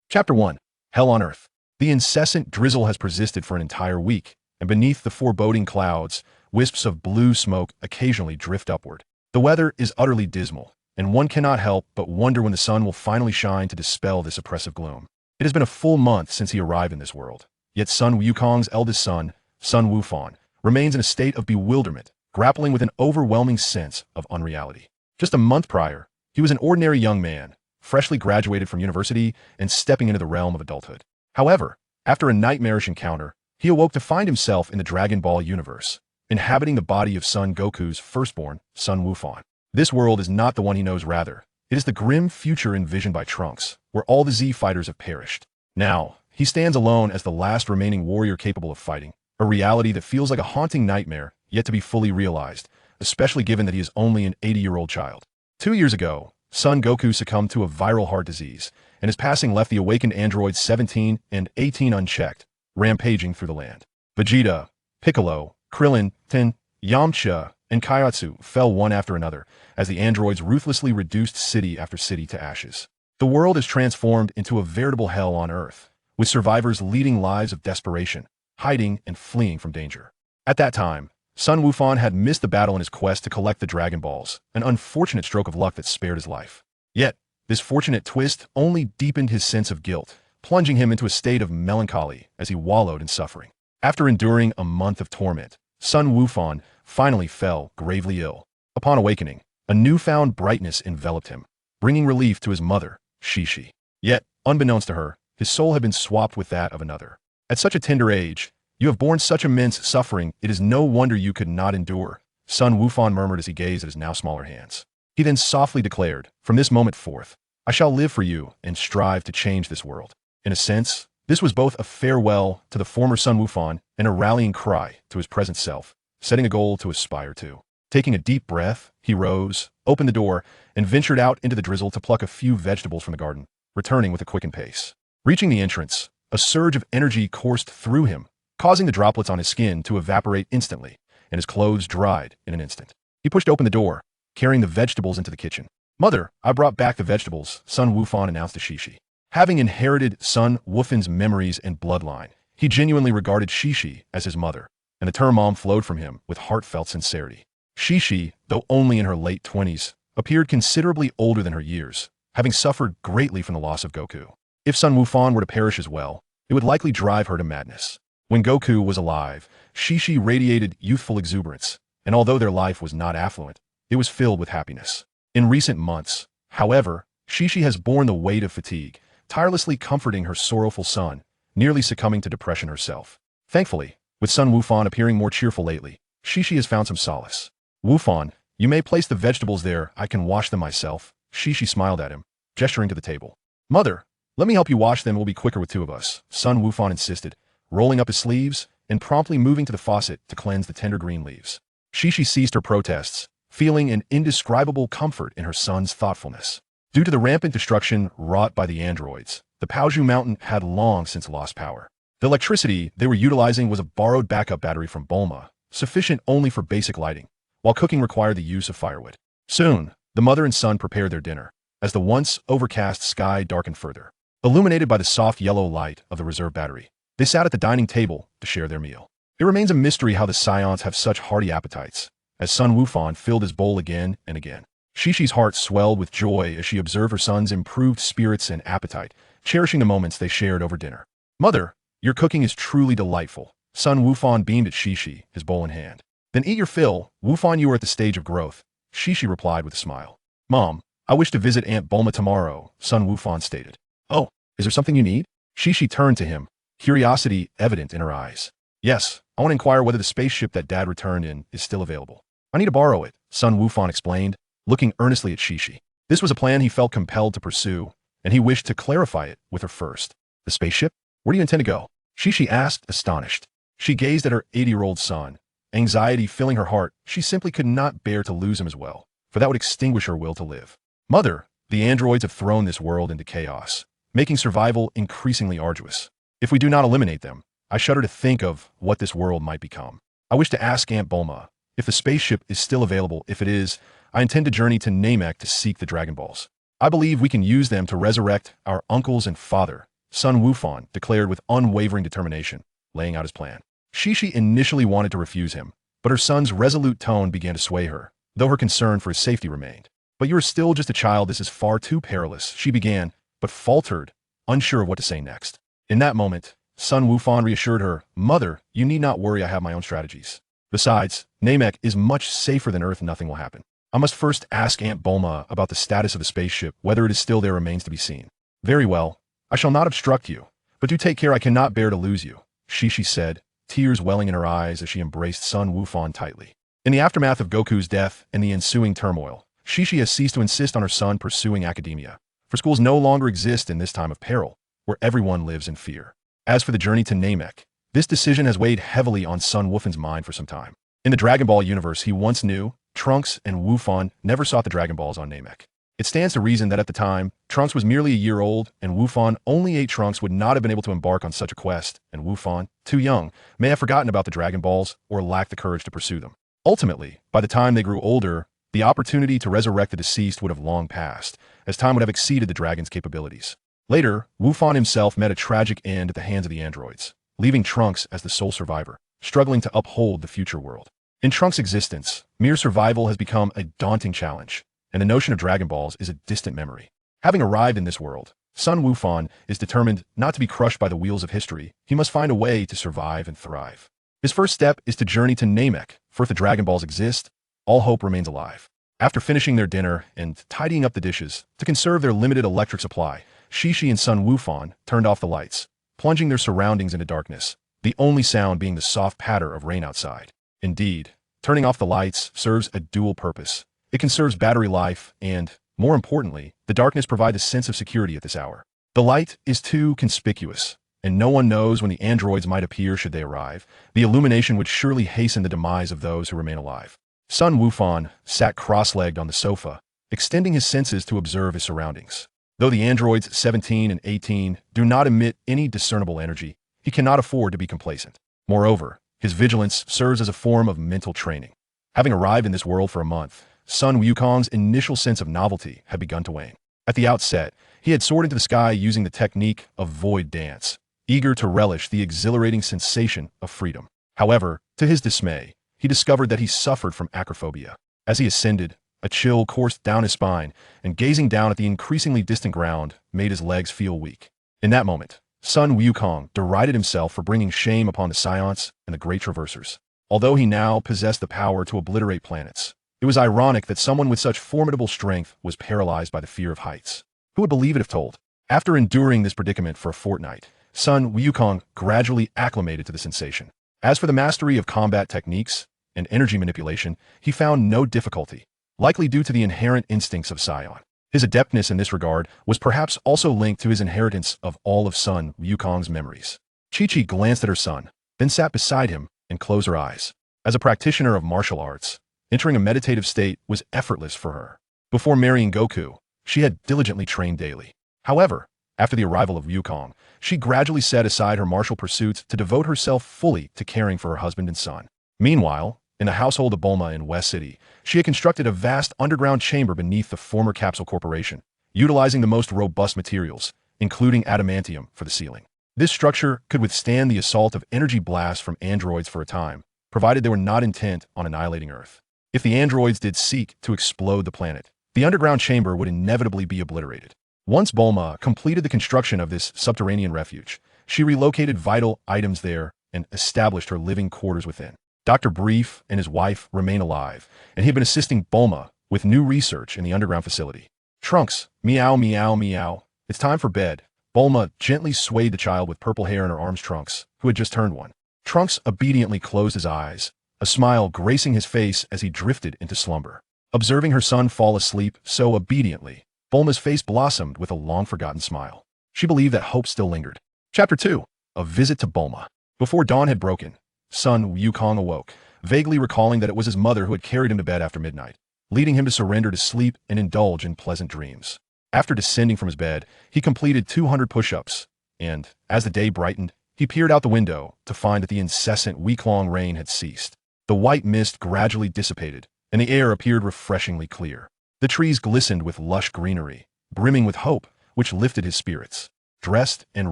Chapter 1. Hell on Earth. The incessant drizzle has persisted for an entire week, and beneath the foreboding clouds, wisps of blue smoke occasionally drift upward. The weather is utterly dismal, and one cannot help but wonder when the sun will finally shine to dispel this oppressive gloom. It has been a full month since he arrived in this world, yet Sun Wukong's eldest son, Sun Wukong, remains in a state of bewilderment, grappling with an overwhelming sense of unreality. Just a month prior, he was an ordinary young man, freshly graduated from university and stepping into the realm of adulthood. However, after a nightmarish encounter, he awoke to find himself in the Dragon Ball universe, inhabiting the body of Son Goku's firstborn, Sun Wukong. This world is not the one he knows, rather, it is the grim future envisioned by Trunks, where all the Z fighters have perished. Now, he stands alone as the last remaining warrior capable of fighting, a reality that feels like a haunting nightmare yet to be fully realized, especially given that he is only an 80-year-old child. 2 years ago, Son Goku succumbed to a viral heart disease, and his passing left the awakened androids 17 and 18 unchecked, rampaging through the land. Vegeta, Piccolo, Krillin, Ten, Yamcha, and Kaiatsu fell one after another as the androids ruthlessly reduced city after city to ashes. The world is transformed into a veritable hell on Earth, with survivors leading lives of desperation, hiding and fleeing from danger. At that time, Sun Wukong had missed the battle in his quest to collect the Dragon Balls, an unfortunate stroke of luck that spared his life. Yet, this fortunate twist only deepened his sense of guilt, plunging him into a state of melancholy as he wallowed in suffering. After enduring a month of torment, Sun Wukong finally fell gravely ill. Upon awakening, a newfound brightness enveloped him, bringing relief to his mother, Shishi. Yet, unbeknownst to her, his soul had been swapped with that of another. At such a tender age, you have borne such immense suffering, it is no wonder you could not endure, Sun Wukong murmured as he gazed at his now smaller hands. He then softly declared, from this moment forth, I shall live for you and strive to change this world. In a sense, this was both a farewell to the former Sun Wukong and a rallying cry to his present self, setting a goal to aspire to. Taking a deep breath, he rose, opened the door, and ventured out into the drizzle to pluck a few vegetables from the garden, returning with a quickened pace. Reaching the entrance, a surge of energy coursed through him, causing the droplets on his skin to evaporate instantly, and his clothes dried in an instant. He pushed open the door, carrying the vegetables into the kitchen. Mother, I brought back the vegetables, Sun Wukong announced to Shishi. Having inherited Sun Wukong's memories and bloodline, he genuinely regarded Shishi as his mother, and the term mom flowed from him with heartfelt sincerity. Shishi, though only in her late 20s, appeared considerably older than her years, having suffered greatly from the loss of Goku. If Sun Wukong were to perish as well, it would likely drive her to madness. When Goku was alive, Shishi radiated youthful exuberance, and although their life was not affluent, it was filled with happiness. In recent months, however, Shishi has borne the weight of fatigue, tirelessly comforting her sorrowful son, nearly succumbing to depression herself. Thankfully, with Sun Wukong appearing more cheerful lately, Shishi has found some solace. Wukong, you may place the vegetables there, I can wash them myself, Shishi smiled at him, gesturing to the table. Mother, let me help you wash them, it will be quicker with two of us, Sun Wukong insisted, rolling up his sleeves and promptly moving to the faucet to cleanse the tender green leaves. Shishi ceased her protests, feeling an indescribable comfort in her son's thoughtfulness. Due to the rampant destruction wrought by the androids, the Paoju Mountain had long since lost power. The electricity they were utilizing was a borrowed backup battery from Bulma, sufficient only for basic lighting, while cooking required the use of firewood. Soon, the mother and son prepared their dinner, as the once overcast sky darkened further. Illuminated by the soft yellow light of the reserve battery, they sat at the dining table to share their meal. It remains a mystery how the Saiyans have such hearty appetites, as Sun Wukong filled his bowl again and again. Shishi's heart swelled with joy as she observed her son's improved spirits and appetite, cherishing the moments they shared over dinner. Mother, your cooking is truly delightful, Sun Wukong beamed at Shishi, his bowl in hand. Then eat your fill, Wukong, you are at the stage of growth, Shishi replied with a smile. Mom, I wish to visit Aunt Bulma tomorrow, Sun Wukong stated. Oh, is there something you need? Shishi turned to him, curiosity evident in her eyes. Yes, I want to inquire whether the spaceship that Dad returned in is still available. I need to borrow it, Sun Wukong explained, looking earnestly at Shishi. This was a plan he felt compelled to pursue, and he wished to clarify it with her first. The spaceship? Where do you intend to go? Shishi asked, astonished. She gazed at her 80-year-old son. Anxiety filling her heart, she simply could not bear to lose him as well, for that would extinguish her will to live. Mother, the androids have thrown this world into chaos, making survival increasingly arduous. If we do not eliminate them, I shudder to think of what this world might become. I wish to ask Aunt Bulma if the spaceship is still available. If it is, I intend to journey to Namek to seek the Dragon Balls. I believe we can use them to resurrect our uncles and father, Sun Wukong declared with unwavering determination, laying out his plan. Shishi initially wanted to refuse him, but her son's resolute tone began to sway her, though her concern for his safety remained. "But you are still just a child, this is far too perilous," she began, but faltered, unsure of what to say next. In that moment, Sun Wukong reassured her, "Mother, you need not worry, I have my own strategies. Besides, Namek is much safer than Earth, nothing will happen. I must first ask Aunt Bulma about the status of the spaceship, whether it is still there remains to be seen." "Very well, I shall not obstruct you, but do take care, I cannot bear to lose you," Shishi said, tears welling in her eyes as she embraced Sun Wukong tightly. In the aftermath of Goku's death and the ensuing turmoil, Shishi has ceased to insist on her son pursuing academia, for schools no longer exist in this time of peril, where everyone lives in fear. As for the journey to Namek, this decision has weighed heavily on Sun Wukong's mind for some time. In the Dragon Ball universe he once knew, Trunks and Wukong never sought the Dragon Balls on Namek. It stands to reason that at the time, Trunks was merely a year old, and Wukong, only 8 Trunks, would not have been able to embark on such a quest, and Wukong, too young, may have forgotten about the Dragon Balls or lacked the courage to pursue them. Ultimately, by the time they grew older, the opportunity to resurrect the deceased would have long passed, as time would have exceeded the dragon's capabilities. Later, Wukong himself met a tragic end at the hands of the androids, leaving Trunks as the sole survivor, struggling to uphold the future world. In Trunks' existence, mere survival has become a daunting challenge, and the notion of Dragon Balls is a distant memory. Having arrived in this world, Sun Wukong is determined not to be crushed by the wheels of history. He must find a way to survive and thrive. His first step is to journey to Namek, for if the Dragon Balls exist, all hope remains alive. After finishing their dinner and tidying up the dishes to conserve their limited electric supply, Shishi and Sun Wukong turned off the lights, plunging their surroundings into darkness, the only sound being the soft patter of rain outside. Indeed, turning off the lights serves a dual purpose. It conserves battery life and, more importantly, the darkness provides a sense of security at this hour. The light is too conspicuous, and no one knows when the androids might appear should they arrive. The illumination would surely hasten the demise of those who remain alive. Sun Wukong sat cross-legged on the sofa, extending his senses to observe his surroundings. Though the androids 17 and 18 do not emit any discernible energy, he cannot afford to be complacent. Moreover, his vigilance serves as a form of mental training. Having arrived in this world for a month, Sun Wukong's initial sense of novelty had begun to wane. At the outset, he had soared into the sky using the technique of void dance, eager to relish the exhilarating sensation of freedom. However, to his dismay, he discovered that he suffered from acrophobia. As he ascended, a chill coursed down his spine, and gazing down at the increasingly distant ground made his legs feel weak. In that moment, Sun Wukong derided himself for bringing shame upon the Saiyans and the Great Traversers. Although he now possessed the power to obliterate planets, it was ironic that someone with such formidable strength was paralyzed by the fear of heights. Who would believe it if told? After enduring this predicament for a fortnight, Sun Wukong gradually acclimated to the sensation. As for the mastery of combat techniques and energy manipulation, he found no difficulty, likely due to the inherent instincts of Saiyan. His adeptness in this regard was perhaps also linked to his inheritance of all of Sun Wukong's memories. Chi-Chi glanced at her son, then sat beside him and closed her eyes. As a practitioner of martial arts, entering a meditative state was effortless for her. Before marrying Goku, she had diligently trained daily. However, after the arrival of Wukong, she gradually set aside her martial pursuits to devote herself fully to caring for her husband and son. Meanwhile, in the household of Bulma in West City, she had constructed a vast underground chamber beneath the former Capsule Corporation, utilizing the most robust materials, including adamantium, for the ceiling. This structure could withstand the assault of energy blasts from androids for a time, provided they were not intent on annihilating Earth. If the androids did seek to explode the planet, the underground chamber would inevitably be obliterated. Once Bulma completed the construction of this subterranean refuge, she relocated vital items there and established her living quarters within. Dr. Brief and his wife remain alive, and he had been assisting Bulma with new research in the underground facility. Trunks, meow meow meow, it's time for bed. Bulma gently swayed the child with purple hair in her arms. Trunks, who had just turned 1. Trunks obediently closed his eyes, a smile gracing his face as he drifted into slumber. Observing her son fall asleep so obediently, Bulma's face blossomed with a long-forgotten smile. She believed that hope still lingered. Chapter 2. A Visit to Bulma. Before dawn had broken, Sun Wukong awoke, vaguely recalling that it was his mother who had carried him to bed after midnight, leading him to surrender to sleep and indulge in pleasant dreams. After descending from his bed, he completed 200 push-ups, and, as the day brightened, he peered out the window to find that the incessant week-long rain had ceased. The white mist gradually dissipated, and the air appeared refreshingly clear. The trees glistened with lush greenery, brimming with hope, which lifted his spirits. Dressed and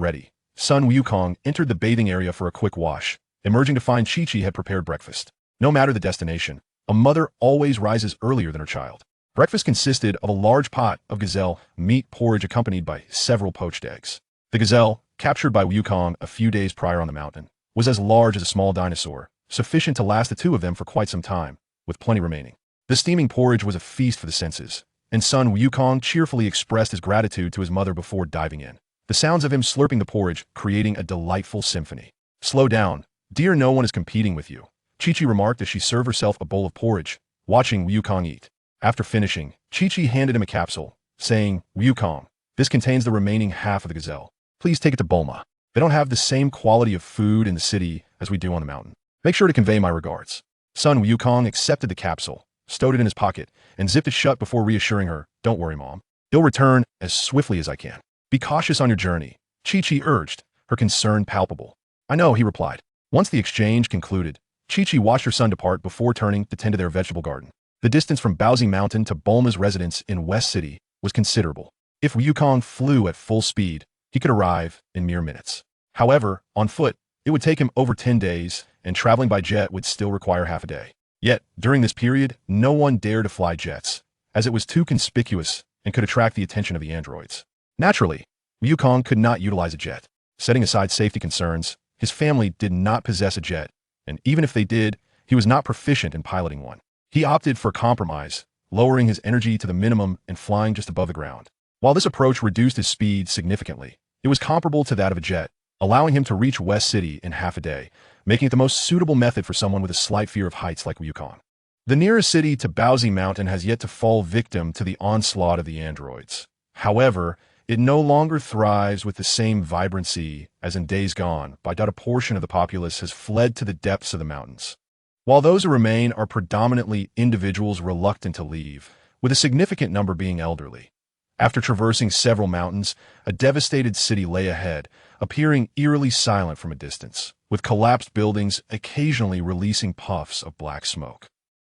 ready, Sun Wukong entered the bathing area for a quick wash, emerging to find Chi-Chi had prepared breakfast. No matter the destination, a mother always rises earlier than her child. Breakfast consisted of a large pot of gazelle meat porridge accompanied by several poached eggs. The gazelle, captured by Wukong a few days prior on the mountain, was as large as a small dinosaur, sufficient to last the two of them for quite some time, with plenty remaining. The steaming porridge was a feast for the senses, and Sun Wukong cheerfully expressed his gratitude to his mother before diving in. The sounds of him slurping the porridge creating a delightful symphony. "Slow down, dear, no one is competing with you," Chi-Chi remarked as she served herself a bowl of porridge, watching Wukong eat. After finishing, Chi-Chi handed him a capsule, saying, "Wukong, this contains the remaining half of the gazelle. Please take it to Bulma. They don't have the same quality of food in the city as we do on the mountain. Make sure to convey my regards." Sun Wukong accepted the capsule, stowed it in his pocket, and zipped it shut before reassuring her, "Don't worry, Mom. They'll return as swiftly as I can." "Be cautious on your journey," Chi-Chi urged, her concern palpable. "I know," he replied. Once the exchange concluded, Chi-Chi watched her son depart before turning to tend to their vegetable garden. The distance from Baozi Mountain to Bulma's residence in West City was considerable. If Wukong flew at full speed, he could arrive in mere minutes. However, on foot, it would take him over 10 days, and traveling by jet would still require half a day. Yet, during this period, no one dared to fly jets, as it was too conspicuous and could attract the attention of the androids. Naturally, Wukong could not utilize a jet. Setting aside safety concerns, his family did not possess a jet, and even if they did, he was not proficient in piloting one. He opted for compromise, lowering his energy to the minimum and flying just above the ground. While this approach reduced his speed significantly, it was comparable to that of a jet, allowing him to reach West City in half a day, making it the most suitable method for someone with a slight fear of heights like Wukong. The nearest city to Baozi Mountain has yet to fall victim to the onslaught of the androids. However, it no longer thrives with the same vibrancy as in days gone by that a portion of the populace has fled to the depths of the mountains. While those who remain are predominantly individuals reluctant to leave, with a significant number being elderly. After traversing several mountains, a devastated city lay ahead, appearing eerily silent from a distance, with collapsed buildings occasionally releasing puffs of black smoke.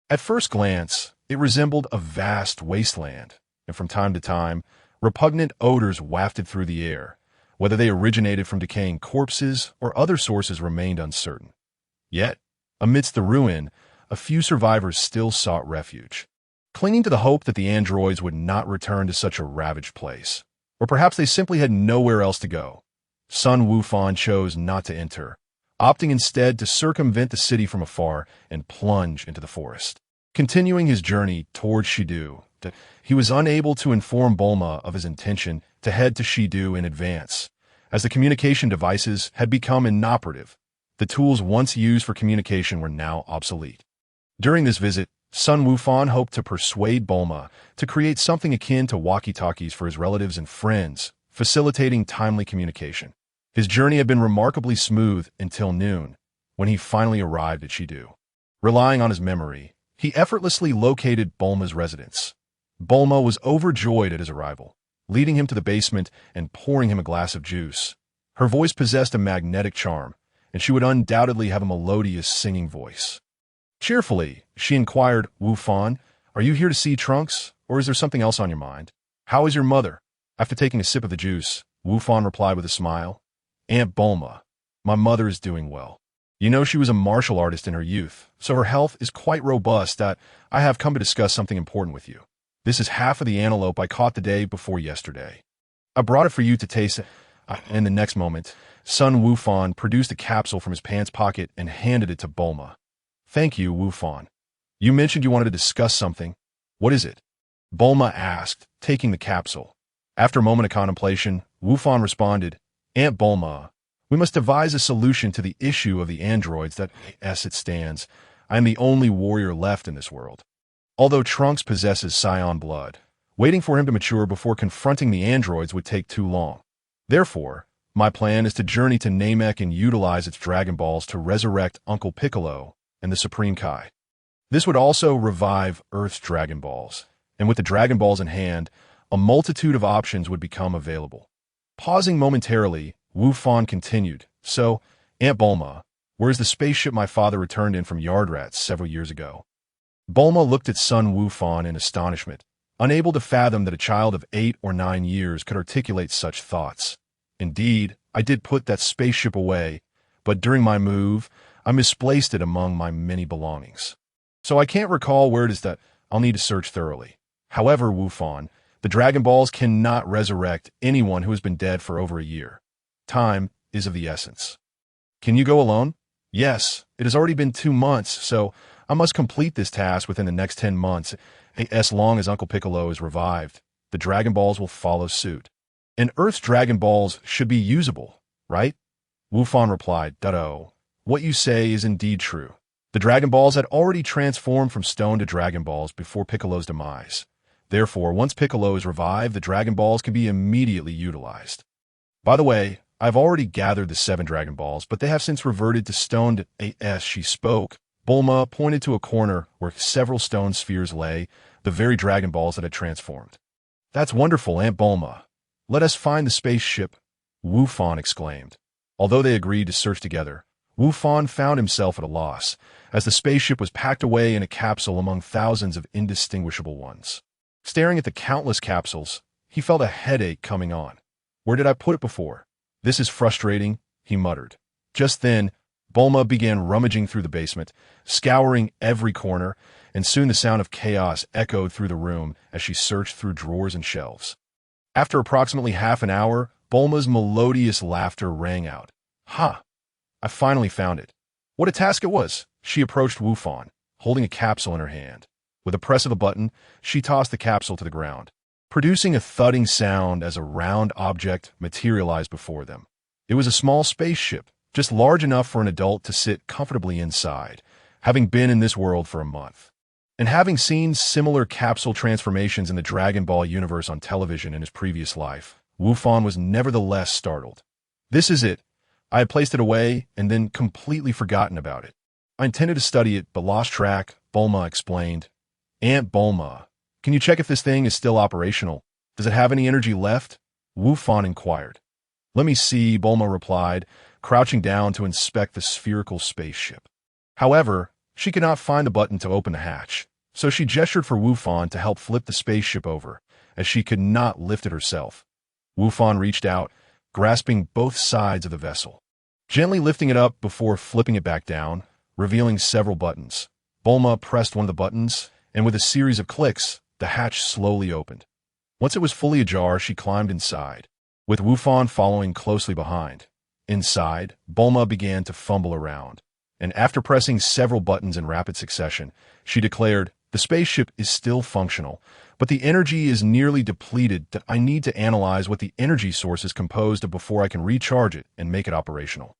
At first glance, it resembled a vast wasteland, and from time to time, repugnant odors wafted through the air. Whether they originated from decaying corpses or other sources remained uncertain. Yet, amidst the ruin, a few survivors still sought refuge, clinging to the hope that the androids would not return to such a ravaged place. Or perhaps they simply had nowhere else to go. Sun Wukong chose not to enter, opting instead to circumvent the city from afar and plunge into the forest. Continuing his journey toward Shidu, he was unable to inform Bulma of his intention to head to Shidu in advance, as the communication devices had become inoperative. The tools once used for communication were now obsolete. During this visit, Sun Wukong hoped to persuade Bulma to create something akin to walkie-talkies for his relatives and friends, facilitating timely communication. His journey had been remarkably smooth until noon, when he finally arrived at Shidu. Relying on his memory, he effortlessly located Bulma's residence. Bulma was overjoyed at his arrival, leading him to the basement and pouring him a glass of juice. Her voice possessed a magnetic charm, and she would undoubtedly have a melodious singing voice. Cheerfully, she inquired, "Wukong, are you here to see Trunks, or is there something else on your mind? How is your mother?" After taking a sip of the juice, Wukong replied with a smile, "Aunt Bulma, my mother is doing well. You know, she was a martial artist in her youth, so her health is quite robust. That I have come to discuss something important with you. This is half of the antelope I caught the day before yesterday. I brought it for you to taste." In the next moment, Sun Wukong produced a capsule from his pants pocket and handed it to Bulma. "Thank you, Wukong. You mentioned you wanted to discuss something. What is it?" Bulma asked, taking the capsule. After a moment of contemplation, Wukong responded, "Aunt Bulma, we must devise a solution to the issue of the androids that, as it stands, I am the only warrior left in this world. Although Trunks possesses saiyan blood, waiting for him to mature before confronting the androids would take too long. Therefore, my plan is to journey to Namek and utilize its Dragon Balls to resurrect Uncle Piccolo and the Supreme Kai. This would also revive Earth's Dragon Balls, and with the Dragon Balls in hand, a multitude of options would become available." Pausing momentarily, Wukong continued, "So, Aunt Bulma, where is the spaceship my father returned in from Yardrats several years ago?" Bulma looked at Sun Wukong in astonishment, unable to fathom that a child of 8 or 9 years could articulate such thoughts. Indeed, I did put that spaceship away, but during my move, I misplaced it among my many belongings. So I can't recall where it is that I'll need to search thoroughly. However, Wufan, the Dragon Balls cannot resurrect anyone who has been dead for over a year. Time is of the essence. Can you go alone? Yes, it has already been 2 months, so I must complete this task within the next 10 months. As long as Uncle Piccolo is revived, the Dragon Balls will follow suit. And Earth's Dragon Balls should be usable, right? Wufan replied, "Duh-oh. What you say is indeed true. The Dragon Balls had already transformed from stone to Dragon Balls before Piccolo's demise. Therefore, once Piccolo is revived, the Dragon Balls can be immediately utilized. By the way, I've already gathered the 7 Dragon Balls, but they have since reverted to stone." As she spoke, Bulma pointed to a corner where several stone spheres lay, the very Dragon Balls that had transformed. "That's wonderful, Aunt Bulma. Let us find the spaceship," Wufan exclaimed. Although they agreed to search together, Wufan found himself at a loss, as the spaceship was packed away in a capsule among thousands of indistinguishable ones. Staring at the countless capsules, he felt a headache coming on. "Where did I put it before? This is frustrating," he muttered. Just then, Bulma began rummaging through the basement, scouring every corner, and soon the sound of chaos echoed through the room as she searched through drawers and shelves. After approximately half an hour, Bulma's melodious laughter rang out. "Ha! I finally found it." What a task it was! She approached Wufan, holding a capsule in her hand. With a press of a button, she tossed the capsule to the ground, producing a thudding sound as a round object materialized before them. It was a small spaceship, just large enough for an adult to sit comfortably inside, having been in this world for a month. And having seen similar capsule transformations in the Dragon Ball universe on television in his previous life, Wufan was nevertheless startled. "This is it. I had placed it away and then completely forgotten about it. I intended to study it, but lost track," Bulma explained. "Aunt Bulma, can you check if this thing is still operational? Does it have any energy left?" Wufan inquired. "Let me see," Bulma replied, crouching down to inspect the spherical spaceship. However, she could not find the button to open the hatch, so she gestured for Wufan to help flip the spaceship over, as she could not lift it herself. Wufan reached out, grasping both sides of the vessel, gently lifting it up before flipping it back down, revealing several buttons. Bulma pressed one of the buttons, and with a series of clicks, the hatch slowly opened. Once it was fully ajar, she climbed inside, with Wufan following closely behind. Inside, Bulma began to fumble around, and after pressing several buttons in rapid succession, she declared, "The spaceship is still functional, but the energy is nearly depleted. That I need to analyze what the energy source is composed of before I can recharge it and make it operational."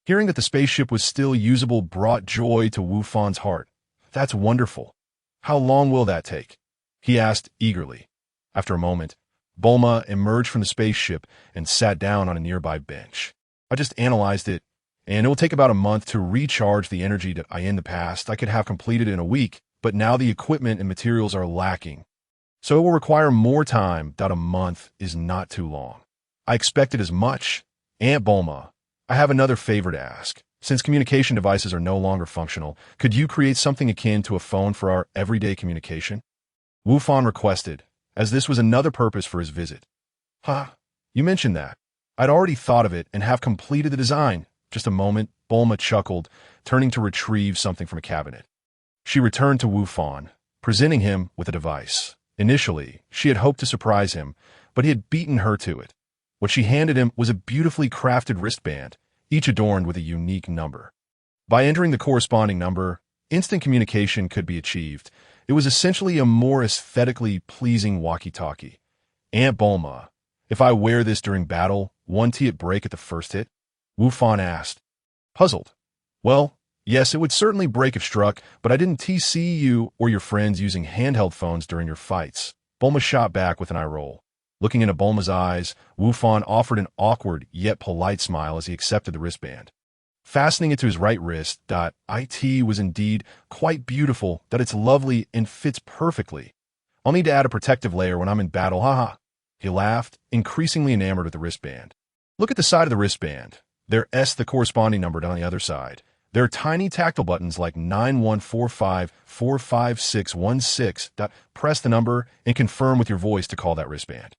Hearing that the spaceship was still usable brought joy to Wufan's heart. "That's wonderful. How long will that take?" he asked eagerly. After a moment, Bulma emerged from the spaceship and sat down on a nearby bench. "I just analyzed it, and it will take about a month to recharge the energy that in the past I could have completed in a week, but now the equipment and materials are lacking. So it will require more time. A month is not too long. I expected as much. Aunt Bulma, I have another favor to ask. Since communication devices are no longer functional, could you create something akin to a phone for our everyday communication?" Wufan requested, as this was another purpose for his visit. "Huh, you mentioned that. I'd already thought of it and have completed the design." Just a moment, Bulma chuckled, turning to retrieve something from a cabinet. She returned to Wufan, presenting him with a device. Initially, she had hoped to surprise him, but he had beaten her to it. What she handed him was a beautifully crafted wristband, each adorned with a unique number. By entering the corresponding number, instant communication could be achieved. It was essentially a more aesthetically pleasing walkie-talkie. "Aunt Bulma, if I wear this during battle, won't it break at the first hit?" Wufan asked, puzzled. "Well, yes, it would certainly break if struck, but I didn't see you or your friends using handheld phones during your fights." Bulma shot back with an eye roll. Looking into Bulma's eyes, Wufan offered an awkward yet polite smile as he accepted the wristband. Fastening it to his right wrist, "It was indeed quite beautiful, that it's lovely and fits perfectly. I'll need to add a protective layer when I'm in battle, haha." He laughed, increasingly enamored with the wristband. "Look at the side of the wristband. There's the corresponding number on the other side. There are tiny tactile buttons like 9145-45616. Press the number and confirm with your voice to call that wristband."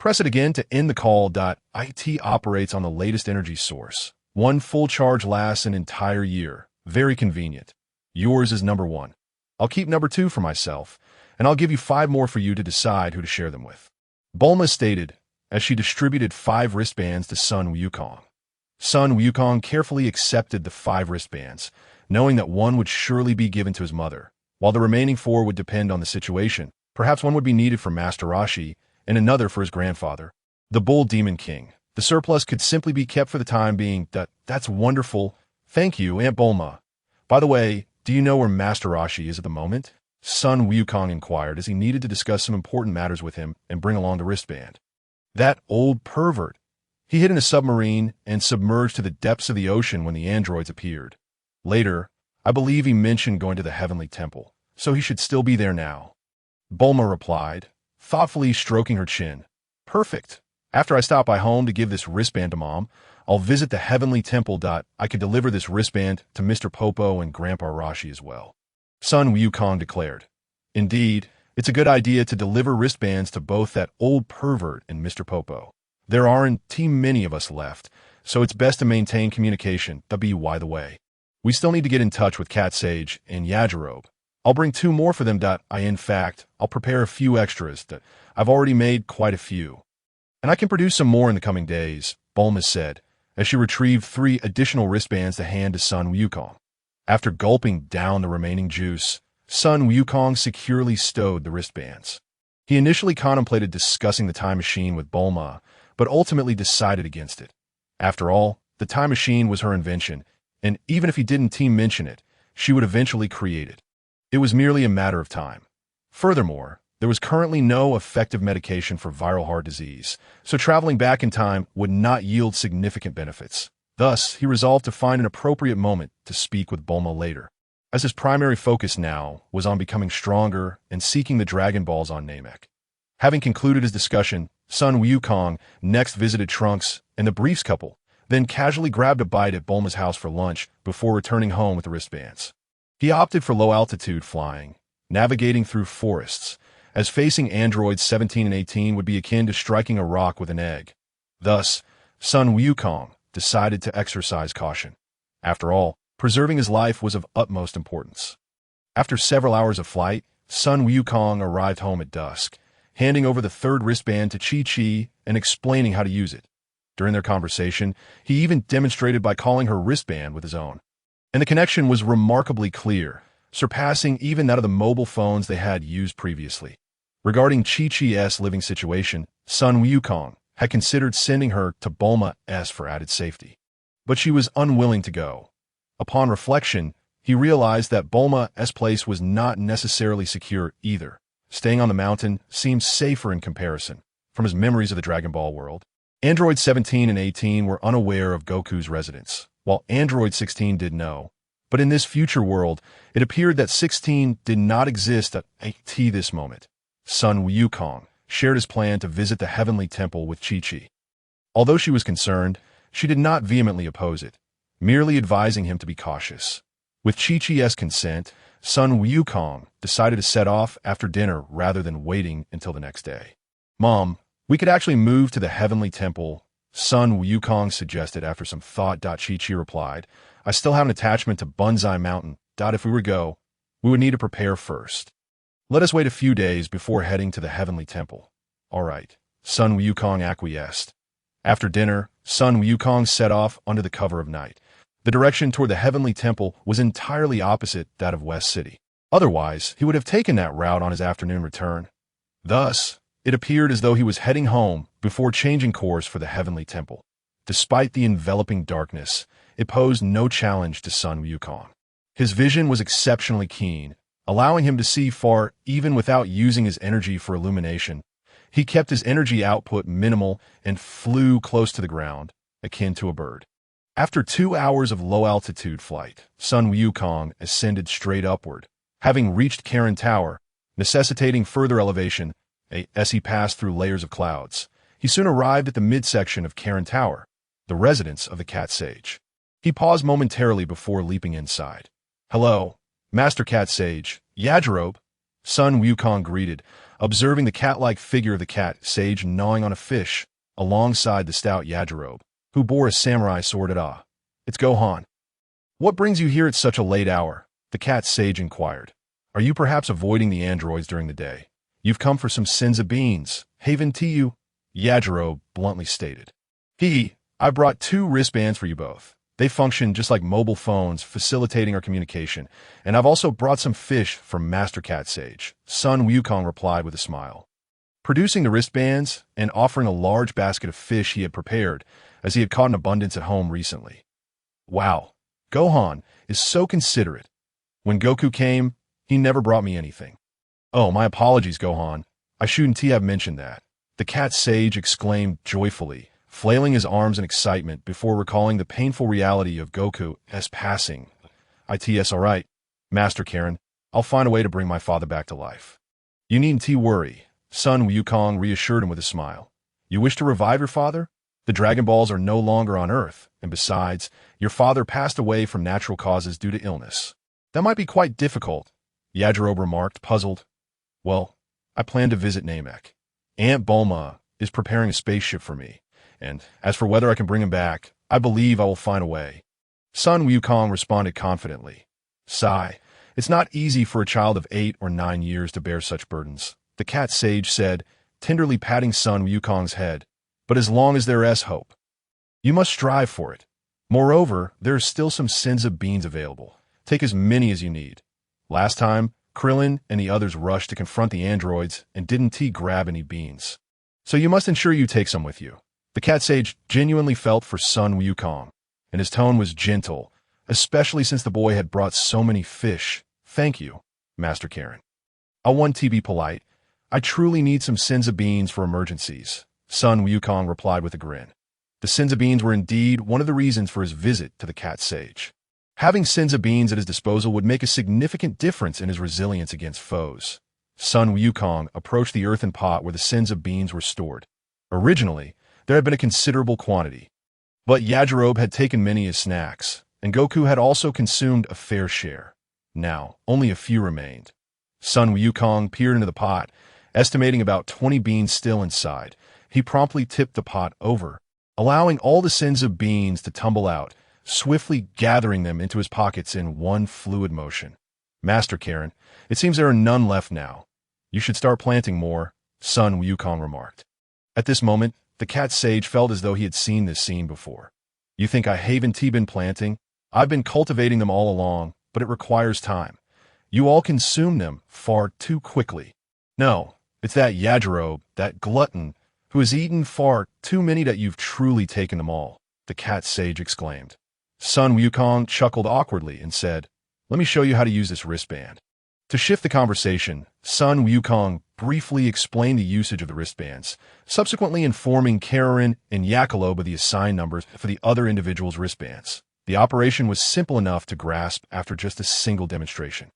Press it again to end the call. IT operates on the latest energy source. One full charge lasts an entire year. Very convenient. Yours is number 1. I'll keep number 2 for myself, and I'll give you 5 more for you to decide who to share them with. Bulma stated, as she distributed 5 wristbands to Sun Wukong. Sun Wukong carefully accepted the 5 wristbands, knowing that one would surely be given to his mother, while the remaining 4 would depend on the situation. Perhaps one would be needed for Master Roshi, and another for his grandfather, the Bull Demon King. The surplus could simply be kept for the time being. That's wonderful. Thank you, Aunt Bulma. By the way, do you know where Master Roshi is at the moment? Sun Wukong inquired as he needed to discuss some important matters with him and bring along the wristband. That old pervert. He hid in a submarine and submerged to the depths of the ocean when the androids appeared. Later, I believe he mentioned going to the Heavenly Temple, so he should still be there now. Bulma replied, thoughtfully stroking her chin. Perfect. After I stop by home to give this wristband to Mom, I'll visit the Heavenly Temple. I could deliver this wristband to Mr. Popo and Grandpa Roshi as well. Sun Wukong declared. Indeed, it's a good idea to deliver wristbands to both that old pervert and Mr. Popo. There aren't too many of us left, so it's best to maintain communication. By the way, we still need to get in touch with Cat Sage and Yajirobe. I'll bring 2 more for them. In fact, I'll prepare a few extras. I've already made quite a few. And I can produce some more in the coming days, Bulma said, as she retrieved 3 additional wristbands to hand to Sun Wukong. After gulping down the remaining juice, Sun Wukong securely stowed the wristbands. He initially contemplated discussing the time machine with Bulma, but ultimately decided against it. After all, the time machine was her invention, and even if he didn't mention it, she would eventually create it. It was merely a matter of time. Furthermore, there was currently no effective medication for viral heart disease, so traveling back in time would not yield significant benefits. Thus, he resolved to find an appropriate moment to speak with Bulma later, as his primary focus now was on becoming stronger and seeking the Dragon Balls on Namek. Having concluded his discussion, Sun Wukong next visited Trunks and the Briefs couple, then casually grabbed a bite at Bulma's house for lunch before returning home with the wristbands. He opted for low-altitude flying, navigating through forests, as facing androids 17 and 18 would be akin to striking a rock with an egg. Thus, Sun Wukong decided to exercise caution. After all, preserving his life was of utmost importance. After several hours of flight, Sun Wukong arrived home at dusk, handing over the 3rd wristband to Chi-Chi and explaining how to use it. During their conversation, he even demonstrated by calling her wristband with his own. And the connection was remarkably clear, surpassing even that of the mobile phones they had used previously. Regarding Chi-Chi's living situation, Sun Wukong had considered sending her to Bulma's for added safety. But she was unwilling to go. Upon reflection, he realized that Bulma's place was not necessarily secure either. Staying on the mountain seemed safer in comparison. From his memories of the Dragon Ball world, Android 17 and 18 were unaware of Goku's residence, while Android 16 did know. But in this future world, it appeared that 16 did not exist at this moment. Sun Wukong shared his plan to visit the Heavenly Temple with Chi-Chi. Although she was concerned, she did not vehemently oppose it, merely advising him to be cautious. With Chi-Chi's consent, Sun Wukong decided to set off after dinner rather than waiting until the next day. Mom, we could actually move to the Heavenly Temple, Sun Wukong suggested after some thought. Chi-Chi replied, I still have an attachment to Bunzai Mountain. If we were to go, we would need to prepare first. Let us wait a few days before heading to the Heavenly Temple. All right, Sun Wukong acquiesced. After dinner, Sun Wukong set off under the cover of night. The direction toward the Heavenly Temple was entirely opposite that of West City. Otherwise, he would have taken that route on his afternoon return. Thus, it appeared as though he was heading home before changing course for the Heavenly Temple. Despite the enveloping darkness, it posed no challenge to Sun Wukong. His vision was exceptionally keen, allowing him to see far even without using his energy for illumination. He kept his energy output minimal and flew close to the ground, akin to a bird. After 2 hours of low-altitude flight, Sun Wukong ascended straight upward, having reached Karen Tower, necessitating further elevation. As he passed through layers of clouds, he soon arrived at the midsection of Karen Tower, the residence of the Cat Sage. He paused momentarily before leaping inside. Hello, Master Cat Sage, Yajirobe. Sun Wukong greeted, observing the cat-like figure of the cat sage gnawing on a fish alongside the stout Yajirobe, who bore a samurai sword at Ah. It's Gohan. What brings you here at such a late hour? The cat sage inquired. Are you perhaps avoiding the androids during the day? You've come for some sins of beans. Haven to you, Yajirobe bluntly stated. I brought 2 wristbands for you both. They function just like mobile phones, facilitating our communication, and I've also brought some fish from Master Cat Sage, Sun Wukong replied with a smile. Producing the wristbands and offering a large basket of fish he had prepared, as he had caught in abundance at home recently. Wow, Gohan is so considerate. When Goku came, he never brought me anything. Oh, my apologies, Gohan. I shouldn't have mentioned that. The cat sage exclaimed joyfully, flailing his arms in excitement before recalling the painful reality of Goku's passing. It's all right, Master Karen. I'll find a way to bring my father back to life. You needn't worry, Sun Wukong reassured him with a smile. You wish to revive your father? The Dragon Balls are no longer on Earth, and besides, your father passed away from natural causes due to illness. That might be quite difficult, Yajirobe remarked, puzzled. Well, I plan to visit Namek. Aunt Bulma is preparing a spaceship for me, and as for whether I can bring him back, I believe I will find a way. Sun Wukong responded confidently. Sigh, it's not easy for a child of 8 or 9 years to bear such burdens, the cat sage said, tenderly patting Sun Wukong's head. But as long as there is hope, you must strive for it. Moreover, there are still some sins of beans available. Take as many as you need. Last time, Krillin and the others rushed to confront the androids and didn't grab any beans. So you must ensure you take some with you. The cat sage genuinely felt for Sun Wukong, and his tone was gentle, especially since the boy had brought so many fish. Thank you, Master Karen. I want to be polite. I truly need some sins of beans for emergencies, Sun Wukong replied with a grin. The sins of beans were indeed one of the reasons for his visit to the cat sage. Having sins of beans at his disposal would make a significant difference in his resilience against foes. Sun Wukong approached the earthen pot where the sins of beans were stored. Originally, there had been a considerable quantity, but Yajirobe had taken many as snacks, and Goku had also consumed a fair share. Now, only a few remained. Sun Wukong peered into the pot, estimating about 20 beans still inside. He promptly tipped the pot over, allowing all the sins of beans to tumble out, swiftly gathering them into his pockets in one fluid motion. Master Karen, it seems there are none left now. You should start planting more, Sun Wukong remarked. At this moment, the cat sage felt as though he had seen this scene before. You think I haven't been planting? I've been cultivating them all along, but it requires time. You all consume them far too quickly. No, it's that Yajirobe, that glutton, who has eaten far too many that you've truly taken them all, the cat sage exclaimed. Sun Wukong chuckled awkwardly and said, Let me show you how to use this wristband. To shift the conversation, Sun Wukong briefly explained the usage of the wristbands, subsequently informing Karen and Yajirobe of the assigned numbers for the other individuals' wristbands. The operation was simple enough to grasp after just a single demonstration.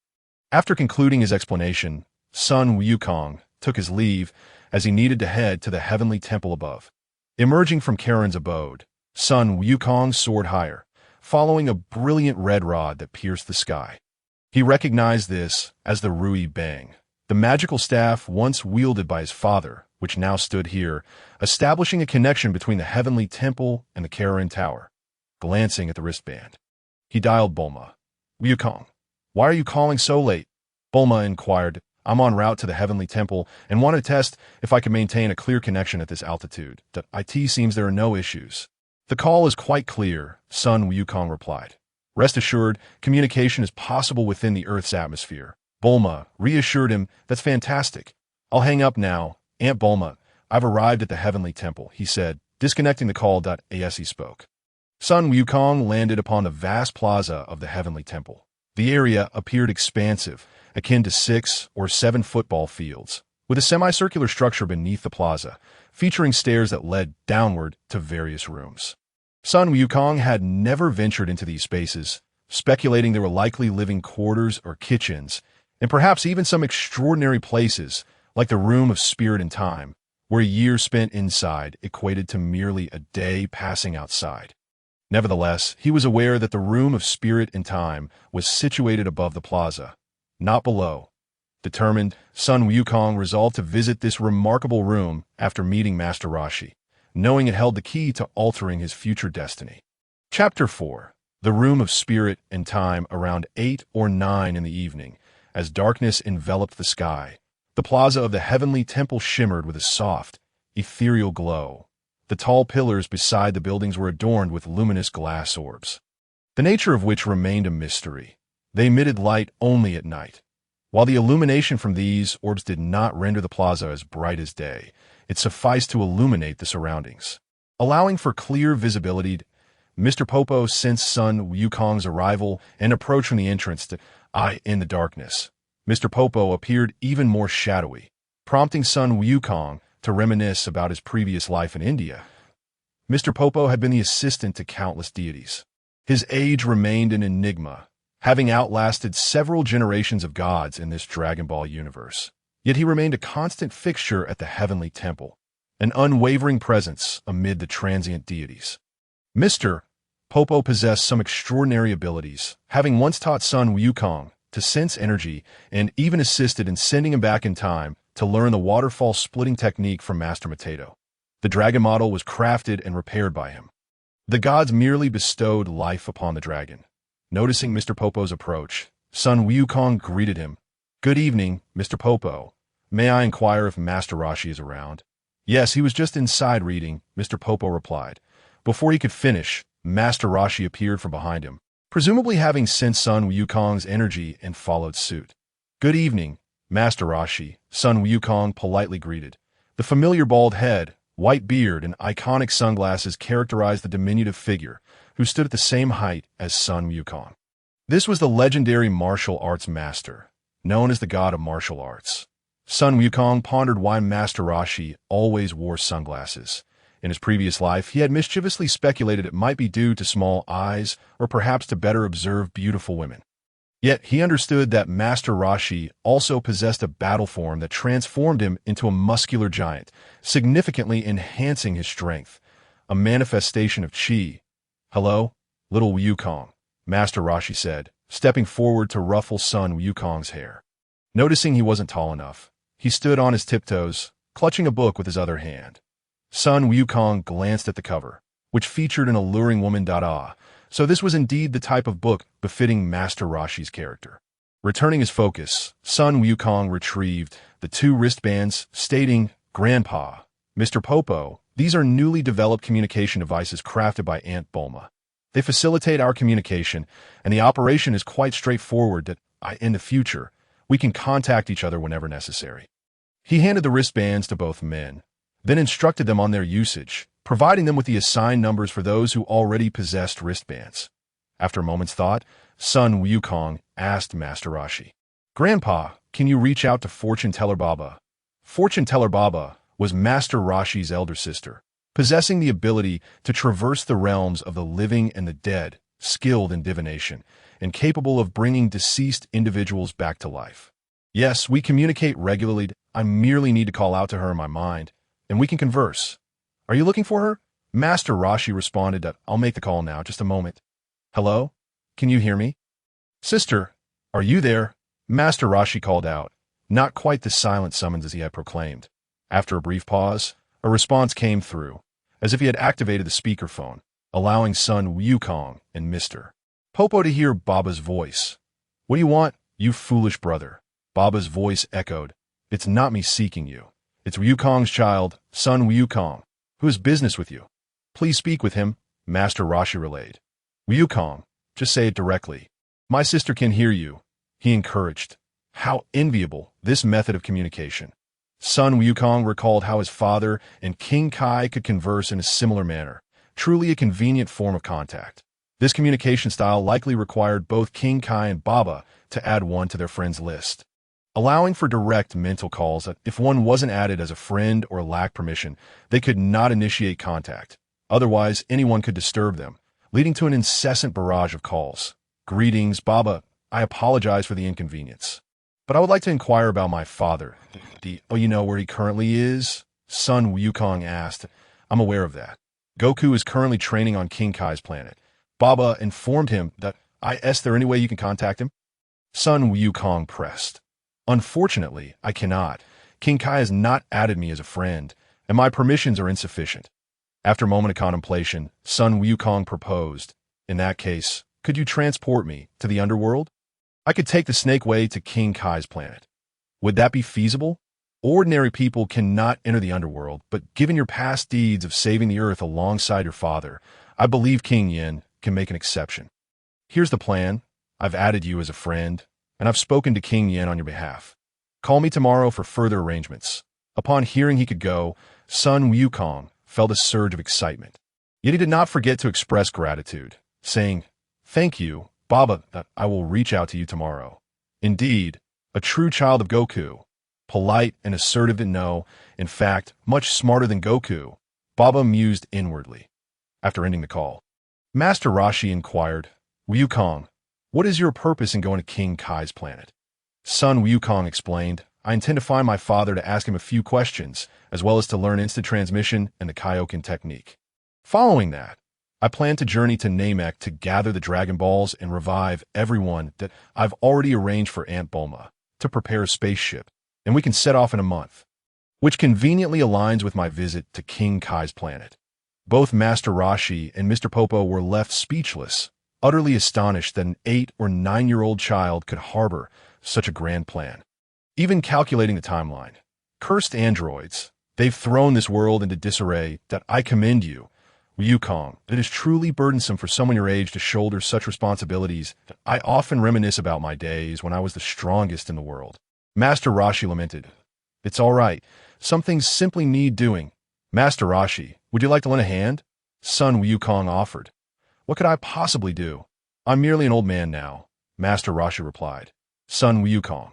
After concluding his explanation, Sun Wukong took his leave as he needed to head to the heavenly temple above. Emerging from Karen's abode, Sun Wukong soared higher, following a brilliant red rod that pierced the sky. He recognized this as the Rui Bang, the magical staff once wielded by his father, which now stood here, establishing a connection between the heavenly temple and the Karen Tower. Glancing at the wristband, he dialed Bulma. Wukong, why are you calling so late? Bulma inquired. I'm en route to the heavenly temple and want to test if I can maintain a clear connection at this altitude. It seems there are no issues. The call is quite clear, Sun Wukong replied. Rest assured, communication is possible within the Earth's atmosphere. Bulma reassured him, That's fantastic. I'll hang up now. Aunt Bulma, I've arrived at the heavenly temple, he said, disconnecting the call. As he spoke. Sun Wukong landed upon the vast plaza of the heavenly temple. The area appeared expansive, akin to 6 or 7 football fields, with a semicircular structure beneath the plaza, featuring stairs that led downward to various rooms. Sun Wukong had never ventured into these spaces, speculating they were likely living quarters or kitchens, and perhaps even some extraordinary places, like the Room of Spirit and Time, where a year spent inside equated to merely a day passing outside. Nevertheless, he was aware that the Room of Spirit and Time was situated above the plaza, not below. Determined, Sun Wukong resolved to visit this remarkable room after meeting Master Roshi, knowing it held the key to altering his future destiny. Chapter 4. The Room of Spirit and Time. Around 8 or 9 in the evening, as darkness enveloped the sky, the plaza of the heavenly temple shimmered with a soft, ethereal glow. The tall pillars beside the buildings were adorned with luminous glass orbs, the nature of which remained a mystery. They emitted light only at night. While the illumination from these orbs did not render the plaza as bright as day, it sufficed to illuminate the surroundings, allowing for clear visibility. Mr. Popo sensed Sun Wukong's arrival and approached from the entrance to in the darkness. Mr. Popo appeared even more shadowy, prompting Sun Wukong to reminisce about his previous life in India. Mr. Popo had been the assistant to countless deities. His age remained an enigma, having outlasted several generations of gods in this Dragon Ball universe. Yet he remained a constant fixture at the heavenly temple, an unwavering presence amid the transient deities. Mr. Popo possessed some extraordinary abilities, having once taught Sun Wukong to sense energy and even assisted in sending him back in time to learn the waterfall splitting technique from Master Mateto. The dragon model was crafted and repaired by him. The gods merely bestowed life upon the dragon. Noticing Mr. Popo's approach, Sun Wukong greeted him. "Good evening, Mr. Popo. May I inquire if Master Roshi is around?" "Yes, he was just inside reading," Mr. Popo replied. Before he could finish, Master Roshi appeared from behind him, presumably having sensed Sun Wukong's energy and followed suit. "Good evening, Master Roshi," Sun Wukong politely greeted. The familiar bald head, white beard, and iconic sunglasses characterized the diminutive figure, who stood at the same height as Sun Wukong. This was the legendary martial arts master, known as the god of martial arts. Sun Wukong pondered why Master Roshi always wore sunglasses. In his previous life, he had mischievously speculated it might be due to small eyes or perhaps to better observe beautiful women. Yet he understood that Master Roshi also possessed a battle form that transformed him into a muscular giant, significantly enhancing his strength, a manifestation of Qi. "Hello, little Wukong," Master Roshi said, stepping forward to ruffle Sun Wukong's hair. Noticing he wasn't tall enough, he stood on his tiptoes, clutching a book with his other hand. Sun Wukong glanced at the cover, which featured an alluring woman. So this was indeed the type of book befitting Master Roshi's character. Returning his focus, Sun Wukong retrieved the 2 wristbands, stating, "Grandpa, Mr. Popo, these are newly developed communication devices crafted by Aunt Bulma. They facilitate our communication, and the operation is quite straightforward that, in the future, we can contact each other whenever necessary." He handed the wristbands to both men, then instructed them on their usage, providing them with the assigned numbers for those who already possessed wristbands. After a moment's thought, Sun Wukong asked Master Roshi, "Grandpa, can you reach out to Fortune Teller Baba?" Fortune Teller Baba was Master Roshi's elder sister, possessing the ability to traverse the realms of the living and the dead, skilled in divination, and capable of bringing deceased individuals back to life. "Yes, we communicate regularly. I merely need to call out to her in my mind, and we can converse." "Are you looking for her?" Master Roshi responded that, "I'll make the call now, just a moment." "Hello? Can you hear me?" "Sister, are you there?" Master Roshi called out, not quite the silent summons as he had proclaimed. After a brief pause, a response came through, as if he had activated the speakerphone, allowing Sun Wukong and Mr. Popo to hear Baba's voice. "What do you want, you foolish brother?" Baba's voice echoed. "It's not me seeking you. It's Wukong's child, Sun Wukong, who has business with you." "Please speak with him," Master Roshi relayed. "Wukong, just say it directly. My sister can hear you," he encouraged. How enviable this method of communication. Sun Wukong recalled how his father and King Kai could converse in a similar manner, truly a convenient form of contact. This communication style likely required both King Kai and Baba to add one to their friends list, allowing for direct mental calls that if one wasn't added as a friend or lacked permission, they could not initiate contact. Otherwise, anyone could disturb them, leading to an incessant barrage of calls. "Greetings, Baba. I apologize for the inconvenience, but I would like to inquire about my father. You know where he currently is?" Sun Wukong asked. "I'm aware of that. Goku is currently training on King Kai's planet. Baba informed him that is there any way you can contact him?" Sun Wukong pressed. Unfortunately, I cannot. King Kai has not added me as a friend, and my permissions are insufficient. After a moment of contemplation, Sun Wukong proposed, in that case, could you transport me to the Underworld? I could take the snake way to King Kai's planet. Would that be feasible? Ordinary people cannot enter the Underworld, but given your past deeds of saving the Earth alongside your father, I believe King Yin can make an exception. Here's the plan. I've added you as a friend, and I've spoken to King Yin on your behalf. Call me tomorrow for further arrangements. Upon hearing he could go, Sun Wukong felt a surge of excitement. Yet he did not forget to express gratitude, saying, "Thank you, Baba, that I will reach out to you tomorrow." Indeed, a true child of Goku, polite and assertive to know, in fact, much smarter than Goku, Baba mused inwardly. After ending the call, Master Roshi inquired, "Wukong, what is your purpose in going to King Kai's planet?" Sun Wukong explained, "I intend to find my father to ask him a few questions, as well as to learn instant transmission and the Kaioken technique. Following that, I plan to journey to Namek to gather the Dragon Balls and revive everyone that I've already arranged for Aunt Bulma to prepare a spaceship, and we can set off in a month, which conveniently aligns with my visit to King Kai's planet." Both Master Roshi and Mr. Popo were left speechless, utterly astonished that an 8 or 9-year-old child could harbor such a grand plan. Even calculating the timeline, cursed androids, they've thrown this world into disarray. That I commend you, Wukong. It is truly burdensome for someone your age to shoulder such responsibilities. I often reminisce about my days when I was the strongest in the world. Master Roshi lamented, "It's all right. Some things simply need doing." Master Roshi, would you like to lend a hand? Sun Wukong offered. "What could I possibly do? I'm merely an old man now," Master Roshi replied. Sun Wukong,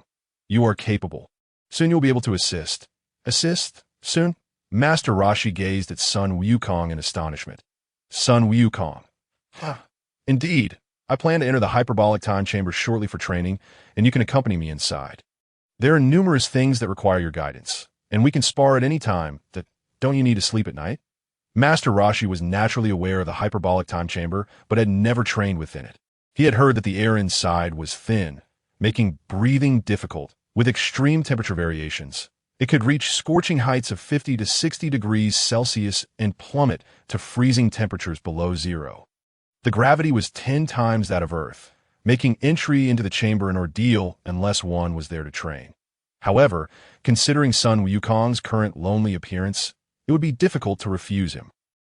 you are capable. Soon you'll be able to assist. Assist? Soon? Master Roshi gazed at Sun Wukong in astonishment. Sun Wukong. Indeed, I plan to enter the hyperbolic time chamber shortly for training, and you can accompany me inside. There are numerous things that require your guidance, and we can spar at any time. Don't you need to sleep at night? Master Roshi was naturally aware of the hyperbolic time chamber, but had never trained within it. He had heard that the air inside was thin, making breathing difficult. With extreme temperature variations, it could reach scorching heights of 50 to 60 degrees Celsius and plummet to freezing temperatures below zero. The gravity was 10 times that of Earth, making entry into the chamber an ordeal unless one was there to train. However, considering Sun Wukong's current lonely appearance, it would be difficult to refuse him.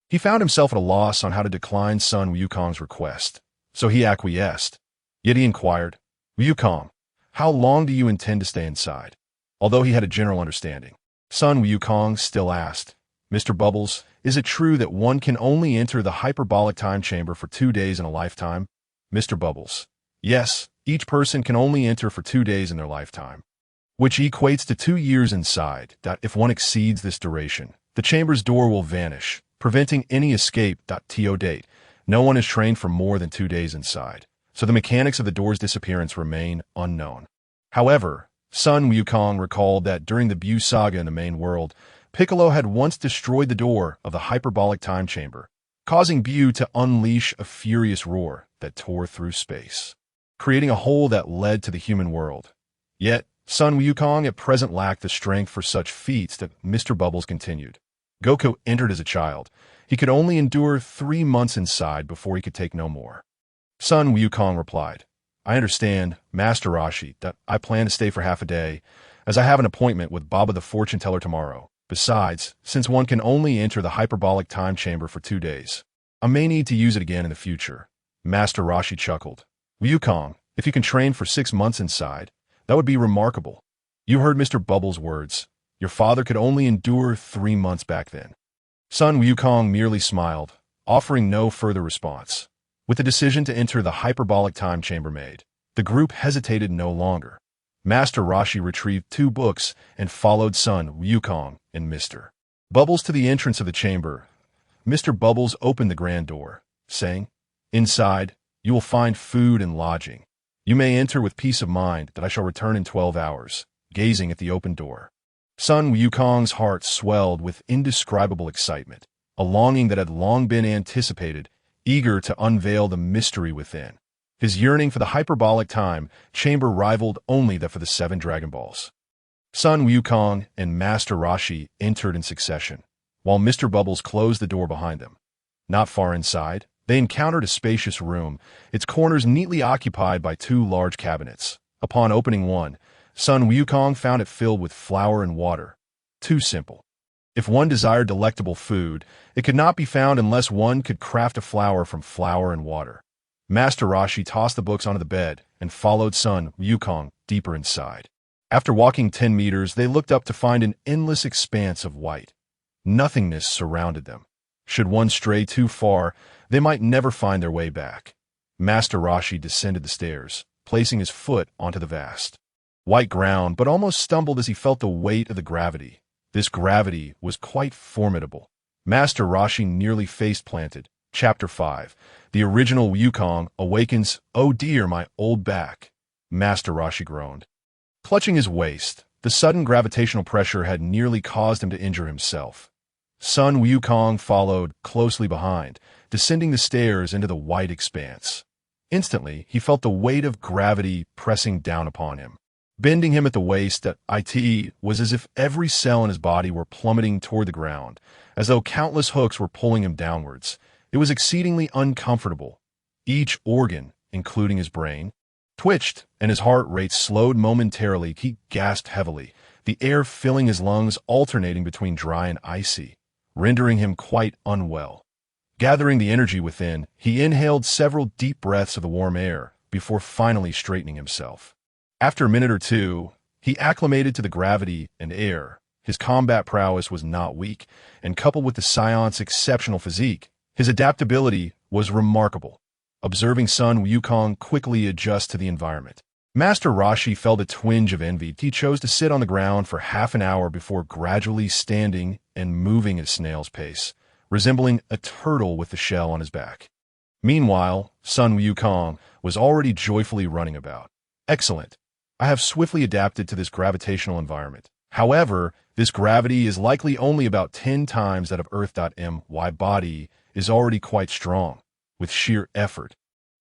He found himself at a loss on how to decline Sun Wukong's request, so he acquiesced. Yet he inquired, "Wukong, how long do you intend to stay inside?" Although he had a general understanding, Sun Wukong still asked, "Mr. Bubbles, is it true that one can only enter the hyperbolic time chamber for 2 days in a lifetime?" Mr. Bubbles, yes, each person can only enter for 2 days in their lifetime, which equates to 2 years inside. If one exceeds this duration, the chamber's door will vanish, preventing any escape. To date, no one is trained for more than 2 days inside, so the mechanics of the door's disappearance remain unknown. However, Sun Wukong recalled that during the Buu saga in the main world, Piccolo had once destroyed the door of the hyperbolic time chamber, causing Buu to unleash a furious roar that tore through space, creating a hole that led to the human world. Yet, Sun Wukong at present lacked the strength for such feats. That Mr. Bubbles continued. Goku entered as a child. He could only endure 3 months inside before he could take no more. Sun Wukong replied, "I understand, Master Roshi, that I plan to stay for half a day, as I have an appointment with Baba the fortune teller tomorrow. Besides, since one can only enter the hyperbolic time chamber for 2 days, I may need to use it again in the future." Master Roshi chuckled. "Wukong, if you can train for 6 months inside, that would be remarkable. You heard Mr. Bubbles' words. Your father could only endure 3 months back then." Sun Wukong merely smiled, offering no further response. With the decision to enter the hyperbolic time chamber made, the group hesitated no longer. Master Roshi retrieved 2 books and followed Sun Wukong and Mr. Bubbles to the entrance of the chamber. Mr. Bubbles opened the grand door, saying, "Inside, you will find food and lodging. You may enter with peace of mind that I shall return in 12 hours, gazing at the open door." Sun Wukong's heart swelled with indescribable excitement, a longing that had long been anticipated, eager to unveil the mystery within. His yearning for the hyperbolic time chamber rivaled only that for the 7 Dragon Balls. Sun Wukong and Master Roshi entered in succession, while Mr. Bubbles closed the door behind them. Not far inside, they encountered a spacious room, its corners neatly occupied by 2 large cabinets. Upon opening one, Sun Wukong found it filled with flour and water. Too simple. If one desired delectable food, it could not be found unless one could craft a flour from flour and water. Master Roshi tossed the books onto the bed and followed Sun Wukong deeper inside. After walking 10 meters, they looked up to find an endless expanse of white. Nothingness surrounded them. Should one stray too far, they might never find their way back. Master Roshi descended the stairs, placing his foot onto the vast white ground, but almost stumbled as he felt the weight of the gravity. This gravity was quite formidable. Master Roshi nearly face-planted. Chapter 5. The original Wukong awakens. Oh dear, my old back. Master Roshi groaned. Clutching his waist, the sudden gravitational pressure had nearly caused him to injure himself. Sun Wukong followed closely behind, descending the stairs into the white expanse. Instantly, he felt the weight of gravity pressing down upon him. Bending him at the waist, it was as if every cell in his body were plummeting toward the ground, as though countless hooks were pulling him downwards. It was exceedingly uncomfortable. Each organ, including his brain, twitched, and his heart rate slowed momentarily. He gasped heavily, the air filling his lungs alternating between dry and icy, rendering him quite unwell. Gathering the energy within, he inhaled several deep breaths of the warm air before finally straightening himself. After a minute or two, he acclimated to the gravity and air. His combat prowess was not weak, and coupled with the Scion's exceptional physique, his adaptability was remarkable. Observing Sun Wukong quickly adjust to the environment, Master Roshi felt a twinge of envy. He chose to sit on the ground for half an hour before gradually standing and moving at a snail's pace, resembling a turtle with the shell on his back. Meanwhile, Sun Wukong was already joyfully running about. Excellent. I have swiftly adapted to this gravitational environment. However, this gravity is likely only about 10 times that of Earth. My body is already quite strong. With sheer effort,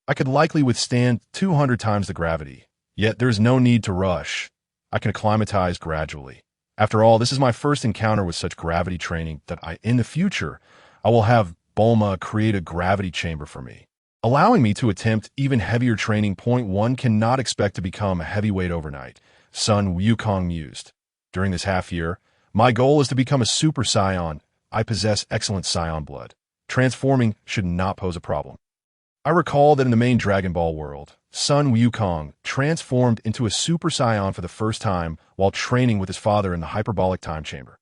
I could likely withstand 200 times the gravity. Yet there is no need to rush. I can acclimatize gradually. After all, this is my first encounter with such gravity training that in the future, I will have Bulma create a gravity chamber for me, allowing me to attempt even heavier training. One cannot expect to become a heavyweight overnight, Sun Wukong mused. During this half year, my goal is to become a Super Saiyan. I possess excellent Saiyan blood. Transforming should not pose a problem. I recall that in the main Dragon Ball world, Sun Wukong transformed into a Super Saiyan for the first time while training with his father in the hyperbolic time chamber.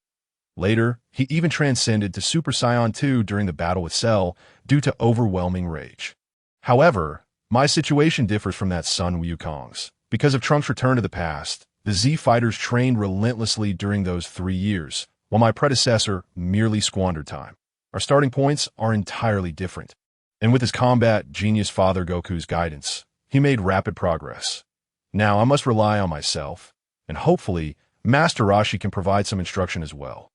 Later, he even transcended to Super Saiyan 2 during the battle with Cell due to overwhelming rage. However, my situation differs from that Sun Wukong's. Because of Trunks' return to the past, the Z fighters trained relentlessly during those 3 years, while my predecessor merely squandered time. Our starting points are entirely different. And with his combat genius father Goku's guidance, he made rapid progress. Now I must rely on myself, and hopefully, Master Roshi can provide some instruction as well.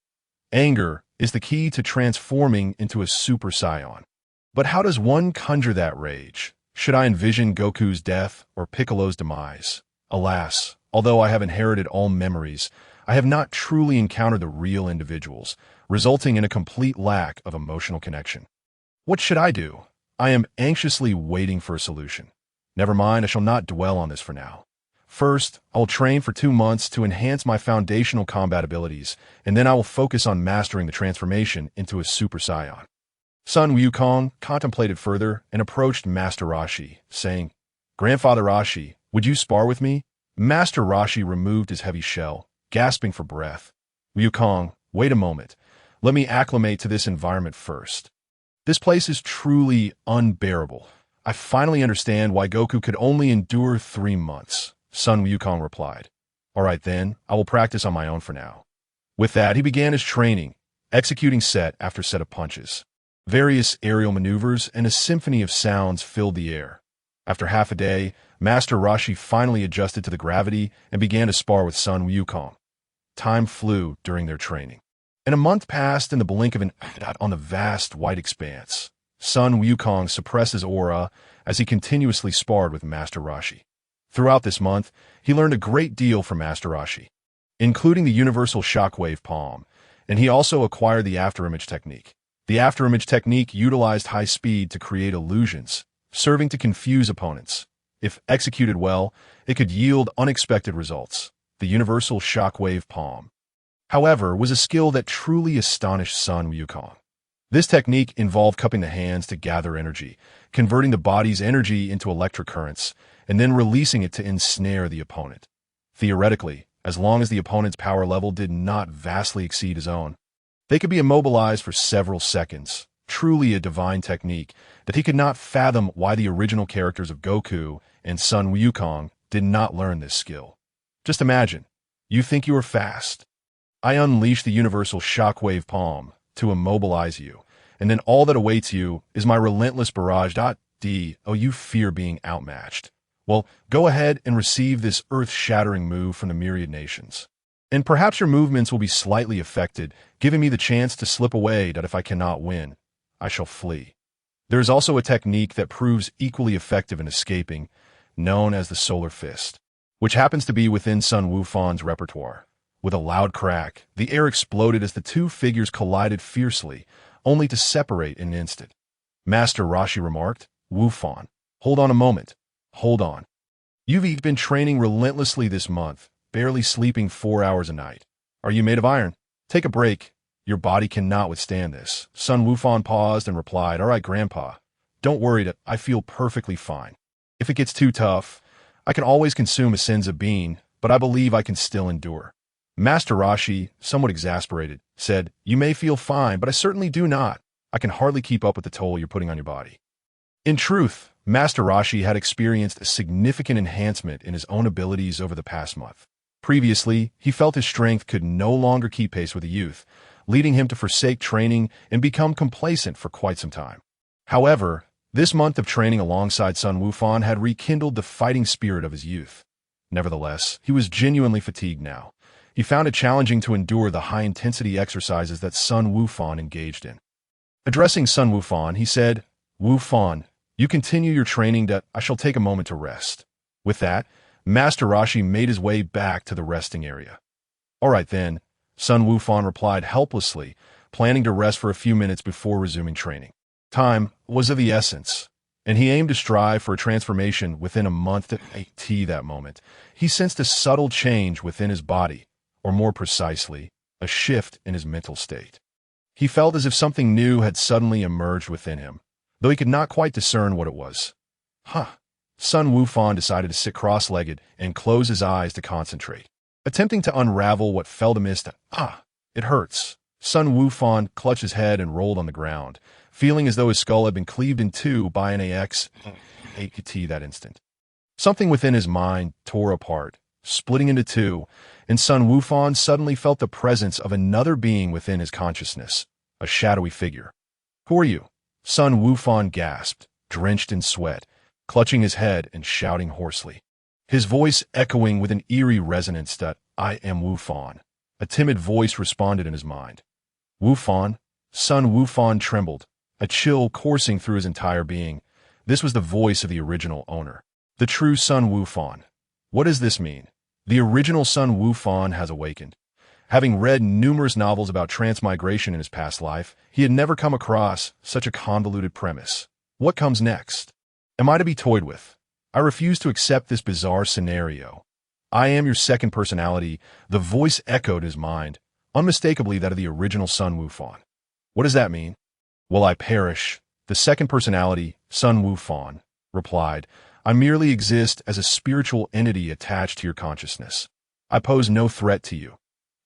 Anger is the key to transforming into a Super Saiyan. But how does one conjure that rage? Should I envision Goku's death or Piccolo's demise? Alas, although I have inherited all memories, I have not truly encountered the real individuals, resulting in a complete lack of emotional connection. What should I do? I am anxiously waiting for a solution. Never mind, I shall not dwell on this for now. First, I will train for 2 months to enhance my foundational combat abilities, and then I will focus on mastering the transformation into a Super Saiyan. Sun Wukong contemplated further and approached Master Roshi, saying, "Grandfather Roshi, would you spar with me?" Master Roshi removed his heavy shell, gasping for breath. "Wukong, wait a moment. Let me acclimate to this environment first. This place is truly unbearable. I finally understand why Goku could only endure 3 months." Sun Wukong replied. "All right then, I will practice on my own for now." With that, he began his training, executing set after set of punches. Various aerial maneuvers and a symphony of sounds filled the air. After half a day, Master Roshi finally adjusted to the gravity and began to spar with Sun Wukong. Time flew during their training, and a month passed in the blink of an eye on the vast white expanse. Sun Wukong suppressed his aura as he continuously sparred with Master Roshi. Throughout this month, he learned a great deal from Master Roshi, including the universal shockwave palm, and he also acquired the afterimage technique. The afterimage technique utilized high speed to create illusions, serving to confuse opponents. If executed well, it could yield unexpected results. The universal shockwave palm, however, was a skill that truly astonished Sun Wukong. This technique involved cupping the hands to gather energy, converting the body's energy into electric currents, and then releasing it to ensnare the opponent. Theoretically, as long as the opponent's power level did not vastly exceed his own, they could be immobilized for several seconds. Truly a divine technique that he could not fathom why the original characters of Goku and Sun Wukong did not learn this skill. Just imagine, you think you are fast. I unleash the universal shockwave palm to immobilize you, and then all that awaits you is my relentless barrage. Oh, you fear being outmatched. Well, go ahead and receive this earth-shattering move from the myriad nations. And perhaps your movements will be slightly affected, giving me the chance to slip away that if I cannot win, I shall flee. There is also a technique that proves equally effective in escaping, known as the Solar Fist, which happens to be within Sun Wukong's repertoire. With a loud crack, the air exploded as the two figures collided fiercely, only to separate in an instant. Master Roshi remarked, "Wukong, hold on a moment. Hold on. You've been training relentlessly this month, barely sleeping 4 hours a night. Are you made of iron? Take a break. Your body cannot withstand this." Sun Wukong paused and replied, "All right, Grandpa. Don't worry, I feel perfectly fine. If it gets too tough, I can always consume a senza bean, but I believe I can still endure." Master Roshi, somewhat exasperated, said, "You may feel fine, but I certainly do not. I can hardly keep up with the toll you're putting on your body." In truth, Master Roshi had experienced a significant enhancement in his own abilities over the past month. Previously, he felt his strength could no longer keep pace with the youth, leading him to forsake training and become complacent for quite some time. However, this month of training alongside Sun Wukong had rekindled the fighting spirit of his youth. Nevertheless, he was genuinely fatigued now. He found it challenging to endure the high-intensity exercises that Sun Wukong engaged in. Addressing Sun Wukong, he said, "Wukong, you continue your training that I shall take a moment to rest." With that, Master Roshi made his way back to the resting area. "All right then," Sun Wukong replied helplessly, planning to rest for a few minutes before resuming training. Time was of the essence, and he aimed to strive for a transformation within a month. That moment, he sensed a subtle change within his body, or more precisely, a shift in his mental state. He felt as if something new had suddenly emerged within him, though he could not quite discern what it was. Sun Wukong decided to sit cross-legged and close his eyes to concentrate, attempting to unravel what felt amidst. It hurts. Sun Wukong clutched his head and rolled on the ground, feeling as though his skull had been cleaved in two by an axe. That instant, something within his mind tore apart, splitting into two, and Sun Wukong suddenly felt the presence of another being within his consciousness, a shadowy figure. "Who are you?" Sun Wukong gasped, drenched in sweat, clutching his head and shouting hoarsely, his voice echoing with an eerie resonance that, "I am Wukong." A timid voice responded in his mind. "Wukong?" Sun Wukong trembled, a chill coursing through his entire being. This was the voice of the original owner, the true Sun Wukong. What does this mean? The original Sun Wukong has awakened. Having read numerous novels about transmigration in his past life, he had never come across such a convoluted premise. What comes next? Am I to be toyed with? I refuse to accept this bizarre scenario. "I am your second personality," the voice echoed his mind, unmistakably that of the original Sun Wukong. "What does that mean?" "Will I perish?" The second personality, Sun Wukong, replied, "I merely exist as a spiritual entity attached to your consciousness. I pose no threat to you."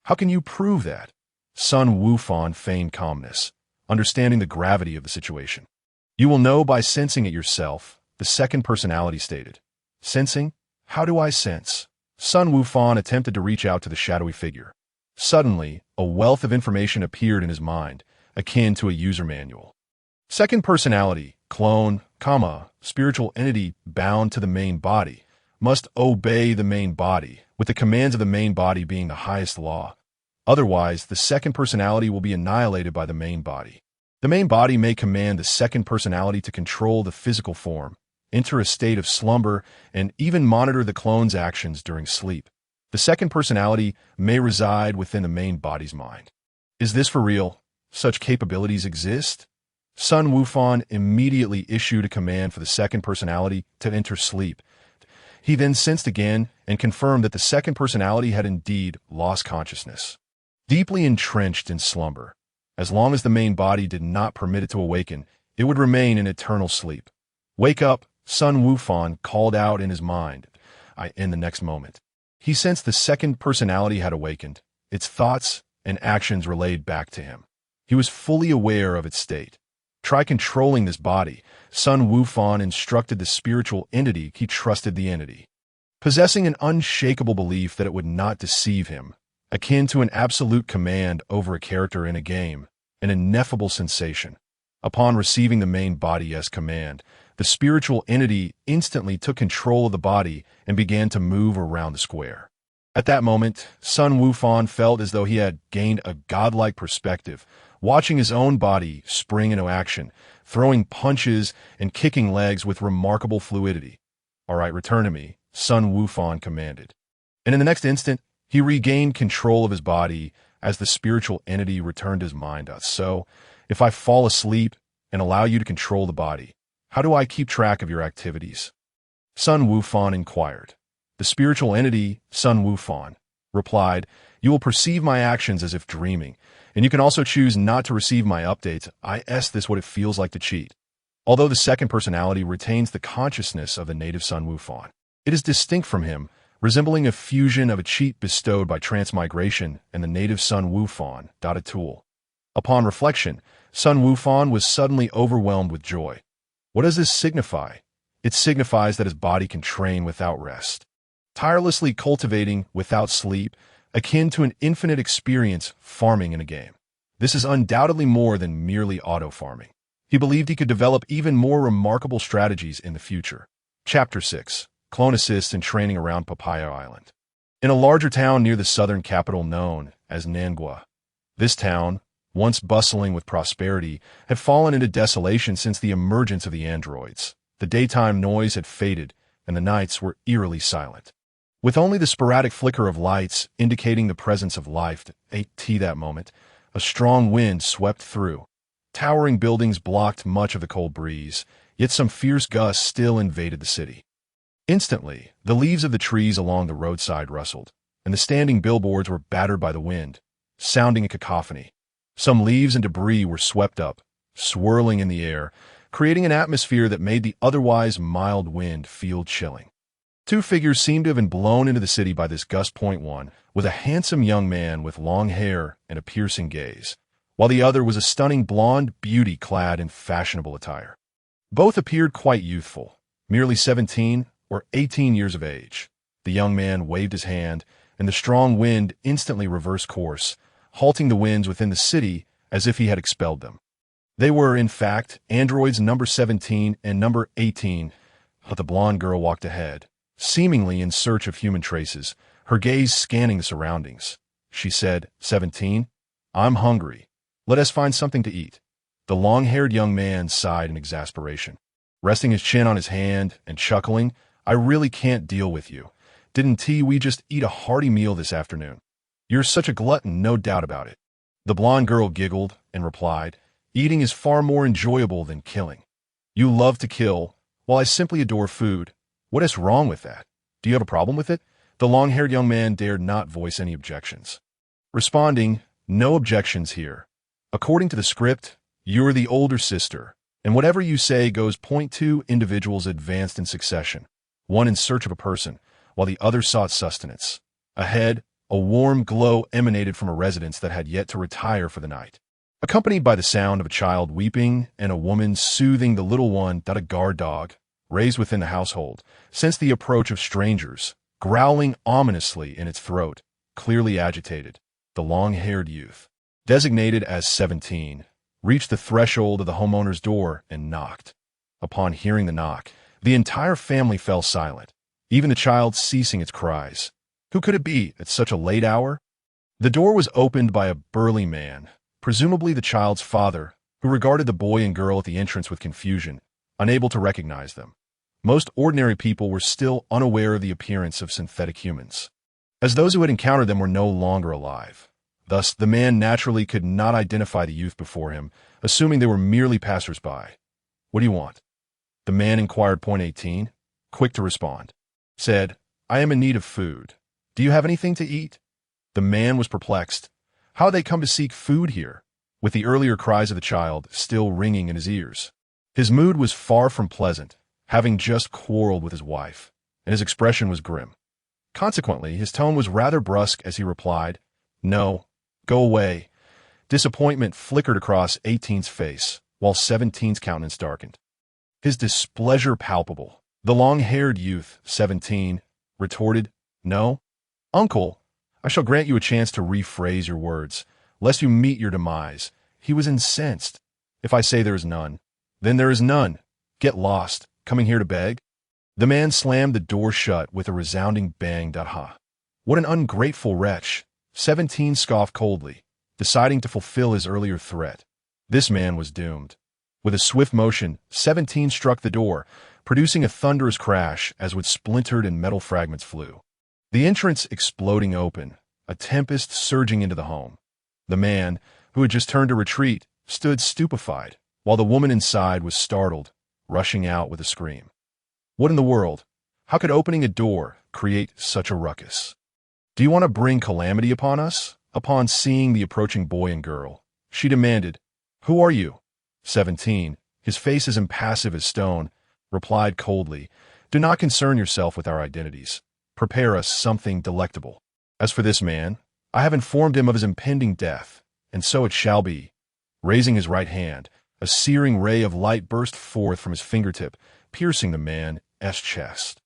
"How can you prove that?" Sun Wukong feigned calmness, understanding the gravity of the situation. "You will know by sensing it yourself," the second personality stated. "Sensing? How do I sense?" Sun Wukong attempted to reach out to the shadowy figure. Suddenly, a wealth of information appeared in his mind, akin to a user manual. Second personality, clone, spiritual entity bound to the main body, must obey the main body, with the commands of the main body being the highest law. Otherwise, the second personality will be annihilated by the main body. The main body may command the second personality to control the physical form, enter a state of slumber, and even monitor the clone's actions during sleep. The second personality may reside within the main body's mind. Is this for real? Such capabilities exist? Sun Wukong immediately issued a command for the second personality to enter sleep. He then sensed again and confirmed that the second personality had indeed lost consciousness. Deeply entrenched in slumber, as long as the main body did not permit it to awaken, it would remain in eternal sleep. Wake up, Sun Wukong called out in his mind. In the next moment, he sensed the second personality had awakened, its thoughts and actions relayed back to him. He was fully aware of its state. Try controlling this body, Sun Wukong instructed the spiritual entity he trusted the entity. Possessing an unshakable belief that it would not deceive him, akin to an absolute command over a character in a game, an ineffable sensation. Upon receiving the main body's command, the spiritual entity instantly took control of the body and began to move around the square. At that moment, Sun Wukong felt as though he had gained a godlike perspective, watching his own body spring into action, throwing punches and kicking legs with remarkable fluidity. "All right, return to me," Sun Wukong commanded. And in the next instant, he regained control of his body as the spiritual entity returned his mind. "So, if I fall asleep and allow you to control the body, how do I keep track of your activities?" Sun Wukong inquired. The spiritual entity, Sun Wukong, replied, "You will perceive my actions as if dreaming, and you can also choose not to receive my updates. This what it feels like to cheat." Although the second personality retains the consciousness of the native Sun Wukong, it is distinct from him, resembling a fusion of a cheat bestowed by transmigration and the native Sun Wukong, a tool. Upon reflection, Sun Wukong was suddenly overwhelmed with joy. What does this signify? It signifies that his body can train without rest, tirelessly cultivating without sleep, akin to an infinite experience farming in a game. This is undoubtedly more than merely auto-farming. He believed he could develop even more remarkable strategies in the future. Chapter 6. Clone Assists and Training Around Papaya Island. In a larger town near the southern capital known as Nangua, this town, once bustling with prosperity, had fallen into desolation since the emergence of the androids. The daytime noise had faded, and the nights were eerily silent, with only the sporadic flicker of lights indicating the presence of life. At that moment, a strong wind swept through. Towering buildings blocked much of the cold breeze, yet some fierce gusts still invaded the city. Instantly, the leaves of the trees along the roadside rustled, and the standing billboards were battered by the wind, sounding a cacophony. Some leaves and debris were swept up, swirling in the air, creating an atmosphere that made the otherwise mild wind feel chilling. Two figures seemed to have been blown into the city by this gust. One was a handsome young man with long hair and a piercing gaze, while the other was a stunning blonde beauty clad in fashionable attire. Both appeared quite youthful, merely 17 or 18 years of age. The young man waved his hand, and the strong wind instantly reversed course, halting the winds within the city as if he had expelled them. They were, in fact, androids number 17 and number 18, but the blonde girl walked ahead, seemingly in search of human traces, her gaze scanning the surroundings. She said, "17, I'm hungry. Let us find something to eat." The long-haired young man sighed in exasperation, resting his chin on his hand and chuckling. "I really can't deal with you. Didn't we just eat a hearty meal this afternoon? You're such a glutton, no doubt about it." The blonde girl giggled and replied, "Eating is far more enjoyable than killing. You love to kill, while I simply adore food. What is wrong with that? Do you have a problem with it?" The long-haired young man dared not voice any objections, responding, "No objections here. According to the script, you're the older sister, and whatever you say goes." Two individuals advanced in succession, one in search of a person, while the other sought sustenance. Ahead, a warm glow emanated from a residence that had yet to retire for the night, accompanied by the sound of a child weeping and a woman soothing the little one. That a guard dog, raised within the household, sensed the approach of strangers, growling ominously in its throat, clearly agitated. The long-haired youth, designated as 17, reached the threshold of the homeowner's door and knocked. Upon hearing the knock, the entire family fell silent, even the child ceasing its cries. Who could it be at such a late hour? The door was opened by a burly man, presumably the child's father, who regarded the boy and girl at the entrance with confusion, unable to recognize them. Most ordinary people were still unaware of the appearance of synthetic humans, as those who had encountered them were no longer alive. Thus, the man naturally could not identify the youth before him, assuming they were merely passers-by. "What do you want?" The man inquired. Point 18, quick to respond, said, "I am in need of food. Do you have anything to eat?" The man was perplexed. How had they come to seek food here, with the earlier cries of the child still ringing in his ears? His mood was far from pleasant, having just quarreled with his wife, and his expression was grim. Consequently, his tone was rather brusque as he replied, "No, go away." Disappointment flickered across 18's face, while 17's countenance darkened, his displeasure palpable. The long-haired youth, 17, retorted, "No? Uncle, I shall grant you a chance to rephrase your words, lest you meet your demise." He was incensed. "If I say there is none, then there is none. Get lost, coming here to beg?" The man slammed the door shut with a resounding bang. Ha! What an ungrateful wretch! 17 scoffed coldly, deciding to fulfill his earlier threat. This man was doomed. With a swift motion, 17 struck the door, producing a thunderous crash as wood splintered and metal fragments flew. The entrance exploding open, a tempest surging into the home. The man, who had just turned to retreat, stood stupefied, while the woman inside was startled, rushing out with a scream. What in the world? How could opening a door create such a ruckus? "Do you want to bring calamity upon us?" Upon seeing the approaching boy and girl, she demanded, "Who are you?" 17, his face as impassive as stone, replied coldly, "Do not concern yourself with our identities. Prepare us something delectable. As for this man, I have informed him of his impending death, and so it shall be." Raising his right hand, a searing ray of light burst forth from his fingertip, piercing the man's chest.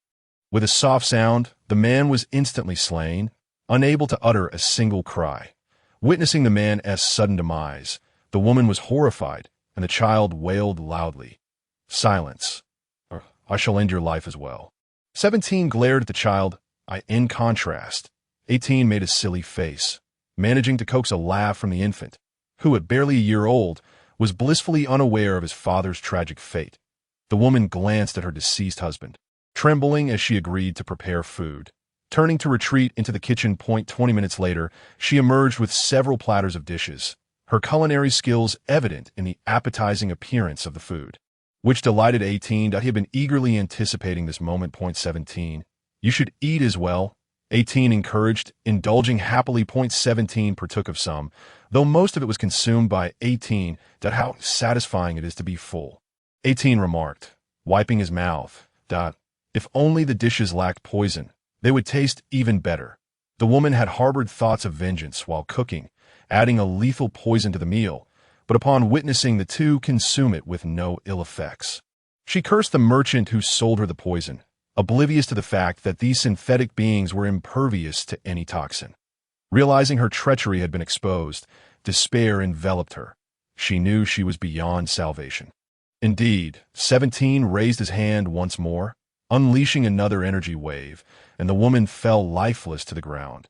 With a soft sound, the man was instantly slain, unable to utter a single cry. Witnessing the man's sudden demise, the woman was horrified, and the child wailed loudly. "Silence, or I shall end your life as well." 17 glared at the child. In contrast, 18 made a silly face, managing to coax a laugh from the infant, who, at barely a year old, was blissfully unaware of his father's tragic fate. The woman glanced at her deceased husband, trembling as she agreed to prepare food. Turning to retreat into the kitchen. 20 minutes later, she emerged with several platters of dishes, her culinary skills evident in the appetizing appearance of the food, which delighted 18. He had been eagerly anticipating this moment. 17. "You should eat as well," 18 encouraged, indulging happily. 17 partook of some, though most of it was consumed by 18. How satisfying it is to be full, 18 remarked, wiping his mouth. If only the dishes lacked poison, they would taste even better. The woman had harbored thoughts of vengeance while cooking, adding a lethal poison to the meal, but upon witnessing the two consume it with no ill effects, she cursed the merchant who sold her the poison, oblivious to the fact that these synthetic beings were impervious to any toxin. Realizing her treachery had been exposed, despair enveloped her. She knew she was beyond salvation. Indeed, 17 raised his hand once more, unleashing another energy wave, and the woman fell lifeless to the ground.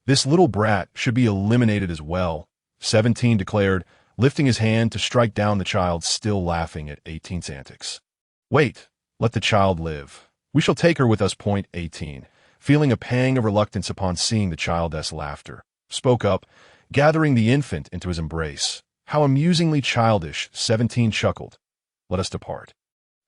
"This little brat should be eliminated as well," 17 declared, lifting his hand to strike down the child, still laughing at 18's antics. "Wait, let the child live. We shall take her with us." 18, feeling a pang of reluctance upon seeing the child's laughter, spoke up, gathering the infant into his embrace. "How amusingly childish," 17 chuckled. "Let us depart."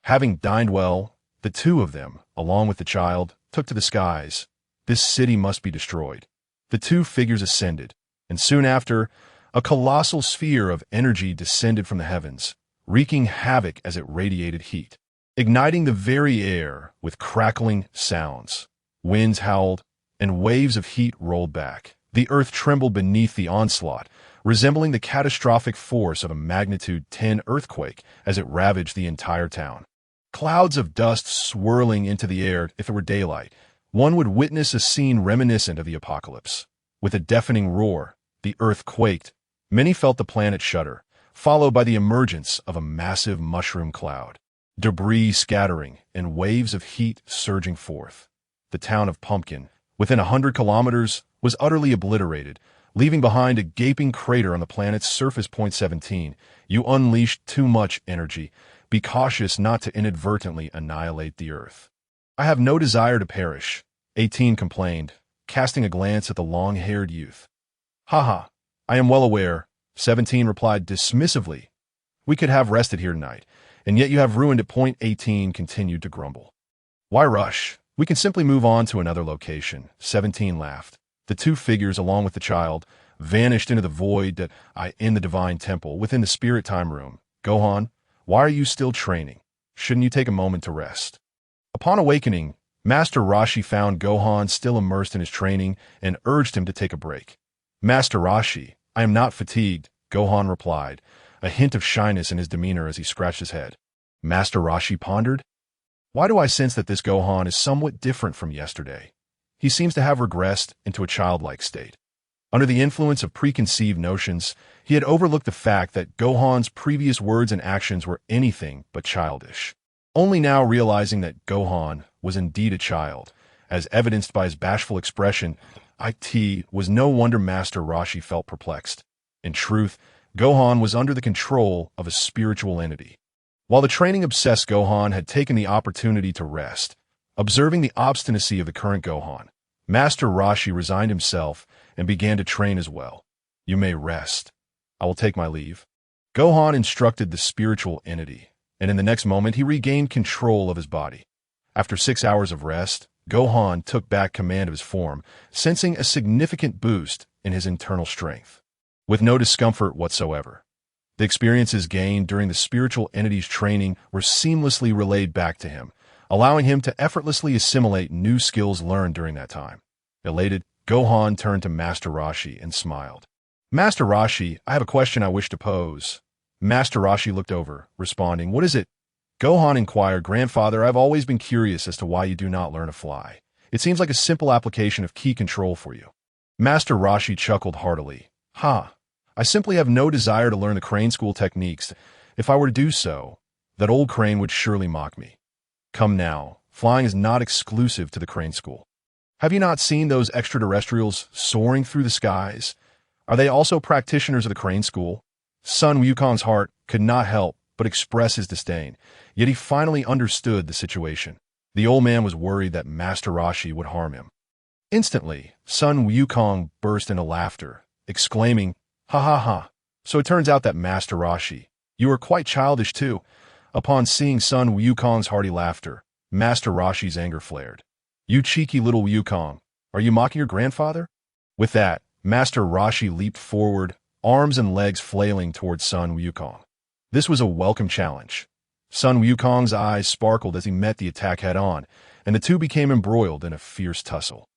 Having dined well, the two of them, along with the child, took to the skies. This city must be destroyed. The two figures ascended, and soon after, a colossal sphere of energy descended from the heavens, wreaking havoc as it radiated heat, igniting the very air with crackling sounds. Winds howled, and waves of heat rolled back. The earth trembled beneath the onslaught, resembling the catastrophic force of a magnitude 10 earthquake as it ravaged the entire town. Clouds of dust swirling into the air. If it were daylight, one would witness a scene reminiscent of the apocalypse. With a deafening roar, the earth quaked. Many felt the planet shudder, followed by the emergence of a massive mushroom cloud, debris scattering and waves of heat surging forth. The town of Pumpkin, within 100 kilometers, was utterly obliterated, leaving behind a gaping crater on the planet's surface. 17. You unleashed too much energy. Be cautious not to inadvertently annihilate the earth. I have no desire to perish, 18 complained, casting a glance at the long-haired youth. Haha, I am well aware, 17 replied dismissively. We could have rested here tonight, and yet you have ruined it. 18 continued to grumble. Why rush? We can simply move on to another location, 17 laughed. The two figures, along with the child, vanished into the void in the divine temple within the spirit time room. Gohan, why are you still training? Shouldn't you take a moment to rest? Upon awakening, Master Roshi found Gohan still immersed in his training and urged him to take a break. Master Roshi, I am not fatigued, Gohan replied, a hint of shyness in his demeanor as he scratched his head. Master Roshi pondered. Why do I sense that this Gohan is somewhat different from yesterday? He seems to have regressed into a childlike state. Under the influence of preconceived notions, he had overlooked the fact that Gohan's previous words and actions were anything but childish. Only now realizing that Gohan was indeed a child, as evidenced by his bashful expression, it was no wonder Master Roshi felt perplexed. In truth, Gohan was under the control of a spiritual entity. While the training-obsessed Gohan had taken the opportunity to rest, observing the obstinacy of the current Gohan, Master Roshi resigned himself and began to train as well. You may rest. I will take my leave. Gohan instructed the spiritual entity, and in the next moment he regained control of his body. After 6 hours of rest, Gohan took back command of his form, sensing a significant boost in his internal strength. With no discomfort whatsoever. The experiences gained during the spiritual entity's training were seamlessly relayed back to him, allowing him to effortlessly assimilate new skills learned during that time. Elated, Gohan turned to Master Roshi and smiled. Master Roshi, I have a question I wish to pose. Master Roshi looked over, responding, What is it? Gohan inquired, Grandfather, I've always been curious as to why you do not learn to fly. It seems like a simple application of key control for you. Master Roshi chuckled heartily. I simply have no desire to learn the crane school techniques. If I were to do so, that old crane would surely mock me. Come now, flying is not exclusive to the crane school. Have you not seen those extraterrestrials soaring through the skies? Are they also practitioners of the crane school? Sun Wukong's heart could not help but express his disdain, yet he finally understood the situation. The old man was worried that Master Roshi would harm him. Instantly, Sun Wukong burst into laughter, exclaiming, Ha ha ha. So it turns out that Master Roshi, you are quite childish too. Upon seeing Sun Wukong's hearty laughter, Master Roshi's anger flared. You cheeky little Wukong, are you mocking your grandfather? With that, Master Roshi leaped forward, arms and legs flailing towards Sun Wukong. This was a welcome challenge. Sun Wukong's eyes sparkled as he met the attack head-on, and the two became embroiled in a fierce tussle.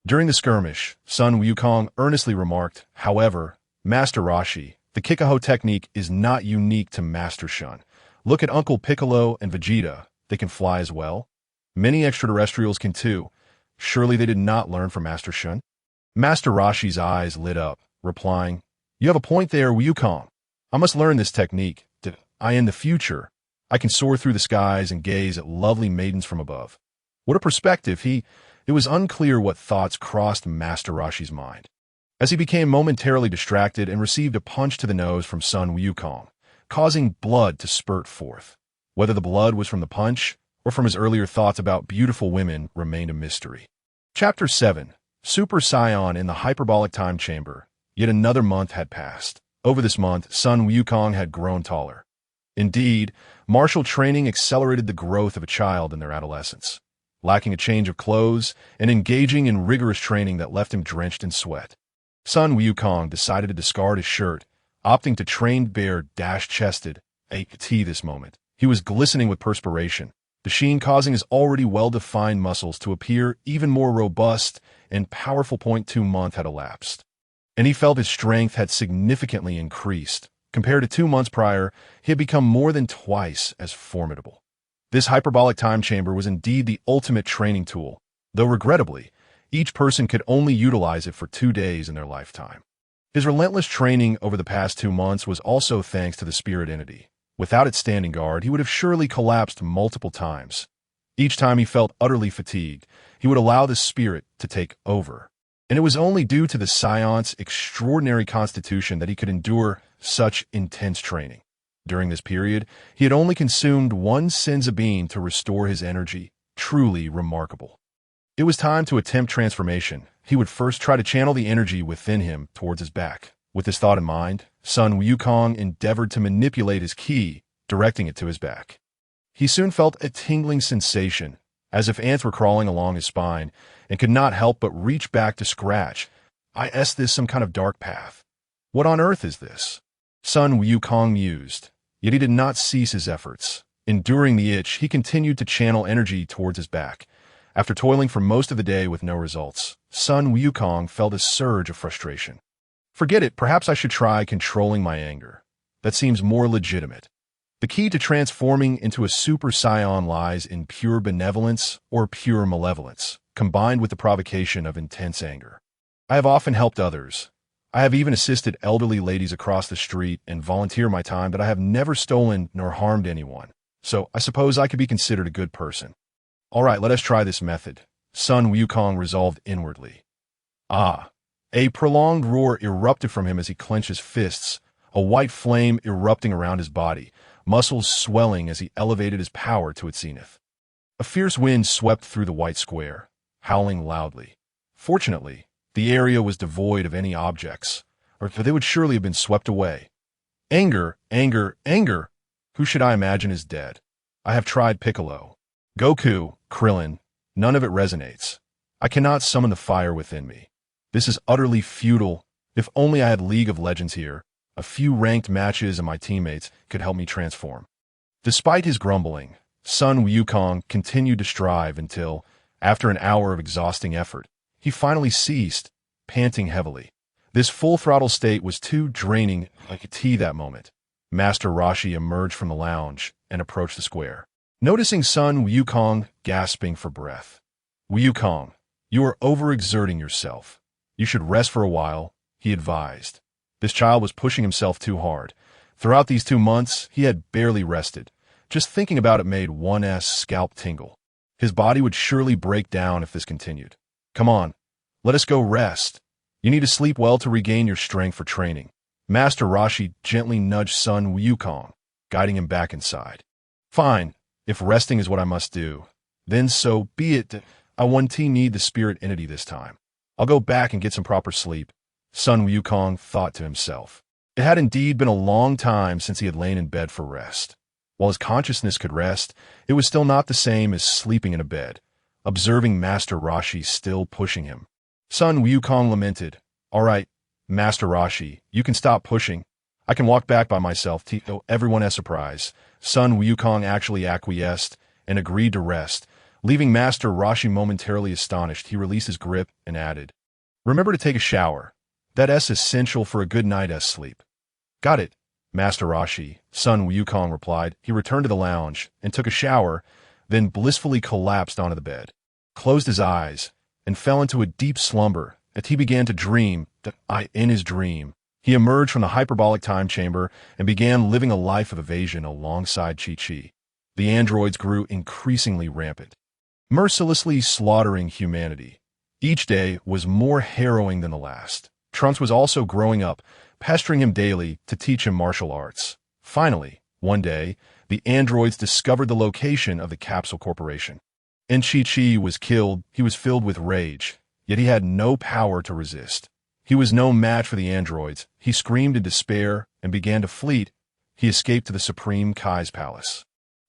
During the skirmish, Sun Wukong earnestly remarked, However, Master Roshi, the Kikaho technique is not unique to Master Shun. Look at Uncle Piccolo and Vegeta. They can fly as well. Many extraterrestrials can too. Surely they did not learn from Master Shun. Master Roshi's eyes lit up, replying, You have a point there, Wukong. I must learn this technique. In the future, I can soar through the skies and gaze at lovely maidens from above. What a perspective! It was unclear what thoughts crossed Master Roshi's mind, as he became momentarily distracted and received a punch to the nose from Sun Wukong, causing blood to spurt forth. Whether the blood was from the punch or from his earlier thoughts about beautiful women remained a mystery. Chapter 7. Super Saiyan in the Hyperbolic Time Chamber. Yet another month had passed. Over this month, Sun Wukong had grown taller. Indeed, martial training accelerated the growth of a child in their adolescence, lacking a change of clothes and engaging in rigorous training that left him drenched in sweat. Sun Wukong decided to discard his shirt, opting to train bare dash-chested this moment. He was glistening with perspiration, the sheen causing his already well-defined muscles to appear even more robust, and powerful. 2 months had elapsed, and he felt his strength had significantly increased. Compared to 2 months prior, he had become more than twice as formidable. This hyperbolic time chamber was indeed the ultimate training tool, though regrettably, each person could only utilize it for 2 days in their lifetime. His relentless training over the past 2 months was also thanks to the spirit entity. Without its standing guard, he would have surely collapsed multiple times. Each time he felt utterly fatigued, he would allow the spirit to take over. And it was only due to the Saiyan's extraordinary constitution that he could endure such intense training. During this period, he had only consumed one senza bean to restore his energy. Truly remarkable. It was time to attempt transformation. He would first try to channel the energy within him towards his back. With this thought in mind, Sun Wukong endeavored to manipulate his ki, directing it to his back. He soon felt a tingling sensation, as if ants were crawling along his spine, and could not help but reach back to scratch. Is this some kind of dark path? What on earth is this? Sun Wukong mused, yet he did not cease his efforts. Enduring the itch, he continued to channel energy towards his back. After toiling for most of the day with no results, Sun Wukong felt a surge of frustration. Forget it, perhaps I should try controlling my anger. That seems more legitimate. The key to transforming into a super saiyan lies in pure benevolence or pure malevolence, combined with the provocation of intense anger. I have often helped others. I have even assisted elderly ladies across the street and volunteered my time, but I have never stolen nor harmed anyone. So I suppose I could be considered a good person. All right, let us try this method. Sun Wukong resolved inwardly. A prolonged roar erupted from him as he clenched his fists, a white flame erupting around his body, muscles swelling as he elevated his power to its zenith. A fierce wind swept through the white square, howling loudly. Fortunately, the area was devoid of any objects, or they would surely have been swept away. Anger, anger, anger! Who should I imagine is dead? I have tried Piccolo, Goku, Krillin. None of it resonates. I cannot summon the fire within me. This is utterly futile. If only I had League of Legends here, a few ranked matches and my teammates could help me transform. Despite his grumbling, Sun Wukong continued to strive until, after an hour of exhausting effort, he finally ceased, panting heavily. This full-throttle state was too draining. I could see that moment. Master Roshi emerged from the lounge and approached the square. Noticing Sun Wukong gasping for breath. Wukong, you are overexerting yourself. You should rest for a while, he advised. This child was pushing himself too hard. Throughout these 2 months, he had barely rested. Just thinking about it made one's scalp tingle. His body would surely break down if this continued. Come on, let us go rest. You need to sleep well to regain your strength for training. Master Roshi gently nudged Sun Wukong, guiding him back inside. Fine, if resting is what I must do, then so be it. I won't need the spirit entity this time. I'll go back and get some proper sleep, Sun Wukong thought to himself. It had indeed been a long time since he had lain in bed for rest. While his consciousness could rest, it was still not the same as sleeping in a bed, observing Master Roshi still pushing him. Sun Wukong lamented, All right, Master Roshi, you can stop pushing. I can walk back by myself. Everyone has surprise. Sun Wukong actually acquiesced and agreed to rest. Leaving Master Roshi momentarily astonished, he released his grip and added, Remember to take a shower. That's essential for a good night's sleep. Got it, Master Roshi, Sun Wukong replied. He returned to the lounge and took a shower, then blissfully collapsed onto the bed, closed his eyes, and fell into a deep slumber as he began to dream that in his dream, he emerged from the hyperbolic time chamber and began living a life of evasion alongside Chi-Chi. The androids grew increasingly rampant, mercilessly slaughtering humanity. Each day was more harrowing than the last. Trunks was also growing up, pestering him daily to teach him martial arts. Finally, one day, the androids discovered the location of the Capsule Corporation. And Chi-Chi was killed. He was filled with rage, yet he had no power to resist. He was no match for the androids. He screamed in despair and began to flee. He escaped to the Supreme Kai's palace.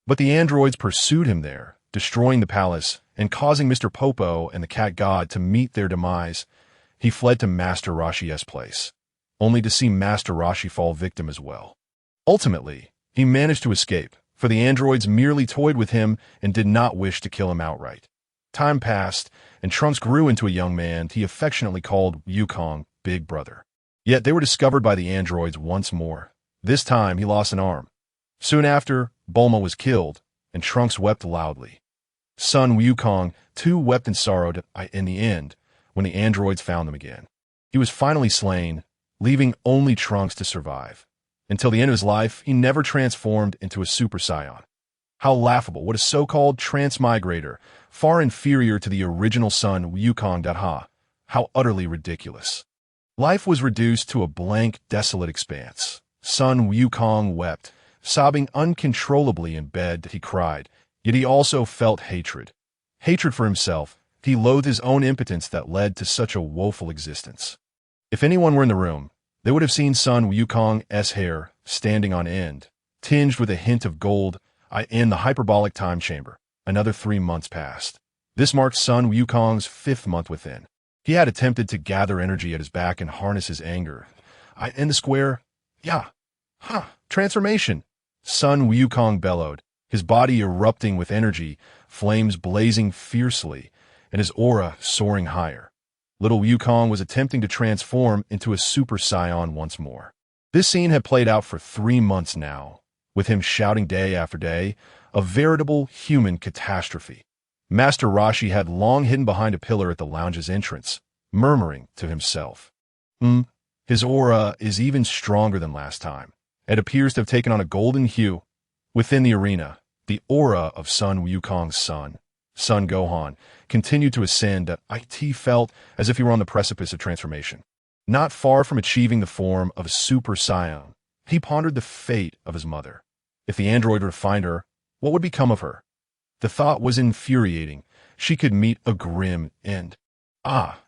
But the androids pursued him there, destroying the palace and causing Mr. Popo and the cat god to meet their demise. He fled to Master Roshi's place, only to see Master Roshi fall victim as well. Ultimately, he managed to escape, for the androids merely toyed with him and did not wish to kill him outright. Time passed, and Trunks grew into a young man he affectionately called Wukong, Big Brother. Yet they were discovered by the androids once more. This time he lost an arm. Soon after, Bulma was killed, and Trunks wept loudly. Sun Wukong, too, wept in sorrow in the end, when the androids found him again. He was finally slain, leaving only Trunks to survive. Until the end of his life, he never transformed into a Super Saiyan. How laughable, what a so-called transmigrator, far inferior to the original Sun Wukong. How utterly ridiculous. Life was reduced to a blank, desolate expanse. Sun Wukong wept, sobbing uncontrollably in bed. He cried, yet he also felt hatred. Hatred for himself. He loathed his own impotence that led to such a woeful existence. If anyone were in the room, they would have seen Sun Wukong's hair standing on end, tinged with a hint of gold, in the hyperbolic time chamber. Another 3 months passed. This marked Sun Wukong's 5th month within. He had attempted to gather energy at his back and harness his anger. In the square, transformation! Sun Wukong bellowed, his body erupting with energy, flames blazing fiercely, and his aura soaring higher. Little Wukong was attempting to transform into a super saiyan once more. This scene had played out for 3 months now, with him shouting day after day, a veritable human catastrophe. Master Roshi had long hidden behind a pillar at the lounge's entrance, murmuring to himself. His aura is even stronger than last time. It appears to have taken on a golden hue. Within the arena, the aura of Sun Wukong's son, Sun Gohan, continued to ascend. It felt as if he were on the precipice of transformation. Not far from achieving the form of a Super Saiyan, he pondered the fate of his mother. If the android were to find her, what would become of her? The thought was infuriating. She could meet a grim end.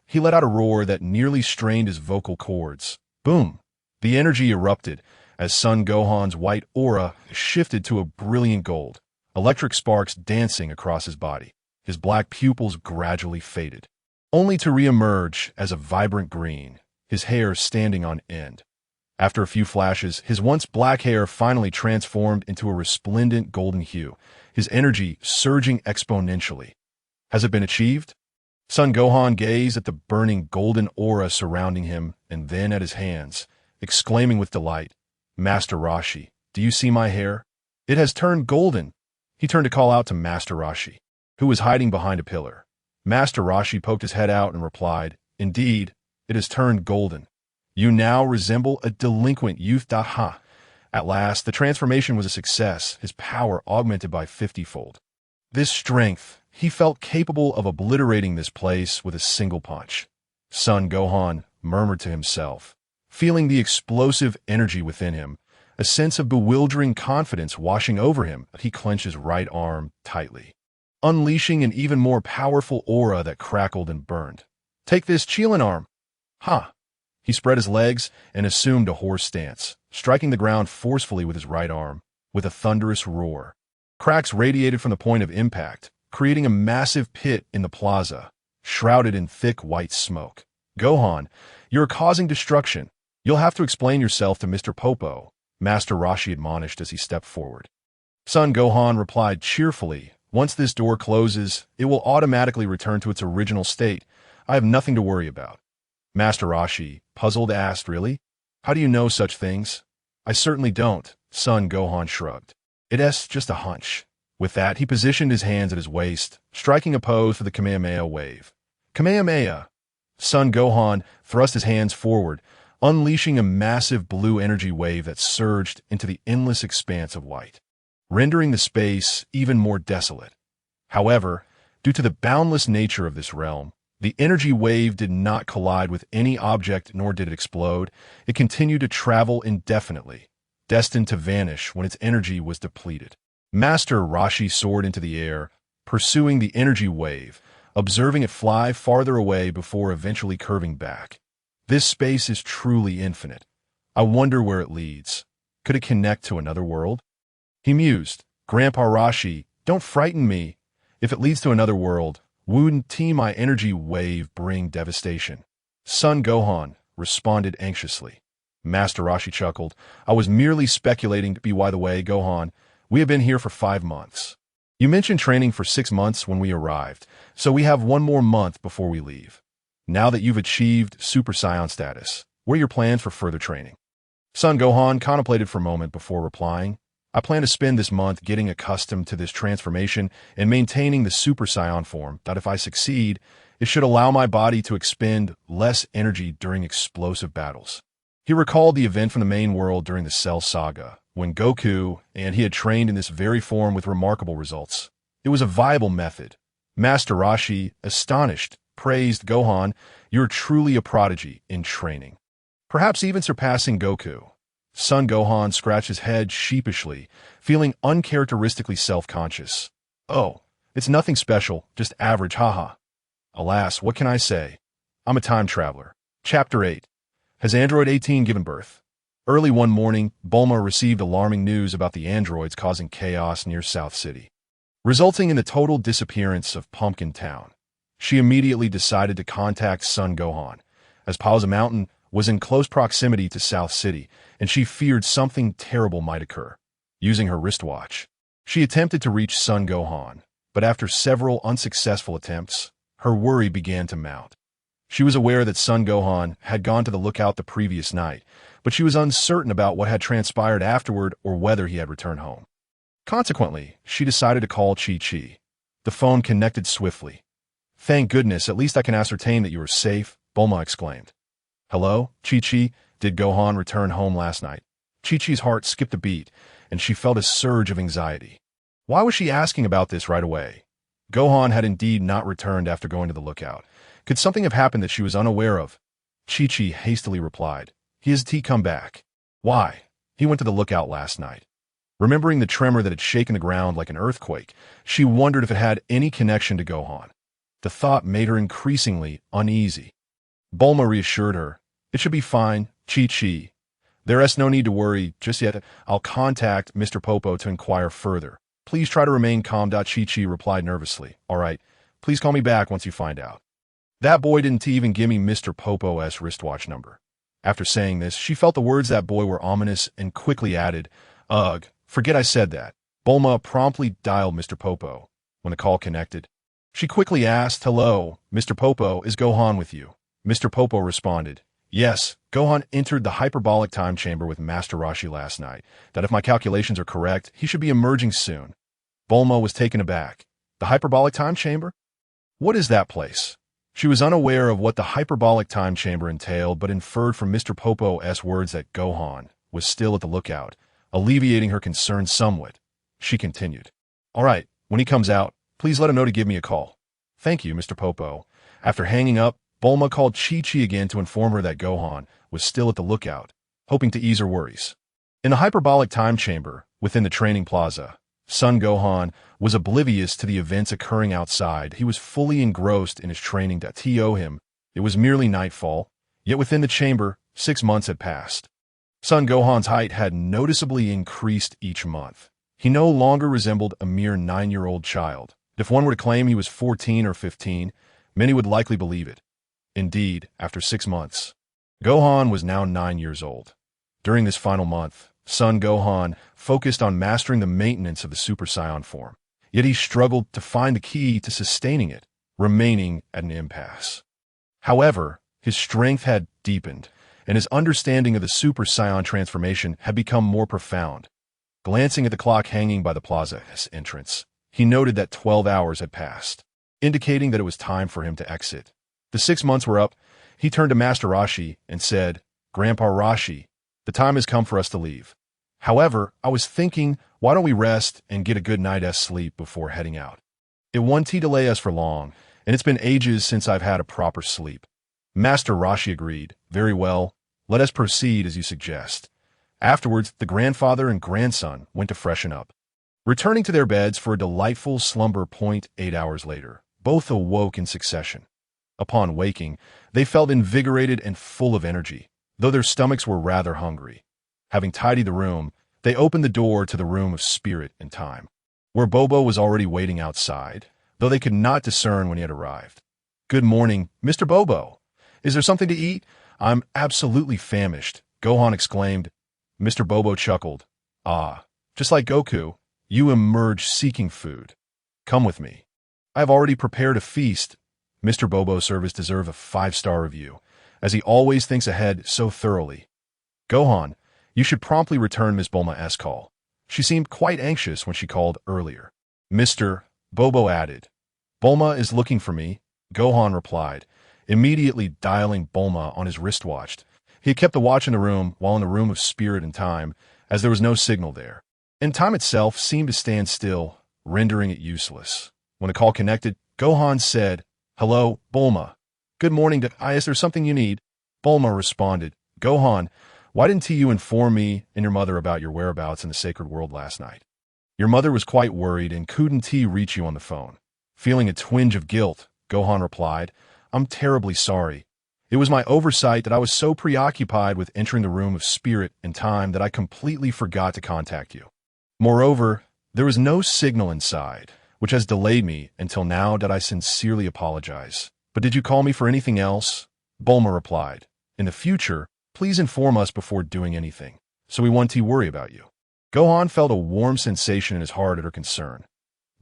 He let out a roar that nearly strained his vocal cords. Boom! The energy erupted as Sun Gohan's white aura shifted to a brilliant gold, electric sparks dancing across his body. His black pupils gradually faded, only to re-emerge as a vibrant green, his hair standing on end. After a few flashes, his once black hair finally transformed into a resplendent golden hue, his energy surging exponentially. Has it been achieved? Sun Gohan gazed at the burning golden aura surrounding him and then at his hands, exclaiming with delight, Master Roshi, do you see my hair? It has turned golden. He turned to call out to Master Roshi, who was hiding behind a pillar. Master Roshi poked his head out and replied, Indeed, it has turned golden. You now resemble a delinquent youth. At last, the transformation was a success, his power augmented by 50-fold. This strength, he felt capable of obliterating this place with a single punch. Sun Gohan murmured to himself, feeling the explosive energy within him, a sense of bewildering confidence washing over him. He clenched his right arm tightly, unleashing an even more powerful aura that crackled and burned. Take this, Chilin arm. He spread his legs and assumed a horse stance, striking the ground forcefully with his right arm. With a thunderous roar, cracks radiated from the point of impact, creating a massive pit in the plaza, shrouded in thick white smoke. Gohan, you're causing destruction. You'll have to explain yourself to Mr. Popo, Master Roshi admonished as he stepped forward. Sun Gohan replied cheerfully, Once this door closes, it will automatically return to its original state. I have nothing to worry about. Master Roshi, puzzled, asked, Really? How do you know such things? I certainly don't, Sun Gohan shrugged. It's just a hunch. With that, he positioned his hands at his waist, striking a pose for the Kamehameha wave. Kamehameha! Sun Gohan thrust his hands forward, unleashing a massive blue energy wave that surged into the endless expanse of white, rendering the space even more desolate. However, due to the boundless nature of this realm, the energy wave did not collide with any object, nor did it explode. It continued to travel indefinitely, destined to vanish when its energy was depleted. Master Roshi soared into the air, pursuing the energy wave, observing it fly farther away before eventually curving back. This space is truly infinite. I wonder where it leads. Could it connect to another world? He mused, Grandpa Roshi, don't frighten me. If it leads to another world, wouldn't my energy wave bring devastation? Sun Gohan responded anxiously. Master Roshi chuckled. I was merely speculating. By the way, Gohan, we have been here for 5 months. You mentioned training for 6 months when we arrived, so we have 1 more month before we leave. Now that you've achieved Super Saiyan status, what are your plans for further training? Sun Gohan contemplated for a moment before replying, I plan to spend this month getting accustomed to this transformation and maintaining the Super Saiyan form. That if I succeed, it should allow my body to expend less energy during explosive battles. He recalled the event from the main world during the Cell Saga, when Goku and he had trained in this very form with remarkable results. It was a viable method. Master Roshi, astonished, praised Gohan, you're truly a prodigy in training. Perhaps even surpassing Goku. Son Gohan scratched his head sheepishly, feeling uncharacteristically self-conscious. Oh, it's nothing special, just average, haha. Alas, what can I say? I'm a time traveler. Chapter 8. Has Android 18 given birth? Early one morning, Bulma received alarming news about the androids causing chaos near South City, resulting in the total disappearance of Pumpkin Town. She immediately decided to contact Son Gohan, as Pausa Mountain was in close proximity to South City, and she feared something terrible might occur. Using her wristwatch, she attempted to reach Son Gohan, but after several unsuccessful attempts, her worry began to mount. She was aware that Son Gohan had gone to the lookout the previous night, but she was uncertain about what had transpired afterward or whether he had returned home. Consequently, she decided to call Chi-Chi. The phone connected swiftly. "Thank goodness, at least I can ascertain that you are safe," Bulma exclaimed. "Hello, Chi-Chi, did Gohan return home last night?" Chi-Chi's heart skipped a beat, and she felt a surge of anxiety. Why was she asking about this right away? Gohan had indeed not returned after going to the lookout. Could something have happened that she was unaware of? Chi-Chi hastily replied, Has he come back?" "Why? He went to the lookout last night." Remembering the tremor that had shaken the ground like an earthquake, she wondered if it had any connection to Gohan. The thought made her increasingly uneasy. Bulma reassured her, "It should be fine, Chi-Chi. There is no need to worry just yet. I'll contact Mr. Popo to inquire further. Please try to remain calm." Chi-Chi replied nervously, "All right, please call me back once you find out." That boy didn't even give me Mr. Popo's wristwatch number. After saying this, she felt the words that boy were ominous and quickly added, "Ugh, forget I said that." Bulma promptly dialed Mr. Popo. When the call connected, she quickly asked, "Hello, Mr. Popo, is Gohan with you?" Mr. Popo responded, "Yes, Gohan entered the hyperbolic time chamber with Master Roshi last night. That if my calculations are correct, he should be emerging soon." Bulma was taken aback. The hyperbolic time chamber? What is that place? She was unaware of what the hyperbolic time chamber entailed, but inferred from Mr. Popo's words that Gohan was still at the lookout, alleviating her concern somewhat. She continued, "All right, when he comes out, please let him know to give me a call." "Thank you, Mr. Popo." After hanging up, Bulma called Chi-Chi again to inform her that Gohan was still at the lookout, hoping to ease her worries. In the hyperbolic time chamber, within the training plaza, Son Gohan was oblivious to the events occurring outside. He was fully engrossed in his training to him. It was merely nightfall, yet within the chamber, 6 months had passed. Son Gohan's height had noticeably increased each month. He no longer resembled a mere 9-year-old child. If one were to claim he was 14 or 15, many would likely believe it. Indeed, after 6 months, Gohan was now 9 years old. During this final month, Son Gohan focused on mastering the maintenance of the Super Saiyan form, yet he struggled to find the key to sustaining it, remaining at an impasse. However, his strength had deepened, and his understanding of the Super Saiyan transformation had become more profound. Glancing at the clock hanging by the plaza's entrance, he noted that 12 hours had passed, indicating that it was time for him to exit. The 6 months were up. He turned to Master Roshi and said, "Grandpa Roshi, the time has come for us to leave. However, I was thinking, why don't we rest and get a good night's sleep before heading out? It won't delay us for long, and it's been ages since I've had a proper sleep." Master Roshi agreed. "Very well, let us proceed as you suggest." Afterwards, the grandfather and grandson went to freshen up. Returning to their beds for a delightful slumber. 8 hours later, both awoke in succession. Upon waking, they felt invigorated and full of energy, though their stomachs were rather hungry. Having tidied the room, they opened the door to the room of spirit and time, where Bobo was already waiting outside, though they could not discern when he had arrived. "Good morning, Mr. Bobo. Is there something to eat? I'm absolutely famished," Gohan exclaimed. Mr. Bobo chuckled. "Ah, just like Goku, you emerge seeking food. Come with me. I have already prepared a feast." Mr. Bobo's service deserved a 5-star review, as he always thinks ahead so thoroughly. "Gohan, you should promptly return Miss Bulma's call. She seemed quite anxious when she called earlier." Mr. Bobo added. "Bulma is looking for me," Gohan replied, immediately dialing Bulma on his wristwatch. He had kept the watch in the room while in the room of spirit and time, as there was no signal there, and time itself seemed to stand still, rendering it useless. When the call connected, Gohan said, "Hello, Bulma. Good morning. Is there something you need?" Bulma responded, "Gohan, Why didn't you inform me and your mother about your whereabouts in the sacred world last night? Your mother was quite worried and couldn't reach you on the phone. Feeling a twinge of guilt, Gohan replied, I'm terribly sorry. It was my oversight that I was so preoccupied with entering the room of spirit and time that I completely forgot to contact you. Moreover, there was no signal inside, which has delayed me until now that I sincerely apologize. But did you call me for anything else? Bulma replied, in the future, please inform us before doing anything, so we won't worry about you. Gohan felt a warm sensation in his heart at her concern.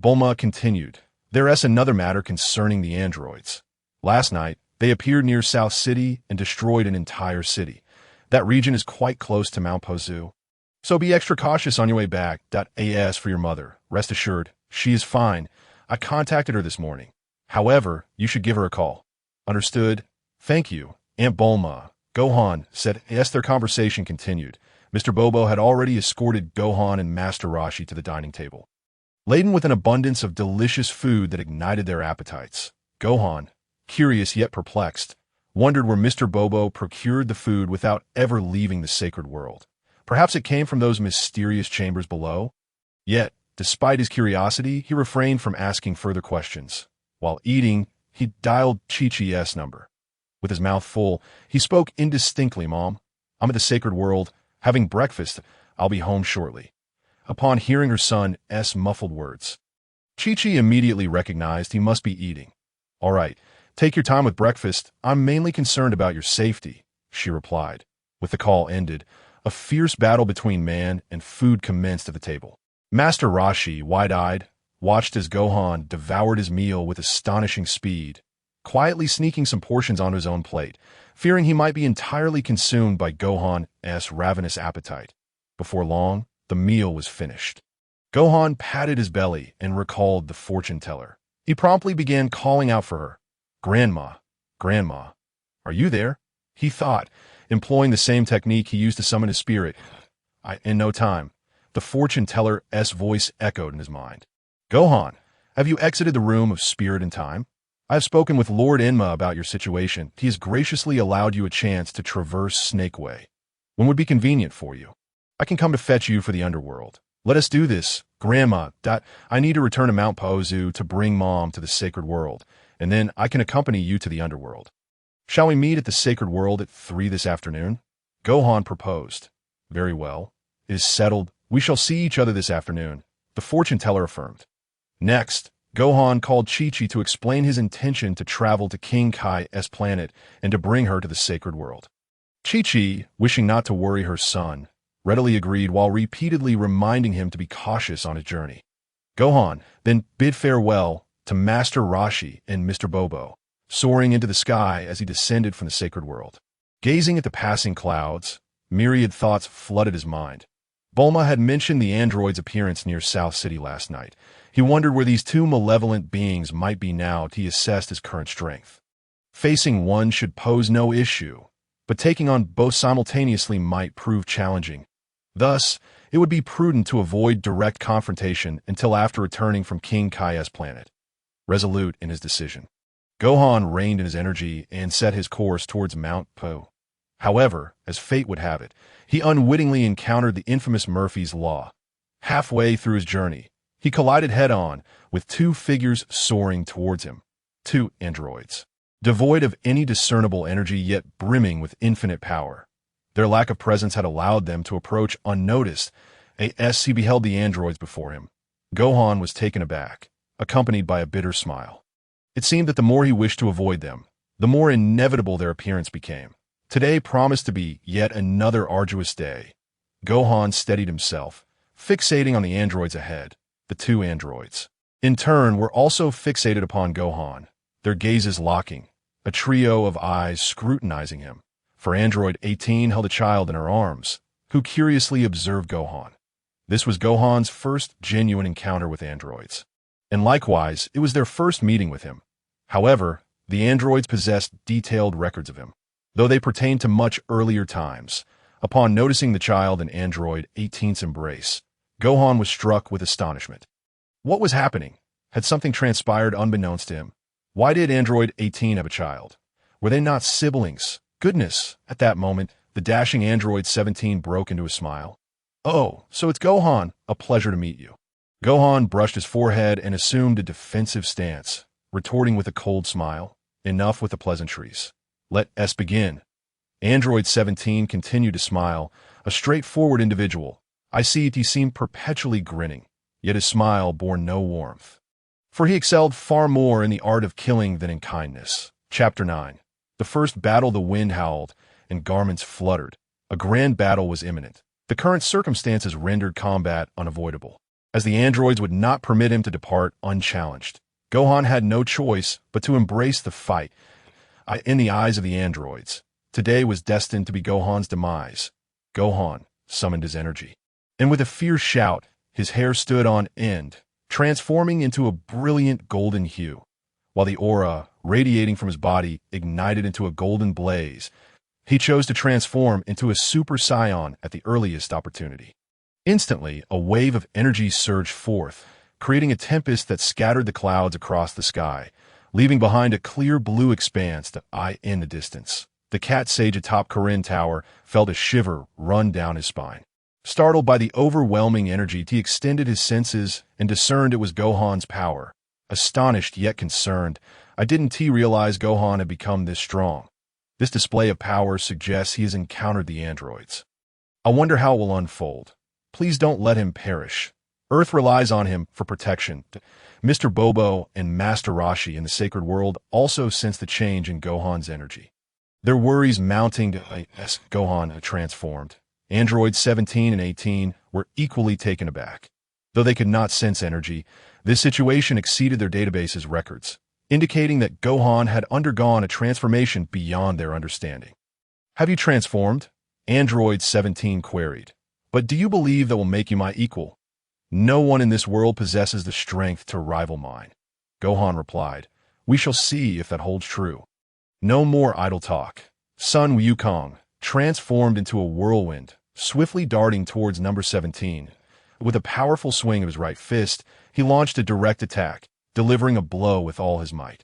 Bulma continued, there is another matter concerning the androids. Last night, they appeared near South City and destroyed an entire city. That region is quite close to Mount Pozu. So be extra cautious on your way back. As for your mother, rest assured, she is fine. I contacted her this morning. However, you should give her a call. Understood? Thank you, Aunt Bulma. Gohan said as their conversation continued. Mr. Bobo had already escorted Gohan and Master Roshi to the dining table. Laden with an abundance of delicious food that ignited their appetites, Gohan, curious yet perplexed, wondered where Mr. Bobo procured the food without ever leaving the sacred world. Perhaps it came from those mysterious chambers below? Yet, despite his curiosity, he refrained from asking further questions. While eating, he dialed Chi-Chi's number. With his mouth full, he spoke indistinctly, Mom. I'm at the sacred world, having breakfast. I'll be home shortly. Upon hearing her son's muffled words, Chi-Chi immediately recognized he must be eating. All right, take your time with breakfast. I'm mainly concerned about your safety, she replied. With the call ended, a fierce battle between man and food commenced at the table. Master Roshi, wide-eyed, watched as Gohan devoured his meal with astonishing speed, quietly sneaking some portions onto his own plate, fearing he might be entirely consumed by Gohan's ravenous appetite. Before long, the meal was finished. Gohan patted his belly and recalled the fortune teller. He promptly began calling out for her. Grandma, Grandma, are you there? He thought, employing the same technique he used to summon his spirit. In no time, the fortune teller's voice echoed in his mind. Gohan, have you exited the room of spirit and time? I have spoken with Lord Enma about your situation. He has graciously allowed you a chance to traverse Snake Way. When would be convenient for you? I can come to fetch you for the Underworld. Let us do this, Grandma. I need to return to Mount Pozu to bring Mom to the sacred world, and then I can accompany you to the Underworld. Shall we meet at the sacred world at 3 this afternoon? Gohan proposed. Very well. It is settled. We shall see each other this afternoon, the fortune teller affirmed. Next, Gohan called Chi-Chi to explain his intention to travel to King Kai's planet and to bring her to the sacred world. Chi-Chi, wishing not to worry her son, readily agreed while repeatedly reminding him to be cautious on his journey. Gohan then bid farewell to Master Roshi and Mr. Bobo, soaring into the sky as he descended from the sacred world. Gazing at the passing clouds, myriad thoughts flooded his mind. Bulma had mentioned the android's appearance near South City last night. He wondered where these two malevolent beings might be now to assess his current strength. Facing one should pose no issue, but taking on both simultaneously might prove challenging. Thus, it would be prudent to avoid direct confrontation until after returning from King Kai's planet. Resolute in his decision, Gohan reined in his energy and set his course towards Mount Po. However, as fate would have it, he unwittingly encountered the infamous Murphy's Law. Halfway through his journey, he collided head-on with two figures soaring towards him, two androids, devoid of any discernible energy yet brimming with infinite power. Their lack of presence had allowed them to approach unnoticed as he beheld the androids before him. Gohan was taken aback, accompanied by a bitter smile. It seemed that the more he wished to avoid them, the more inevitable their appearance became. Today promised to be yet another arduous day. Gohan steadied himself, fixating on the androids ahead. The two androids, in turn, were also fixated upon Gohan, their gazes locking, a trio of eyes scrutinizing him. For Android 18 held a child in her arms, who curiously observed Gohan. This was Gohan's first genuine encounter with androids, and likewise, it was their first meeting with him. However, the androids possessed detailed records of him, though they pertained to much earlier times. Upon noticing the child in Android 18's embrace, Gohan was struck with astonishment. What was happening? Had something transpired unbeknownst to him? Why did Android 18 have a child? Were they not siblings? Goodness! At that moment, The dashing android 17 broke into a smile. "Oh, so it's Gohan. A pleasure to meet you." Gohan brushed his forehead and assumed a defensive stance, retorting with a cold smile. "Enough with the pleasantries. Let us begin." Android 17 continued to smile, a straightforward individual. I see he seemed perpetually grinning, yet his smile bore no warmth. For he excelled far more in the art of killing than in kindness. Chapter 9. The first battle. The wind howled, and garments fluttered. A grand battle was imminent. The current circumstances rendered combat unavoidable, as the androids would not permit him to depart unchallenged. Gohan had no choice but to embrace the fight. In the eyes of the androids, today was destined to be Gohan's demise. Gohan summoned his energy, and with a fierce shout, his hair stood on end, transforming into a brilliant golden hue, while the aura radiating from his body ignited into a golden blaze. He chose to transform into a super saiyan at the earliest opportunity. Instantly, a wave of energy surged forth, creating a tempest that scattered the clouds across the sky, leaving behind a clear blue expanse in the distance. The cat sage atop Korin Tower felt a shiver run down his spine. Startled by the overwhelming energy, he extended his senses and discerned it was Gohan's power. Astonished yet concerned, I didn't realize Gohan had become this strong. This display of power suggests he has encountered the androids. I wonder how it will unfold. Please don't let him perish. Earth relies on him for protection. Mr. Bobo and Master Roshi in the sacred world also sense the change in Gohan's energy. Their worries mounting as Gohan transformed. Androids 17 and 18 were equally taken aback. Though they could not sense energy, this situation exceeded their database's records, indicating that Gohan had undergone a transformation beyond their understanding. "Have you transformed?" Android 17 queried. "But do you believe that will make you my equal?" "No one in this world possesses the strength to rival mine," Gohan replied. "We shall see if that holds true." No more idle talk. Sun Wukong transformed into a whirlwind, swiftly darting towards number 17. With a powerful swing of his right fist, he launched a direct attack, delivering a blow with all his might.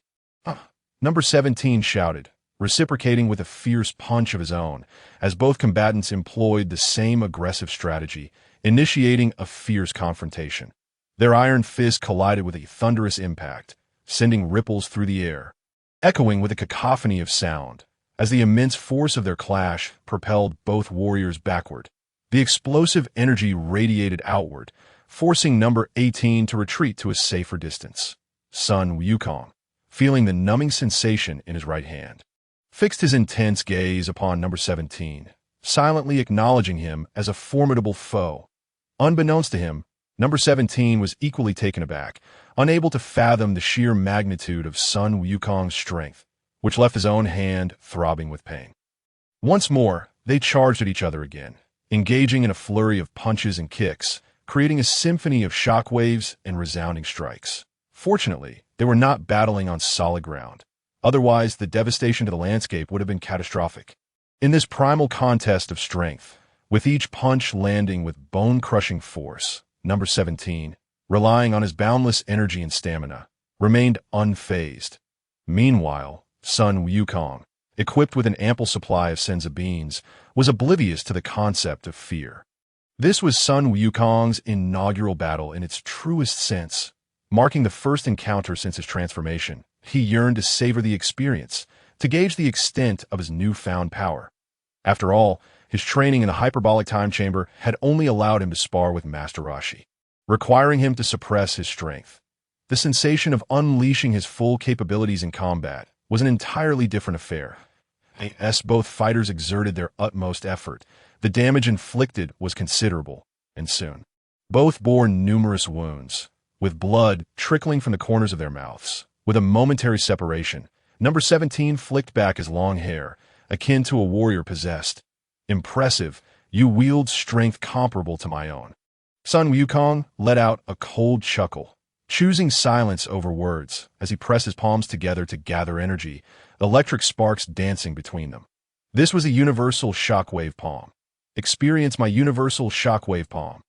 Number 17 shouted, reciprocating with a fierce punch of his own, as both combatants employed the same aggressive strategy, initiating a fierce confrontation. Their iron fists collided with a thunderous impact, sending ripples through the air, echoing with a cacophony of sound, as the immense force of their clash propelled both warriors backward. The explosive energy radiated outward, forcing number 18 to retreat to a safer distance. Sun Wukong, feeling the numbing sensation in his right hand, fixed his intense gaze upon number 17, silently acknowledging him as a formidable foe. Unbeknownst to him, number 17 was equally taken aback, unable to fathom the sheer magnitude of Sun Wukong's strength, which left his own hand throbbing with pain. Once more, they charged at each other again, engaging in a flurry of punches and kicks, creating a symphony of shockwaves and resounding strikes. Fortunately, they were not battling on solid ground. Otherwise, the devastation to the landscape would have been catastrophic. In this primal contest of strength, with each punch landing with bone-crushing force, number 17, relying on his boundless energy and stamina, remained unfazed. Meanwhile, Sun Wukong, equipped with an ample supply of senzu beans, was oblivious to the concept of fear. This was Sun Wukong's inaugural battle in its truest sense, marking the first encounter since his transformation. He yearned to savor the experience, to gauge the extent of his newfound power. After all, his training in the hyperbolic time chamber had only allowed him to spar with Master Roshi, requiring him to suppress his strength. The sensation of unleashing his full capabilities in combat was an entirely different affair. As both fighters exerted their utmost effort, the damage inflicted was considerable, and soon both bore numerous wounds, with blood trickling from the corners of their mouths. With a momentary separation, number 17 flicked back his long hair, akin to a warrior possessed. "Impressive, you wield strength comparable to my own." Sun Wukong let out a cold chuckle, choosing silence over words as he pressed his palms together to gather energy, electric sparks dancing between them. This was a universal shockwave palm. "Experience my universal shockwave palm."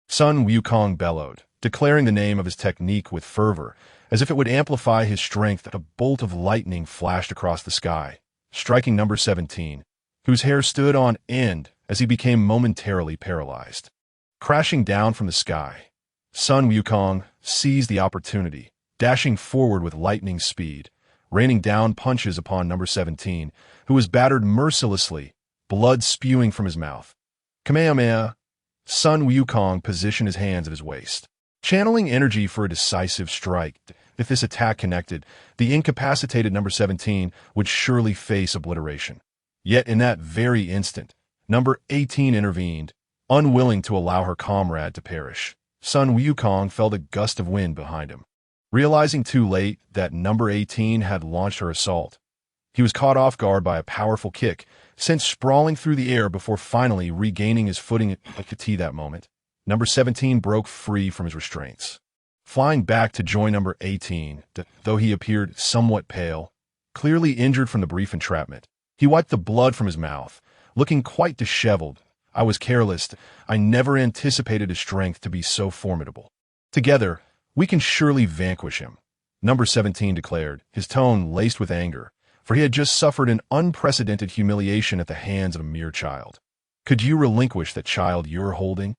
Sun Wukong bellowed, declaring the name of his technique with fervor, as if it would amplify his strength. A bolt of lightning flashed across the sky, striking number 17. whose hair stood on end as he became momentarily paralyzed. Crashing down from the sky, Sun Wukong seized the opportunity, dashing forward with lightning speed, raining down punches upon number 17, who was battered mercilessly, blood spewing from his mouth. Kamehameha! Sun Wukong positioned his hands at his waist, channeling energy for a decisive strike. If this attack connected, the incapacitated number 17 would surely face obliteration. Yet in that very instant, number 18 intervened, unwilling to allow her comrade to perish. Sun Wukong felt a gust of wind behind him. Realizing too late that number 18 had launched her assault, he was caught off guard by a powerful kick, sent sprawling through the air before finally regaining his footing at the tee that moment. Number 17 broke free from his restraints. Flying back to join number 18, though he appeared somewhat pale, clearly injured from the brief entrapment, he wiped the blood from his mouth, looking quite disheveled. I was careless. I never anticipated his strength to be so formidable. Together, we can surely vanquish him, number 17 declared, his tone laced with anger, for he had just suffered an unprecedented humiliation at the hands of a mere child. Could you relinquish that child you're holding?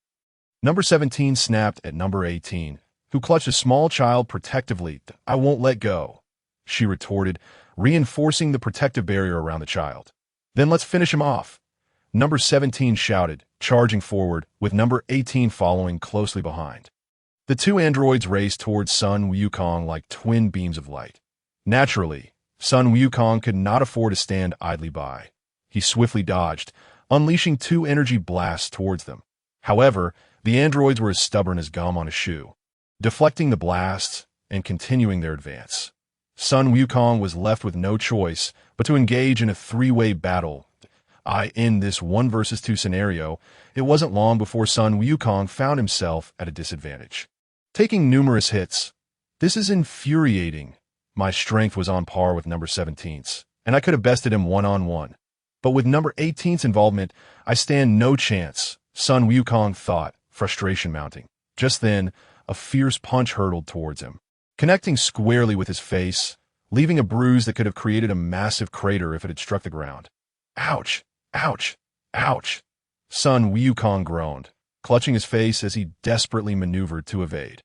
Number 17 snapped at number 18, who clutched a small child protectively. I won't let go, she retorted, reinforcing the protective barrier around the child. Then let's finish him off, number 17 shouted, charging forward, with number 18 following closely behind. The two androids raced towards Sun Wukong like twin beams of light. Naturally, Sun Wukong could not afford to stand idly by. He swiftly dodged, unleashing two energy blasts towards them. However, the androids were as stubborn as gum on a shoe, deflecting the blasts and continuing their advance. Sun Wukong was left with no choice but to engage in a three-way battle. In this 1 versus 2 scenario, it wasn't long before Sun Wukong found himself at a disadvantage. Taking numerous hits, this is infuriating. My strength was on par with number 17's, and I could have bested him one-on-one. But with number 18's involvement, I stand no chance, Sun Wukong thought, frustration mounting. Just then, a fierce punch hurtled towards him, connecting squarely with his face, leaving a bruise that could have created a massive crater if it had struck the ground. Ouch! Ouch! Ouch! Sun Wukong groaned, clutching his face as he desperately maneuvered to evade.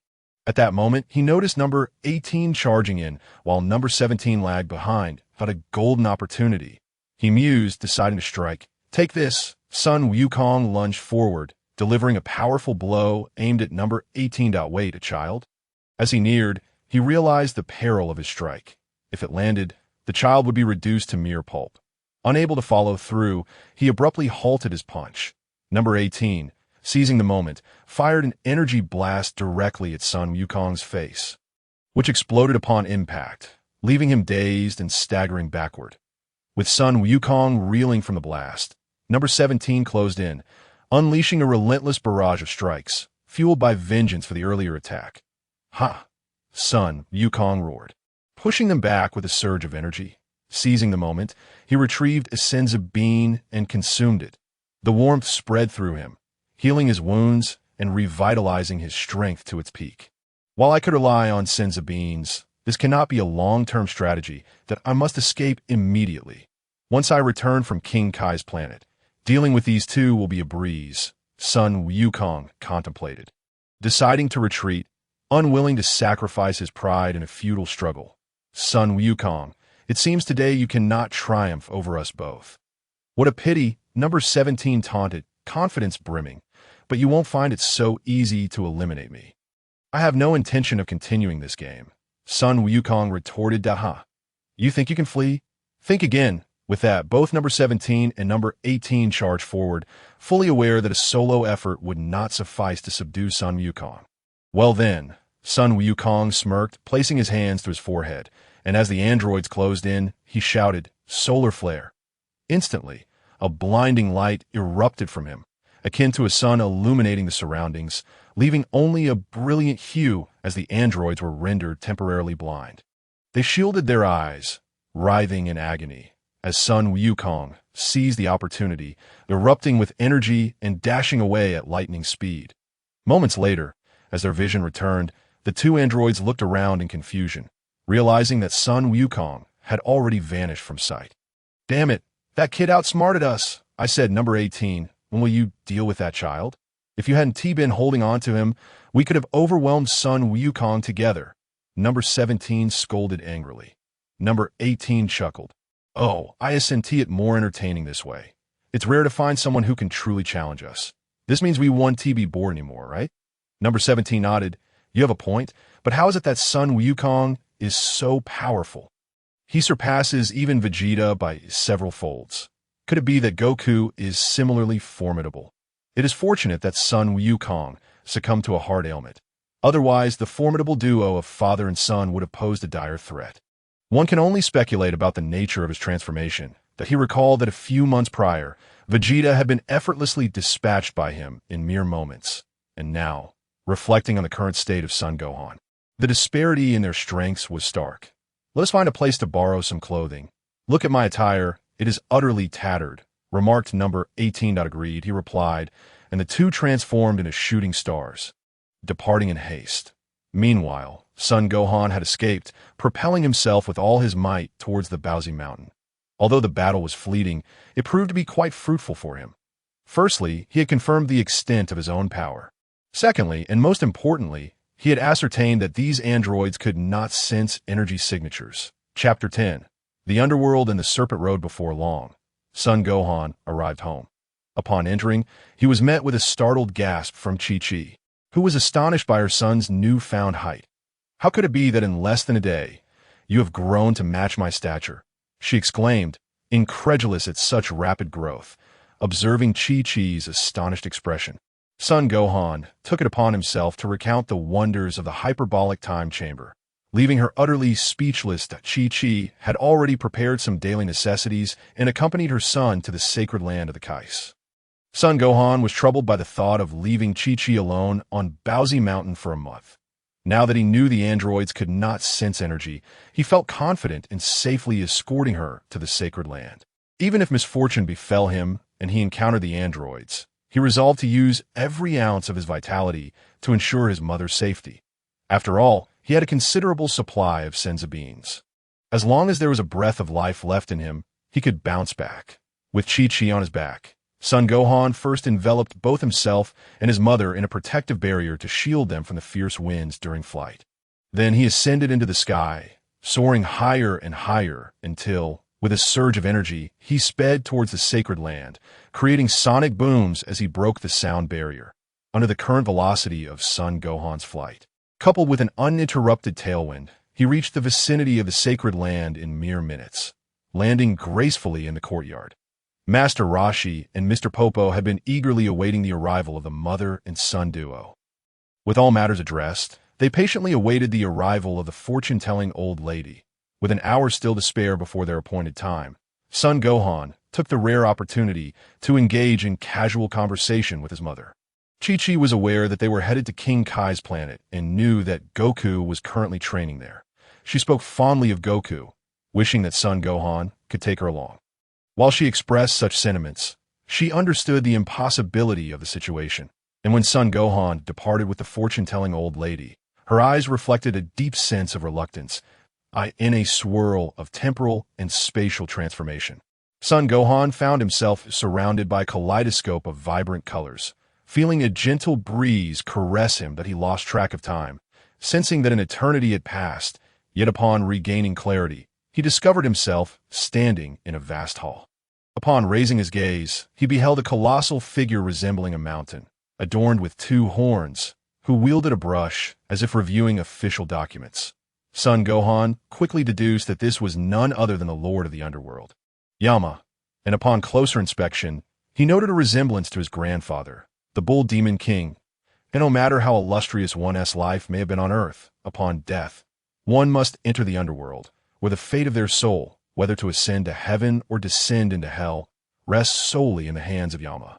At that moment, he noticed number 18 charging in, while number 17 lagged behind, but a golden opportunity. He mused, deciding to strike. Take this! Sun Wukong lunged forward, delivering a powerful blow aimed at number 18. Wait, a child? As he neared, he realized the peril of his strike. If it landed, the child would be reduced to mere pulp. Unable to follow through, he abruptly halted his punch. Number 18, seizing the moment, fired an energy blast directly at Sun Wukong's face, which exploded upon impact, leaving him dazed and staggering backward. With Sun Wukong reeling from the blast, number 17 closed in, unleashing a relentless barrage of strikes, fueled by vengeance for the earlier attack. Ha! Sun Wukong roared, pushing them back with a surge of energy. Seizing the moment, he retrieved a senza bean and consumed it. The warmth spread through him, healing his wounds and revitalizing his strength to its peak. While I could rely on senza beans, this cannot be a long-term strategy that I must escape immediately. Once I return from King Kai's planet, dealing with these two will be a breeze, Sun Wukong contemplated, deciding to retreat, unwilling to sacrifice his pride in a futile struggle. Sun Wukong, it seems today you cannot triumph over us both. What a pity, number 17 taunted, confidence brimming, but you won't find it so easy to eliminate me. I have no intention of continuing this game. Sun Wukong retorted, Daha. You think you can flee? Think again. With that, both number 17 and number 18 charged forward, fully aware that a solo effort would not suffice to subdue Sun Wukong. Well then, Sun Wukong smirked, placing his hands to his forehead, and as the androids closed in, he shouted, Solar flare. Instantly, a blinding light erupted from him, akin to a sun illuminating the surroundings, leaving only a brilliant hue as the androids were rendered temporarily blind. They shielded their eyes, writhing in agony, as Sun Wukong seized the opportunity, erupting with energy and dashing away at lightning speed. Moments later, as their vision returned, the two androids looked around in confusion, realizing that Sun Wukong had already vanished from sight. Damn it, That kid outsmarted us, I said. Number 18, when will you deal with that child? If you hadn't been holding on to him, we could have overwhelmed Sun Wukong together. Number 17 scolded angrily. Number 18 chuckled. Oh, I ascent it more entertaining this way. It's rare to find someone who can truly challenge us. This means we won't be bored anymore, right? Number 17 nodded. You have a point, but how is it that Sun Wukong is so powerful? He surpasses even Vegeta by several folds. Could it be that Goku is similarly formidable? It is fortunate that Sun Wukong succumbed to a heart ailment. Otherwise, the formidable duo of father and son would have posed a dire threat. One can only speculate about the nature of his transformation, that he recalled that a few months prior, Vegeta had been effortlessly dispatched by him in mere moments. And now, reflecting on the current state of Son Gohan, the disparity in their strengths was stark. Let us find a place to borrow some clothing. Look at my attire, it is utterly tattered, remarked number 18. Agreed, he replied, and the two transformed into shooting stars, departing in haste. Meanwhile, Son Gohan had escaped, propelling himself with all his might towards the Baozi Mountain. Although the battle was fleeting, it proved to be quite fruitful for him. Firstly, he had confirmed the extent of his own power. Secondly, and most importantly, he had ascertained that these androids could not sense energy signatures. Chapter 10. The Underworld and the Serpent Road. Before long, Son Gohan arrived home. Upon entering, he was met with a startled gasp from Chi-Chi, who was astonished by her son's newfound height. How could it be that in less than a day, you have grown to match my stature? She exclaimed, incredulous at such rapid growth, observing Chi-Chi's astonished expression. Son Gohan took it upon himself to recount the wonders of the hyperbolic time chamber. Leaving her utterly speechless, Chi-Chi had already prepared some daily necessities and accompanied her son to the sacred land of the Kais. Son Gohan was troubled by the thought of leaving Chi-Chi alone on Baozi Mountain for a month. Now that he knew the androids could not sense energy, he felt confident in safely escorting her to the sacred land. Even if misfortune befell him and he encountered the androids, he resolved to use every ounce of his vitality to ensure his mother's safety. After all, he had a considerable supply of senza beans. As long as there was a breath of life left in him, he could bounce back. With Chi-Chi on his back, Son Gohan first enveloped both himself and his mother in a protective barrier to shield them from the fierce winds during flight. Then he ascended into the sky, soaring higher and higher until, with a surge of energy, he sped towards the sacred land, creating sonic booms as he broke the sound barrier. Under the current velocity of Son Gohan's flight, coupled with an uninterrupted tailwind, he reached the vicinity of the sacred land in mere minutes, landing gracefully in the courtyard. Master Roshi and Mr. Popo had been eagerly awaiting the arrival of the mother and son duo. With all matters addressed, they patiently awaited the arrival of the fortune-telling old lady. With an hour still to spare before their appointed time, Son Gohan took the rare opportunity to engage in casual conversation with his mother. Chi-Chi was aware that they were headed to King Kai's planet and knew that Goku was currently training there. She spoke fondly of Goku, wishing that Son Gohan could take her along. While she expressed such sentiments, she understood the impossibility of the situation, and when Son Gohan departed with the fortune-telling old lady, her eyes reflected a deep sense of reluctance, in a swirl of temporal and spatial transformation. Son Gohan found himself surrounded by a kaleidoscope of vibrant colors, feeling a gentle breeze caress him that he lost track of time, sensing that an eternity had passed, yet upon regaining clarity, he discovered himself standing in a vast hall. Upon raising his gaze, he beheld a colossal figure resembling a mountain, adorned with two horns, who wielded a brush as if reviewing official documents. Son Gohan quickly deduced that this was none other than the Lord of the Underworld, Yama, and upon closer inspection, he noted a resemblance to his grandfather, the Bull Demon King. And no matter how illustrious one's life may have been on Earth, upon death, one must enter the Underworld, where the fate of their soul, whether to ascend to heaven or descend into hell, rests solely in the hands of Yama.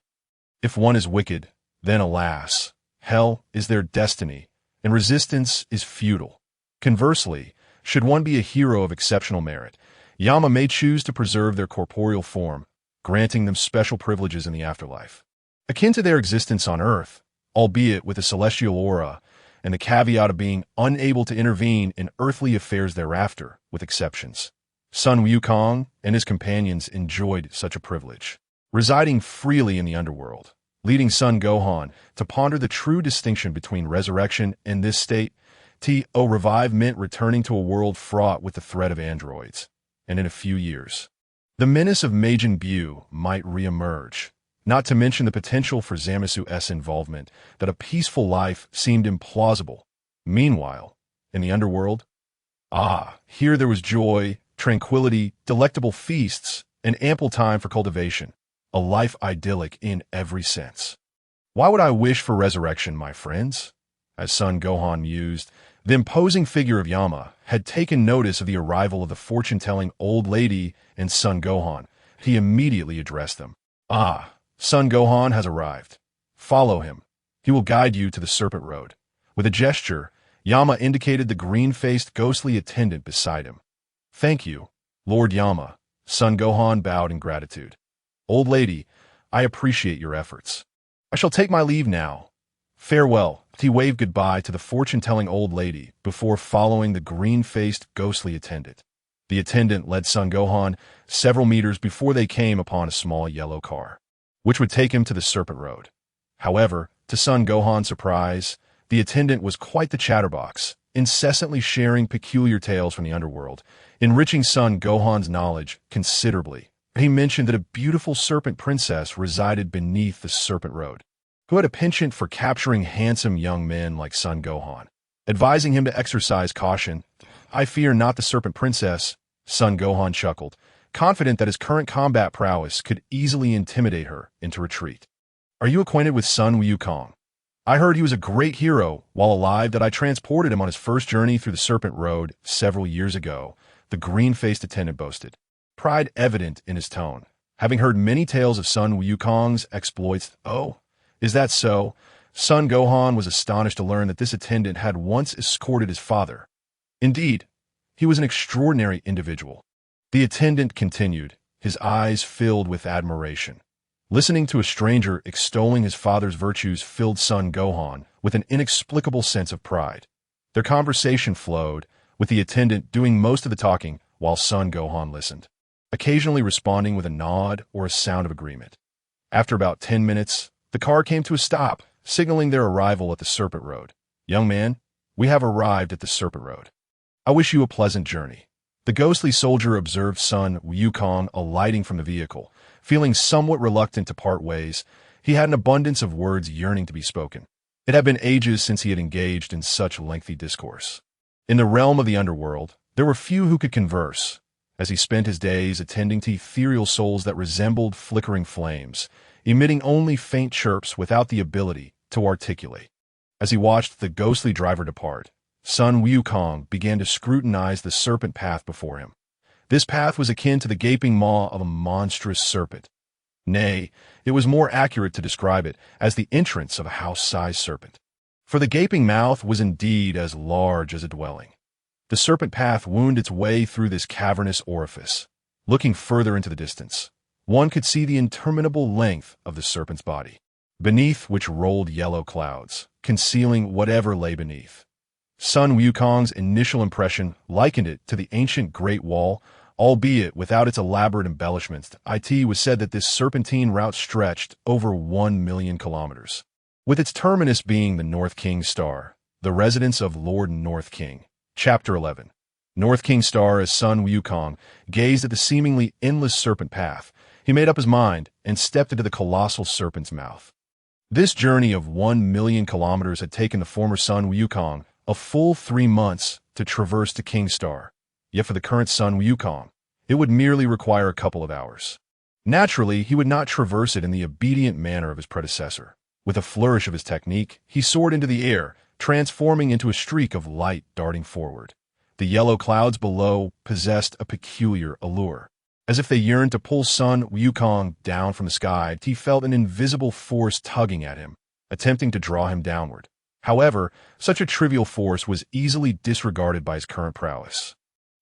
If one is wicked, then alas, hell is their destiny, and resistance is futile. Conversely, should one be a hero of exceptional merit, Yama may choose to preserve their corporeal form, granting them special privileges in the afterlife, akin to their existence on Earth, albeit with a celestial aura, and the caveat of being unable to intervene in earthly affairs thereafter, with exceptions. Sun Wukong and his companions enjoyed such a privilege, residing freely in the underworld, leading Sun Gohan to ponder the true distinction between resurrection and this state. Revive meant returning to a world fraught with the threat of androids, and in a few years, the menace of Majin Buu might reemerge, not to mention the potential for Zamasu-S involvement. That a peaceful life seemed implausible. Meanwhile, in the underworld, here there was joy, tranquility, delectable feasts, and ample time for cultivation, a life idyllic in every sense. Why would I wish for resurrection, my friends? As Sun Gohan mused, the imposing figure of Yama had taken notice of the arrival of the fortune-telling old lady and Sun Gohan. He immediately addressed them. Sun Gohan has arrived. Follow him. He will guide you to the Serpent Road. With a gesture, Yama indicated the green-faced ghostly attendant beside him. Thank you, Lord Yama. Sun Gohan bowed in gratitude. Old lady, I appreciate your efforts. I shall take my leave now. Farewell. He waved goodbye to the fortune-telling old lady before following the green-faced ghostly attendant. The attendant led Sun Gohan several meters before they came upon a small yellow car, which would take him to the Serpent Road. However, to Sun Gohan's surprise, the attendant was quite the chatterbox, incessantly sharing peculiar tales from the underworld, enriching Sun Gohan's knowledge considerably. He mentioned that a beautiful serpent princess resided beneath the Serpent Road, who had a penchant for capturing handsome young men like Sun Gohan, advising him to exercise caution. I fear not the serpent princess, Sun Gohan chuckled, confident that his current combat prowess could easily intimidate her into retreat. Are you acquainted with Sun Wukong? I heard he was a great hero while alive, that I transported him on his first journey through the Serpent Road several years ago, the green-faced attendant boasted, pride evident in his tone. Having heard many tales of Sun Wukong's exploits. Oh, is that so? Sun Gohan was astonished to learn that this attendant had once escorted his father. Indeed, he was an extraordinary individual. The attendant continued, his eyes filled with admiration. Listening to a stranger extolling his father's virtues filled Sun Gohan with an inexplicable sense of pride. Their conversation flowed, with the attendant doing most of the talking while Sun Gohan listened, occasionally responding with a nod or a sound of agreement. After about 10 minutes, the car came to a stop, signaling their arrival at the Serpent Road. Young man, we have arrived at the Serpent Road. I wish you a pleasant journey. The ghostly soldier observed Sun Wukong alighting from the vehicle. Feeling somewhat reluctant to part ways, he had an abundance of words yearning to be spoken. It had been ages since he had engaged in such lengthy discourse. In the realm of the underworld, there were few who could converse, as he spent his days attending to ethereal souls that resembled flickering flames, emitting only faint chirps without the ability to articulate. As he watched the ghostly driver depart, Sun Wukong began to scrutinize the serpent path before him. This path was akin to the gaping maw of a monstrous serpent. Nay, it was more accurate to describe it as the entrance of a house-sized serpent. For the gaping mouth was indeed as large as a dwelling. The serpent path wound its way through this cavernous orifice. Looking further into the distance, one could see the interminable length of the serpent's body, beneath which rolled yellow clouds, concealing whatever lay beneath. Sun Wukong's initial impression likened it to the ancient Great Wall, albeit without its elaborate embellishments. It was said that this serpentine route stretched over 1 million kilometers, with its terminus being the North King Star, the residence of Lord North King. Chapter 11. North King Star. As Sun Wukong gazed at the seemingly endless serpent path, he made up his mind and stepped into the colossal serpent's mouth. This journey of 1 million kilometers had taken the former Sun Wukong a full 3 months to traverse to King Star, yet for the current Sun Wukong, it would merely require a couple of hours. Naturally, he would not traverse it in the obedient manner of his predecessor. With a flourish of his technique, he soared into the air, transforming into a streak of light darting forward. The yellow clouds below possessed a peculiar allure. As if they yearned to pull Sun Wukong down from the sky, he felt an invisible force tugging at him, attempting to draw him downward. However, such a trivial force was easily disregarded by his current prowess.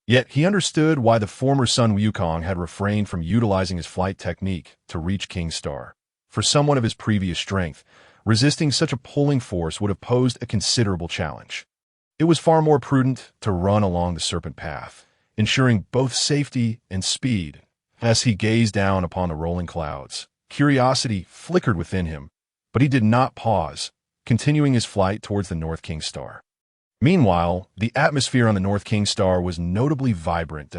Yet he understood why the former Sun Wukong had refrained from utilizing his flight technique to reach King Star. For someone of his previous strength, resisting such a pulling force would have posed a considerable challenge. It was far more prudent to run along the serpent path, ensuring both safety and speed. As he gazed down upon the rolling clouds, curiosity flickered within him, but he did not pause, continuing his flight towards the North King Star. Meanwhile, the atmosphere on the North King Star was notably vibrant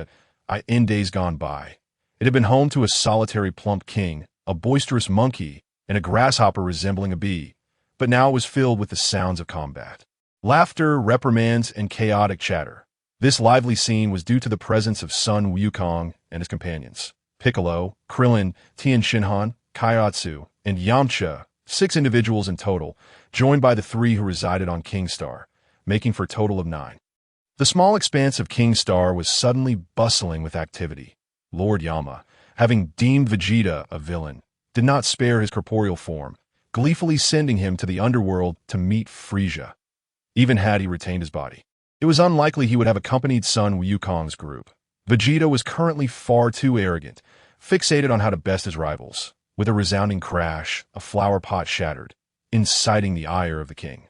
in days gone by. It had been home to a solitary plump king, a boisterous monkey, and a grasshopper resembling a bee, but now it was filled with the sounds of combat. Laughter, reprimands, and chaotic chatter. This lively scene was due to the presence of Sun Wukong and his companions, Piccolo, Krillin, Tien Shinhan, Kaiatsu, and Yamcha, 6 individuals in total, joined by the 3 who resided on King Star, making for a total of 9. The small expanse of King Star was suddenly bustling with activity. Lord Yama, having deemed Vegeta a villain, did not spare his corporeal form, gleefully sending him to the Underworld to meet Frieza. Even had he retained his body, it was unlikely he would have accompanied Sun Wukong's group. Vegeta was currently far too arrogant, fixated on how to best his rivals. With a resounding crash, a flower pot shattered, inciting the ire of the king.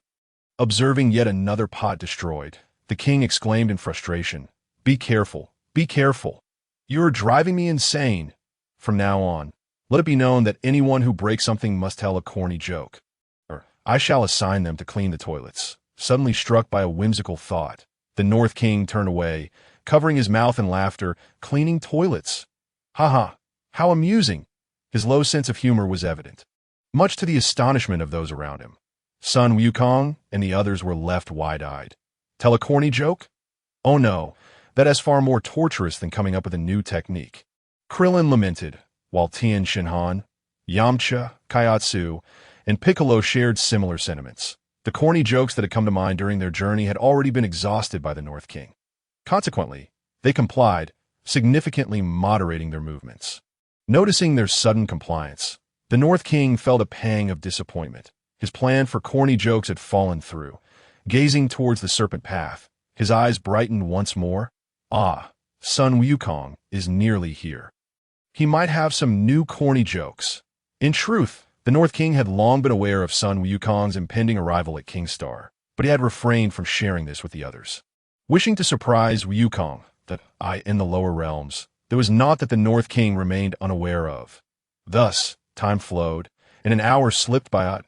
Observing yet another pot destroyed, the king exclaimed in frustration, "Be careful, be careful. You're driving me insane. From now on, let it be known that anyone who breaks something must tell a corny joke, or I shall assign them to clean the toilets." Suddenly struck by a whimsical thought, the North King turned away, covering his mouth in laughter. Cleaning toilets? Ha! How amusing! His low sense of humor was evident, much to the astonishment of those around him. Sun Wukong and the others were left wide-eyed. Tell a corny joke? Oh no, that is far more torturous than coming up with a new technique. Krillin lamented, while Tien Shinhan, Yamcha, Kaiatsu, and Piccolo shared similar sentiments. The corny jokes that had come to mind during their journey had already been exhausted by the North King. Consequently, they complied, significantly moderating their movements. Noticing their sudden compliance, the North King felt a pang of disappointment. His plan for corny jokes had fallen through. Gazing towards the serpent path, his eyes brightened once more. Ah, Sun Wukong is nearly here. He might have some new corny jokes. In truth, the North King had long been aware of Sun Wukong's impending arrival at King Star, but he had refrained from sharing this with the others. Wishing to surprise Wukong, in the lower realms, there was naught that the North King remained unaware of. Thus, time flowed, and an hour slipped by.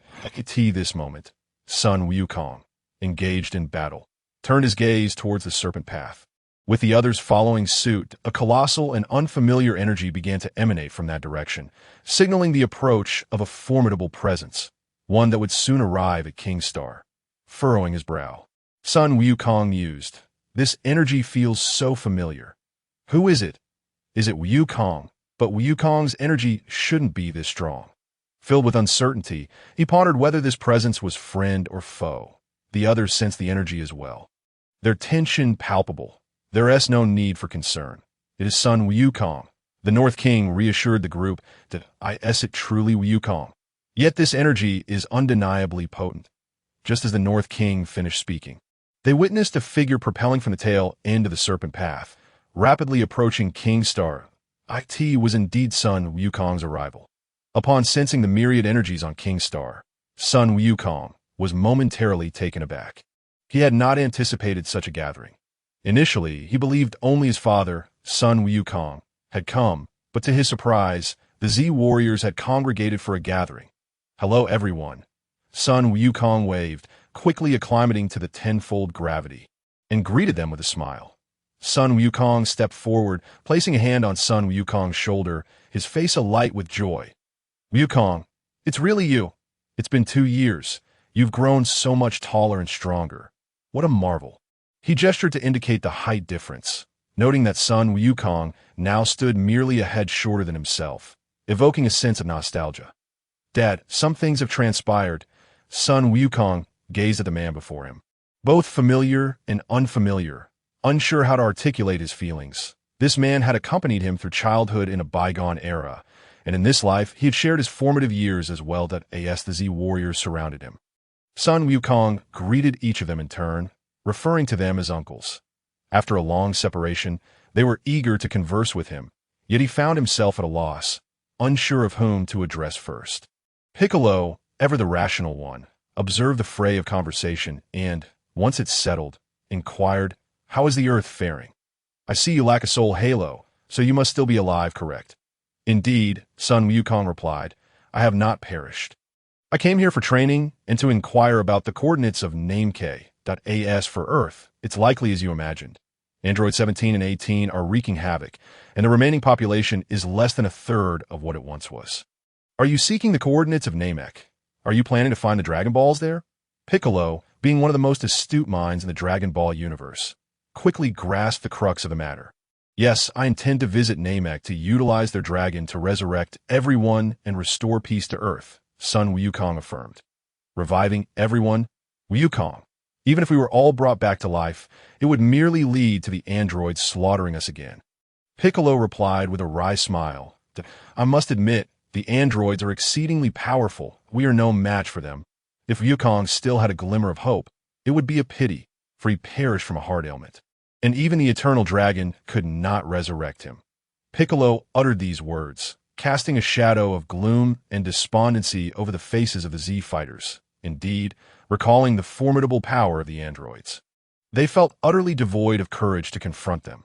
This moment, Sun Wukong, engaged in battle, turned his gaze towards the serpent path. With the others following suit, a colossal and unfamiliar energy began to emanate from that direction, signaling the approach of a formidable presence, one that would soon arrive at King Star. Furrowing his brow, Sun Wukong mused, "This energy feels so familiar. Who is it? Is it Wukong? But Wukong's energy shouldn't be this strong." Filled with uncertainty, he pondered whether this presence was friend or foe. The others sensed the energy as well. Their tension palpable. There is no need for concern. It is Sun Wukong. The North King reassured the group that is it truly Wukong. Yet this energy is undeniably potent. Just as the North King finished speaking, they witnessed a figure propelling from the tail end of the serpent path, rapidly approaching King Star. It was indeed Sun Wukong's arrival. Upon sensing the myriad energies on King Star, Sun Wukong was momentarily taken aback. He had not anticipated such a gathering. Initially, he believed only his father, Sun Wukong, had come, but to his surprise, the Z warriors had congregated for a gathering. "Hello, everyone." Sun Wukong waved, quickly acclimating to the tenfold gravity, and greeted them with a smile. Sun Wukong stepped forward, placing a hand on Sun Wukong's shoulder, his face alight with joy. "Wukong, it's really you. It's been 2 years. You've grown so much taller and stronger. What a marvel." He gestured to indicate the height difference, noting that Sun Wukong now stood merely a head shorter than himself, evoking a sense of nostalgia. "Dad, some things have transpired." Sun Wukong gazed at the man before him, both familiar and unfamiliar, unsure how to articulate his feelings. This man had accompanied him through childhood in a bygone era, and in this life he had shared his formative years as well. The Z warriors surrounded him. Sun Wukong greeted each of them in turn, referring to them as uncles. After a long separation, they were eager to converse with him, yet he found himself at a loss, unsure of whom to address first. Piccolo, ever the rational one, observed the fray of conversation and, once it settled, inquired, "How is the earth faring?" I see you lack a soul halo, so you must still be alive, correct? Indeed, Sun Wukong replied. I have not perished. I came here for training and to inquire about the coordinates of Namek.as for Earth. It's likely as you imagined. Android 17 and 18 are wreaking havoc, and the remaining population is less than a third of what it once was. Are you seeking the coordinates of Namek? Are you planning to find the Dragon Balls there? Piccolo, being one of the most astute minds in the Dragon Ball universe, quickly grasped the crux of the matter. Yes, I intend to visit Namek to utilize their dragon to resurrect everyone and restore peace to Earth, Sun Wukong affirmed. Reviving everyone? Wukong. Even if we were all brought back to life, it would merely lead to the androids slaughtering us again. Piccolo replied with a wry smile. I must admit, the androids are exceedingly powerful. We are no match for them. If Wukong still had a glimmer of hope, it would be a pity, for he perished from a heart ailment. And even the eternal dragon could not resurrect him. Piccolo uttered these words, casting a shadow of gloom and despondency over the faces of the Z fighters, indeed, recalling the formidable power of the androids. They felt utterly devoid of courage to confront them.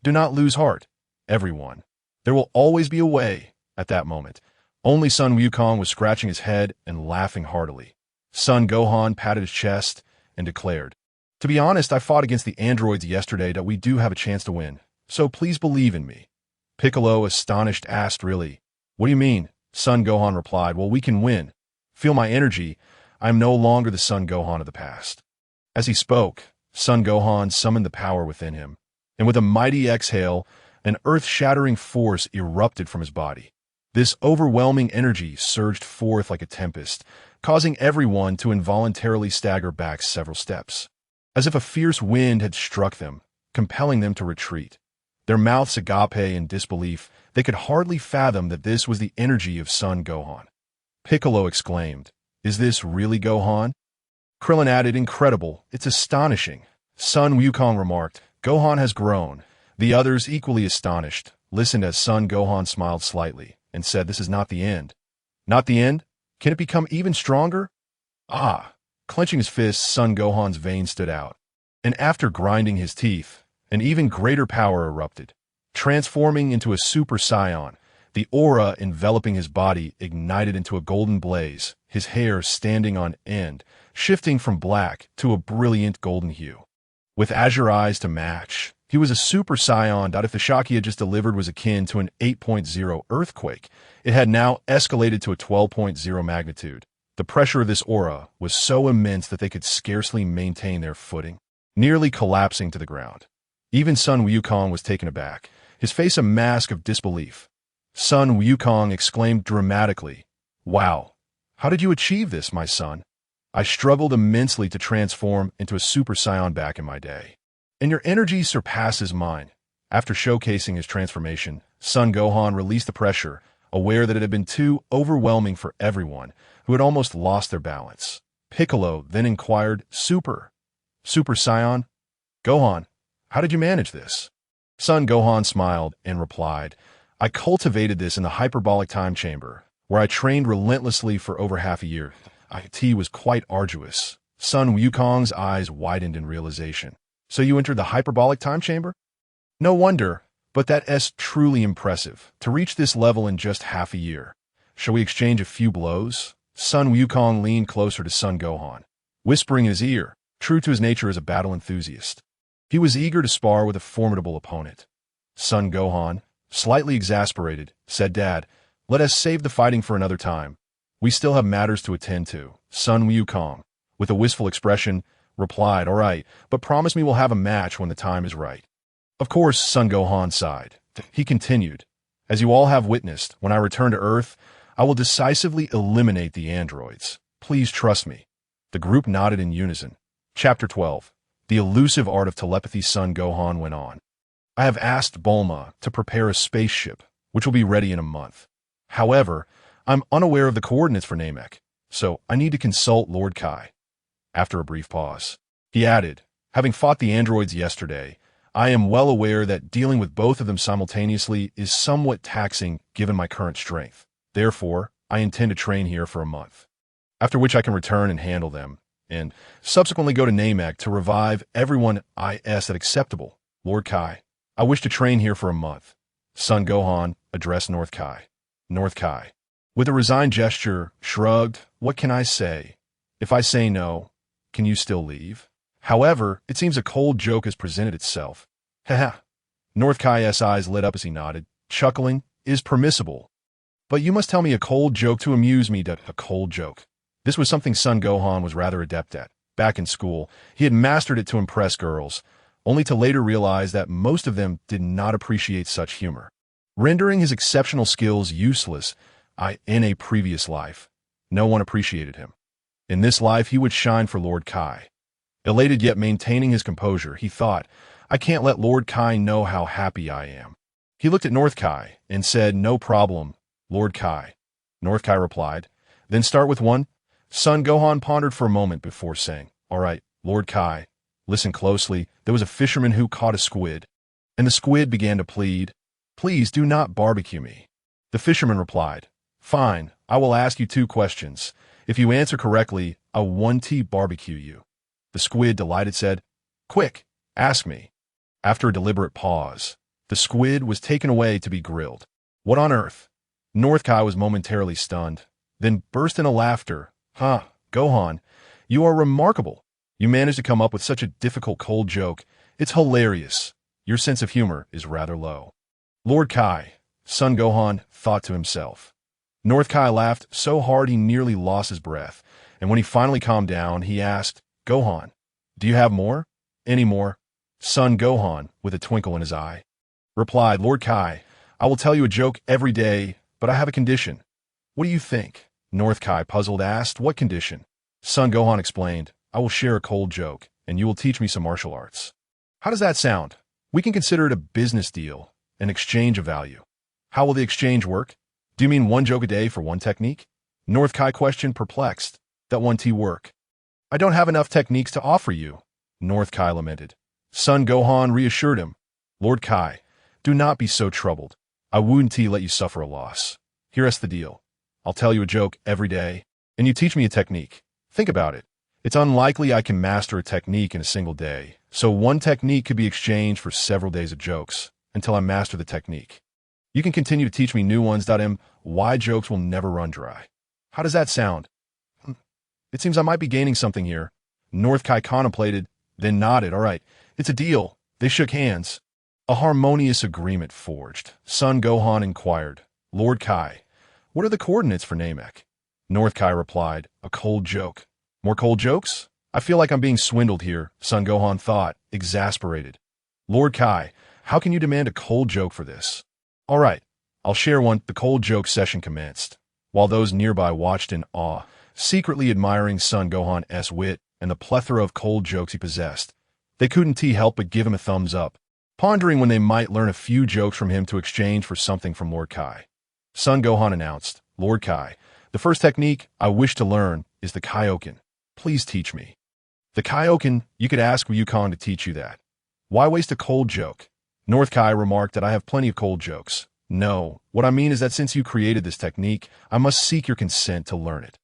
Do not lose heart, everyone. There will always be a way. At that moment, only Sun Wukong was scratching his head and laughing heartily. Sun Gohan patted his chest and declared, To be honest, I fought against the androids yesterday that we do have a chance to win, so please believe in me. Piccolo, astonished, asked, Really? What do you mean? Sun Gohan replied, Well, we can win. Feel my energy. I am no longer the Sun Gohan of the past. As he spoke, Sun Gohan summoned the power within him, and with a mighty exhale, an earth-shattering force erupted from his body. This overwhelming energy surged forth like a tempest, causing everyone to involuntarily stagger back several steps, as if a fierce wind had struck them, compelling them to retreat. Their mouths agape in disbelief, they could hardly fathom that this was the energy of Sun Gohan. Piccolo exclaimed, Is this really Gohan? Krillin added, Incredible, it's astonishing. Sun Wukong remarked, Gohan has grown. The others, equally astonished, listened as Sun Gohan smiled slightly and said, This is not the end. Not the end? Can it become even stronger? Clenching his fists, Sun Gohan's veins stood out, and after grinding his teeth, an even greater power erupted. Transforming into a super saiyan, the aura enveloping his body ignited into a golden blaze, his hair standing on end, shifting from black to a brilliant golden hue. With azure eyes to match, he was a super saiyan that if the shock he had just delivered was akin to an 8.0 earthquake, it had now escalated to a 12.0 magnitude. The pressure of this aura was so immense that they could scarcely maintain their footing, nearly collapsing to the ground. Even Sun Wukong was taken aback, his face a mask of disbelief. Sun Wukong exclaimed dramatically, Wow, how did you achieve this, my son? I struggled immensely to transform into a super saiyan back in my day, and your energy surpasses mine. After showcasing his transformation, Sun Gohan released the pressure, aware that it had been too overwhelming for everyone, who had almost lost their balance. Piccolo then inquired, Super Saiyan? Gohan, how did you manage this? Sun Gohan smiled and replied, I cultivated this in the hyperbolic time chamber, where I trained relentlessly for over half a year. IT was quite arduous. Sun Wukong's eyes widened in realization. So you entered the hyperbolic time chamber? No wonder, but that's truly impressive, to reach this level in just half a year. Shall we exchange a few blows? Sun Wukong leaned closer to Sun Gohan, whispering in his ear, true to his nature as a battle enthusiast. He was eager to spar with a formidable opponent. Sun Gohan, slightly exasperated, said, Dad, let us save the fighting for another time. We still have matters to attend to. Sun Wukong, with a wistful expression, replied, All right, but promise me we'll have a match when the time is right. Of course, Sun Gohan sighed. He continued, As you all have witnessed, when I return to Earth, I will decisively eliminate the androids. Please trust me. The group nodded in unison. Chapter 12. The elusive art of telepathy. Sun Gohan went on. I have asked Bulma to prepare a spaceship, which will be ready in a month. However, I'm unaware of the coordinates for Namek, so I need to consult Lord Kai. After a brief pause, he added, Having fought the androids yesterday, I am well aware that dealing with both of them simultaneously is somewhat taxing given my current strength. Therefore, I intend to train here for a month, after which I can return and handle them, and subsequently go to Namek to revive everyone at acceptable Lord Kai, I wish to train here for a month. Sun Gohan addressed North Kai. North Kai, with a resigned gesture, shrugged. What can I say? If I say no, can you still leave? However, it seems a cold joke has presented itself. Haha. North Kai's eyes lit up as he nodded, chuckling. Is permissible. But you must tell me a cold joke to amuse me. A cold joke. This was something Sun Gohan was rather adept at. Back in school, he had mastered it to impress girls, only to later realize that most of them did not appreciate such humor, rendering his exceptional skills useless. In a previous life, no one appreciated him. In this life, he would shine for Lord Kai. Elated yet maintaining his composure, he thought, I can't let Lord Kai know how happy I am. He looked at North Kai and said, no problem, Lord Kai. North Kai replied, then start with one. Sun Gohan pondered for a moment before saying, all right, Lord Kai, listen closely. There was a fisherman who caught a squid, and the squid began to plead, please do not barbecue me. The fisherman replied, fine, I will ask you 2 questions. If you answer correctly, I will 1T barbecue you. The squid, delighted, said, quick, ask me. After a deliberate pause, the squid was taken away to be grilled. What on earth? North Kai was momentarily stunned, then burst into laughter. Gohan, you are remarkable. You managed to come up with such a difficult cold joke. It's hilarious. Your sense of humor is rather low. Lord Kai, Sun Gohan thought to himself. North Kai laughed so hard he nearly lost his breath, and when he finally calmed down, he asked, Gohan, do you have more? Any more? Sun Gohan, with a twinkle in his eye, replied, Lord Kai, I will tell you a joke every day, but I have a condition. What do you think? North Kai, puzzled, asked, what condition? Sun Gohan explained, I will share a cold joke, and you will teach me some martial arts. How does that sound? We can consider it a business deal, an exchange of value. How will the exchange work? Do you mean 1 joke a day for 1 technique? North Kai questioned, perplexed. That 1T work? I don't have enough techniques to offer you, North Kai lamented. Sun Gohan reassured him, Lord Kai, do not be so troubled. I wouldn't let you suffer a loss. Here's the deal. I'll tell you a joke every day, and you teach me a technique. Think about it. It's unlikely I can master a technique in a single day, so 1 technique could be exchanged for several days of jokes, until I master the technique. You can continue to teach me new ones. Why jokes will never run dry. How does that sound? It seems I might be gaining something here. North Kai contemplated, then nodded. All right, it's a deal. They shook hands. A harmonious agreement forged. Sun Gohan inquired, Lord Kai, what are the coordinates for Namek? North Kai replied, a cold joke. More cold jokes? I feel like I'm being swindled here, Sun Gohan thought, exasperated. Lord Kai, how can you demand a cold joke for this? All right, I'll share one. The cold joke session commenced, while those nearby watched in awe, secretly admiring Sun Gohan's wit and the plethora of cold jokes he possessed. They couldn't help but give him a thumbs up, pondering when they might learn a few jokes from him to exchange for something from Lord Kai. Sun Gohan announced, Lord Kai, the first technique I wish to learn is the Kaioken. Please teach me. The Kaioken, you could ask Wukong to teach you that. Why waste a cold joke? North Kai remarked that I have plenty of cold jokes. No, what I mean is that since you created this technique, I must seek your consent to learn it.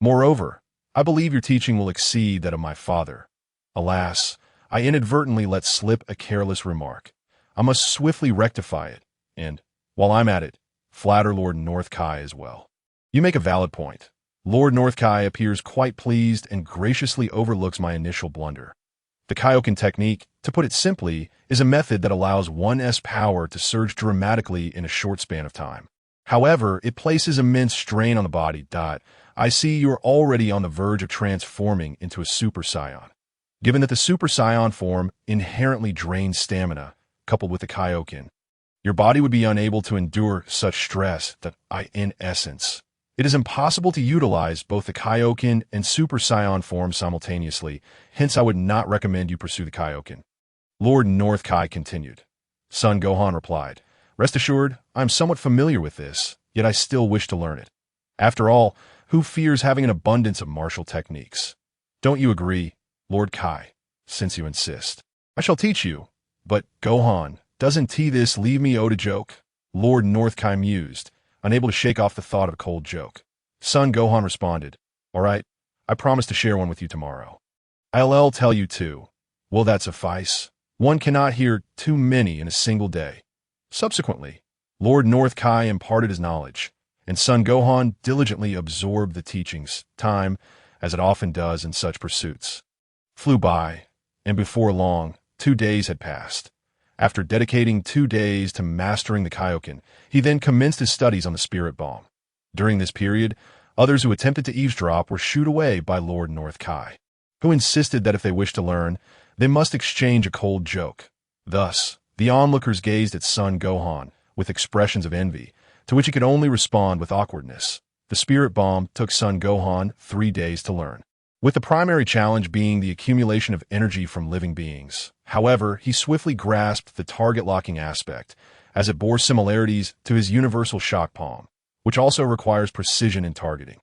Moreover, I believe your teaching will exceed that of my father. Alas, I inadvertently let slip a careless remark. I must swiftly rectify it, and, while I'm at it, flatter Lord North Kai as well. You make a valid point. Lord North Kai appears quite pleased and graciously overlooks my initial blunder. The Kaioken technique, to put it simply, is a method that allows one's power to surge dramatically in a short span of time. However, it places immense strain on the body. I see you're already on the verge of transforming into a Super Saiyan. Given that the Super Saiyan form inherently drains stamina, coupled with the Kaioken, your body would be unable to endure such stress in essence, it is impossible to utilize both the Kaioken and Super Saiyan forms simultaneously, hence I would not recommend you pursue the Kaioken. Lord North Kai continued. Sun Gohan replied, rest assured, I am somewhat familiar with this, yet I still wish to learn it. After all, who fears having an abundance of martial techniques? Don't you agree, Lord Kai? Since you insist, I shall teach you. But, Gohan, doesn't this leave me owed a joke? Lord North Kai mused, unable to shake off the thought of a cold joke. Sun Gohan responded, all right, I promise to share one with you tomorrow. I'll tell you too. Will that suffice? One cannot hear too many in a single day. Subsequently, Lord North Kai imparted his knowledge, and Sun Gohan diligently absorbed the teachings. Time, as it often does in such pursuits, flew by, and before long, 2 days had passed. After dedicating 2 days to mastering the Kaioken, he then commenced his studies on the Spirit Bomb. During this period, others who attempted to eavesdrop were shooed away by Lord North Kai, who insisted that if they wished to learn, they must exchange a cold joke. Thus, the onlookers gazed at Sun Gohan with expressions of envy, to which he could only respond with awkwardness. The Spirit Bomb took Sun Gohan 3 days to learn, with the primary challenge being the accumulation of energy from living beings. However, he swiftly grasped the target-locking aspect, as it bore similarities to his universal shock palm, which also requires precision in targeting.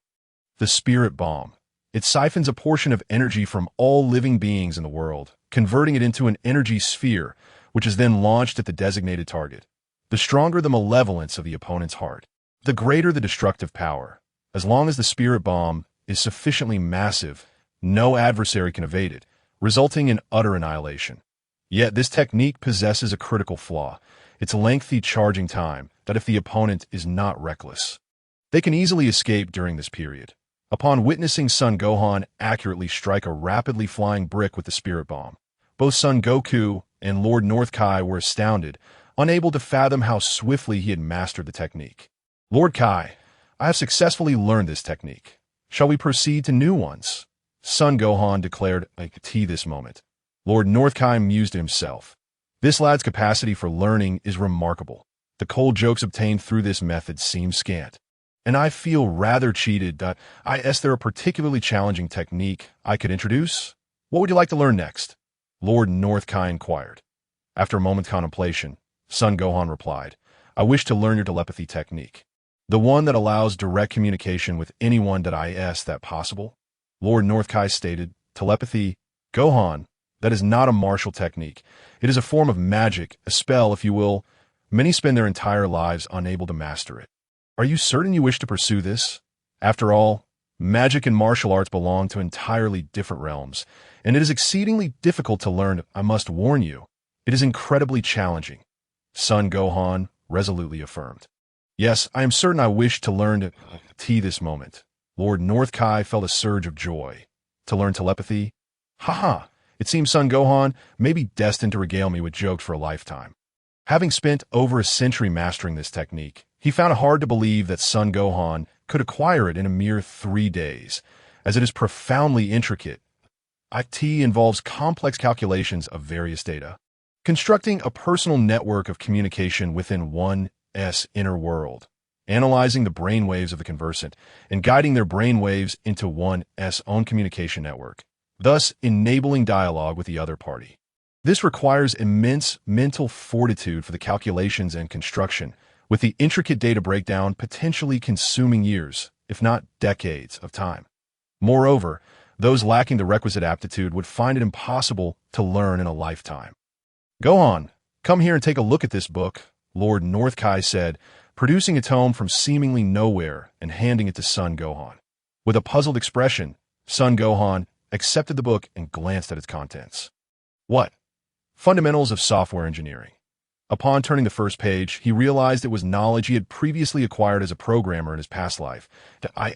The Spirit Bomb. It siphons a portion of energy from all living beings in the world, converting it into an energy sphere, which is then launched at the designated target. The stronger the malevolence of the opponent's heart, the greater the destructive power. As long as the Spirit Bomb is sufficiently massive, no adversary can evade it, resulting in utter annihilation. Yet this technique possesses a critical flaw: its lengthy charging time, that if the opponent is not reckless, they can easily escape during this period. Upon witnessing Son Gohan accurately strike a rapidly flying brick with the Spirit Bomb, both Son Goku and Lord North Kai were astounded, unable to fathom how swiftly he had mastered the technique. Lord Kai, I have successfully learned this technique. Shall we proceed to new ones? Son Gohan declared this moment. Lord North Kai mused to himself. This lad's capacity for learning is remarkable. The cold jokes obtained through this method seem scant, and I feel rather cheated. Is there a particularly challenging technique I could introduce? What would you like to learn next? Lord North Kai inquired. After a moment's contemplation, Son Gohan replied, I wish to learn your telepathy technique. The one that allows direct communication with anyone. Is that possible? Lord North Kai stated, Telepathy? Gohan, that is not a martial technique. It is a form of magic, a spell, if you will. Many spend their entire lives unable to master it. Are you certain you wish to pursue this? After all, magic and martial arts belong to entirely different realms, and it is exceedingly difficult to learn. I must warn you, it is incredibly challenging. Son Gohan resolutely affirmed. Yes, I am certain I wish to learn this moment. Lord North Kai felt a surge of joy. To learn telepathy? Haha, it seems Son Gohan may be destined to regale me with jokes for a lifetime. Having spent over a century mastering this technique, he found it hard to believe that Son Gohan could acquire it in a mere 3 days, as it is profoundly intricate. IT involves complex calculations of various data, constructing a personal network of communication within one's inner world, analyzing the brainwaves of the conversant, and guiding their brainwaves into one's own communication network, thus enabling dialogue with the other party. This requires immense mental fortitude for the calculations and construction, with the intricate data breakdown potentially consuming years, if not decades, of time. Moreover, those lacking the requisite aptitude would find it impossible to learn in a lifetime. Gohan, come here and take a look at this book, Lord North Kai said, producing a tome from seemingly nowhere and handing it to Son Gohan. With a puzzled expression, Son Gohan accepted the book and glanced at its contents. What? Fundamentals of Software Engineering. Upon turning the first page, he realized it was knowledge he had previously acquired as a programmer in his past life.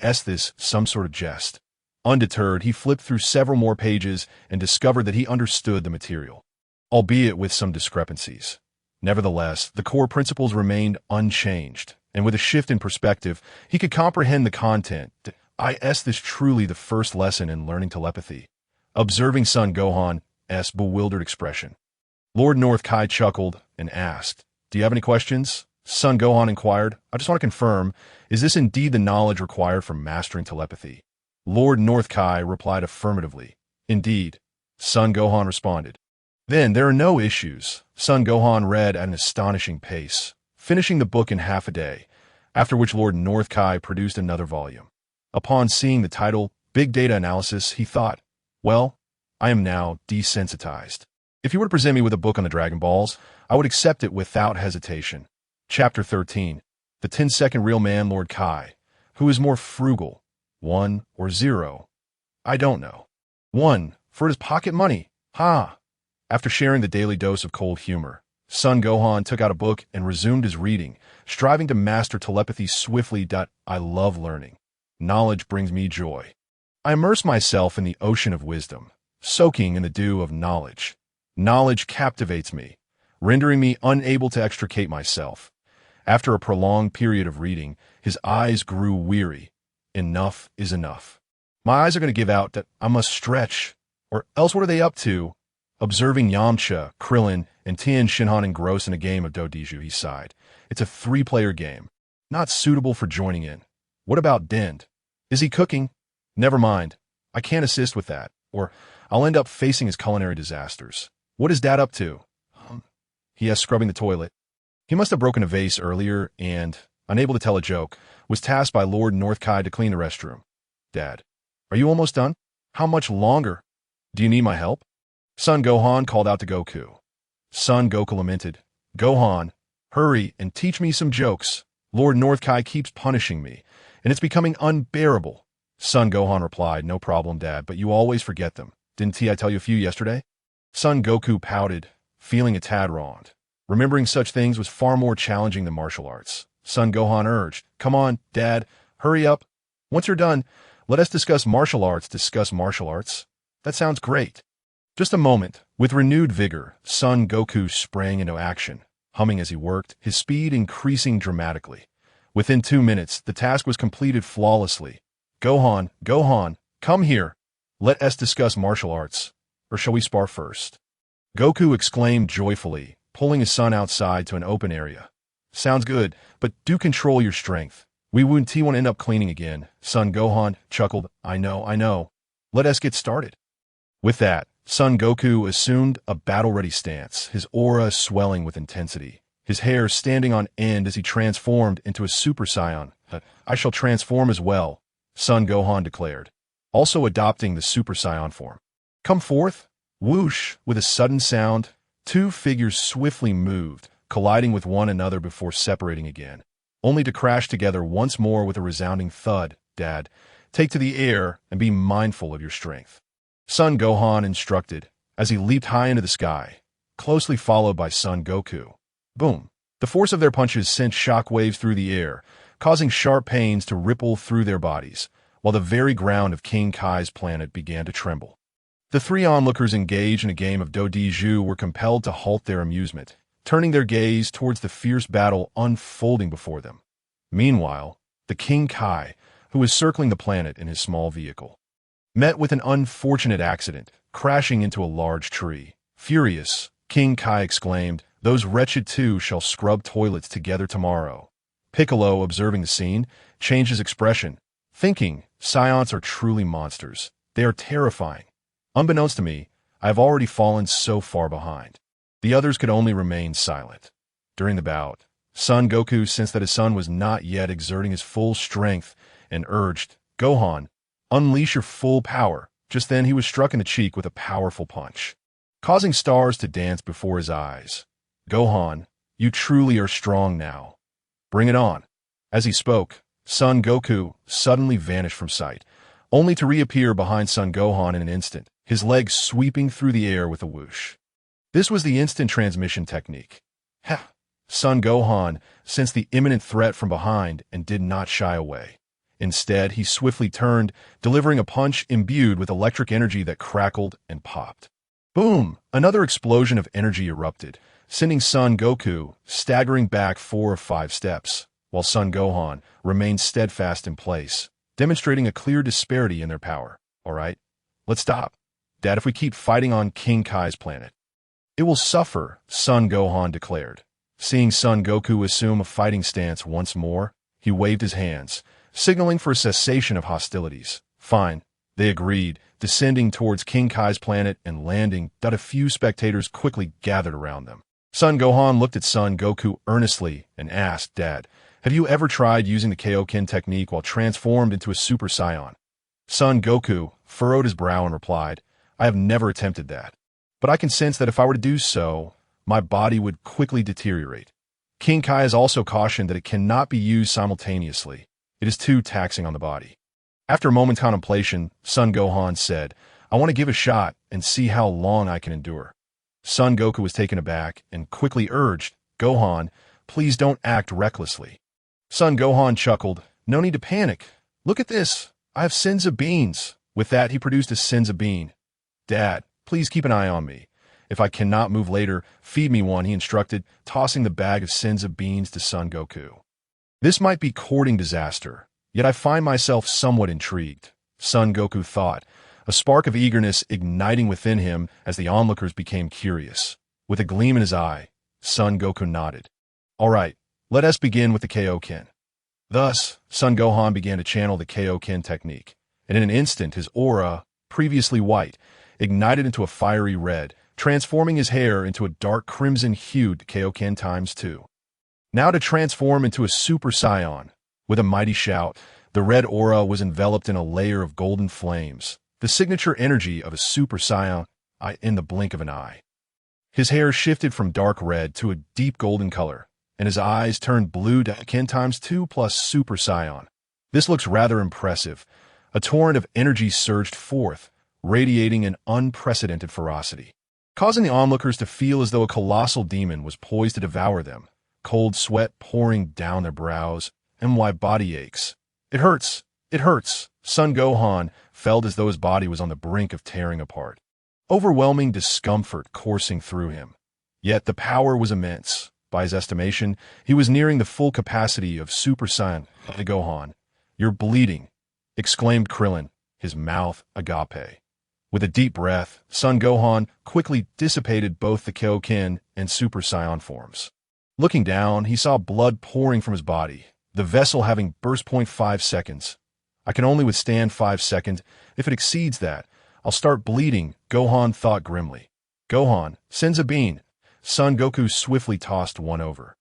Is this some sort of jest? Undeterred, he flipped through several more pages and discovered that he understood the material, albeit with some discrepancies. Nevertheless, the core principles remained unchanged, and with a shift in perspective, he could comprehend the content. Is this truly the first lesson in learning telepathy? Observing Son Gohan's bewildered expression, Lord North Kai chuckled and asked, Do you have any questions? Son Gohan inquired. I just want to confirm, is this indeed the knowledge required for mastering telepathy? Lord North Kai replied affirmatively. Indeed, Son Gohan responded. Then there are no issues. Son Gohan read at an astonishing pace, finishing the book in half a day, after which Lord North Kai produced another volume. Upon seeing the title, Big Data Analysis, he thought, well, I am now desensitized. If you were to present me with a book on the Dragon Balls, I would accept it without hesitation. Chapter 13. The 10-second real man Lord Kai. Who is more frugal, 1 or 0? I don't know. 1, for his pocket money. Ha! After sharing the daily dose of cold humor, Sun Gohan took out a book and resumed his reading, striving to master telepathy swiftly. I love learning. Knowledge brings me joy. I immerse myself in the ocean of wisdom, soaking in the dew of knowledge. Knowledge captivates me, rendering me unable to extricate myself. After a prolonged period of reading, his eyes grew weary. Enough is enough. My eyes are going to give out that I must stretch, or else what are they up to? Observing Yamcha, Krillin, and Tien Shinhan engrossed in a game of Dodiju, he sighed. It's a 3-player game. Not suitable for joining in. What about Dend? Is he cooking? Never mind. I can't assist with that, or I'll end up facing his culinary disasters. What is Dad up to? He asked, scrubbing the toilet. He must have broken a vase earlier and, unable to tell a joke, was tasked by Lord Northkai to clean the restroom. Dad, are you almost done? How much longer? Do you need my help? Son Gohan called out to Goku. Son Goku lamented, Gohan, hurry and teach me some jokes. Lord Northkai keeps punishing me, and it's becoming unbearable. Son Gohan replied, no problem, Dad, but you always forget them. Didn't I tell you a few yesterday? Son Goku pouted, feeling a tad wronged. Remembering such things was far more challenging than martial arts. Son Gohan urged, come on, Dad, hurry up. Once you're done, let us discuss martial arts. Discuss martial arts? That sounds great. Just a moment. With renewed vigor, Son Goku sprang into action, humming as he worked, his speed increasing dramatically. Within 2 minutes, the task was completed flawlessly. Gohan, come here. Let us discuss martial arts. Or shall we spar first? Goku exclaimed joyfully, pulling his son outside to an open area. Sounds good, but do control your strength. We won't end up cleaning again. Son Gohan chuckled, I know. Let us get started. With that, Son Goku assumed a battle-ready stance, his aura swelling with intensity, his hair standing on end as he transformed into a Super Saiyan. I shall transform as well, Son Gohan declared, also adopting the Super Saiyan form. Come forth. Whoosh! With a sudden sound, 2 figures swiftly moved, colliding with one another before separating again, only to crash together once more with a resounding thud. Dad, take to the air and be mindful of your strength. Son Gohan instructed, as he leaped high into the sky, closely followed by Son Goku. Boom! The force of their punches sent shockwaves through the air, causing sharp pains to ripple through their bodies, while the very ground of King Kai's planet began to tremble. The 3 onlookers engaged in a game of Dodiju were compelled to halt their amusement, turning their gaze towards the fierce battle unfolding before them. Meanwhile, the King Kai, who was circling the planet in his small vehicle, met with an unfortunate accident, crashing into a large tree. Furious, King Kai exclaimed, those wretched 2 shall scrub toilets together tomorrow. Piccolo, observing the scene, changed his expression, thinking, Saiyans are truly monsters. They are terrifying. Unbeknownst to me, I have already fallen so far behind. The others could only remain silent. During the bout, Son Goku sensed that his son was not yet exerting his full strength and urged, Gohan, unleash your full power. Just then he was struck in the cheek with a powerful punch, causing stars to dance before his eyes. Gohan, you truly are strong now. Bring it on. As he spoke, Son Goku suddenly vanished from sight, only to reappear behind Son Gohan in an instant, his legs sweeping through the air with a whoosh. This was the instant transmission technique. Ha! Son Gohan sensed the imminent threat from behind and did not shy away. Instead, he swiftly turned, delivering a punch imbued with electric energy that crackled and popped. Boom! Another explosion of energy erupted, sending Son Goku staggering back 4 or 5 steps, while Son Gohan remained steadfast in place, demonstrating a clear disparity in their power. All right, let's stop. Dad, if we keep fighting on King Kai's planet, it will suffer, Son Gohan declared. Seeing Son Goku assume a fighting stance once more, he waved his hands, signaling for a cessation of hostilities. Fine, they agreed, descending towards King Kai's planet and landing. A few spectators quickly gathered around them. Son Gohan looked at Son Goku earnestly and asked, Dad, have you ever tried using the Kaioken technique while transformed into a Super Saiyan? Son Goku furrowed his brow and replied, I have never attempted that, but I can sense that if I were to do so, my body would quickly deteriorate. King Kai has also cautioned that it cannot be used simultaneously. It is too taxing on the body. After a moment's contemplation, Son Gohan said, I want to give a shot and see how long I can endure. Son Goku was taken aback and quickly urged, Gohan, please don't act recklessly. Son Gohan chuckled, no need to panic. Look at this. I have Senzu beans. With that, he produced a Senzu bean. Dad, please keep an eye on me. If I cannot move later, feed me one, he instructed, tossing the bag of Senzu beans to Son Goku. This might be courting disaster, yet I find myself somewhat intrigued, Son Goku thought, a spark of eagerness igniting within him as the onlookers became curious. With a gleam in his eye, Son Goku nodded. All right, let us begin with the Kaioken. Thus, Son Gohan began to channel the Kaioken technique, and in an instant his aura, previously white, ignited into a fiery red, transforming his hair into a dark crimson-hued Kaioken ×2. Now to transform into a Super Saiyan. With a mighty shout, the red aura was enveloped in a layer of golden flames, the signature energy of a Super Saiyan in the blink of an eye. His hair shifted from dark red to a deep golden color, and his eyes turned blue to Ken ×2 plus Super Saiyan. This looks rather impressive. A torrent of energy surged forth, radiating an unprecedented ferocity, causing the onlookers to feel as though a colossal demon was poised to devour them, cold sweat pouring down their brows, and body aches. It hurts. It hurts. Son Gohan felt as though his body was on the brink of tearing apart. Overwhelming discomfort coursing through him. Yet the power was immense. By his estimation, he was nearing the full capacity of Super Saiyan Gohan. You're bleeding, exclaimed Krillin, his mouth agape. With a deep breath, Son Gohan quickly dissipated both the Kaioken and Super Saiyan forms. Looking down, he saw blood pouring from his body, the vessel having burst 0.5 seconds. I can only withstand 5 seconds. If it exceeds that, I'll start bleeding, Gohan thought grimly. Gohan, Senzu bean. Son Goku swiftly tossed one over.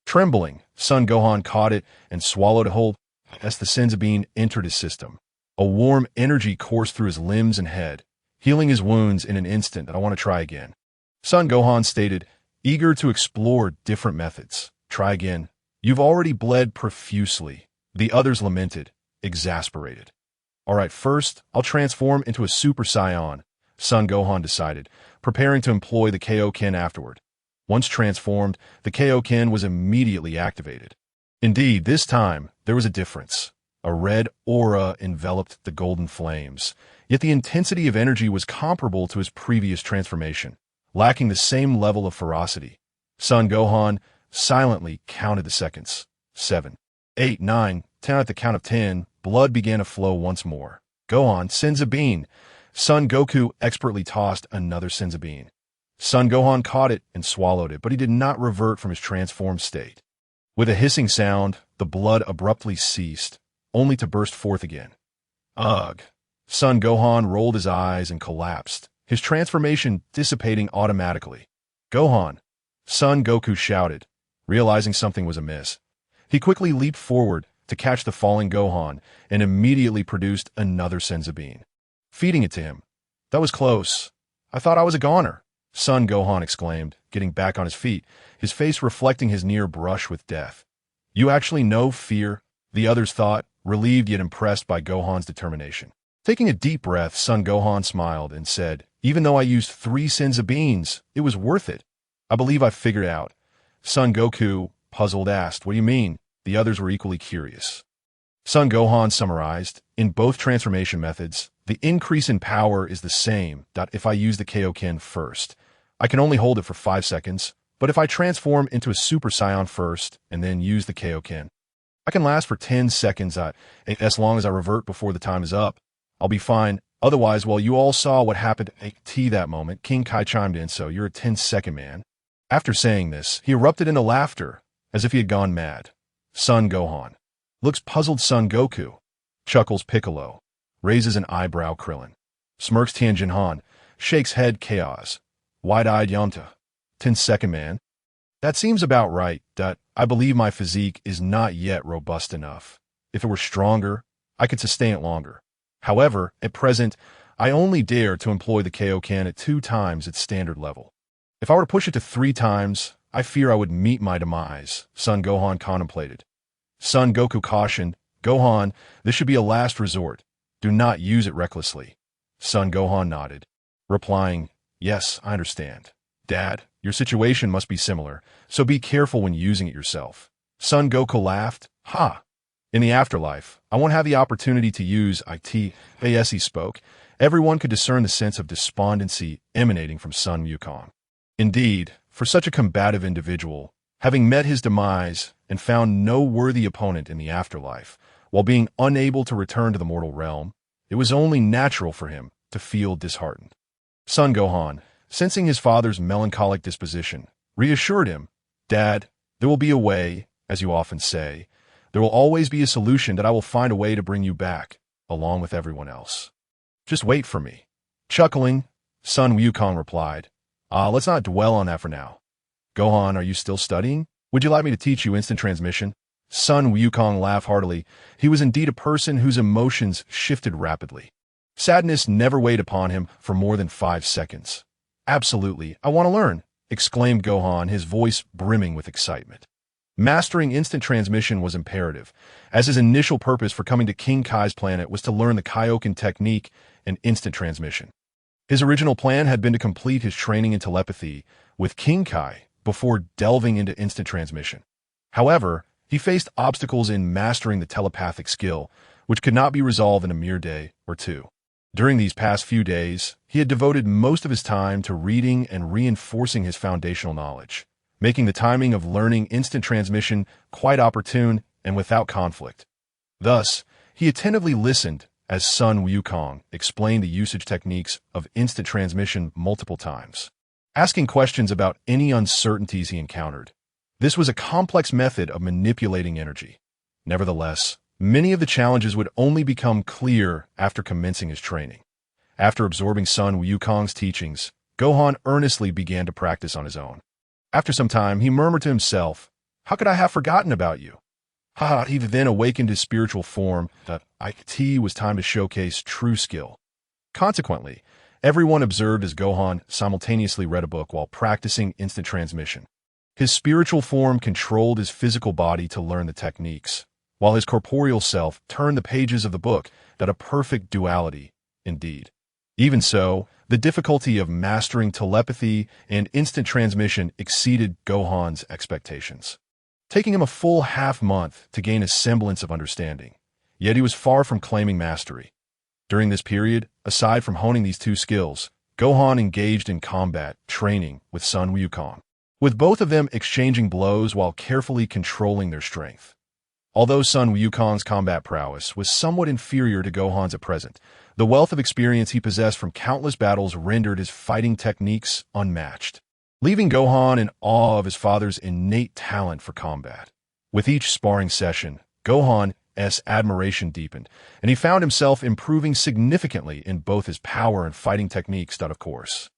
Trembling, Son Gohan caught it and swallowed it whole as the Senzu bean entered his system. A warm energy coursed through his limbs and head, healing his wounds in an instant. I want to try again. Son Gohan stated, eager to explore different methods. Try again. You've already bled profusely. The others lamented, exasperated. All right, first, I'll transform into a Super Saiyan, Son Gohan decided, preparing to employ the Kaioken afterward. Once transformed, the Kaioken was immediately activated. Indeed, this time, there was a difference. A red aura enveloped the golden flames, yet the intensity of energy was comparable to his previous transformation, lacking the same level of ferocity. Son Gohan silently counted the seconds. 7, 8, 9, 10. At the count of 10, blood began to flow once more. Gohan, Senzu bean. Son Goku expertly tossed another Senzu bean. Son Gohan caught it and swallowed it, but he did not revert from his transformed state. With a hissing sound, the blood abruptly ceased, only to burst forth again. Ugh! Son Gohan rolled his eyes and collapsed, his transformation dissipating automatically. Gohan! Son Goku shouted, realizing something was amiss. He quickly leaped forward to catch the falling Gohan and immediately produced another Senzu bean, feeding it to him. That was close. I thought I was a goner, Son Gohan exclaimed, getting back on his feet, his face reflecting his near brush with death. You actually know fear, the others thought, relieved yet impressed by Gohan's determination. Taking a deep breath, Son Gohan smiled and said, even though I used 3 Senzu beans, it was worth it. I believe I figured out. Son Goku, puzzled, asked, what do you mean? The others were equally curious. Son Gohan summarized, in both transformation methods, the increase in power is the same. If I use the Kaioken first, I can only hold it for 5 seconds, but if I transform into a Super Saiyan first and then use the Kaioken, I can last for 10 seconds. As long as I revert before the time is up, I'll be fine. Otherwise, well, you all saw what happened at T that moment. King Kai chimed in, so you're a 10-second man. After saying this, he erupted into laughter, as if he had gone mad. Son Gohan. Looks puzzled Son Goku. Chuckles Piccolo. Raises an eyebrow Krillin. Smirks Tianjin Han. Shakes head Chaos. Wide-eyed Yamcha. 10-second man. That seems about right. I believe my physique is not yet robust enough. If it were stronger, I could sustain it longer. However, at present, I only dare to employ the Kaioken at 2 times its standard level. If I were to push it to 3 times, I fear I would meet my demise, Son Gohan contemplated. Son Goku cautioned, Gohan, this should be a last resort. Do not use it recklessly. Son Gohan nodded, replying, yes, I understand. Dad, your situation must be similar, so be careful when using it yourself. Son Goku laughed. Ha! In the afterlife, I won't have the opportunity to use it. As he spoke, everyone could discern the sense of despondency emanating from Sun Wukong. Indeed, for such a combative individual, having met his demise and found no worthy opponent in the afterlife, while being unable to return to the mortal realm, it was only natural for him to feel disheartened. Son Gohan, sensing his father's melancholic disposition, reassured him, Dad, there will be a way, as you often say. There will always be a solution that I will find a way to bring you back, along with everyone else. Just wait for me. Chuckling, Sun Wukong replied, let's not dwell on that for now. Gohan, are you still studying? Would you like me to teach you instant transmission? Sun Wukong laughed heartily. He was indeed a person whose emotions shifted rapidly. Sadness never weighed upon him for more than 5 seconds. Absolutely, I want to learn, exclaimed Gohan, his voice brimming with excitement. Mastering instant transmission was imperative, as his initial purpose for coming to King Kai's planet was to learn the Kaioken technique and instant transmission. His original plan had been to complete his training in telepathy with King Kai before delving into instant transmission. However, he faced obstacles in mastering the telepathic skill, which could not be resolved in a mere day or two. During these past few days, he had devoted most of his time to reading and reinforcing his foundational knowledge, making the timing of learning instant transmission quite opportune and without conflict. Thus, he attentively listened as Sun Wukong explained the usage techniques of instant transmission multiple times, asking questions about any uncertainties he encountered. This was a complex method of manipulating energy. Nevertheless, many of the challenges would only become clear after commencing his training. After absorbing Sun Wukong's teachings, Gohan earnestly began to practice on his own. After some time, he murmured to himself, how could I have forgotten about you? He then awakened his spiritual form that it was time to showcase true skill. Consequently, everyone observed as Gohan simultaneously read a book while practicing instant transmission. His spiritual form controlled his physical body to learn the techniques, while his corporeal self turned the pages of the book, that a perfect duality, indeed. Even so, the difficulty of mastering telepathy and instant transmission exceeded Gohan's expectations, taking him a full half-month to gain a semblance of understanding. Yet he was far from claiming mastery. During this period, aside from honing these two skills, Gohan engaged in combat training with Sun Wukong, with both of them exchanging blows while carefully controlling their strength. Although Sun Wukong's combat prowess was somewhat inferior to Gohan's at present, the wealth of experience he possessed from countless battles rendered his fighting techniques unmatched, leaving Gohan in awe of his father's innate talent for combat. With each sparring session, Gohan's admiration deepened, and he found himself improving significantly in both his power and fighting techniques. Of course,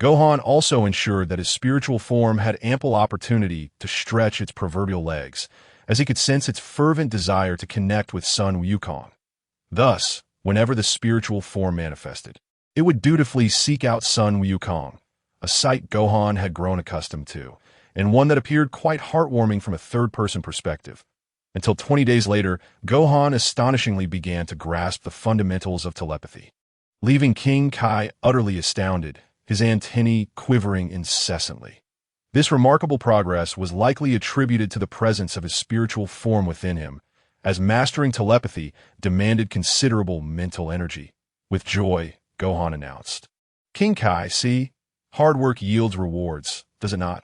Gohan also ensured that his spiritual form had ample opportunity to stretch its proverbial legs, as he could sense its fervent desire to connect with Sun Wukong. Thus, whenever the spiritual form manifested, it would dutifully seek out Sun Wukong, a sight Gohan had grown accustomed to, and one that appeared quite heartwarming from a third-person perspective. Until 20 days later, Gohan astonishingly began to grasp the fundamentals of telepathy, leaving King Kai utterly astounded, his antennae quivering incessantly. This remarkable progress was likely attributed to the presence of his spiritual form within him, as mastering telepathy demanded considerable mental energy. With joy, Gohan announced, King Kai, see, hard work yields rewards, does it not?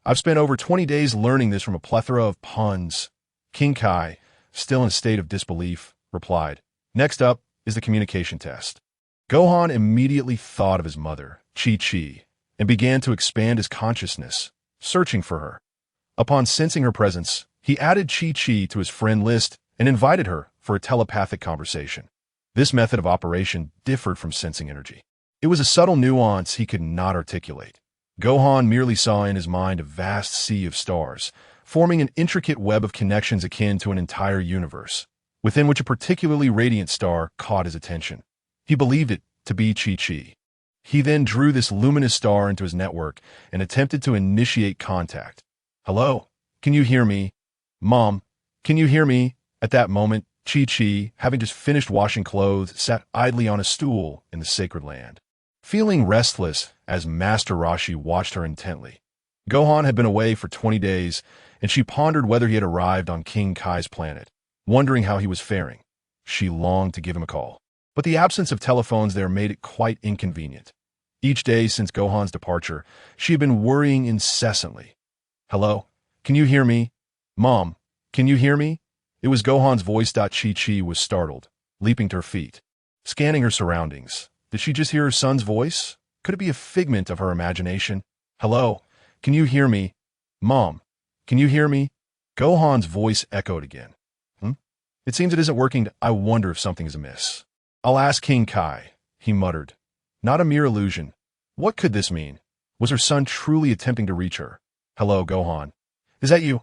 I've spent over 20 days learning this from a plethora of puns. King Kai, still in a state of disbelief, replied, next up is the communication test. Gohan immediately thought of his mother, Chi-Chi, and began to expand his consciousness, searching for her. Upon sensing her presence, he added Chi-Chi to his friend list and invited her for a telepathic conversation. This method of operation differed from sensing energy. It was a subtle nuance he could not articulate. Gohan merely saw in his mind a vast sea of stars, forming an intricate web of connections akin to an entire universe, within which a particularly radiant star caught his attention. He believed it to be Chi-Chi. He then drew this luminous star into his network and attempted to initiate contact. Hello? Can you hear me? Mom, can you hear me? At that moment, Chi-Chi, having just finished washing clothes, sat idly on a stool in the sacred land. Feeling restless as Master Roshi watched her intently. Gohan had been away for 20 days, and she pondered whether he had arrived on King Kai's planet, wondering how he was faring. She longed to give him a call, but the absence of telephones there made it quite inconvenient. Each day since Gohan's departure, she had been worrying incessantly. "Hello? Can you hear me? Mom, can you hear me?" It was Gohan's voice. Chi-Chi was startled, leaping to her feet, scanning her surroundings. Did she just hear her son's voice? Could it be a figment of her imagination? "Hello? Can you hear me? Mom, can you hear me?" Gohan's voice echoed again. It seems it isn't working. I wonder if something is amiss. "I'll ask King Kai," he muttered. Not a mere illusion. What could this mean? Was her son truly attempting to reach her? "Hello, Gohan. Is that you?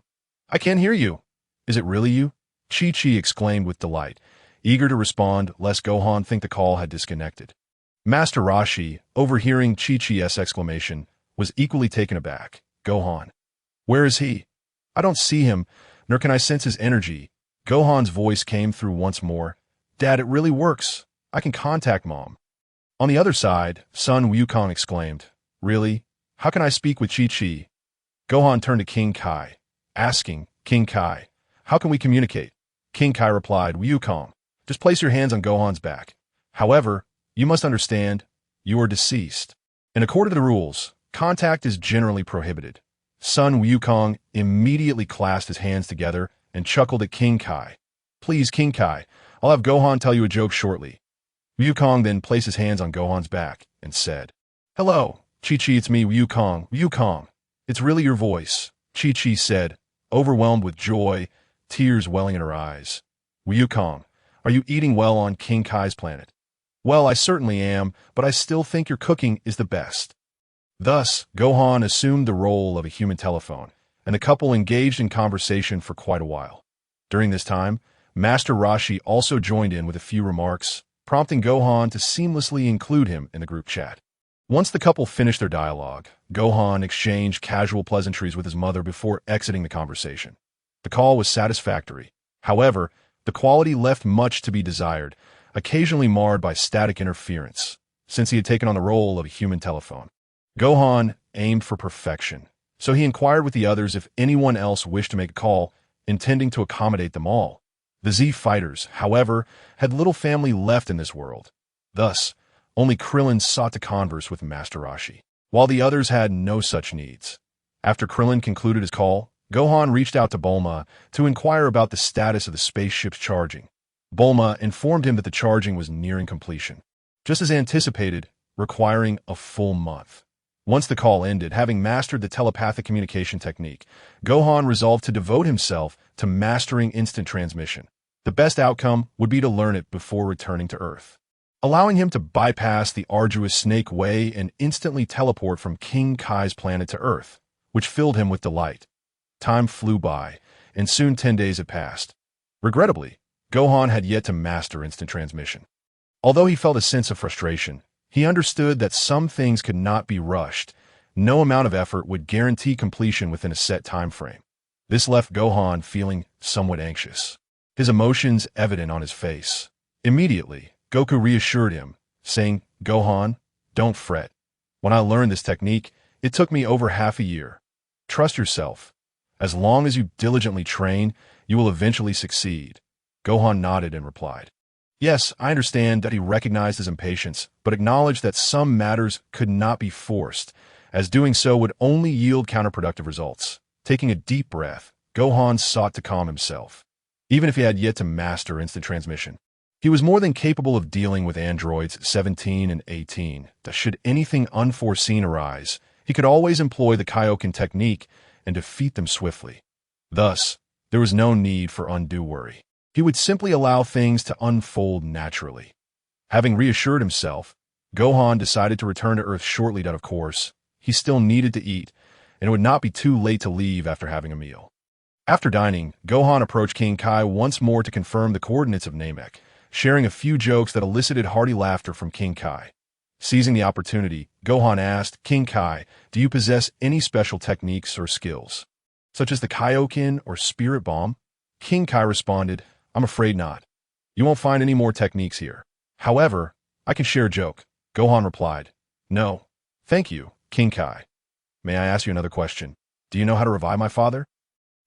I can't hear you. Is it really you?" Chi-Chi exclaimed with delight, eager to respond lest Gohan think the call had disconnected. Master Roshi, overhearing Chi-Chi's exclamation, was equally taken aback. "Gohan. Where is he? I don't see him, nor can I sense his energy." Gohan's voice came through once more. "Dad, it really works. I can contact Mom." On the other side, Sun Wukong exclaimed, "Really? How can I speak with Chi-Chi?" Gohan turned to King Kai, asking, "King Kai, how can we communicate?" King Kai replied, "Wukong, just place your hands on Gohan's back. However, you must understand, you are deceased. And according to the rules, contact is generally prohibited." Sun Wukong immediately clasped his hands together and chuckled at King Kai. "Please, King Kai, I'll have Gohan tell you a joke shortly." Wukong then placed his hands on Gohan's back and said, "Hello, Chi-Chi, it's me, Wukong. Wukong, it's really your voice," Chi-Chi said, overwhelmed with joy, tears welling in her eyes. "Wukong, are you eating well on King Kai's planet?" "Well, I certainly am, but I still think your cooking is the best." Thus, Gohan assumed the role of a human telephone, and the couple engaged in conversation for quite a while. During this time, Master Roshi also joined in with a few remarks, prompting Gohan to seamlessly include him in the group chat. Once the couple finished their dialogue, Gohan exchanged casual pleasantries with his mother before exiting the conversation. The call was satisfactory. However, the quality left much to be desired, occasionally marred by static interference, since he had taken on the role of a human telephone. Gohan aimed for perfection, so he inquired with the others if anyone else wished to make a call, intending to accommodate them all. The Z fighters, however, had little family left in this world. Thus, only Krillin sought to converse with Master Roshi, while the others had no such needs. After Krillin concluded his call, Gohan reached out to Bulma to inquire about the status of the spaceship's charging. Bulma informed him that the charging was nearing completion, just as anticipated, requiring a full month. Once the call ended, having mastered the telepathic communication technique, Gohan resolved to devote himself to mastering instant transmission. The best outcome would be to learn it before returning to Earth, allowing him to bypass the arduous Snake Way and instantly teleport from King Kai's planet to Earth, which filled him with delight. Time flew by, and soon 10 days had passed. Regrettably, Gohan had yet to master instant transmission. Although he felt a sense of frustration, he understood that some things could not be rushed. No amount of effort would guarantee completion within a set time frame. This left Gohan feeling somewhat anxious, his emotions evident on his face. Immediately, Goku reassured him, saying, "Gohan, don't fret. When I learned this technique, it took me over half a year. Trust yourself. As long as you diligently train, you will eventually succeed." Gohan nodded and replied, "Yes, I understand." That he recognized his impatience, but acknowledged that some matters could not be forced, as doing so would only yield counterproductive results. Taking a deep breath, Gohan sought to calm himself. Even if he had yet to master instant transmission, he was more than capable of dealing with androids 17 and 18, that should anything unforeseen arise, he could always employ the Kaioken technique and defeat them swiftly. Thus, there was no need for undue worry. He would simply allow things to unfold naturally. Having reassured himself, Gohan decided to return to Earth shortly. That, of course, he still needed to eat, and it would not be too late to leave after having a meal. After dining, Gohan approached King Kai once more to confirm the coordinates of Namek, sharing a few jokes that elicited hearty laughter from King Kai. Seizing the opportunity, Gohan asked, "King Kai, do you possess any special techniques or skills, such as the Kaioken or Spirit Bomb?" King Kai responded, "I'm afraid not. You won't find any more techniques here. However, I can share a joke." Gohan replied, "No, Thank you, King Kai. May I ask you another question? Do you know how to revive my father?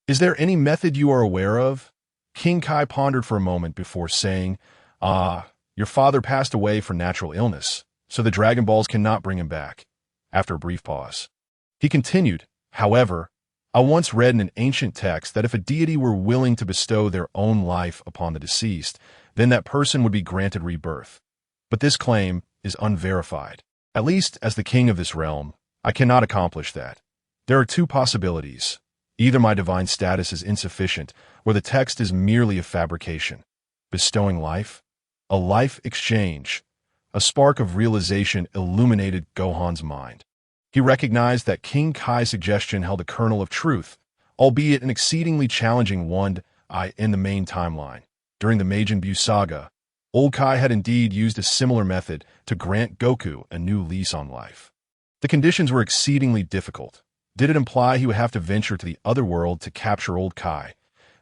Is there any method you are aware of? King Kai pondered for a moment before saying, your father passed away for natural illness, so the Dragon Balls cannot bring him back. After a brief pause, he continued, however, I once read in an ancient text that if a deity were willing to bestow their own life upon the deceased, then that person would be granted rebirth. But this claim is unverified. At least as the king of this realm, I cannot accomplish that. There are two possibilities. Either my divine status is insufficient, or the text is merely a fabrication. Bestowing life? A life exchange. A spark of realization illuminated Gohan's mind. He recognized that King Kai's suggestion held a kernel of truth, albeit an exceedingly challenging one in the main timeline. During the Majin Buu saga, Old Kai had indeed used a similar method to grant Goku a new lease on life. The conditions were exceedingly difficult. Did it imply he would have to venture to the other world to capture Old Kai?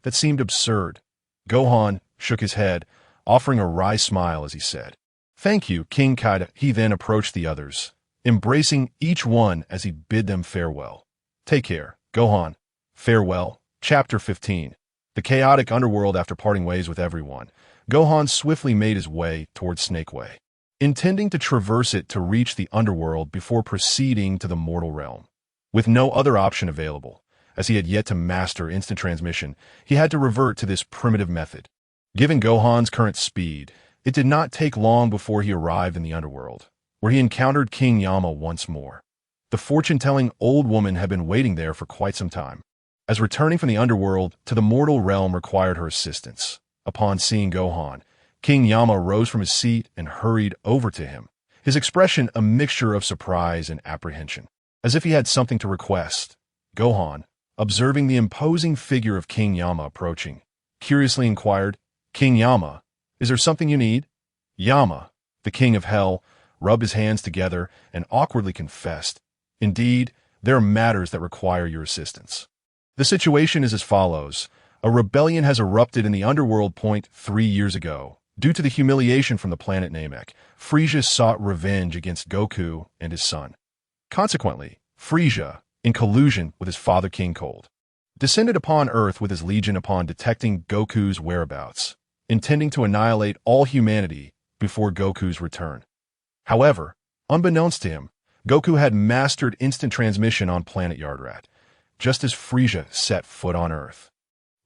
That seemed absurd. Gohan shook his head, offering a wry smile as he said, Thank you, King Kai. He then approached the others, embracing each one as he bid them farewell. Take care, Gohan. Farewell. Chapter 15. The chaotic underworld. After parting ways with everyone, Gohan swiftly made his way towards Snake Way, intending to traverse it to reach the underworld before proceeding to the mortal realm. With no other option available, as he had yet to master instant transmission, he had to revert to this primitive method. Given Gohan's current speed, it did not take long before he arrived in the underworld, where he encountered King Yama once more. The fortune-telling old woman had been waiting there for quite some time, as returning from the underworld to the mortal realm required her assistance. Upon seeing Gohan, King Yama rose from his seat and hurried over to him, his expression a mixture of surprise and apprehension, as if he had something to request. Gohan, observing the imposing figure of King Yama approaching, curiously inquired, King Yama, is there something you need? Yama, the king of hell, rubbed his hands together and awkwardly confessed, Indeed, there are matters that require your assistance. The situation is as follows. A rebellion has erupted in the Underworld 3 years ago. Due to the humiliation from the planet Namek, Frieza sought revenge against Goku and his son. Consequently, Frieza, in collusion with his father King Cold, descended upon Earth with his legion upon detecting Goku's whereabouts, intending to annihilate all humanity before Goku's return. However, unbeknownst to him, Goku had mastered instant transmission on planet Yardrat, just as Frieza set foot on Earth.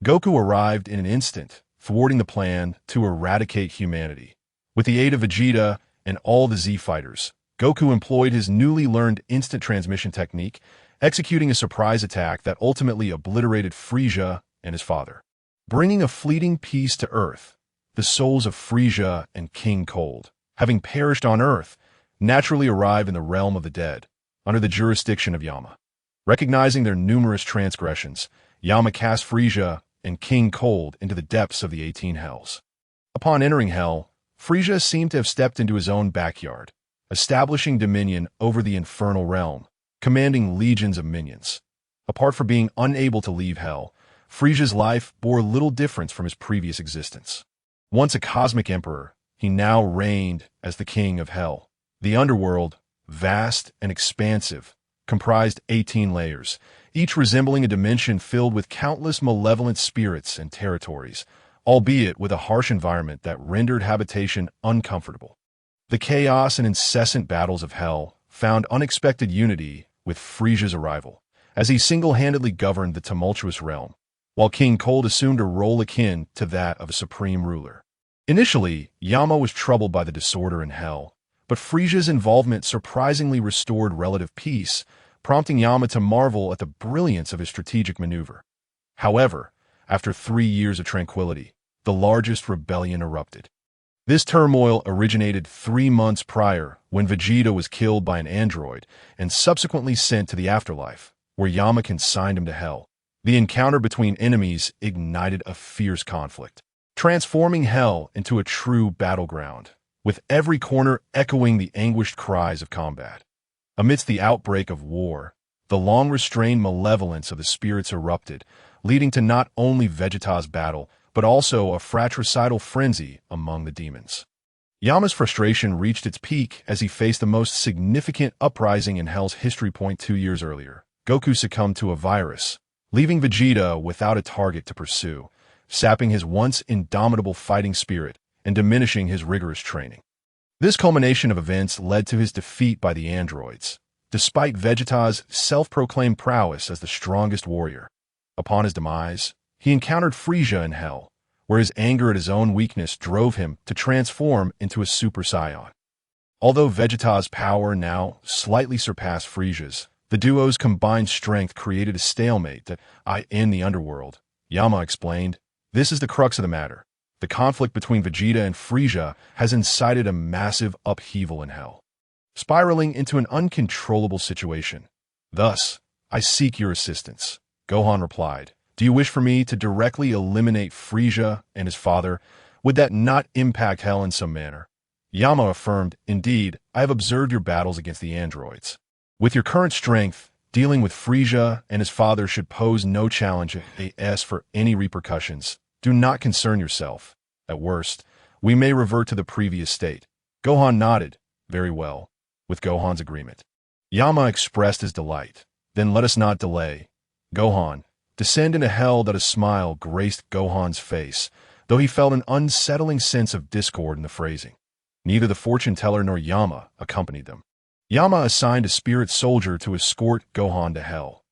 Goku arrived in an instant, thwarting the plan to eradicate humanity. With the aid of Vegeta and all the Z-Fighters, Goku employed his newly learned instant transmission technique, executing a surprise attack that ultimately obliterated Frieza and his father. Bringing a fleeting peace to Earth, the souls of Frieza and King Cold, having perished on Earth, naturally arrive in the realm of the dead, under the jurisdiction of Yama. Recognizing their numerous transgressions, Yama cast Frieza and King Cold into the depths of the 18 Hells. Upon entering Hell, Frieza seemed to have stepped into his own backyard, establishing dominion over the infernal realm, commanding legions of minions. Apart from being unable to leave Hell, Frieza's life bore little difference from his previous existence. Once a cosmic emperor, he now reigned as the king of Hell. The Underworld, vast and expansive, comprised 18 layers, each resembling a dimension filled with countless malevolent spirits and territories, albeit with a harsh environment that rendered habitation uncomfortable. The chaos and incessant battles of Hell found unexpected unity with Frieza's arrival, as he single-handedly governed the tumultuous realm, while King Cold assumed a role akin to that of a supreme ruler. Initially, Yama was troubled by the disorder in Hell, but Frieza's involvement surprisingly restored relative peace, prompting Yama to marvel at the brilliance of his strategic maneuver. However, after 3 years of tranquility, the largest rebellion erupted. This turmoil originated 3 months prior when Vegeta was killed by an android and subsequently sent to the afterlife, where Yama consigned him to Hell. The encounter between enemies ignited a fierce conflict, transforming Hell into a true battleground, with every corner echoing the anguished cries of combat. Amidst the outbreak of war, the long-restrained malevolence of the spirits erupted, leading to not only Vegeta's battle, but also a fratricidal frenzy among the demons. Yama's frustration reached its peak as he faced the most significant uprising in Hell's history. 2 years earlier, Goku succumbed to a virus, leaving Vegeta without a target to pursue, sapping his once indomitable fighting spirit and diminishing his rigorous training. This culmination of events led to his defeat by the androids, despite Vegeta's self-proclaimed prowess as the strongest warrior. Upon his demise, he encountered Frieza in Hell, where his anger at his own weakness drove him to transform into a Super Saiyan. Although Vegeta's power now slightly surpassed Frieza's, the duo's combined strength created a stalemate that in the Underworld. Yama explained, "This is the crux of the matter. The conflict between Vegeta and Frieza has incited a massive upheaval in Hell, spiraling into an uncontrollable situation. Thus, I seek your assistance." Gohan replied, "Do you wish for me to directly eliminate Frieza and his father? Would that not impact Hell in some manner?" Yama affirmed, "Indeed, I have observed your battles against the androids. With your current strength, dealing with Frieza and his father should pose no challenge as for any repercussions. Do not concern yourself. At worst, we may revert to the previous state." Gohan nodded, "Very well," with Gohan's agreement. Yama expressed his delight. "Then let us not delay. Gohan, descend into Hell." That a smile graced Gohan's face, though he felt an unsettling sense of discord in the phrasing. Neither the fortune teller nor Yama accompanied them. Yama assigned a spirit soldier to escort Gohan to Hell.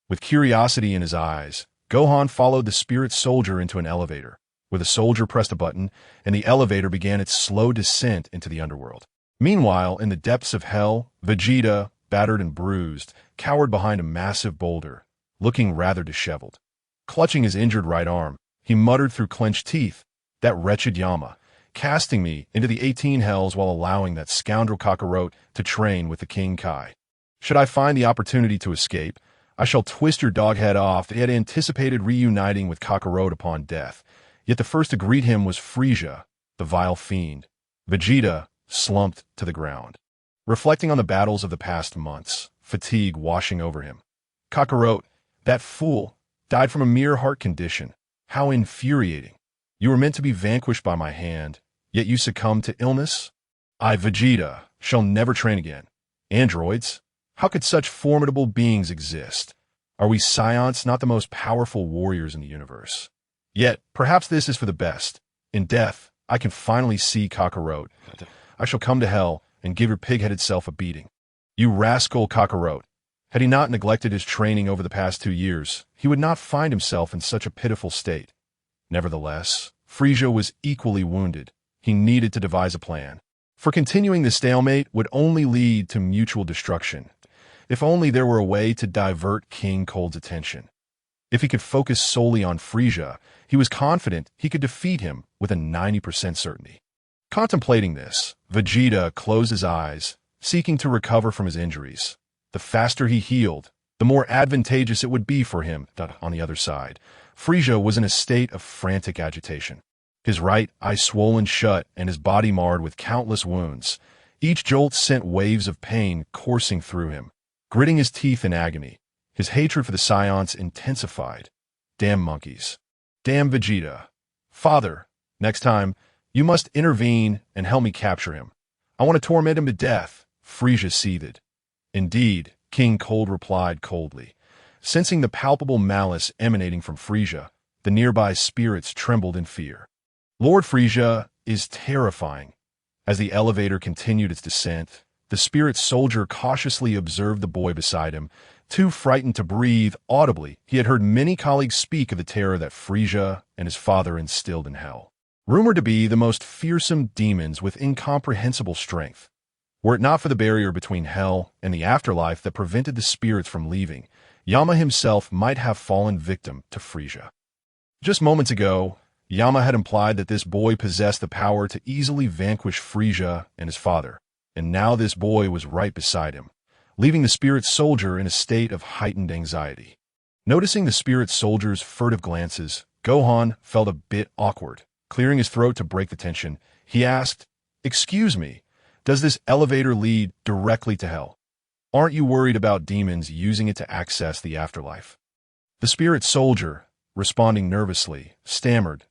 With curiosity in his eyes, Gohan followed the spirit soldier into an elevator, where the soldier pressed a button and the elevator began its slow descent into the Underworld. Meanwhile, in the depths of Hell, Vegeta, battered and bruised, cowered behind a massive boulder, looking rather disheveled. Clutching his injured right arm, he muttered through clenched teeth, "That wretched Yama, casting me into the 18 Hells while allowing that scoundrel Kakarot to train with the King Kai. Should I find the opportunity to escape, I shall twist your dog head off." They had anticipated reuniting with Kakarot upon death, yet the first to greet him was Frieza, the vile fiend. Vegeta slumped to the ground, reflecting on the battles of the past months, fatigue washing over him. "Kakarot, that fool, died from a mere heart condition. How infuriating. You were meant to be vanquished by my hand, yet you succumbed to illness? I, Vegeta, shall never train again. Androids? How could such formidable beings exist? Are we Saiyans not the most powerful warriors in the universe? Yet, perhaps this is for the best. In death, I can finally see Kakarot. I shall come to Hell and give your pig-headed self a beating. You rascal Kakarot. Had he not neglected his training over the past 2 years, he would not find himself in such a pitiful state." Nevertheless, Frieza was equally wounded. He needed to devise a plan, for continuing the stalemate would only lead to mutual destruction. If only there were a way to divert King Cold's attention. If he could focus solely on Frieza, he was confident he could defeat him with a 90% certainty. Contemplating this, Vegeta closed his eyes, seeking to recover from his injuries. The faster he healed, the more advantageous it would be for him. On the other side, Frieza was in a state of frantic agitation. His right eye swollen shut and his body marred with countless wounds. Each jolt sent waves of pain coursing through him. Gritting his teeth in agony, his hatred for the Saiyans intensified. Damn monkeys. Damn Vegeta. Father, next time, you must intervene and help me capture him. I want to torment him to death. Frieza seethed. Indeed, King Cold replied coldly. Sensing the palpable malice emanating from Frieza, the nearby spirits trembled in fear. Lord Frieza is terrifying. As the elevator continued its descent, the spirit soldier cautiously observed the boy beside him. Too frightened to breathe audibly, he had heard many colleagues speak of the terror that Frieza and his father instilled in Hell. Rumored to be the most fearsome demons with incomprehensible strength. Were it not for the barrier between Hell and the afterlife that prevented the spirits from leaving, Yama himself might have fallen victim to Frieza. Just moments ago, Yama had implied that this boy possessed the power to easily vanquish Frieza and his father, and now this boy was right beside him, leaving the spirit soldier in a state of heightened anxiety. Noticing the spirit soldier's furtive glances, Gohan felt a bit awkward. Clearing his throat to break the tension, he asked, "Excuse me, does this elevator lead directly to Hell? Aren't you worried about demons using it to access the afterlife?" The spirit soldier, responding nervously, stammered,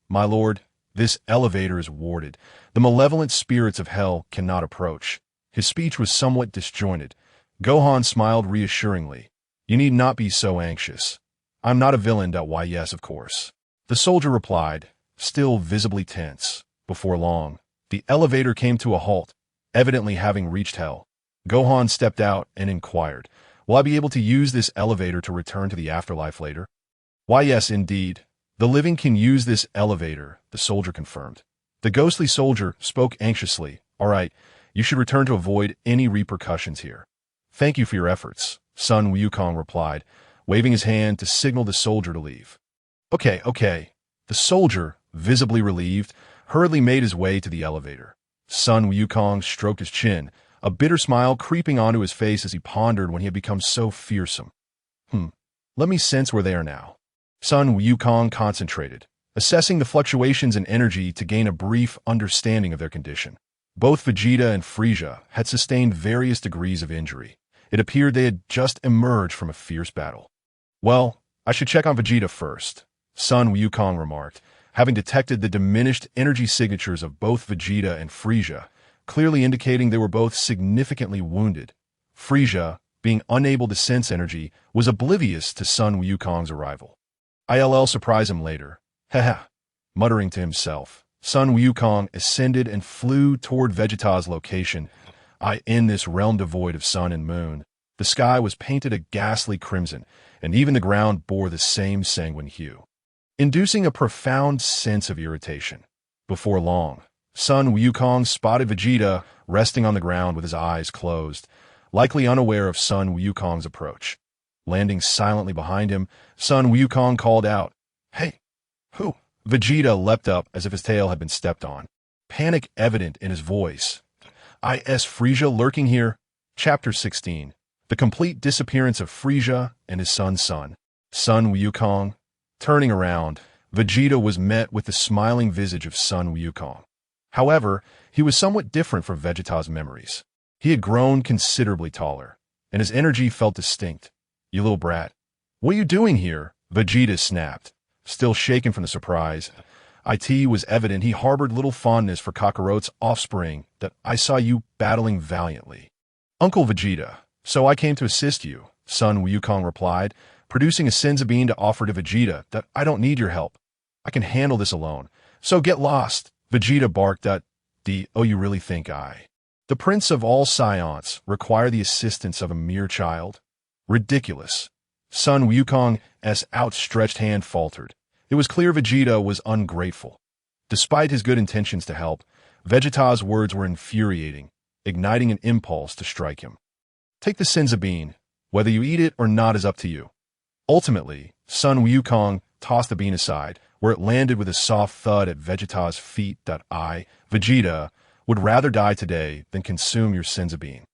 "My lord, This elevator is warded. The malevolent spirits of hell cannot approach. His speech was somewhat disjointed. Gohan smiled reassuringly. You need not be so anxious. I'm not a villain. Why, yes, of course. The soldier replied, still visibly tense. Before long, the elevator came to a halt, evidently having reached hell. Gohan stepped out and inquired, will I be able to use this elevator to return to the afterlife later? Why, yes, indeed. The living can use this elevator, the soldier confirmed. The ghostly soldier spoke anxiously. All right, you should return to avoid any repercussions here. Thank you for your efforts, Sun Wukong replied, waving his hand to signal the soldier to leave. Okay. The soldier, visibly relieved, hurriedly made his way to the elevator. Sun Wukong stroked his chin, a bitter smile creeping onto his face as he pondered when he had become so fearsome. Let me sense where they are now. Sun Wukong concentrated, assessing the fluctuations in energy to gain a brief understanding of their condition. Both Vegeta and Frieza had sustained various degrees of injury. It appeared they had just emerged from a fierce battle. Well, I should check on Vegeta first, Sun Wukong remarked, having detected the diminished energy signatures of both Vegeta and Frieza, clearly indicating they were both significantly wounded. Frieza, being unable to sense energy, was oblivious to Sun Wukong's arrival. I'll surprise him later. Haha. Muttering to himself, Sun Wukong ascended and flew toward Vegeta's location. In this realm devoid of sun and moon, the sky was painted a ghastly crimson, and even the ground bore the same sanguine hue, inducing a profound sense of irritation. Before long, Sun Wukong spotted Vegeta resting on the ground with his eyes closed, likely unaware of Sun Wukong's approach. Landing silently behind him, Sun Wukong called out, Hey, who? Vegeta leapt up as if his tail had been stepped on, panic evident in his voice. Is Frieza lurking here? Chapter 16. The complete disappearance of Frieza and his son's son. Sun Wukong. Turning around, Vegeta was met with the smiling visage of Sun Wukong. However, he was somewhat different from Vegeta's memories. He had grown considerably taller, and his energy felt distinct. You little brat. What are you doing here? Vegeta snapped, still shaken from the surprise. It was evident he harbored little fondness for Kakarot's offspring, that I saw you battling valiantly. Uncle Vegeta, so I came to assist you, Sun Wukong replied, producing a senzu bean to offer to Vegeta. That I don't need your help. I can handle this alone. So get lost. Vegeta barked at you really think the prince of all Saiyans, require the assistance of a mere child? Ridiculous. Sun Wukong's outstretched hand faltered. It was clear Vegeta was ungrateful. Despite his good intentions to help, Vegeta's words were infuriating, igniting an impulse to strike him. Take the senzu bean. Whether you eat it or not is up to you. Ultimately, Sun Wukong tossed the bean aside, where it landed with a soft thud at Vegeta's feet. Vegeta, would rather die today than consume your senzu bean.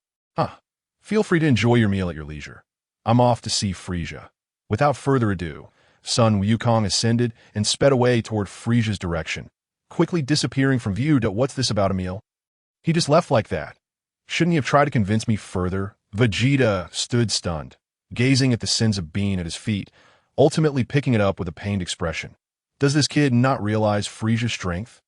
Feel free to enjoy your meal at your leisure. I'm off to see Frieza. Without further ado, Sun Wukong ascended and sped away toward Frieza's direction, quickly disappearing from view. What's this about, Emil? He just left like that. Shouldn't he have tried to convince me further? Vegeta stood stunned, gazing at the senzu bean at his feet, ultimately picking it up with a pained expression. Does this kid not realize Frieza's strength?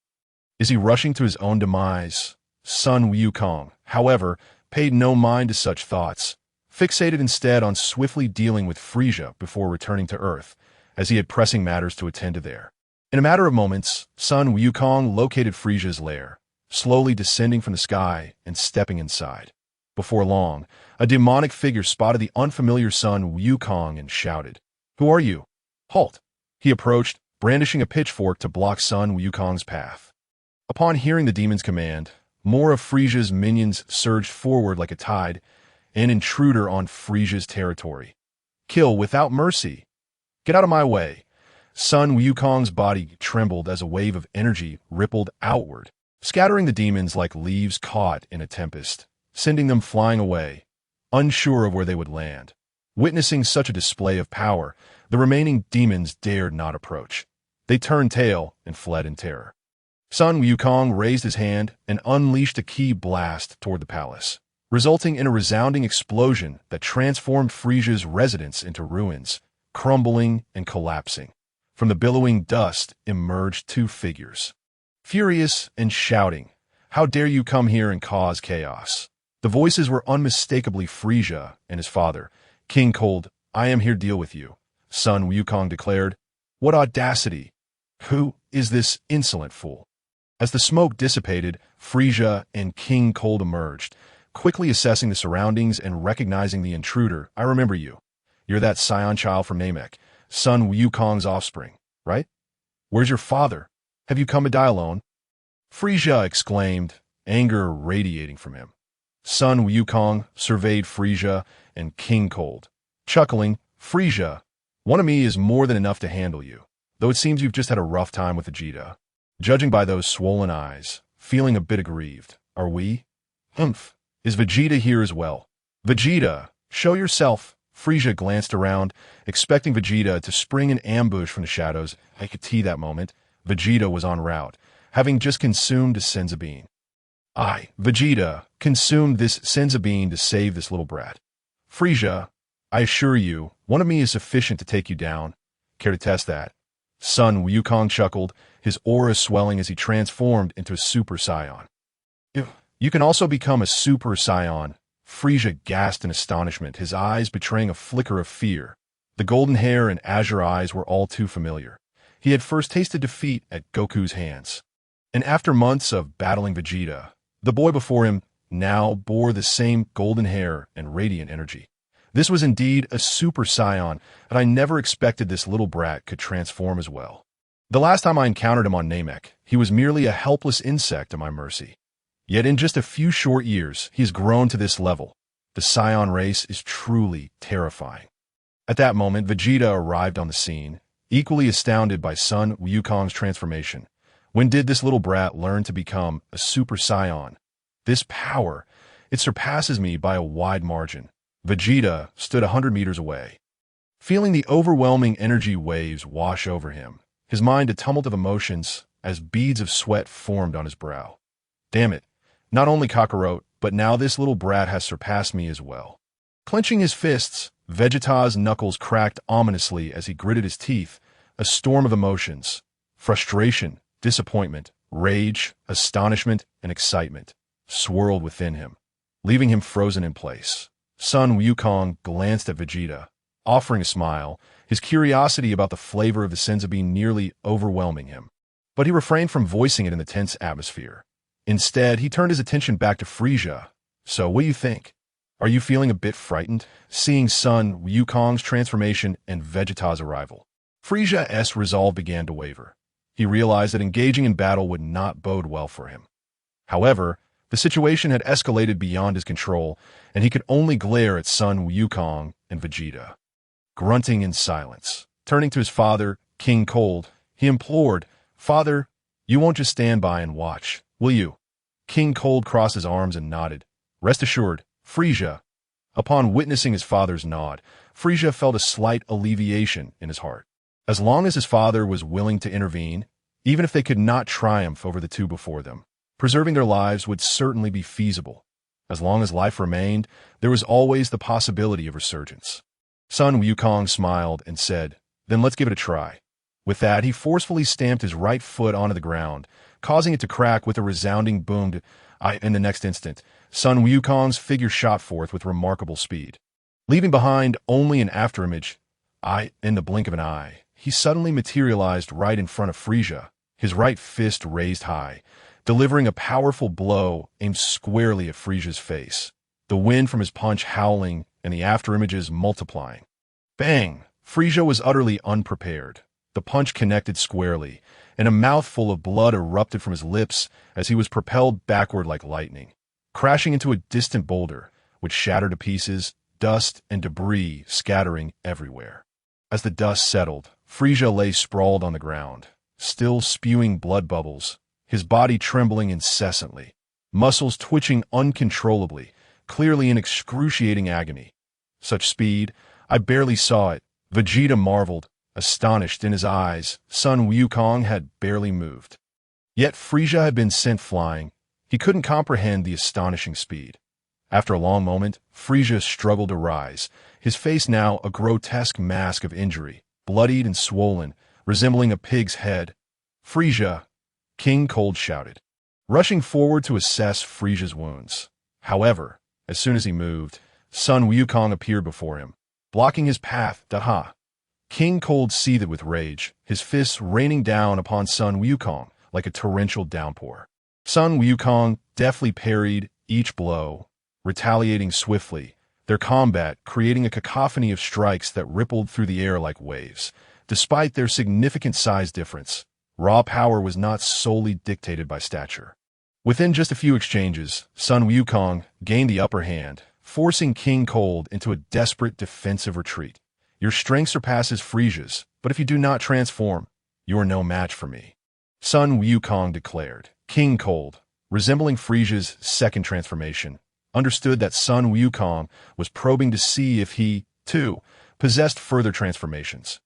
Is he rushing to his own demise? Sun Wukong, however, paid no mind to such thoughts, fixated instead on swiftly dealing with Frieza before returning to Earth, as he had pressing matters to attend to there. In a matter of moments, Sun Wukong located Frieza's lair, slowly descending from the sky and stepping inside. Before long, a demonic figure spotted the unfamiliar Sun Wukong and shouted, Who are you? Halt! He approached, brandishing a pitchfork to block Sun Wukong's path. Upon hearing the demon's command, more of Frieza's minions surged forward like a tide, an intruder on Frieza's territory. Kill without mercy. Get out of my way. Sun Wukong's body trembled as a wave of energy rippled outward, scattering the demons like leaves caught in a tempest, sending them flying away, unsure of where they would land. Witnessing such a display of power, the remaining demons dared not approach. They turned tail and fled in terror. Sun Wukong raised his hand and unleashed a ki blast toward the palace, resulting in a resounding explosion that transformed Frieza's residence into ruins, crumbling and collapsing. From the billowing dust emerged two figures. furious and shouting, "How dare you come here and cause chaos?" The voices were unmistakably Frisia and his father. "King Cold, I am here to deal with you," Sun Wukong declared. "What audacity! Who is this insolent fool?" As the smoke dissipated, Frisia and King Cold emerged, quickly assessing the surroundings and recognizing the intruder. "I remember you. You're that saiyan child from Namek, Sun Wukong's offspring, right? Where's your father? Have you come to die alone?" Frisia exclaimed, anger radiating from him. Sun Wukong surveyed Frisia and King Cold. Chuckling, "Frisia, one of me is more than enough to handle you, though it seems you've just had a rough time with Vegeta. Judging by those swollen eyes, feeling a bit aggrieved. Are we? Humph. Is Vegeta here as well?" "Vegeta, show yourself." Frisia glanced around, expecting Vegeta to spring in ambush from the shadows. I could see that moment. Vegeta was en route, having just consumed a senzu bean. Vegeta, consumed this senzu bean to save this little brat. "Frisia, I assure you, one of me is sufficient to take you down. Care to test that?" Sun Wukong chuckled, his aura swelling as he transformed into a Super Saiyan. "You can also become a Super Saiyan." Frisia gasped in astonishment, his eyes betraying a flicker of fear. The golden hair and azure eyes were all too familiar. He had first tasted defeat at Goku's hands. And after months of battling Vegeta, the boy before him now bore the same golden hair and radiant energy. This was indeed a Super Saiyan, and I never expected this little brat could transform as well. The last time I encountered him on Namek, he was merely a helpless insect at my mercy. Yet in just a few short years, he has grown to this level. The Saiyan race is truly terrifying. At that moment, Vegeta arrived on the scene, equally astounded by Sun Wukong's transformation. When did this little brat learn to become a Super Saiyan? This power, it surpasses me by a wide margin. Vegeta stood 100 meters away. Feeling the overwhelming energy waves wash over him, his mind a tumult of emotions as beads of sweat formed on his brow. Damn it, not only Kakarot, but now this little brat has surpassed me as well. Clenching his fists, Vegeta's knuckles cracked ominously as he gritted his teeth. A storm of emotions, frustration, disappointment, rage, astonishment, and excitement swirled within him, leaving him frozen in place. Sun Wukong glanced at Vegeta, offering a smile, his curiosity about the flavor of the senzu bean nearly overwhelming him. But he refrained from voicing it in the tense atmosphere. Instead, he turned his attention back to Frisia. "So, what do you think? Are you feeling a bit frightened, seeing Sun Wukong's transformation and Vegeta's arrival?" Frisia's resolve began to waver. He realized that engaging in battle would not bode well for him. However, the situation had escalated beyond his control, and he could only glare at Sun Wukong and Vegeta. Grunting in silence, turning to his father, King Cold, he implored, "Father, you won't just stand by and watch, will you?" King Cold crossed his arms and nodded. "Rest assured, Frisia." Upon witnessing his father's nod, Frisia felt a slight alleviation in his heart. As long as his father was willing to intervene, even if they could not triumph over the two before them, preserving their lives would certainly be feasible. As long as life remained, there was always the possibility of resurgence. Sun Wukong smiled and said, "Then let's give it a try." With that, he forcefully stamped his right foot onto the ground, causing it to crack with a resounding boom. In the next instant, Sun Wukong's figure shot forth with remarkable speed. Leaving behind only an afterimage, in the blink of an eye, he suddenly materialized right in front of Frisia, his right fist raised high, delivering a powerful blow aimed squarely at Frisia's face, the wind from his punch howling and the afterimages multiplying. Bang! Frisia was utterly unprepared. The punch connected squarely, and a mouthful of blood erupted from his lips as he was propelled backward like lightning, crashing into a distant boulder, which shattered to pieces, dust and debris scattering everywhere. As the dust settled, Frisia lay sprawled on the ground, still spewing blood bubbles, his body trembling incessantly, muscles twitching uncontrollably, clearly in excruciating agony. Such speed, I barely saw it. Vegeta marveled, astonished in his eyes. Sun Wukong had barely moved. Yet Frisia had been sent flying. He couldn't comprehend the astonishing speed. After a long moment, Frisia struggled to rise, his face now a grotesque mask of injury, bloodied and swollen, resembling a pig's head. "Frisia, King Cold shouted, rushing forward to assess Frisia's wounds. However, as soon as he moved, Sun Wukong appeared before him, blocking his path. King Cold seethed with rage, his fists raining down upon Sun Wukong like a torrential downpour. Sun Wukong deftly parried each blow, retaliating swiftly, their combat creating a cacophony of strikes that rippled through the air like waves. Despite their significant size difference, raw power was not solely dictated by stature. Within just a few exchanges, Sun Wukong gained the upper hand, forcing King Cold into a desperate defensive retreat. Your strength surpasses Frisia's, but if you do not transform, you are no match for me, Sun Wukong declared. King Cold, resembling Frisia's second transformation, understood that Sun Wukong was probing to see if he, too, possessed further transformations.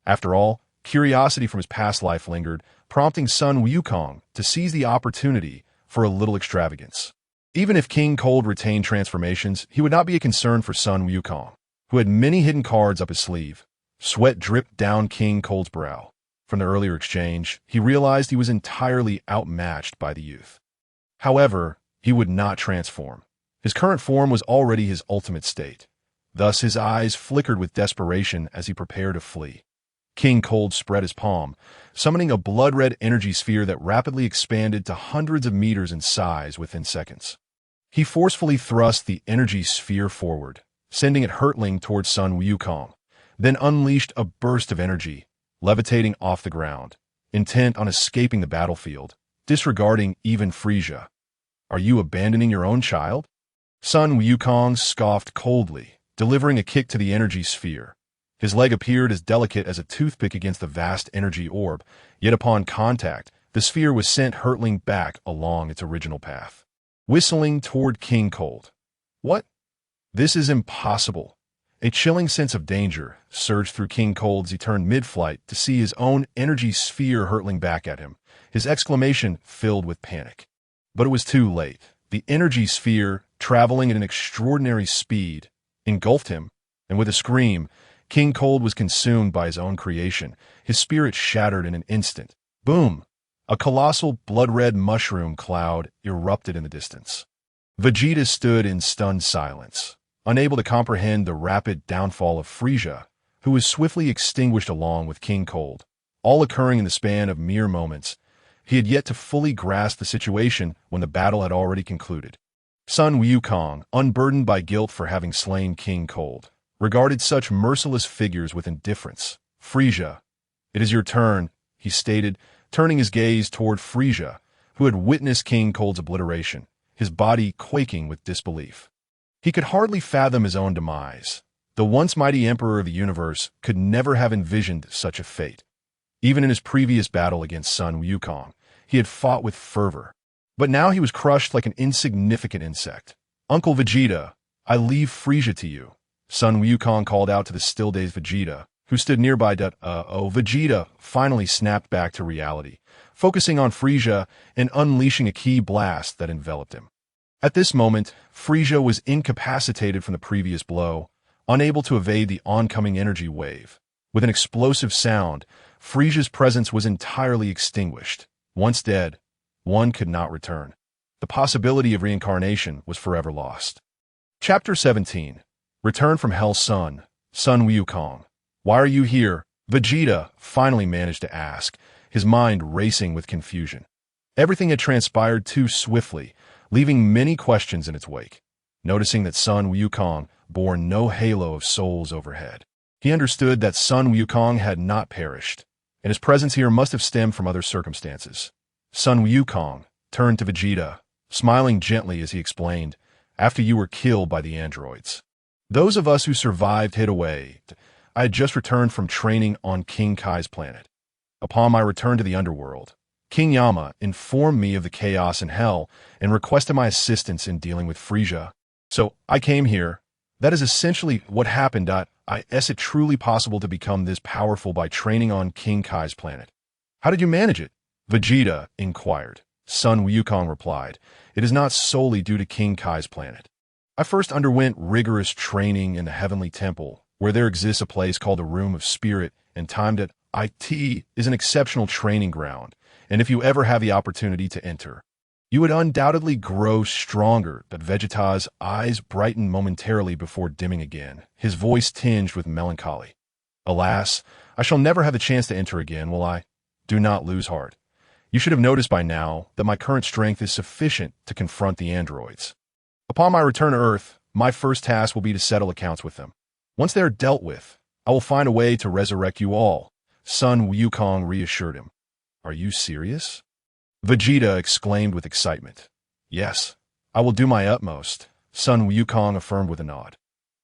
After all, curiosity from his past life lingered, prompting Sun Wukong to seize the opportunity for a little extravagance. Even if King Cold retained transformations, he would not be a concern for Sun Wukong, who had many hidden cards up his sleeve. Sweat dripped down King Cold's brow. From the earlier exchange, he realized he was entirely outmatched by the youth. However, he would not transform. His current form was already his ultimate state. Thus his eyes flickered with desperation as he prepared to flee. King Cold spread his palm, summoning a blood-red energy sphere that rapidly expanded to hundreds of meters in size within seconds. He forcefully thrust the energy sphere forward, sending it hurtling towards Sun Wukong, then unleashed a burst of energy, levitating off the ground, intent on escaping the battlefield, disregarding even Frisia. Are you abandoning your own child? Sun Wukong scoffed coldly, delivering a kick to the energy sphere. His leg appeared as delicate as a toothpick against the vast energy orb, yet upon contact, the sphere was sent hurtling back along its original path, whistling toward King Cold. What? This is impossible. A chilling sense of danger surged through King Cold as he turned mid-flight to see his own energy sphere hurtling back at him, his exclamation filled with panic. But it was too late. The energy sphere, traveling at an extraordinary speed, engulfed him, and with a scream, King Cold was consumed by his own creation, his spirit shattered in an instant. Boom! A colossal blood-red mushroom cloud erupted in the distance. Vegeta stood in stunned silence, unable to comprehend the rapid downfall of Frisia, who was swiftly extinguished along with King Cold, all occurring in the span of mere moments. He had yet to fully grasp the situation when the battle had already concluded. Sun Wukong, unburdened by guilt for having slain King Cold, regarded such merciless figures with indifference. Frisia, it is your turn, he stated, turning his gaze toward Frisia, who had witnessed King Cold's obliteration, his body quaking with disbelief. He could hardly fathom his own demise. The once mighty emperor of the universe could never have envisioned such a fate. Even in his previous battle against Sun Wukong, he had fought with fervor. But now he was crushed like an insignificant insect. Uncle Vegeta, I leave Frisia to you, Sun Wukong called out to the still-dazed Vegeta, who stood nearby. Vegeta finally snapped back to reality, focusing on Frisia and unleashing a ki blast that enveloped him. At this moment, Frisia was incapacitated from the previous blow, unable to evade the oncoming energy wave. With an explosive sound, Frisia's presence was entirely extinguished. Once dead, one could not return. The possibility of reincarnation was forever lost. Chapter 17. Return from Hell's Sun, Sun Wukong. Why are you here? Vegeta finally managed to ask, his mind racing with confusion. Everything had transpired too swiftly, leaving many questions in its wake. Noticing that Sun Wukong bore no halo of souls overhead, he understood that Sun Wukong had not perished, and his presence here must have stemmed from other circumstances. Sun Wukong turned to Vegeta, smiling gently as he explained, after you were killed by the androids. Those of us who survived hid away. I had just returned from training on King Kai's planet. Upon my return to the Underworld, King Yama informed me of the chaos in Hell and requested my assistance in dealing with Frisia. So I came here. That is essentially what happened. Is it truly possible to become this powerful by training on King Kai's planet? How did you manage it? Vegeta inquired. Sun Wukong replied, it is not solely due to King Kai's planet. I first underwent rigorous training in the Heavenly Temple, where there exists a place called the Room of Spirit and Time. It is an exceptional training ground, and if you ever have the opportunity to enter, you would undoubtedly grow stronger. But Vegeta's eyes brightened momentarily before dimming again, his voice tinged with melancholy. Alas, I shall never have the chance to enter again, will I? Do not lose heart. You should have noticed by now that my current strength is sufficient to confront the androids. Upon my return to Earth, my first task will be to settle accounts with them. Once they are dealt with, I will find a way to resurrect you all, Sun Wukong reassured him. Are you serious? Vegeta exclaimed with excitement. Yes, I will do my utmost, Sun Wukong affirmed with a nod.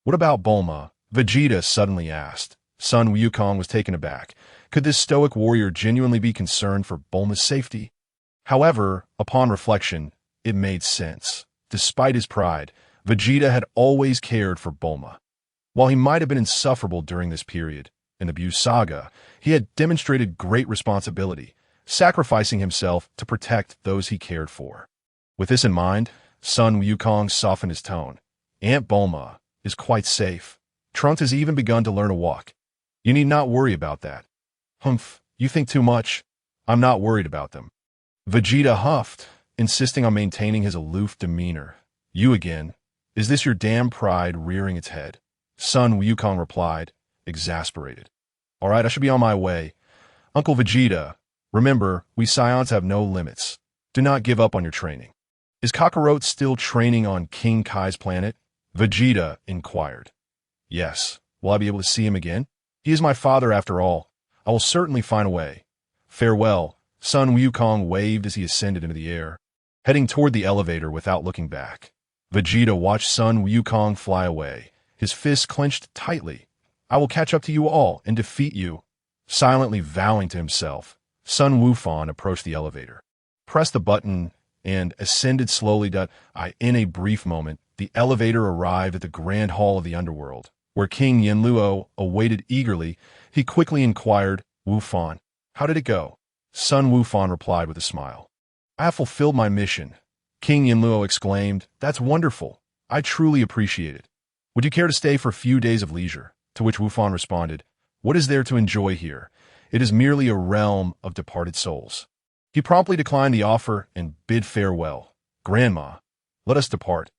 What about Bulma? Vegeta suddenly asked. Sun Wukong was taken aback. Could this stoic warrior genuinely be concerned for Bulma's safety? However, upon reflection, it made sense. Despite his pride, Vegeta had always cared for Bulma. While he might have been insufferable during this period, in the Buu saga, he had demonstrated great responsibility, sacrificing himself to protect those he cared for. With this in mind, Sun Wukong softened his tone. Aunt Bulma is quite safe. Trunks has even begun to learn to walk. You need not worry about that. Humph, you think too much. I'm not worried about them. Vegeta huffed, insisting on maintaining his aloof demeanor. You again? Is this your damn pride rearing its head? Sun Wukong replied, exasperated. All right, I should be on my way. Uncle Vegeta, remember, we Saiyans have no limits. Do not give up on your training. Is Kakarot still training on King Kai's planet? Vegeta inquired. Yes. Will I be able to see him again? He is my father after all. I will certainly find a way. Farewell. Sun Wukong waved as he ascended into the air, heading toward the elevator without looking back. Vegeta watched Sun Wukong fly away, his fists clenched tightly. I will catch up to you all and defeat you. Silently vowing to himself, Sun Wukong approached the elevator, pressed the button, and ascended slowly. In a brief moment, the elevator arrived at the grand hall of the Underworld, where King Yanluo awaited eagerly. He quickly inquired, Wufan, how did it go? Sun Wufan replied with a smile. I have fulfilled my mission. King Yanluo exclaimed, That's wonderful. I truly appreciate it. Would you care to stay for a few days of leisure? To which Wufan responded, What is there to enjoy here? It is merely a realm of departed souls. He promptly declined the offer and bid farewell. Grandma, let us depart.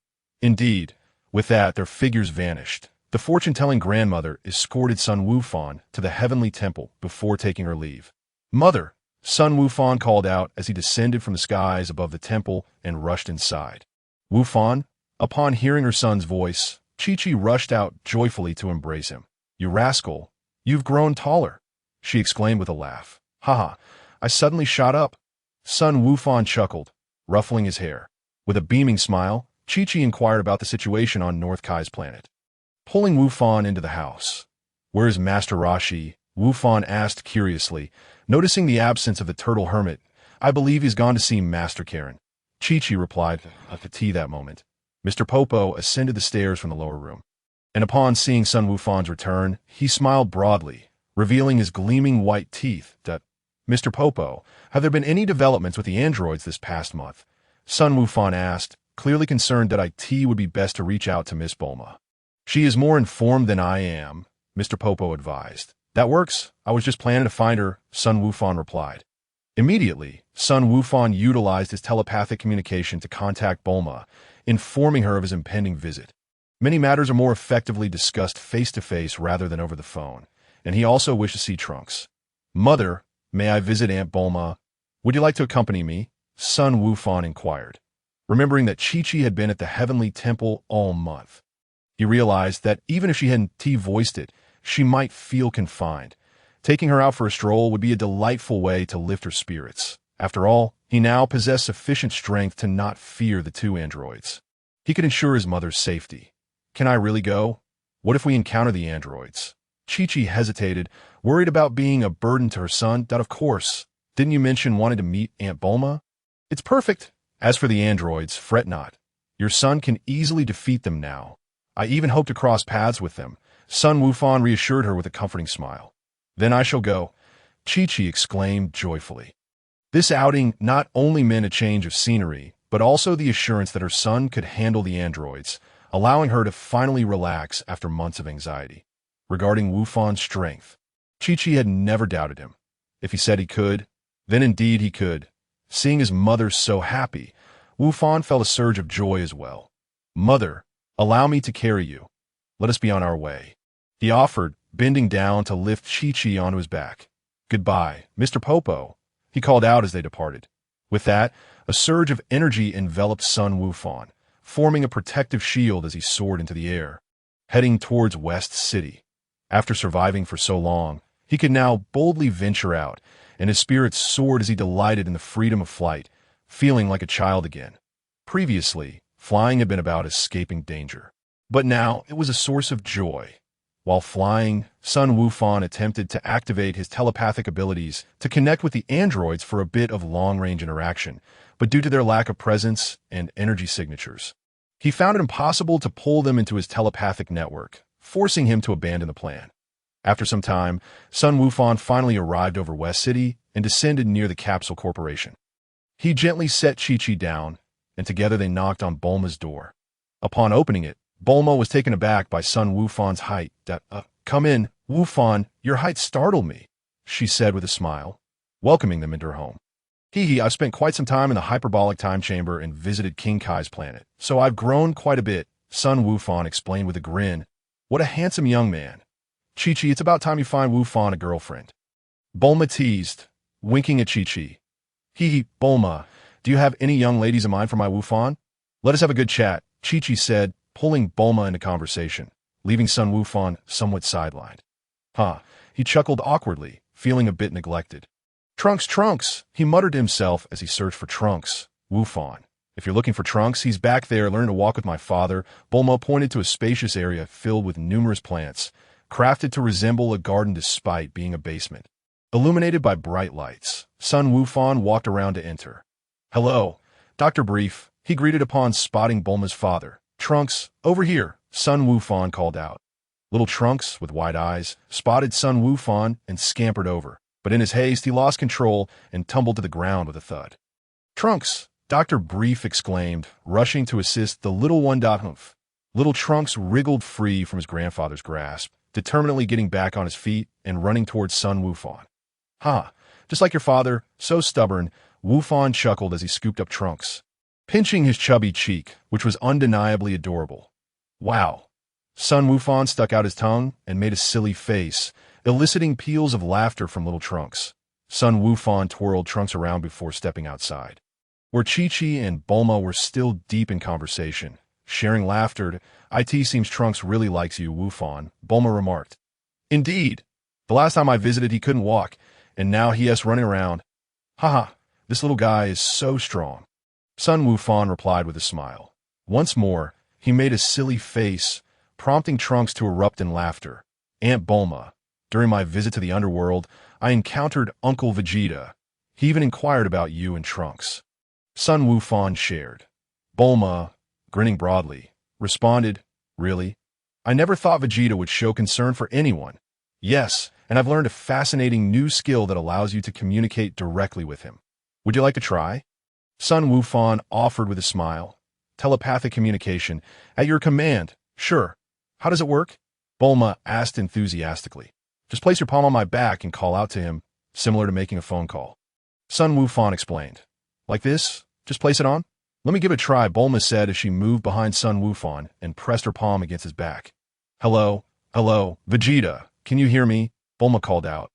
Indeed, with that their figures vanished. The fortune-telling grandmother escorted Sun Wufan to the heavenly temple before taking her leave. Mother, Sun Wufan called out as he descended from the skies above the temple and rushed inside. Wufan, upon hearing her son's voice, Chi-Chi rushed out joyfully to embrace him. You rascal, you've grown taller, she exclaimed with a laugh. Haha, I suddenly shot up. Sun Wufan chuckled, ruffling his hair. With a beaming smile, Chi-Chi inquired about the situation on North Kai's planet. Pulling Wufan into the house. Where is Master Rashi? Wufan asked curiously, noticing the absence of the turtle hermit. I believe he's gone to see Master Karen. Chi-Chi replied, at the tea that moment. Mr. Popo ascended the stairs from the lower room, and upon seeing Sun Wufan's return, he smiled broadly, revealing his gleaming white teeth. Mr. Popo, have there been any developments with the androids this past month? Sun Wufan asked, clearly concerned that IT would be best to reach out to Miss Bulma. She is more informed than I am, Mr. Popo advised. That works. I was just planning to find her, Sun Wufan replied. Immediately, Sun Wufan utilized his telepathic communication to contact Bulma, informing her of his impending visit. Many matters are more effectively discussed face-to-face rather than over the phone, and he also wished to see Trunks. Mother, may I visit Aunt Bulma? Would you like to accompany me? Sun Wufan inquired, remembering that Chi-Chi had been at the heavenly temple all month. He realized that even if she hadn't voiced it, she might feel confined. Taking her out for a stroll would be a delightful way to lift her spirits. After all, he now possessed sufficient strength to not fear the two androids. He could ensure his mother's safety. Can I really go? What if we encounter the androids? Chi-Chi hesitated, worried about being a burden to her son. Of course. Didn't you mention wanting to meet Aunt Bulma? It's perfect. As for the androids, fret not. Your son can easily defeat them now. I even hope to cross paths with them. Sun Wufan reassured her with a comforting smile. Then I shall go, Chi-Chi exclaimed joyfully. This outing not only meant a change of scenery, but also the assurance that her son could handle the androids, allowing her to finally relax after months of anxiety. Regarding Wufan's strength, Chi-Chi had never doubted him. If he said he could, Then indeed he could. Seeing his mother so happy, Wu Fan felt a surge of joy as well. "Mother, allow me to carry you. Let us be on our way," he offered, bending down to lift Chi-Chi onto his back. "Goodbye, Mr. Popo," he called out as they departed. With that, a surge of energy enveloped Sun Wukong, forming a protective shield as he soared into the air, heading towards West City. After surviving for so long, he could now boldly venture out, and his spirits soared as he delighted in the freedom of flight, feeling like a child again. Previously, flying had been about escaping danger, but now it was a source of joy. While flying, Sun Wukong attempted to activate his telepathic abilities to connect with the androids for a bit of long-range interaction, but due to their lack of presence and energy signatures, he found it impossible to pull them into his telepathic network, forcing him to abandon the plan. After some time, Sun Wukong finally arrived over West City and descended near the Capsule Corporation. He gently set Chi-Chi down, and together they knocked on Bulma's door. Upon opening it, Bulma was taken aback by Sun Wukong's height. "Come in, Wufan, your height startled me," she said with a smile, welcoming them into her home. I've spent quite some time in the hyperbolic time chamber and visited King Kai's planet, so I've grown quite a bit," Sun Wukong explained with a grin. "What a handsome young man. Chi-Chi, it's about time you find Wufan a girlfriend," Bulma teased, winking at Chi-Chi. Bulma, do you have any young ladies in mind for my Wufan? Let us have a good chat," Chi-Chi said, pulling Bulma into conversation, leaving Sun Wukong somewhat sidelined. He chuckled awkwardly, feeling a bit neglected. Trunks, he muttered to himself as he searched for Trunks. "Wufan. If you're looking for Trunks, he's back there learning to walk with my father." Bulma pointed to a spacious area filled with numerous plants, crafted to resemble a garden despite being a basement. Illuminated by bright lights, Sun Wukong walked around to enter. "Hello, Dr. Brief," he greeted upon spotting Bulma's father. "Trunks, over here," Sun Wukong called out. Little Trunks, with wide eyes, spotted Sun Wukong and scampered over, but in his haste he lost control and tumbled to the ground with a thud. "Trunks!" Dr. Brief exclaimed, rushing to assist the little one. Humph. Little Trunks wriggled free from his grandfather's grasp, determinedly getting back on his feet and running towards Sun Wukong. Just like your father, so stubborn," Wufan chuckled as he scooped up Trunks, pinching his chubby cheek, which was undeniably adorable. "Wow." Sun Wukong stuck out his tongue and made a silly face, eliciting peals of laughter from little Trunks. Sun Wukong twirled Trunks around before stepping outside, where Chi-Chi and Bulma were still deep in conversation, sharing laughter. "It seems Trunks really likes you, Wufan," Bulma remarked. "Indeed. The last time I visited he couldn't walk, and now he's running around. This little guy is so strong," Sun Wukong replied with a smile. Once more, he made a silly face, prompting Trunks to erupt in laughter. "Aunt Bulma, during my visit to the Underworld, I encountered Uncle Vegeta. He even inquired about you and Trunks," Sun Wukong shared. Bulma, grinning broadly, responded, "Really? I never thought Vegeta would show concern for anyone." "Yes, and I've learned a fascinating new skill that allows you to communicate directly with him. Would you like to try?" Sun Wukong offered with a smile. "Telepathic communication, at your command. Sure. How does it work?" Bulma asked enthusiastically. "Just place your palm on my back and call out to him, similar to making a phone call," Sun Wukong explained. "Like this? Just place it on?" "Let me give it a try," Bulma said as she moved behind Sun Wukong and pressed her palm against his back. Hello, Vegeta, can you hear me?" Bulma called out.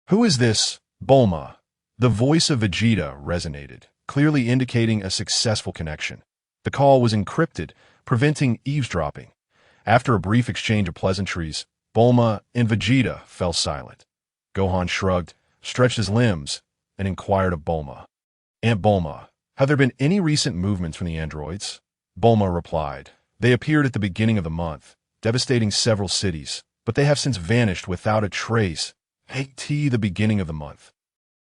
"Who is this, Bulma?" The voice of Vegeta resonated, clearly indicating a successful connection. The call was encrypted, preventing eavesdropping. After a brief exchange of pleasantries, Bulma and Vegeta fell silent. Gohan shrugged, stretched his limbs, and inquired of Bulma. "Aunt Bulma, have there been any recent movements from the androids?" Bulma replied. "They appeared at the beginning of the month, devastating several cities, but they have since vanished without a trace." The beginning of the month.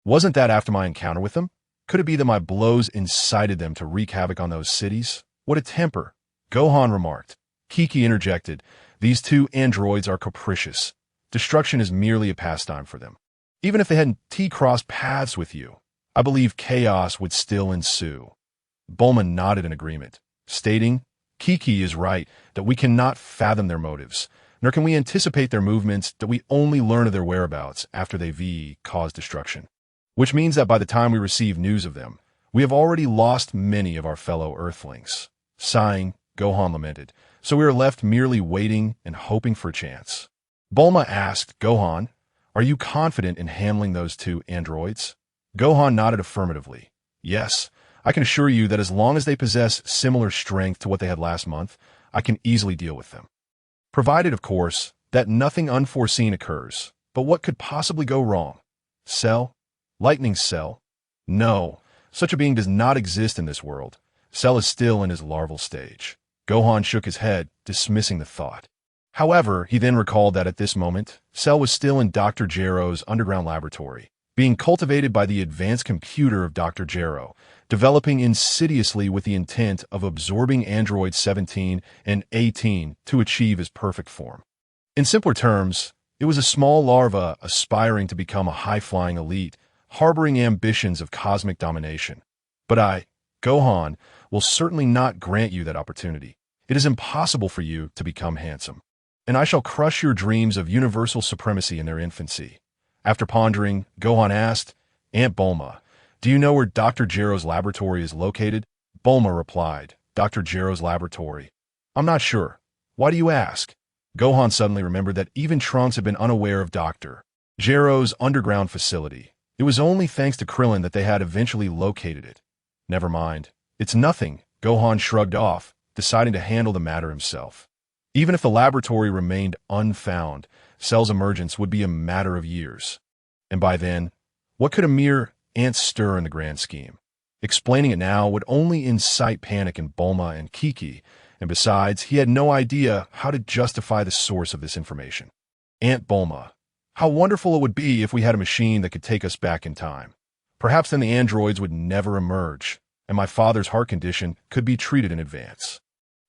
Wasn't that after my encounter with them? Could it be that my blows incited them to wreak havoc on those cities? What a temper, Gohan remarked. Kiki interjected. "These two androids are capricious. Destruction is merely a pastime for them. Even if they hadn't crossed paths with you, I believe chaos would still ensue." Bulma nodded in agreement, stating, "Kiki is right that we cannot fathom their motives, nor can we anticipate their movements, that we only learn of their whereabouts after they've caused destruction." which means that by the time we receive news of them, we have already lost many of our fellow Earthlings. Sighing, Gohan lamented, so we are left merely waiting and hoping for a chance. Bulma asked, Gohan, are you confident in handling those two androids? Gohan nodded affirmatively. Yes, I can assure you that as long as they possess similar strength to what they had last month, I can easily deal with them. Provided, of course, that nothing unforeseen occurs. But what could possibly go wrong? Cell? Lightning Cell? No, such a being does not exist in this world. Cell is still in his larval stage. Gohan shook his head, dismissing the thought. However, he then recalled that at this moment, Cell was still in Dr. Gero's underground laboratory, being cultivated by the advanced computer of Dr. Gero, developing insidiously with the intent of absorbing androids 17 and 18 to achieve his perfect form. In simpler terms, it was a small larva aspiring to become a high-flying elite, harboring ambitions of cosmic domination. But I, Gohan, will certainly not grant you that opportunity. It is impossible for you to become handsome. And I shall crush your dreams of universal supremacy in their infancy. After pondering, Gohan asked, Aunt Bulma, do you know where Dr. Gero's laboratory is located? Bulma replied, Dr. Gero's laboratory. I'm not sure. Why do you ask? Gohan suddenly remembered that even Trunks had been unaware of Dr. Gero's underground facility. It was only thanks to Krillin that they had eventually located it. Never mind. It's nothing, Gohan shrugged off, deciding to handle the matter himself. Even if the laboratory remained unfound, Cell's emergence would be a matter of years. And by then, what could a mere ant stir in the grand scheme? Explaining it now would only incite panic in Bulma and Kiki, and besides, he had no idea how to justify the source of this information. Aunt Bulma, how wonderful it would be if we had a machine that could take us back in time. Perhaps then the androids would never emerge, and my father's heart condition could be treated in advance.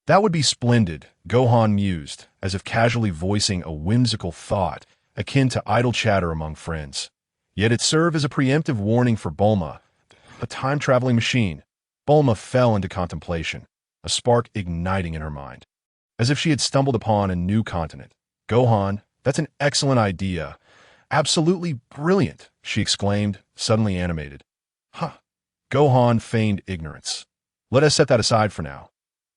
That would be splendid, Gohan mused, as if casually voicing a whimsical thought akin to idle chatter among friends. Yet it served as a preemptive warning for Bulma, a time-traveling machine. Bulma fell into contemplation, a spark igniting in her mind. As if she had stumbled upon a new continent. Gohan, that's an excellent idea. Absolutely brilliant, she exclaimed, suddenly animated. Huh. Gohan feigned ignorance. Let us set that aside for now.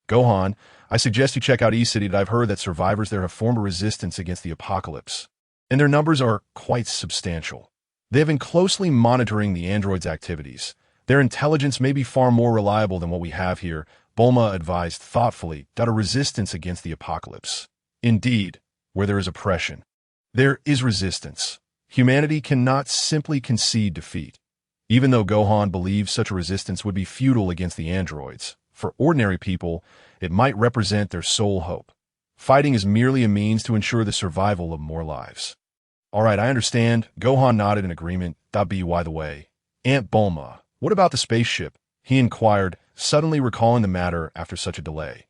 Gohan, I suggest you check out E-City. I've heard that survivors there have formed a resistance against the apocalypse, and their numbers are quite substantial. They have been closely monitoring the androids' activities. Their intelligence may be far more reliable than what we have here, Bulma advised thoughtfully, that a resistance against the apocalypse. Indeed, where there is oppression, there is resistance. Humanity cannot simply concede defeat. Even though Gohan believes such a resistance would be futile against the androids, for ordinary people, it might represent their sole hope. Fighting is merely a means to ensure the survival of more lives. All right, I understand. Gohan nodded in agreement. By the way, Aunt Bulma, what about the spaceship? He inquired, suddenly recalling the matter after such a delay.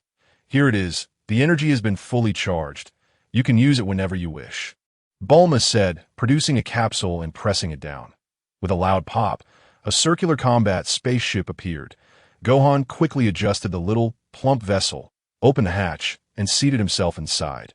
Here it is. The energy has been fully charged. You can use it whenever you wish. Bulma said, producing a capsule and pressing it down. With a loud pop, a circular combat spaceship appeared. Gohan quickly adjusted the little, plump vessel, opened the hatch, and seated himself inside.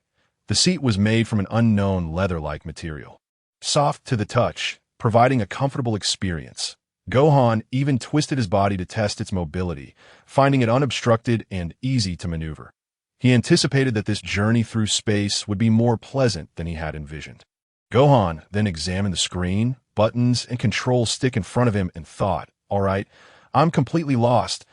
The seat was made from an unknown leather-like material, soft to the touch, providing a comfortable experience. Gohan even twisted his body to test its mobility, finding it unobstructed and easy to maneuver. He anticipated that this journey through space would be more pleasant than he had envisioned. Gohan then examined the screen, buttons, and control stick in front of him and thought, all right, I'm completely lost.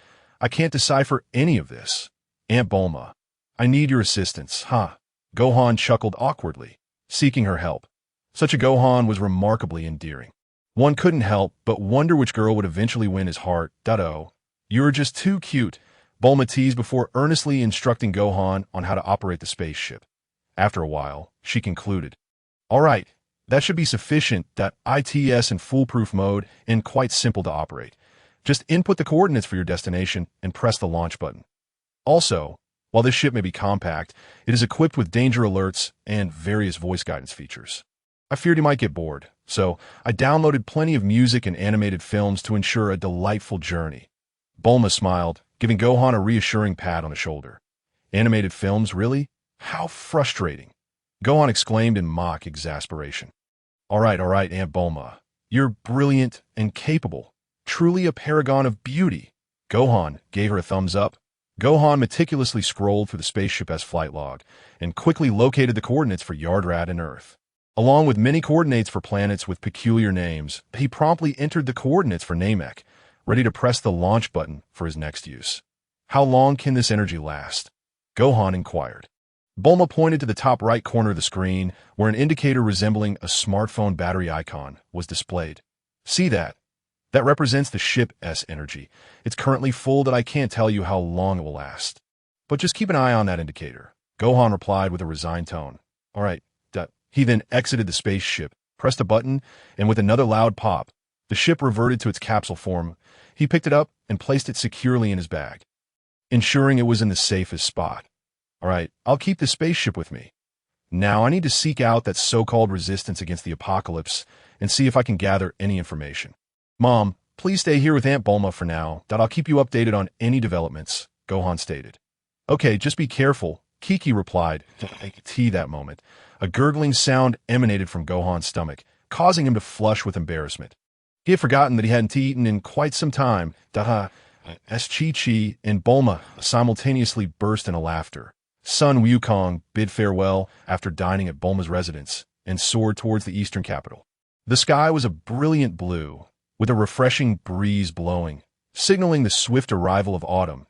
I can't decipher any of this. Aunt Bulma, I need your assistance, huh? Gohan chuckled awkwardly, seeking her help. Such a Gohan was remarkably endearing. One couldn't help but wonder which girl would eventually win his heart. Oh, you're just too cute, Bulma teased before earnestly instructing Gohan on how to operate the spaceship. After a while, she concluded, all right, that should be sufficient. That ITS in foolproof mode and quite simple to operate. Just input the coordinates for your destination and press the launch button. Also, while this ship may be compact, it is equipped with danger alerts and various voice guidance features. I feared he might get bored, so I downloaded plenty of music and animated films to ensure a delightful journey. Bulma smiled, giving Gohan a reassuring pat on the shoulder. Animated films, really? How frustrating. Gohan exclaimed in mock exasperation. All right, Aunt Bulma. You're brilliant and capable. Truly a paragon of beauty. Gohan gave her a thumbs up. Gohan meticulously scrolled through the spaceship as flight log and quickly located the coordinates for Yardrat and Earth. Along with many coordinates for planets with peculiar names, he promptly entered the coordinates for Namek, ready to press the launch button for his next use. How long can this energy last? Gohan inquired. Bulma pointed to the top right corner of the screen, where an indicator resembling a smartphone battery icon was displayed. See that? That represents the ship's energy. It's currently full that I can't tell you how long it will last. But just keep an eye on that indicator. Gohan replied with a resigned tone. All right. He then exited the spaceship, pressed a button, and with another loud pop, the ship reverted to its capsule form. He picked it up and placed it securely in his bag, ensuring it was in the safest spot. All right, I'll keep the spaceship with me. Now I need to seek out that so-called resistance against the apocalypse and see if I can gather any information. Mom, please stay here with Aunt Bulma for now. I'll keep you updated on any developments, Gohan stated. Okay, just be careful, Kiki replied. That moment, a gurgling sound emanated from Gohan's stomach, causing him to flush with embarrassment. He had forgotten that he hadn't eaten in quite some time. As Chi-Chi and Bulma simultaneously burst into laughter. Sun Wukong bid farewell after dining at Bulma's residence and soared towards the eastern capital. The sky was a brilliant blue, with a refreshing breeze blowing, signaling the swift arrival of autumn.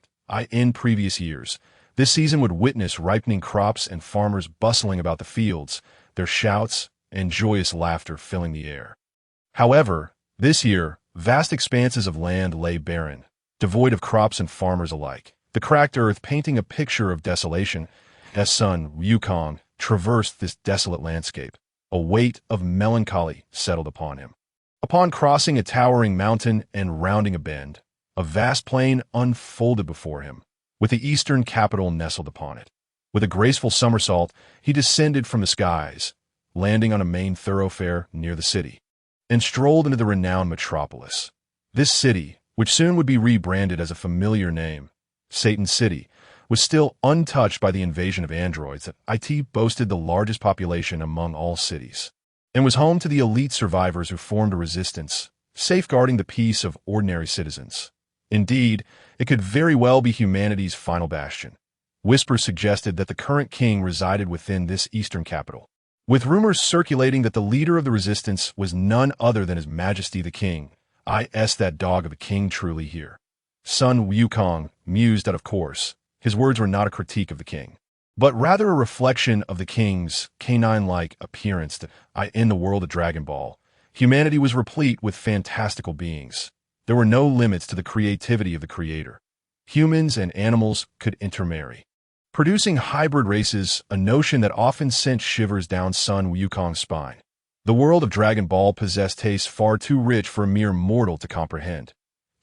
In previous years, this season would witness ripening crops and farmers bustling about the fields, their shouts and joyous laughter filling the air. However, this year, vast expanses of land lay barren, devoid of crops and farmers alike, the cracked earth painting a picture of desolation. As Sun Wukong traversed this desolate landscape, a weight of melancholy settled upon him. Upon crossing a towering mountain and rounding a bend, a vast plain unfolded before him, with the eastern capital nestled upon it. With a graceful somersault, he descended from the skies, landing on a main thoroughfare near the city, and strolled into the renowned metropolis. This city, which soon would be rebranded as a familiar name, Satan City, was still untouched by the invasion of androids. It boasted the largest population among all cities, and was home to the elite survivors who formed a resistance, safeguarding the peace of ordinary citizens. Indeed, it could very well be humanity's final bastion. Whispers suggested that the current king resided within this eastern capital, with rumors circulating that the leader of the resistance was none other than His Majesty the King. That dog of a king truly here. Sun Wukong mused that, of course, his words were not a critique of the king, but rather a reflection of the king's canine-like appearance. In the world of Dragon Ball, humanity was replete with fantastical beings. There were no limits to the creativity of the creator. Humans and animals could intermarry, producing hybrid races, a notion that often sent shivers down Sun Wukong's spine. The world of Dragon Ball possessed tastes far too rich for a mere mortal to comprehend.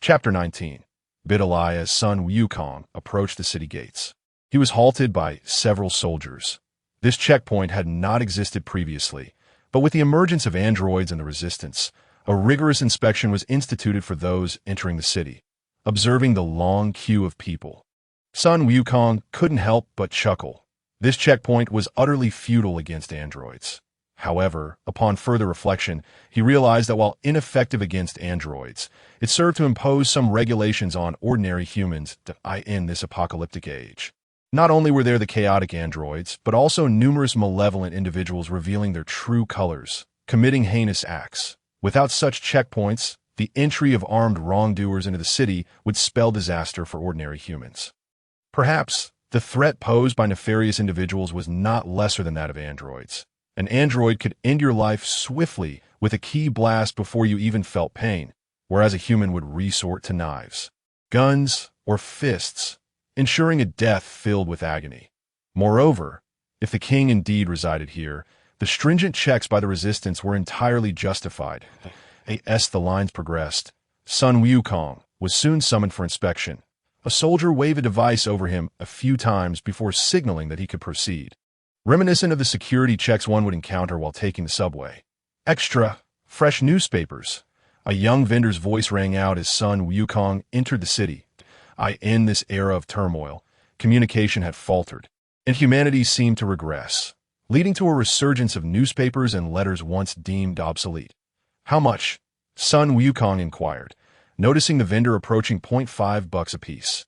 Chapter 19. Bidalai as Sun Wukong approached the city gates. He was halted by several soldiers. This checkpoint had not existed previously, but with the emergence of androids and the resistance, a rigorous inspection was instituted for those entering the city, observing the long queue of people. Sun Wukong couldn't help but chuckle. This checkpoint was utterly futile against androids. However, upon further reflection, he realized that while ineffective against androids, it served to impose some regulations on ordinary humans in this apocalyptic age. Not only were there the chaotic androids, but also numerous malevolent individuals revealing their true colors, committing heinous acts. Without such checkpoints, the entry of armed wrongdoers into the city would spell disaster for ordinary humans. Perhaps the threat posed by nefarious individuals was not lesser than that of androids. An android could end your life swiftly with a key blast before you even felt pain, whereas a human would resort to knives, guns, or fists, ensuring a death filled with agony. Moreover, if the king indeed resided here, the stringent checks by the resistance were entirely justified. As the lines progressed, Sun Wukong was soon summoned for inspection. A soldier waved a device over him a few times before signaling that he could proceed, reminiscent of the security checks one would encounter while taking the subway. Extra, fresh newspapers. A young vendor's voice rang out as Sun Wukong entered the city. In this era of turmoil, communication had faltered, and humanity seemed to regress, leading to a resurgence of newspapers and letters once deemed obsolete. How much? Sun Wukong inquired, noticing the vendor approaching $0.5 apiece.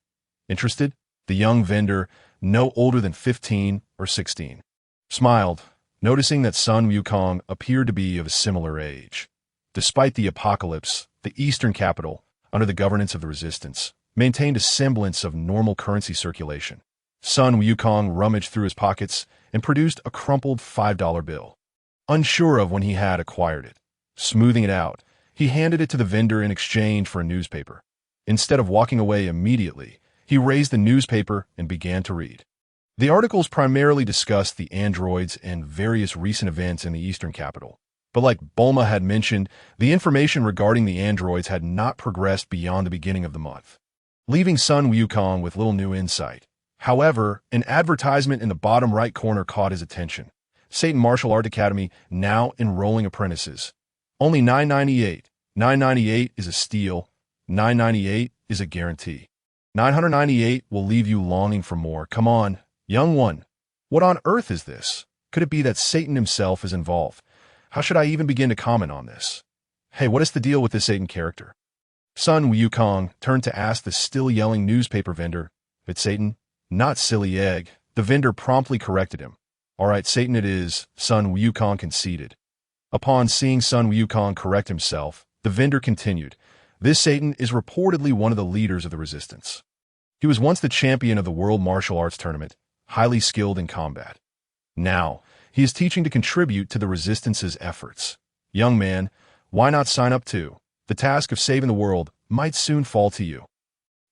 Interested? The young vendor, no older than 15 or 16, smiled, noticing that Sun Wukong appeared to be of a similar age. Despite the apocalypse, the eastern capital, under the governance of the resistance, maintained a semblance of normal currency circulation. Sun Wukong rummaged through his pockets and produced a crumpled $5 bill. Unsure of when he had acquired it, smoothing it out, he handed it to the vendor in exchange for a newspaper. Instead of walking away immediately, he raised the newspaper and began to read. The articles primarily discussed the androids and various recent events in the eastern capital. But like Bulma had mentioned, the information regarding the androids had not progressed beyond the beginning of the month, leaving Sun Wukong with little new insight. However, an advertisement in the bottom right corner caught his attention. Satan Martial Art Academy now enrolling apprentices. Only $9.98. $9.98 is a steal. $9.98 is a guarantee. $998 will leave you longing for more. Come on, young one. What on earth is this? Could it be that Satan himself is involved? How should I even begin to comment on this? Hey, what is the deal with this Satan character? Sun Wukong turned to ask the still yelling newspaper vendor. It's Satan? Not silly egg. The vendor promptly corrected him. All right, Satan it is, Sun Wukong conceded. Upon seeing Sun Wukong correct himself, the vendor continued. This Satan is reportedly one of the leaders of the resistance. He was once the champion of the World Martial Arts Tournament, highly skilled in combat. Now, he is teaching to contribute to the resistance's efforts. Young man, why not sign up too? The task of saving the world might soon fall to you.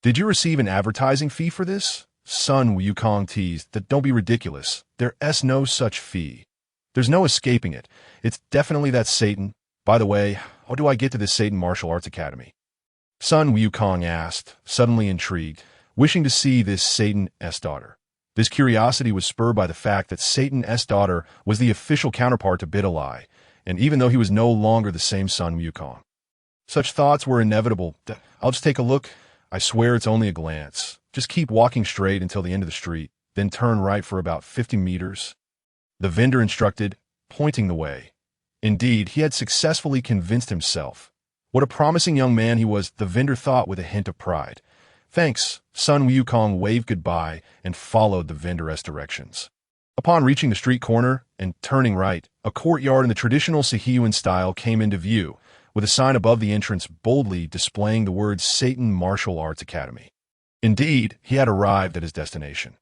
Did you receive an advertising fee for this? Sun Wukong teased that don't be ridiculous. There's no such fee. There's no escaping it. It's definitely that Satan. By the way, how do I get to this Satan Martial Arts Academy? Sun Wukong asked, suddenly intrigued, wishing to see this Satan's daughter. This curiosity was spurred by the fact that Satan's daughter was the official counterpart to Bidalai, and even though he was no longer the same Sun Wukong. Such thoughts were inevitable. I'll just take a look. I swear it's only a glance. Just keep walking straight until the end of the street, then turn right for about 50 meters. The vendor instructed, pointing the way. Indeed, he had successfully convinced himself. What a promising young man he was, the vendor thought with a hint of pride. Thanks, Sun Wukong waved goodbye and followed the vendor's directions. Upon reaching the street corner and turning right, a courtyard in the traditional Sahiwan style came into view, with a sign above the entrance boldly displaying the words Satan Martial Arts Academy. Indeed, he had arrived at his destination.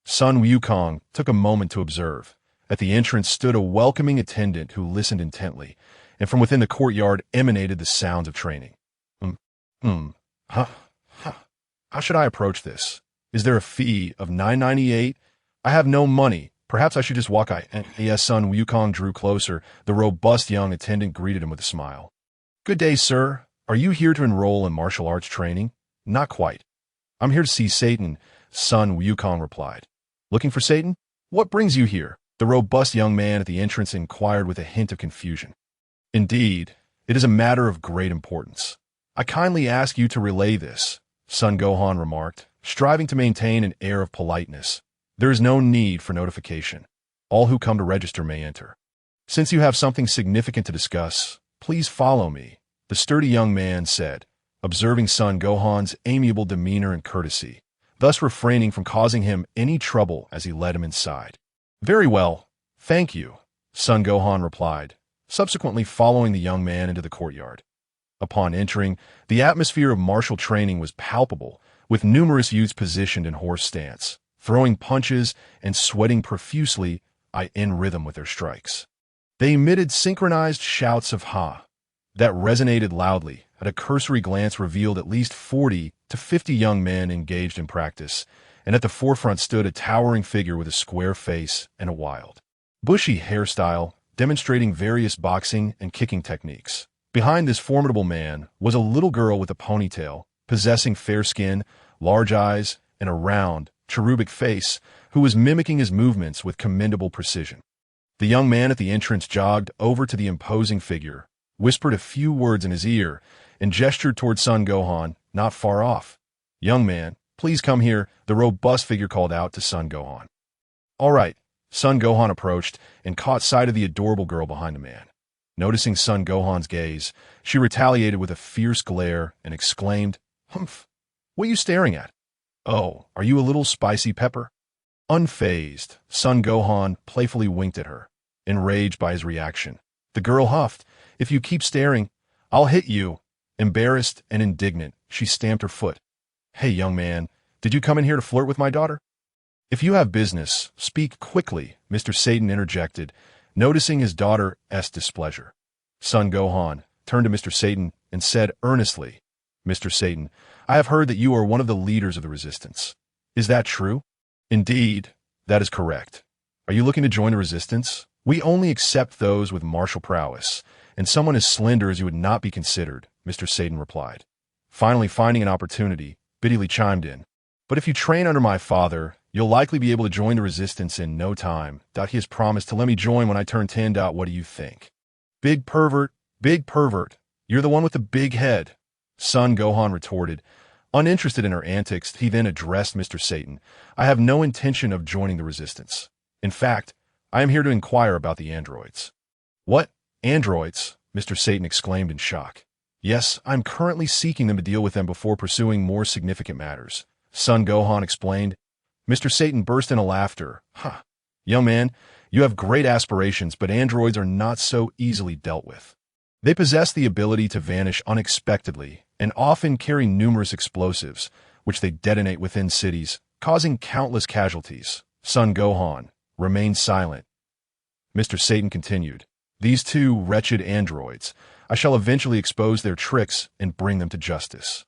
Sun Wukong took a moment to observe. At the entrance stood a welcoming attendant who listened intently, and from within the courtyard emanated the sounds of training. How should I approach this? Is there a fee of $9.98? I have no money. Perhaps I should just walk. Yes, Sun Wukong drew closer. The robust young attendant greeted him with a smile. Good day, sir. Are you here to enroll in martial arts training? Not quite. I'm here to see Satan, Sun Wukong replied. Looking for Satan? What brings you here? The robust young man at the entrance inquired with a hint of confusion. Indeed, it is a matter of great importance. I kindly ask you to relay this, Sun Gohan remarked, striving to maintain an air of politeness. There is no need for notification. All who come to register may enter. Since you have something significant to discuss, please follow me, the sturdy young man said, observing Sun Gohan's amiable demeanor and courtesy, thus refraining from causing him any trouble as he led him inside. Very well, thank you, Sun Gohan replied, subsequently following the young man into the courtyard. Upon entering, the atmosphere of martial training was palpable, with numerous youths positioned in horse stance, throwing punches and sweating profusely in rhythm with their strikes. They emitted synchronized shouts of "ha" that resonated loudly. At a cursory glance revealed at least 40 to 50 young men engaged in practice, and at the forefront stood a towering figure with a square face and a wild, bushy hairstyle, demonstrating various boxing and kicking techniques. Behind this formidable man was a little girl with a ponytail, possessing fair skin, large eyes, and a round, cherubic face, who was mimicking his movements with commendable precision. The young man at the entrance jogged over to the imposing figure, whispered a few words in his ear, and gestured toward Sun Gohan, not far off. Young man, please come here, the robust figure called out to Sun Gohan. All right, Sun Gohan approached and caught sight of the adorable girl behind the man. Noticing Sun Gohan's gaze, she retaliated with a fierce glare and exclaimed, "Humph! What are you staring at? Oh, are you a little spicy pepper?" Unfazed, Sun Gohan playfully winked at her, enraged by his reaction. The girl huffed, "If you keep staring, I'll hit you." Embarrassed and indignant, she stamped her foot. "Hey, young man, did you come in here to flirt with my daughter?" "If you have business, speak quickly," Mr. Satan interjected, noticing his daughter's displeasure. Sun Gohan turned to Mr. Satan and said earnestly, "Mr. Satan, I have heard that you are one of the leaders of the resistance. Is that true?" "Indeed, that is correct. Are you looking to join the resistance? We only accept those with martial prowess, and someone as slender as you would not be considered," Mr. Satan replied. Finally finding an opportunity, Biddy chimed in, "But if you train under my father, you'll likely be able to join the resistance in no time. He has promised to let me join when I turn 10. What do you think?" Big pervert, you're the one with the big head," Sun Gohan retorted. Uninterested in her antics, he then addressed Mr. Satan. "I have no intention of joining the resistance. In fact, I am here to inquire about the androids." "What? Androids?" Mr. Satan exclaimed in shock. "Yes, I'm currently seeking them to deal with them before pursuing more significant matters," Sun Gohan explained. Mr. Satan burst into laughter. "Huh. Young man, you have great aspirations, but androids are not so easily dealt with. They possess the ability to vanish unexpectedly and often carry numerous explosives, which they detonate within cities, causing countless casualties." Sun Gohan remained silent. Mr. Satan continued, "These two wretched androids, I shall eventually expose their tricks and bring them to justice."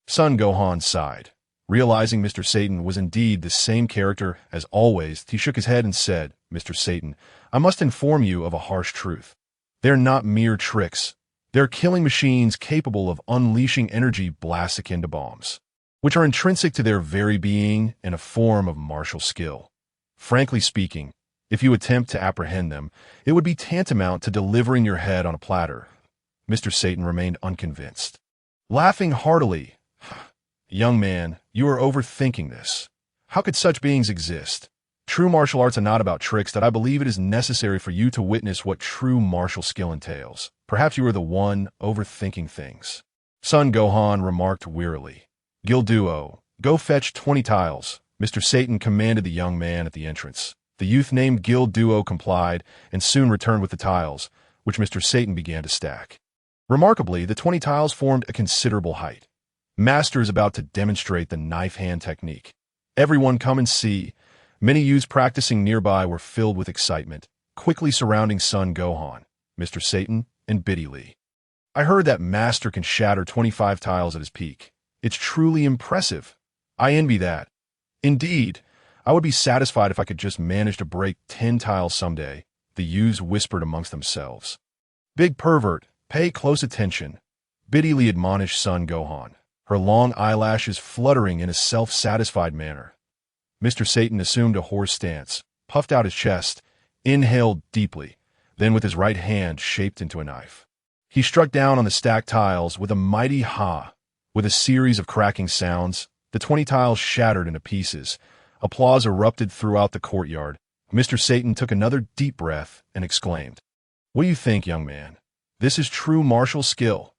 Sun Gohan sighed. Realizing Mr. Satan was indeed the same character as always, he shook his head and said, "Mr. Satan, I must inform you of a harsh truth. They're not mere tricks. They're killing machines capable of unleashing energy blasts akin to bombs, which are intrinsic to their very being and a form of martial skill. Frankly speaking, if you attempt to apprehend them, it would be tantamount to delivering your head on a platter." Mr. Satan remained unconvinced. Laughing heartily, "Young man, you are overthinking this. How could such beings exist? True martial arts are not about tricks. That I believe it is necessary for you to witness what true martial skill entails. Perhaps you are the one overthinking things." Sun Gohan remarked wearily. "Gilduo, go fetch 20 tiles," Mr. Satan commanded the young man at the entrance. The youth named Gilduo complied and soon returned with the tiles, which Mr. Satan began to stack. Remarkably, the 20 tiles formed a considerable height. Masters about to demonstrate the knife hand technique. Everyone come and see. Many youths practicing nearby were filled with excitement, quickly surrounding Sun Gohan, Mr. Satan, and Biddy. "I heard that Master can shatter 25 tiles at his peak. It's truly impressive. I envy that. Indeed, I would be satisfied if I could just manage to break 10 tiles someday," the youths whispered amongst themselves. "Big pervert, pay close attention," Biddy admonished Sun Gohan, her long eyelashes fluttering in a self-satisfied manner. Mr. Satan assumed a hoarse stance, puffed out his chest, inhaled deeply, then with his right hand shaped into a knife. He struck down on the stacked tiles with a mighty ha. With a series of cracking sounds, the 20 tiles shattered into pieces. Applause erupted throughout the courtyard. Mr. Satan took another deep breath and exclaimed, "What do you think, young man? This is true martial skill."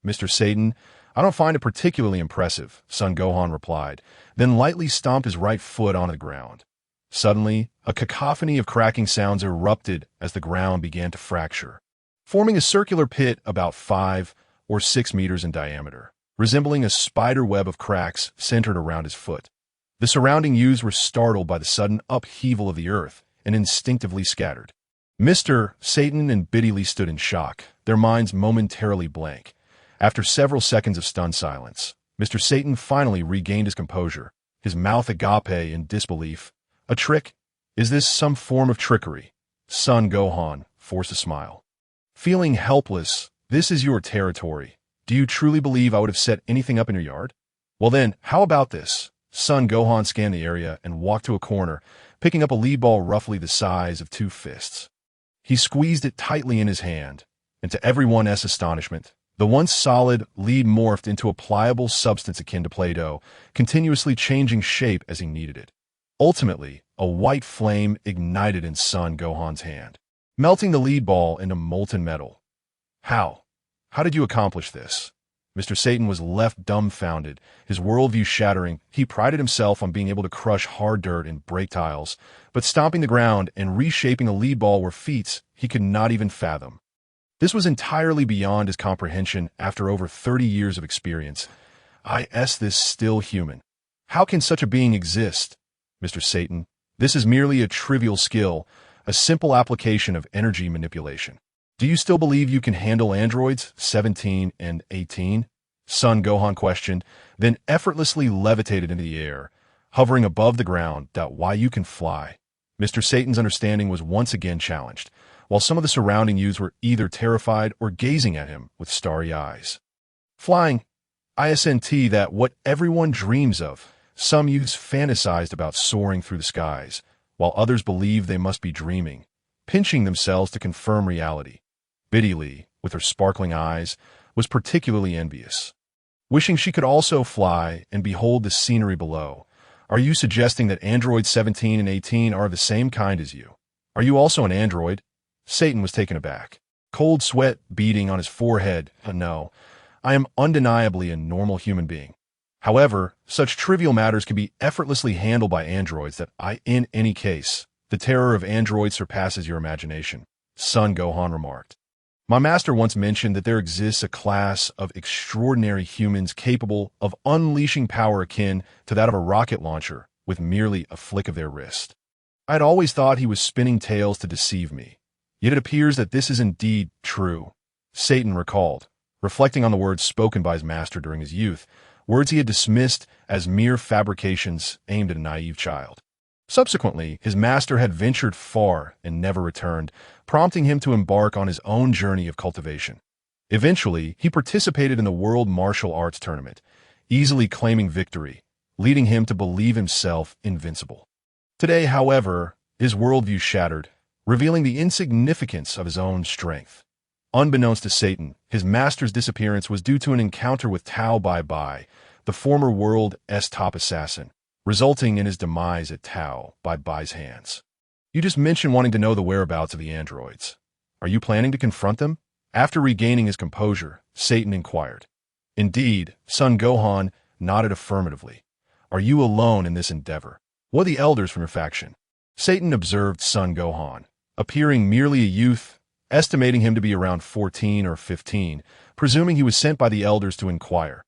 "Mr. Satan, I don't find it particularly impressive," Sun Gohan replied, then lightly stomped his right foot on the ground. Suddenly, a cacophony of cracking sounds erupted as the ground began to fracture, forming a circular pit about 5 or 6 meters in diameter, resembling a spider web of cracks centered around his foot. The surrounding youths were startled by the sudden upheaval of the earth and instinctively scattered. Mr. Satan and Biddy stood in shock, their minds momentarily blank. After several seconds of stunned silence, Mr. Satan finally regained his composure, his mouth agape in disbelief. "A trick? Is this some form of trickery?" Sun Gohan forced a smile. Feeling helpless, "This is your territory. Do you truly believe I would have set anything up in your yard? Well then, how about this?" Sun Gohan scanned the area and walked to a corner, picking up a lead ball roughly the size of 2 fists. He squeezed it tightly in his hand, and to everyone's astonishment, the once solid lead morphed into a pliable substance akin to Play-Doh, continuously changing shape as he needed it. Ultimately, a white flame ignited in Sun Gohan's hand. melting the lead ball into molten metal. How? How did you accomplish this? Mr. Satan was left dumbfounded, his worldview shattering. He prided himself on being able to crush hard dirt and break tiles, but stomping the ground and reshaping a lead ball were feats he could not even fathom. This was entirely beyond his comprehension after over 30 years of experience. This still human. How can such a being exist? Mr. Satan, this is merely a trivial skill, a simple application of energy manipulation. Do you still believe you can handle androids 17 and 18? Sun Gohan questioned, then effortlessly levitated into the air, hovering above the ground. Why you can fly? Mr. Satan's understanding was once again challenged, while some of the surrounding youths were either terrified or gazing at him with starry eyes. Flying, that what everyone dreams of. Some youths fantasized about soaring through the skies, while others believed they must be dreaming, pinching themselves to confirm reality. Biddy Lee, with her sparkling eyes, was particularly envious, wishing she could also fly and behold the scenery below. Are you suggesting that androids 17 and 18 are the same kind as you? Are you also an android? Satan was taken aback, cold sweat beading on his forehead. No, I am undeniably a normal human being. However, such trivial matters can be effortlessly handled by androids in any case, the terror of androids surpasses your imagination, Sun Gohan remarked. My master once mentioned that there exists a class of extraordinary humans capable of unleashing power akin to that of a rocket launcher with merely a flick of their wrist. I had always thought he was spinning tales to deceive me, yet it appears that this is indeed true. Satan recalled, reflecting on the words spoken by his master during his youth, words he had dismissed as mere fabrications aimed at a naive child. Subsequently, his master had ventured far and never returned, prompting him to embark on his own journey of cultivation. Eventually, he participated in the World Martial Arts Tournament, easily claiming victory, leading him to believe himself invincible. Today, however, his worldview shattered, revealing the insignificance of his own strength. Unbeknownst to Satan, his master's disappearance was due to an encounter with Tao Bai Bai, the former world's top assassin, resulting in his demise at Tao Bai Bai's hands. You just mentioned wanting to know the whereabouts of the androids. Are you planning to confront them? After regaining his composure, Satan inquired. Indeed, Sun Gohan nodded affirmatively. Are you alone in this endeavor? What are the elders from your faction? Satan observed Sun Gohan, appearing merely a youth, estimating him to be around 14 or 15, presuming he was sent by the elders to inquire.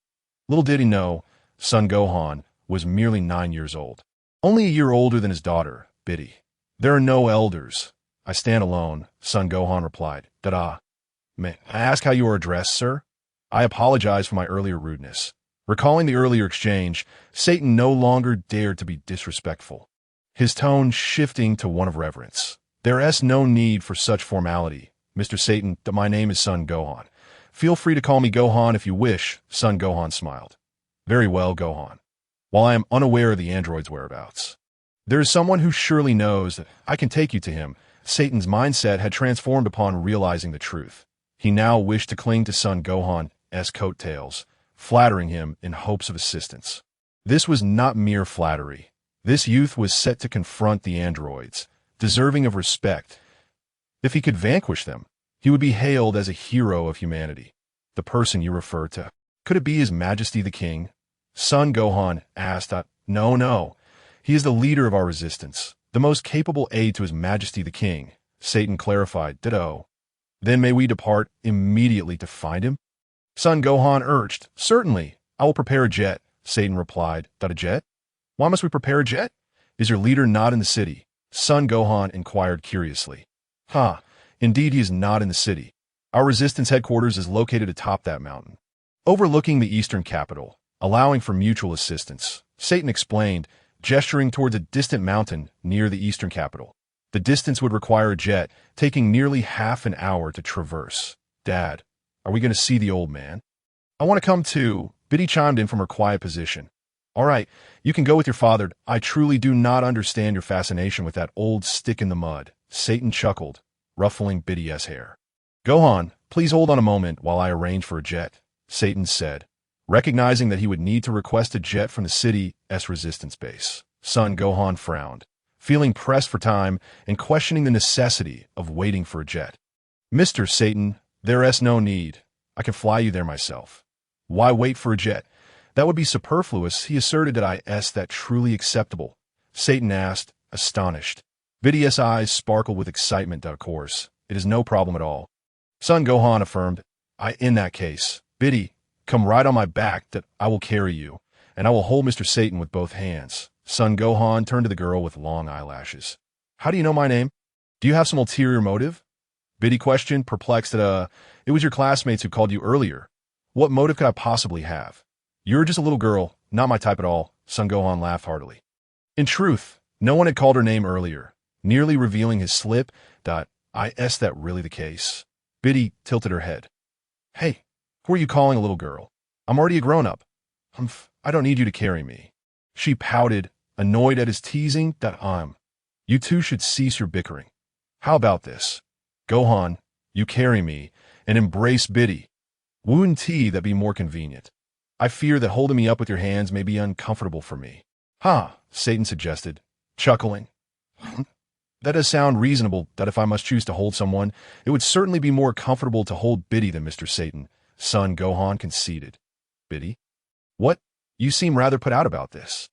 Little did he know, Sun Gohan was merely 9 years old. Only a year older than his daughter, Biddy. There are no elders. I stand alone, Sun Gohan replied. May I ask how you are addressed, sir? I apologize for my earlier rudeness. Recalling the earlier exchange, Satan no longer dared to be disrespectful, his tone shifting to one of reverence. There is no need for such formality, Mr. Satan. My name is Sun Gohan. Feel free to call me Gohan if you wish, Sun Gohan smiled. Very well, Gohan. While I am unaware of the android's whereabouts, there is someone who surely knows that I can take you to him. Satan's mindset had transformed upon realizing the truth. He now wished to cling to Sun Gohan's coattails, flattering him in hopes of assistance. This was not mere flattery. This youth was set to confront the androids, deserving of respect. If he could vanquish them, he would be hailed as a hero of humanity. The person you refer to, could it be His Majesty the King? Sun Gohan asked. No. He is the leader of our resistance, the most capable aide to His Majesty the King, Satan clarified. Ditto. Then may we depart immediately to find him? Sun Gohan urged. Certainly, I will prepare a jet, Satan replied. A jet? Why must we prepare a jet? Is your leader not in the city? Sun Gohan inquired curiously. Indeed he is not in the city. Our resistance headquarters is located atop that mountain, overlooking the eastern capital, allowing for mutual assistance, Satan explained, gesturing towards a distant mountain near the eastern capital. The distance would require a jet, taking nearly half an hour to traverse. Dad, are we going to see the old man? I want to come too, Biddy chimed in from her quiet position. All right, you can go with your father. I truly do not understand your fascination with that old stick in the mud, Satan chuckled, ruffling Biddy's hair. Gohan, please hold on a moment while I arrange for a jet, Satan said, recognizing that he would need to request a jet from the city's resistance base. Sun Gohan frowned, feeling pressed for time and questioning the necessity of waiting for a jet. "Mr. Satan, there's no need. I can fly you there myself. Why wait for a jet? That would be superfluous," he asserted. "Is that truly acceptable?" Satan asked, astonished. Biddy's eyes sparkled with excitement. "Of course, it is no problem at all." Sun Gohan affirmed, "In that case, Biddy, come right on my back that I will carry you, and I will hold Mr. Satan with both hands." Sun Gohan turned to the girl with long eyelashes. "How do you know my name? Do you have some ulterior motive?" Biddy questioned, perplexed that, "It was your classmates who called you earlier. What motive could I possibly have? You're just a little girl, not my type at all." Sun Gohan laughed heartily. In truth, no one had called her name earlier, nearly revealing his slip. "Is that really the case?" Biddy tilted her head. "Hey, who are you calling a little girl? I'm already a grown-up. I don't need you to carry me." She pouted, annoyed at his teasing. "You two should cease your bickering. How about this? Gohan, you carry me and embrace Biddy. Wouldn't that be more convenient? I fear that holding me up with your hands may be uncomfortable for me." "Ha," Satan suggested, chuckling. "That does sound reasonable, that if I must choose to hold someone, it would certainly be more comfortable to hold Biddy than Mr. Satan," Sun Gohan conceded. "Biddy? What? You seem rather put out about this."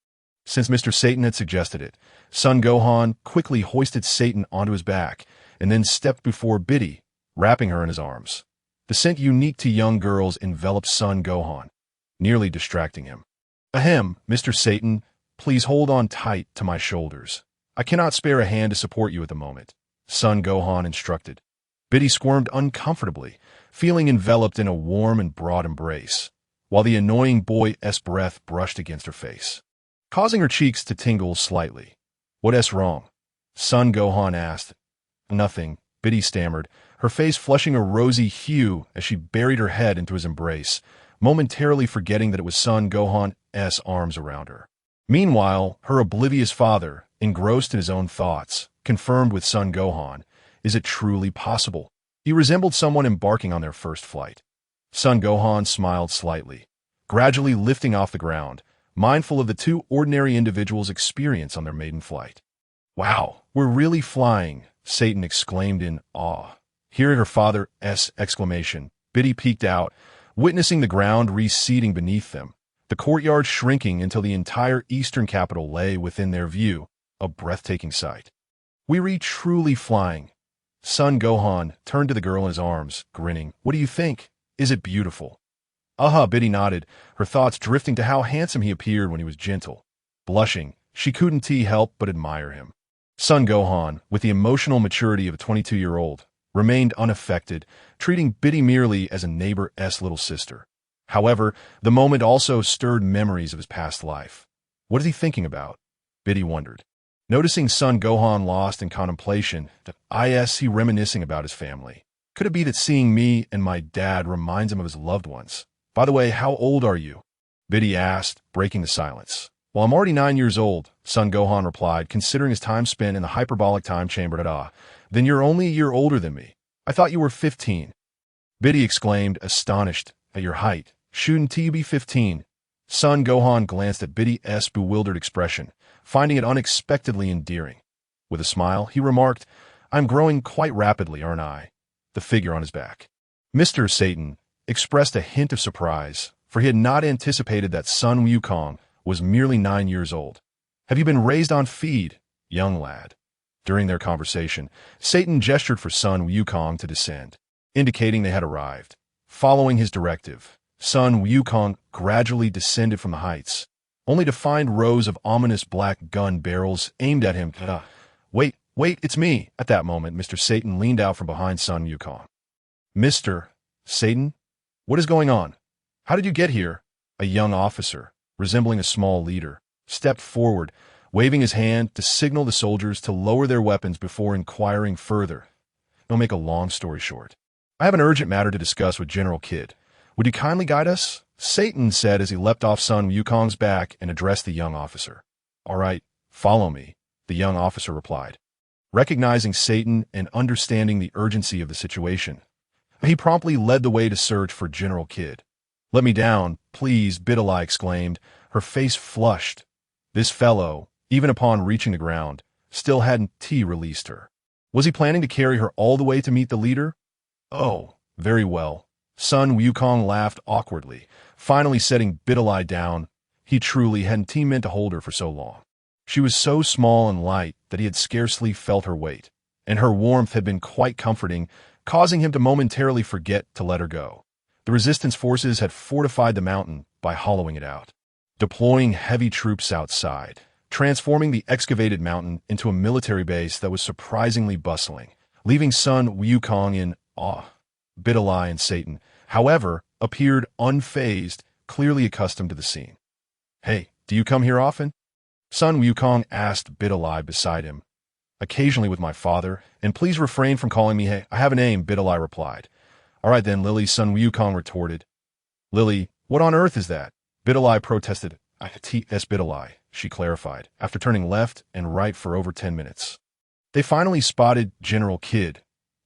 Since Mr. Satan had suggested it, Sun Gohan quickly hoisted Satan onto his back and then stepped before Biddy, wrapping her in his arms. The scent unique to young girls enveloped Sun Gohan, nearly distracting him. "Ahem, Mr. Satan, please hold on tight to my shoulders. I cannot spare a hand to support you at the moment," Sun Gohan instructed. Biddy squirmed uncomfortably, feeling enveloped in a warm and broad embrace, while the annoying boy's breath brushed against her face, causing her cheeks to tingle slightly. "What's wrong?" Sun Gohan asked. "Nothing," Biddy stammered, her face flushing a rosy hue as she buried her head into his embrace, momentarily forgetting that it was Sun Gohan's arms around her. Meanwhile, her oblivious father, engrossed in his own thoughts, confirmed with Sun Gohan, "Is it truly possible?" He resembled someone embarking on their first flight. Sun Gohan smiled slightly, gradually lifting off the ground, mindful of the two ordinary individuals' experience on their maiden flight. "Wow, we're really flying," Satan exclaimed in awe. Hearing her father's exclamation, Biddy peeked out, witnessing the ground receding beneath them, the courtyard shrinking until the entire eastern capital lay within their view, a breathtaking sight. "We're truly flying." Sun Gohan turned to the girl in his arms, grinning. "What do you think? Is it beautiful?" "Aha," Biddy nodded, her thoughts drifting to how handsome he appeared when he was gentle. Blushing, she couldn't help but admire him. Sun Gohan, with the emotional maturity of a 22-year-old, remained unaffected, treating Biddy merely as a neighbor's little sister. However, the moment also stirred memories of his past life. What is he thinking about? Biddy wondered. Noticing Sun Gohan lost in contemplation, is he reminiscing about his family? Could it be that seeing me and my dad reminds him of his loved ones? "By the way, how old are you?" Biddy asked, breaking the silence. "Well, I'm already 9 years old," Sun Gohan replied, considering his time spent in the hyperbolic time chamber. "Then you're only a year older than me. I thought you were 15. Biddy exclaimed, astonished. "At your height, shouldn't you be 15? Sun Gohan glanced at Biddy's bewildered expression, finding it unexpectedly endearing. With a smile, he remarked, "I'm growing quite rapidly, aren't I?" The figure on his back, Mr. Satan, expressed a hint of surprise, for he had not anticipated that Sun Wukong was merely 9 years old. "Have you been raised on feed, young lad?" During their conversation, Satan gestured for Sun Wukong to descend, indicating they had arrived. Following his directive, Sun Wukong gradually descended from the heights, only to find rows of ominous black gun barrels aimed at him. Wait, it's me." At that moment, Mr. Satan leaned out from behind Sun Wukong. "Mr. Satan? What is going on? How did you get here?" A young officer, resembling a small leader, stepped forward, waving his hand to signal the soldiers to lower their weapons before inquiring further. "I'll make a long story short. I have an urgent matter to discuss with General Kid. Would you kindly guide us?" Satan said as he leapt off Sun Wukong's back and addressed the young officer. "All right, follow me," the young officer replied. Recognizing Satan and understanding the urgency of the situation, he promptly led the way to search for General Kid. "Let me down, please," Biddy exclaimed, her face flushed. This fellow, even upon reaching the ground, still hadn't released her. Was he planning to carry her all the way to meet the leader? Oh, very well. Sun Wukong laughed awkwardly, finally setting Bidalai down. He truly hadn't meant to hold her for so long. She was so small and light that he had scarcely felt her weight, and her warmth had been quite comforting, causing him to momentarily forget to let her go. The resistance forces had fortified the mountain by hollowing it out, deploying heavy troops outside, transforming the excavated mountain into a military base that was surprisingly bustling, leaving Sun Wukong in awe. Bidalai and Satan, however, appeared unfazed, clearly accustomed to the scene. "Hey, do you come here often?" Sun Wukong asked Bidalai beside him. "Occasionally with my father, and please refrain from calling me Hey. I have a name," Bidalai replied. "All right then, Lily," Sun Wukong retorted. "Lily, what on earth is that?" Bidalai protested. "T.S. Bidalai," she clarified, after turning left and right for over 10 minutes. They finally spotted General Kid.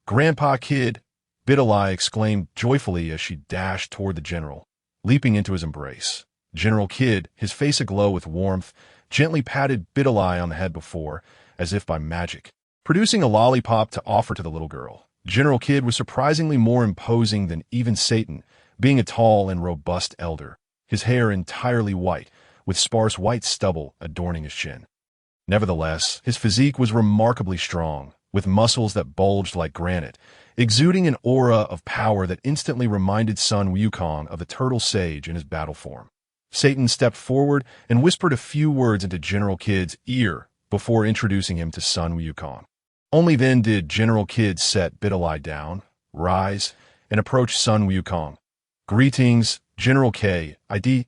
"Grandpa Kid!" Bidalai exclaimed joyfully as she dashed toward the general, leaping into his embrace. General Kid, his face aglow with warmth, gently patted Bidalai on the head before, as if by magic, producing a lollipop to offer to the little girl. General Kid was surprisingly more imposing than even Satan, being a tall and robust elder, his hair entirely white, with sparse white stubble adorning his chin. Nevertheless, his physique was remarkably strong, with muscles that bulged like granite, exuding an aura of power that instantly reminded Sun Wukong of the turtle sage in his battle form. Satan stepped forward and whispered a few words into General Kid's ear before introducing him to Sun Wukong. Only then did General Kid set Bidalai down, rise, and approach Sun Wukong. "Greetings, General K. It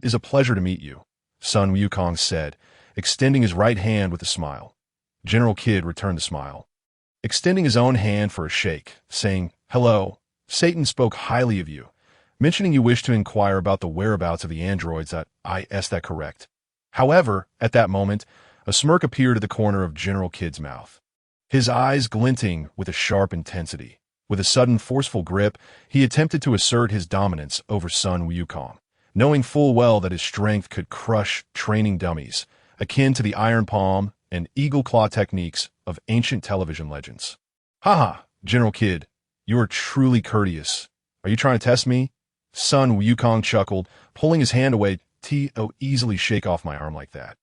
is a pleasure to meet you," Sun Wukong said, extending his right hand with a smile. General Kid returned the smile, extending his own hand for a shake, saying, "Hello, Satan spoke highly of you, mentioning you wish to inquire about the whereabouts of the androids that that correct?" However, at that moment, a smirk appeared at the corner of General Kid's mouth, his eyes glinting with a sharp intensity. With a sudden forceful grip, he attempted to assert his dominance over Sun Wukong, knowing full well that his strength could crush training dummies, akin to the iron palm and eagle claw techniques of ancient television legends. "Haha, General Kid, you are truly courteous. Are you trying to test me?" Sun Wukong chuckled, pulling his hand away. Easily shake off my arm like that."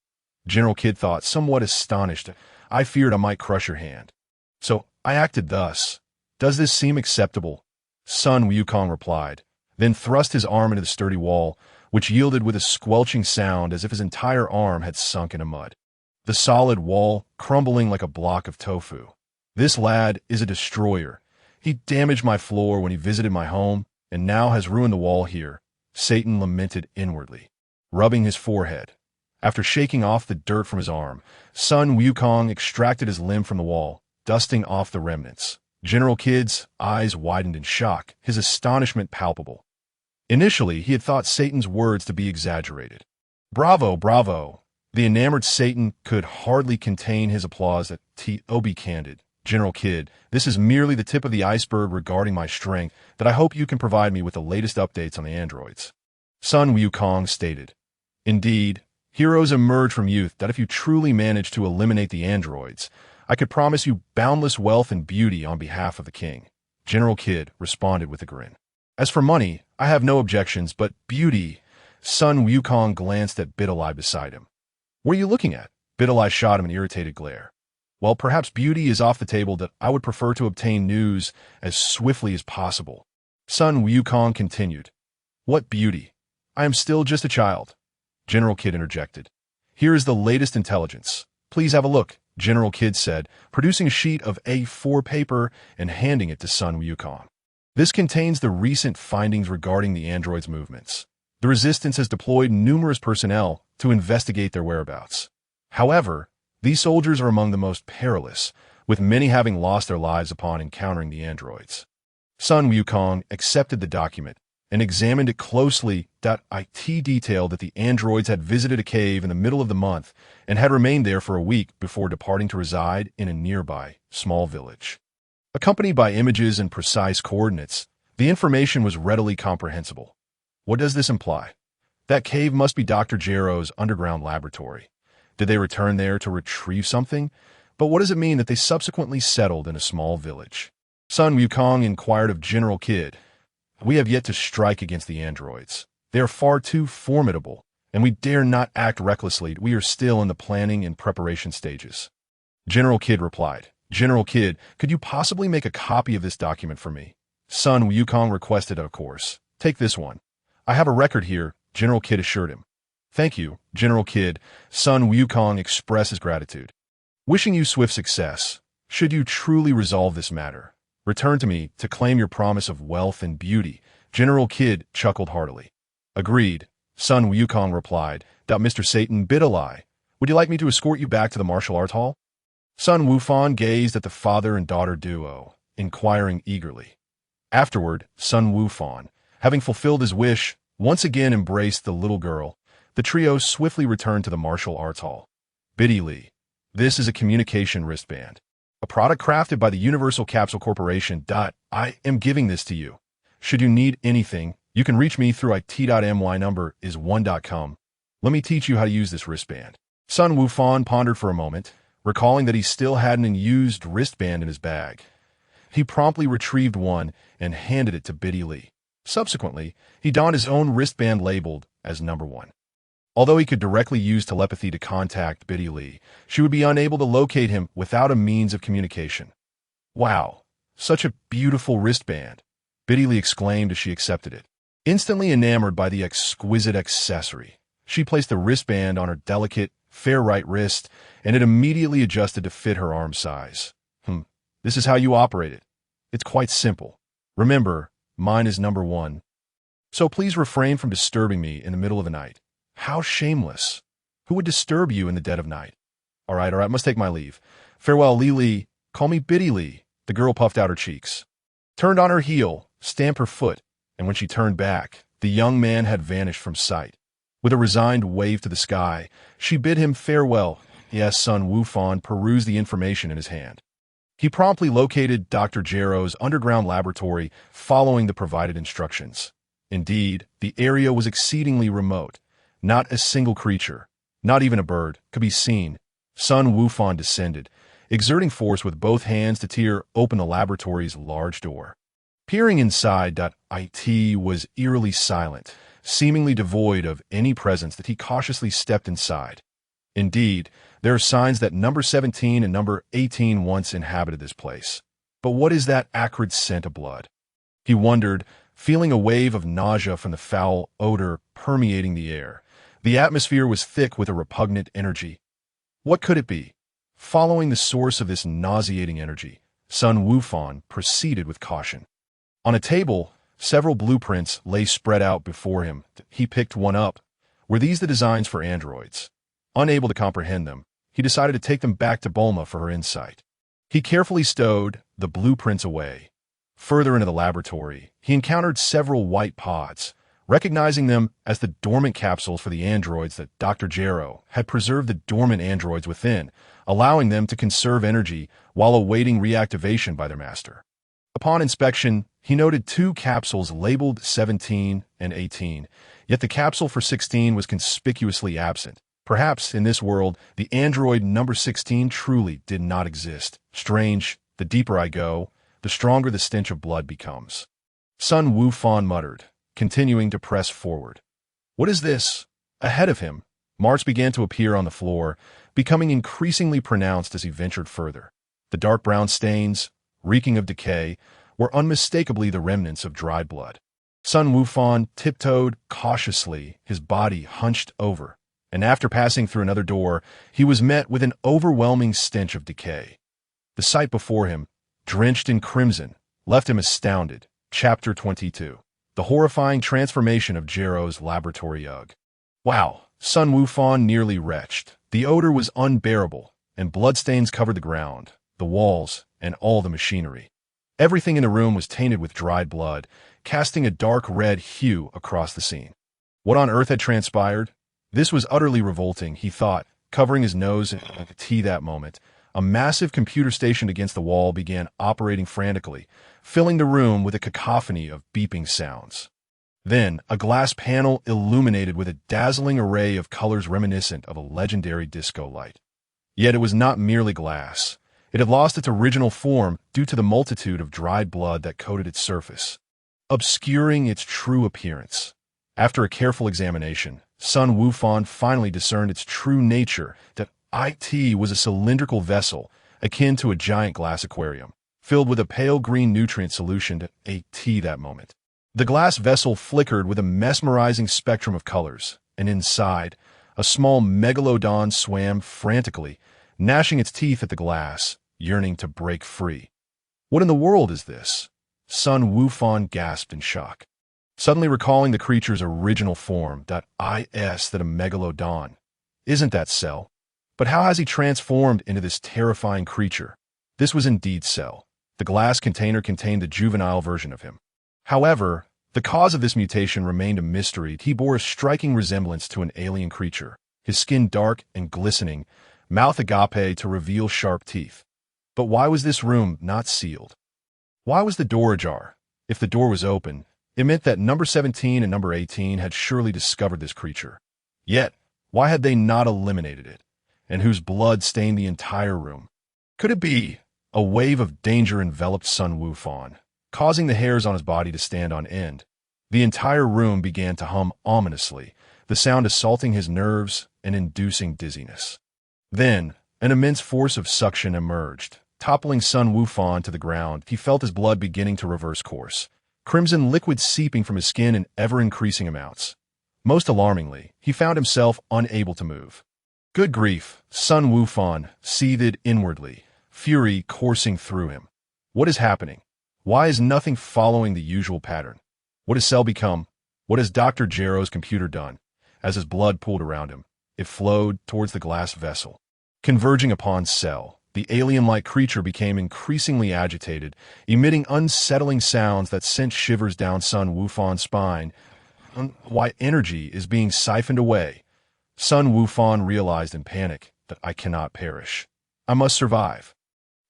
General Kid thought, somewhat astonished. "I feared I might crush your hand, so I acted thus. Does this seem acceptable?" Sun Wukong replied, then thrust his arm into the sturdy wall, which yielded with a squelching sound as if his entire arm had sunk into mud, the solid wall crumbling like a block of tofu. "This lad is a destroyer. He damaged my floor when he visited my home, and now has ruined the wall here," Satan lamented inwardly, rubbing his forehead. After shaking off the dirt from his arm, Sun Wukong extracted his limb from the wall, dusting off the remnants. General Kid's eyes widened in shock, his astonishment palpable. Initially, he had thought Satan's words to be exaggerated. "Bravo, bravo!" The enamored Satan could hardly contain his applause at be candid, General Kid. "This is merely the tip of the iceberg regarding my strength, that I hope you can provide me with the latest updates on the androids." Sun Wukong stated, "Indeed, heroes emerge from youth that if you truly manage to eliminate the androids, I could promise you boundless wealth and beauty on behalf of the king." General Kid responded with a grin. "As for money, I have no objections, but beauty..." Sun Wukong glanced at Bidalai beside him. "What are you looking at?" Bidalai shot him an irritated glare. "Well, perhaps beauty is off the table, that I would prefer to obtain news as swiftly as possible." Sun Wukong continued. "What beauty? I am still just a child." General Kid interjected. "Here is the latest intelligence. Please have a look," General Kid said, producing a sheet of A4 paper and handing it to Sun Wukong. "This contains the recent findings regarding the androids' movements. The Resistance has deployed numerous personnel to investigate their whereabouts. However, these soldiers are among the most perilous, with many having lost their lives upon encountering the androids." Sun Wukong accepted the document and examined it closely. It detailed that the androids had visited a cave in the middle of the month and had remained there for a week before departing to reside in a nearby small village. Accompanied by images and precise coordinates, the information was readily comprehensible. What does this imply? That cave must be Dr. Jero's underground laboratory. Did they return there to retrieve something? But what does it mean that they subsequently settled in a small village? Sun Wukong inquired of General Kid. We have yet to strike against the androids. They are far too formidable, and we dare not act recklessly. We are still in the planning and preparation stages. General Kid replied, General Kid, could you possibly make a copy of this document for me? Sun Wukong requested, of course. Take this one. I have a record here, General Kid assured him. Thank you, General Kid. Sun Wukong expresses gratitude. Wishing you swift success. Should you truly resolve this matter, return to me to claim your promise of wealth and beauty. General Kid chuckled heartily. Agreed, Sun Wukong replied. Mr. Satan bit a lie. Would you like me to escort you back to the martial arts hall? Sun Wukong gazed at the father and daughter duo, inquiring eagerly. Afterward, Sun Wukong, having fulfilled his wish, once again embraced the little girl. The trio swiftly returned to the martial arts hall. Biddy Lee. This is a communication wristband. A product crafted by the Universal Capsule Corporation. I am giving this to you. Should you need anything, you can reach me through it.my number is 1.com. Let me teach you how to use this wristband. Sun Wukong pondered for a moment, recalling that he still had an unused wristband in his bag. He promptly retrieved one and handed it to Biddy Lee. Subsequently, he donned his own wristband labeled as number 1. Although he could directly use telepathy to contact Biddy Lee, she would be unable to locate him without a means of communication. Wow, such a beautiful wristband, Biddy Lee exclaimed as she accepted it. Instantly enamored by the exquisite accessory, she placed the wristband on her delicate, fair right wrist, and it immediately adjusted to fit her arm size. This is how you operate it. It's quite simple. Remember, mine is number 1. So please refrain from disturbing me in the middle of the night. How shameless. Who would disturb you in the dead of night? All right, must take my leave. Farewell, Lee Lee. Call me Biddy Lee. The girl puffed out her cheeks, turned on her heel, stamped her foot, and when she turned back, the young man had vanished from sight. With a resigned wave to the sky, she bid him farewell. Yes, Sun Wukong perused the information in his hand. He promptly located Dr. Jero's underground laboratory following the provided instructions. Indeed, the area was exceedingly remote. Not a single creature, not even a bird, could be seen. Sun Wukong descended, exerting force with both hands to tear open the laboratory's large door. Peering inside, it was eerily silent, seemingly devoid of any presence that he cautiously stepped inside. Indeed, there are signs that number 17 and number 18 once inhabited this place. But what is that acrid scent of blood? He wondered, feeling a wave of nausea from the foul odor permeating the air. The atmosphere was thick with a repugnant energy. What could it be? Following the source of this nauseating energy, Sun Wukong proceeded with caution. On a table, several blueprints lay spread out before him. He picked one up. Were these the designs for androids? Unable to comprehend them, he decided to take them back to Bulma for her insight. He carefully stowed the blueprints away. Further into the laboratory, he encountered several white pods. Recognizing them as the dormant capsules for the androids that Dr. Jero had preserved the dormant androids within, allowing them to conserve energy while awaiting reactivation by their master. Upon inspection, he noted 2 capsules labeled 17 and 18, yet the capsule for 16 was conspicuously absent. Perhaps, in this world, the android number 16 truly did not exist. Strange, the deeper I go, the stronger the stench of blood becomes. Sun Wukong muttered, continuing to press forward. What is this? Ahead of him, marks began to appear on the floor, becoming increasingly pronounced as he ventured further. The dark brown stains, reeking of decay, were unmistakably the remnants of dried blood. Sun Wukong tiptoed cautiously, his body hunched over, and after passing through another door, he was met with an overwhelming stench of decay. The sight before him, drenched in crimson, left him astounded. Chapter 22. The horrifying transformation of Jero's laboratory UG. Wow, Sun Wukong nearly retched. The odor was unbearable, and bloodstains covered the ground, the walls, and all the machinery. Everything in the room was tainted with dried blood, casting a dark red hue across the scene. What on earth had transpired? This was utterly revolting, he thought, covering his nose in tea that moment. A massive computer stationed against the wall began operating frantically, filling the room with a cacophony of beeping sounds. Then, a glass panel illuminated with a dazzling array of colors reminiscent of a legendary disco light. Yet it was not merely glass. It had lost its original form due to the multitude of dried blood that coated its surface, obscuring its true appearance. After a careful examination, Sun Wukong finally discerned its true nature, that it was a cylindrical vessel akin to a giant glass aquarium, filled with a pale green nutrient solution to that moment. The glass vessel flickered with a mesmerizing spectrum of colors, and inside, a small megalodon swam frantically, gnashing its teeth at the glass, yearning to break free. What in the world is this? Sun Wukong gasped in shock, suddenly recalling the creature's original form, that a megalodon. Isn't that Cell? But how has he transformed into this terrifying creature? This was indeed Cell. The glass container contained the juvenile version of him. However, the cause of this mutation remained a mystery. He bore a striking resemblance to an alien creature, his skin dark and glistening, mouth agape to reveal sharp teeth. But why was this room not sealed? Why was the door ajar? If the door was open, it meant that number 17 and number 18 had surely discovered this creature. Yet, why had they not eliminated it? And whose blood stained the entire room? Could it be? A wave of danger enveloped Sun Wukong, causing the hairs on his body to stand on end. The entire room began to hum ominously, the sound assaulting his nerves and inducing dizziness. Then, an immense force of suction emerged, toppling Sun Wukong to the ground. He felt his blood beginning to reverse course, crimson liquid seeping from his skin in ever-increasing amounts. Most alarmingly, he found himself unable to move. Good grief, Sun Wukong seethed inwardly, fury coursing through him. What is happening? Why is nothing following the usual pattern? What has Cell become? What has Dr. Jero's computer done? As his blood pooled around him, it flowed towards the glass vessel. Converging upon Cell, the alien-like creature became increasingly agitated, emitting unsettling sounds that sent shivers down Sun Wukong's spine. Why energy is being siphoned away. Sun Wukong realized in panic that I cannot perish. I must survive.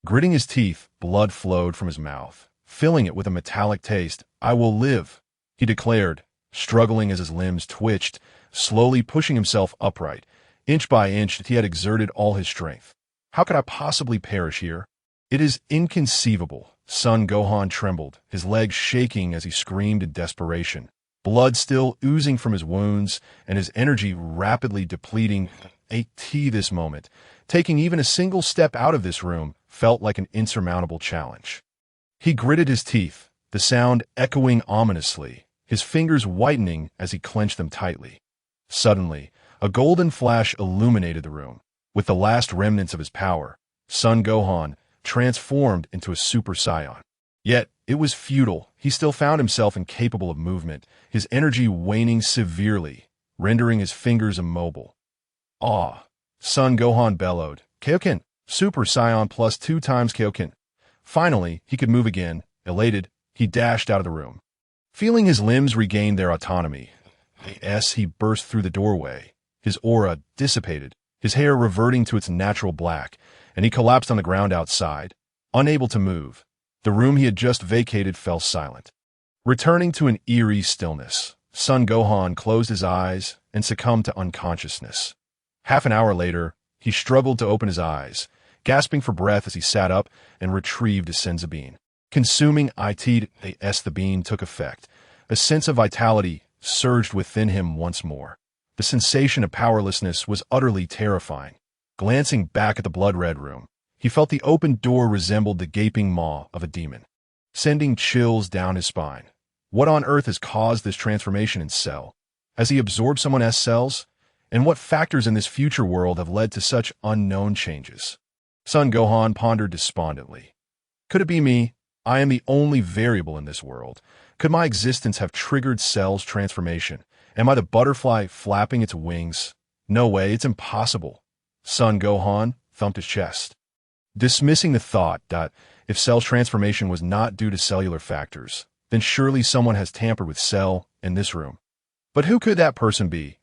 Gritting his teeth, blood flowed from his mouth, filling it with a metallic taste. I will live, he declared, struggling as his limbs twitched, slowly pushing himself upright. Inch by inch, he had exerted all his strength. How could I possibly perish here? It is inconceivable. Sun Gohan trembled, his legs shaking as he screamed in desperation. Blood still oozing from his wounds, and his energy rapidly depleting. This moment, taking even a single step out of this room, felt like an insurmountable challenge. He gritted his teeth, the sound echoing ominously, his fingers whitening as he clenched them tightly. Suddenly, a golden flash illuminated the room. With the last remnants of his power, Sun Gohan transformed into a Super Saiyan. Yet, it was futile. He still found himself incapable of movement, his energy waning severely, rendering his fingers immobile. Sun Gohan bellowed, Kaioken, Super Saiyan plus 2 times Kaioken. Finally, he could move again. Elated, he dashed out of the room. Feeling his limbs regain their autonomy, he burst through the doorway, his aura dissipated, his hair reverting to its natural black, and he collapsed on the ground outside, unable to move. The room he had just vacated fell silent. Returning to an eerie stillness, Sun Gohan closed his eyes and succumbed to unconsciousness. Half an hour later, he struggled to open his eyes, gasping for breath as he sat up and retrieved his senzu bean. Consuming the bean took effect. A sense of vitality surged within him once more. The sensation of powerlessness was utterly terrifying. Glancing back at the blood-red room, he felt the open door resembled the gaping maw of a demon, sending chills down his spine. What on earth has caused this transformation in Cell? Has he absorbed someone else's cells? And what factors in this future world have led to such unknown changes? Sun Gohan pondered despondently. Could it be me? I am the only variable in this world. Could my existence have triggered Cell's transformation? Am I the butterfly flapping its wings? No way, it's impossible. Sun Gohan thumped his chest, dismissing the thought that if Cell's transformation was not due to cellular factors, then surely someone has tampered with Cell in this room. But who could that person be?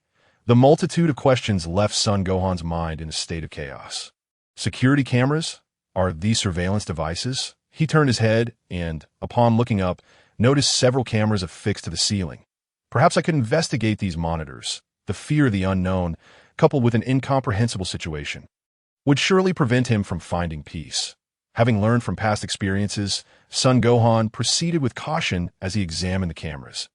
The multitude of questions left Sun Gohan's mind in a state of chaos. Security cameras? Are these surveillance devices? He turned his head and, upon looking up, noticed several cameras affixed to the ceiling. Perhaps I could investigate these monitors. The fear of the unknown, coupled with an incomprehensible situation, would surely prevent him from finding peace. Having learned from past experiences, Sun Gohan proceeded with caution as he examined the cameras.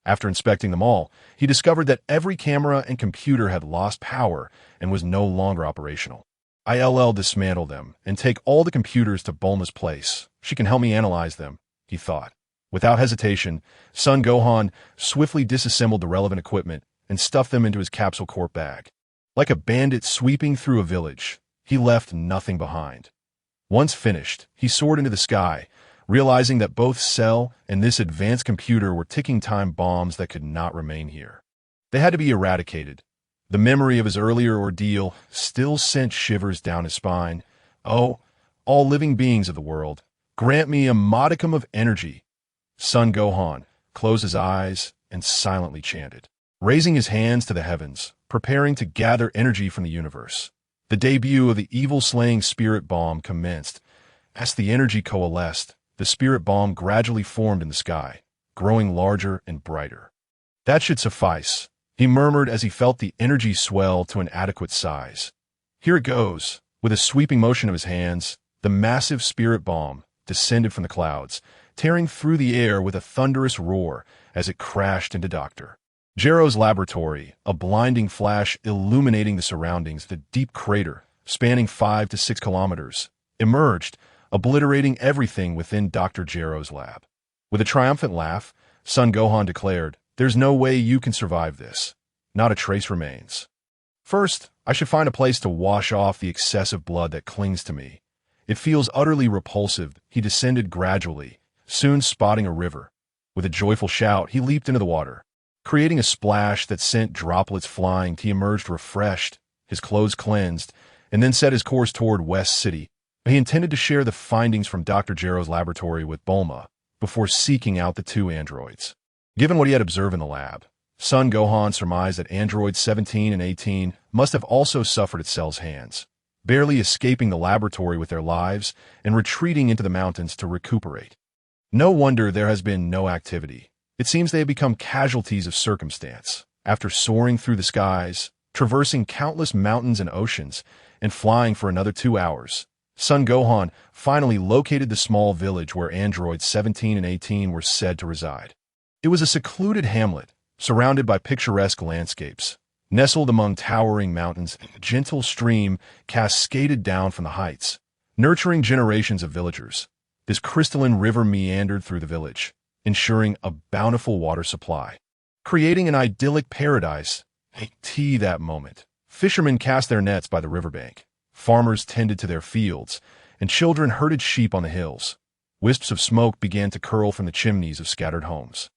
After inspecting them all, he discovered that every camera and computer had lost power and was no longer operational. I'll dismantle them and take all the computers to Bulma's place. She can help me analyze them, he thought. Without hesitation, Sun Gohan swiftly disassembled the relevant equipment and stuffed them into his capsule corp bag. Like a bandit sweeping through a village, he left nothing behind. Once finished, he soared into the sky, realizing that both Cell and this advanced computer were ticking time bombs that could not remain here. They had to be eradicated. The memory of his earlier ordeal still sent shivers down his spine. Oh, all living beings of the world, grant me a modicum of energy. Sun Gohan closed his eyes and silently chanted, raising his hands to the heavens, preparing to gather energy from the universe. The debut of the evil-slaying spirit bomb commenced. As the energy coalesced, the spirit bomb gradually formed in the sky, growing larger and brighter. That should suffice, he murmured as he felt the energy swell to an adequate size. Here it goes. With a sweeping motion of his hands, the massive spirit bomb descended from the clouds, tearing through the air with a thunderous roar as it crashed into Dr. Gero's laboratory, a blinding flash illuminating the surroundings. The deep crater, spanning 5 to 6 kilometers, emerged, obliterating everything within Dr. Gero's lab. With a triumphant laugh, Sun Gohan declared, "There's no way you can survive this. Not a trace remains. First, I should find a place to wash off the excessive blood that clings to me. It feels utterly repulsive." He descended gradually, soon spotting a river. With a joyful shout, he leaped into the water. Creating a splash that sent droplets flying, he emerged refreshed, his clothes cleansed, and then set his course toward West City. He intended to share the findings from Dr. Gero's laboratory with Bulma before seeking out the two androids. Given what he had observed in the lab, Sun Gohan surmised that androids 17 and 18 must have also suffered at Cell's hands, barely escaping the laboratory with their lives and retreating into the mountains to recuperate. No wonder there has been no activity. It seems they have become casualties of circumstance. After soaring through the skies, traversing countless mountains and oceans, and flying for another 2 hours, Sun Gohan finally located the small village where androids 17 and 18 were said to reside. It was a secluded hamlet, surrounded by picturesque landscapes. Nestled among towering mountains, a gentle stream cascaded down from the heights, nurturing generations of villagers. This crystalline river meandered through the village, ensuring a bountiful water supply, creating an idyllic paradise. That moment, fishermen cast their nets by the riverbank, farmers tended to their fields, and children herded sheep on the hills. Wisps of smoke began to curl from the chimneys of scattered homes,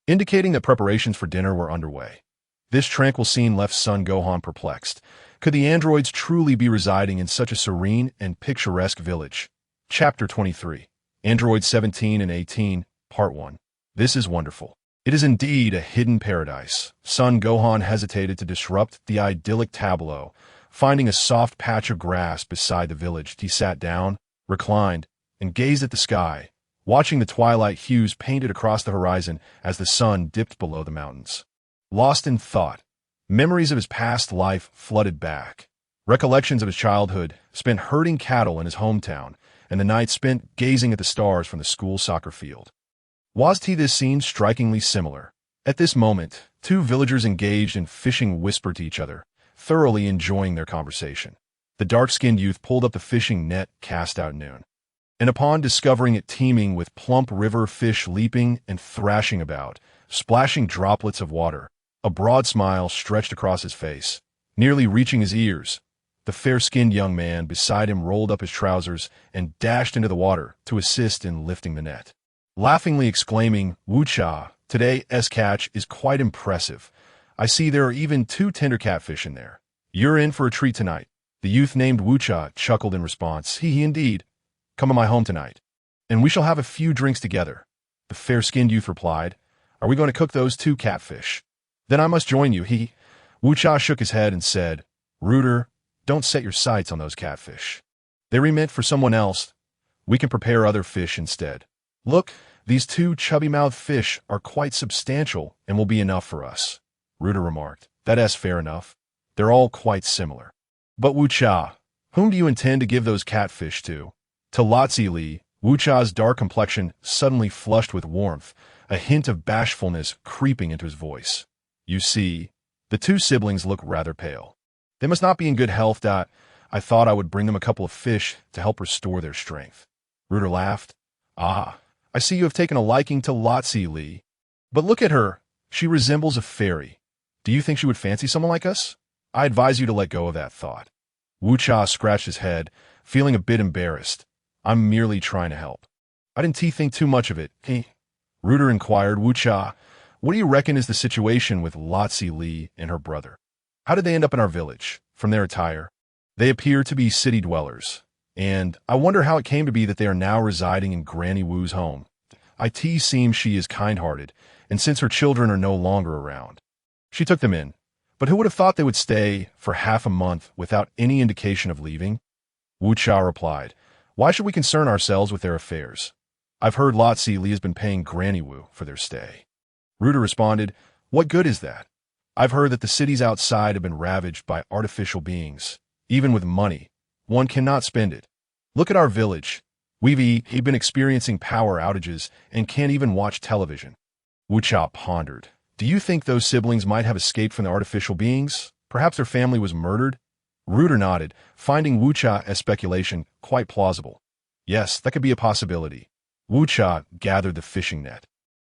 indicating that preparations for dinner were underway. This tranquil scene left Sun Gohan perplexed. Could the androids truly be residing in such a serene and picturesque village? Chapter 23. Androids 17 and 18, Part 1. This is wonderful. It is indeed a hidden paradise. Sun Gohan hesitated to disrupt the idyllic tableau. Finding a soft patch of grass beside the village, he sat down, reclined, and gazed at the sky, watching the twilight hues painted across the horizon as the sun dipped below the mountains. Lost in thought, memories of his past life flooded back. Recollections of his childhood, spent herding cattle in his hometown, and the night spent gazing at the stars from the school soccer field. Was this scene strikingly similar? At this moment, two villagers engaged in fishing whispered to each other, thoroughly enjoying their conversation. The dark-skinned youth pulled up the fishing net cast out at noon, and upon discovering it teeming with plump river fish leaping and thrashing about, splashing droplets of water, a broad smile stretched across his face, nearly reaching his ears. The fair-skinned young man beside him rolled up his trousers and dashed into the water to assist in lifting the net, laughingly exclaiming, "Wucha, today's catch is quite impressive. I see there are even 2 tender catfish in there. You're in for a treat tonight." The youth named Wucha chuckled in response. He indeed. Come to my home tonight, and we shall have a few drinks together. The fair-skinned youth replied, "Are we going to cook those 2 catfish? Then I must join you." Wucha shook his head and said, "Rooter, don't set your sights on those catfish. They were meant for someone else. We can prepare other fish instead. Look, These two chubby-mouthed fish are quite substantial and will be enough for us, Ruta remarked. That's fair enough. They're all quite similar. But Wucha, whom do you intend to give those catfish to? To Lotzi Li, Wucha's dark complexion suddenly flushed with warmth, a hint of bashfulness creeping into his voice. You see, the two siblings look rather pale. They must not be in good health. I thought I would bring them a couple of fish to help restore their strength. Ruta laughed. Ah, I see you have taken a liking to Lotzi Li. But look at her. She resembles a fairy. Do you think she would fancy someone like us? I advise you to let go of that thought. Wucha scratched his head, feeling a bit embarrassed. I'm merely trying to help. I didn't think too much of it. Ruta inquired. Wucha, what do you reckon is the situation with Lotzi Li and her brother? How did they end up in our village? From their attire, they appear to be city dwellers, and I wonder how it came to be that they are now residing in Granny Wu's home. It seems she is kind-hearted, and since her children are no longer around, she took them in. But who would have thought they would stay for half a month without any indication of leaving? Wucha replied, why should we concern ourselves with their affairs? I've heard Lotzi Li has been paying Granny Wu for their stay. Ruta responded, what good is that? I've heard that the cities outside have been ravaged by artificial beings. Even with money, one cannot spend it. Look at our village. We've been experiencing power outages and can't even watch television. Wucha pondered. Do you think those siblings might have escaped from the artificial beings? Perhaps their family was murdered? Ruta nodded, finding Wucha's speculation quite plausible. Yes, that could be a possibility. Wucha gathered the fishing net,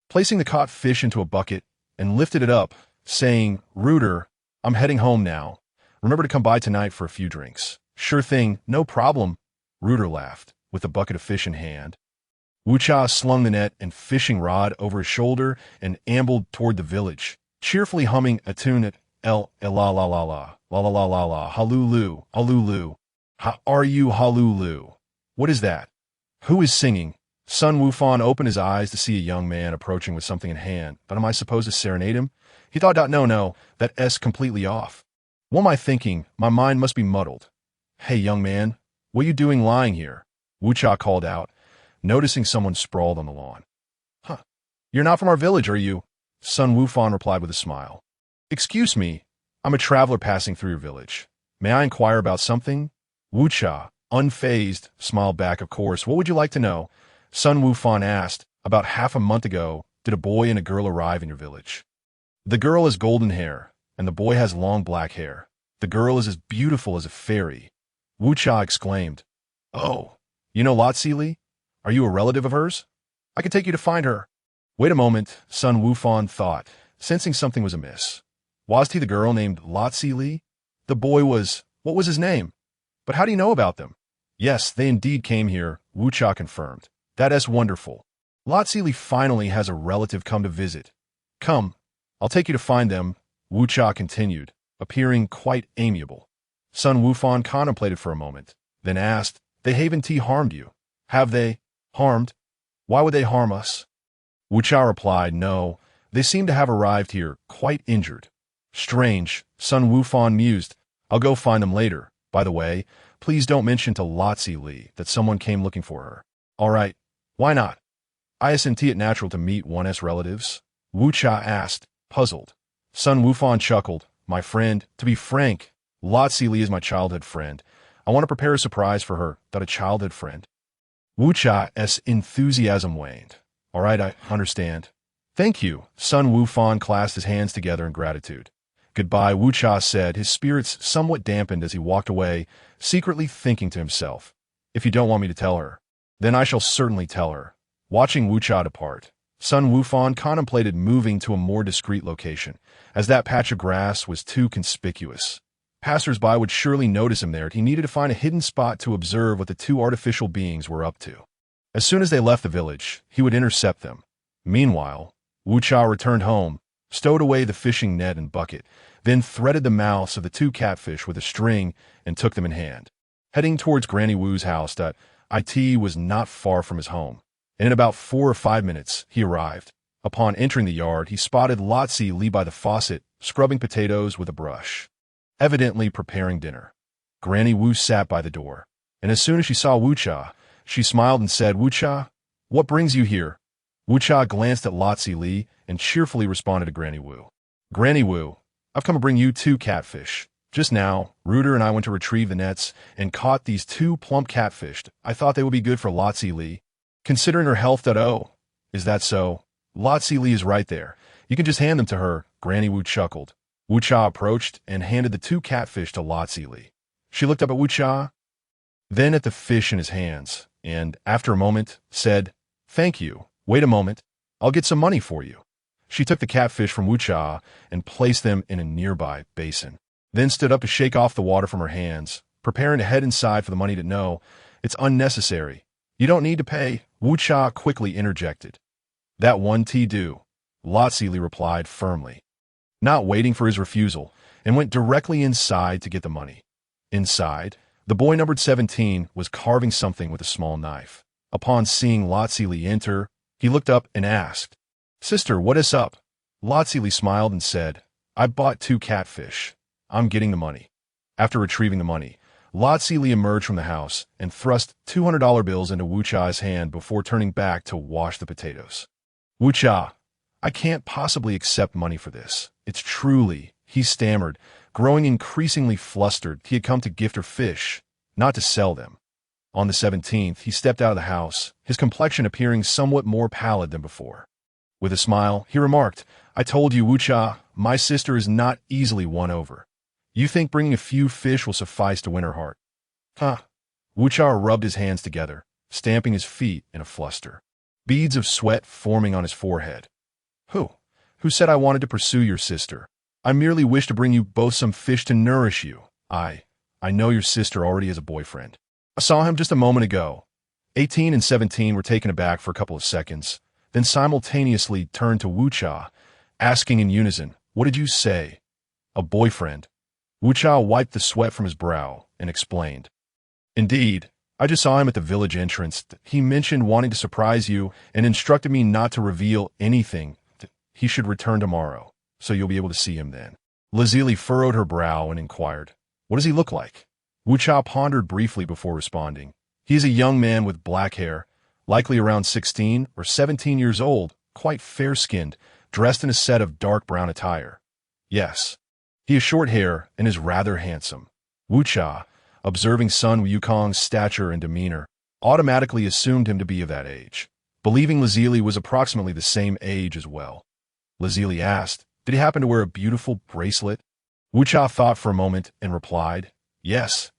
placing the caught fish into a bucket, and lifted it up, saying, Ruta, I'm heading home now. Remember to come by tonight for a few drinks. Sure thing, no problem. Ruta laughed, with the bucket of fish in hand. Wucha slung the net and fishing rod over his shoulder and ambled toward the village, cheerfully humming a tune at la la la la la la la la la halulu halulu. How are you halulu? What is that? Who is singing? Sun Wukong opened his eyes to see a young man approaching with something in hand. But am I supposed to serenade him? He thought, no, that's completely off. What am I thinking? My mind must be muddled. Hey, young man, what are you doing lying here? Wucha called out, noticing someone sprawled on the lawn. You're not from our village, are you? Sun Wukong replied with a smile. Excuse me, I'm a traveler passing through your village. May I inquire about something? Wucha, unfazed, smiled back, of course. What would you like to know? Sun Wukong asked. About half a month ago, did a boy and a girl arrive in your village? The girl has golden hair, and the boy has long black hair. The girl is as beautiful as a fairy. Wucha exclaimed. Oh, you know Lotzi Li? Are you a relative of hers? I can take you to find her. Wait a moment, Sun Wukong thought, sensing something was amiss. Was he the girl named Lotzi Li? The boy was, what was his name? But how do you know about them? Yes, they indeed came here, Wucha confirmed. That is wonderful. Lotzi Li finally has a relative come to visit. Come, I'll take you to find them, Wucha continued, appearing quite amiable. Sun Wukong contemplated for a moment, then asked, they haven't harmed you? Have they? Harmed? Why would they harm us? Wucha replied, no, they seem to have arrived here quite injured. Strange, Sun Wukong mused. I'll go find them later. By the way, please don't mention to Lotzi Li that someone came looking for her. All right, why not? Isn't it natural to meet one's relatives? Wucha asked, puzzled. Sun Wukong chuckled. My friend, to be frank, Lotzi Li is my childhood friend. I want to prepare a surprise for her, a childhood friend. Wucha's enthusiasm waned. All right, I understand. Thank you. Sun Wukong clasped his hands together in gratitude. Goodbye, Wucha said, his spirits somewhat dampened as he walked away, secretly thinking to himself, if you don't want me to tell her, then I shall certainly tell her. Watching Wucha depart, Sun Wukong contemplated moving to a more discreet location, as that patch of grass was too conspicuous. Passers-by would surely notice him there. He needed to find a hidden spot to observe what the two artificial beings were up to. As soon as they left the village, he would intercept them. Meanwhile, Wucha returned home, stowed away the fishing net and bucket, then threaded the mouths of the two catfish with a string and took them in hand. Heading towards Granny Wu's house, it was not far from his home, and in about 4 or 5 minutes, he arrived. Upon entering the yard, he spotted Lotzi Li by the faucet, scrubbing potatoes with a brush, evidently preparing dinner. Granny Wu sat by the door, and as soon as she saw Wucha, she smiled and said, Wucha, what brings you here? Wucha glanced at Lotzi Li and cheerfully responded to Granny Wu. Granny Wu, I've come to bring you 2 catfish. Just now, Rooter and I went to retrieve the nets and caught these 2 plump catfish. I thought they would be good for Lotzi Li, considering her health. Oh, is that so? Lotzi Li is right there. You can just hand them to her, Granny Wu chuckled. Wucha approached and handed the 2 catfish to Lotzi Li. She looked up at Wucha, then at the fish in his hands, and, after a moment, said, "Thank you. Wait a moment. I'll get some money for you." She took the catfish from Wucha and placed them in a nearby basin, then stood up to shake off the water from her hands, preparing to head inside for the money. No, it's unnecessary. You don't need to pay, Wucha quickly interjected. That one tea do, Lotzi Li replied firmly, not waiting for his refusal, and went directly inside to get the money. Inside, the boy numbered 17 was carving something with a small knife. Upon seeing Lotzi Li enter, he looked up and asked, "Sister, what is up?" Lotzi Li smiled and said, "I bought 2 catfish. I'm getting the money." After retrieving the money, Lotzi Li emerged from the house and thrust $200 bills into Wucha's hand before turning back to wash the potatoes. "Wucha, I can't possibly accept money for this. It's truly," he stammered, growing increasingly flustered. He had come to gift her fish, not to sell them. On the 17th, he stepped out of the house, his complexion appearing somewhat more pallid than before. With a smile, he remarked, "I told you, Wucha, my sister is not easily won over. You think bringing a few fish will suffice to win her heart?" Huh. Wucha rubbed his hands together, stamping his feet in a fluster, beads of sweat forming on his forehead. Who said I wanted to pursue your sister? I merely wish to bring you both some fish to nourish you. I know your sister already has a boyfriend. I saw him just a moment ago." 18 and 17 were taken aback for a couple of seconds, then simultaneously turned to Wucha, asking in unison, "What did you say?" "A boyfriend." Wucha wiped the sweat from his brow and explained, "Indeed, I just saw him at the village entrance. He mentioned wanting to surprise you and instructed me not to reveal anything. He should return tomorrow, so you'll be able to see him then." Lazili furrowed her brow and inquired, "What does he look like?" Wucha pondered briefly before responding. "He is a young man with black hair, likely around 16 or 17 years old, quite fair-skinned, dressed in a set of dark brown attire. Yes, he has short hair and is rather handsome." Wucha, observing Sun Wukong's stature and demeanor, automatically assumed him to be of that age, believing Lazili was approximately the same age as well. Lazili asked, "Did he happen to wear a beautiful bracelet?" Wucha thought for a moment and replied, Yes.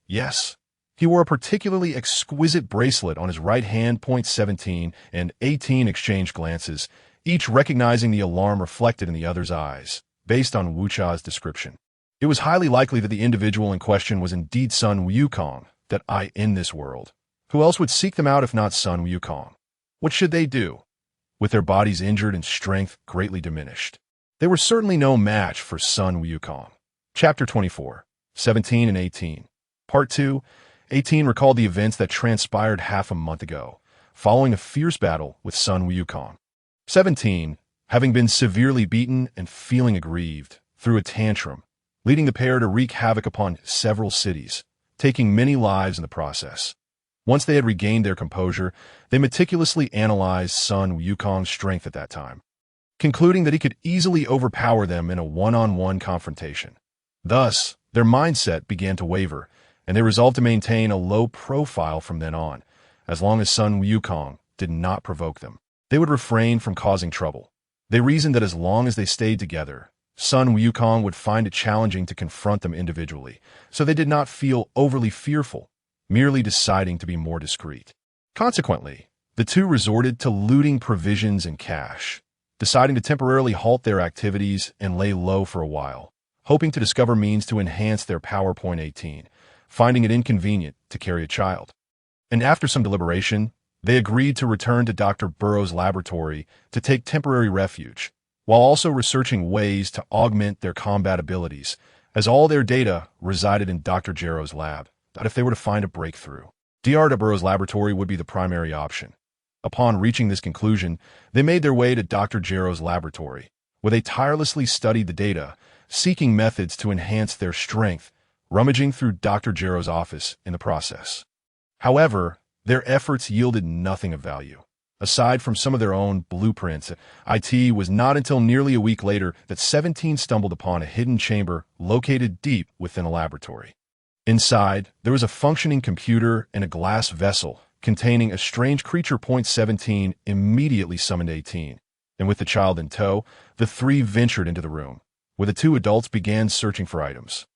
He wore a particularly exquisite bracelet on his right hand." 17 and 18 exchanged glances, each recognizing the alarm reflected in the other's eyes, based on Wucha's description. It was highly likely that the individual in question was indeed Sun Wukong, that I in this world. Who else would seek them out if not Sun Wukong? What should they do? With their bodies injured and strength greatly diminished, they were certainly no match for Sun Wukong. Chapter 24, 17 and 18. Part 2, 18 recalled the events that transpired half a month ago, following a fierce battle with Sun Wukong. 17, having been severely beaten and feeling aggrieved, threw a tantrum, leading the pair to wreak havoc upon several cities, taking many lives in the process. Once they had regained their composure, they meticulously analyzed Sun Wukong's strength at that time, concluding that he could easily overpower them in a one-on-one confrontation. Thus, their mindset began to waver, and they resolved to maintain a low profile from then on. As long as Sun Wukong did not provoke them, they would refrain from causing trouble. They reasoned that as long as they stayed together, Sun Wukong would find it challenging to confront them individually, so they did not feel overly fearful, merely deciding to be more discreet. Consequently, the two resorted to looting provisions and cash, deciding to temporarily halt their activities and lay low for a while, hoping to discover means to enhance their power. 18, finding it inconvenient to carry a child. And after some deliberation, they agreed to return to Dr. Burrow's laboratory to take temporary refuge, while also researching ways to augment their combat abilities, as all their data resided in Dr. Jarrow's lab. That if they were to find a breakthrough, Dr. Burrow's laboratory would be the primary option. Upon reaching this conclusion, they made their way to Dr. Jarrow's laboratory, where they tirelessly studied the data, seeking methods to enhance their strength, rummaging through Dr. Jarrow's office in the process. However, their efforts yielded nothing of value. Aside from some of their own blueprints, it was not until nearly a week later that 17 stumbled upon a hidden chamber located deep within a laboratory. Inside, there was a functioning computer and a glass vessel containing a strange creature. 17 immediately summoned 18, and with the child in tow, the three ventured into the room, where the two adults began searching for items.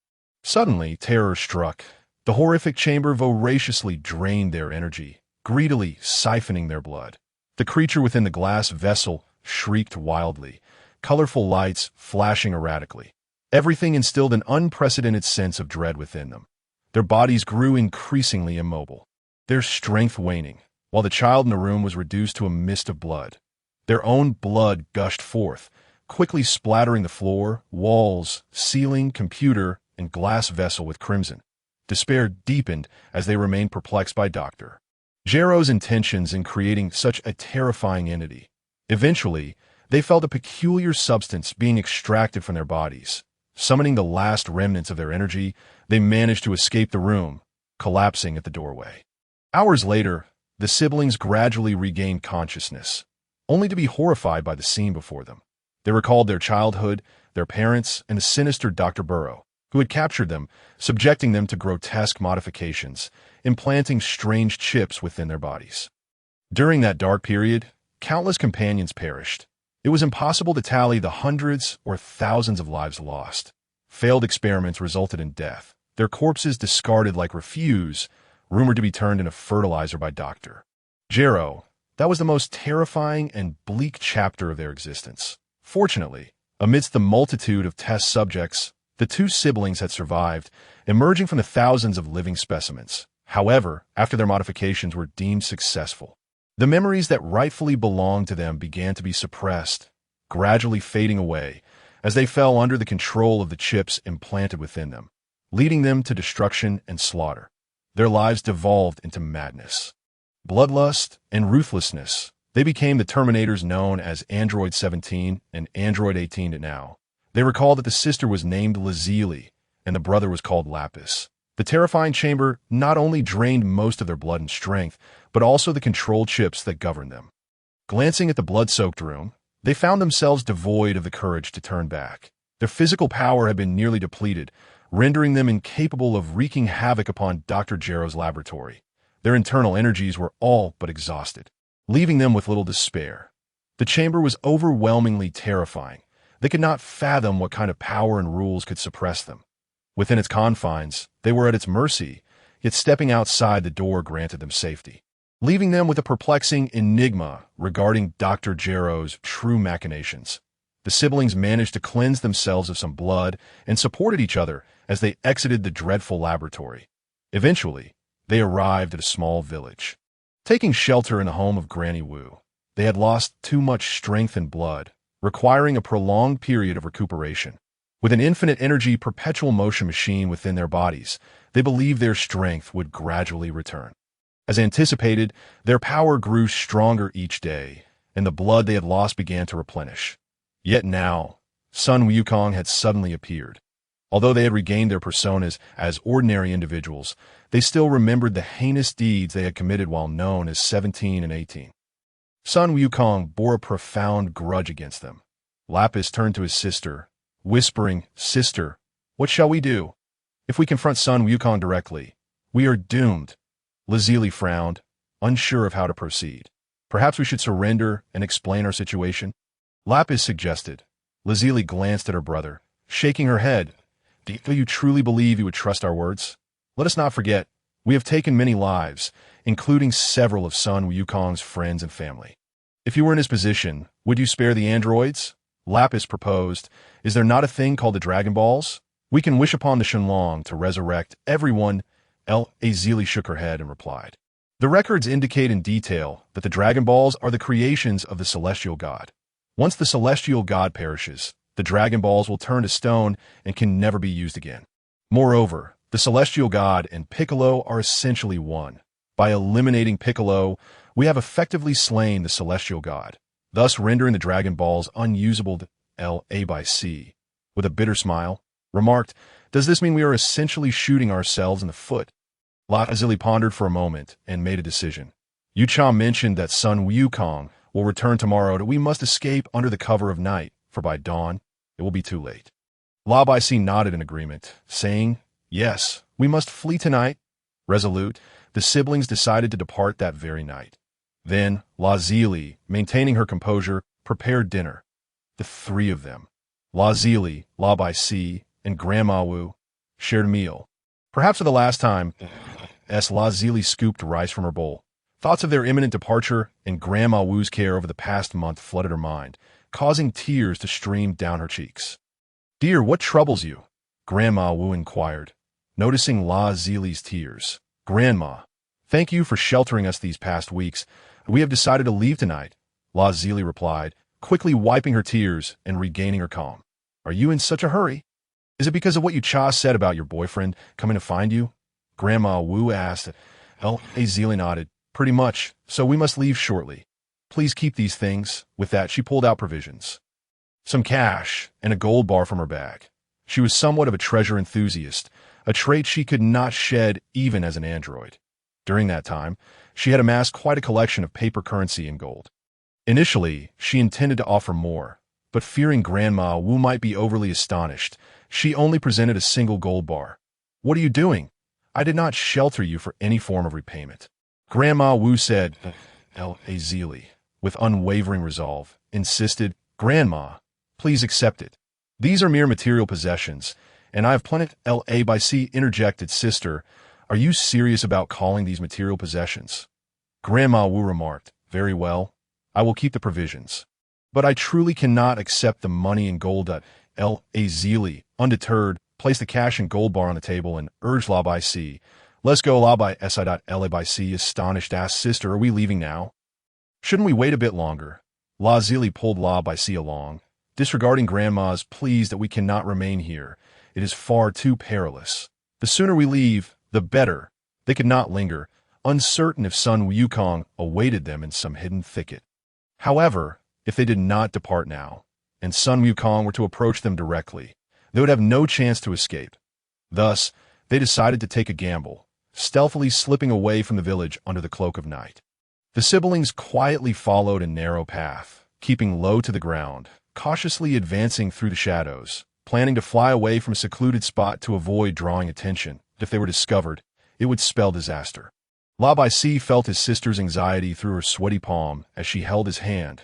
Suddenly, terror struck. The horrific chamber voraciously drained their energy, greedily siphoning their blood. The creature within the glass vessel shrieked wildly, colorful lights flashing erratically. Everything instilled an unprecedented sense of dread within them. Their bodies grew increasingly immobile, their strength waning, while the child in the room was reduced to a mist of blood. Their own blood gushed forth, quickly splattering the floor, walls, ceiling, computer, and glass vessel with crimson. Despair deepened as they remained perplexed by Dr. Gero's intentions in creating such a terrifying entity. Eventually, they felt a peculiar substance being extracted from their bodies. Summoning the last remnants of their energy, they managed to escape the room, collapsing at the doorway. Hours later, the siblings gradually regained consciousness, only to be horrified by the scene before them. They recalled their childhood, their parents, and the sinister Dr. Burrow, who had captured them, subjecting them to grotesque modifications, implanting strange chips within their bodies. During that dark period, countless companions perished. It was impossible to tally the hundreds or thousands of lives lost. Failed experiments resulted in death, their corpses discarded like refuse, rumored to be turned into fertilizer by Dr. Gero. That was the most terrifying and bleak chapter of their existence. Fortunately, amidst the multitude of test subjects, the two siblings had survived, emerging from the thousands of living specimens. However, after their modifications were deemed successful, the memories that rightfully belonged to them began to be suppressed, gradually fading away as they fell under the control of the chips implanted within them, leading them to destruction and slaughter. Their lives devolved into madness, bloodlust, and ruthlessness. They became the Terminators known as Android 17 and Android 18 now. They recalled that the sister was named Lazili, and the brother was called Lapis. The terrifying chamber not only drained most of their blood and strength, but also the control chips that governed them. Glancing at the blood-soaked room, they found themselves devoid of the courage to turn back. Their physical power had been nearly depleted, rendering them incapable of wreaking havoc upon Dr. Gero's laboratory. Their internal energies were all but exhausted, leaving them with little despair. The chamber was overwhelmingly terrifying. They could not fathom what kind of power and rules could suppress them. Within its confines, they were at its mercy, yet stepping outside the door granted them safety, leaving them with a perplexing enigma regarding Dr. Gero's true machinations. The siblings managed to cleanse themselves of some blood and supported each other as they exited the dreadful laboratory. Eventually, they arrived at a small village. Taking shelter in the home of Granny Wu, they had lost too much strength and blood, requiring a prolonged period of recuperation. With an infinite energy perpetual motion machine within their bodies, they believed their strength would gradually return. As anticipated, their power grew stronger each day, and the blood they had lost began to replenish. Yet now, Sun Wukong had suddenly appeared. Although they had regained their personas as ordinary individuals, they still remembered the heinous deeds they had committed while known as 17 and 18. Sun Wukong bore a profound grudge against them. Lapis turned to his sister, whispering, "Sister, what shall we do? If we confront Sun Wukong directly, we are doomed." Lazili frowned, unsure of how to proceed. "Perhaps we should surrender and explain our situation?" Lapis suggested. Lazili glanced at her brother, shaking her head. "Do you truly believe you would trust our words? Let us not forget, we have taken many lives, including several of Sun Wukong's friends and family. If you were in his position, would you spare the androids?" Lapis proposed. "Is there not a thing called the Dragon Balls? We can wish upon the Shenlong to resurrect everyone." Lazili shook her head and replied. "The records indicate in detail that the Dragon Balls are the creations of the Celestial God. Once the Celestial God perishes, the Dragon Balls will turn to stone and can never be used again. Moreover, the Celestial God and Piccolo are essentially one. By eliminating Piccolo, we have effectively slain the Celestial God, thus rendering the Dragon Balls unusable." L.A.C., with a bitter smile, remarked, "Does this mean we are essentially shooting ourselves in the foot?" Lazili pondered for a moment and made a decision. Yucha mentioned that Sun Wukong will return tomorrow, that we must escape under the cover of night, for by dawn it will be too late. La Bai Si nodded in agreement, saying, "Yes, we must flee tonight." Resolute, the siblings decided to depart that very night. Then, La Zili, maintaining her composure, prepared dinner. The three of them, La Zili, La Bai Si, and Grandma Wu, shared a meal. Perhaps for the last time, La Zili scooped rice from her bowl. Thoughts of their imminent departure and Grandma Wu's care over the past month flooded her mind, causing tears to stream down her cheeks. "Dear, what troubles you?" Grandma Wu inquired, noticing La Zili's tears. "Grandma, thank you for sheltering us these past weeks. We have decided to leave tonight," La Zili replied, quickly wiping her tears and regaining her calm. "Are you in such a hurry? Is it because of what Yucha said about your boyfriend coming to find you?" Grandma Wu asked. La Zili nodded. "Pretty much, so we must leave shortly. Please keep these things." With that, she pulled out provisions, some cash, and a gold bar from her bag. She was somewhat of a treasure enthusiast, a trait she could not shed even as an android. During that time, she had amassed quite a collection of paper currency and gold. Initially, she intended to offer more, but fearing Grandma Wu might be overly astonished, she only presented a single gold bar. "What are you doing? I did not shelter you for any form of repayment." Grandma Wu said, La Zili, with unwavering resolve, insisted, "Grandma, please accept it. These are mere material possessions, and I have plenty." La Bai Si interjected, "Sister, are you serious about calling these material possessions?" Grandma Wu remarked, "Very well, I will keep the provisions. But I truly cannot accept the money and gold." La Zili, undeterred, placed the cash and gold bar on the table and urged La Bai Si, "Let's go." La Bai Si. La Bai Si, astonished, asked, "Sister, are we leaving now? Shouldn't we wait a bit longer?" La Zili pulled La Bai Si along, disregarding Grandma's pleas that we cannot remain here. It is far too perilous. The sooner we leave, the better. They could not linger, uncertain if Sun Wukong awaited them in some hidden thicket. However, if they did not depart now, and Sun Wukong were to approach them directly, they would have no chance to escape. Thus, they decided to take a gamble, stealthily slipping away from the village under the cloak of night. The siblings quietly followed a narrow path, keeping low to the ground, cautiously advancing through the shadows, planning to fly away from a secluded spot to avoid drawing attention. If they were discovered, it would spell disaster. La Bai Si felt his sister's anxiety through her sweaty palm as she held his hand.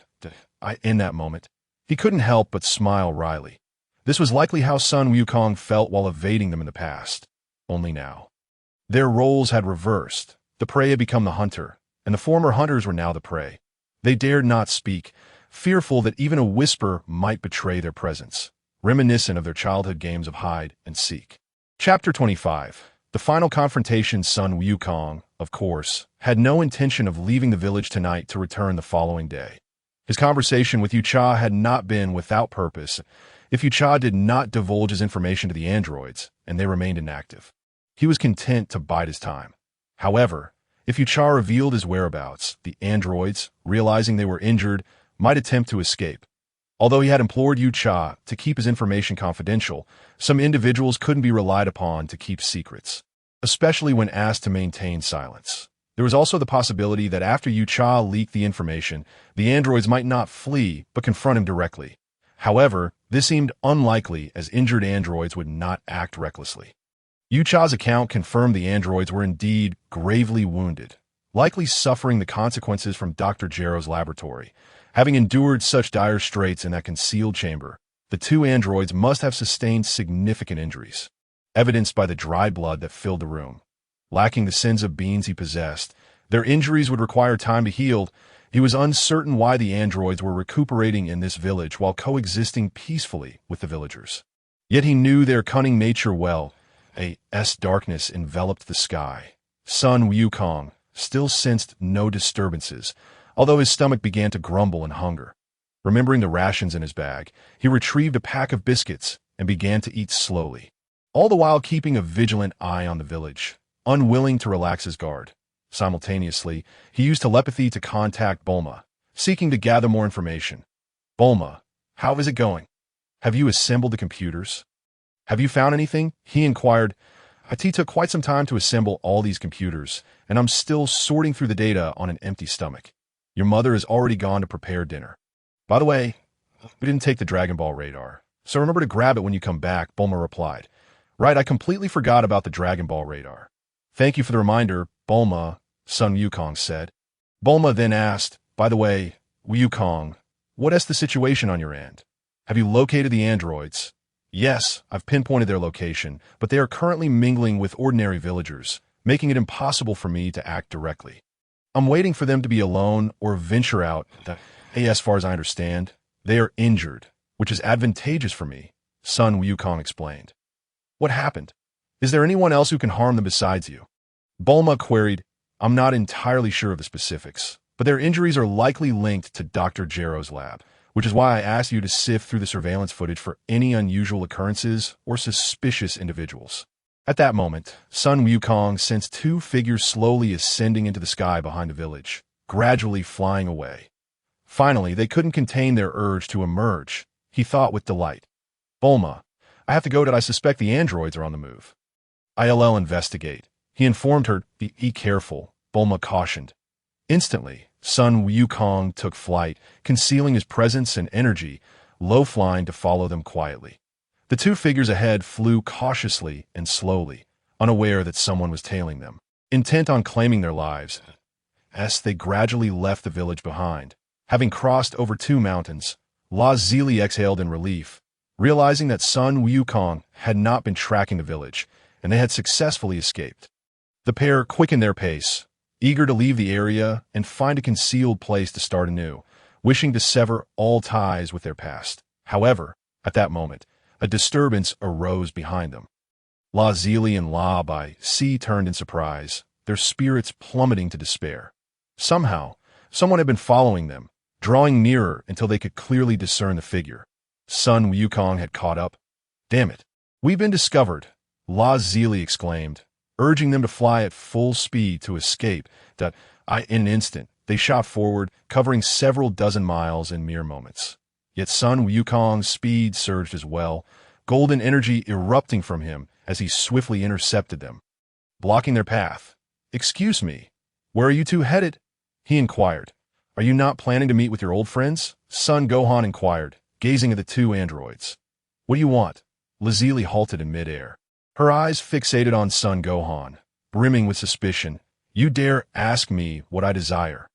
In that moment, he couldn't help but smile wryly. This was likely how Sun Wukong felt while evading them in the past. Only now, their roles had reversed. The prey had become the hunter, and the former hunters were now the prey. They dared not speak, fearful that even a whisper might betray their presence, reminiscent of their childhood games of hide and seek. Chapter 25. The final confrontation. Sun Wukong, of course, had no intention of leaving the village tonight to return the following day. His conversation with Yucha had not been without purpose. If Yucha did not divulge his information to the androids, and they remained inactive, he was content to bide his time. However, if Yucha revealed his whereabouts, the androids, realizing they were injured, might attempt to escape. Although he had implored Yucha to keep his information confidential, some individuals couldn't be relied upon to keep secrets, especially when asked to maintain silence. There was also the possibility that after Yucha leaked the information, the androids might not flee but confront him directly. However, this seemed unlikely as injured androids would not act recklessly. Yucha's account confirmed the androids were indeed gravely wounded, likely suffering the consequences from Dr. Jero's laboratory. Having endured such dire straits in that concealed chamber, the two androids must have sustained significant injuries, evidenced by the dry blood that filled the room. Lacking the sense of beings he possessed, their injuries would require time to heal. He was uncertain why the androids were recuperating in this village while coexisting peacefully with the villagers. Yet he knew their cunning nature well. Darkness enveloped the sky. Sun Wukong still sensed no disturbances, although his stomach began to grumble in hunger. Remembering the rations in his bag, he retrieved a pack of biscuits and began to eat slowly, all the while keeping a vigilant eye on the village, unwilling to relax his guard. Simultaneously, he used telepathy to contact Bulma, seeking to gather more information. "Bulma, how is it going? Have you assembled the computers? Have you found anything?" he inquired. IT took quite some time to assemble all these computers, and I'm still sorting through the data on an empty stomach. Your mother has already gone to prepare dinner. By the way, we didn't take the Dragon Ball radar, so remember to grab it when you come back, Bulma replied. Right, I completely forgot about the Dragon Ball radar. Thank you for the reminder, Bulma, Sun Wukong said. Bulma then asked, by the way, Wukong, what is the situation on your end? Have you located the androids? Yes, I've pinpointed their location, but they are currently mingling with ordinary villagers, making it impossible for me to act directly. I'm waiting for them to be alone or venture out. As far as I understand, they are injured, which is advantageous for me, Sun Wukong explained. What happened? Is there anyone else who can harm them besides you? Bulma queried, I'm not entirely sure of the specifics, but their injuries are likely linked to Dr. Jero's lab, which is why I asked you to sift through the surveillance footage for any unusual occurrences or suspicious individuals. At that moment, Sun Wukong sensed two figures slowly ascending into the sky behind the village, gradually flying away. Finally, they couldn't contain their urge to emerge, he thought with delight. Bulma, I have to go. I suspect the androids are on the move. I'll investigate. He informed her. Be careful, Bulma cautioned. Instantly, Sun Wukong took flight, concealing his presence and energy, low-flying to follow them quietly. The two figures ahead flew cautiously and slowly, unaware that someone was tailing them. Intent on claiming their lives, as they gradually left the village behind. Having crossed over two mountains, La Zili exhaled in relief, realizing that Sun Wukong had not been tracking the village, and they had successfully escaped. The pair quickened their pace, eager to leave the area and find a concealed place to start anew, wishing to sever all ties with their past. However, at that moment, a disturbance arose behind them. La Zili and La Bai Si turned in surprise, their spirits plummeting to despair. Somehow, someone had been following them, drawing nearer until they could clearly discern the figure. Sun Wukong had caught up. Damn it. We've been discovered, La Zili exclaimed, urging them to fly at full speed to escape. In an instant, they shot forward, covering several dozen miles in mere moments. Yet Sun Wukong's speed surged as well, golden energy erupting from him as he swiftly intercepted them, blocking their path. Excuse me, where are you two headed? He inquired. Are you not planning to meet with your old friends? Sun Gohan inquired, gazing at the two androids. What do you want? Lazili halted in midair, her eyes fixated on Sun Gohan, brimming with suspicion. You dare ask me what I desire?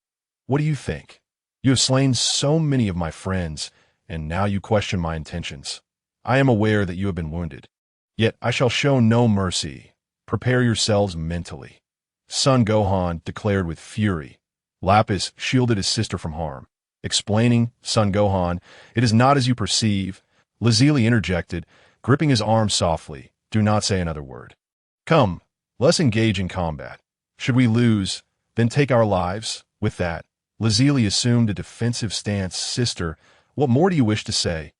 What do you think? You have slain so many of my friends, and now you question my intentions. I am aware that you have been wounded. Yet I shall show no mercy. Prepare yourselves mentally. Sun Gohan declared with fury. Lapis shielded his sister from harm. Explaining, Sun Gohan, it is not as you perceive. Lazili interjected, gripping his arm softly. Do not say another word. Come, let's engage in combat. Should we lose, then take our lives? With that, Lazili assumed a defensive stance. Sister, what more do you wish to say?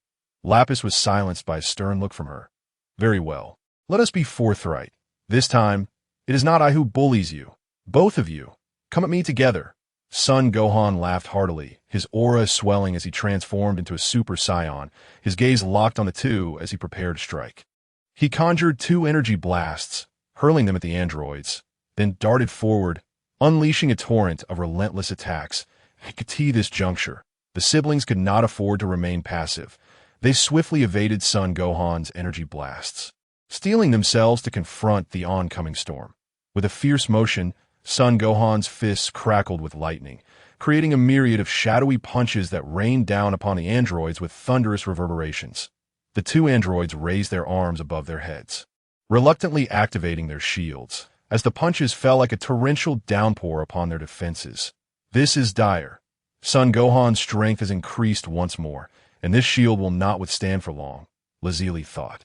Lapis was silenced by a stern look from her. Very well. Let us be forthright. This time, it is not I who bullies you. Both of you. Come at me together. Sun Gohan laughed heartily, his aura swelling as he transformed into a Super Saiyan, his gaze locked on the two as he prepared to strike. He conjured two energy blasts, hurling them at the androids, then darted forward, unleashing a torrent of relentless attacks. At this juncture, the siblings could not afford to remain passive. They swiftly evaded Sun Gohan's energy blasts, steeling themselves to confront the oncoming storm. With a fierce motion, Sun Gohan's fists crackled with lightning, creating a myriad of shadowy punches that rained down upon the androids with thunderous reverberations. The two androids raised their arms above their heads, reluctantly activating their shields, as the punches fell like a torrential downpour upon their defenses. This is dire. Sun Gohan's strength has increased once more, and this shield will not withstand for long, Lazili thought.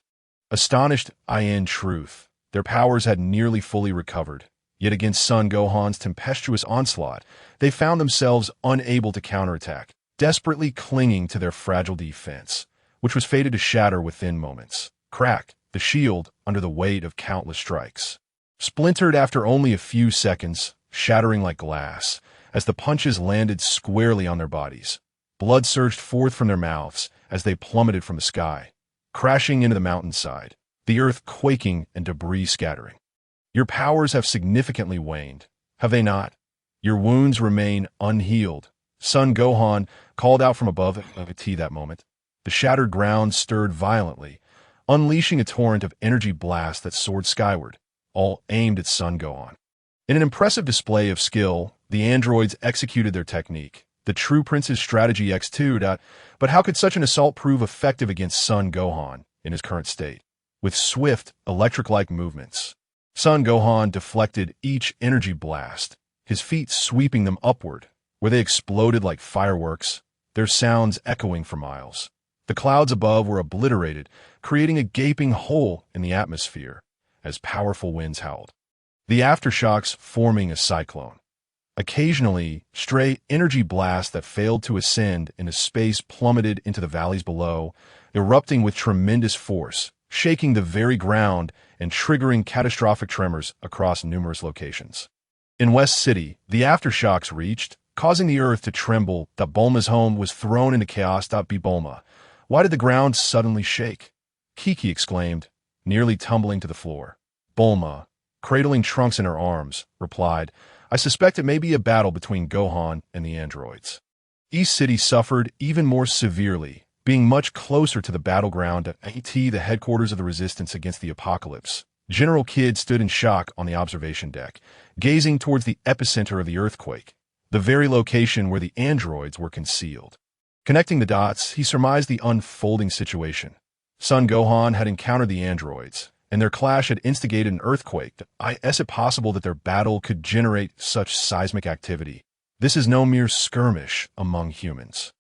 Astonished in truth, their powers had nearly fully recovered, yet against Sun Gohan's tempestuous onslaught, they found themselves unable to counterattack, desperately clinging to their fragile defense, which was fated to shatter within moments. Cracked, the shield, under the weight of countless strikes, splintered after only a few seconds, shattering like glass, as the punches landed squarely on their bodies. Blood surged forth from their mouths as they plummeted from the sky, crashing into the mountainside, the earth quaking and debris scattering. Your powers have significantly waned, have they not? Your wounds remain unhealed. Sun Gohan called out from above that moment. The shattered ground stirred violently, unleashing a torrent of energy blasts that soared skyward, all aimed at Sun Gohan. In an impressive display of skill, the androids executed their technique, the true Prince's strategy X2. But how could such an assault prove effective against Sun Gohan in his current state? With swift, electric-like movements, Sun Gohan deflected each energy blast, his feet sweeping them upward, where they exploded like fireworks, their sounds echoing for miles. The clouds above were obliterated, creating a gaping hole in the atmosphere as powerful winds howled, the aftershocks forming a cyclone. Occasionally, stray energy blasts that failed to ascend into space plummeted into the valleys below, erupting with tremendous force, shaking the very ground and triggering catastrophic tremors across numerous locations. In West City, the aftershocks reached, causing the earth to tremble. Bulma's home was thrown into chaos. Be Bulma, why did the ground suddenly shake? Kiki exclaimed, nearly tumbling to the floor. Bulma, cradling Trunks in her arms, replied, I suspect it may be a battle between Gohan and the androids. East City suffered even more severely, being much closer to the battleground at the headquarters of the resistance against the apocalypse. General Kid stood in shock on the observation deck, gazing towards the epicenter of the earthquake, the very location where the androids were concealed. Connecting the dots, he surmised the unfolding situation. Sun Gohan had encountered the androids, and their clash had instigated an earthquake. Is it possible that their battle could generate such seismic activity? This is no mere skirmish among humans.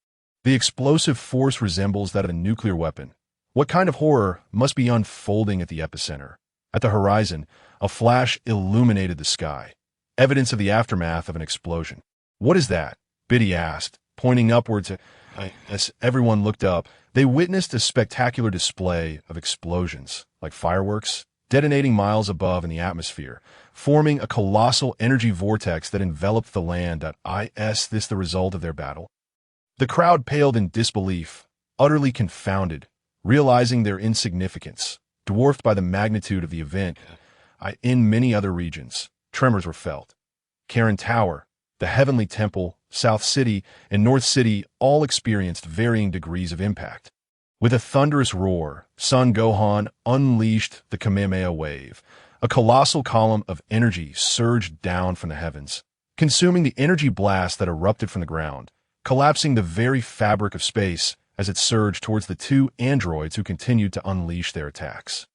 The explosive force resembles that of a nuclear weapon. What kind of horror must be unfolding at the epicenter? At the horizon, a flash illuminated the sky, evidence of the aftermath of an explosion. What is that? Biddy asked, pointing upwards. As everyone looked up, they witnessed a spectacular display of explosions, like fireworks, detonating miles above in the atmosphere, forming a colossal energy vortex that enveloped the land. Is this the result of their battle? The crowd paled in disbelief, utterly confounded, realizing their insignificance, dwarfed by the magnitude of the event. In many other regions, tremors were felt. Karen Tower, the Heavenly Temple, South City, and North City all experienced varying degrees of impact. With a thunderous roar, Sun Gohan unleashed the Kamehameha wave. A colossal column of energy surged down from the heavens, consuming the energy blast that erupted from the ground, collapsing the very fabric of space as it surged towards the two androids who continued to unleash their attacks.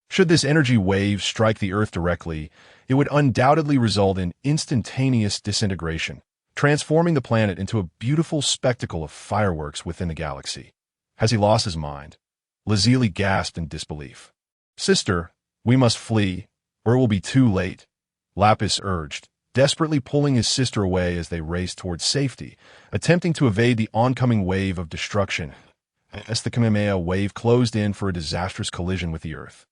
Should this energy wave strike the Earth directly, it would undoubtedly result in instantaneous disintegration, transforming the planet into a beautiful spectacle of fireworks within the galaxy. Has he lost his mind? Lazuli gasped in disbelief. Sister, we must flee, or it will be too late, Lapis urged, desperately pulling his sister away as they raced towards safety, attempting to evade the oncoming wave of destruction as the Kamehameha wave closed in for a disastrous collision with the Earth.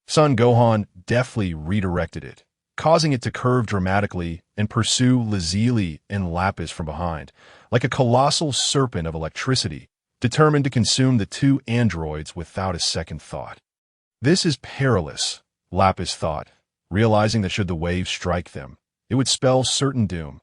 Sun Gohan deftly redirected it, causing it to curve dramatically and pursue Lazuli and Lapis from behind, like a colossal serpent of electricity, determined to consume the two androids without a second thought. This is perilous, Lapis thought, realizing that should the wave strike them, it would spell certain doom.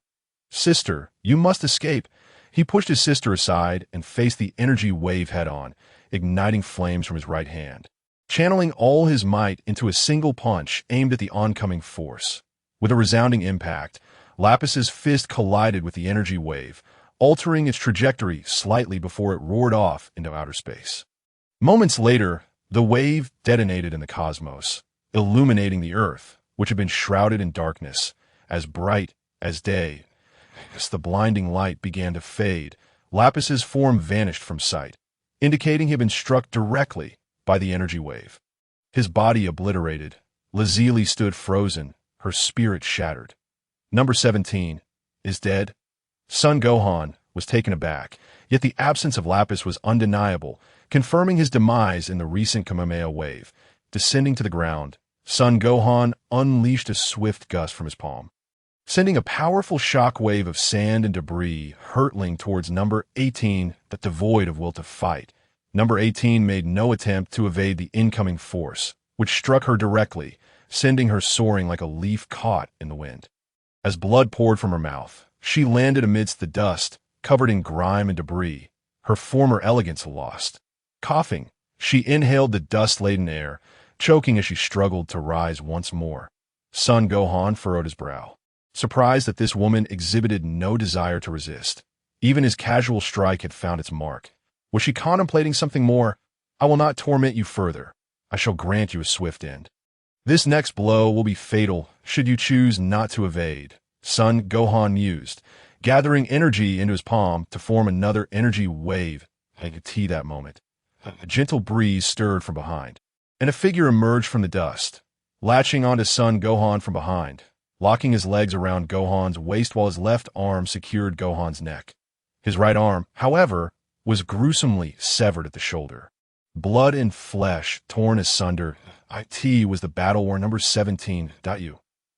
Sister, you must escape. He pushed his sister aside and faced the energy wave head-on, igniting flames from his right hand, channeling all his might into a single punch aimed at the oncoming force. With a resounding impact, Lapis's fist collided with the energy wave, altering its trajectory slightly before it roared off into outer space. Moments later, the wave detonated in the cosmos, illuminating the Earth, which had been shrouded in darkness, as bright as day. As the blinding light began to fade, Lapis's form vanished from sight, indicating he had been struck directly by the energy wave. His body obliterated, Lazuli stood frozen, her spirit shattered. Number 17 is dead. Sun Gohan was taken aback, yet the absence of Lapis was undeniable, confirming his demise in the recent Kamehameha wave. Descending to the ground, Sun Gohan unleashed a swift gust from his palm, sending a powerful shock wave of sand and debris hurtling towards number 18 that devoid of will to fight. Number 18 made no attempt to evade the incoming force, which struck her directly, sending her soaring like a leaf caught in the wind. As blood poured from her mouth, she landed amidst the dust, covered in grime and debris, her former elegance lost. Coughing, she inhaled the dust-laden air, choking as she struggled to rise once more. Sun Gohan furrowed his brow, surprised that this woman exhibited no desire to resist. Even his casual strike had found its mark. Was she contemplating something more? I will not torment you further. I shall grant you a swift end. This next blow will be fatal should you choose not to evade, Sun Gohan mused, gathering energy into his palm to form another energy wave. I could see that moment. A gentle breeze stirred from behind, and a figure emerged from the dust, latching onto Sun Gohan from behind, locking his legs around Gohan's waist while his left arm secured Gohan's neck. His right arm, however, was gruesomely severed at the shoulder. Blood and flesh torn asunder. It was the battle war number 17.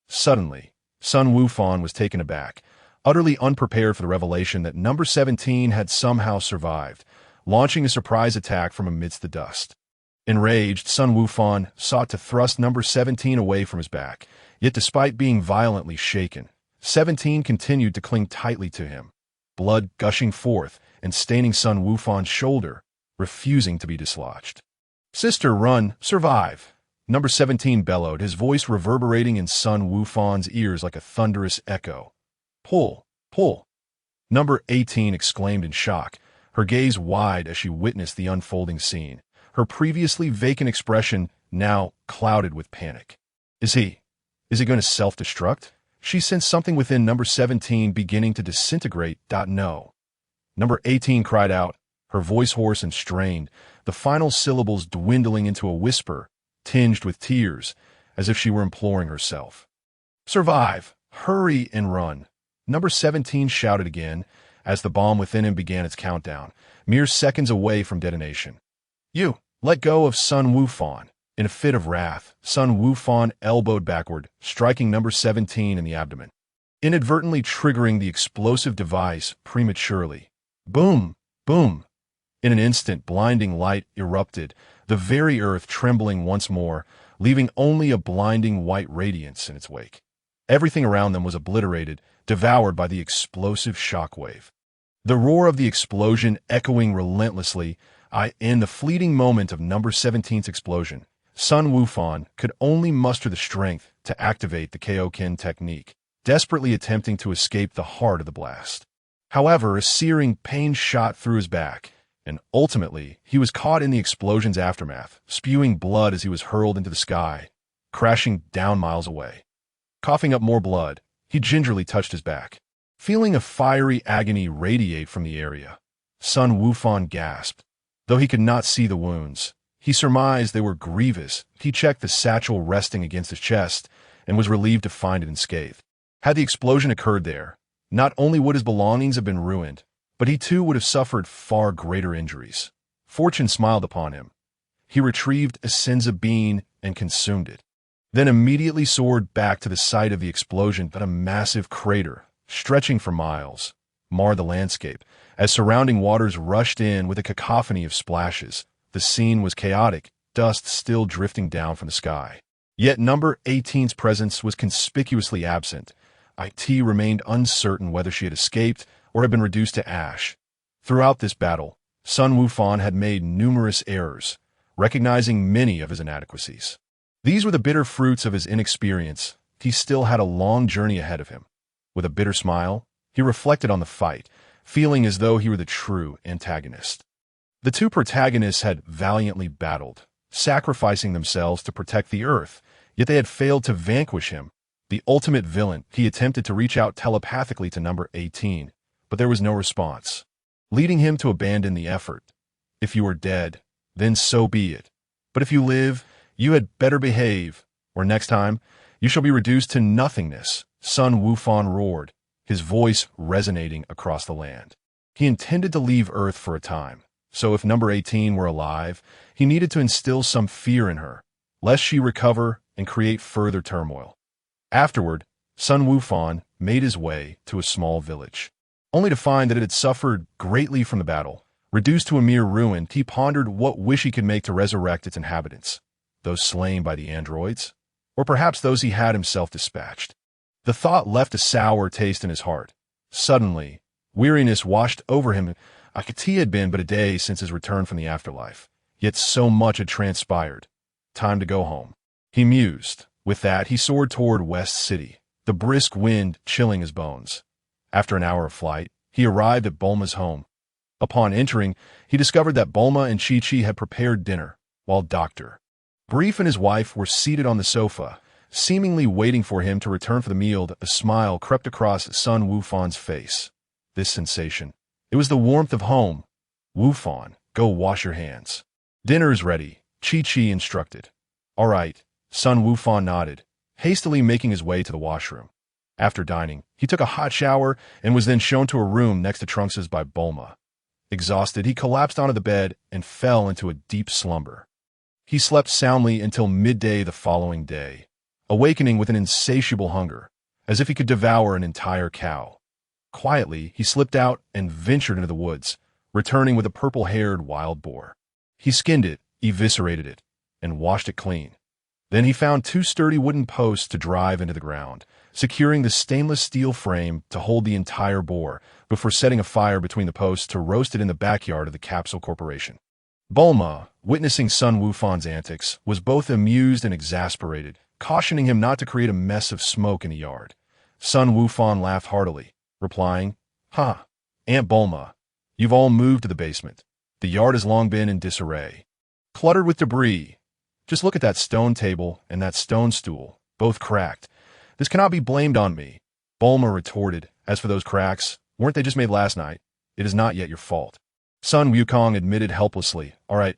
Suddenly, Sun Wukong was taken aback, utterly unprepared for the revelation that number 17 had somehow survived, launching a surprise attack from amidst the dust. Enraged, Sun Wukong sought to thrust number 17 away from his back, yet despite being violently shaken, 17 continued to cling tightly to him, blood gushing forth and staining Sun Wukong's shoulder, refusing to be dislodged. "Sister, run, survive!" Number 17 bellowed, his voice reverberating in Sun Wukong's ears like a thunderous echo. "Pull! Pull!" Number 18 exclaimed in shock, her gaze wide as she witnessed the unfolding scene, her previously vacant expression now clouded with panic. Is he going to self-destruct? She sensed something within number 17 beginning to disintegrate. No. Number 18 cried out, her voice hoarse and strained, the final syllables dwindling into a whisper, tinged with tears, as if she were imploring herself. "Survive! Hurry and run!" Number 17 shouted again, as the bomb within him began its countdown, mere seconds away from detonation. "You, let go of Sun Wukong." In a fit of wrath, Sun Wukong elbowed backward, striking number 17 in the abdomen, inadvertently triggering the explosive device prematurely. Boom! Boom! In an instant, blinding light erupted, the very earth trembling once more, leaving only a blinding white radiance in its wake. Everything around them was obliterated, devoured by the explosive shockwave. The roar of the explosion echoing relentlessly. In the fleeting moment of number 17's explosion, Sun Wukong could only muster the strength to activate the Kaioken technique, desperately attempting to escape the heart of the blast. However, a searing pain shot through his back, and ultimately, he was caught in the explosion's aftermath, spewing blood as he was hurled into the sky, crashing down miles away. Coughing up more blood, he gingerly touched his back, feeling a fiery agony radiate from the area. Sun Wukong gasped. Though he could not see the wounds, he surmised they were grievous. He checked the satchel resting against his chest and was relieved to find it unscathed. Had the explosion occurred there, not only would his belongings have been ruined, but he too would have suffered far greater injuries. Fortune smiled upon him. He retrieved a senza bean and consumed it, then immediately soared back to the site of the explosion. But a massive crater, stretching for miles, marred the landscape, as surrounding waters rushed in with a cacophony of splashes. The scene was chaotic, dust still drifting down from the sky. Yet number 18's presence was conspicuously absent. It remained uncertain whether she had escaped or had been reduced to ash. Throughout this battle, Sun Wukong had made numerous errors, recognizing many of his inadequacies. These were the bitter fruits of his inexperience. He still had a long journey ahead of him. With a bitter smile, he reflected on the fight, feeling as though he were the true antagonist. The two protagonists had valiantly battled, sacrificing themselves to protect the Earth, yet they had failed to vanquish him. The ultimate villain. He attempted to reach out telepathically to number 18, but there was no response, leading him to abandon the effort. If you are dead, then so be it. But if you live, you had better behave, or next time, you shall be reduced to nothingness, Sun Wukong roared, his voice resonating across the land. He intended to leave Earth for a time, so if number 18 were alive, he needed to instill some fear in her, lest she recover and create further turmoil. Afterward, Sun Wukong made his way to a small village, only to find that it had suffered greatly from the battle. Reduced to a mere ruin, he pondered what wish he could make to resurrect its inhabitants. Those slain by the androids? or perhaps those he had himself dispatched. The thought left a sour taste in his heart. Suddenly, weariness washed over him. Akati had been but a day since his return from the afterlife, yet so much had transpired. Time to go home, he mused. With that, he soared toward West City, the brisk wind chilling his bones. After an hour of flight, he arrived at Bulma's home. Upon entering, he discovered that Bulma and Chi-Chi had prepared dinner, while Dr. Brief and his wife were seated on the sofa, seemingly waiting for him to return for the meal. A smile crept across Sun Wukong's face. This sensation. It was the warmth of home. Wufan, go wash your hands. Dinner's ready, Chi-Chi instructed. All right, Sun Wufan nodded, hastily making his way to the washroom. After dining, he took a hot shower and was then shown to a room next to Trunks's by Bulma. Exhausted, he collapsed onto the bed and fell into a deep slumber. He slept soundly until midday the following day, awakening with an insatiable hunger, as if he could devour an entire cow. Quietly, he slipped out and ventured into the woods, returning with a purple-haired wild boar. He skinned it, eviscerated it, and washed it clean. Then he found 2 sturdy wooden posts to drive into the ground, securing the stainless steel frame to hold the entire boar before setting a fire between the posts to roast it in the backyard of the Capsule Corporation. Bulma, witnessing Sun Wufan's antics, was both amused and exasperated, cautioning him not to create a mess of smoke in the yard. Sun Wufan laughed heartily, replying, "Ha, Aunt Bulma, you've all moved to the basement. The yard has long been in disarray, cluttered with debris. Just look at that stone table and that stone stool, both cracked. This cannot be blamed on me." Bulma retorted, "As for those cracks, weren't they just made last night? It is not yet your fault." Sun Wukong admitted helplessly, All right.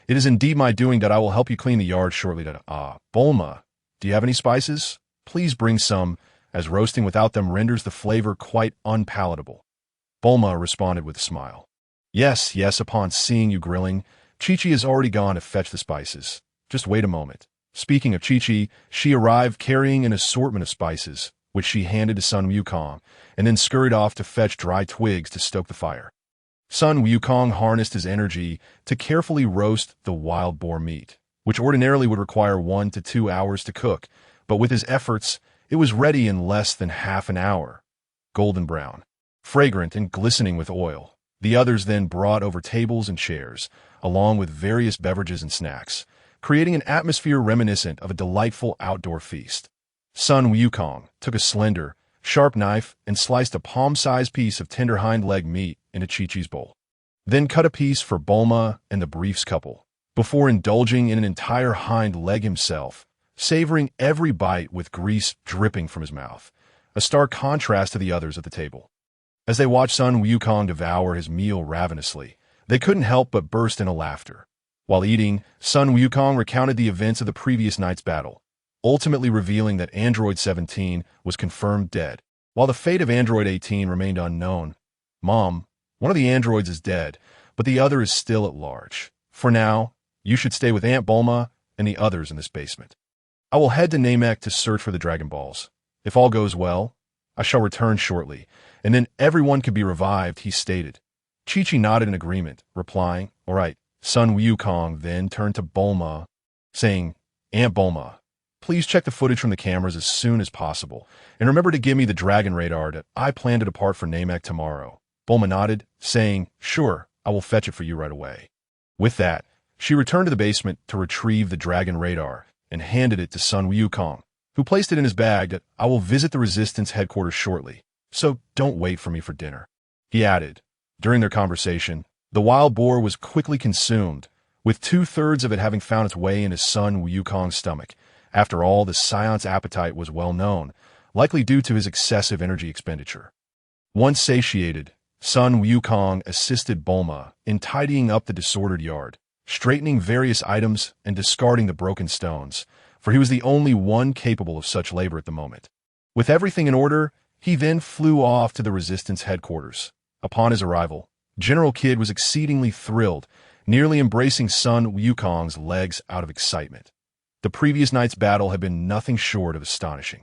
It is indeed my doing that I will help you clean the yard shortly. Bulma, do you have any spices? Please bring some, as roasting without them renders the flavor quite unpalatable." Bulma responded with a smile. Yes, upon seeing you grilling, Chi-Chi has already gone to fetch the spices. Just wait a moment." Speaking of Chi-Chi, she arrived carrying an assortment of spices, which she handed to Sun Wukong, and then scurried off to fetch dry twigs to stoke the fire. Sun Wukong harnessed his energy to carefully roast the wild boar meat, which ordinarily would require 1 to 2 hours to cook, but with his efforts, it was ready in less than half an hour. Golden brown, fragrant and glistening with oil, the others then brought over tables and chairs, along with various beverages and snacks, creating an atmosphere reminiscent of a delightful outdoor feast. Sun Wukong took a slender, sharp knife and sliced a palm-sized piece of tender hind leg meat into Chi-Chi's bowl. Then cut a piece for Bulma and the Briefs couple, before indulging in an entire hind leg himself, savoring every bite with grease dripping from his mouth, a stark contrast to the others at the table. As they watched Sun Wukong devour his meal ravenously, they couldn't help but burst into laughter. While eating, Sun Wukong recounted the events of the previous night's battle, ultimately revealing that Android 17 was confirmed dead, while the fate of Android 18 remained unknown. "Mom, one of the androids is dead, but the other is still at large. For now, you should stay with Aunt Bulma and the others in this basement. I will head to Namek to search for the Dragon Balls. If all goes well, I shall return shortly, and then everyone could be revived," he stated. Chi-Chi nodded in agreement, replying, "All right." Sun Wukong then turned to Bulma, saying, "Aunt Bulma, please check the footage from the cameras as soon as possible, and remember to give me the Dragon Radar that I plan to depart for Namek tomorrow." Bulma nodded, saying, "Sure, I will fetch it for you right away." With that, she returned to the basement to retrieve the Dragon Radar and handed it to Sun Wukong, who placed it in his bag. "I will visit the Resistance headquarters shortly, so don't wait for me for dinner," he added. During their conversation, the wild boar was quickly consumed, with 2/3 of it having found its way into Sun Wukong's stomach. After all, the scion's appetite was well known, likely due to his excessive energy expenditure. Once satiated, Sun Wukong assisted Bulma in tidying up the disordered yard, straightening various items and discarding the broken stones, for he was the only one capable of such labor at the moment. With everything in order, he then flew off to the Resistance headquarters. Upon his arrival, General Kid was exceedingly thrilled, nearly embracing Sun Wukong's legs out of excitement. The previous night's battle had been nothing short of astonishing,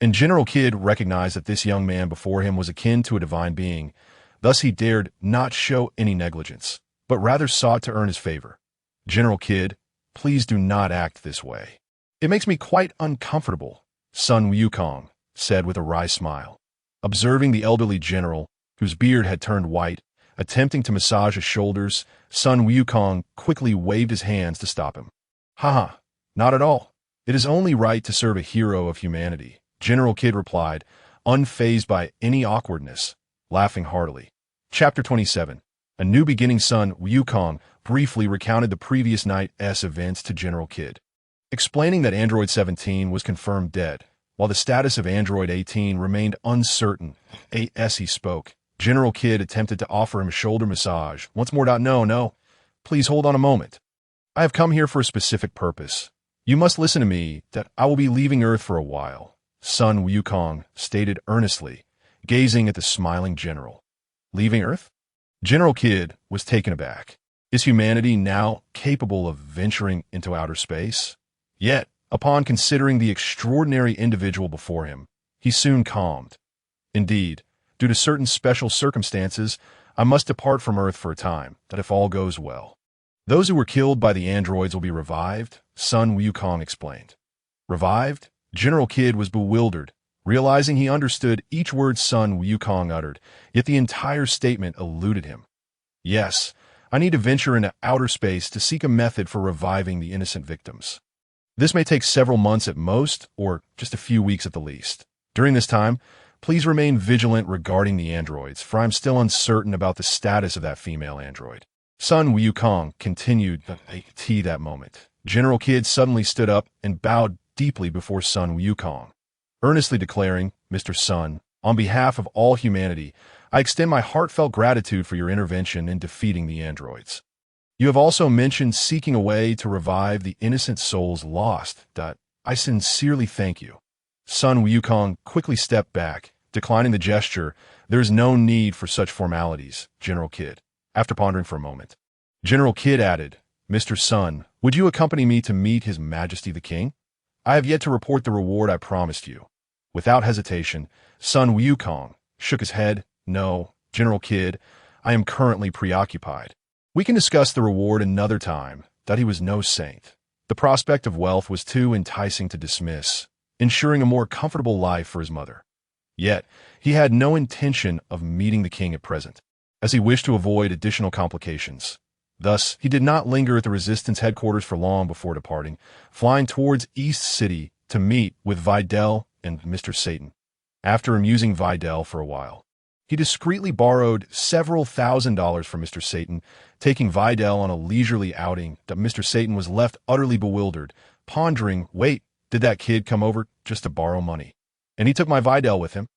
and General Kid recognized that this young man before him was akin to a divine being. Thus he dared not show any negligence, but rather sought to earn his favor. "General Kid, please do not act this way. It makes me quite uncomfortable, Sun Wukong said with a wry smile. Observing the elderly general, whose beard had turned white, attempting to massage his shoulders, Sun Wukong quickly waved his hands to stop him. Haha, not at all. It is only right to serve a hero of humanity, General Kid replied, unfazed by any awkwardness, laughing heartily. Chapter 27. A new beginning. Sun Wukong briefly recounted the previous night's events to General Kid, explaining that Android 17 was confirmed dead, while the status of Android 18 remained uncertain. As he spoke, General Kid attempted to offer him a shoulder massage. Once more. No, please hold on a moment. I have come here for a specific purpose. You must listen to me, that I will be leaving Earth for a while, Sun Wukong stated earnestly, gazing at the smiling general. Leaving Earth? General Kid was taken aback. Is humanity now capable of venturing into outer space? Yet, upon considering the extraordinary individual before him, he soon calmed. Indeed, due to certain special circumstances, I must depart from Earth for a time, that if all goes well. Those who were killed by the androids will be revived, Sun Wukong explained. Revived? General Kid was bewildered, realizing he understood each word Sun Wukong uttered, yet the entire statement eluded him. Yes, I need to venture into outer space to seek a method for reviving the innocent victims. This may take several months at most, or just a few weeks at the least. During this time, please remain vigilant regarding the androids, for I'm still uncertain about the status of that female android. Sun Wukong continued that moment. General Kid suddenly stood up and bowed deeply before Sun Wukong, earnestly declaring, Mr. Sun, on behalf of all humanity, I extend my heartfelt gratitude for your intervention in defeating the androids. You have also mentioned seeking a way to revive the innocent souls lost. I sincerely thank you. Sun Wukong quickly stepped back, declining the gesture. There is no need for such formalities, General Kid. After pondering for a moment, General Kid added, Mr. Sun, would you accompany me to meet His Majesty the King? I have yet to report the reward I promised you. Without hesitation, Sun Wukong shook his head. No, General Kid, I am currently preoccupied. We can discuss the reward another time. That he was no saint. The prospect of wealth was too enticing to dismiss, ensuring a more comfortable life for his mother. Yet, he had no intention of meeting the king at present, as he wished to avoid additional complications. Thus, he did not linger at the Resistance headquarters for long before departing, flying towards East City to meet with Videl and Mr. Satan. After amusing Videl for a while, he discreetly borrowed several $1,000s from Mr. Satan, taking Videl on a leisurely outing. That Mr. Satan was left utterly bewildered, pondering, wait, did that kid come over just to borrow money? And he took my Videl with him?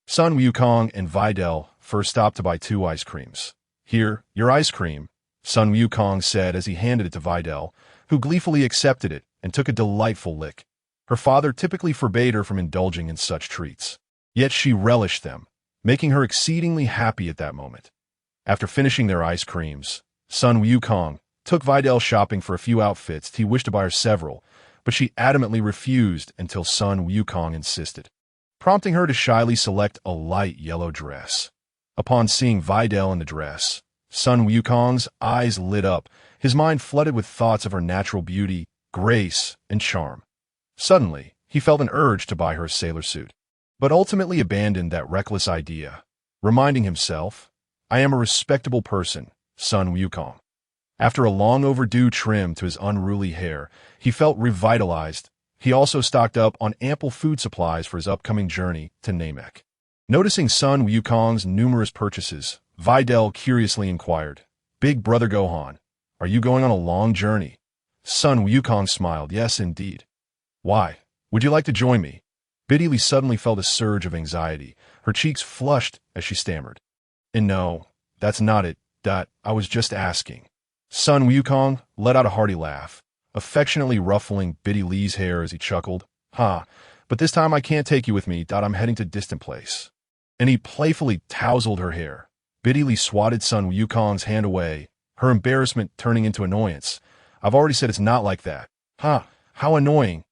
Sun Wukong and Videl first stopped to buy 2 ice creams. Here, your ice cream, Sun Wukong said as he handed it to Videl, who gleefully accepted it and took a delightful lick. Her father typically forbade her from indulging in such treats, yet she relished them, making her exceedingly happy at that moment. After finishing their ice creams, Sun Wukong took Videl shopping for a few outfits. He wished to buy her several, but she adamantly refused until Sun Wukong insisted, prompting her to shyly select a light yellow dress. Upon seeing Videl in the dress, Sun Wukong's eyes lit up, his mind flooded with thoughts of her natural beauty, grace, and charm. Suddenly, he felt an urge to buy her a sailor suit, but ultimately abandoned that reckless idea, reminding himself, I am a respectable person, Sun Wukong. After a long overdue trim to his unruly hair, he felt revitalized. He also stocked up on ample food supplies for his upcoming journey to Namek. Noticing Sun Wukong's numerous purchases, Videl curiously inquired, Big Brother Gohan, are you going on a long journey? Sun Wukong smiled, yes indeed. Why? Would you like to join me? Biddy Lee suddenly felt a surge of anxiety. Her cheeks flushed as she stammered. And no, that's not it. I was just asking. Sun Wukong let out a hearty laugh, affectionately ruffling Biddy Lee's hair as he chuckled. But this time I can't take you with me. I'm heading to a distant place. And he playfully tousled her hair. Biddy Lee swatted Sun Wukong's hand away, her embarrassment turning into annoyance. I've already said it's not like that. How annoying.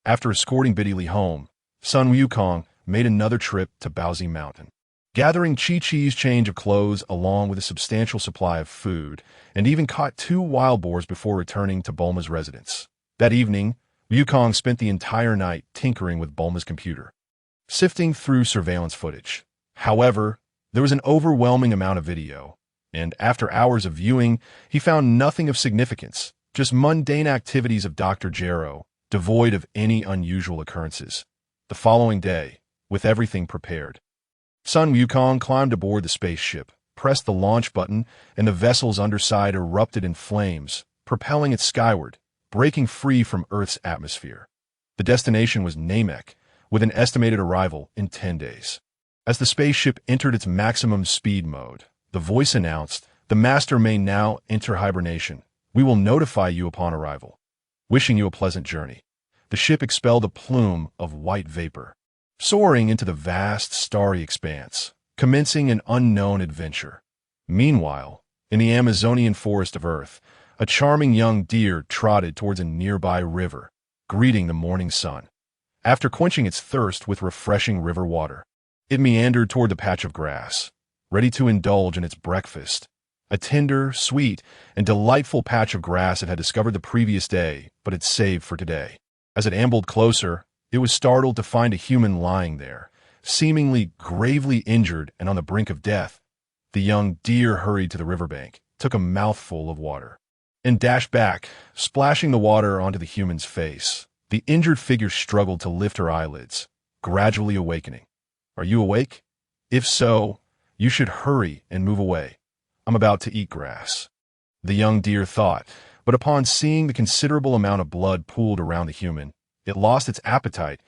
After escorting Biddy Lee home, Sun Wukong made another trip to Baozi Mountain, gathering Chi-Chi's change of clothes along with a substantial supply of food, and even caught 2 wild boars before returning to Bulma's residence. That evening, Wukong spent the entire night tinkering with Bulma's computer, sifting through surveillance footage. However, there was an overwhelming amount of video, and after hours of viewing, he found nothing of significance, just mundane activities of Dr. Jarrow, devoid of any unusual occurrences. The following day, with everything prepared, Sun Wukong climbed aboard the spaceship, pressed the launch button, and the vessel's underside erupted in flames, propelling it skyward, breaking free from Earth's atmosphere. The destination was Namek, with an estimated arrival in 10 days. As the spaceship entered its maximum speed mode, the voice announced, "The Master may now enter hibernation. We will notify you upon arrival. Wishing you a pleasant journey." The ship expelled a plume of white vapor, soaring into the vast, starry expanse, commencing an unknown adventure. Meanwhile, in the Amazonian forest of Earth, a charming young deer trotted towards a nearby river, greeting the morning sun. After quenching its thirst with refreshing river water, it meandered toward the patch of grass, ready to indulge in its breakfast. A tender, sweet, and delightful patch of grass it had discovered the previous day, but had saved for today. As it ambled closer, it was startled to find a human lying there, seemingly gravely injured and on the brink of death. The young deer hurried to the riverbank, took a mouthful of water, and dashed back, splashing the water onto the human's face. The injured figure struggled to lift her eyelids, gradually awakening. "Are you awake? If so, you should hurry and move away. I'm about to eat grass," the young deer thought, but upon seeing the considerable amount of blood pooled around the human, it lost its appetite.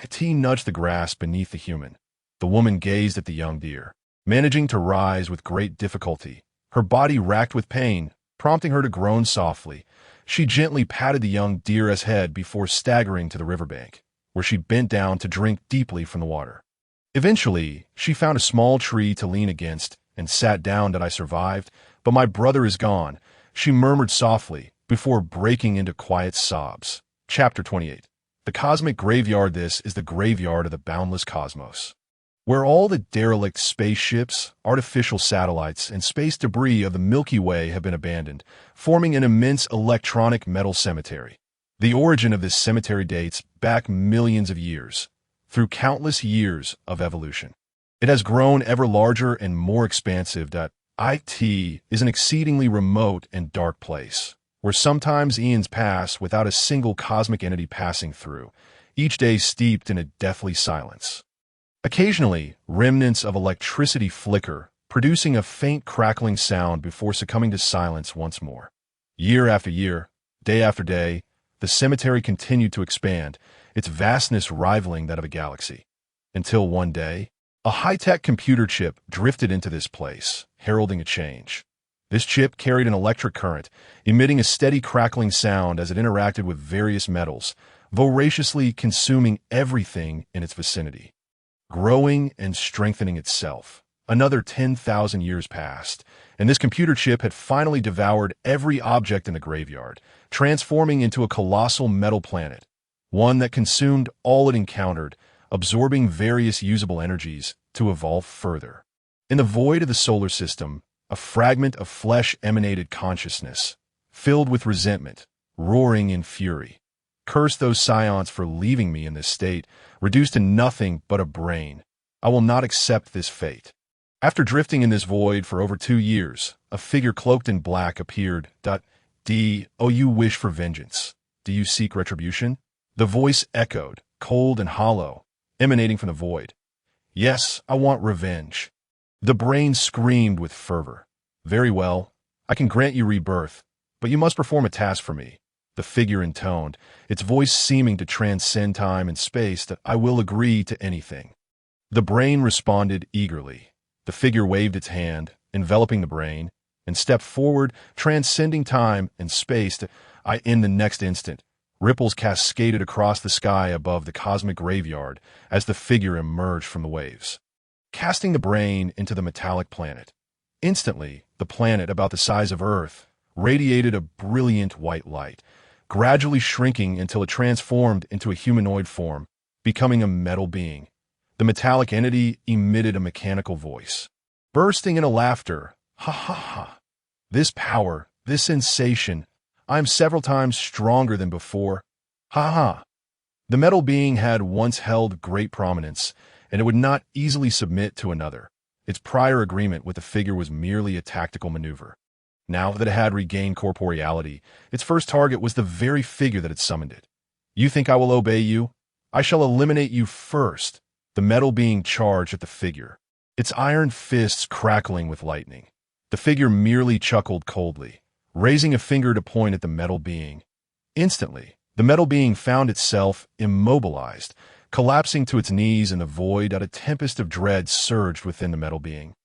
It nudged the grass beneath the human. The woman gazed at the young deer, managing to rise with great difficulty, her body racked with pain, prompting her to groan softly. She gently patted the young deer's head before staggering to the riverbank, where she bent down to drink deeply from the water. Eventually, she found a small tree to lean against and sat down. "That I survived, but my brother is gone," she murmured softly before breaking into quiet sobs. Chapter 28. The Cosmic Graveyard. This is the graveyard of the boundless cosmos, where all the derelict spaceships, artificial satellites, and space debris of the Milky Way have been abandoned, forming an immense electronic metal cemetery. The origin of this cemetery dates back millions of years, through countless years of evolution. It has grown ever larger and more expansive. It is an exceedingly remote and dark place, where sometimes eons pass without a single cosmic entity passing through, each day steeped in a deathly silence. Occasionally, remnants of electricity flicker, producing a faint crackling sound before succumbing to silence once more. Year after year, day after day, the cemetery continued to expand, its vastness rivaling that of a galaxy. Until one day, a high-tech computer chip drifted into this place, heralding a change. This chip carried an electric current, emitting a steady crackling sound as it interacted with various metals, voraciously consuming everything in its vicinity. Growing and strengthening itself. Another 10,000 years passed, and this computer chip had finally devoured every object in the graveyard, transforming into a colossal metal planet, one that consumed all it encountered, absorbing various usable energies to evolve further. In the void of the solar system, a fragment of flesh emanated consciousness, filled with resentment, roaring in fury. "Curse those scions for leaving me in this state, reduced to nothing but a brain. I will not accept this fate." After drifting in this void for over 2 years, a figure cloaked in black appeared. "Oh, you wish for vengeance. Do you seek retribution?" The voice echoed, cold and hollow, emanating from the void. "Yes, I want revenge." The brain screamed with fervor. "Very well, I can grant you rebirth, but you must perform a task for me," the figure intoned, its voice seeming to transcend time and space. "I will agree to anything." The brain responded eagerly. The figure waved its hand, enveloping the brain, and stepped forward, transcending time and space. In the next instant, ripples cascaded across the sky above the cosmic graveyard as the figure emerged from the waves, casting the brain into the metallic planet. Instantly, the planet, about the size of Earth, radiated a brilliant white light, gradually shrinking until it transformed into a humanoid form, becoming a metal being. The metallic entity emitted a mechanical voice, bursting into laughter. "Ha ha ha! This power, this sensation, I am several times stronger than before. Ha ha. The metal being had once held great prominence, and it would not easily submit to another. Its prior agreement with the figure was merely a tactical maneuver. Now that it had regained corporeality, its first target was the very figure that had summoned it. You think I will obey you? I shall eliminate you first. The metal being charged at the figure, its iron fists crackling with lightning. The figure merely chuckled coldly, raising a finger to point at the metal being. Instantly, the metal being found itself immobilized, collapsing to its knees in the void as a tempest of dread surged within the metal being.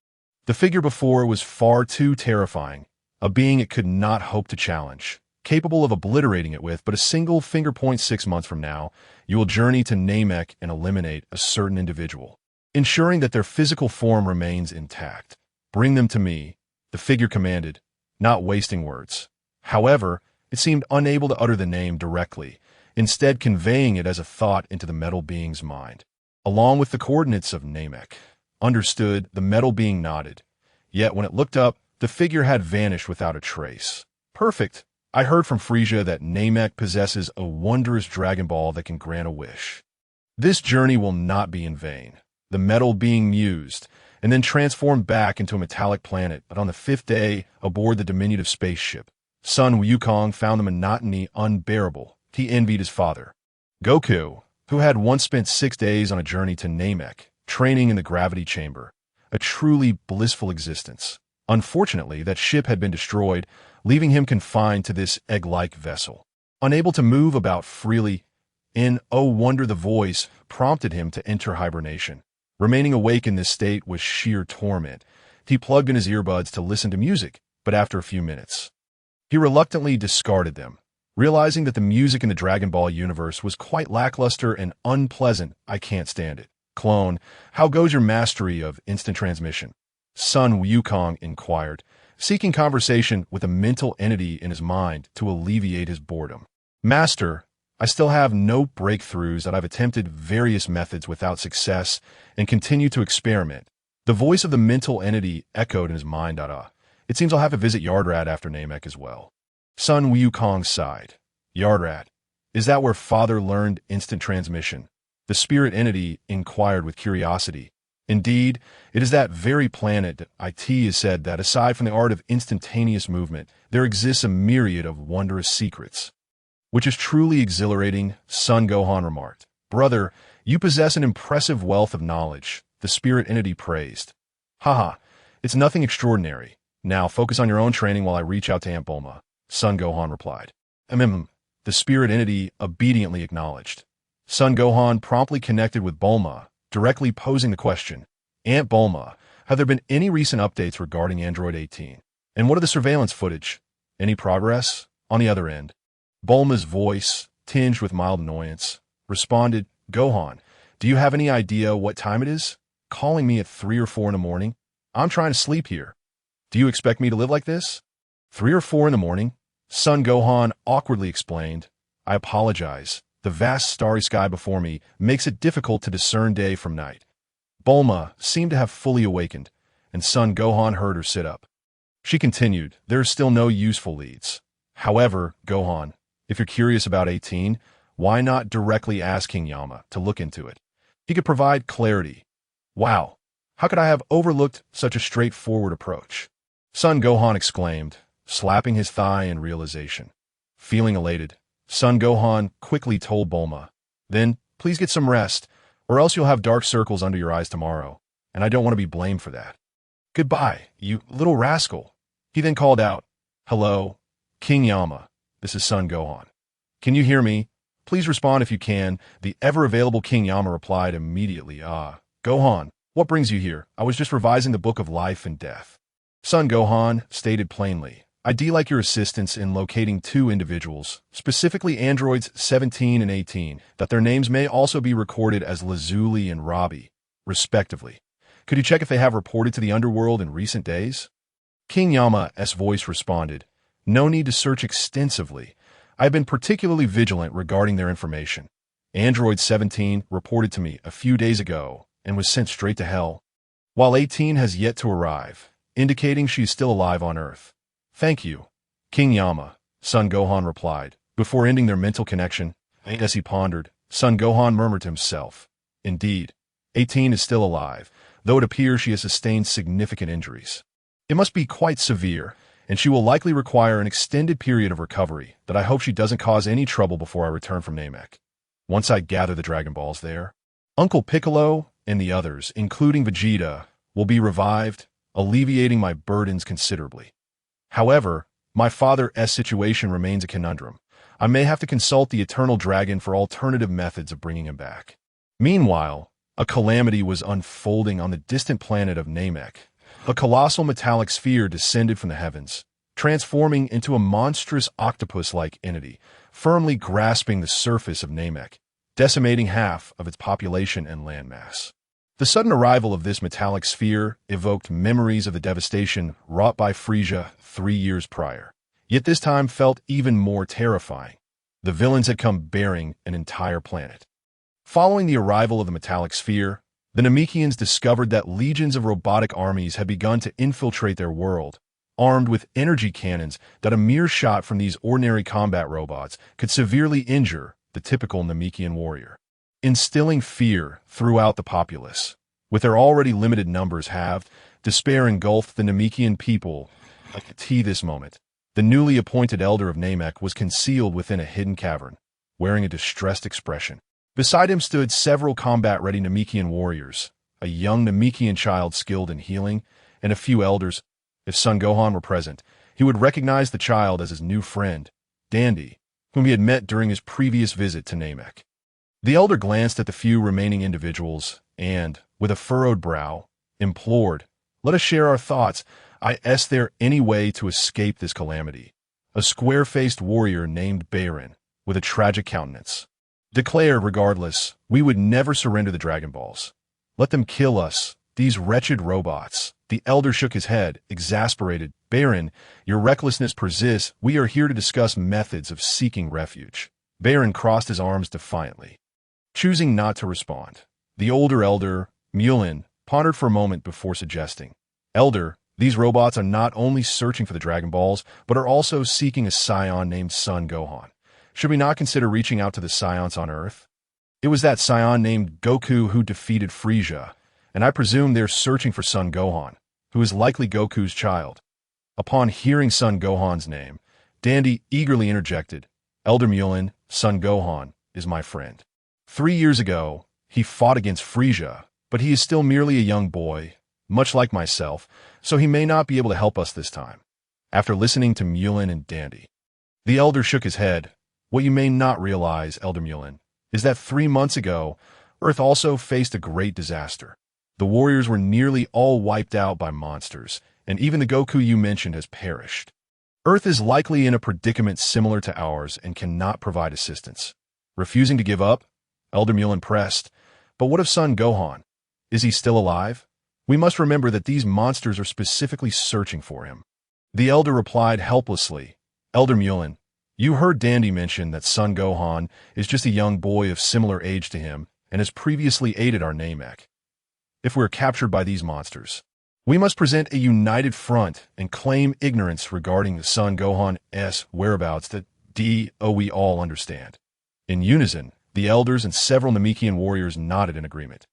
The figure before was far too terrifying, a being it could not hope to challenge, capable of obliterating it with but a single finger point. 6 months from now, you will journey to Namek and eliminate a certain individual, ensuring that their physical form remains intact. Bring them to me, the figure commanded, not wasting words. However, it seemed unable to utter the name directly, instead conveying it as a thought into the metal being's mind, along with the coordinates of Namek. Understood, the metal being nodded. Yet when it looked up, the figure had vanished without a trace. Perfect. I heard from Frisia that Namek possesses a wondrous Dragon Ball that can grant a wish. This journey will not be in vain. The metal being mused, and then transformed back into a metallic planet, but on the 5th day, aboard the diminutive spaceship, Sun Wukong found the monotony unbearable. He envied his father, Goku, who had once spent 6 days on a journey to Namek, training in the gravity chamber, a truly blissful existence. Unfortunately, that ship had been destroyed, leaving him confined to this egg-like vessel. Unable to move about freely, oh wonder, the voice prompted him to enter hibernation. Remaining awake in this state was sheer torment. He plugged in his earbuds to listen to music, but after a few minutes, he reluctantly discarded them, realizing that the music in the Dragon Ball universe was quite lackluster and unpleasant. I can't stand it. Clone, how goes your mastery of instant transmission? Sun Wukong inquired, seeking conversation with a mental entity in his mind to alleviate his boredom. Master, I still have no breakthroughs that I've attempted various methods without success and continue to experiment. The voice of the mental entity echoed in his mind. It seems I'll have to visit Yardrat after Namek as well. Sun Wukong sighed. Yardrat, is that where Father learned instant transmission? The spirit entity inquired with curiosity. Indeed, it is that very planet. It is said that aside from the art of instantaneous movement, there exists a myriad of wondrous secrets. Which is truly exhilarating, Son Gohan remarked. Brother, you possess an impressive wealth of knowledge, the spirit entity praised. Haha, it's nothing extraordinary. Now focus on your own training while I reach out to Aunt Bulma, Son Gohan replied. The spirit entity obediently acknowledged. Son Gohan promptly connected with Bulma, directly posing the question, Aunt Bulma, have there been any recent updates regarding Android 18? And what are the surveillance footage? Any progress? On the other end, Bulma's voice, tinged with mild annoyance, responded, Gohan, do you have any idea what time it is? Calling me at 3 or 4 in the morning? I'm trying to sleep here. Do you expect me to live like this? 3 or 4 in the morning? Son Gohan awkwardly explained, I apologize. The vast starry sky before me makes it difficult to discern day from night. Bulma seemed to have fully awakened, and Son Gohan heard her sit up. She continued, there are still no useful leads. However, Gohan, if you're curious about 18, why not directly ask King Yama to look into it? He could provide clarity. Wow, how could I have overlooked such a straightforward approach? Son Gohan exclaimed, slapping his thigh in realization. Feeling elated, Son Gohan quickly told Bulma, then, please get some rest, or else you'll have dark circles under your eyes tomorrow, and I don't want to be blamed for that. Goodbye, you little rascal. He then called out, hello, King Yama, this is Son Gohan. Can you hear me? Please respond if you can. The ever-available King Yama replied immediately, Gohan, what brings you here? I was just revising the Book of Life and Death. Son Gohan stated plainly, I'd like your assistance in locating 2 individuals, specifically androids 17 and 18, that their names may also be recorded as Lazuli and Robbie, respectively. Could you check if they have reported to the Underworld in recent days? King Yama's voice responded, no need to search extensively. I've been particularly vigilant regarding their information. Android 17 reported to me a few days ago and was sent straight to hell, while 18 has yet to arrive, indicating she's still alive on Earth. Thank you, King Yama, Son Gohan replied, before ending their mental connection. As he pondered, Sun Gohan murmured to himself, "Indeed, 18 is still alive, though it appears she has sustained significant injuries. It must be quite severe, and she will likely require an extended period of recovery that I hope she doesn't cause any trouble before I return from Namek. Once I gather the Dragon Balls there, Uncle Piccolo and the others, including Vegeta, will be revived, alleviating my burdens considerably. However, my father's situation remains a conundrum. I may have to consult the Eternal Dragon for alternative methods of bringing him back." Meanwhile, a calamity was unfolding on the distant planet of Namek. A colossal metallic sphere descended from the heavens, transforming into a monstrous octopus-like entity, firmly grasping the surface of Namek, decimating half of its population and landmass. The sudden arrival of this metallic sphere evoked memories of the devastation wrought by Frieza 3 years prior, yet this time felt even more terrifying. The villains had come bearing an entire planet. Following the arrival of the metallic sphere, the Namekians discovered that legions of robotic armies had begun to infiltrate their world, armed with energy cannons that a mere shot from these ordinary combat robots could severely injure the typical Namekian warrior, instilling fear throughout the populace. With their already limited numbers halved, despair engulfed the Namekian people. At this moment, the newly appointed elder of Namek was concealed within a hidden cavern, wearing a distressed expression. Beside him stood several combat-ready Namekian warriors, a young Namekian child skilled in healing, and a few elders. If Son Gohan were present, he would recognize the child as his new friend, Dandy, whom he had met during his previous visit to Namek. The elder glanced at the few remaining individuals and, with a furrowed brow, implored, "Let us share our thoughts. Is there any way to escape this calamity?" A square-faced warrior named Baron, with a tragic countenance, declared, "Regardless, we would never surrender the Dragon Balls. Let them kill us, these wretched robots." The elder shook his head, exasperated. "Baron, your recklessness persists. We are here to discuss methods of seeking refuge." Baron crossed his arms defiantly. Choosing not to respond, the older elder, Mulin, pondered for a moment before suggesting, "Elder, these robots are not only searching for the Dragon Balls, but are also seeking a saiyan named Sun Gohan. Should we not consider reaching out to the Saiyans on Earth? It was that Saiyan named Goku who defeated Frieza, and I presume they're searching for Sun Gohan, who is likely Goku's child." Upon hearing Sun Gohan's name, Dandy eagerly interjected, "Elder Mulin, Sun Gohan is my friend. 3 years ago, he fought against Frieza, but he is still merely a young boy, much like myself, so he may not be able to help us this time." After listening to Mulin and Dandy, the elder shook his head. "What you may not realize, Elder Mulin, is that 3 months ago, Earth also faced a great disaster. The warriors were nearly all wiped out by monsters, and even the Goku you mentioned has perished. Earth is likely in a predicament similar to ours and cannot provide assistance." Refusing to give up, Elder Mulin pressed, "But what of Son Gohan? Is he still alive? We must remember that these monsters are specifically searching for him." The elder replied helplessly, "Elder Mulin, you heard Dandy mention that Son Gohan is just a young boy of similar age to him and has previously aided our Namek. If we're captured by these monsters, we must present a united front and claim ignorance regarding the Son Gohan's whereabouts that we all understand." In unison, the elders and several Namekian warriors nodded in agreement.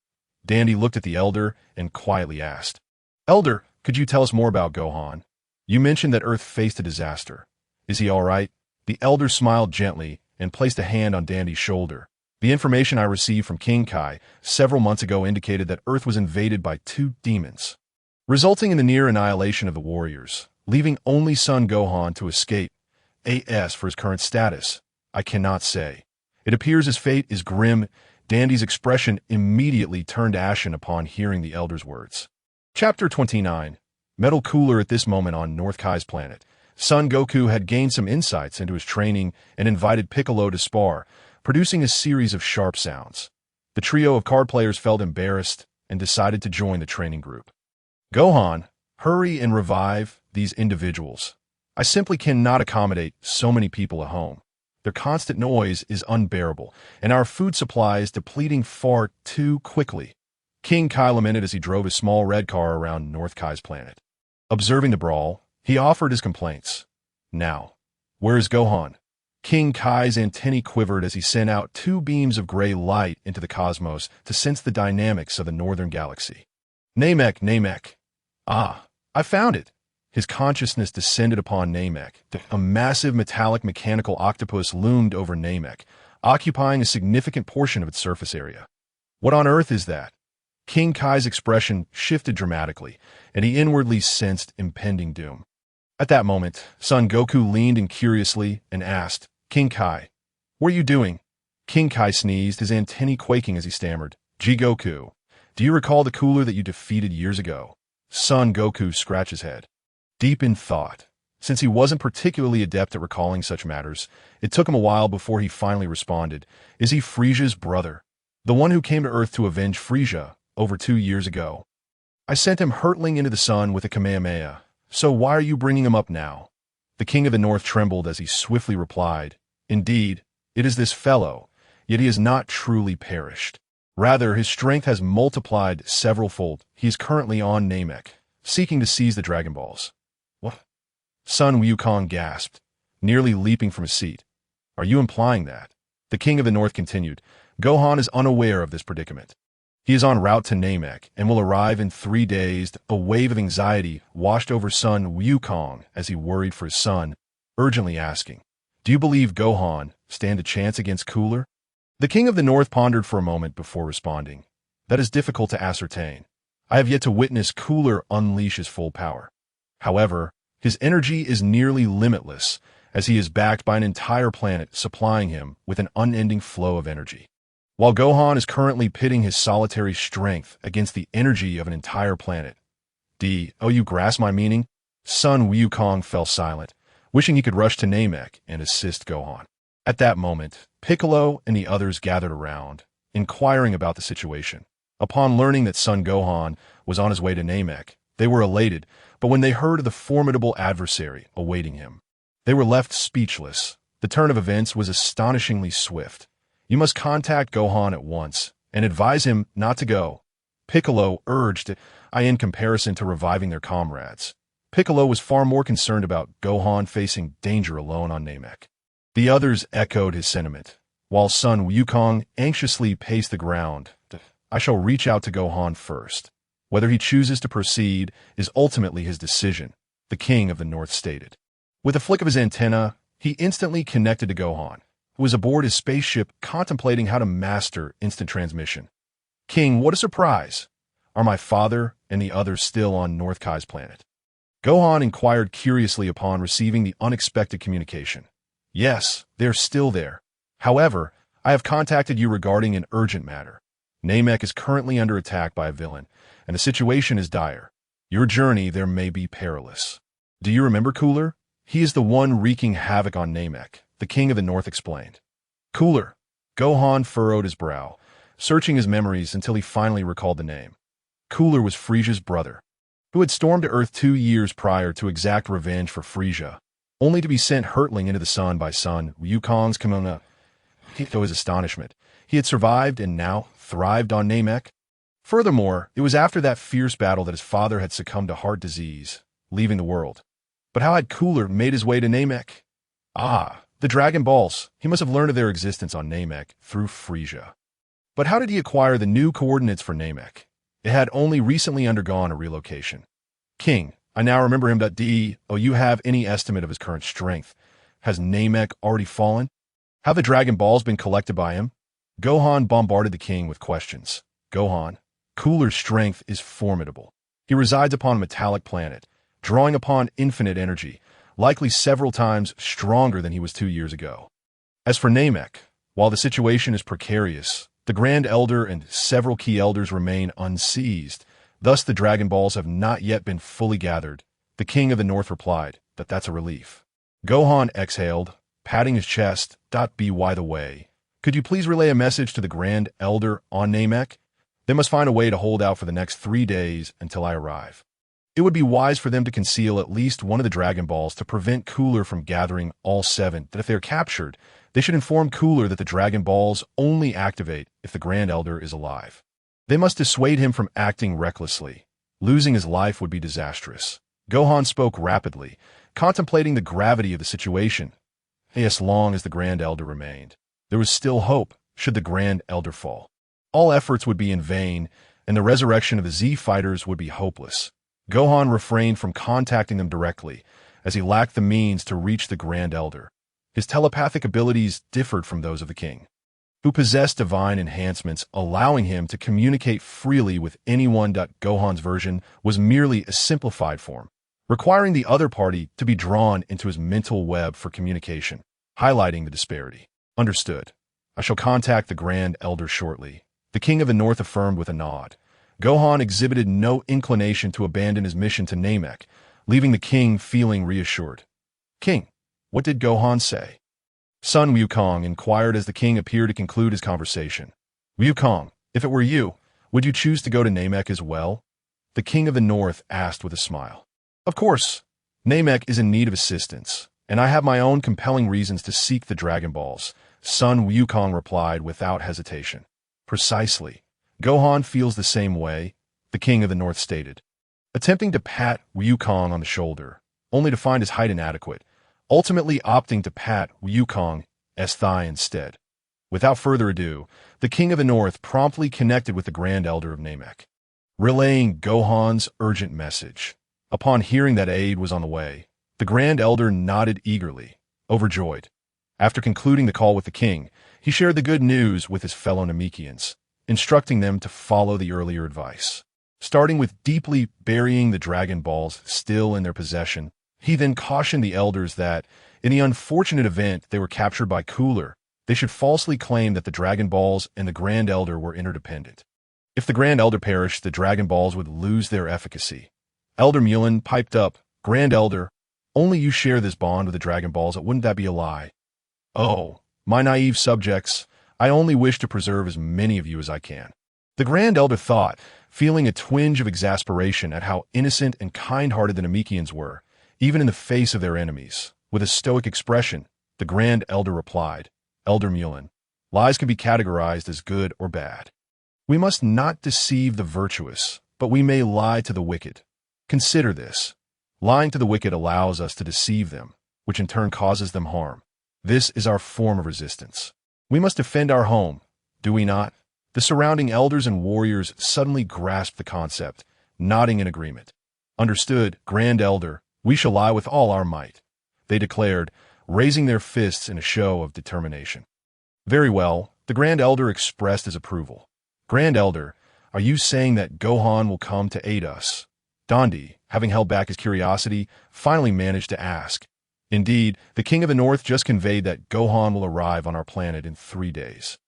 Dandy looked at the elder and quietly asked, "Elder, could you tell us more about Gohan? You mentioned that Earth faced a disaster. Is he all right?" The elder smiled gently and placed a hand on Dandy's shoulder. "The information I received from King Kai several months ago indicated that Earth was invaded by 2 demons, resulting in the near annihilation of the warriors, leaving only Son Gohan to escape. As for his current status, I cannot say. It appears his fate is grim." Dandy's expression immediately turned ashen upon hearing the elder's words. Chapter 29. Metal Cooler. At this moment on North Kai's planet, Son Goku had gained some insights into his training and invited Piccolo to spar, producing a series of sharp sounds. The trio of card players felt embarrassed and decided to join the training group. "Gohan, hurry and revive these individuals. I simply cannot accommodate so many people at home. Their constant noise is unbearable, and our food supply is depleting far too quickly." King Kai lamented as he drove his small red car around North Kai's planet. Observing the brawl, he offered his complaints. "Now, where is Gohan? King Kai's antennae quivered as he sent out two beams of gray light into the cosmos to sense the dynamics of the northern galaxy. Namek, Namek. Ah, I found it. His consciousness descended upon Namek. A massive metallic mechanical octopus loomed over Namek, occupying a significant portion of its surface area. What on earth is that? King Kai's expression shifted dramatically, and he inwardly sensed impending doom. At that moment, Son Goku leaned in curiously and asked, King Kai, what are you doing? King Kai sneezed, his antennae quaking as he stammered, Goku, do you recall the cooler that you defeated years ago? Son Goku scratched his head. Deep in thought. Since he wasn't particularly adept at recalling such matters, it took him a while before he finally responded. Is he Frisia's brother? The one who came to Earth to avenge Frisia over 2 years ago. I sent him hurtling into the sun with a Kamehameha. So why are you bringing him up now? The King of the North trembled as he swiftly replied, Indeed, it is this fellow, yet he has not truly perished. Rather, his strength has multiplied severalfold. He is currently on Namek, seeking to seize the Dragon Balls. What? Sun Wukong gasped, nearly leaping from his seat. Are you implying that? The King of the North continued, Gohan is unaware of this predicament. He is en route to Namek and will arrive in 3 days. A wave of anxiety washed over Sun Wukong as he worried for his son, urgently asking, Do you believe Gohan stand a chance against Cooler? The King of the North pondered for a moment before responding. That is difficult to ascertain. I have yet to witness Cooler unleash his full power. However, his energy is nearly limitless, as he is backed by an entire planet supplying him with an unending flow of energy. While Gohan is currently pitting his solitary strength against the energy of an entire planet. You grasp my meaning? Sun Wukong fell silent, wishing he could rush to Namek and assist Gohan. At that moment, Piccolo and the others gathered around, inquiring about the situation. Upon learning that Son Gohan was on his way to Namek, they were elated, but when they heard of the formidable adversary awaiting him, they were left speechless. The turn of events was astonishingly swift. You must contact Gohan at once and advise him not to go. Piccolo urged, in comparison to reviving their comrades. Piccolo was far more concerned about Gohan facing danger alone on Namek. The others echoed his sentiment, while Sun Wukong anxiously paced the ground. I shall reach out to Gohan first. Whether he chooses to proceed is ultimately his decision, the King of the North stated. With a flick of his antenna, he instantly connected to Gohan, who was aboard his spaceship contemplating how to master instant transmission. King, what a surprise! Are my father and the others still on North Kai's planet? Gohan inquired curiously upon receiving the unexpected communication. Yes, they're still there. However, I have contacted you regarding an urgent matter. Namek is currently under attack by a villain, and the situation is dire. Your journey there may be perilous. Do you remember Cooler? He is the one wreaking havoc on Namek, the King of the North explained. Cooler. Gohan furrowed his brow, searching his memories until he finally recalled the name. Cooler was Frisia's brother, who had stormed to Earth 2 years prior to exact revenge for Frisia, only to be sent hurtling into the sun by Sun Wukong's Kamehameha. To his astonishment, he had survived and now thrived on Namek. Furthermore, it was after that fierce battle that his father had succumbed to heart disease, leaving the world. But how had Cooler made his way to Namek? The Dragon Balls. He must have learned of their existence on Namek through Frisia. But how did he acquire the new coordinates for Namek? It had only recently undergone a relocation. King, I now remember him. You have any estimate of his current strength? Has Namek already fallen? Have the Dragon Balls been collected by him? Gohan bombarded the king with questions. Gohan, Cooler's strength is formidable. He resides upon a metallic planet, drawing upon infinite energy, likely several times stronger than he was 2 years ago. As for Namek, while the situation is precarious, the Grand Elder and several key elders remain unseized. Thus the Dragon Balls have not yet been fully gathered. The King of the North replied that that's a relief. Gohan exhaled, patting his chest. By the way, could you please relay a message to the Grand Elder on Namek? They must find a way to hold out for the next 3 days until I arrive. It would be wise for them to conceal at least one of the Dragon Balls to prevent Cooler from gathering all 7, that if they are captured, they should inform Cooler that the Dragon Balls only activate if the Grand Elder is alive. They must dissuade him from acting recklessly. Losing his life would be disastrous. Gohan spoke rapidly, contemplating the gravity of the situation. as long as the Grand Elder remained. There was still hope should the Grand Elder fall. All efforts would be in vain, and the resurrection of the Z fighters would be hopeless. Gohan refrained from contacting them directly, as he lacked the means to reach the Grand Elder. His telepathic abilities differed from those of the king, who possessed divine enhancements, allowing him to communicate freely with anyone. Gohan's version was merely a simplified form, requiring the other party to be drawn into his mental web for communication, highlighting the disparity. Understood. I shall contact the Grand Elder shortly. The King of the North affirmed with a nod. Gohan exhibited no inclination to abandon his mission to Namek, leaving the king feeling reassured. King, what did Gohan say? Sun Wukong inquired as the king appeared to conclude his conversation. Wukong, if it were you, would you choose to go to Namek as well? The King of the North asked with a smile. Of course. Namek is in need of assistance, and I have my own compelling reasons to seek the Dragon Balls, Sun Wukong replied without hesitation. Precisely. Gohan feels the same way, the King of the North stated, attempting to pat Wukong on the shoulder, only to find his height inadequate, ultimately opting to pat Wukong's thigh instead. Without further ado, the King of the North promptly connected with the Grand Elder of Namek, relaying Gohan's urgent message. Upon hearing that aid was on the way, the Grand Elder nodded eagerly, overjoyed. After concluding the call with the king, he shared the good news with his fellow Namekians, instructing them to follow the earlier advice. Starting with deeply burying the Dragon Balls still in their possession, he then cautioned the elders that, in the unfortunate event they were captured by Cooler, they should falsely claim that the Dragon Balls and the Grand Elder were interdependent. If the Grand Elder perished, the Dragon Balls would lose their efficacy. Elder Mulin piped up, Grand Elder, only you share this bond with the Dragon Balls, wouldn't that be a lie? Oh, my naive subjects, I only wish to preserve as many of you as I can. The Grand Elder thought, feeling a twinge of exasperation at how innocent and kind-hearted the Namekians were, even in the face of their enemies. With a stoic expression, the Grand Elder replied, Elder Mulin, lies can be categorized as good or bad. We must not deceive the virtuous, but we may lie to the wicked. Consider this. Lying to the wicked allows us to deceive them, which in turn causes them harm. This is our form of resistance. We must defend our home, do we not? The surrounding elders and warriors suddenly grasped the concept, nodding in agreement. Understood, Grand Elder, we shall lie with all our might, they declared, raising their fists in a show of determination. Very well, the Grand Elder expressed his approval. Grand Elder, are you saying that Gohan will come to aid us? Dondi, having held back his curiosity, finally managed to ask. Indeed, the King of the North just conveyed that Gohan will arrive on our planet in 3 days.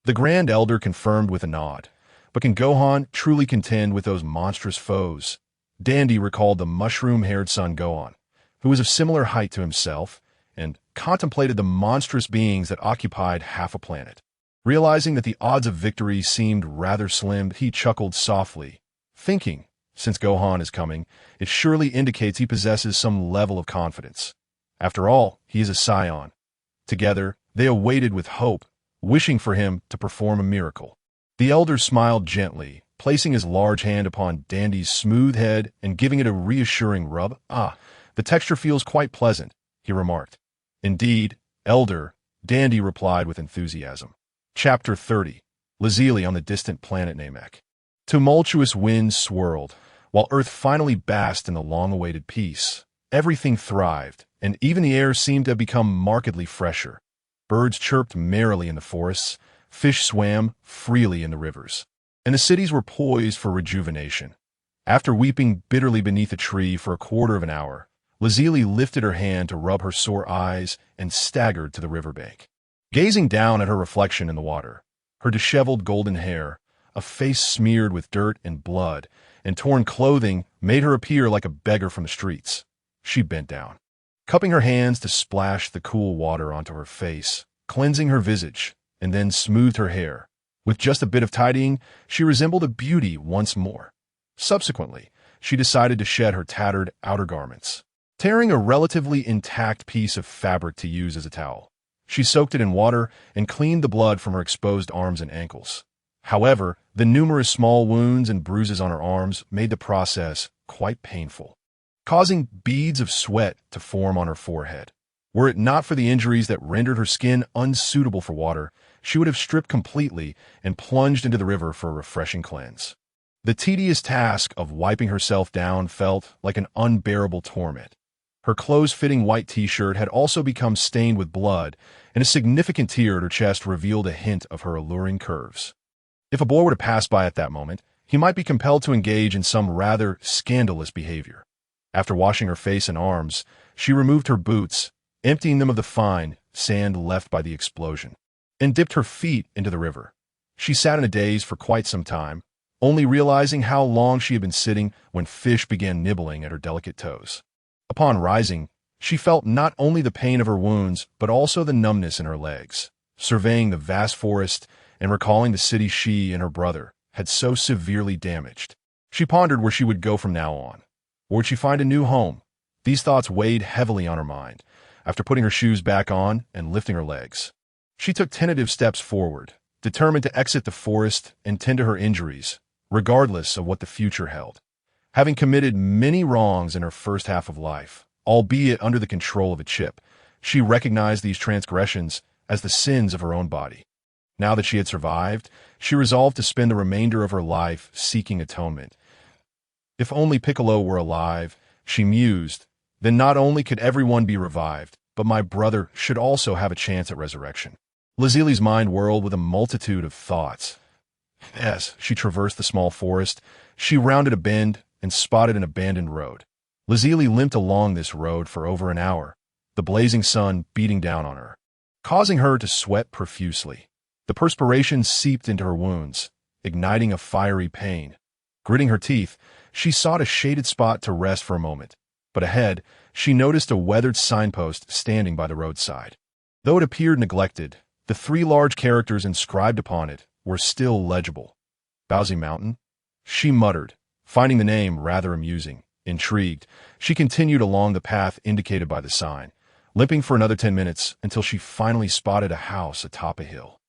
The Grand Elder confirmed with a nod. But can Gohan truly contend with those monstrous foes? Dandy recalled the mushroom-haired Son Gohan, who was of similar height to himself, and contemplated the monstrous beings that occupied half a planet. Realizing that the odds of victory seemed rather slim, he chuckled softly, thinking, since Gohan is coming, it surely indicates he possesses some level of confidence. After all, he is a saiyan. Together, they awaited with hope, wishing for him to perform a miracle. The elder smiled gently, placing his large hand upon Dandy's smooth head and giving it a reassuring rub. The texture feels quite pleasant, he remarked. Indeed, Elder, Dandy replied with enthusiasm. Chapter 30. Lazuli on the distant planet Namek. Tumultuous winds swirled, while Earth finally basked in the long-awaited peace. Everything thrived, and even the air seemed to have become markedly fresher. Birds chirped merrily in the forests, fish swam freely in the rivers, and the cities were poised for rejuvenation. After weeping bitterly beneath a tree for a quarter of an hour, Lazuli lifted her hand to rub her sore eyes and staggered to the riverbank. Gazing down at her reflection in the water, her disheveled golden hair, a face smeared with dirt and blood, and torn clothing made her appear like a beggar from the streets. She bent down, cupping her hands to splash the cool water onto her face, cleansing her visage, and then smoothed her hair. With just a bit of tidying, she resembled a beauty once more. Subsequently, she decided to shed her tattered outer garments. Tearing a relatively intact piece of fabric to use as a towel, she soaked it in water and cleaned the blood from her exposed arms and ankles. However, the numerous small wounds and bruises on her arms made the process quite painful, causing beads of sweat to form on her forehead. Were it not for the injuries that rendered her skin unsuitable for water, she would have stripped completely and plunged into the river for a refreshing cleanse. The tedious task of wiping herself down felt like an unbearable torment. Her close-fitting white t-shirt had also become stained with blood, and a significant tear at her chest revealed a hint of her alluring curves. If a boy were to pass by at that moment, he might be compelled to engage in some rather scandalous behavior. After washing her face and arms, she removed her boots, emptying them of the fine sand left by the explosion, and dipped her feet into the river. She sat in a daze for quite some time, only realizing how long she had been sitting when fish began nibbling at her delicate toes. Upon rising, she felt not only the pain of her wounds, but also the numbness in her legs. Surveying the vast forest and recalling the city she and her brother had so severely damaged, she pondered where she would go from now on. Or would she find a new home? These thoughts weighed heavily on her mind. After putting her shoes back on and lifting her legs, she took tentative steps forward, determined to exit the forest and tend to her injuries, regardless of what the future held. Having committed many wrongs in her first half of life, albeit under the control of a chip, she recognized these transgressions as the sins of her own body. Now that she had survived, she resolved to spend the remainder of her life seeking atonement. If only Piccolo were alive, she mused, then not only could everyone be revived, but my brother should also have a chance at resurrection. Lazili's mind whirled with a multitude of thoughts. As she traversed the small forest, she rounded a bend and spotted an abandoned road. Lazili limped along this road for over an hour, the blazing sun beating down on her, causing her to sweat profusely. The perspiration seeped into her wounds, igniting a fiery pain. Gritting her teeth, she sought a shaded spot to rest for a moment, but ahead, she noticed a weathered signpost standing by the roadside. Though it appeared neglected, the 3 large characters inscribed upon it were still legible. Bowsy Mountain? She muttered, finding the name rather amusing. Intrigued, she continued along the path indicated by the sign, limping for another 10 minutes until she finally spotted a house atop a hill.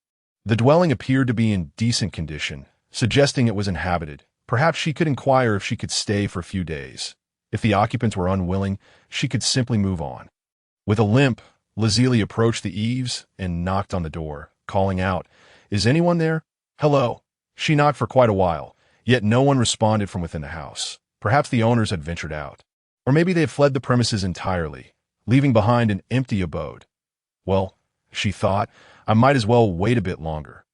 The dwelling appeared to be in decent condition, suggesting it was inhabited. Perhaps she could inquire if she could stay for a few days. If the occupants were unwilling, she could simply move on. With a limp, Lazili approached the eaves and knocked on the door, calling out, "Is anyone there?" "Hello." She knocked for quite a while, yet no one responded from within the house. Perhaps the owners had ventured out. Or maybe they had fled the premises entirely, leaving behind an empty abode. Well, she thought, I might as well wait a bit longer.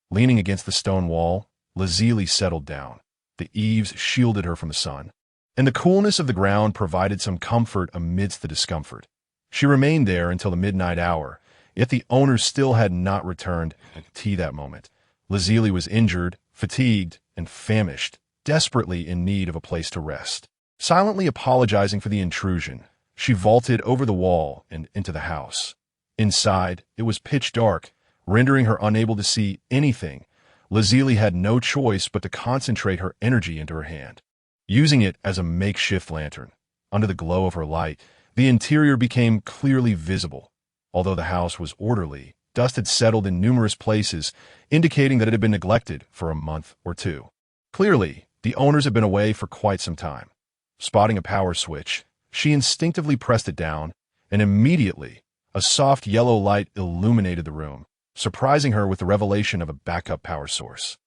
Leaning against the stone wall, Lazili settled down. The eaves shielded her from the sun, and the coolness of the ground provided some comfort amidst the discomfort. She remained there until the midnight hour, yet the owners still had not returned at tea that moment. Lazili was injured, fatigued, and famished, desperately in need of a place to rest. Silently apologizing for the intrusion, she vaulted over the wall and into the house. Inside, it was pitch dark, rendering her unable to see anything. Lazili had no choice but to concentrate her energy into her hand, using it as a makeshift lantern. Under the glow of her light, the interior became clearly visible. Although the house was orderly, dust had settled in numerous places, indicating that it had been neglected for a month or 2. Clearly, the owners had been away for quite some time. Spotting a power switch, she instinctively pressed it down, and immediately, a soft yellow light illuminated the room, surprising her with the revelation of a backup power source.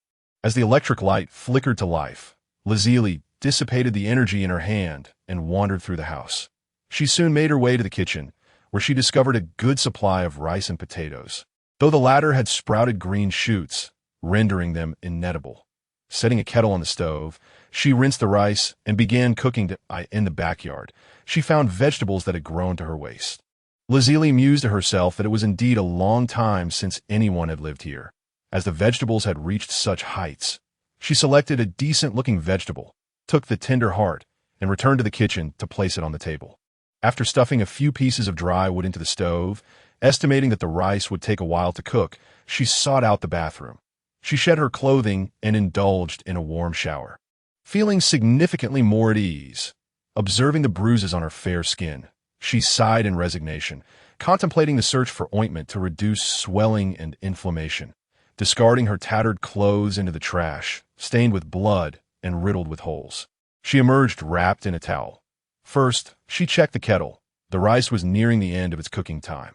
As the electric light flickered to life, Lazili dissipated the energy in her hand and wandered through the house. She soon made her way to the kitchen, where she discovered a good supply of rice and potatoes, though the latter had sprouted green shoots, rendering them inedible. Setting a kettle on the stove, she rinsed the rice and began cooking in the backyard. She found vegetables that had grown to her waist. Lazili mused to herself that it was indeed a long time since anyone had lived here, as the vegetables had reached such heights. She selected a decent-looking vegetable, took the tender heart, and returned to the kitchen to place it on the table. After stuffing a few pieces of dry wood into the stove, estimating that the rice would take a while to cook, she sought out the bathroom. She shed her clothing and indulged in a warm shower. Feeling significantly more at ease, observing the bruises on her fair skin, she sighed in resignation, contemplating the search for ointment to reduce swelling and inflammation. Discarding her tattered clothes into the trash, stained with blood and riddled with holes, she emerged wrapped in a towel. First, she checked the kettle, The rice was nearing the end of its cooking time.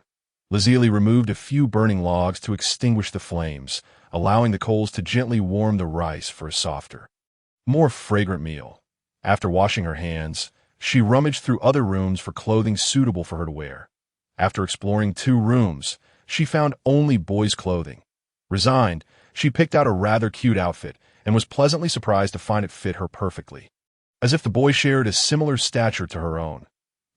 Lazili removed a few burning logs to extinguish the flames, allowing the coals to gently warm the rice for a softer, more fragrant meal. After washing her hands, she rummaged through other rooms for clothing suitable for her to wear. After exploring 2 rooms, she found only boys' clothing. Resigned, she picked out a rather cute outfit and was pleasantly surprised to find it fit her perfectly, as if the boy shared a similar stature to her own.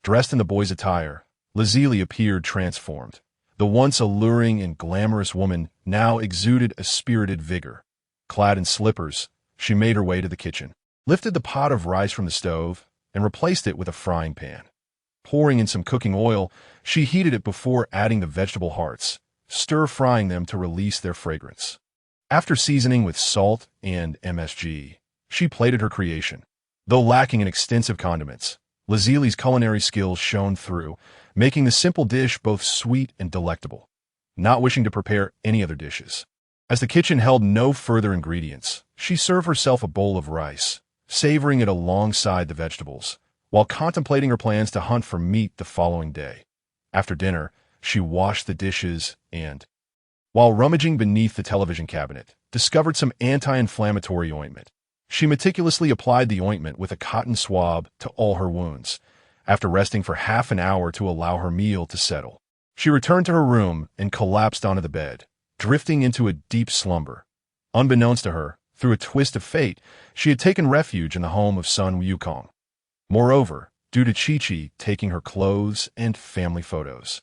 Dressed in the boy's attire, Lazili appeared transformed. The once alluring and glamorous woman now exuded a spirited vigor. Clad in slippers, she made her way to the kitchen, lifted the pot of rice from the stove, and replaced it with a frying pan. Pouring in some cooking oil, she heated it before adding the vegetable hearts, stir-frying them to release their fragrance. After seasoning with salt and MSG, she plated her creation. Though lacking in extensive condiments, Lazili's culinary skills shone through, making the simple dish both sweet and delectable. Not wishing to prepare any other dishes, as the kitchen held no further ingredients, she served herself a bowl of rice, savoring it alongside the vegetables, while contemplating her plans to hunt for meat the following day. After dinner, she washed the dishes and, while rummaging beneath the television cabinet, discovered some anti-inflammatory ointment. She meticulously applied the ointment with a cotton swab to all her wounds. After resting for half an hour to allow her meal to settle, she returned to her room and collapsed onto the bed, drifting into a deep slumber. Unbeknownst to her, through a twist of fate, she had taken refuge in the home of Sun Wukong. Moreover, due to Chi-Chi taking her clothes and family photos,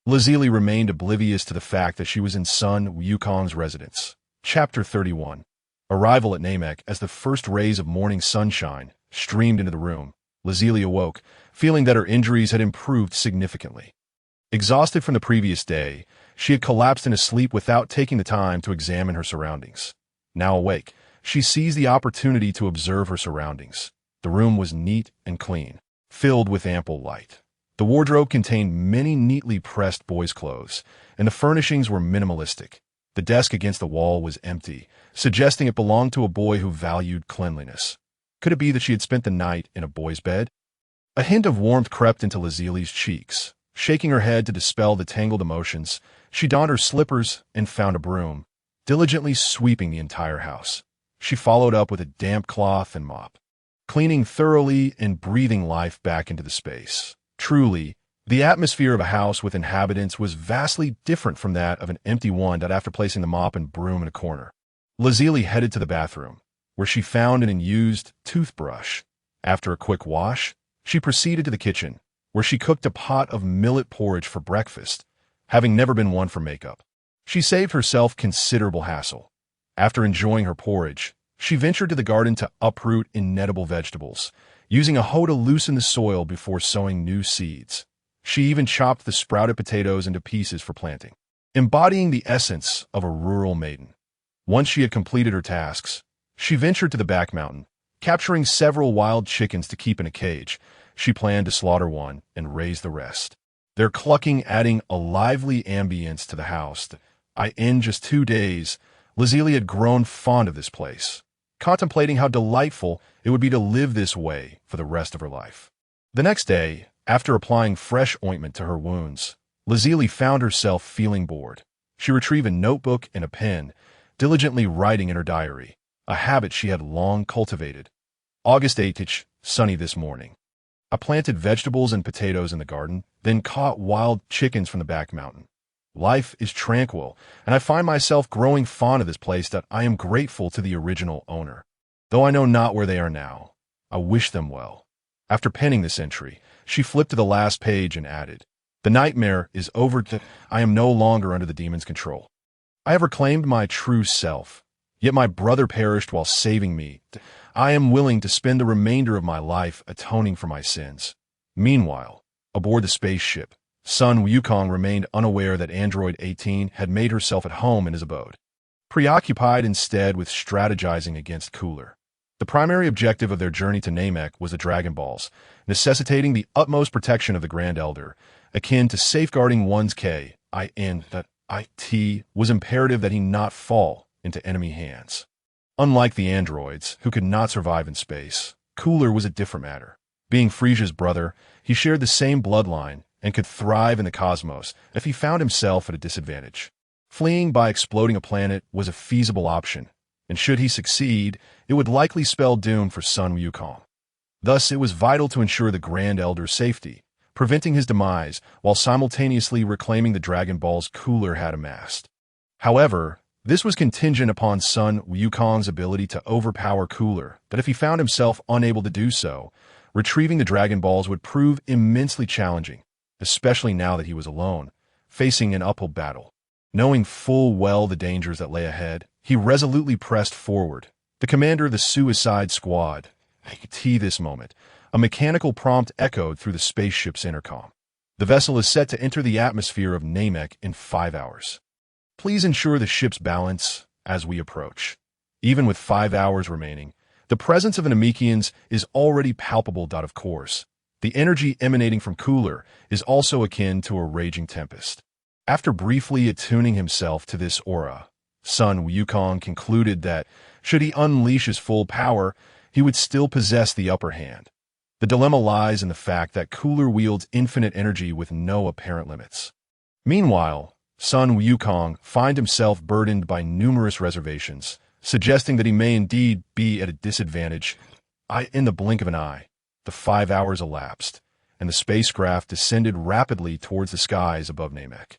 Lazili remained oblivious to the fact that she was in Sun Wukong's residence. Chapter 31. Arrival at Namek. As the first rays of morning sunshine streamed into the room, Lazili awoke, feeling that her injuries had improved significantly. Exhausted from the previous day, she had collapsed into sleep without taking the time to examine her surroundings. Now awake, she seized the opportunity to observe her surroundings. The room was neat and clean, filled with ample light. The wardrobe contained many neatly pressed boys' clothes, and the furnishings were minimalistic. The desk against the wall was empty, suggesting it belonged to a boy who valued cleanliness. Could it be that she had spent the night in a boy's bed? A hint of warmth crept into Lazili's cheeks. Shaking her head to dispel the tangled emotions, she donned her slippers and found a broom, diligently sweeping the entire house. She followed up with a damp cloth and mop, cleaning thoroughly and breathing life back into the space. Truly, the atmosphere of a house with inhabitants was vastly different from that of an empty one that after placing the mop and broom in a corner. Lazili headed to the bathroom, where she found an unused toothbrush. After a quick wash, she proceeded to the kitchen, where she cooked a pot of millet porridge for breakfast, having never been one for makeup. She saved herself considerable hassle. After enjoying her porridge, she ventured to the garden to uproot inedible vegetables, using a hoe to loosen the soil before sowing new seeds. She even chopped the sprouted potatoes into pieces for planting, embodying the essence of a rural maiden. Once she had completed her tasks, she ventured to the back mountain, capturing several wild chickens to keep in a cage. She planned to slaughter one and raise the rest, their clucking adding a lively ambience to the house. In just 2 days, Lazili had grown fond of this place, contemplating how delightful it would be to live this way for the rest of her life. The next day, after applying fresh ointment to her wounds, Lazili found herself feeling bored. She retrieved a notebook and a pen, diligently writing in her diary, a habit she had long cultivated. August 8th, sunny this morning. I planted vegetables and potatoes in the garden, then caught wild chickens from the back mountain. Life is tranquil, and I find myself growing fond of this place that I am grateful to the original owner. Though I know not where they are now, I wish them well. After penning this entry, she flipped to the last page and added, "The nightmare is over. I am no longer under the demon's control. I have reclaimed my true self, yet my brother perished while saving me. I am willing to spend the remainder of my life atoning for my sins." Meanwhile, aboard the spaceship, Sun Wukong remained unaware that Android 18 had made herself at home in his abode, preoccupied instead with strategizing against Cooler. The primary objective of their journey to Namek was the Dragon Balls, necessitating the utmost protection of the Grand Elder, akin to safeguarding one's It was imperative that he not fall into enemy hands. Unlike the androids, who could not survive in space, Cooler was a different matter. Being Frisia's brother, he shared the same bloodline and could thrive in the cosmos if he found himself at a disadvantage. Fleeing by exploding a planet was a feasible option, and should he succeed, it would likely spell doom for Sun Wukong. Thus, it was vital to ensure the Grand Elder's safety, preventing his demise while simultaneously reclaiming the Dragon Balls Cooler had amassed. However, this was contingent upon Sun Wukong's ability to overpower Cooler, that if he found himself unable to do so, retrieving the Dragon Balls would prove immensely challenging, especially now that he was alone, facing an uphill battle. Knowing full well the dangers that lay ahead, he resolutely pressed forward. The commander of the Suicide Squad, this moment, a mechanical prompt echoed through the spaceship's intercom. The vessel is set to enter the atmosphere of Namek in 5 hours. Please ensure the ship's balance as we approach. Even with 5 hours remaining, the presence of Namekians is already palpable. Of course, the energy emanating from Cooler is also akin to a raging tempest. After briefly attuning himself to this aura, Sun Wukong concluded that, should he unleash his full power, he would still possess the upper hand. The dilemma lies in the fact that Cooler wields infinite energy with no apparent limits. Meanwhile, Sun Wukong finds himself burdened by numerous reservations, suggesting that he may indeed be at a disadvantage. In the blink of an eye, the 5 hours elapsed, and the spacecraft descended rapidly towards the skies above Namek.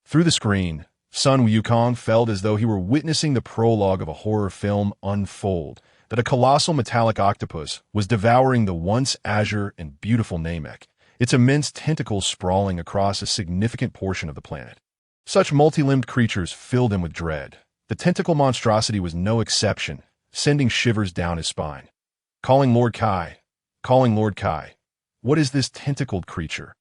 Through the screen, Sun Wukong felt as though he were witnessing the prologue of a horror film unfold, that a colossal metallic octopus was devouring the once azure and beautiful Namek, its immense tentacles sprawling across a significant portion of the planet. Such multi-limbed creatures filled him with dread. The tentacle monstrosity was no exception, sending shivers down his spine. Calling Lord Kai. What is this tentacled creature?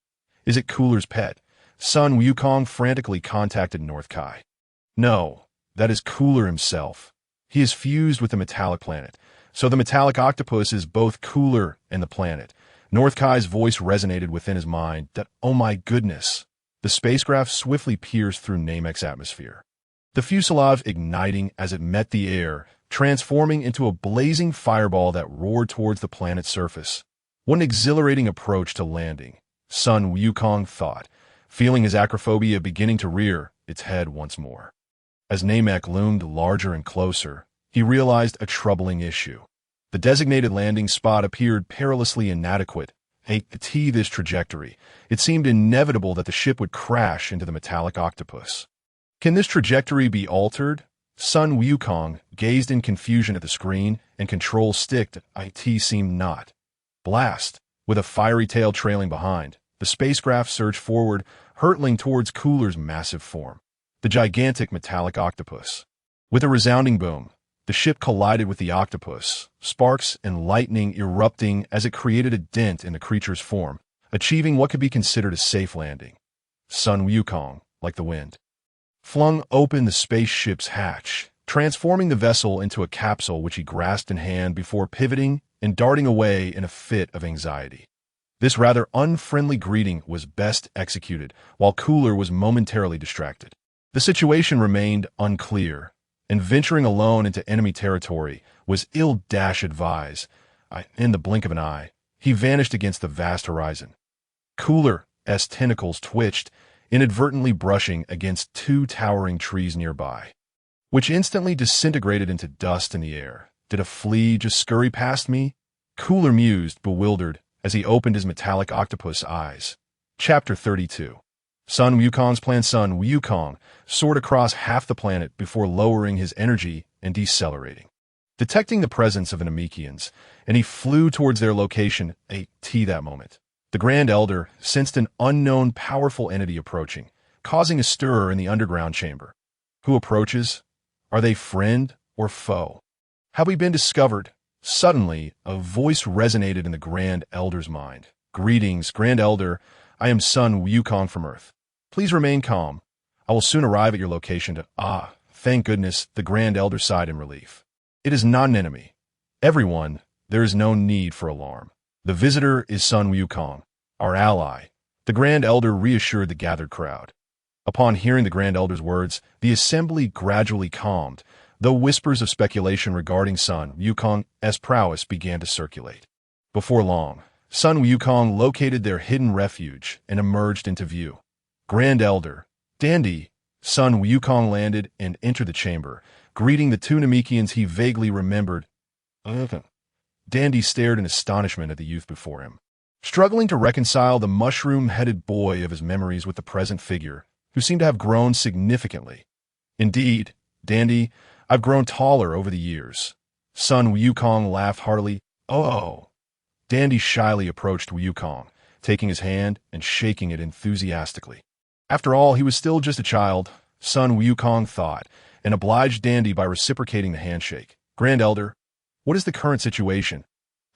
Is it Cooler's pet? Sun Wukong frantically contacted North Kai. No, that is Cooler himself. He is fused with the metallic planet, so the metallic octopus is both Cooler and the planet. North Kai's voice resonated within his mind that, oh my goodness. The spacecraft swiftly pierced through Namek's atmosphere, the fuselage igniting as it met the air, transforming into a blazing fireball that roared towards the planet's surface. What an exhilarating approach to landing, Sun Wukong thought, feeling his acrophobia beginning to rear its head once more. As Namek loomed larger and closer, he realized a troubling issue. The designated landing spot appeared perilously inadequate. This trajectory, it seemed inevitable that the ship would crash into the metallic octopus. Can this trajectory be altered? Sun Wukong gazed in confusion at the screen, and control stick seemed not. Blast! With a fiery tail trailing behind, the spacecraft surged forward, hurtling towards Cooler's massive form, the gigantic metallic octopus. With a resounding boom, the ship collided with the octopus, sparks and lightning erupting as it created a dent in the creature's form, achieving what could be considered a safe landing. Sun Wukong, like the wind, flung open the spaceship's hatch, transforming the vessel into a capsule which he grasped in hand before pivoting and darting away in a fit of anxiety. This rather unfriendly greeting was best executed, while Cooler was momentarily distracted. The situation remained unclear, and venturing alone into enemy territory was ill-advised. In the blink of an eye, he vanished against the vast horizon. Cooler's tentacles twitched, inadvertently brushing against 2 towering trees nearby, which instantly disintegrated into dust in the air. Did a flea just scurry past me? Cooler mused, bewildered, as he opened his metallic octopus eyes. Chapter 32. Sun Wukong's plan. Sun Wukong soared across half the planet before lowering his energy and decelerating, detecting the presence of Namekians, and he flew towards their location. That moment, the Grand Elder sensed an unknown powerful entity approaching, causing a stir in the underground chamber. Who approaches? Are they friend or foe? Have we been discovered? Suddenly, a voice resonated in the Grand Elder's mind. Greetings, Grand Elder. I am Sun Wukong from Earth. Please remain calm. I will soon arrive at your location thank goodness, the Grand Elder sighed in relief. It is not an enemy. Everyone, there is no need for alarm. The visitor is Sun Wukong, our ally. The Grand Elder reassured the gathered crowd. Upon hearing the Grand Elder's words, the assembly gradually calmed, though whispers of speculation regarding Sun Wukong's prowess began to circulate. Before long, Sun Wukong located their hidden refuge and emerged into view. Grand Elder, Dandy, Sun Wukong landed and entered the chamber, greeting the two Namekians he vaguely remembered. Dandy stared in astonishment at the youth before him, struggling to reconcile the mushroom-headed boy of his memories with the present figure, who seemed to have grown significantly. Indeed, Dandy, I've grown taller over the years. Sun Wukong laughed heartily. Oh. Dandy shyly approached Wukong, taking his hand and shaking it enthusiastically. After all, he was still just a child, Sun Wukong thought, and obliged Dandy by reciprocating the handshake. Grand Elder, what is the current situation?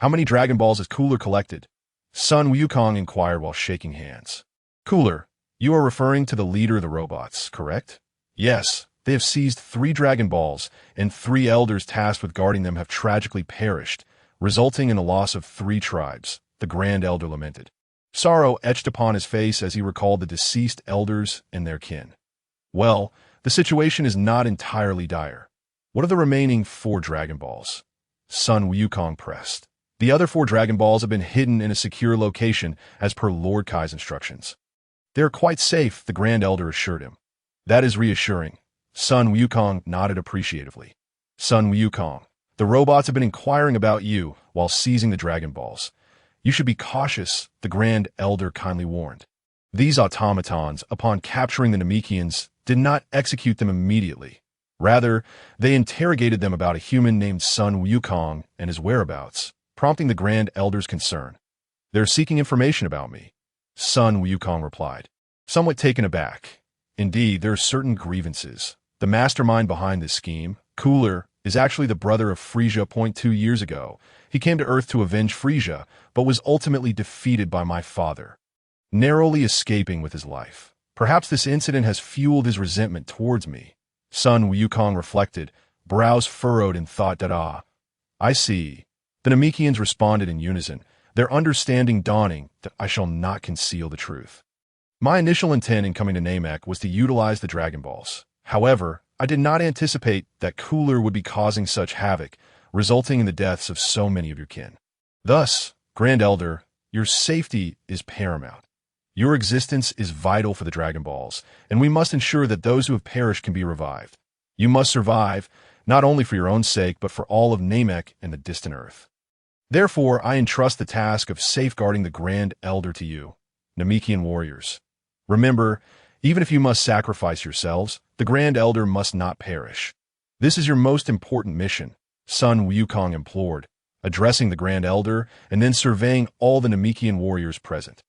How many Dragon Balls has Cooler collected? Sun Wukong inquired while shaking hands. Cooler, you are referring to the leader of the robots, correct? Yes, they have seized 3 Dragon Balls, and 3 elders tasked with guarding them have tragically perished, resulting in the loss of 3 tribes, the Grand Elder lamented. Sorrow etched upon his face as he recalled the deceased elders and their kin. Well, the situation is not entirely dire. What are the remaining 4 Dragon Balls? Sun Wukong pressed. The other 4 Dragon Balls have been hidden in a secure location as per Lord Kai's instructions. They are quite safe, the Grand Elder assured him. That is reassuring. Sun Wukong nodded appreciatively. Sun Wukong, the robots have been inquiring about you while seizing the Dragon Balls. You should be cautious, the Grand Elder kindly warned. These automatons, upon capturing the Namekians, did not execute them immediately. Rather, they interrogated them about a human named Sun Wukong and his whereabouts, prompting the Grand Elder's concern. They're seeking information about me, Sun Wukong replied, somewhat taken aback. Indeed, there are certain grievances. The mastermind behind this scheme, Cooler, is actually the brother of Frisia. 2 years ago, he came to Earth to avenge Frisia, but was ultimately defeated by my father, narrowly escaping with his life. Perhaps this incident has fueled his resentment towards me. Sun Wukong reflected, brows furrowed in thought. I see. The Namekians responded in unison, their understanding dawning that I shall not conceal the truth. My initial intent in coming to Namek was to utilize the Dragon Balls. However, I did not anticipate that Cooler would be causing such havoc, resulting in the deaths of so many of your kin. Thus, Grand Elder, your safety is paramount. Your existence is vital for the Dragon Balls, and we must ensure that those who have perished can be revived. You must survive, not only for your own sake, but for all of Namek and the distant Earth. Therefore, I entrust the task of safeguarding the Grand Elder to you, Namekian warriors. Remember, even if you must sacrifice yourselves, the Grand Elder must not perish. This is your most important mission, Sun Wukong implored, addressing the Grand Elder and then surveying all the Namekian warriors present.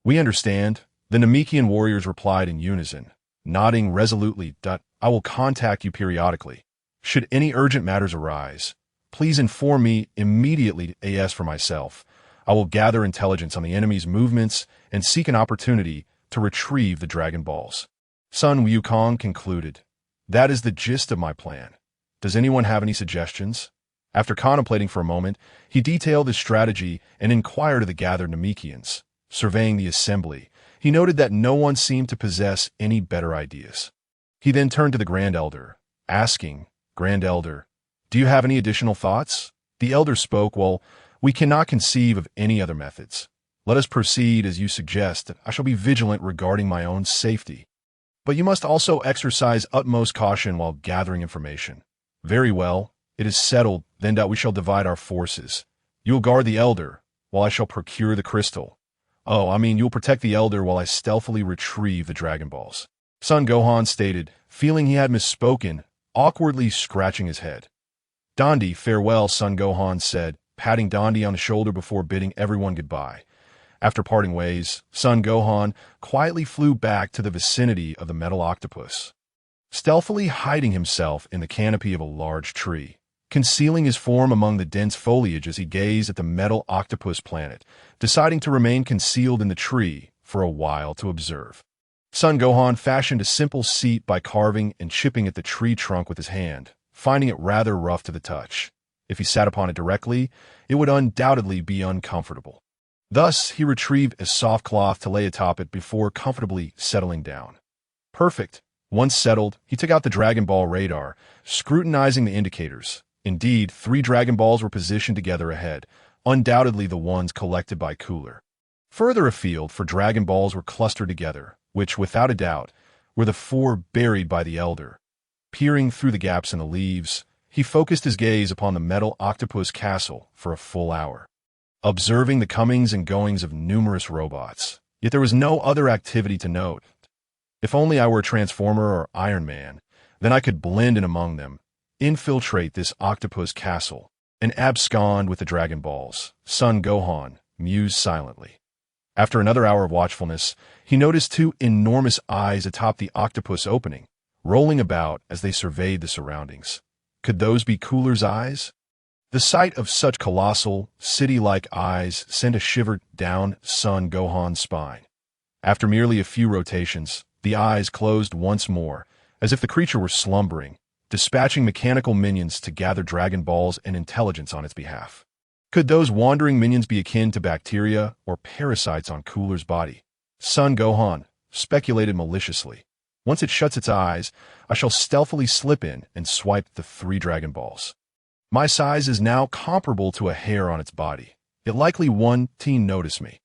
We understand, the Namekian warriors replied in unison, nodding resolutely. I will contact you periodically. Should any urgent matters arise, please inform me immediately. As for myself, I will gather intelligence on the enemy's movements and seek an opportunity to retrieve the Dragon Balls. Sun Wukong concluded, that is the gist of my plan. Does anyone have any suggestions? After contemplating for a moment, he detailed his strategy and inquired of the gathered Namekians. Surveying the assembly, he noted that no one seemed to possess any better ideas. He then turned to the Grand Elder, asking, Grand Elder, do you have any additional thoughts? The Elder spoke, well, we cannot conceive of any other methods. Let us proceed as you suggest. I shall be vigilant regarding my own safety. But you must also exercise utmost caution while gathering information. Very well, it is settled, then that we shall divide our forces. You will guard the Elder, while I shall procure the crystal. You'll protect the Elder while I stealthily retrieve the Dragon Balls. Son Gohan stated, feeling he had misspoken, awkwardly scratching his head. Dandy, farewell, Son Gohan said, patting Dandy on the shoulder before bidding everyone goodbye. After parting ways, Son Gohan quietly flew back to the vicinity of the metal octopus, stealthily hiding himself in the canopy of a large tree, concealing his form among the dense foliage as he gazed at the metal octopus planet, deciding to remain concealed in the tree for a while to observe. Son Gohan fashioned a simple seat by carving and chipping at the tree trunk with his hand, finding it rather rough to the touch. If he sat upon it directly, it would undoubtedly be uncomfortable. Thus, he retrieved a soft cloth to lay atop it before comfortably settling down. Perfect. Once settled, he took out the Dragon Ball radar, scrutinizing the indicators. Indeed, 3 Dragon Balls were positioned together ahead, undoubtedly the ones collected by Cooler. Further afield, for Dragon Balls were clustered together, which, without a doubt, were the 4 buried by the Elder. Peering through the gaps in the leaves, he focused his gaze upon the metal octopus castle for a full hour, observing the comings and goings of numerous robots. Yet there was no other activity to note. If only I were a Transformer or Iron Man, then I could blend in among them, infiltrate this octopus castle, and abscond with the Dragon Balls, Sun Gohan mused silently. After another hour of watchfulness, he noticed 2 enormous eyes atop the octopus opening, rolling about as they surveyed the surroundings. Could those be Cooler's eyes? The sight of such colossal, city-like eyes sent a shiver down Sun Gohan's spine. After merely a few rotations, the eyes closed once more, as if the creature were slumbering, dispatching mechanical minions to gather Dragon Balls and intelligence on its behalf. Could those wandering minions be akin to bacteria or parasites on Cooler's body? Sun Gohan speculated maliciously. Once it shuts its eyes, I shall stealthily slip in and swipe the 3 Dragon Balls. My size is now comparable to a hair on its body. It likely won't notice me.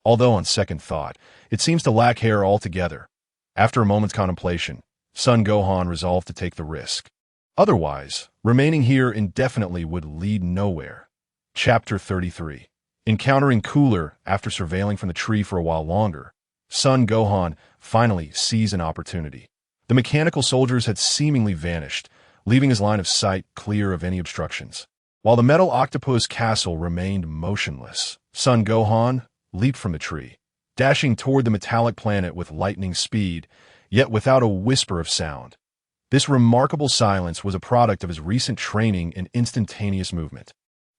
Although on second thought, it seems to lack hair altogether. After a moment's contemplation, Sun Gohan resolved to take the risk. Otherwise, remaining here indefinitely would lead nowhere. Chapter 33. Encountering Cooler after surveilling from the tree for a while longer, Sun Gohan finally seized an opportunity. The mechanical soldiers had seemingly vanished, leaving his line of sight clear of any obstructions. While the metal octopus castle remained motionless, Sun Gohan leaped from the tree, dashing toward the metallic planet with lightning speed, yet without a whisper of sound. This remarkable silence was a product of his recent training in instantaneous movement.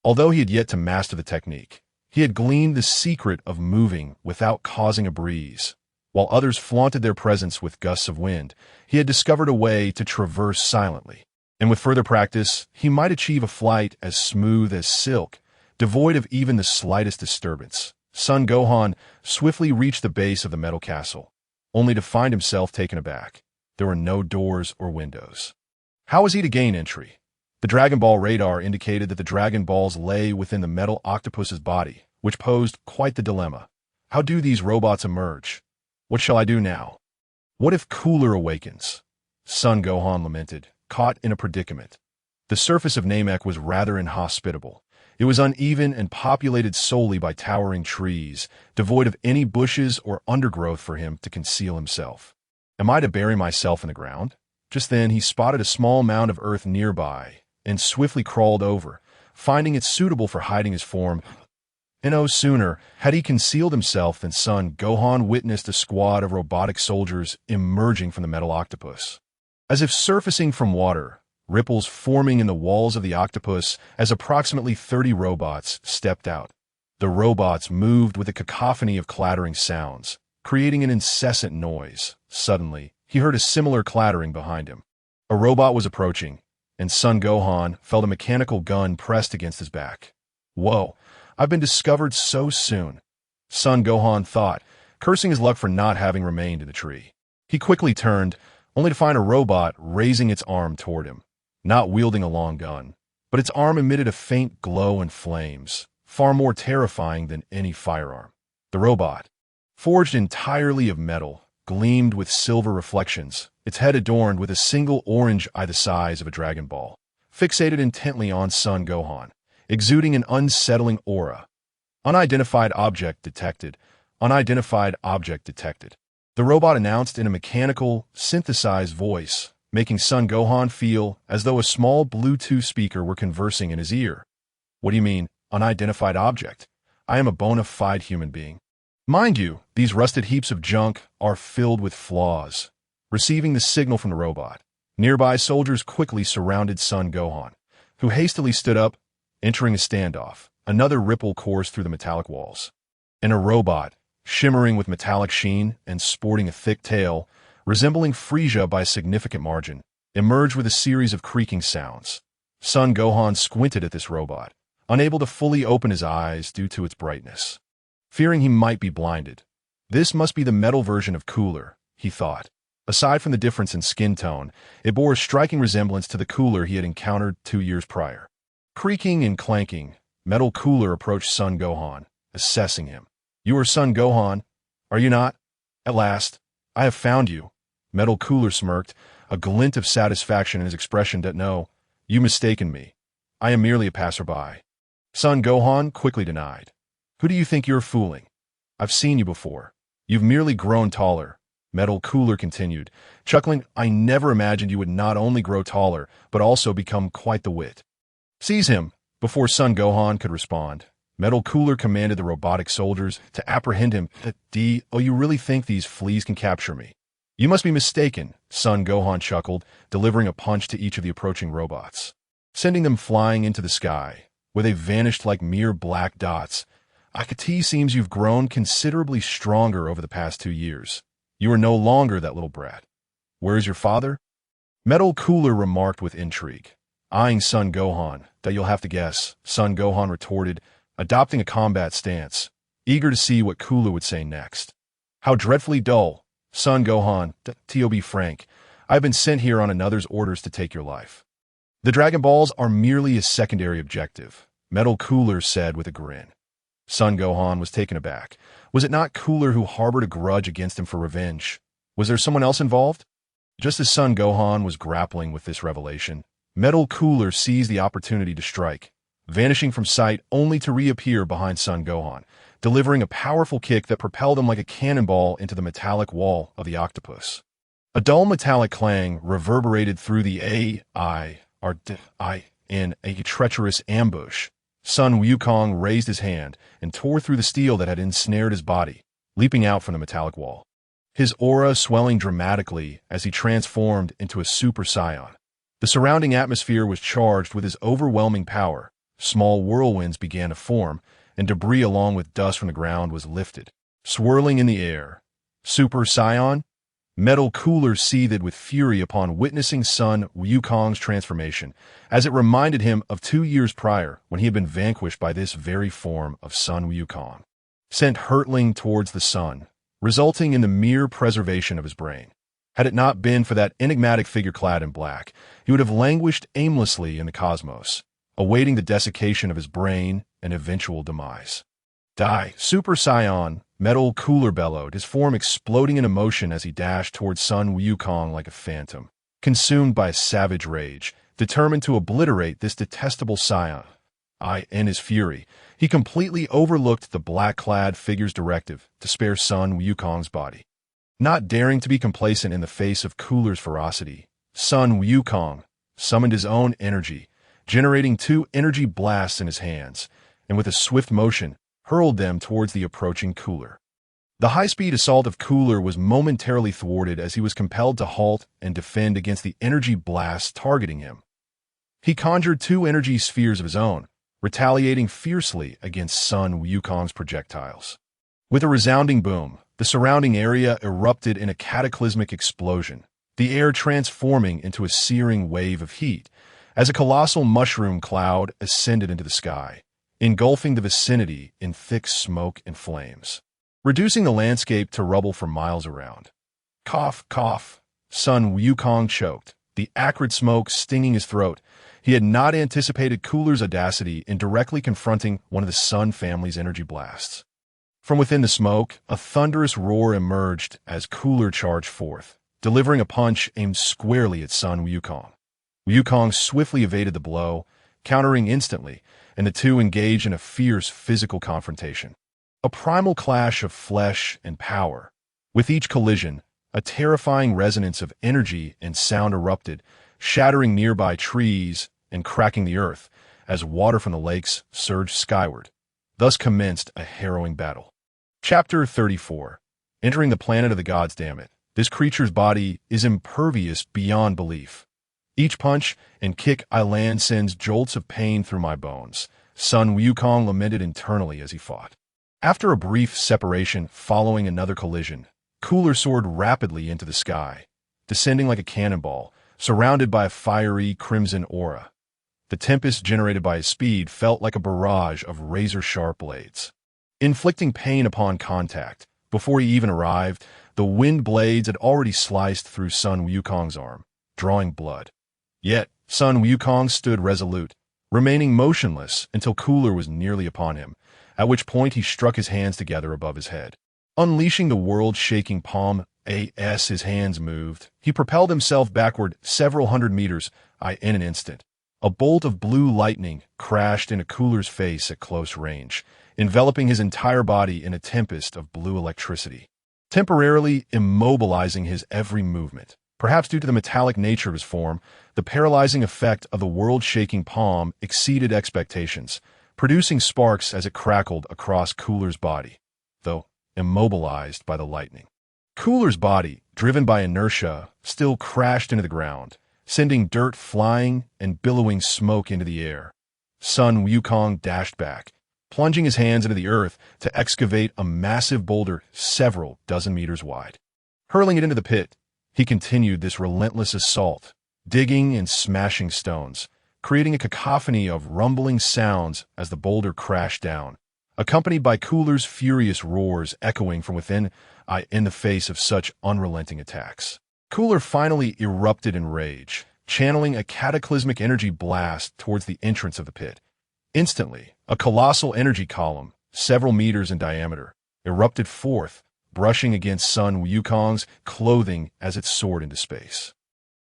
Although he had yet to master the technique, he had gleaned the secret of moving without causing a breeze. While others flaunted their presence with gusts of wind, he had discovered a way to traverse silently. And with further practice, he might achieve a flight as smooth as silk, devoid of even the slightest disturbance. Sun Gohan swiftly reached the base of the metal castle, only to find himself taken aback. There were no doors or windows. How was he to gain entry? The Dragon Ball radar indicated that the Dragon Balls lay within the metal octopus's body, which posed quite the dilemma. How do these robots emerge? What shall I do now? What if Cooler awakens? Sun Gohan lamented, caught in a predicament. The surface of Namek was rather inhospitable. It was uneven and populated solely by towering trees, devoid of any bushes or undergrowth for him to conceal himself. Am I to bury myself in the ground? Just then he spotted a small mound of earth nearby and swiftly crawled over, finding it suitable for hiding his form. And no sooner had he concealed himself than Sun Gohan witnessed a squad of robotic soldiers emerging from the metal octopus. As if surfacing from water, ripples forming in the walls of the octopus as approximately 30 robots stepped out. The robots moved with a cacophony of clattering sounds, creating an incessant noise. Suddenly, he heard a similar clattering behind him. A robot was approaching, and Sun Gohan felt a mechanical gun pressed against his back. Whoa, I've been discovered so soon, Sun Gohan thought, cursing his luck for not having remained in the tree. He quickly turned, only to find a robot raising its arm toward him, not wielding a long gun, but its arm emitted a faint glow and flames, far more terrifying than any firearm. The robot, forged entirely of metal, gleamed with silver reflections, its head adorned with a single orange eye the size of a Dragon Ball, fixated intently on Sun Gohan, exuding an unsettling aura. Unidentified object detected. Unidentified object detected. The robot announced in a mechanical, synthesized voice, making Sun Gohan feel as though a small Bluetooth speaker were conversing in his ear. What do you mean, unidentified object? I am a bona fide human being. Mind you, these rusted heaps of junk are filled with flaws. Receiving the signal from the robot, nearby soldiers quickly surrounded Sun Gohan, who hastily stood up, entering a standoff. Another ripple coursed through the metallic walls. And a robot, shimmering with metallic sheen and sporting a thick tail, resembling Frieza by a significant margin, emerged with a series of creaking sounds. Sun Gohan squinted at this robot, unable to fully open his eyes due to its brightness. Fearing he might be blinded. This must be the metal version of Cooler, he thought. Aside from the difference in skin tone, it bore a striking resemblance to the Cooler he had encountered 2 years prior. Creaking and clanking, Metal Cooler approached Sun Gohan, assessing him. You are Sun Gohan, are you not? At last, I have found you. Metal Cooler smirked, a glint of satisfaction in his expression that no, you mistaken me. I am merely a passerby. Sun Gohan quickly denied. Who do you think you're fooling? I've seen you before. You've merely grown taller. Metal Cooler continued, chuckling. I never imagined you would not only grow taller, but also become quite the wit. Seize him! Before Sun Gohan could respond, Metal Cooler commanded the robotic soldiers to apprehend him. Oh, you really think these fleas can capture me? You must be mistaken, Sun Gohan chuckled, delivering a punch to each of the approaching robots, sending them flying into the sky, where they vanished like mere black dots. Akati, seems you've grown considerably stronger over the past 2 years. You are no longer that little brat. Where is your father? Metal Cooler remarked with intrigue, eyeing Sun Gohan. That you'll have to guess, Sun Gohan retorted, adopting a combat stance, eager to see what Cooler would say next. How dreadfully dull. Sun Gohan, to be frank, I've been sent here on another's orders to take your life. The Dragon Balls are merely a secondary objective, Metal Cooler said with a grin. Sun Gohan was taken aback. Was it not Cooler who harbored a grudge against him for revenge? Was there someone else involved? Just as Sun Gohan was grappling with this revelation, Metal Cooler seized the opportunity to strike, vanishing from sight only to reappear behind Sun Gohan, delivering a powerful kick that propelled him like a cannonball into the metallic wall of the octopus. A dull metallic clang reverberated through the in a treacherous ambush. Sun Wukong raised his hand and tore through the steel that had ensnared his body, leaping out from the metallic wall, his aura swelling dramatically as he transformed into a Super Saiyan. The surrounding atmosphere was charged with his overwhelming power. Small whirlwinds began to form, and debris along with dust from the ground was lifted, swirling in the air. Super Saiyan? Metal Cooler seethed with fury upon witnessing Sun Wukong's transformation, as it reminded him of 2 years prior when he had been vanquished by this very form of Sun Wukong, sent hurtling towards the sun, resulting in the mere preservation of his brain. Had it not been for that enigmatic figure clad in black, he would have languished aimlessly in the cosmos, awaiting the desiccation of his brain and eventual demise. Die, Super Saiyan! Metal Cooler bellowed, his form exploding in emotion as he dashed towards Sun Wukong like a phantom, consumed by a savage rage, determined to obliterate this detestable Saiyan. In his fury, he completely overlooked the black-clad figure's directive to spare Sun Wukong's body. Not daring to be complacent in the face of Cooler's ferocity, Sun Wukong summoned his own energy, generating 2 energy blasts in his hands, and with a swift motion, hurled them towards the approaching Cooler. The high-speed assault of Cooler was momentarily thwarted as he was compelled to halt and defend against the energy blasts targeting him. He conjured 2 energy spheres of his own, retaliating fiercely against Sun Wukong's projectiles. With a resounding boom, the surrounding area erupted in a cataclysmic explosion, the air transforming into a searing wave of heat, as a colossal mushroom cloud ascended into the sky, engulfing the vicinity in thick smoke and flames, reducing the landscape to rubble for miles around. Cough, cough. Sun Wukong choked, the acrid smoke stinging his throat. He had not anticipated Cooler's audacity in directly confronting one of the Sun family's energy blasts. From within the smoke, a thunderous roar emerged as Cooler charged forth, delivering a punch aimed squarely at Sun Wukong. Wukong swiftly evaded the blow, countering instantly, and the two engaged in a fierce physical confrontation. A primal clash of flesh and power. With each collision, a terrifying resonance of energy and sound erupted, shattering nearby trees and cracking the earth as water from the lakes surged skyward. Thus commenced a harrowing battle. Chapter 34. Entering the planet of the gods. Damn it, this creature's body is impervious beyond belief. Each punch and kick I land sends jolts of pain through my bones, Sun Wukong lamented internally as he fought. After a brief separation following another collision, Cooler soared rapidly into the sky, descending like a cannonball, surrounded by a fiery crimson aura. The tempest generated by his speed felt like a barrage of razor-sharp blades, inflicting pain upon contact. Before he even arrived, the wind blades had already sliced through Sun Wukong's arm, drawing blood. Yet, Sun Wukong stood resolute, remaining motionless until Cooler was nearly upon him, at which point he struck his hands together above his head. Unleashing the world-shaking palm as his hands moved, he propelled himself backward several hundred meters in an instant. A bolt of blue lightning crashed into Cooler's face at close range, enveloping his entire body in a tempest of blue electricity, temporarily immobilizing his every movement. Perhaps due to the metallic nature of his form, the paralyzing effect of the world-shaking palm exceeded expectations, producing sparks as it crackled across Cooler's body, though immobilized by the lightning. Cooler's body, driven by inertia, still crashed into the ground, sending dirt flying and billowing smoke into the air. Sun Wukong dashed back, plunging his hands into the earth to excavate a massive boulder several dozen meters wide. Hurling it into the pit, he continued this relentless assault, digging and smashing stones, creating a cacophony of rumbling sounds as the boulder crashed down, accompanied by Cooler's furious roars echoing from within in the face of such unrelenting attacks. Cooler finally erupted in rage, channeling a cataclysmic energy blast towards the entrance of the pit. Instantly, a colossal energy column, several meters in diameter, erupted forth, brushing against Sun Wukong's clothing as it soared into space,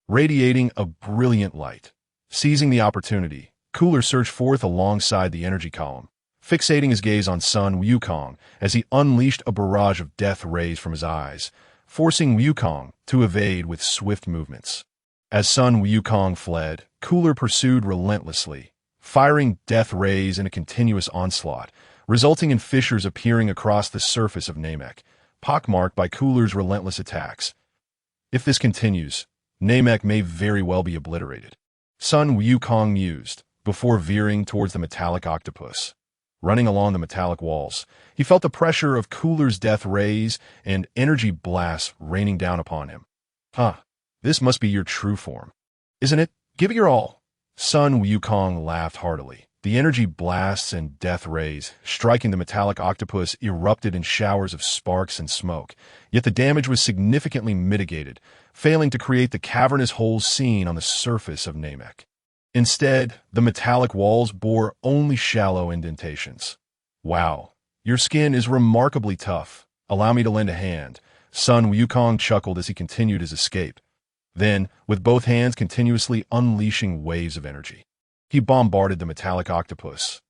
radiating a brilliant light. Seizing the opportunity, Cooler surged forth alongside the energy column, fixating his gaze on Sun Wukong as he unleashed a barrage of death rays from his eyes, forcing Wukong to evade with swift movements. As Sun Wukong fled, Cooler pursued relentlessly, firing death rays in a continuous onslaught, resulting in fissures appearing across the surface of Namek, pockmarked by Cooler's relentless attacks. If this continues, Namek may very well be obliterated. Sun Wukong mused, before veering towards the metallic octopus. Running along the metallic walls, he felt the pressure of Cooler's death rays and energy blasts raining down upon him. This must be your true form, isn't it? Give it your all. Sun Wukong laughed heartily. The energy blasts and death rays striking the metallic octopus erupted in showers of sparks and smoke, yet the damage was significantly mitigated, failing to create the cavernous holes seen on the surface of Namek. Instead, the metallic walls bore only shallow indentations. Wow, your skin is remarkably tough. Allow me to lend a hand. Sun Wukong chuckled as he continued his escape. Then, with both hands continuously unleashing waves of energy, he bombarded the metallic octopus.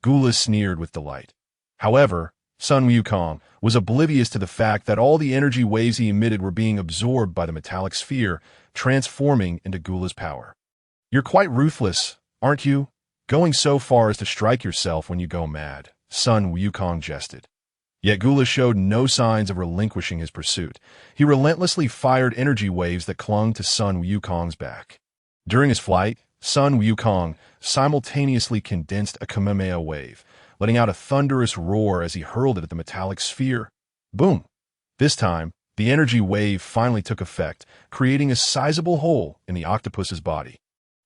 Gula sneered with delight. However, Sun Wukong was oblivious to the fact that all the energy waves he emitted were being absorbed by the metallic sphere, transforming into Gula's power. You're quite ruthless, aren't you? Going so far as to strike yourself when you go mad, Sun Wukong jested. Yet Gula showed no signs of relinquishing his pursuit. He relentlessly fired energy waves that clung to Sun Wukong's back. During his flight, Sun Wukong simultaneously condensed a Kamehameha wave, letting out a thunderous roar as he hurled it at the metallic sphere. Boom! This time, the energy wave finally took effect, creating a sizable hole in the octopus's body,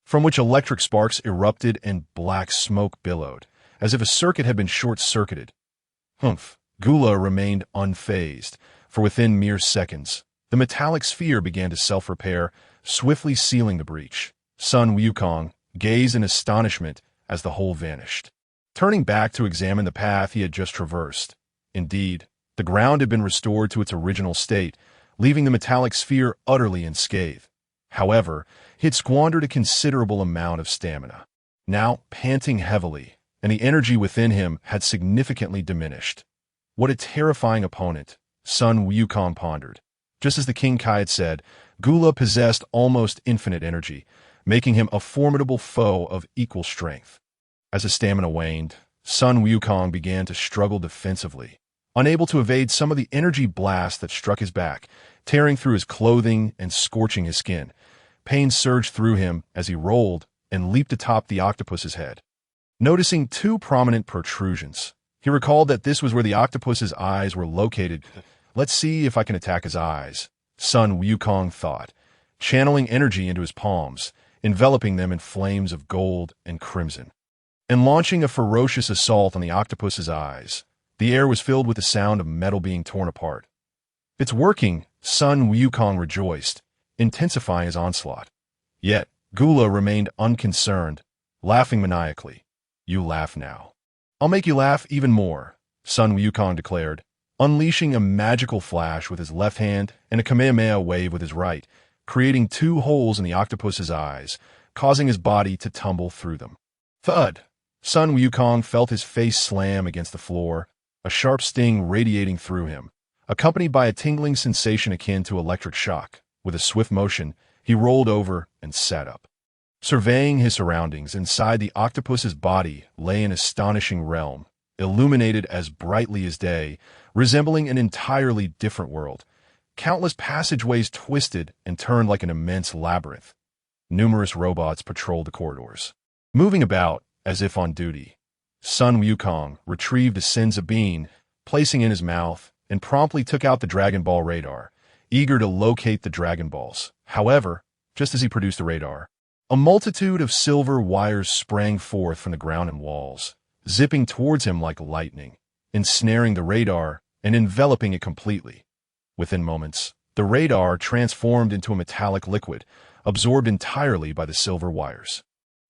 from which electric sparks erupted and black smoke billowed, as if a circuit had been short-circuited. Gula remained unfazed, for within mere seconds, the metallic sphere began to self-repair, swiftly sealing the breach. Sun Wukong gazed in astonishment as the hole vanished, turning back to examine the path he had just traversed. Indeed, the ground had been restored to its original state, leaving the metallic sphere utterly unscathed. However, he had squandered a considerable amount of stamina, now panting heavily, and the energy within him had significantly diminished. What a terrifying opponent, Sun Wukong pondered. Just as the King Kai had said, Gula possessed almost infinite energy, making him a formidable foe of equal strength. As his stamina waned, Sun Wukong began to struggle defensively, unable to evade some of the energy blasts that struck his back, tearing through his clothing and scorching his skin. Pain surged through him as he rolled and leaped atop the octopus's head. Noticing two prominent protrusions, he recalled that this was where the octopus's eyes were located. Let's see if I can attack his eyes, Sun Wukong thought, channeling energy into his palms, enveloping them in flames of gold and crimson, and launching a ferocious assault on the octopus's eyes. The air was filled with the sound of metal being torn apart. It's working, Sun Wukong rejoiced, intensifying his onslaught. Yet, Gula remained unconcerned, laughing maniacally. You laugh now. I'll make you laugh even more, Sun Wukong declared, unleashing a magical flash with his left hand and a Kamehameha wave with his right, creating two holes in the octopus's eyes, causing his body to tumble through them. Thud! Sun Wukong felt his face slam against the floor, a sharp sting radiating through him, accompanied by a tingling sensation akin to electric shock. With a swift motion, he rolled over and sat up. Surveying his surroundings, inside the octopus's body lay an astonishing realm, illuminated as brightly as day, resembling an entirely different world. Countless passageways twisted and turned like an immense labyrinth. Numerous robots patrolled the corridors, moving about as if on duty. Sun Wukong retrieved a senza bean, placing it in his mouth, and promptly took out the Dragon Ball radar, eager to locate the Dragon Balls. However, just as he produced the radar, a multitude of silver wires sprang forth from the ground and walls, zipping towards him like lightning, ensnaring the radar and enveloping it completely. Within moments, the radar transformed into a metallic liquid, absorbed entirely by the silver wires.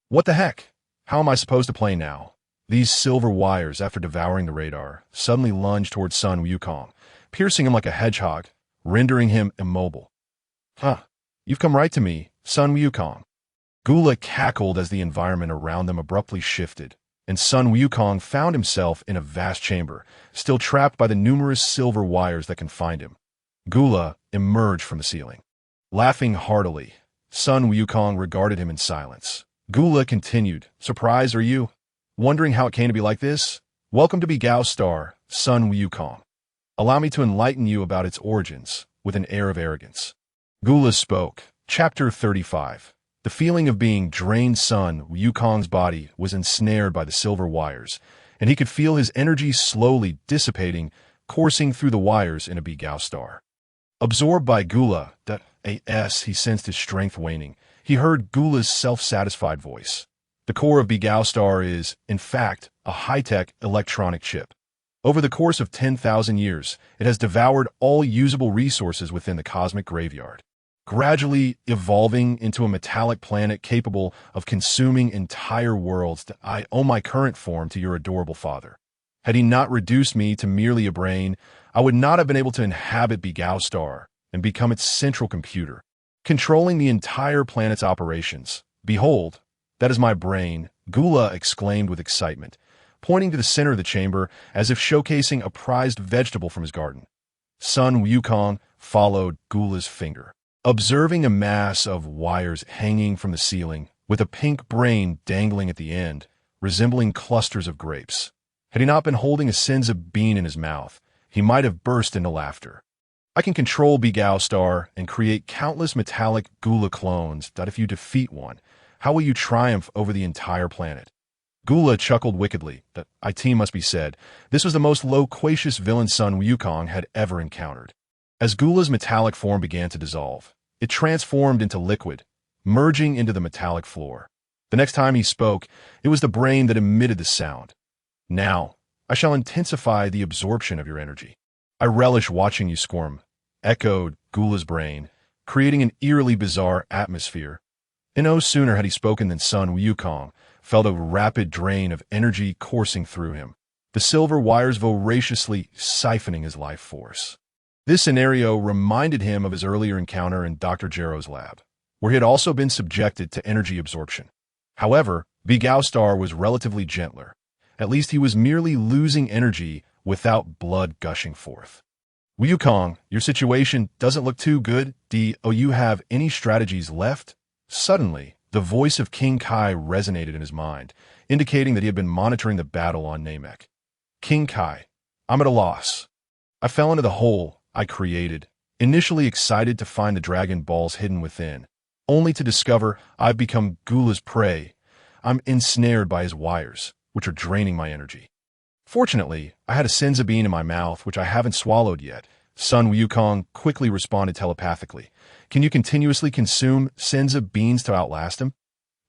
What the heck? How am I supposed to play now? These silver wires, after devouring the radar, suddenly lunged towards Sun Wukong, piercing him like a hedgehog, rendering him immobile. Huh, you've come right to me, Sun Wukong. Gula cackled as the environment around them abruptly shifted, and Sun Wukong found himself in a vast chamber, still trapped by the numerous silver wires that confined him. Gula emerged from the ceiling. Laughing heartily, Sun Wukong regarded him in silence. Gula continued, Surprised, are you? Wondering how it came to be like this? Welcome to Begao Star, Sun Wukong. Allow me to enlighten you about its origins, with an air of arrogance. Gula spoke. Chapter 35. The feeling of being drained. Sun Wukong's body was ensnared by the silver wires, and he could feel his energy slowly dissipating, coursing through the wires in a Begao Star. Absorbed by Gula, he sensed his strength waning. He heard Gula's self-satisfied voice. The core of Begao Star is, in fact, a high-tech electronic chip. Over the course of 10,000 years, it has devoured all usable resources within the cosmic graveyard, gradually evolving into a metallic planet capable of consuming entire worlds. I owe my current form to your adorable father. Had he not reduced me to merely a brain, I would not have been able to inhabit Begao Star and become its central computer, controlling the entire planet's operations. Behold, that is my brain, Gula exclaimed with excitement, pointing to the center of the chamber as if showcasing a prized vegetable from his garden. Sun Wukong followed Gula's finger, observing a mass of wires hanging from the ceiling, with a pink brain dangling at the end, resembling clusters of grapes. Had he not been holding a senza bean in his mouth, he might have burst into laughter. I can control Begao Star and create countless metallic Gula clones. If you defeat one, how will you triumph over the entire planet? Gula chuckled wickedly. It must be said, this was the most loquacious villain Sun Wukong had ever encountered. As Gula's metallic form began to dissolve, it transformed into liquid, merging into the metallic floor. The next time he spoke, it was the brain that emitted the sound. Now, I shall intensify the absorption of your energy. I relish watching you squirm, echoed Gula's brain, creating an eerily bizarre atmosphere. And no sooner had he spoken than Sun Wukong felt a rapid drain of energy coursing through him, the silver wires voraciously siphoning his life force. This scenario reminded him of his earlier encounter in Dr. Jero's lab, where he had also been subjected to energy absorption. However, Begao Star was relatively gentler. At least he was merely losing energy without blood gushing forth. Wukong, your situation doesn't look too good. Do you have any strategies left? Suddenly, the voice of King Kai resonated in his mind, indicating that he had been monitoring the battle on Namek. King Kai, I'm at a loss. I fell into the hole I created, initially excited to find the Dragon Balls hidden within, only to discover I've become Gula's prey. I'm ensnared by his wires, which are draining my energy. Fortunately, I had a senza bean in my mouth, which I haven't swallowed yet. Sun Wukong quickly responded telepathically. Can you continuously consume senza beans to outlast him?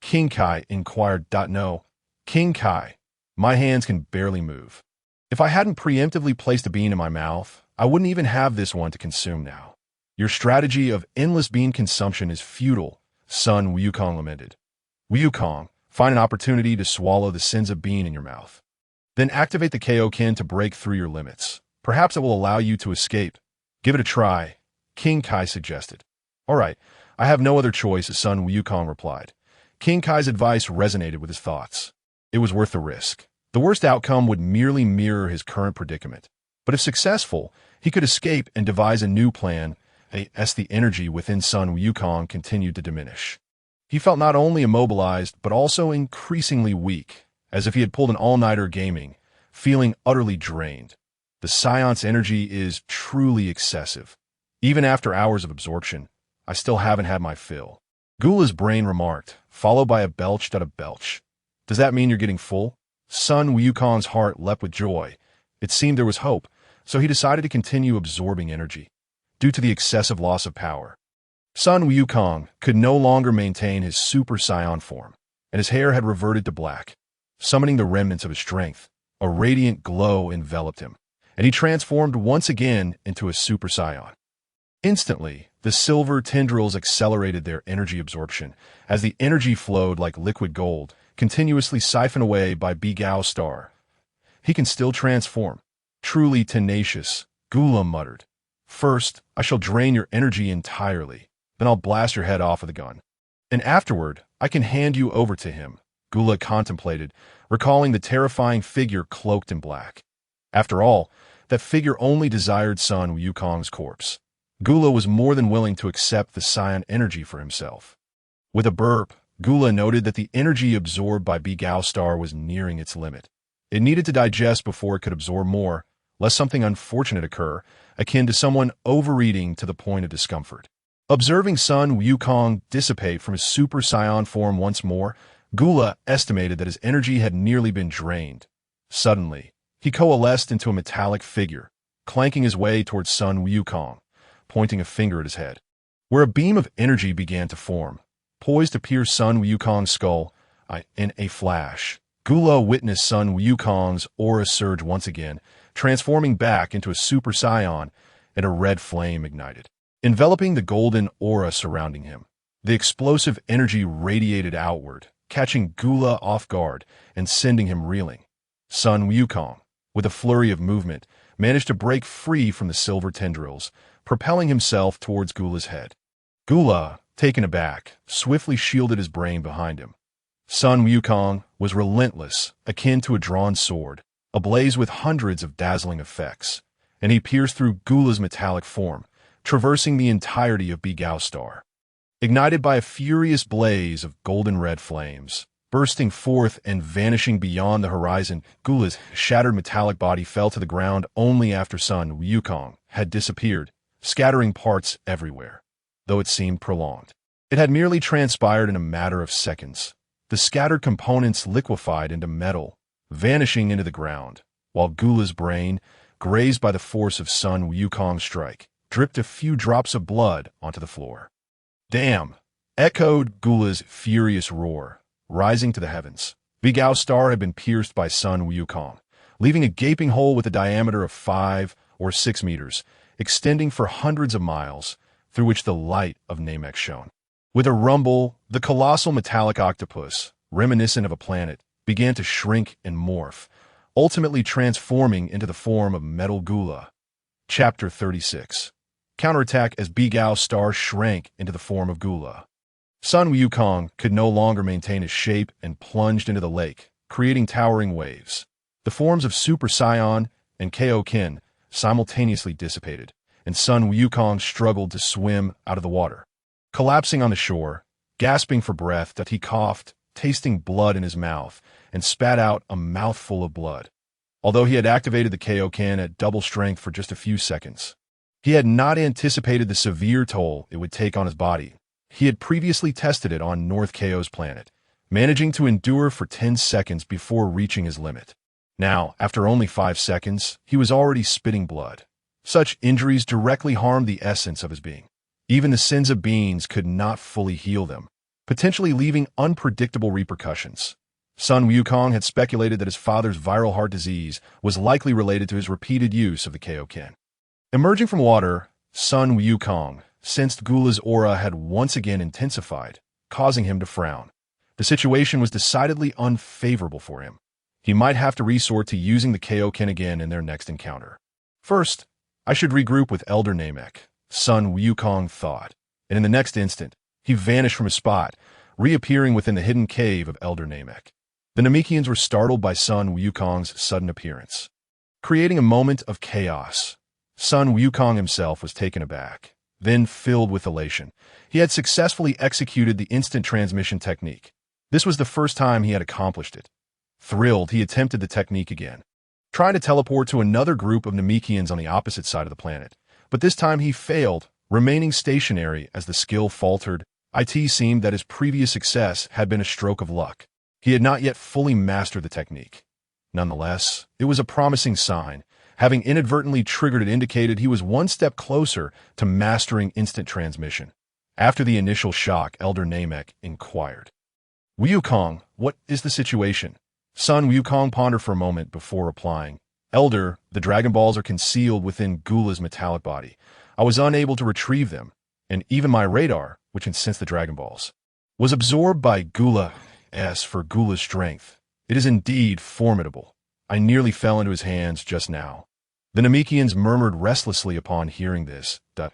King Kai inquired. No. King Kai, my hands can barely move. If I hadn't preemptively placed a bean in my mouth, I wouldn't even have this one to consume now. Your strategy of endless bean consumption is futile, Sun Wukong lamented. Wukong, Find an opportunity to swallow the sins of being in your mouth. Then activate the Kaioken to break through your limits. Perhaps it will allow you to escape. Give it a try, King Kai suggested. All right, I have no other choice, Sun Wukong replied. King Kai's advice resonated with his thoughts. It was worth the risk. The worst outcome would merely mirror his current predicament. But if successful, he could escape and devise a new plan as the energy within Sun Wukong continued to diminish. He felt not only immobilized, but also increasingly weak, as if he had pulled an all-nighter gaming, feeling utterly drained. The Scion's energy is truly excessive. Even after hours of absorption, I still haven't had my fill. Gula's brain remarked, followed by a belch. Does that mean you're getting full? Sun Wukong's heart leapt with joy. It seemed there was hope, so he decided to continue absorbing energy. Due to the excessive loss of power, Sun Wukong could no longer maintain his Super Saiyan form, and his hair had reverted to black. Summoning the remnants of his strength, a radiant glow enveloped him, and he transformed once again into a Super Saiyan. Instantly, the silver tendrils accelerated their energy absorption as the energy flowed like liquid gold, continuously siphoned away by Begao Star. He can still transform. Truly tenacious, Gula muttered. First, I shall drain your energy entirely. Then I'll blast your head off with a gun. And afterward, I can hand you over to him, Gula contemplated, recalling the terrifying figure cloaked in black. After all, that figure only desired Sun Wukong's corpse. Gula was more than willing to accept the Saiyan energy for himself. With a burp, Gula noted that the energy absorbed by Begao Star was nearing its limit. It needed to digest before it could absorb more, lest something unfortunate occur, akin to someone overeating to the point of discomfort. Observing Sun Wukong dissipate from his Super Saiyan form once more, Gula estimated that his energy had nearly been drained. Suddenly, he coalesced into a metallic figure, clanking his way towards Sun Wukong, pointing a finger at his head, where a beam of energy began to form. Poised to pierce Sun Wukong's skull, in a flash, Gula witnessed Sun Wukong's aura surge once again, transforming back into a Super Saiyan, and a red flame ignited, enveloping the golden aura surrounding him. The explosive energy radiated outward, catching Gula off guard and sending him reeling. Sun Wukong, with a flurry of movement, managed to break free from the silver tendrils, propelling himself towards Gula's head. Gula, taken aback, swiftly shielded his brain behind him. Sun Wukong was relentless, akin to a drawn sword, ablaze with hundreds of dazzling effects, and he pierced through Gula's metallic form, traversing the entirety of Begao Star. Ignited by a furious blaze of golden-red flames, bursting forth and vanishing beyond the horizon, Gula's shattered metallic body fell to the ground only after Sun Wukong had disappeared, scattering parts everywhere. Though it seemed prolonged, it had merely transpired in a matter of seconds. The scattered components liquefied into metal, vanishing into the ground, while Gula's brain, grazed by the force of Sun Wukong's strike, dripped a few drops of blood onto the floor. Damn! Echoed Gula's furious roar, rising to the heavens. Begao Star had been pierced by Sun Wukong, leaving a gaping hole with a diameter of 5 or 6 meters, extending for hundreds of miles, through which the light of Namek shone. With a rumble, the colossal metallic octopus, reminiscent of a planet, began to shrink and morph, ultimately transforming into the form of Metal Gula. Chapter 36. Counterattack as Begao Star shrank into the form of Gula. Sun Wukong could no longer maintain his shape and plunged into the lake, creating towering waves. The forms of Super Saiyan and Kaioken simultaneously dissipated, and Sun Wukong struggled to swim out of the water. Collapsing on the shore, gasping for breath, that he coughed, tasting blood in his mouth, and spat out a mouthful of blood. Although he had activated the Kaioken at double strength for just a few seconds, he had not anticipated the severe toll it would take on his body. He had previously tested it on North Kaio's planet, managing to endure for 10 seconds before reaching his limit. Now, after only 5 seconds, he was already spitting blood. Such injuries directly harmed the essence of his being. Even the sins of beings could not fully heal them, potentially leaving unpredictable repercussions. Sun Wukong had speculated that his father's viral heart disease was likely related to his repeated use of the Kaioken. Emerging from water, Sun Wukong sensed Gula's aura had once again intensified, causing him to frown. The situation was decidedly unfavorable for him. He might have to resort to using the Kaioken again in their next encounter. First, I should regroup with Elder Namek, Sun Wukong thought, and in the next instant, he vanished from his spot, reappearing within the hidden cave of Elder Namek. The Namekians were startled by Sun Wukong's sudden appearance, creating a moment of chaos. Sun Wukong himself was taken aback, then filled with elation. He had successfully executed the instant transmission technique. This was the first time he had accomplished it. Thrilled, he attempted the technique again, trying to teleport to another group of Namekians on the opposite side of the planet. But this time he failed, remaining stationary as the skill faltered. It seemed that his previous success had been a stroke of luck. He had not yet fully mastered the technique. Nonetheless, it was a promising sign. Having inadvertently triggered it indicated he was one step closer to mastering instant transmission. After the initial shock, Elder Namek inquired, "Wukong, what is the situation?" Sun Wukong pondered for a moment before replying, "Elder, the Dragon Balls are concealed within Gula's metallic body. I was unable to retrieve them, and even my radar, which can sense the Dragon Balls, was absorbed by Gula. As for Gula's strength, it is indeed formidable. I nearly fell into his hands just now." The Namekians murmured restlessly upon hearing this. It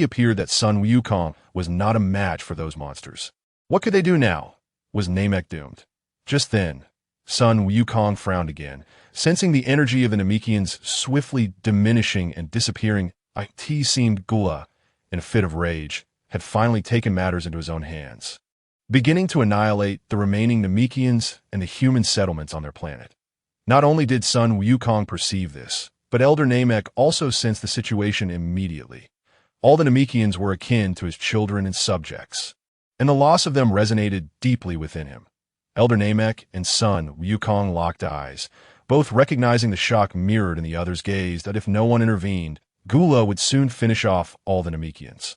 appeared that Sun Wukong was not a match for those monsters. What could they do now? Was Namek doomed? Just then, Sun Wukong frowned again, sensing the energy of the Namekians swiftly diminishing and disappearing. It seemed Gula, in a fit of rage, had finally taken matters into his own hands, beginning to annihilate the remaining Namekians and the human settlements on their planet. Not only did Sun Wukong perceive this, but Elder Namek also sensed the situation immediately. All the Namekians were akin to his children and subjects, and the loss of them resonated deeply within him. Elder Namek and Sun Wukong locked eyes, both recognizing the shock mirrored in the other's gaze that if no one intervened, Gula would soon finish off all the Namekians.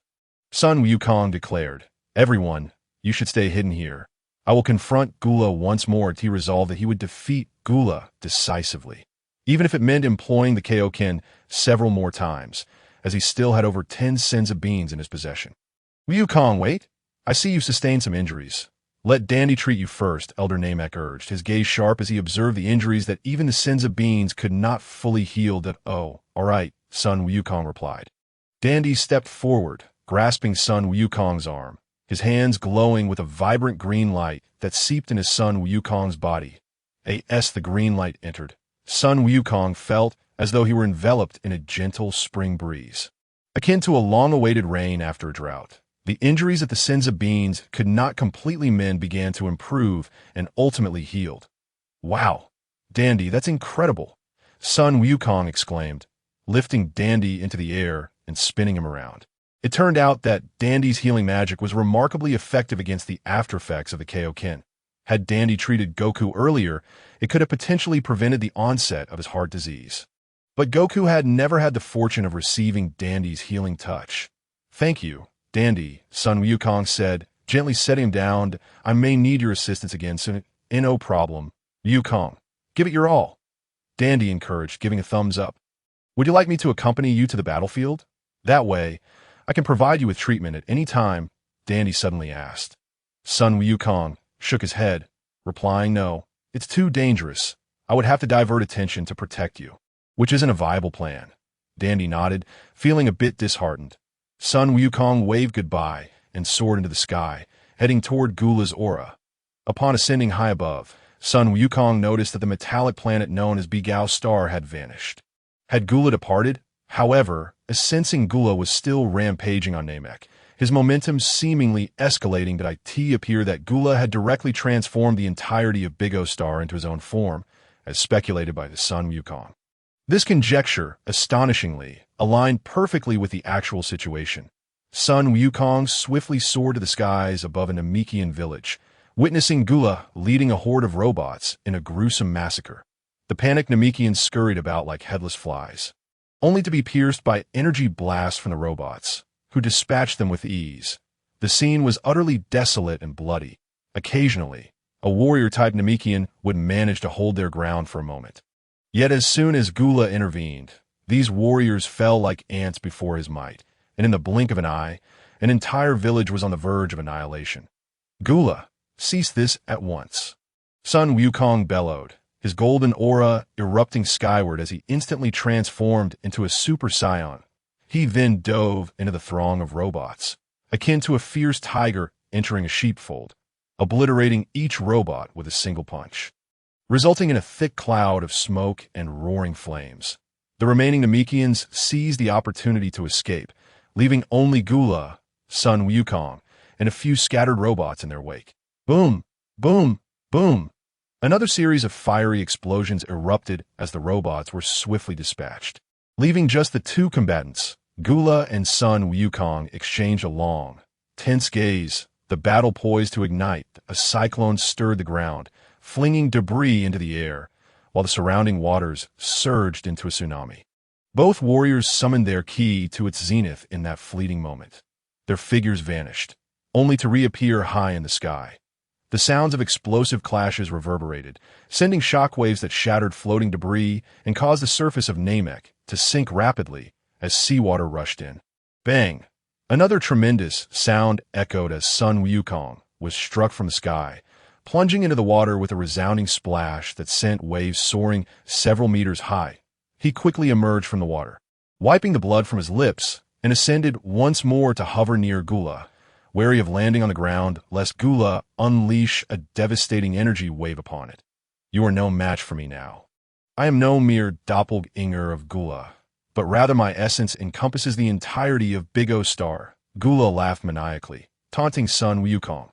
Sun Wukong declared, "Everyone, you should stay hidden here. I will confront Gula once more." He resolved that he would defeat Gula decisively, even if it meant employing the Kaioken several more times, as he still had over 10 Senza beans in his possession. "Wukong, wait. I see you've sustained some injuries. Let Dandy treat you first," Elder Namek urged, his gaze sharp as he observed the injuries that even the Senza beans could not fully heal. "Oh, all right," Sun Wukong replied. Dandy stepped forward, grasping Sun Wukong's arm, his hands glowing with a vibrant green light that seeped into Sun Wukong's body. As the green light entered, Sun Wukong felt as though he were enveloped in a gentle spring breeze, akin to a long-awaited rain after a drought. The injuries that the Senza beans could not completely mend began to improve and ultimately healed. "Wow, Dandy, that's incredible," Sun Wukong exclaimed, lifting Dandy into the air and spinning him around. It turned out that Dandy's healing magic was remarkably effective against the aftereffects of the Kaioken. Had Dandy treated Goku earlier, it could have potentially prevented the onset of his heart disease. But Goku had never had the fortune of receiving Dandy's healing touch. "Thank you, Dandy," Sun Wukong said, gently setting him down. "I may need your assistance again soon." "No problem, Wukong. Give it your all," Dandy encouraged, giving a thumbs up. "Would you like me to accompany you to the battlefield? That way, I can provide you with treatment at any time," Dandy suddenly asked. Sun Wukong shook his head, replying, "No, it's too dangerous. I would have to divert attention to protect you, which isn't a viable plan." Dandy nodded, feeling a bit disheartened. Sun Wukong waved goodbye and soared into the sky, heading toward Gula's aura. Upon ascending high above, Sun Wukong noticed that the metallic planet known as Bigao's star had vanished. Had Gula departed? However, as sensing Gula was still rampaging on Namek, his momentum seemingly escalating, did it appear that Gula had directly transformed the entirety of Bigao's star into his own form, as speculated by the Sun Wukong. This conjecture, astonishingly, aligned perfectly with the actual situation. Sun Wukong swiftly soared to the skies above a Namekian village, witnessing Gula leading a horde of robots in a gruesome massacre. The panicked Namekians scurried about like headless flies, only to be pierced by energy blasts from the robots, who dispatched them with ease. The scene was utterly desolate and bloody. Occasionally, a warrior-type Namekian would manage to hold their ground for a moment. Yet as soon as Gula intervened, these warriors fell like ants before his might, and in the blink of an eye, an entire village was on the verge of annihilation. "Gula," Cease this at once. Sun Wukong bellowed, his golden aura erupting skyward as he instantly transformed into a super saiyan. He then dove into the throng of robots, akin to a fierce tiger entering a sheepfold, obliterating each robot with a single punch, resulting in a thick cloud of smoke and roaring flames. The remaining Namekians seized the opportunity to escape, leaving only Gula, Sun Wukong, and a few scattered robots in their wake. Boom! Boom! Boom! Another series of fiery explosions erupted as the robots were swiftly dispatched. Leaving just the two combatants, Gula and Sun Wukong exchanged a long, tense gaze. The battle poised to ignite, a cyclone stirred the ground, flinging debris into the air, while the surrounding waters surged into a tsunami. Both warriors summoned their ki to its zenith in that fleeting moment. Their figures vanished, only to reappear high in the sky. The sounds of explosive clashes reverberated, sending shockwaves that shattered floating debris and caused the surface of Namek to sink rapidly as seawater rushed in. Bang! Another tremendous sound echoed as Sun Wukong was struck from the sky, plunging into the water with a resounding splash that sent waves soaring several meters high. He quickly emerged from the water, wiping the blood from his lips, and ascended once more to hover near Gula, wary of landing on the ground lest Gula unleash a devastating energy wave upon it. You are no match for me now. I am no mere doppelganger of Gula, but rather my essence encompasses the entirety of Big O Star. Gula laughed maniacally, taunting Sun Wukong.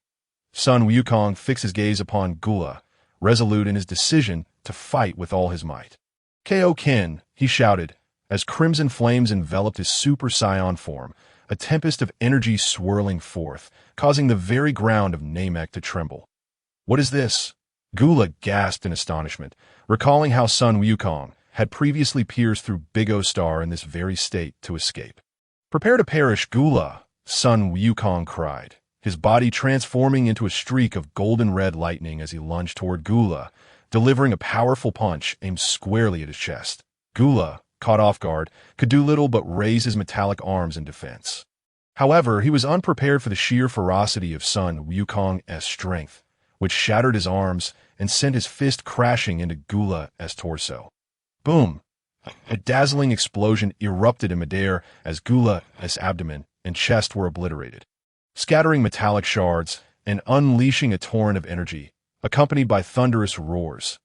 Sun Wukong fixed his gaze upon Gula, resolute in his decision to fight with all his might. Ko Ken, he shouted, as crimson flames enveloped his super saiyan form, a tempest of energy swirling forth, causing the very ground of Namek to tremble. What is this? Gula gasped in astonishment, recalling how Sun Wukong had previously pierced through Big O Star in this very state to escape. Prepare to perish, Gula, Sun Wukong cried, his body transforming into a streak of golden-red lightning as he lunged toward Gula, delivering a powerful punch aimed squarely at his chest. Gula, caught off guard, could do little but raise his metallic arms in defense. However, he was unprepared for the sheer ferocity of Sun Wukong's strength, which shattered his arms and sent his fist crashing into Gula's torso. Boom! A dazzling explosion erupted in midair as Gula's abdomen and chest were obliterated, scattering metallic shards and unleashing a torrent of energy, accompanied by thunderous roars.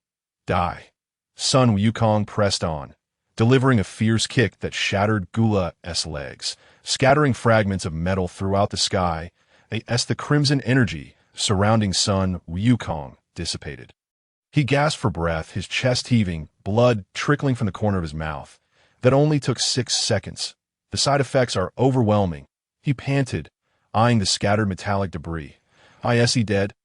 Die! Sun Wukong pressed on, delivering a fierce kick that shattered Gula's legs, scattering fragments of metal throughout the sky as the crimson energy surrounding Sun Wukong dissipated. He gasped for breath, his chest heaving, blood trickling from the corner of his mouth. That only took 6 seconds. The side effects are overwhelming. He panted, eyeing the scattered metallic debris. Is he dead?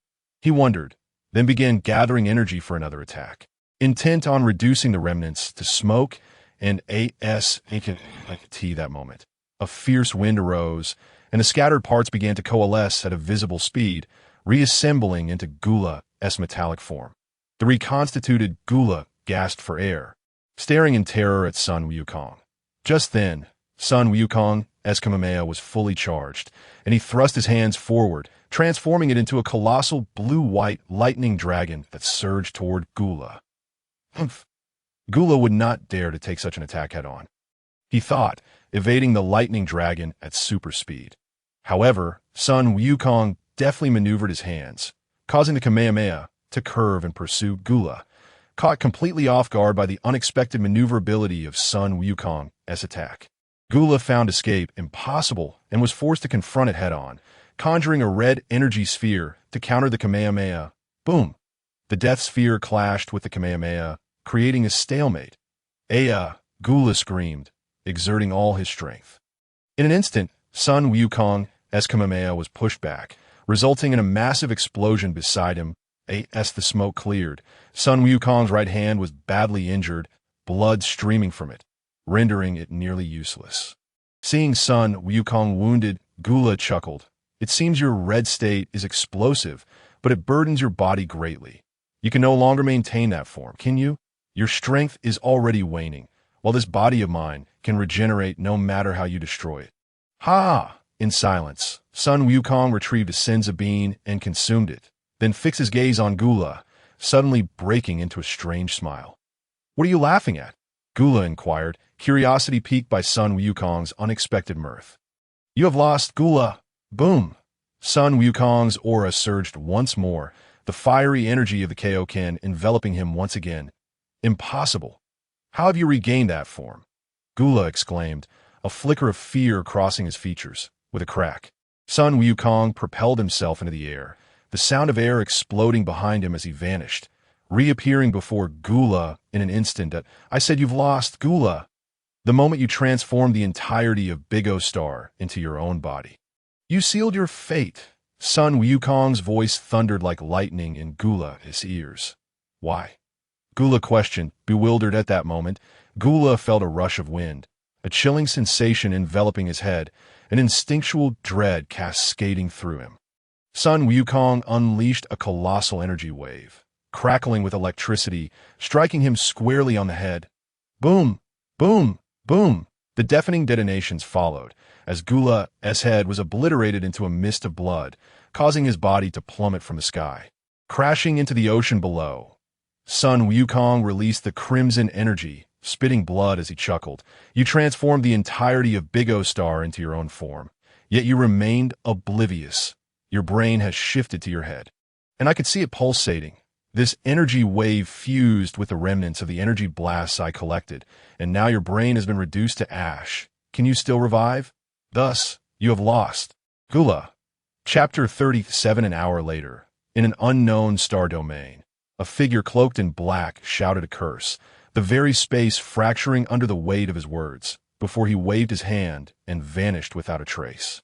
He wondered, then began gathering energy for another attack, intent on reducing the remnants to smoke and that moment. A fierce wind arose, and the scattered parts began to coalesce at a visible speed, reassembling into Gula's metallic form. The reconstituted Gula gasped for air, staring in terror at Sun Wukong. Just then, Sun Wukong's Kamehameha was fully charged, and he thrust his hands forward, transforming it into a colossal blue-white lightning dragon that surged toward Gula. Humph! Gula would not dare to take such an attack head-on, he thought, evading the lightning dragon at super speed. However, Sun Wukong deftly maneuvered his hands, causing the Kamehameha to curve and pursue Gula, caught completely off guard by the unexpected maneuverability of Sun Wukong's attack. Gula found escape impossible and was forced to confront it head-on, conjuring a red energy sphere to counter the Kamehameha. Boom! The death sphere clashed with the Kamehameha, creating a stalemate. Gula screamed, exerting all his strength. In an instant, Sun Wukong's Kamehameha was pushed back, resulting in a massive explosion beside him. As the smoke cleared, Sun Wukong's right hand was badly injured, blood streaming from it, rendering it nearly useless. Seeing Sun Wukong wounded, Gula chuckled. It seems your red state is explosive, but it burdens your body greatly. You can no longer maintain that form, can you? Your strength is already waning, while this body of mine can regenerate no matter how you destroy it. Ha! In silence, Sun Wukong retrieved a senza bean and consumed it, then fixed his gaze on Gula, suddenly breaking into a strange smile. "What are you laughing at?" Gula inquired, curiosity piqued by Sun Wukong's unexpected mirth. "You have lost, Gula." Boom! Sun Wukong's aura surged once more, the fiery energy of the Kaioken enveloping him once again. "Impossible! How have you regained that form?" Gula exclaimed, a flicker of fear crossing his features. With a crack, Sun Wukong propelled himself into the air, the sound of air exploding behind him as he vanished, reappearing before Gula in an instant. "I said you've lost, Gula. The moment you transformed the entirety of Big O Star into your own body. You sealed your fate." Sun Wukong's voice thundered like lightning in Gula's ears. "Why?" Gula questioned, bewildered at that moment. Gula felt a rush of wind, a chilling sensation enveloping his head, an instinctual dread cascading through him. Sun Wukong unleashed a colossal energy wave, crackling with electricity, striking him squarely on the head. Boom! Boom! Boom! The deafening detonations followed, as Gula's head was obliterated into a mist of blood, causing his body to plummet from the sky, crashing into the ocean below. Sun Wukong released the crimson energy, spitting blood as he chuckled. "You transformed the entirety of Big O Star into your own form, yet you remained oblivious. Your brain has shifted to your head, and I could see it pulsating. This energy wave fused with the remnants of the energy blasts I collected, and now your brain has been reduced to ash. Can you still revive? Thus, you have lost, Gula." Chapter 37. An hour later, in an unknown star domain, a figure cloaked in black shouted a curse, the very space fracturing under the weight of his words, before he waved his hand and vanished without a trace.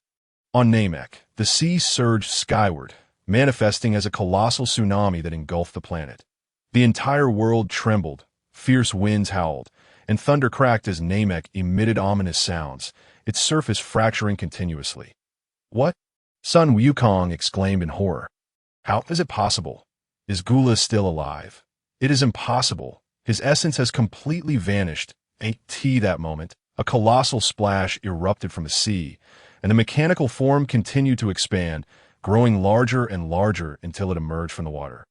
On Namek, the sea surged skyward, manifesting as a colossal tsunami that engulfed the planet. The entire world trembled, fierce winds howled, and thunder cracked as Namek emitted ominous sounds, its surface fracturing continuously. "What?" Sun Wukong exclaimed in horror. "How is it possible? Is Gula still alive? It is impossible. His essence has completely vanished." That moment, a colossal splash erupted from the sea, and the mechanical form continued to expand, growing larger and larger until it emerged from the water,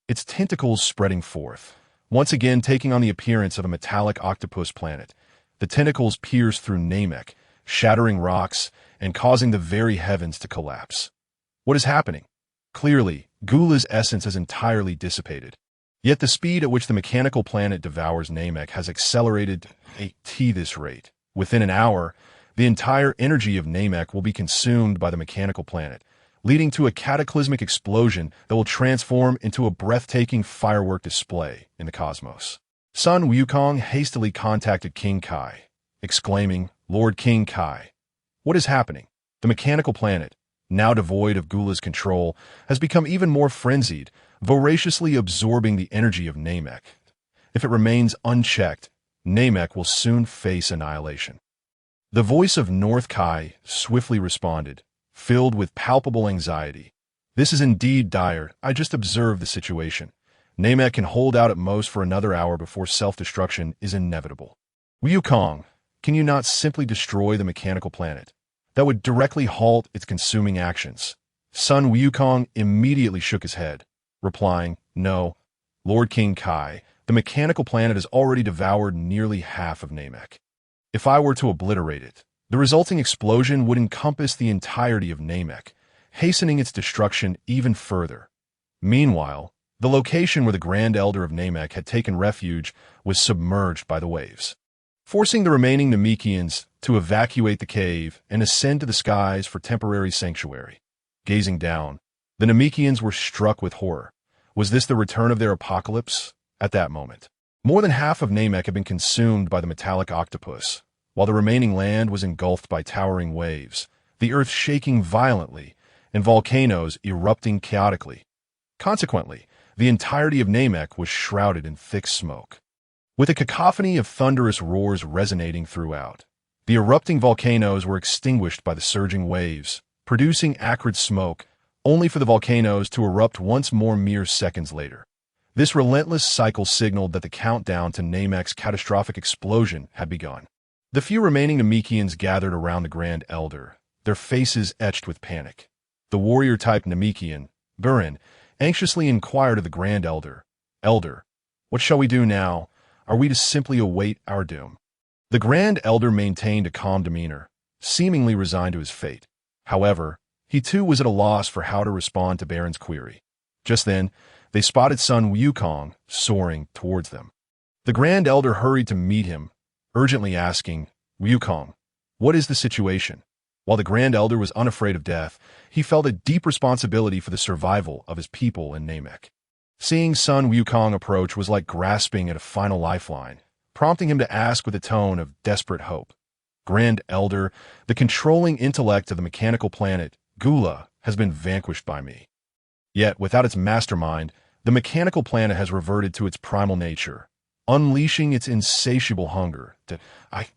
its tentacles spreading forth, once again taking on the appearance of a metallic octopus planet. The tentacles pierced through Namek, shattering rocks and causing the very heavens to collapse. What is happening? Clearly, Gula's essence has entirely dissipated. Yet the speed at which the mechanical planet devours Namek has accelerated at this rate. Within an hour, the entire energy of Namek will be consumed by the mechanical planet, leading to a cataclysmic explosion that will transform into a breathtaking firework display in the cosmos. Sun Wukong hastily contacted King Kai, exclaiming, "Lord King Kai, what is happening?" The mechanical planet, now devoid of Gula's control, has become even more frenzied, voraciously absorbing the energy of Namek. If it remains unchecked, Namek will soon face annihilation. The voice of North Kai swiftly responded, filled with palpable anxiety. "This is indeed dire. I just observed the situation. Namek can hold out at most for another hour before self-destruction is inevitable. Wukong, can you not simply destroy the mechanical planet? That would directly halt its consuming actions." Sun Wukong immediately shook his head, replying, "No, Lord King Kai, the mechanical planet has already devoured nearly half of Namek. If I were to obliterate it, the resulting explosion would encompass the entirety of Namek, hastening its destruction even further." Meanwhile, the location where the Grand Elder of Namek had taken refuge was submerged by the waves, forcing the remaining Namekians to evacuate the cave and ascend to the skies for temporary sanctuary. Gazing down, the Namekians were struck with horror. Was this the return of their apocalypse? At that moment, more than half of Namek had been consumed by the metallic octopus, while the remaining land was engulfed by towering waves, the earth shaking violently, and volcanoes erupting chaotically. Consequently, the entirety of Namek was shrouded in thick smoke, with a cacophony of thunderous roars resonating throughout. The erupting volcanoes were extinguished by the surging waves, producing acrid smoke, only for the volcanoes to erupt once more mere seconds later. This relentless cycle signaled that the countdown to Namek's catastrophic explosion had begun. The few remaining Namekians gathered around the Grand Elder, their faces etched with panic. The warrior-type Namekian, Burin, anxiously inquired of the Grand Elder, "Elder, what shall we do now? Are we to simply await our doom?" The Grand Elder maintained a calm demeanor, seemingly resigned to his fate. However, he too was at a loss for how to respond to Baron's query. Just then, they spotted Sun Wukong soaring towards them. The Grand Elder hurried to meet him, urgently asking, "Wukong, what is the situation?" While the Grand Elder was unafraid of death, he felt a deep responsibility for the survival of his people in Namek. Seeing Sun Wukong approach was like grasping at a final lifeline, prompting him to ask with a tone of desperate hope, "Grand Elder, the controlling intellect of the mechanical planet, Gula, has been vanquished by me. Yet, without its mastermind, the mechanical planet has reverted to its primal nature, unleashing its insatiable hunger. It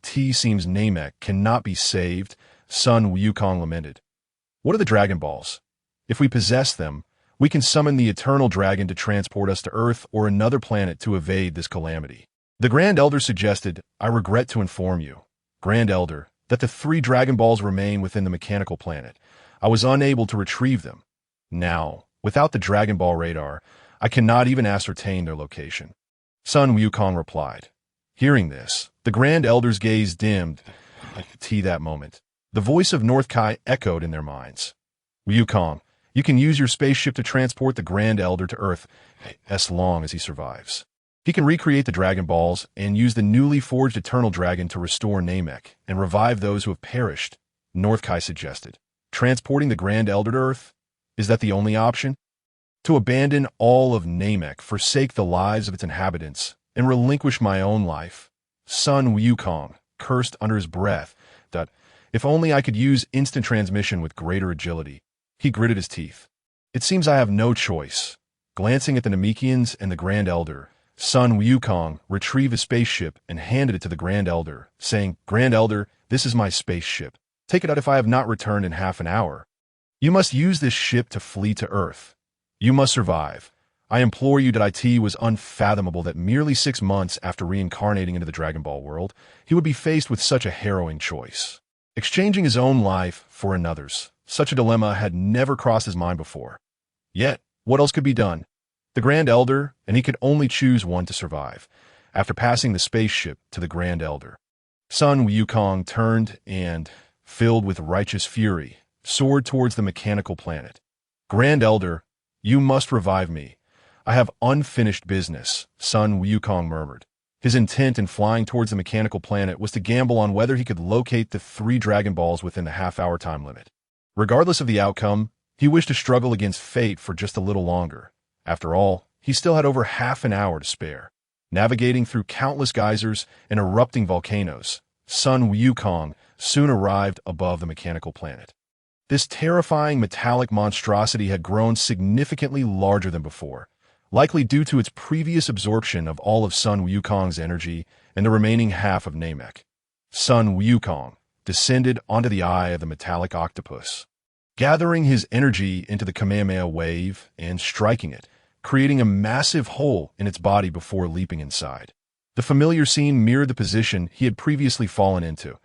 seems Namek cannot be saved," Sun Wukong lamented. "What are the Dragon Balls? If we possess them, we can summon the Eternal Dragon to transport us to Earth or another planet to evade this calamity." The Grand Elder suggested, "I regret to inform you, Grand Elder, that the 3 Dragon Balls remain within the mechanical planet. I was unable to retrieve them. Now, without the Dragon Ball radar, I cannot even ascertain their location." Sun Wukong replied. Hearing this, the Grand Elder's gaze dimmed. That moment, the voice of North Kai echoed in their minds. "Wukong, you can use your spaceship to transport the Grand Elder to Earth as long as he survives. He can recreate the Dragon Balls and use the newly forged Eternal Dragon to restore Namek and revive those who have perished," North Kai suggested. "Transporting the Grand Elder to Earth? Is that the only option? To abandon all of Namek, forsake the lives of its inhabitants, and relinquish my own life?" Sun Wukong cursed under his breath. If only I could use instant transmission with greater agility. He gritted his teeth. "It seems I have no choice." Glancing at the Namekians and the Grand Elder, Sun Wukong retrieved his spaceship and handed it to the Grand Elder, saying, "Grand Elder, this is my spaceship. Take it out if I have not returned in half an hour. You must use this ship to flee to Earth. You must survive. I implore you." It was unfathomable that merely 6 months after reincarnating into the Dragon Ball world, he would be faced with such a harrowing choice. Exchanging his own life for another's. Such a dilemma had never crossed his mind before. Yet, what else could be done? The Grand Elder, and he could only choose one to survive. After passing the spaceship to the Grand Elder, Sun Wukong turned and, filled with righteous fury, soared towards the mechanical planet. "Grand Elder, you must revive me. I have unfinished business," Sun Wukong murmured. His intent in flying towards the mechanical planet was to gamble on whether he could locate the 3 Dragon Balls within the half-hour time limit. Regardless of the outcome, he wished to struggle against fate for just a little longer. After all, he still had over half an hour to spare. Navigating through countless geysers and erupting volcanoes, Sun Wukong soon arrived above the mechanical planet. This terrifying metallic monstrosity had grown significantly larger than before, likely due to its previous absorption of all of Sun Wukong's energy and the remaining half of Namek. Sun Wukong descended onto the eye of the metallic octopus, gathering his energy into the Kamehameha wave and striking it, creating a massive hole in its body before leaping inside. The familiar scene mirrored the position he had previously fallen into,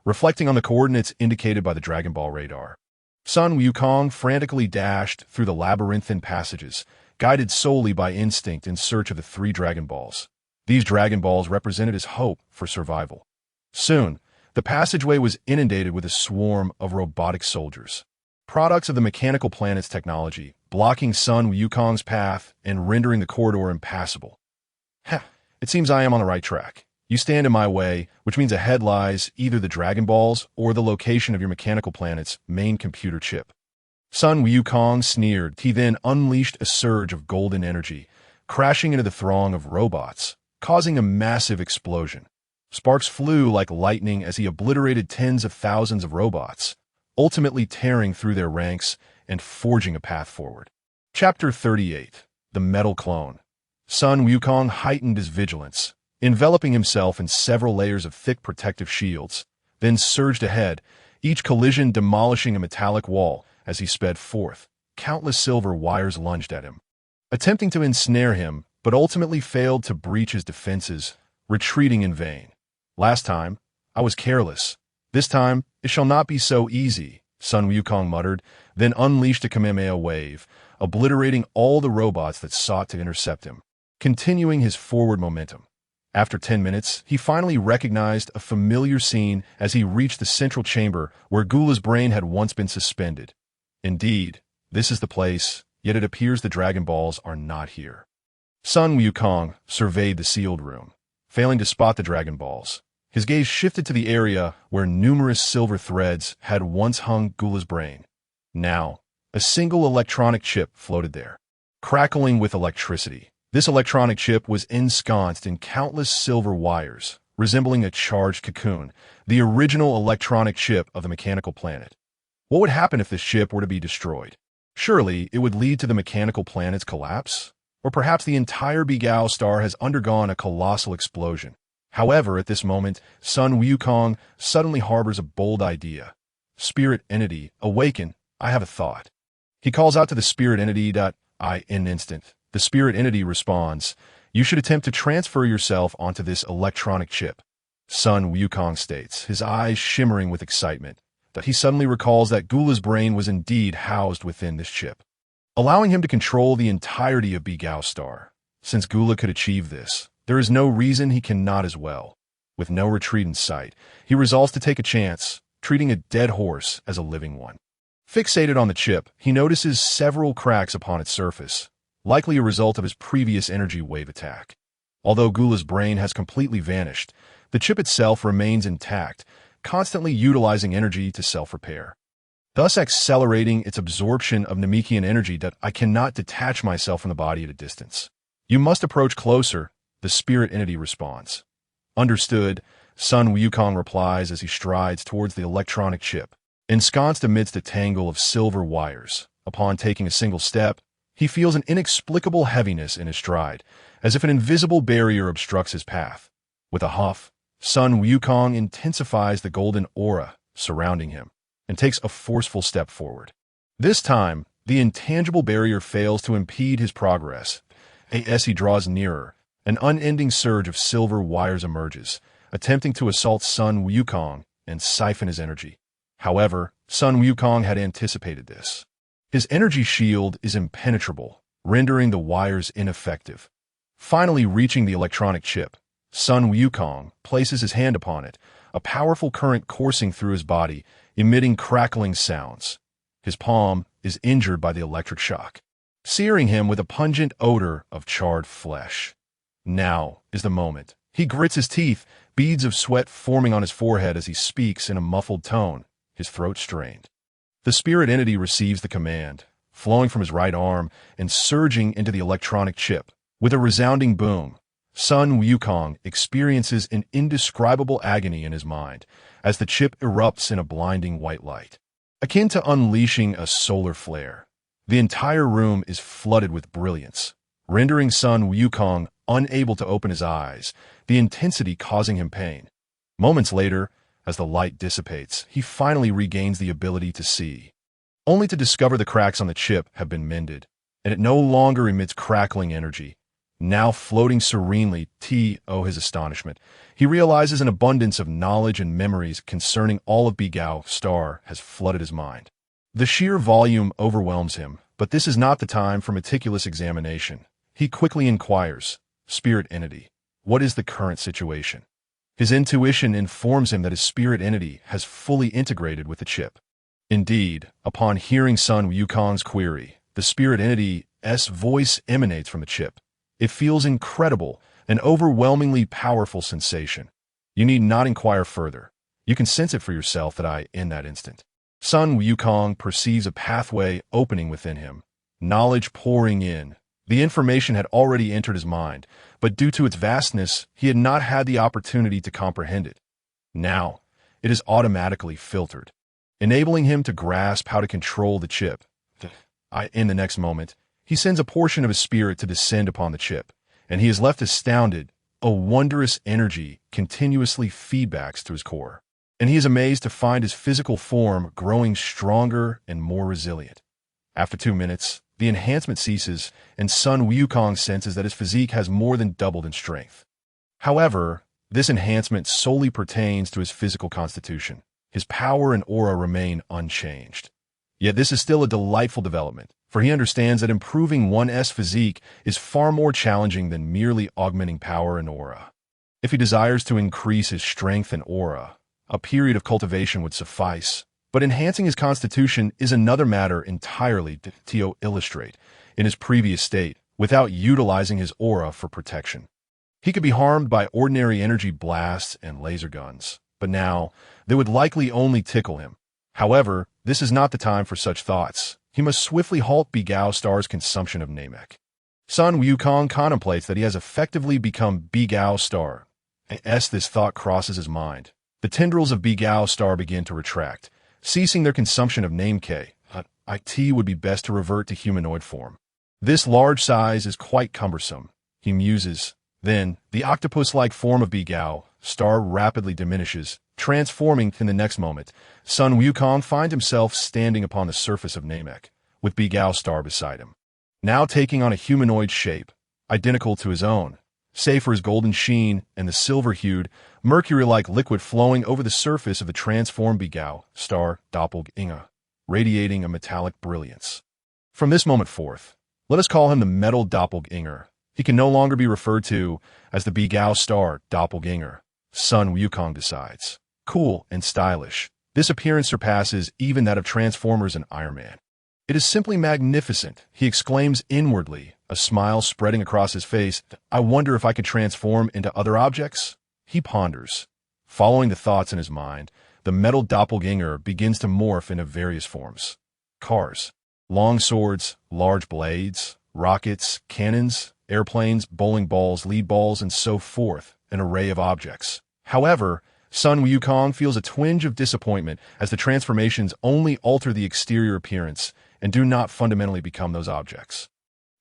reflecting on the coordinates indicated by the Dragon Ball radar. Sun Wukong frantically dashed through the labyrinthine passages, guided solely by instinct in search of the 3 Dragon Balls. These Dragon Balls represented his hope for survival. Soon, the passageway was inundated with a swarm of robotic soldiers, products of the mechanical planet's technology, blocking Sun Wukong's path and rendering the corridor impassable. It seems I am on the right track. You stand in my way, which means ahead lies either the Dragon Balls or the location of your mechanical planet's main computer chip. Sun Wukong sneered. He then unleashed a surge of golden energy, crashing into the throng of robots, causing a massive explosion. Sparks flew like lightning as he obliterated tens of thousands of robots, ultimately tearing through their ranks and forging a path forward. Chapter 38. The Metal Clone. Sun Wukong heightened his vigilance, enveloping himself in several layers of thick protective shields, then surged ahead, each collision demolishing a metallic wall as he sped forth. Countless silver wires lunged at him, attempting to ensnare him, but ultimately failed to breach his defenses, retreating in vain. "Last time, I was careless. This time, it shall not be so easy," Sun Wukong muttered, then unleashed a Kamehameha wave, obliterating all the robots that sought to intercept him, continuing his forward momentum. After 10 minutes, he finally recognized a familiar scene as he reached the central chamber where Gula's brain had once been suspended. Indeed, this is the place, yet it appears the Dragon Balls are not here. Sun Wukong surveyed the sealed room, failing to spot the Dragon Balls. His gaze shifted to the area where numerous silver threads had once hung Gula's brain. Now, a single electronic chip floated there, crackling with electricity. This electronic chip was ensconced in countless silver wires, resembling a charged cocoon, the original electronic chip of the mechanical planet. What would happen if this chip were to be destroyed? Surely, it would lead to the mechanical planet's collapse? Or perhaps the entire Begao star has undergone a colossal explosion. However, at this moment, Sun Wukong suddenly harbors a bold idea. Spirit entity, awaken, I have a thought. He calls out to the spirit entity. In an instant, the spirit entity responds, you should attempt to transfer yourself onto this electronic chip. Sun Wukong states, his eyes shimmering with excitement, that he suddenly recalls that Gula's brain was indeed housed within this chip, allowing him to control the entirety of Begao star. Since Gula could achieve this, there is no reason he cannot as well. With no retreat in sight, he resolves to take a chance, treating a dead horse as a living one. Fixated on the chip, he notices several cracks upon its surface, likely a result of his previous energy wave attack. Although Gula's brain has completely vanished, the chip itself remains intact, constantly utilizing energy to self-repair, thus accelerating its absorption of Namekian energy. I cannot detach myself from the body at a distance. You must approach closer, the spirit entity responds. Understood, Sun Wukong replies as he strides towards the electronic chip, ensconced amidst a tangle of silver wires. Upon taking a single step, he feels an inexplicable heaviness in his stride, as if an invisible barrier obstructs his path. With a huff, Sun Wukong intensifies the golden aura surrounding him and takes a forceful step forward. This time, the intangible barrier fails to impede his progress. As he draws nearer, an unending surge of silver wires emerges, attempting to assault Sun Wukong and siphon his energy. However, Sun Wukong had anticipated this. His energy shield is impenetrable, rendering the wires ineffective. Finally reaching the electronic chip, Sun Wukong places his hand upon it, a powerful current coursing through his body, emitting crackling sounds. His palm is injured by the electric shock, searing him with a pungent odor of charred flesh. Now is the moment. He grits his teeth, beads of sweat forming on his forehead as he speaks in a muffled tone, his throat strained. The spirit entity receives the command, flowing from his right arm and surging into the electronic chip. With a resounding boom, Sun Wukong experiences an indescribable agony in his mind as the chip erupts in a blinding white light, akin to unleashing a solar flare. The entire room is flooded with brilliance, rendering Sun Wukong unable to open his eyes, the intensity causing him pain. Moments later, as the light dissipates, he finally regains the ability to see, only to discover the cracks on the chip have been mended, and it no longer emits crackling energy. Now floating serenely, his astonishment, he realizes an abundance of knowledge and memories concerning all of Begao star has flooded his mind. The sheer volume overwhelms him, but this is not the time for meticulous examination. He quickly inquires, spirit entity, what is the current situation? His intuition informs him that his spirit entity has fully integrated with the chip. Indeed, upon hearing Sun Wukong's query, the spirit entity's voice emanates from the chip. It feels incredible, an overwhelmingly powerful sensation. You need not inquire further. You can sense it for yourself in that instant. Sun Wukong perceives a pathway opening within him, knowledge pouring in. The information had already entered his mind, but due to its vastness, he had not had the opportunity to comprehend it. Now, it is automatically filtered, enabling him to grasp how to control the chip. In the next moment, he sends a portion of his spirit to descend upon the chip, and he is left astounded. A wondrous energy continuously feedbacks to his core, and he is amazed to find his physical form growing stronger and more resilient. After 2 minutes, the enhancement ceases, and Sun Wukong senses that his physique has more than doubled in strength. However, this enhancement solely pertains to his physical constitution. His power and aura remain unchanged. Yet this is still a delightful development, for he understands that improving one's physique is far more challenging than merely augmenting power and aura. If he desires to increase his strength and aura, a period of cultivation would suffice, but enhancing his constitution is another matter entirely to illustrate in his previous state without utilizing his aura for protection. He could be harmed by ordinary energy blasts and laser guns, but now they would likely only tickle him. However, this is not the time for such thoughts. He must swiftly halt Begao Star's consumption of Namek. Sun Wukong contemplates that he has effectively become Begao Star. As this thought crosses his mind, the tendrils of Begao Star begin to retract, ceasing their consumption of Namek. It would be best to revert to humanoid form. This large size is quite cumbersome, he muses. Then, the octopus-like form of Begao Star rapidly diminishes, transforming in the next moment. Sun Wukong finds himself standing upon the surface of Namek, with Begao Star beside him, now taking on a humanoid shape, identical to his own, save for his golden sheen and the silver-hued, mercury-like liquid flowing over the surface of the transformed Begao Star doppelganger, radiating a metallic brilliance. From this moment forth, let us call him the metal doppelganger. He can no longer be referred to as the Begao Star doppelganger. Sun Wukong decides. Cool and stylish, this appearance surpasses even that of Transformers and Iron Man. It is simply magnificent, he exclaims inwardly, a smile spreading across his face. I wonder if I could transform into other objects? He ponders. Following the thoughts in his mind, the metal doppelganger begins to morph into various forms. Cars, long swords, large blades, rockets, cannons, airplanes, bowling balls, lead balls, and so forth, an array of objects. However, Sun Wukong feels a twinge of disappointment as the transformations only alter the exterior appearance and do not fundamentally become those objects.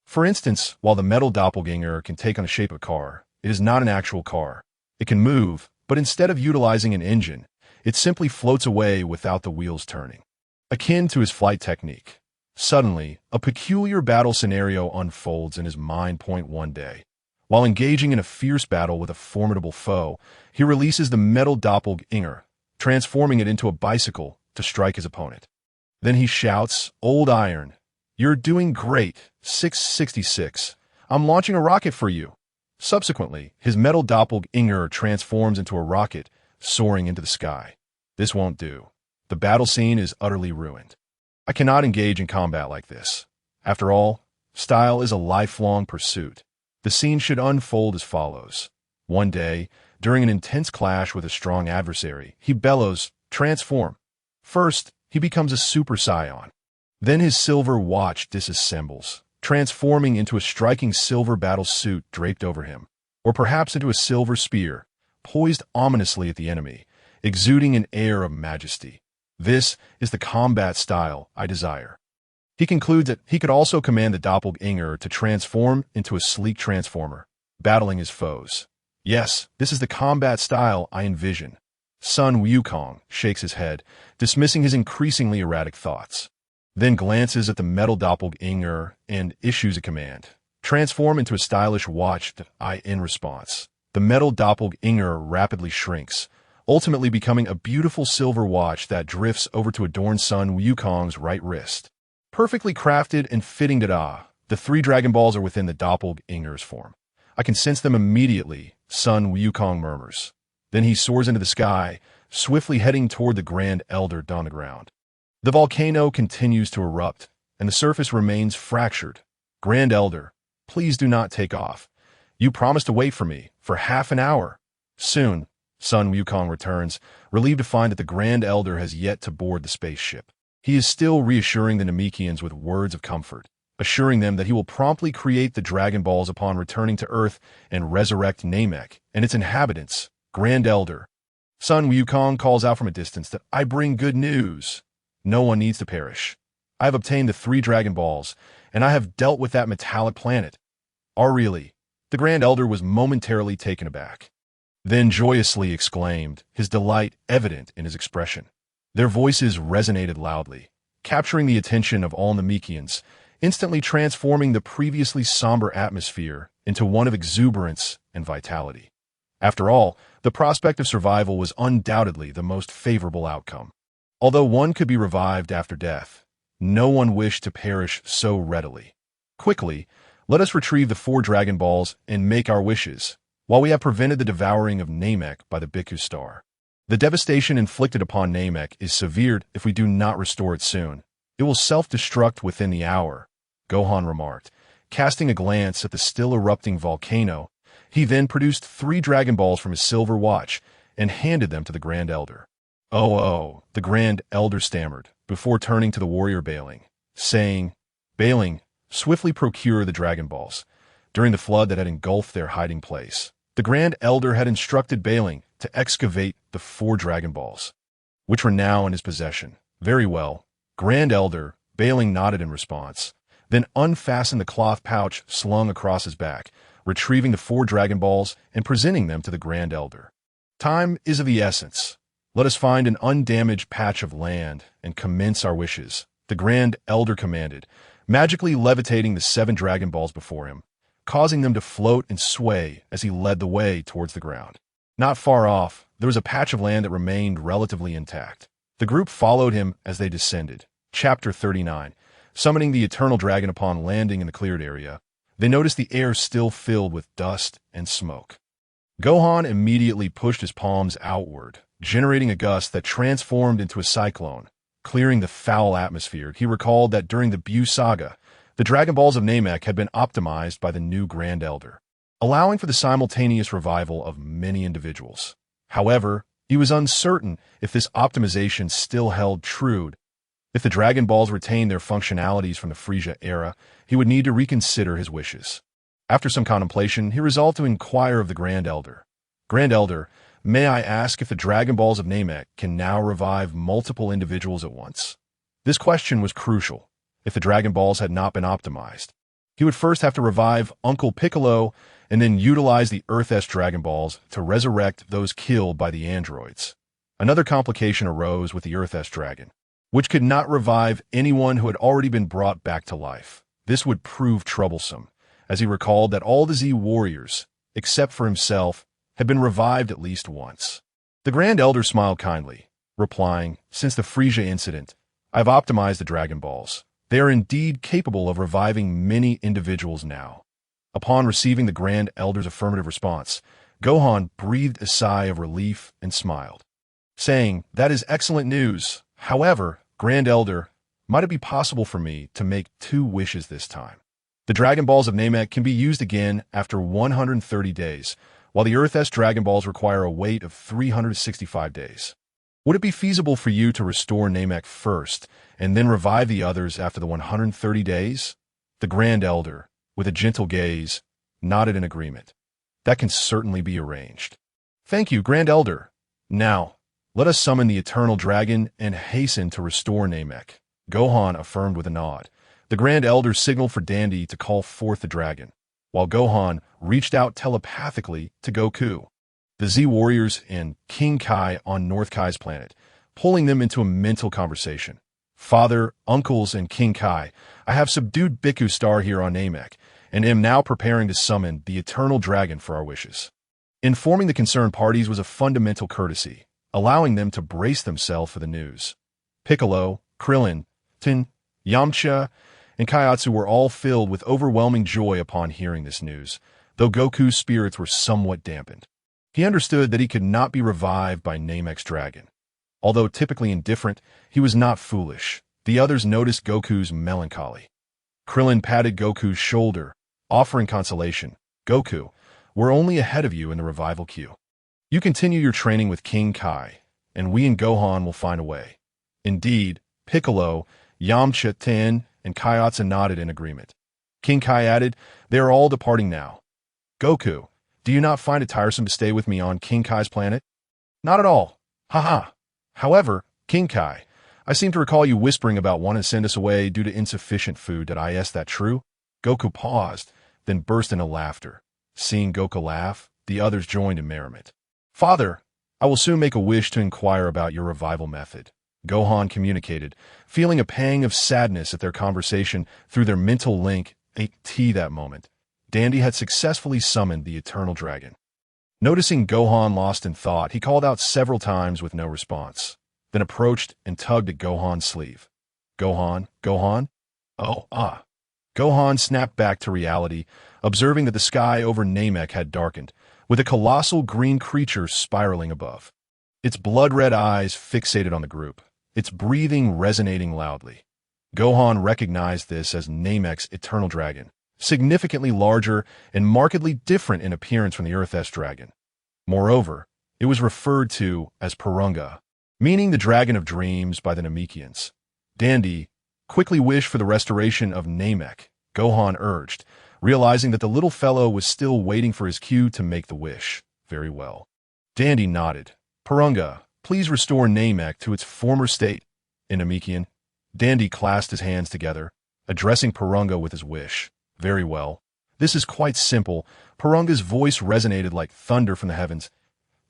For instance, while the metal doppelganger can take on the shape of a car, it is not an actual car. It can move, but instead of utilizing an engine, it simply floats away without the wheels turning. Akin to his flight technique. Suddenly, a peculiar battle scenario unfolds in his mind. One day, while engaging in a fierce battle with a formidable foe, he releases the metal doppelganger, transforming it into a bicycle to strike his opponent. Then he shouts, "Old Iron, you're doing great, 666. I'm launching a rocket for you." Subsequently, his metal doppelganger transforms into a rocket, soaring into the sky. This won't do. The battle scene is utterly ruined. I cannot engage in combat like this. After all, style is a lifelong pursuit. The scene should unfold as follows. One day, during an intense clash with a strong adversary, he bellows, "Transform." First, he becomes a Super Saiyan. Then his silver watch disassembles, transforming into a striking silver battle suit draped over him, or perhaps into a silver spear, poised ominously at the enemy, exuding an air of majesty. This is the combat style I desire. He concludes that he could also command the doppelganger to transform into a sleek transformer, battling his foes. Yes, this is the combat style I envision. Sun Wukong shakes his head, dismissing his increasingly erratic thoughts, then glances at the metal doppelganger and issues a command. Transform into a stylish watch. In response, the metal doppelganger rapidly shrinks, ultimately becoming a beautiful silver watch that drifts over to adorn Sun Wukong's right wrist. Perfectly crafted and fitting. The 3 Dragon Balls are within the doppelganger's form. I can sense them immediately, Sun Wukong murmurs. Then he soars into the sky, swiftly heading toward the Grand Elder on the ground. The volcano continues to erupt, and the surface remains fractured. Grand Elder, please do not take off. You promised to wait for me for half an hour. Soon, Sun Wukong returns, relieved to find that the Grand Elder has yet to board the spaceship. He is still reassuring the Namekians with words of comfort, assuring them that he will promptly create the Dragon Balls upon returning to Earth and resurrect Namek and its inhabitants. Grand Elder. Sun Wukong calls out from a distance that I bring good news. No one needs to perish. I have obtained the 3 Dragon Balls, and I have dealt with that metallic planet. Oh, really? The Grand Elder was momentarily taken aback, then joyously exclaimed, his delight evident in his expression. Their voices resonated loudly, capturing the attention of all Namekians, instantly transforming the previously somber atmosphere into one of exuberance and vitality. After all, the prospect of survival was undoubtedly the most favorable outcome. Although one could be revived after death, No one wished to perish so readily. Quickly, let us retrieve the 4 Dragon Balls and make our wishes, while we have prevented the devouring of Namek by the Bhikkhu star. The devastation inflicted upon Namek is severe if we do not restore it soon. It will self-destruct within the hour, Gohan remarked. Casting a glance at the still erupting volcano, he then produced 3 Dragon Balls from his silver watch and handed them to the Grand Elder. Oh, the Grand Elder stammered, before turning to the warrior Bailing, saying, Bailing, swiftly procure the Dragon Balls. During the flood that had engulfed their hiding place, the Grand Elder had instructed Bailing to excavate the 4 Dragon Balls, which were now in his possession. Very well, Grand Elder, Bailing nodded in response, then unfastened the cloth pouch slung across his back, retrieving the 4 Dragon Balls and presenting them to the Grand Elder. Time is of the essence. Let us find an undamaged patch of land and commence our wishes, the Grand Elder commanded, magically levitating the 7 Dragon Balls before him, causing them to float and sway as he led the way towards the ground. Not far off, there was a patch of land that remained relatively intact. The group followed him as they descended. Chapter 39. Summoning the Eternal Dragon upon landing in the cleared area, they noticed the air still filled with dust and smoke. Gohan immediately pushed his palms outward, generating a gust that transformed into a cyclone, clearing the foul atmosphere. He recalled that during the Buu saga, the Dragon Balls of Namek had been optimized by the new Grand Elder, allowing for the simultaneous revival of many individuals. However, he was uncertain if this optimization still held true. If the Dragon Balls retained their functionalities from the Frieza era, he would need to reconsider his wishes. After some contemplation, he resolved to inquire of the Grand Elder. Grand Elder, may I ask if the Dragon Balls of Namek can now revive multiple individuals at once? This question was crucial. If the Dragon Balls had not been optimized, he would first have to revive Uncle Piccolo and then utilize the Earth-S Dragon Balls to resurrect those killed by the androids. Another complication arose with the Earth-S Dragon, which could not revive anyone who had already been brought back to life. This would prove troublesome, as he recalled that all the Z warriors, except for himself, had been revived at least once. The Grand Elder smiled kindly, replying, since the Frieza incident, I have optimized the Dragon Balls. They are indeed capable of reviving many individuals now. Upon receiving the Grand Elder's affirmative response, Gohan breathed a sigh of relief and smiled, saying, that is excellent news. However, Grand Elder, might it be possible for me to make 2 wishes this time? The Dragon Balls of Namek can be used again after 130 days, while the Earth-S Dragon Balls require a wait of 365 days. Would it be feasible for you to restore Namek first, and then revive the others after the 130 days? The Grand Elder, with a gentle gaze, nodded in agreement. That can certainly be arranged. Thank you, Grand Elder. Now, let us summon the Eternal Dragon and hasten to restore Namek. Gohan affirmed with a nod. The Grand Elder signaled for Dandy to call forth the dragon, while Gohan reached out telepathically to Goku, the Z warriors, and King Kai on North Kai's planet, pulling them into a mental conversation. Father, uncles, and King Kai, I have subdued Bhikkhu Star here on Namek, and am now preparing to summon the Eternal Dragon for our wishes. Informing the concerned parties was a fundamental courtesy, allowing them to brace themselves for the news. Piccolo, Krillin, Tin, Yamcha, and Kaiatsu were all filled with overwhelming joy upon hearing this news, though Goku's spirits were somewhat dampened. He understood that he could not be revived by Namek's dragon. Although typically indifferent, he was not foolish. The others noticed Goku's melancholy. Krillin patted Goku's shoulder, offering consolation. Goku, we're only ahead of you in the revival queue. You continue your training with King Kai, and we and Gohan will find a way. Indeed, Piccolo, Yamcha, Tin, and Kaiatsu nodded in agreement. King Kai added, they are all departing now. Goku, do you not find it tiresome to stay with me on King Kai's planet? Not at all. Haha. However, King Kai, I seem to recall you whispering about wanting to send us away due to insufficient food. Did I ask that true? Goku paused, then burst into laughter. Seeing Goku laugh, the others joined in merriment. Father, I will soon make a wish to inquire about your revival method. Gohan communicated, feeling a pang of sadness at their conversation through their mental link. That moment, Dandy had successfully summoned the Eternal Dragon. Noticing Gohan lost in thought, he called out several times with no response, then approached and tugged at Gohan's sleeve. Gohan, Gohan? Oh, ah. Gohan snapped back to reality, observing that the sky over Namek had darkened, with a colossal green creature spiraling above. Its blood-red eyes fixated on the group, its breathing resonating loudly. Gohan recognized this as Namek's eternal dragon, significantly larger and markedly different in appearance from the Earth-S dragon. Moreover, it was referred to as Purunga, meaning the dragon of dreams by the Namekians. Dandy, quickly wish for the restoration of Namek, Gohan urged, realizing that the little fellow was still waiting for his cue to make the wish. Very well. Dandy nodded. Purunga, please restore Namek to its former state. In Namekian, Dandy clasped his hands together, addressing Purunga with his wish. Very well. This is quite simple. Purunga's voice resonated like thunder from the heavens.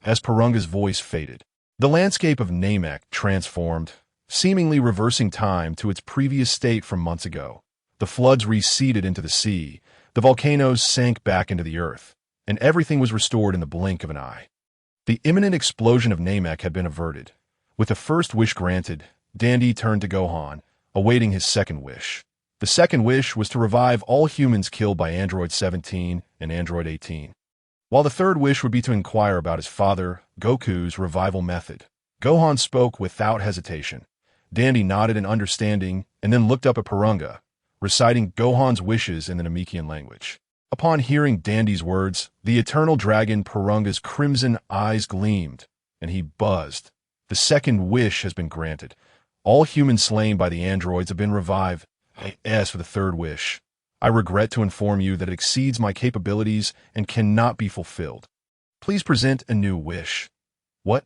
As Purunga's voice faded, the landscape of Namek transformed, seemingly reversing time to its previous state from months ago. The floods receded into the sea, the volcanoes sank back into the earth, and everything was restored in the blink of an eye. The imminent explosion of Namek had been averted. With the first wish granted, Dandy turned to Gohan, awaiting his second wish. The second wish was to revive all humans killed by Android 17 and Android 18. While the third wish would be to inquire about his father, Goku's revival method. Gohan spoke without hesitation. Dandy nodded in understanding and then looked up at Purunga, reciting Gohan's wishes in the Namekian language. Upon hearing Dandy's words, the eternal dragon Purunga's crimson eyes gleamed, and he buzzed. The second wish has been granted. All humans slain by the androids have been revived. As for the third wish, I regret to inform you that it exceeds my capabilities and cannot be fulfilled. Please present a new wish. What?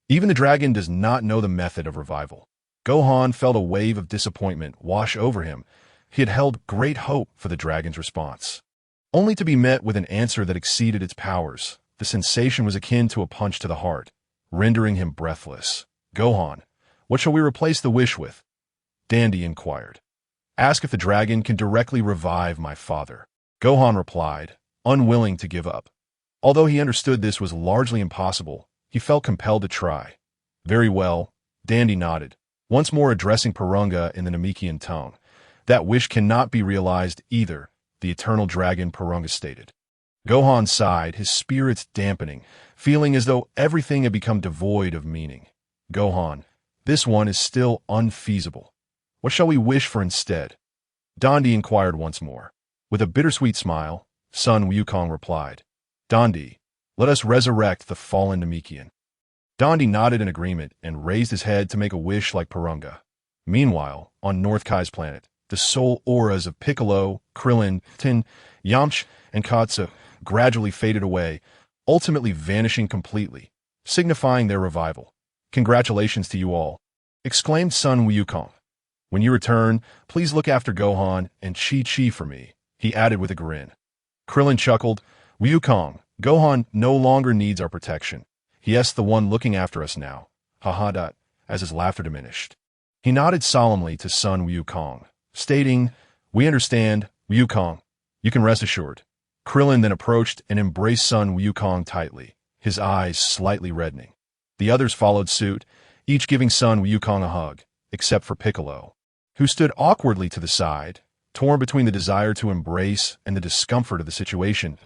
Even the dragon does not know the method of revival. Gohan felt a wave of disappointment wash over him. He had held great hope for the dragon's response, only to be met with an answer that exceeded its powers. The sensation was akin to a punch to the heart, rendering him breathless. Gohan, what shall we replace the wish with? Dandy inquired. Ask if the dragon can directly revive my father. Gohan replied, unwilling to give up. Although he understood this was largely impossible, he felt compelled to try. Very well, Dandy nodded, once more addressing Purunga in the Namekian tongue. That wish cannot be realized either, the eternal dragon Purunga stated. Gohan sighed, his spirits dampening, feeling as though everything had become devoid of meaning. Gohan, this one is still unfeasible. What shall we wish for instead? Dandy inquired once more. With a bittersweet smile, Sun Wukong replied, Dandy, let us resurrect the fallen Namekian. Dandy nodded in agreement and raised his head to make a wish like Purunga. Meanwhile, on North Kai's planet, the soul auras of Piccolo, Krillin, Tin, Yamcha, and Katsu gradually faded away, ultimately vanishing completely, signifying their revival. Congratulations to you all, exclaimed Sun Wukong. When you return, please look after Gohan and Chi-Chi for me, he added with a grin. Krillin chuckled. Wukong, Gohan no longer needs our protection. He's the one looking after us now. Ha. As his laughter diminished. He nodded solemnly to Sun Wukong, stating, we understand, Wukong. You can rest assured. Krillin then approached and embraced Sun Wukong tightly, his eyes slightly reddening. The others followed suit, each giving Sun Wukong a hug, except for Piccolo, who stood awkwardly to the side, torn between the desire to embrace and the discomfort of the situation.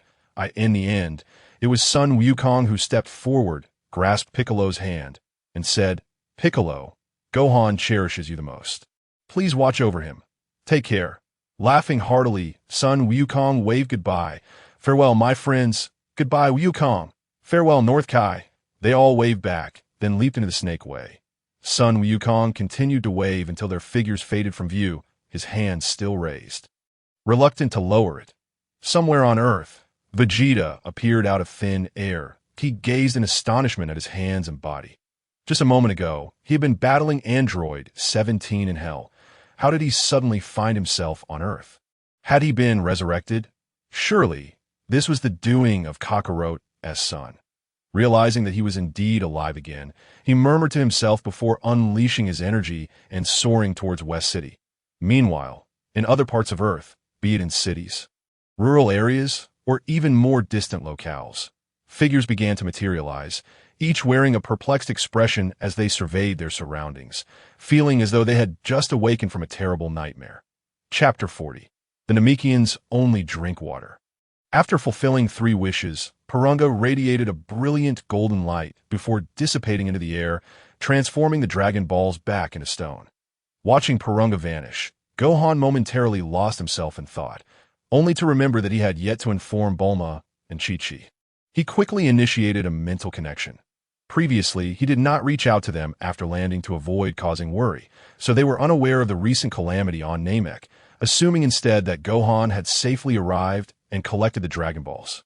In the end, it was Sun Wukong who stepped forward, grasped Piccolo's hand, and said, Piccolo, Gohan cherishes you the most. Please watch over him. Take care. Laughing heartily, Sun Wukong waved goodbye. Farewell, my friends. Goodbye, Wukong. Farewell, North Kai. They all waved back, then leaped into the snake way. Sun Wukong continued to wave until their figures faded from view, his hand still raised. Reluctant to lower it. Somewhere on Earth, Vegeta appeared out of thin air. He gazed in astonishment at his hands and body. Just a moment ago, he had been battling Android 17 in Hell. How did he suddenly find himself on Earth? Had he been resurrected? Surely, this was the doing of Kakarot's son. Realizing that he was indeed alive again, he murmured to himself before unleashing his energy and soaring towards West City. Meanwhile, in other parts of Earth, be it in cities, rural areas, or even more distant locales, figures began to materialize, each wearing a perplexed expression as they surveyed their surroundings, feeling as though they had just awakened from a terrible nightmare. Chapter 40. The Namekians only drink water. After fulfilling 3 wishes, Purunga radiated a brilliant golden light before dissipating into the air, transforming the Dragon Balls back into stone. Watching Purunga vanish, Gohan momentarily lost himself in thought, only to remember that he had yet to inform Bulma and Chi-Chi. He quickly initiated a mental connection. Previously, he did not reach out to them after landing to avoid causing worry, so they were unaware of the recent calamity on Namek, assuming instead that Gohan had safely arrived and collected the Dragon Balls.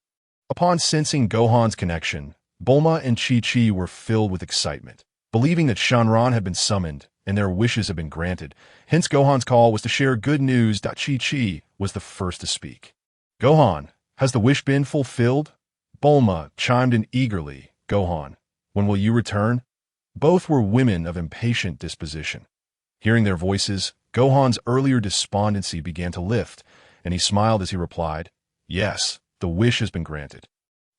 Upon sensing Gohan's connection, Bulma and Chi-Chi were filled with excitement, believing that Shenron had been summoned and their wishes had been granted. Hence Gohan's call was to share good news. Chi-Chi was the first to speak. "Gohan, has the wish been fulfilled?" Bulma chimed in eagerly. "Gohan, when will you return?" Both were women of impatient disposition. Hearing their voices, Gohan's earlier despondency began to lift, and he smiled as he replied, "Yes, the wish has been granted.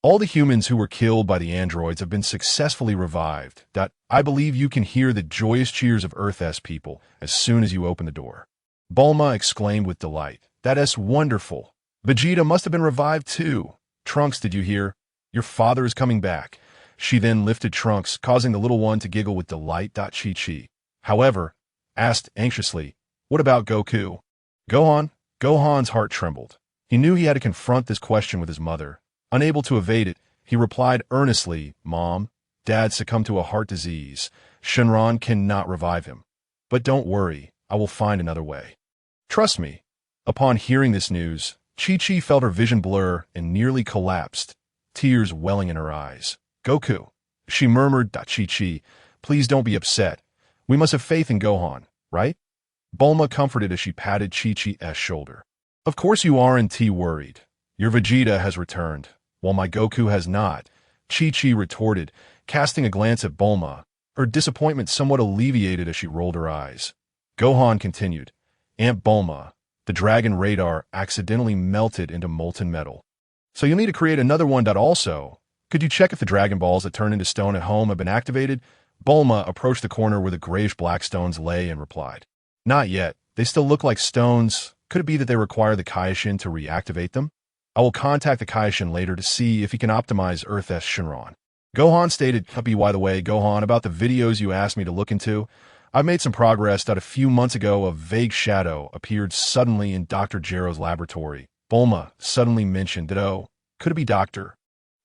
All the humans who were killed by the androids have been successfully revived. I believe you can hear the joyous cheers of Earth's people as soon as you open the door." Bulma exclaimed with delight, "That's wonderful. Vegeta must have been revived too. Trunks, did you hear? Your father is coming back." She then lifted Trunks, causing the little one to giggle with delight. Chi-Chi, however, asked anxiously, "What about Goku?" Gohan's heart trembled. He knew he had to confront this question with his mother. Unable to evade it, he replied earnestly, "Mom, Dad succumbed to a heart disease. Shenron cannot revive him. But don't worry, I will find another way. Trust me." Upon hearing this news, Chi-Chi felt her vision blur and nearly collapsed, tears welling in her eyes. "Goku," she murmured. "Chi-Chi, please don't be upset. We must have faith in Gohan, right?" Bulma comforted as she patted Chi-Chi's shoulder. "Of course you aren't worried. Your Vegeta has returned, while my Goku has not," Chi-Chi retorted, casting a glance at Bulma, her disappointment somewhat alleviated as she rolled her eyes. Gohan continued, "Aunt Bulma, the dragon radar accidentally melted into molten metal. So you'll need to create another one. Also, could you check if the Dragon Balls that turn into stone at home have been activated?" Bulma approached the corner where the grayish-black stones lay and replied, "Not yet. They still look like stones. Could it be that they require the Kaioshin to reactivate them? I will contact the Kaioshin later to see if he can optimize Earth's Shenron." Gohan stated, "By the way, Gohan, about the videos you asked me to look into, I've made some progress. A few months ago, a vague shadow appeared suddenly in Dr. Gero's laboratory." Bulma suddenly mentioned that, "Oh, could it be Dr.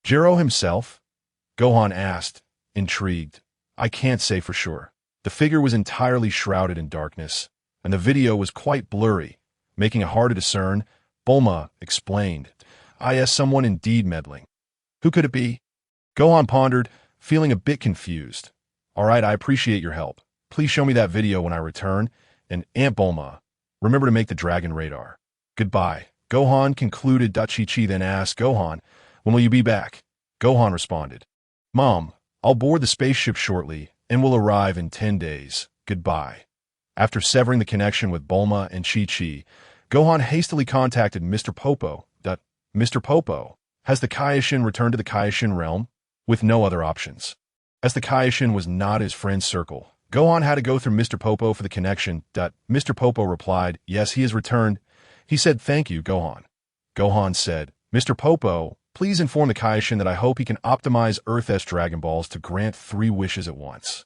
Gero himself?" Gohan asked, intrigued. "I can't say for sure. The figure was entirely shrouded in darkness, and the video was quite blurry, making it hard to discern." Bulma explained, someone indeed meddling. Who could it be?" Gohan pondered, feeling a bit confused. "All right, I appreciate your help. Please show me that video when I return, and Aunt Bulma, remember to make the dragon radar. Goodbye." Gohan concluded. Chi-Chi then asked, "Gohan, when will you be back?" Gohan responded, "Mom, I'll board the spaceship shortly and will arrive in 10 days. Goodbye." After severing the connection with Bulma and Chi-Chi, Gohan hastily contacted Mr. Popo. "Mr. Popo, has the Kaioshin returned to the Kaioshin realm?" With no other options. As the Kaioshin was not his friend's circle, Gohan had to go through Mr. Popo for the connection. Mr. Popo replied, "Yes, he has returned." He said, "Thank you, Gohan." Gohan said, "Mr. Popo, please inform the Kaioshin that I hope he can optimize Earth's Dragon Balls to grant 3 wishes at once.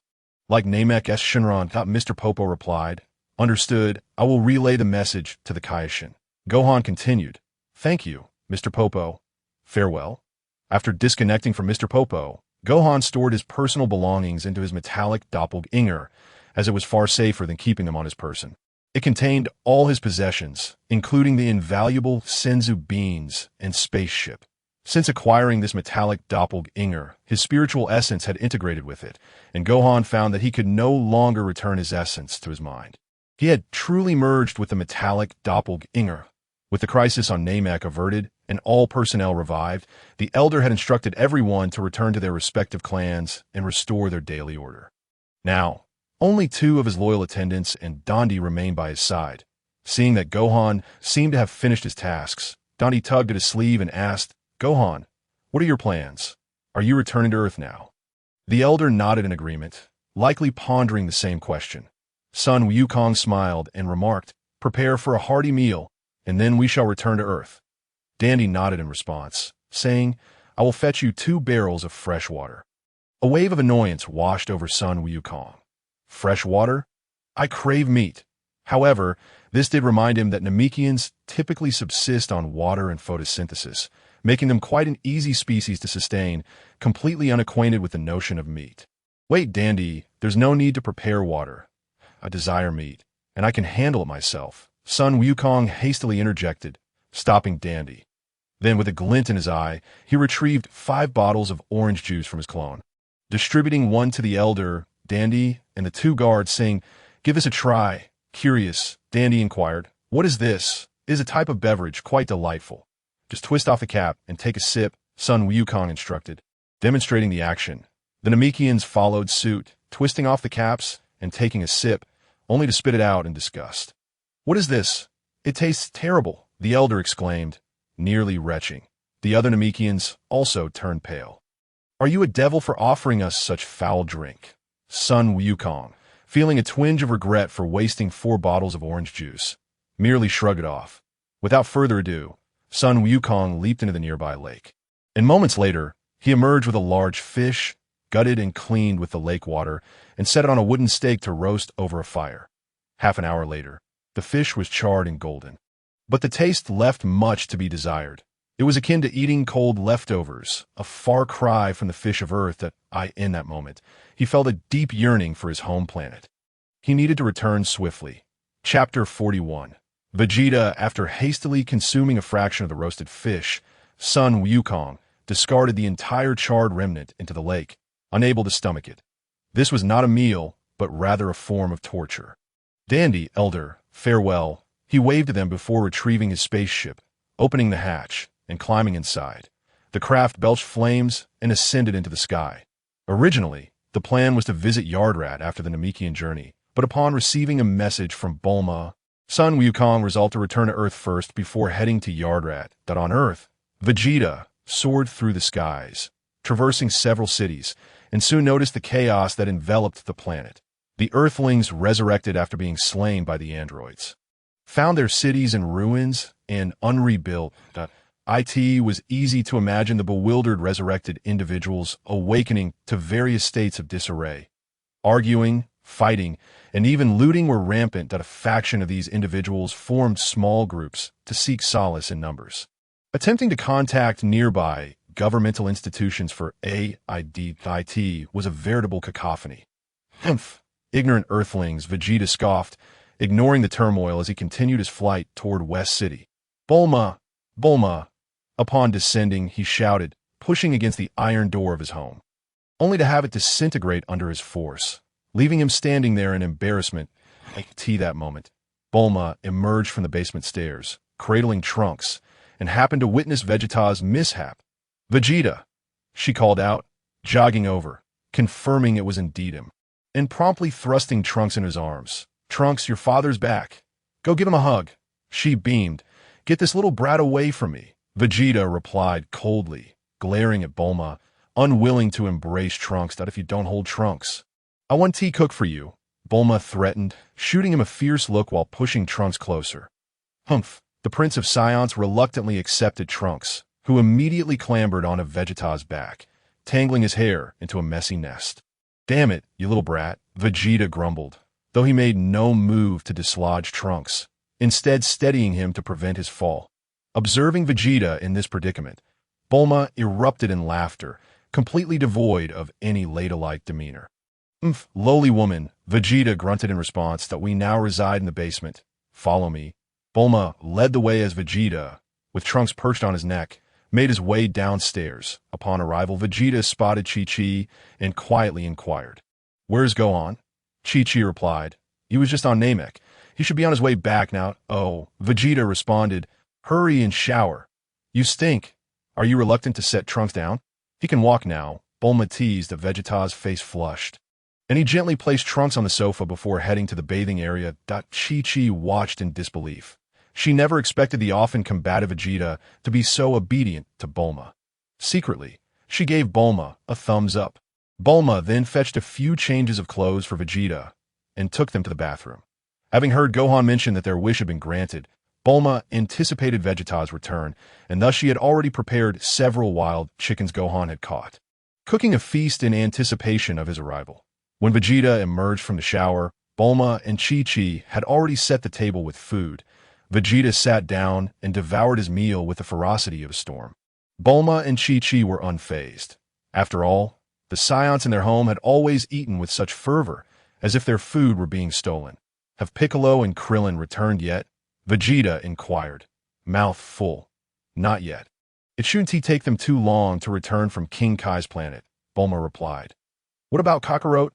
Like Namek's Shenron." Mr. Popo replied, "Understood. I will relay the message to the Kaioshin." Gohan continued, "Thank you, Mr. Popo. Farewell." After disconnecting from Mr. Popo, Gohan stored his personal belongings into his metallic doppelganger, as it was far safer than keeping them on his person. It contained all his possessions, including the invaluable Senzu beans and spaceship. Since acquiring this metallic doppelganger, his spiritual essence had integrated with it, and Gohan found that he could no longer return his essence to his mind. He had truly merged with the metallic doppelganger. With the crisis on Namek averted and all personnel revived, the Elder had instructed everyone to return to their respective clans and restore their daily order. Now, only 2 of his loyal attendants and Dondi remained by his side. Seeing that Gohan seemed to have finished his tasks, Dondi tugged at his sleeve and asked, "Gohan, what are your plans? Are you returning to Earth now?" The elder nodded in agreement, likely pondering the same question. Sun Wukong smiled and remarked, "Prepare for a hearty meal, and then we shall return to Earth." Dandy nodded in response, saying, "I will fetch you 2 barrels of fresh water." A wave of annoyance washed over Sun Wukong. Fresh water? I crave meat. However, this did remind him that Namekians typically subsist on water and photosynthesis, making them quite an easy species to sustain, completely unacquainted with the notion of meat. "Wait, Dandy, there's no need to prepare water. I desire meat, and I can handle it myself," Sun Wukong hastily interjected, stopping Dandy. Then, with a glint in his eye, he retrieved 5 bottles of orange juice from his clone. Distributing one to the elder, Dandy, and the 2 guards, saying, "Give this a try." Curious, Dandy inquired, "What is this?" "It is a type of beverage, quite delightful. Just twist off the cap and take a sip," Sun Wukong instructed, demonstrating the action. The Namekians followed suit, twisting off the caps and taking a sip, only to spit it out in disgust. "What is this? It tastes terrible," the elder exclaimed, nearly retching. The other Namekians also turned pale. "Are you a devil for offering us such foul drink?" Sun Wukong, feeling a twinge of regret for wasting 4 bottles of orange juice, merely shrugged it off. Without further ado, Sun Wukong leaped into the nearby lake. And moments later, he emerged with a large fish, gutted and cleaned with the lake water, and set it on a wooden stake to roast over a fire. Half an hour later, the fish was charred and golden. But the taste left much to be desired. It was akin to eating cold leftovers, a far cry from the fish of Earth in that moment, he felt a deep yearning for his home planet. He needed to return swiftly. Chapter 41. Vegeta, after hastily consuming a fraction of the roasted fish, Sun Wukong discarded the entire charred remnant into the lake, unable to stomach it. This was not a meal, but rather a form of torture. "Dandy, elder, farewell," he waved to them before retrieving his spaceship, opening the hatch, and climbing inside. The craft belched flames and ascended into the sky. Originally, the plan was to visit Yardrat after the Namekian journey, but upon receiving a message from Bulma, Sun Wukong resolved to return to Earth first before heading to Yardrat. On Earth, Vegeta soared through the skies, traversing several cities, and soon noticed the chaos that enveloped the planet. The Earthlings, resurrected after being slain by the androids, found their cities in ruins and unrebuilt. It was easy to imagine the bewildered resurrected individuals awakening to various states of disarray. Arguing, fighting, and even looting were rampant. A faction of these individuals formed small groups to seek solace in numbers, attempting to contact nearby governmental institutions for aid. It was a veritable cacophony. "Humph! Ignorant Earthlings," Vegeta scoffed, ignoring the turmoil as he continued his flight toward West City. "Bulma! Bulma!" Upon descending, he shouted, pushing against the iron door of his home, only to have it disintegrate under his force, leaving him standing there in embarrassment. That moment, Bulma emerged from the basement stairs, cradling Trunks, and happened to witness Vegeta's mishap. "Vegeta!" she called out, jogging over, confirming it was indeed him, and promptly thrusting Trunks in his arms. "Trunks, your father's back. Go give him a hug." She beamed. "Get this little brat away from me," Vegeta replied coldly, glaring at Bulma, unwilling to embrace Trunks. "If you don't hold Trunks, I want tea cooked for you," Bulma threatened, shooting him a fierce look while pushing Trunks closer. "Humph!" The Prince of Saiyan reluctantly accepted Trunks, who immediately clambered onto Vegeta's back, tangling his hair into a messy nest. "Damn it, you little brat," Vegeta grumbled, though he made no move to dislodge Trunks, instead steadying him to prevent his fall. Observing Vegeta in this predicament, Bulma erupted in laughter, completely devoid of any ladylike demeanor. "Umph, lowly woman," Vegeta grunted in response. "That we now reside in the basement. Follow me." Bulma led the way as Vegeta, with Trunks perched on his neck, made his way downstairs. Upon arrival, Vegeta spotted Chi-Chi and quietly inquired, "Where's Gohan?" Chi-Chi replied, "He was just on Namek. He should be on his way back now." "Oh," Vegeta responded, "hurry and shower. You stink. Are you reluctant to set Trunks down? He can walk now." Bulma teased. Vegeta's face flushed, and he gently placed Trunks on the sofa before heading to the bathing area. Chi-Chi watched in disbelief. She never expected the often combative Vegeta to be so obedient to Bulma. Secretly, she gave Bulma a thumbs up. Bulma then fetched a few changes of clothes for Vegeta and took them to the bathroom. Having heard Gohan mention that their wish had been granted, Bulma anticipated Vegeta's return, and thus she had already prepared several wild chickens Gohan had caught, cooking a feast in anticipation of his arrival. When Vegeta emerged from the shower, Bulma and Chi-Chi had already set the table with food. Vegeta sat down and devoured his meal with the ferocity of a storm. Bulma and Chi-Chi were unfazed. After all, the Saiyans in their home had always eaten with such fervor, as if their food were being stolen. Have Piccolo and Krillin returned yet? Vegeta inquired, mouth full. Not yet. It shouldn't take them too long to return from King Kai's planet, Bulma replied. What about Kakarot?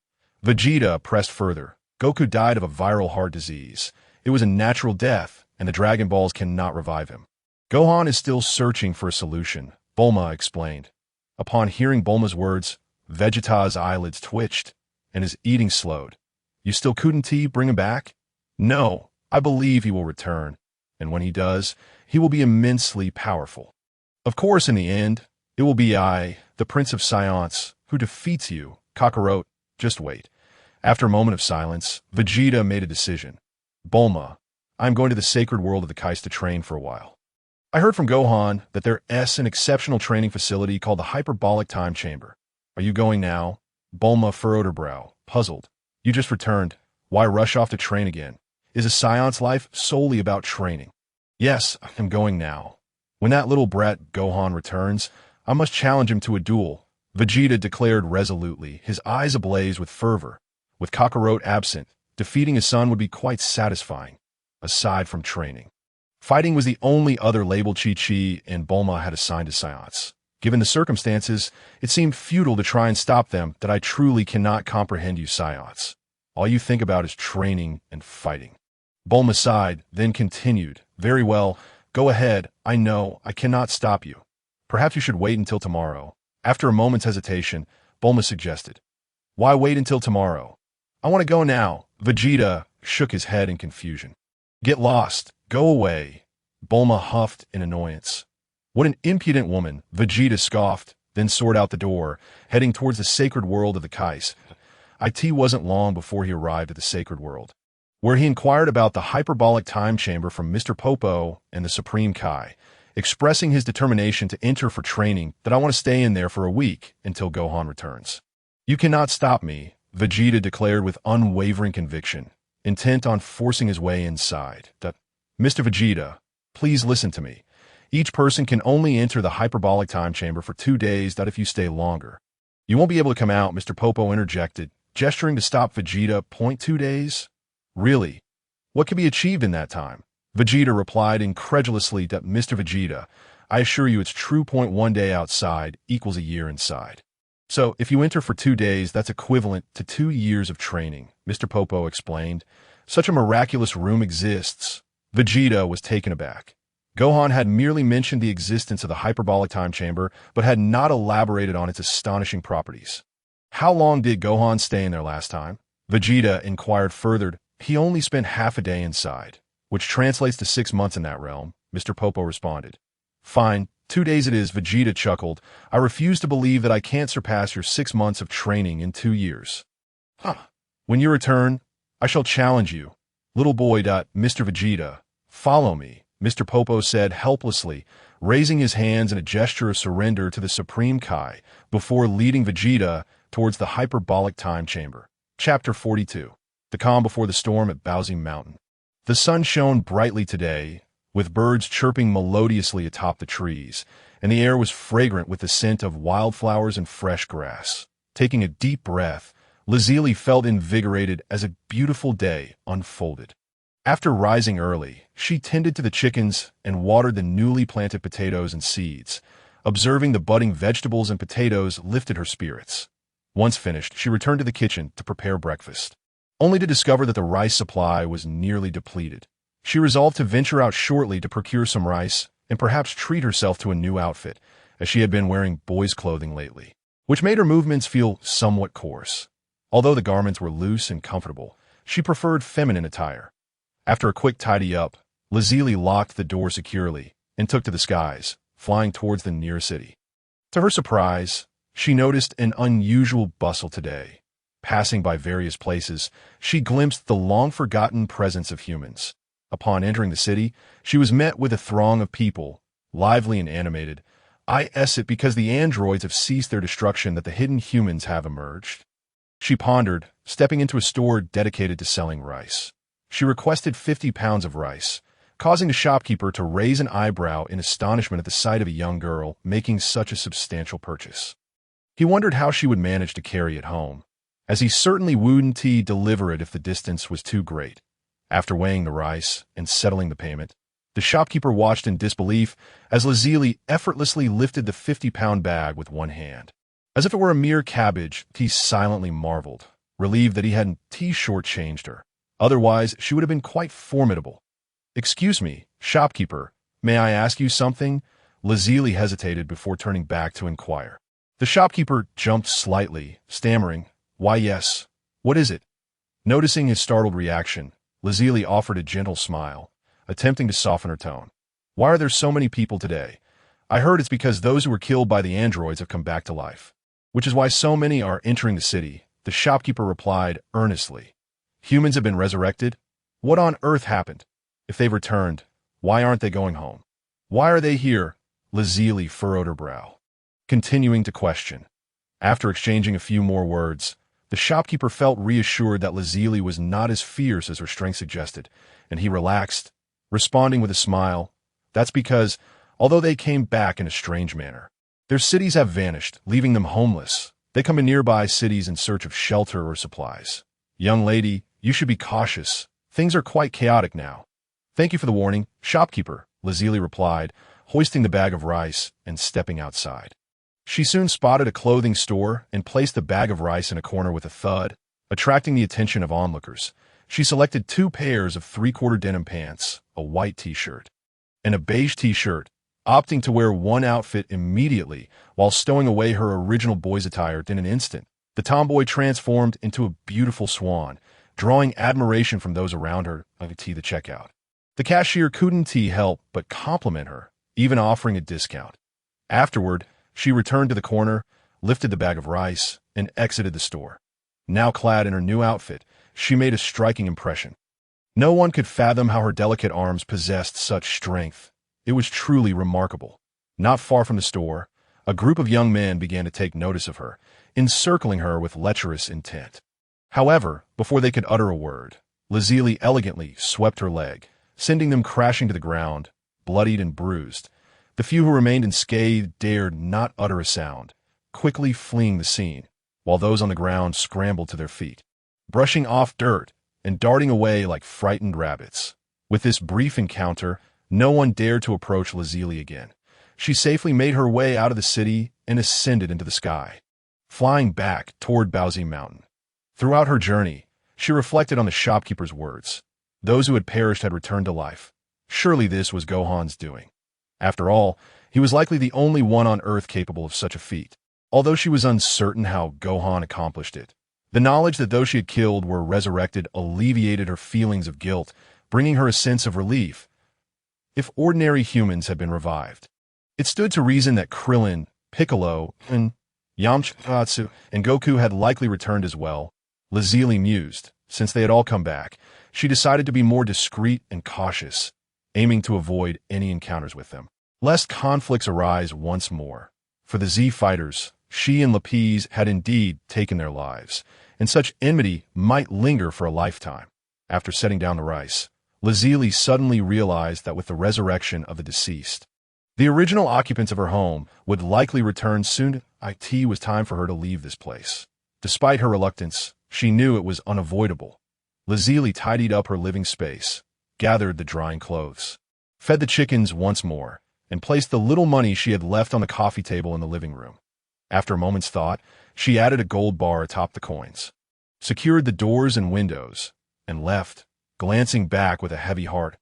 Vegeta pressed further. Goku died of a viral heart disease. It was a natural death, and the Dragon Balls cannot revive him. Gohan is still searching for a solution, Bulma explained. Upon hearing Bulma's words, Vegeta's eyelids twitched, and his eating slowed. You still couldn't bring him back? No, I believe he will return, and when he does, he will be immensely powerful. Of course, in the end, it will be I, the Prince of Science, who defeats you, Kakarot. Just wait. After a moment of silence, Vegeta made a decision. Bulma, I'm going to the sacred world of the Kais to train for a while. I heard from Gohan that there's an exceptional training facility called the Hyperbolic Time Chamber. Are you going now? Bulma furrowed her brow, puzzled. You just returned. Why rush off to train again? Is a Saiyan's life solely about training? Yes, I'm going now. When that little brat Gohan returns, I must challenge him to a duel, Vegeta declared resolutely, his eyes ablaze with fervor. With Kakarot absent, defeating his son would be quite satisfying, aside from training. Fighting was the only other label Chi-Chi and Bulma had assigned to Saiyans. Given the circumstances, it seemed futile to try and stop them. That I truly cannot comprehend you Saiyans. All you think about is training and fighting. Bulma sighed, then continued, Very well, go ahead, I know, I cannot stop you. Perhaps you should wait until tomorrow. After a moment's hesitation, Bulma suggested. Why wait until tomorrow? I want to go now. Vegeta shook his head in confusion. Get lost, go away. Bulma huffed in annoyance. What an impudent woman, Vegeta scoffed, then soared out the door, heading towards the sacred world of the Kais. It wasn't long before he arrived at the sacred world, where he inquired about the hyperbolic time chamber from Mr. Popo and the Supreme Kai, expressing his determination to enter for training. That I want to stay in there for a week until Gohan returns. You cannot stop me, Vegeta declared with unwavering conviction, intent on forcing his way inside. Mr. Vegeta, please listen to me. Each person can only enter the hyperbolic time chamber for 2 days. That if you stay longer, you won't be able to come out, Mr. Popo interjected, gesturing to stop Vegeta. 2 days? Really? What can be achieved in that time? Vegeta replied incredulously that Mr. Vegeta, I assure you it's true. 1 day outside equals a year inside. So, if you enter for 2 days, that's equivalent to 2 years of training, Mr. Popo explained. Such a miraculous room exists. Vegeta was taken aback. Gohan had merely mentioned the existence of the hyperbolic time chamber, but had not elaborated on its astonishing properties. How long did Gohan stay in there last time? Vegeta inquired further. He only spent half a day inside, which translates to 6 months in that realm, Mr. Popo responded. Fine, 2 days it is, Vegeta chuckled. I refuse to believe that I can't surpass your 6 months of training in 2 years. When you return, I shall challenge you. Little boy. Mr. Vegeta, follow me, Mr. Popo said helplessly, raising his hands in a gesture of surrender to the Supreme Kai before leading Vegeta towards the hyperbolic time chamber. Chapter 42. The calm before the storm at Baozi Mountain. The sun shone brightly today, with birds chirping melodiously atop the trees, and the air was fragrant with the scent of wildflowers and fresh grass. Taking a deep breath, Lazili felt invigorated as a beautiful day unfolded. After rising early, she tended to the chickens and watered the newly planted potatoes and seeds. Observing the budding vegetables and potatoes lifted her spirits. Once finished, she returned to the kitchen to prepare breakfast, only to discover that the rice supply was nearly depleted. She resolved to venture out shortly to procure some rice and perhaps treat herself to a new outfit, as she had been wearing boys' clothing lately, which made her movements feel somewhat coarse. Although the garments were loose and comfortable, she preferred feminine attire. After a quick tidy-up, Lazili locked the door securely and took to the skies, flying towards the nearest city. To her surprise, She noticed an unusual bustle today. Passing by various places, she glimpsed the long-forgotten presence of humans. Upon entering the city, she was met with a throng of people, lively and animated. Is it because the androids have ceased their destruction that the hidden humans have emerged? She pondered, stepping into a store dedicated to selling rice. She requested 50 pounds of rice, causing the shopkeeper to raise an eyebrow in astonishment at the sight of a young girl making such a substantial purchase. He wondered how she would manage to carry it home, as he certainly wouldn't deliver it if the distance was too great. After weighing the rice and settling the payment, the shopkeeper watched in disbelief as Lazili effortlessly lifted the 50-pound bag with one hand. As if it were a mere cabbage, he silently marveled, relieved that he hadn't short-changed her. Otherwise, she would have been quite formidable. "Excuse me, shopkeeper, may I ask you something?" Lazili hesitated before turning back to inquire. The shopkeeper jumped slightly, stammering, "Why, yes. What is it?" Noticing his startled reaction, Lazili offered a gentle smile, attempting to soften her tone. "Why are there so many people today? I heard it's because those who were killed by the androids have come back to life, which is why so many are entering the city," the shopkeeper replied earnestly. "Humans have been resurrected? What on earth happened? If they've returned, why aren't they going home? Why are they here?" Lazili furrowed her brow, continuing to question. After exchanging a few more words, the shopkeeper felt reassured that Lazili was not as fierce as her strength suggested, and he relaxed, responding with a smile. "That's because, although they came back in a strange manner, their cities have vanished, leaving them homeless. They come to nearby cities in search of shelter or supplies. Young lady, you should be cautious. Things are quite chaotic now." "Thank you for the warning, shopkeeper," Lazili replied, hoisting the bag of rice and stepping outside. She soon spotted a clothing store and placed the bag of rice in a corner with a thud, attracting the attention of onlookers. She selected 2 pairs of 3/4 denim pants, a white t-shirt, and a beige t-shirt, opting to wear one outfit immediately while stowing away her original boy's attire. In an instant, the tomboy transformed into a beautiful swan, drawing admiration from those around her. The checkout. The cashier couldn't help but compliment her, even offering a discount. Afterward, she returned to the corner, lifted the bag of rice, and exited the store. Now clad in her new outfit, she made a striking impression. No one could fathom how her delicate arms possessed such strength. It was truly remarkable. Not far from the store, a group of young men began to take notice of her, encircling her with lecherous intent. However, before they could utter a word, Lazili elegantly swept her leg, sending them crashing to the ground, bloodied and bruised. The few who remained unscathed dared not utter a sound, quickly fleeing the scene, while those on the ground scrambled to their feet, brushing off dirt and darting away like frightened rabbits. With this brief encounter, no one dared to approach Lazili again. She safely made her way out of the city and ascended into the sky, flying back toward Baozi Mountain. Throughout her journey, she reflected on the shopkeeper's words. Those who had perished had returned to life. Surely this was Gohan's doing. After all, he was likely the only one on Earth capable of such a feat. Although she was uncertain how Gohan accomplished it, the knowledge that those she had killed were resurrected alleviated her feelings of guilt, bringing her a sense of relief. If ordinary humans had been revived, it stood to reason that Krillin, Piccolo, and Yamcha and Goku had likely returned as well. Lazili mused. Since they had all come back, she decided to be more discreet and cautious, aiming to avoid any encounters with them, lest conflicts arise once more. For the Z fighters, she and Lapis had indeed taken their lives, and such enmity might linger for a lifetime. After setting down the rice, Lazili suddenly realized that with the resurrection of the deceased, the original occupants of her home would likely return soon. It was time for her to leave this place. Despite her reluctance, she knew it was unavoidable. Lazili tidied up her living space, gathered the drying clothes, fed the chickens once more, and placed the little money she had left on the coffee table in the living room. After a moment's thought, she added a gold bar atop the coins, secured the doors and windows, and left, glancing back with a heavy heart.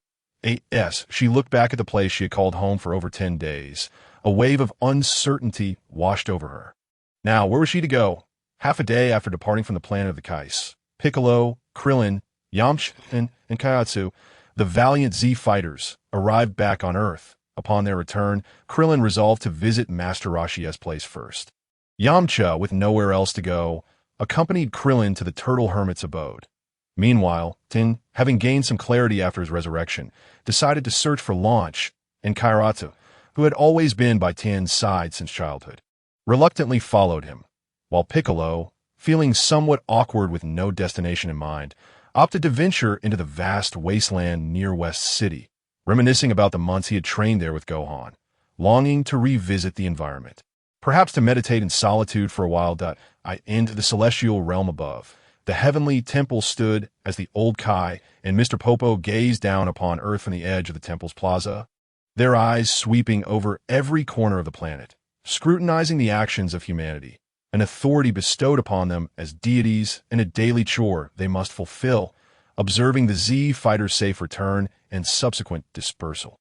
She looked back at the place she had called home for over 10 days. A wave of uncertainty washed over her. Now, where was she to go? Half a day after departing from the planet of the Kais, Piccolo, Krillin, Yamcha, and Kaiatsu, the valiant Z fighters, arrived back on Earth. Upon their return, Krillin resolved to visit Master Rashi's place first. Yamcha, with nowhere else to go, accompanied Krillin to the Turtle Hermit's abode. Meanwhile, Tin, having gained some clarity after his resurrection, decided to search for Launch and Kairatu, who had always been by Tin's side since childhood, reluctantly followed him, while Piccolo, feeling somewhat awkward with no destination in mind, opted to venture into the vast wasteland near West City, reminiscing about the months he had trained there with Gohan, longing to revisit the environment. Perhaps to meditate in solitude for a while. Into the celestial realm above. The heavenly temple stood as the old Kai and Mr. Popo gazed down upon Earth from the edge of the temple's plaza, their eyes sweeping over every corner of the planet, scrutinizing the actions of humanity, an authority bestowed upon them as deities and a daily chore they must fulfill, observing the Z fighter's safe return and subsequent dispersal.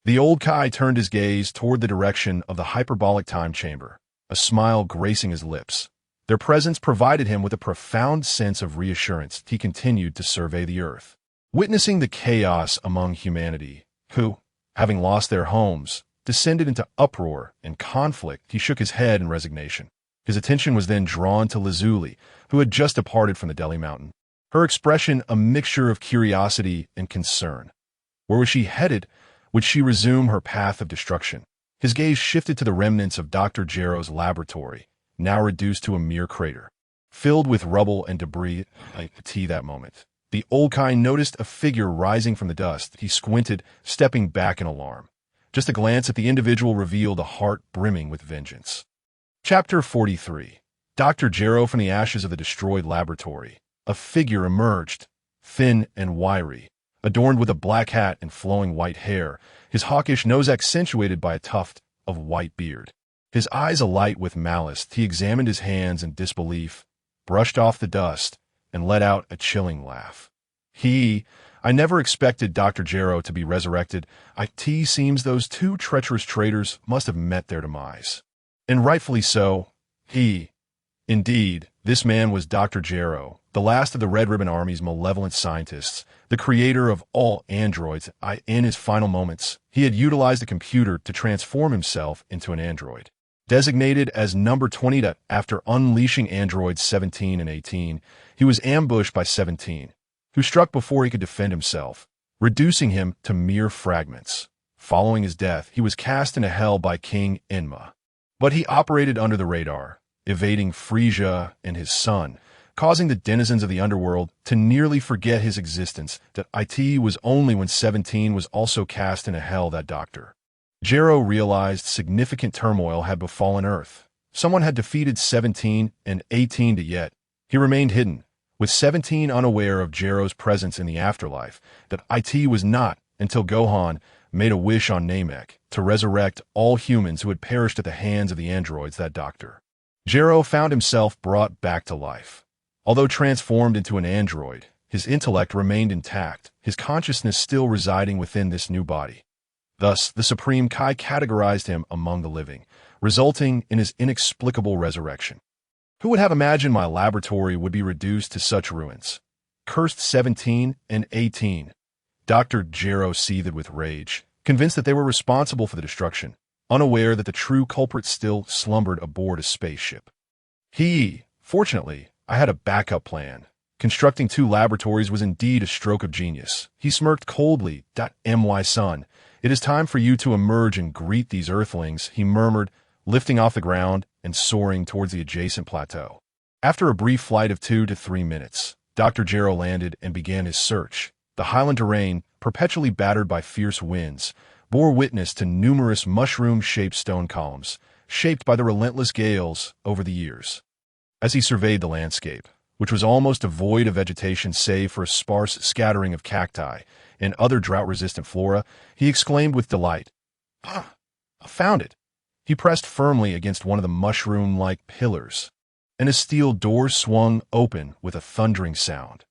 The old Kai turned his gaze toward the direction of the hyperbolic time chamber, a smile gracing his lips. Their presence provided him with a profound sense of reassurance. He continued to survey the earth, witnessing the chaos among humanity, who, having lost their homes, descended into uproar and conflict. He shook his head in resignation. His attention was then drawn to Lazuli, who had just departed from the Delhi Mountain, her expression a mixture of curiosity and concern. Where was she headed? Would she resume her path of destruction? His gaze shifted to the remnants of Dr. Gero's laboratory, now reduced to a mere crater, filled with rubble and debris. That moment, the old Kai noticed a figure rising from the dust. He squinted, stepping back in alarm. Just a glance at the individual revealed a heart brimming with vengeance. Chapter 43. Dr. Gero from the ashes of the destroyed laboratory. A figure emerged, thin and wiry, adorned with a black hat and flowing white hair, his hawkish nose accentuated by a tuft of white beard. His eyes alight with malice, he examined his hands in disbelief, brushed off the dust, and let out a chilling laugh. I never expected Dr. Gero to be resurrected. It seems those two treacherous traitors must have met their demise. And rightfully so. Indeed, this man was Dr. Gero, the last of the Red Ribbon Army's malevolent scientists, the creator of all androids. In his final moments, he had utilized a computer to transform himself into an android. Designated as number 20 after unleashing androids 17 and 18, he was ambushed by 17, who struck before he could defend himself, reducing him to mere fragments. Following his death, he was cast into hell by King Enma. But he operated under the radar, evading Frisia and his son, causing the denizens of the Underworld to nearly forget his existence. It was only when 17 was also cast into hell that Dr. Gero realized significant turmoil had befallen Earth. Someone had defeated 17 and 18, yet he remained hidden, with 17 unaware of Gero's presence in the afterlife. It was not until Gohan made a wish on Namek to resurrect all humans who had perished at the hands of the androids that Dr. Gero found himself brought back to life. Although transformed into an android, his intellect remained intact, his consciousness still residing within this new body. Thus, the Supreme Kai categorized him among the living, resulting in his inexplicable resurrection. Who would have imagined my laboratory would be reduced to such ruins? Cursed 17 and 18. Dr. Gero seethed with rage, convinced that they were responsible for the destruction, unaware that the true culprit still slumbered aboard a spaceship. Fortunately, I had a backup plan. Constructing 2 laboratories was indeed a stroke of genius. He smirked coldly. My son, it is time for you to emerge and greet these earthlings, he murmured, lifting off the ground and soaring towards the adjacent plateau. After a brief flight of 2 to 3 minutes, Dr. Gero landed and began his search. The highland terrain, perpetually battered by fierce winds, bore witness to numerous mushroom-shaped stone columns, shaped by the relentless gales over the years. As he surveyed the landscape, which was almost devoid of vegetation save for a sparse scattering of cacti and other drought-resistant flora, he exclaimed with delight, I found it. He pressed firmly against one of the mushroom-like pillars, and a steel door swung open with a thundering sound.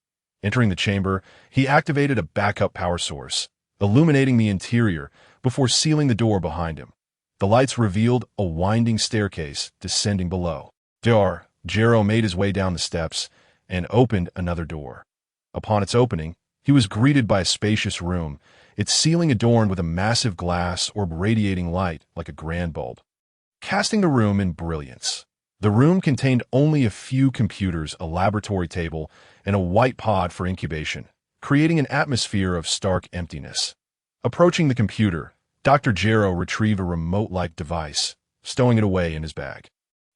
Entering the chamber, he activated a backup power source, illuminating the interior before sealing the door behind him. The lights revealed a winding staircase descending below. Gero made his way down the steps and opened another door. Upon its opening, he was greeted by a spacious room, its ceiling adorned with a massive glass orb radiating light like a grand bulb, casting the room in brilliance. The room contained only a few computers, a laboratory table, and a white pod for incubation, creating an atmosphere of stark emptiness. Approaching the computer, Dr. Jero retrieved a remote-like device, stowing it away in his bag.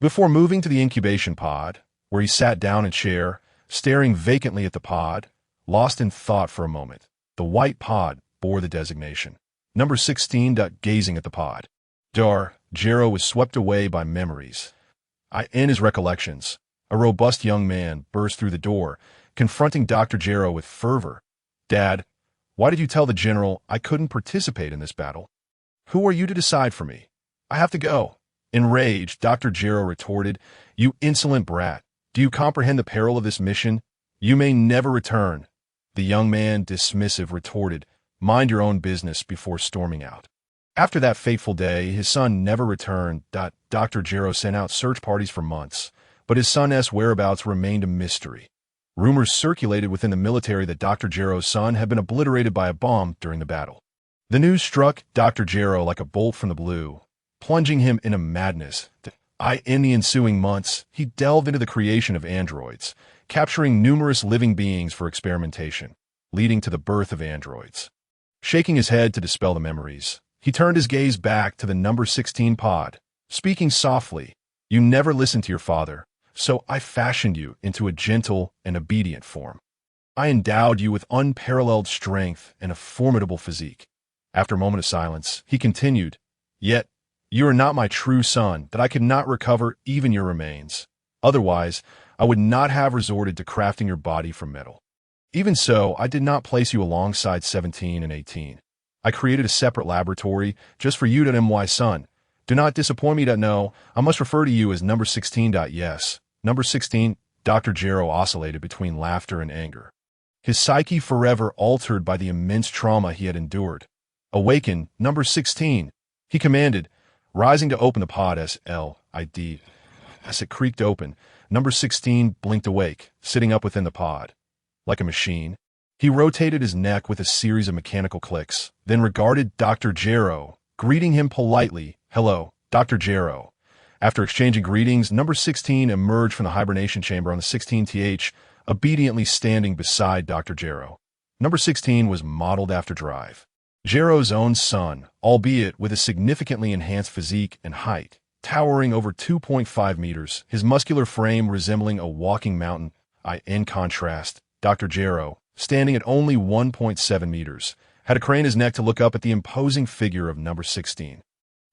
Before moving to the incubation pod, where he sat down in a chair, staring vacantly at the pod, lost in thought for a moment, the white pod bore the designation. Number 16. Gazing at the pod. Jero was swept away by memories. In his recollections, a robust young man burst through the door, confronting Dr. Jero with fervor. "Dad, why did you tell the general I couldn't participate in this battle? Who are you to decide for me? I have to go." Enraged, Dr. Jero retorted, "You insolent brat, do you comprehend the peril of this mission? You may never return." The young man, dismissive, retorted, "Mind your own business," before storming out. After that fateful day, his son never returned. Dr. Jero sent out search parties for months, but his son's whereabouts remained a mystery. Rumors circulated within the military that Dr. Jero's son had been obliterated by a bomb during the battle. The news struck Dr. Jero like a bolt from the blue, plunging him in a madness. In the ensuing months, he delved into the creation of androids, capturing numerous living beings for experimentation, leading to the birth of androids. Shaking his head to dispel the memories, he turned his gaze back to the number 16 pod, speaking softly, "You never listened to your father, so I fashioned you into a gentle and obedient form. I endowed you with unparalleled strength and a formidable physique." After a moment of silence, he continued, "Yet, you are not my true son, that I could not recover even your remains. Otherwise, I would not have resorted to crafting your body from metal. Even so, I did not place you alongside 17 and 18. I created a separate laboratory just for you, my son. Do not disappoint me. No, I must refer to you as number 16. Yes, number 16. Dr. Jero oscillated between laughter and anger, his psyche forever altered by the immense trauma he had endured. "Awaken, number 16, he commanded, rising to open the pod. SLID. As it creaked open, number 16 blinked awake, sitting up within the pod. Like a machine, he rotated his neck with a series of mechanical clicks, then regarded Dr. Jero, greeting him politely. "Hello, Dr. Jero." After exchanging greetings, number 16 emerged from the hibernation chamber on the 16th, obediently standing beside Dr. Jero. Number 16 was modeled after Drive, Jero's own son, albeit with a significantly enhanced physique and height, towering over 2.5 meters, his muscular frame resembling a walking mountain. In contrast, Dr. Jero, standing at only 1.7 meters, had to crane his neck to look up at the imposing figure of number 16,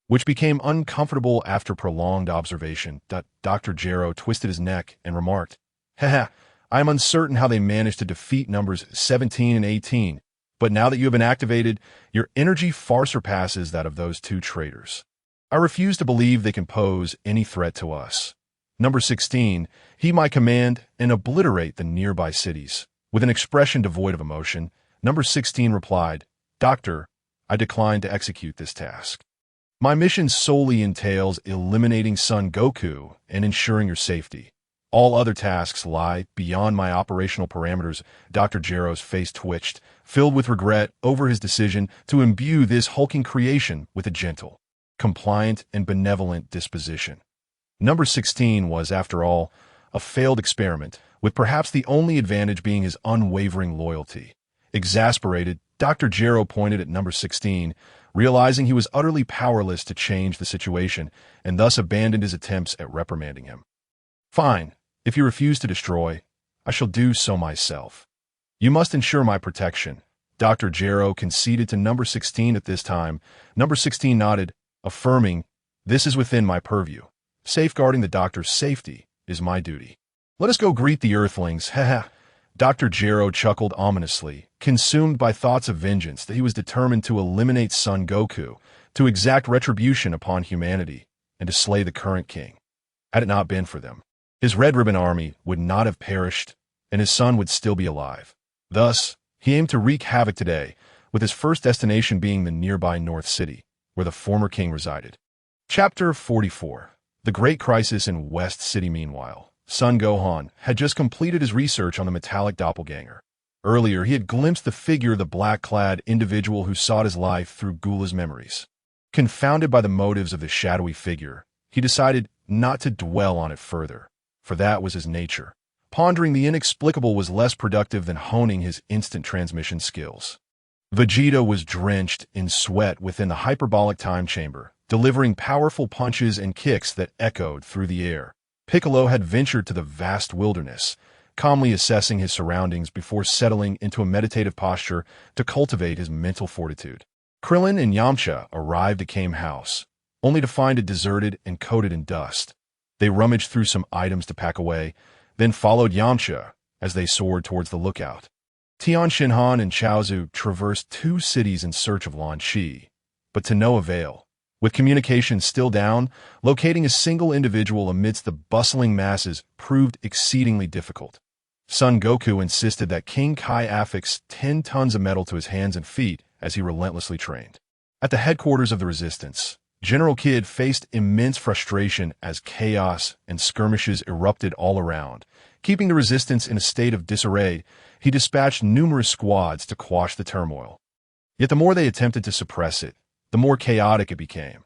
which became uncomfortable after prolonged observation. Dr. Jero twisted his neck and remarked, "Haha, I am uncertain how they managed to defeat numbers 17 and 18, but now that you have been activated, your energy far surpasses that of those two traitors. I refuse to believe they can pose any threat to us. Number 16, he might command and obliterate the nearby cities." With an expression devoid of emotion, number 16 replied, "Doctor, I decline to execute this task. My mission solely entails eliminating Son Goku and ensuring your safety. All other tasks lie beyond my operational parameters." Dr. Jero's face twitched, filled with regret over his decision to imbue this hulking creation with a gentle, compliant, and benevolent disposition. Number 16 was, after all, a failed experiment, with perhaps the only advantage being his unwavering loyalty. Exasperated, Dr. Jero pointed at number 16, realizing he was utterly powerless to change the situation, and thus abandoned his attempts at reprimanding him. "Fine. If you refuse to destroy, I shall do so myself. You must ensure my protection." Dr. Jero conceded to number 16 at this time. Number 16 nodded, affirming, "This is within my purview. Safeguarding the doctor's safety is my duty. Let us go greet the Earthlings." Haha. Dr. Jero chuckled ominously, consumed by thoughts of vengeance that he was determined to eliminate Son Goku, to exact retribution upon humanity, and to slay the current king. Had it not been for them, his Red Ribbon Army would not have perished, and his son would still be alive. Thus, he aimed to wreak havoc today, with his first destination being the nearby North City, where the former king resided. Chapter 44. The Great Crisis in West City. Meanwhile, Son Gohan had just completed his research on the metallic doppelganger. Earlier, he had glimpsed the figure of the black-clad individual who sought his life through Gula's memories. Confounded by the motives of the shadowy figure, he decided not to dwell on it further, for that was his nature. Pondering the inexplicable was less productive than honing his instant transmission skills. Vegeta was drenched in sweat within the hyperbolic time chamber, delivering powerful punches and kicks that echoed through the air. Piccolo had ventured to the vast wilderness, calmly assessing his surroundings before settling into a meditative posture to cultivate his mental fortitude. Krillin and Yamcha arrived at Kame House, only to find it deserted and coated in dust. They rummaged through some items to pack away, then followed Yamcha as they soared towards the lookout. Tian Shinhan and Chaozu traversed 2 cities in search of Lan Shi, but to no avail. With communications still down, locating a single individual amidst the bustling masses proved exceedingly difficult. Son Goku insisted that King Kai affix 10 tons of metal to his hands and feet as he relentlessly trained. At the headquarters of the Resistance, General Kid faced immense frustration as chaos and skirmishes erupted all around. Keeping the Resistance in a state of disarray, he dispatched numerous squads to quash the turmoil. Yet the more they attempted to suppress it, the more chaotic it became.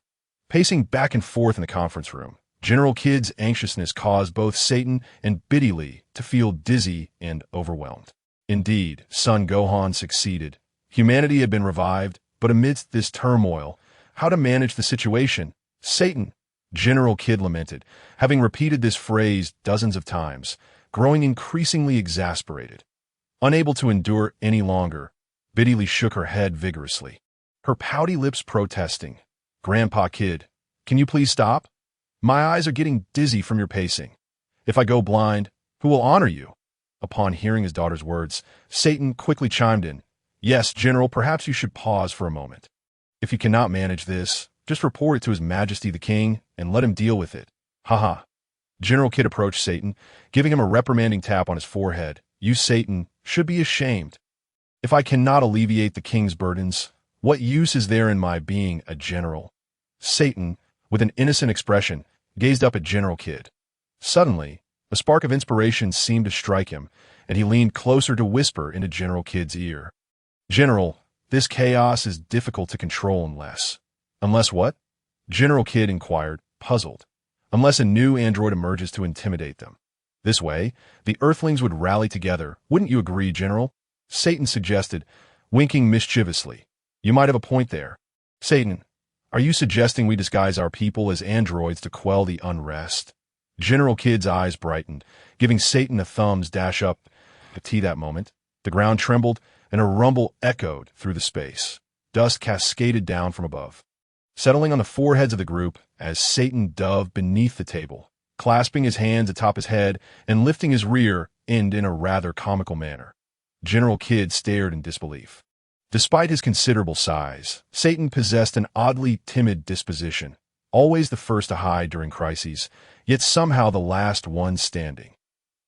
Pacing back and forth in the conference room, General Kid's anxiousness caused both Satan and Biddy Lee to feel dizzy and overwhelmed. Indeed, Son Gohan succeeded. Humanity had been revived, but amidst this turmoil, how to manage the situation? Satan, General Kid lamented, having repeated this phrase dozens of times, growing increasingly exasperated. Unable to endure any longer, Biddy Lee shook her head vigorously, her pouty lips protesting. Grandpa Kid, can you please stop? My eyes are getting dizzy from your pacing. If I go blind, who will honor you? Upon hearing his daughter's words, Satan quickly chimed in. Yes, General, perhaps you should pause for a moment. If you cannot manage this, just report it to His Majesty the King and let him deal with it. Haha. General Kid approached Satan, giving him a reprimanding tap on his forehead. You, Satan, should be ashamed. If I cannot alleviate the king's burdens, what use is there in my being a general? Satan, with an innocent expression, gazed up at General Kid. Suddenly, a spark of inspiration seemed to strike him, and he leaned closer to whisper into General Kid's ear. General, this chaos is difficult to control unless... Unless what? General Kid inquired, puzzled. Unless a new android emerges to intimidate them. This way, the Earthlings would rally together. Wouldn't you agree, General? Satan suggested, winking mischievously. You might have a point there. Satan, are you suggesting we disguise our people as androids to quell the unrest? General Kid's eyes brightened, giving Satan a thumbs dash up. At that moment, the ground trembled, and a rumble echoed through the space. Dust cascaded down from above, settling on the foreheads of the group as Satan dove beneath the table, clasping his hands atop his head and lifting his rear end in a rather comical manner. General Kid stared in disbelief. Despite his considerable size, Satan possessed an oddly timid disposition, always the first to hide during crises, yet somehow the last one standing.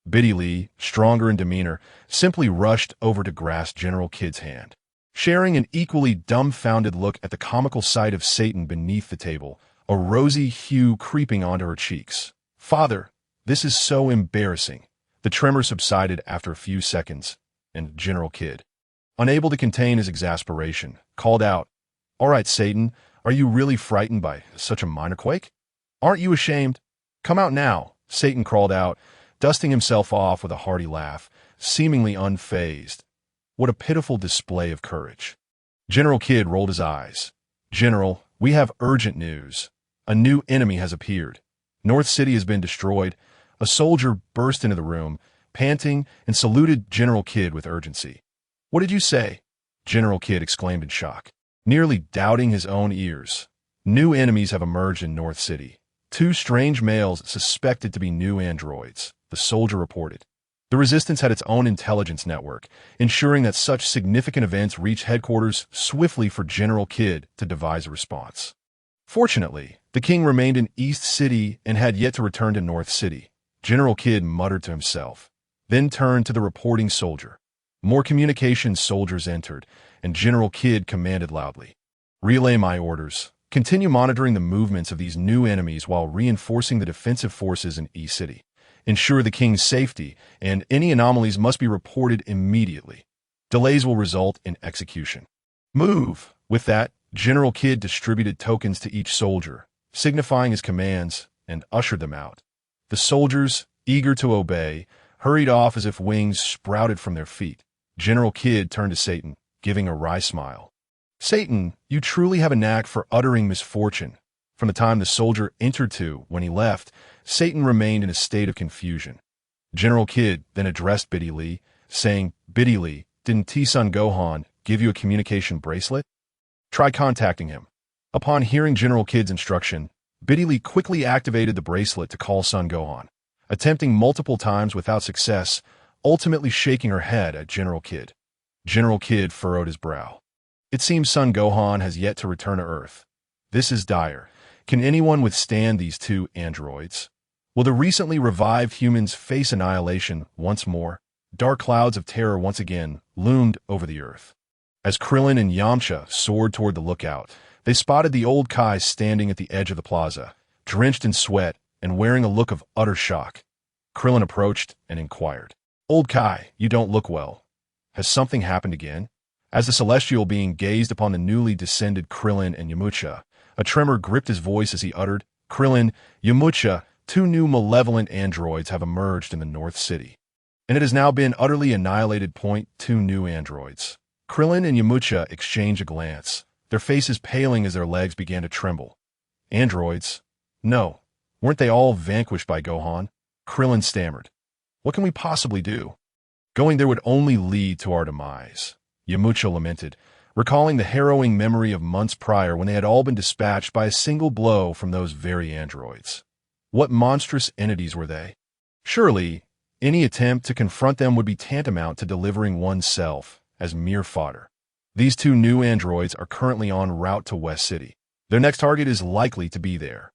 Biddy Lee, stronger in demeanor, simply rushed over to grasp General Kid's hand. Sharing an equally dumbfounded look at the comical sight of Satan beneath the table, a rosy hue creeping onto her cheeks. Father, this is so embarrassing. The tremor subsided after a few seconds, and General Kid, unable to contain his exasperation, called out, All right, Satan, are you really frightened by such a minor quake? Aren't you ashamed? Come out now, Satan crawled out, dusting himself off with a hearty laugh, seemingly unfazed. What a pitiful display of courage. General Kid rolled his eyes. General, we have urgent news. A new enemy has appeared. North City has been destroyed. A soldier burst into the room, panting, and saluted General Kid with urgency. What did you say? General Kid exclaimed in shock, nearly doubting his own ears. New enemies have emerged in North City. 2 strange males suspected to be new androids, the soldier reported. The Resistance had its own intelligence network, ensuring that such significant events reached headquarters swiftly for General Kid to devise a response. Fortunately, the king remained in East City and had yet to return to North City. General Kid muttered to himself, then turned to the reporting soldier. More communications soldiers entered, and General Kid commanded loudly. Relay my orders. Continue monitoring the movements of these new enemies while reinforcing the defensive forces in East City. Ensure the king's safety, and any anomalies must be reported immediately. Delays will result in execution. Move! With that, General Kid distributed tokens to each soldier, signifying his commands, and ushered them out. The soldiers, eager to obey, hurried off as if wings sprouted from their feet. General Kidd turned to Satan, giving a wry smile. Satan, you truly have a knack for uttering misfortune. From the time the soldier entered to when he left, Satan remained in a state of confusion. General Kidd then addressed Biddy Lee, saying, Biddy Lee, didn't Sun Gohan give you a communication bracelet? Try contacting him. Upon hearing General Kidd's instruction, Biddy Lee quickly activated the bracelet to call Sun Gohan, attempting multiple times without success, ultimately shaking her head at General Kidd. General Kidd furrowed his brow. It seems Sun Gohan has yet to return to Earth. This is dire. Can anyone withstand these two androids? Will the recently revived humans face annihilation once more? Dark clouds of terror once again loomed over the Earth. As Krillin and Yamcha soared toward the lookout, they spotted the old Kai standing at the edge of the plaza, drenched in sweat and wearing a look of utter shock. Krillin approached and inquired, Old Kai, you don't look well. Has something happened again? As the celestial being gazed upon the newly descended Krillin and Yamcha, a tremor gripped his voice as he uttered, Krillin, Yamcha, two new malevolent androids have emerged in the North City. And it has now been utterly annihilated. Two new androids. Krillin and Yamcha exchanged a glance, their faces paling as their legs began to tremble. Androids? No. Weren't they all vanquished by Gohan? Krillin stammered. What can we possibly do? Going there would only lead to our demise. Yamcha lamented, recalling the harrowing memory of months prior when they had all been dispatched by a single blow from those very androids. What monstrous entities were they? Surely, any attempt to confront them would be tantamount to delivering oneself as mere fodder. These two new androids are currently en route to West City. Their next target is likely to be there.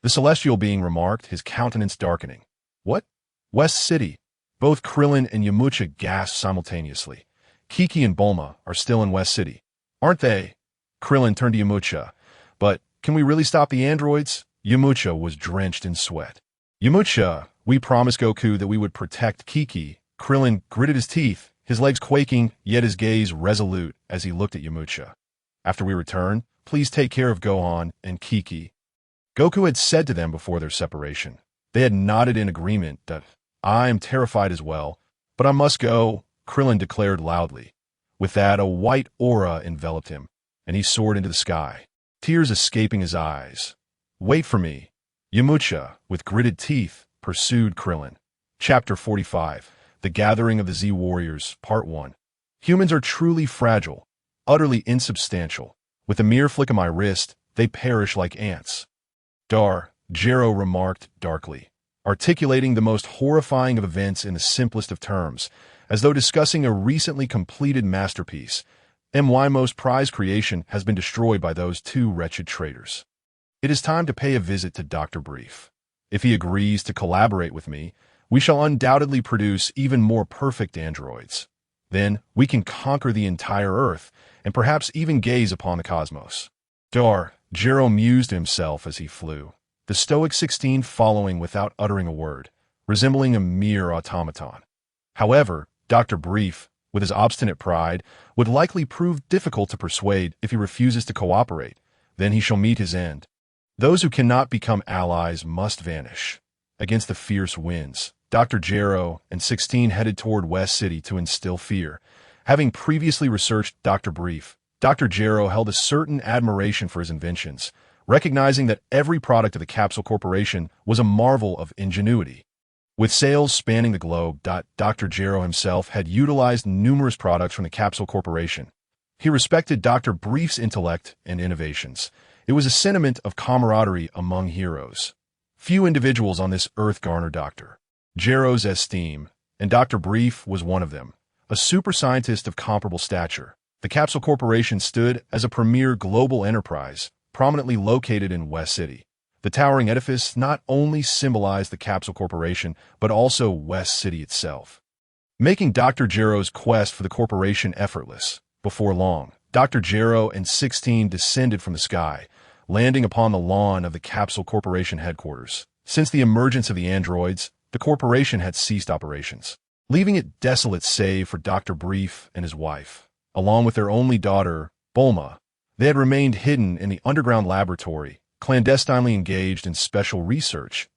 The celestial being remarked, his countenance darkening. What? West City? Both Krillin and Yamcha gasped simultaneously. Kiki and Bulma are still in West City, aren't they? Krillin turned to Yamcha. But can we really stop the androids? Yamcha was drenched in sweat. Yamcha, we promised Goku that we would protect Kiki. Krillin gritted his teeth, his legs quaking, yet his gaze resolute as he looked at Yamcha. After we return, please take care of Gohan and Kiki. Goku had said to them before their separation. They had nodded in agreement that I am terrified as well, but I must go, Krillin declared loudly. With that, a white aura enveloped him, and he soared into the sky, tears escaping his eyes. Wait for me. Yamcha, with gritted teeth, pursued Krillin. Chapter 45, The Gathering of the Z Warriors, Part 1. Humans are truly fragile, utterly insubstantial. With a mere flick of my wrist, they perish like ants. Jero remarked darkly, articulating the most horrifying of events in the simplest of terms, as though discussing a recently completed masterpiece. Most prized creation has been destroyed by those two wretched traitors. It is time to pay a visit to Dr. Brief. If he agrees to collaborate with me, we shall undoubtedly produce even more perfect androids. Then we can conquer the entire Earth, and perhaps even gaze upon the cosmos. Jero mused to himself as he flew, the stoic 16 following without uttering a word, resembling a mere automaton. However, Dr. Brief, with his obstinate pride, would likely prove difficult to persuade if he refuses to cooperate. Then he shall meet his end. Those who cannot become allies must vanish. Against the fierce winds, Dr. Jero and 16 headed toward West City to instill fear. Having previously researched Dr. Brief, Dr. Jero held a certain admiration for his inventions, recognizing that every product of the Capsule Corporation was a marvel of ingenuity. With sales spanning the globe, Dr. Jero himself had utilized numerous products from the Capsule Corporation. He respected Dr. Brief's intellect and innovations. It was a sentiment of camaraderie among heroes. Few individuals on this earth garnered Dr. Jero's esteem, and Dr. Brief was one of them, a super scientist of comparable stature. The Capsule Corporation stood as a premier global enterprise, prominently located in West City. The towering edifice not only symbolized the Capsule Corporation, but also West City itself, making Dr. Jero's quest for the corporation effortless. Before long, Dr. Jero and 16 descended from the sky, landing upon the lawn of the Capsule Corporation headquarters. Since the emergence of the androids, the corporation had ceased operations, leaving it desolate save for Dr. Brief and his wife. Along with their only daughter, Bulma, they had remained hidden in the underground laboratory, clandestinely engaged in special research.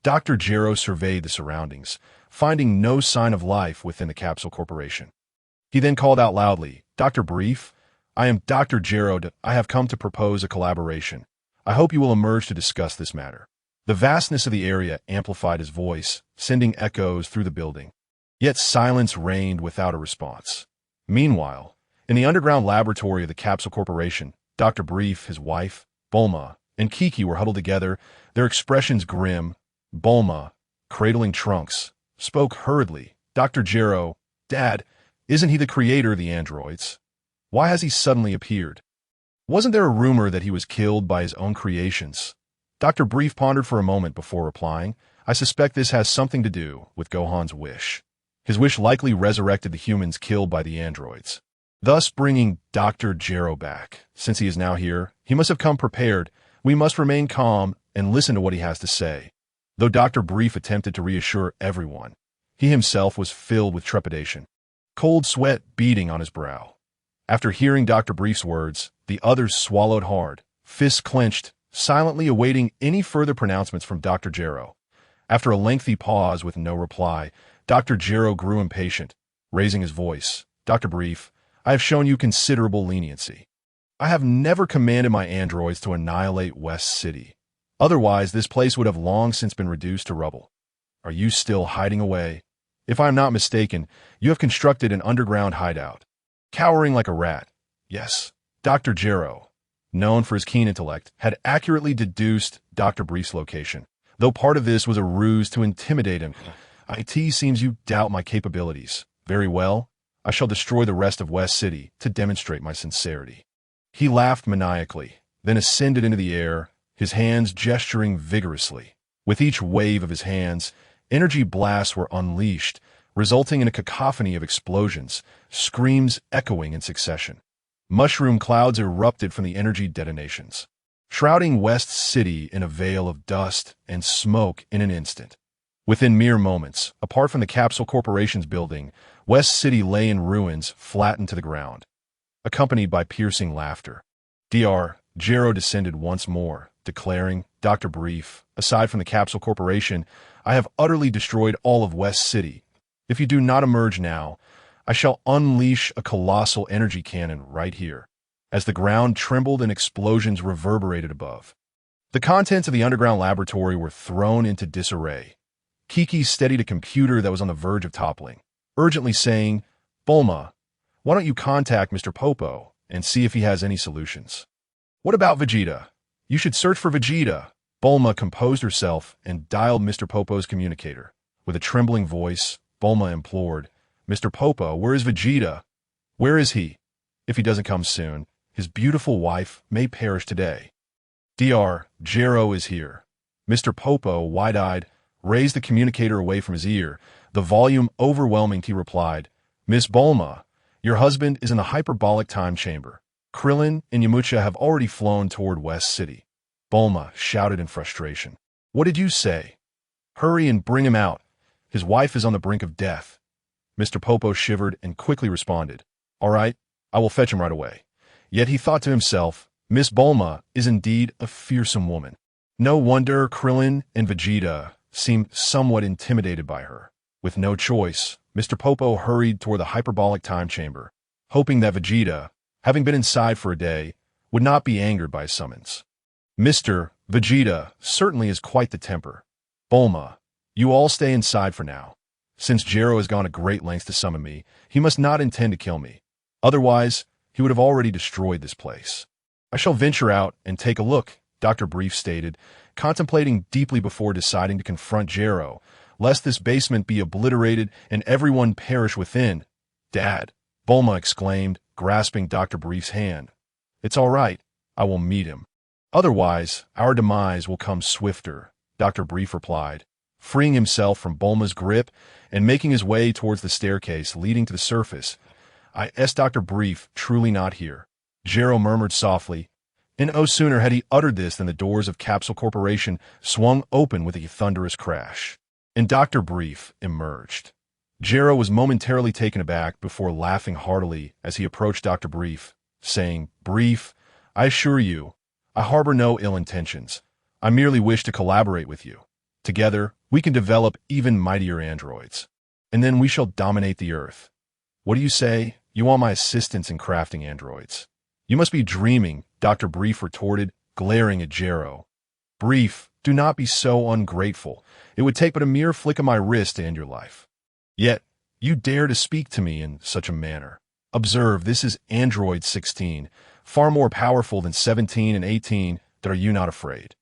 Dr. Jero surveyed the surroundings, finding no sign of life within the Capsule Corporation. He then called out loudly, "Dr. Brief, I am Dr. Jero. I have come to propose a collaboration. I hope you will emerge to discuss this matter." The vastness of the area amplified his voice, sending echoes through the building. Yet silence reigned without a response. Meanwhile, in the underground laboratory of the Capsule Corporation, Dr. Brief, his wife, Bulma, and Kiki were huddled together, their expressions grim. Bulma, cradling Trunks, spoke hurriedly. "Dr. Jero, Dad, isn't he the creator of the androids? Why has he suddenly appeared? Wasn't there a rumor that he was killed by his own creations?" Dr. Brief pondered for a moment before replying, "I suspect this has something to do with Gohan's wish. His wish likely resurrected the humans killed by the androids, thus bringing Dr. Jero back. Since he is now here, he must have come prepared. We must remain calm and listen to what he has to say." Though Dr. Brief attempted to reassure everyone, he himself was filled with trepidation, cold sweat beading on his brow. After hearing Dr. Brief's words, the others swallowed hard, fists clenched, silently awaiting any further pronouncements from Dr. Jero. After a lengthy pause with no reply, Dr. Jero grew impatient, raising his voice. "Dr. Brief, I have shown you considerable leniency. I have never commanded my androids to annihilate West City. Otherwise, this place would have long since been reduced to rubble. Are you still hiding away? If I am not mistaken, you have constructed an underground hideout, cowering like a rat." Yes, Dr. Jero, known for his keen intellect, had accurately deduced Dr. Brief's location, though part of this was a ruse to intimidate him. "It seems you doubt my capabilities. Very well, I shall destroy the rest of West City to demonstrate my sincerity." He laughed maniacally, then ascended into the air, his hands gesturing vigorously. With each wave of his hands, energy blasts were unleashed, resulting in a cacophony of explosions, screams echoing in succession. Mushroom clouds erupted from the energy detonations, shrouding West City in a veil of dust and smoke in an instant. Within mere moments, apart from the Capsule Corporation's building, West City lay in ruins, flattened to the ground, accompanied by piercing laughter. Dr. Jero descended once more, declaring, "Dr. Brief, aside from the Capsule Corporation, I have utterly destroyed all of West City. If you do not emerge now, I shall unleash a colossal energy cannon right here." As the ground trembled and explosions reverberated above, the contents of the underground laboratory were thrown into disarray. Kiki steadied a computer that was on the verge of toppling, urgently saying, "Bulma, why don't you contact Mr. Popo and see if he has any solutions?" "What about Vegeta? You should search for Vegeta." Bulma composed herself and dialed Mr. Popo's communicator. With a trembling voice, Bulma implored, "Mr. Popo, where is Vegeta? Where is he? If he doesn't come soon, his beautiful wife may perish today." "Dr. Jero is here." Mr. Popo, wide-eyed, raised the communicator away from his ear, the volume overwhelming. He replied, "Miss Bulma, your husband is in the hyperbolic time chamber. Krillin and Yamcha have already flown toward West City." Bulma shouted in frustration, "What did you say? Hurry and bring him out. His wife is on the brink of death." Mr. Popo shivered and quickly responded, "All right, I will fetch him right away." Yet he thought to himself, Miss Bulma is indeed a fearsome woman. No wonder Krillin and Vegeta seemed somewhat intimidated by her. With no choice, Mr. Popo hurried toward the hyperbolic time chamber, hoping that Vegeta, having been inside for a day, would not be angered by his summons. "Mr. Vegeta certainly is quite the temper. Bulma, you all stay inside for now. Since Jero has gone to great lengths to summon me, he must not intend to kill me. Otherwise, he would have already destroyed this place." "I shall venture out and take a look," Dr. Brief stated, contemplating deeply before deciding to confront Jero, lest this basement be obliterated and everyone perish within. "Dad," Bulma exclaimed, grasping Dr. Brief's hand. "It's all right. I will meet him. Otherwise, our demise will come swifter," Dr. Brief replied, freeing himself from Bulma's grip and making his way towards the staircase leading to the surface. "Is Dr. Brief truly not here?" Jero murmured softly, and no sooner had he uttered this than the doors of Capsule Corporation swung open with a thunderous crash, and Dr. Brief emerged. Jero was momentarily taken aback before laughing heartily as he approached Dr. Brief, saying, "Brief, I assure you, I harbor no ill intentions. I merely wish to collaborate with you. Together, we can develop even mightier androids. And then we shall dominate the Earth. What do you say? You want my assistance in crafting androids? You must be dreaming, Dr. Brief retorted, glaring at Jero. Brief, do not be so ungrateful. It would take but a mere flick of my wrist to end your life. Yet, you dare to speak to me in such a manner. Observe, this is Android 16, far more powerful than 17 and 18, that are you not afraid?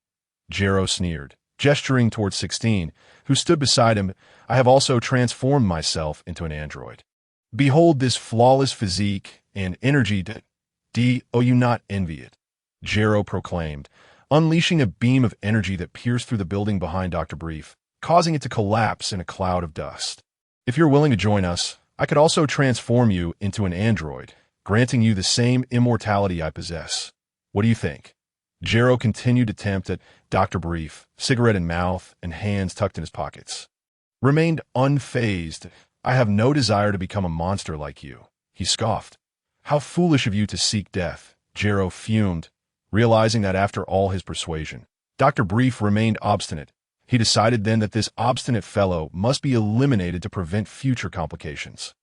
Jero sneered, gesturing towards 16, who stood beside him. I have also transformed myself into an android. Behold this flawless physique and energy. Oh, you not envy it? Jero proclaimed, unleashing a beam of energy that pierced through the building behind Dr. Brief, causing it to collapse in a cloud of dust. If you're willing to join us, I could also transform you into an android, granting you the same immortality I possess. What do you think? Jero continued to tempt at Dr. Brief, cigarette in mouth and hands tucked in his pockets. Remained unfazed. I have no desire to become a monster like you, he scoffed. How foolish of you to seek death, Jero fumed, realizing that after all his persuasion, Dr. Brief remained obstinate. He decided then that this obstinate fellow must be eliminated to prevent future complications.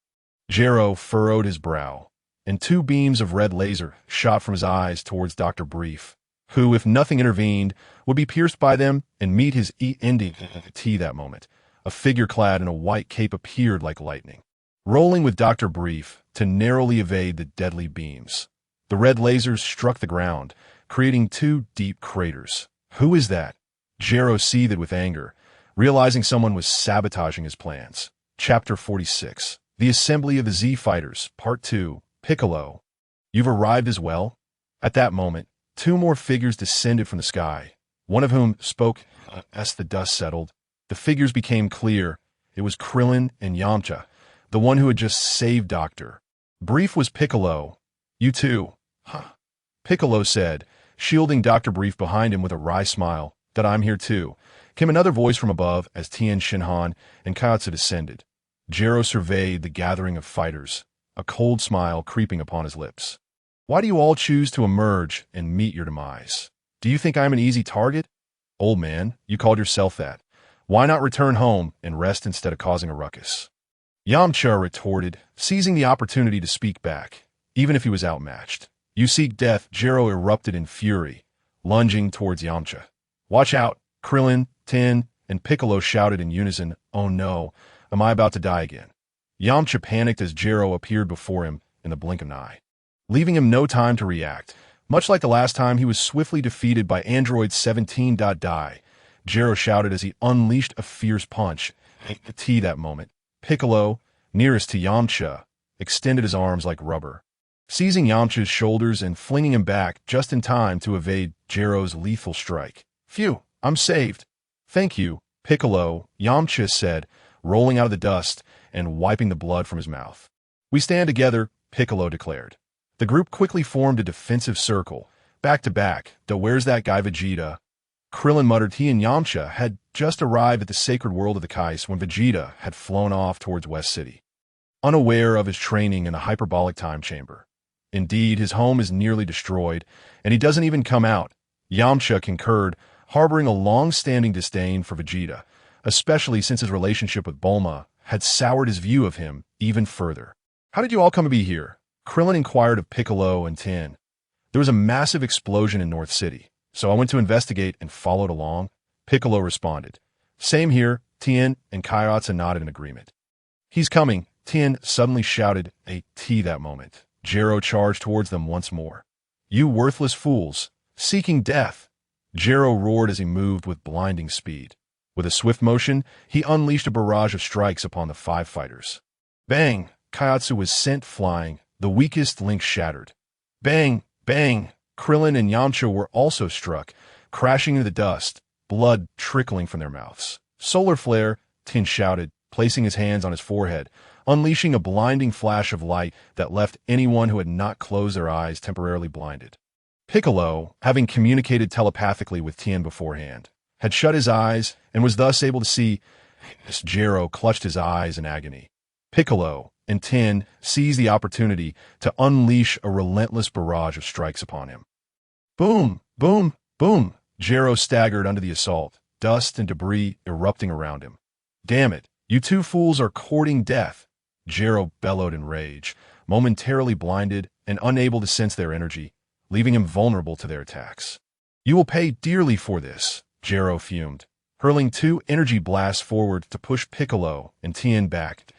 Jero furrowed his brow, and two beams of red laser shot from his eyes towards Dr. Brief, who, if nothing intervened, would be pierced by them and meet his ending that moment. A figure clad in a white cape appeared like lightning, rolling with Dr. Brief to narrowly evade the deadly beams. The red lasers struck the ground, creating two deep craters. Who is that? Jero seethed with anger, realizing someone was sabotaging his plans. Chapter 46. The Assembly of the Z-Fighters, Part 2, Piccolo. You've arrived as well? At that moment, two more figures descended from the sky, one of whom spoke as the dust settled. The figures became clear. It was Krillin and Yamcha, the one who had just saved Dr. Brief was Piccolo. You too. Huh. Piccolo said, shielding Dr. Brief behind him with a wry smile. That I'm here too, came another voice from above as Tien Shinhan and Kaiotsu descended. Jero surveyed the gathering of fighters, a cold smile creeping upon his lips. Why do you all choose to emerge and meet your demise? Do you think I'm an easy target? Old man, you called yourself that. Why not return home and rest instead of causing a ruckus? Yamcha retorted, seizing the opportunity to speak back, even if he was outmatched. You seek death, Jero erupted in fury, lunging towards Yamcha. Watch out, Krillin, Tien, and Piccolo shouted in unison, oh no, am I about to die again? Yamcha panicked as Jero appeared before him in the blink of an eye, leaving him no time to react. Much like the last time, he was swiftly defeated by Android 17. Die. Jero shouted as he unleashed a fierce punch. That moment, Piccolo, nearest to Yamcha, extended his arms like rubber, seizing Yamcha's shoulders and flinging him back just in time to evade Jero's lethal strike. Phew, I'm saved. Thank you, Piccolo, Yamcha said, rolling out of the dust and wiping the blood from his mouth. We stand together, Piccolo declared. The group quickly formed a defensive circle, back to back. Though where's that guy Vegeta? Krillin muttered. He and Yamcha had just arrived at the sacred world of the Kais when Vegeta had flown off towards West City, unaware of his training in a hyperbolic time chamber. Indeed, his home is nearly destroyed, and he doesn't even come out. Yamcha concurred, harboring a long-standing disdain for Vegeta, especially since his relationship with Bulma had soured his view of him even further. How did you all come to be here? Krillin inquired of Piccolo and Tien. There was a massive explosion in North City, so I went to investigate and followed along, Piccolo responded. Same here, Tien and Kaiotsu nodded in agreement. He's coming, Tien suddenly shouted, that moment. Jero charged towards them once more. You worthless fools, seeking death! Jero roared as he moved with blinding speed. With a swift motion, he unleashed a barrage of strikes upon the five fighters. Bang! Kaiotsu was sent flying, the weakest link shattered. Bang! Bang! Krillin and Yamcha were also struck, crashing into the dust, blood trickling from their mouths. Solar flare, Tien shouted, placing his hands on his forehead, unleashing a blinding flash of light that left anyone who had not closed their eyes temporarily blinded. Piccolo, having communicated telepathically with Tien beforehand, had shut his eyes and was thus able to see. Jero clutched his eyes in agony. Piccolo and Tien seized the opportunity to unleash a relentless barrage of strikes upon him. Boom! Boom! Boom! Jero staggered under the assault, dust and debris erupting around him. Damn it! You two fools are courting death! Jero bellowed in rage, momentarily blinded and unable to sense their energy, leaving him vulnerable to their attacks. You will pay dearly for this, Jero fumed, hurling two energy blasts forward to push Piccolo and Tien back.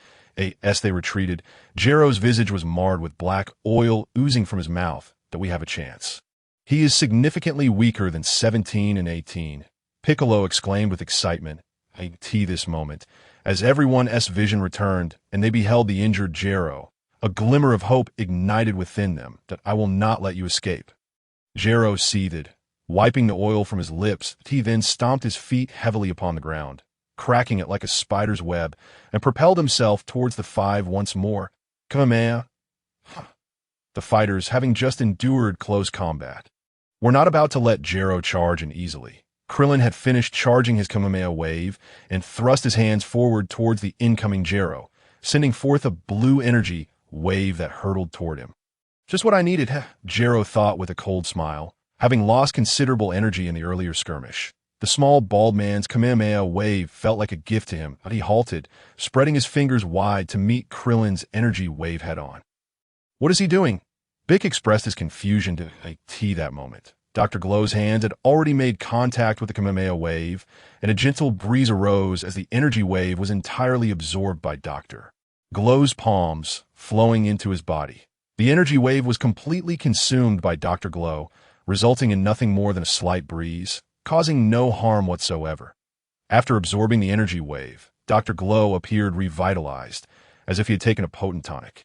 As they retreated, Jero's visage was marred with black oil oozing from his mouth. That we have a chance. He is significantly weaker than 17 and 18, Piccolo exclaimed with excitement. This moment, as everyone's vision returned and they beheld the injured Jero, a glimmer of hope ignited within them that I will not let you escape. Jero seethed, wiping the oil from his lips. He then stomped his feet heavily upon the ground, cracking it like a spider's web, and propelled himself towards the five once more. Kamehameha. The fighters, having just endured close combat, were not about to let Jero charge in easily. Krillin had finished charging his Kamehameha wave and thrust his hands forward towards the incoming Jero, sending forth a blue energy wave that hurtled toward him. Just what I needed, Jero thought with a cold smile, having lost considerable energy in the earlier skirmish. The small, bald man's Kamehameha wave felt like a gift to him, but he halted, spreading his fingers wide to meet Krillin's energy wave head-on. What is he doing? Bick expressed his confusion to that moment. Dr. Glow's hands had already made contact with the Kamehameha wave, and a gentle breeze arose as the energy wave was entirely absorbed by Dr. Glow's palms, flowing into his body. The energy wave was completely consumed by Dr. Glow, resulting in nothing more than a slight breeze, causing no harm whatsoever. After absorbing the energy wave, Dr. Glow appeared revitalized, as if he had taken a potent tonic.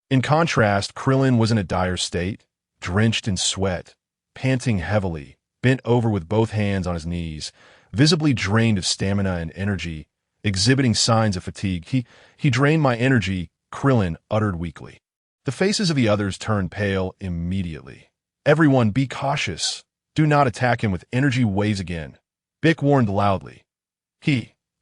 In contrast, Krillin was in a dire state, drenched in sweat, panting heavily, bent over with both hands on his knees, visibly drained of stamina and energy, exhibiting signs of fatigue. He drained my energy, Krillin uttered weakly. The faces of the others turned pale immediately. Everyone be cautious. Do not attack him with energy waves again. Bick warned loudly.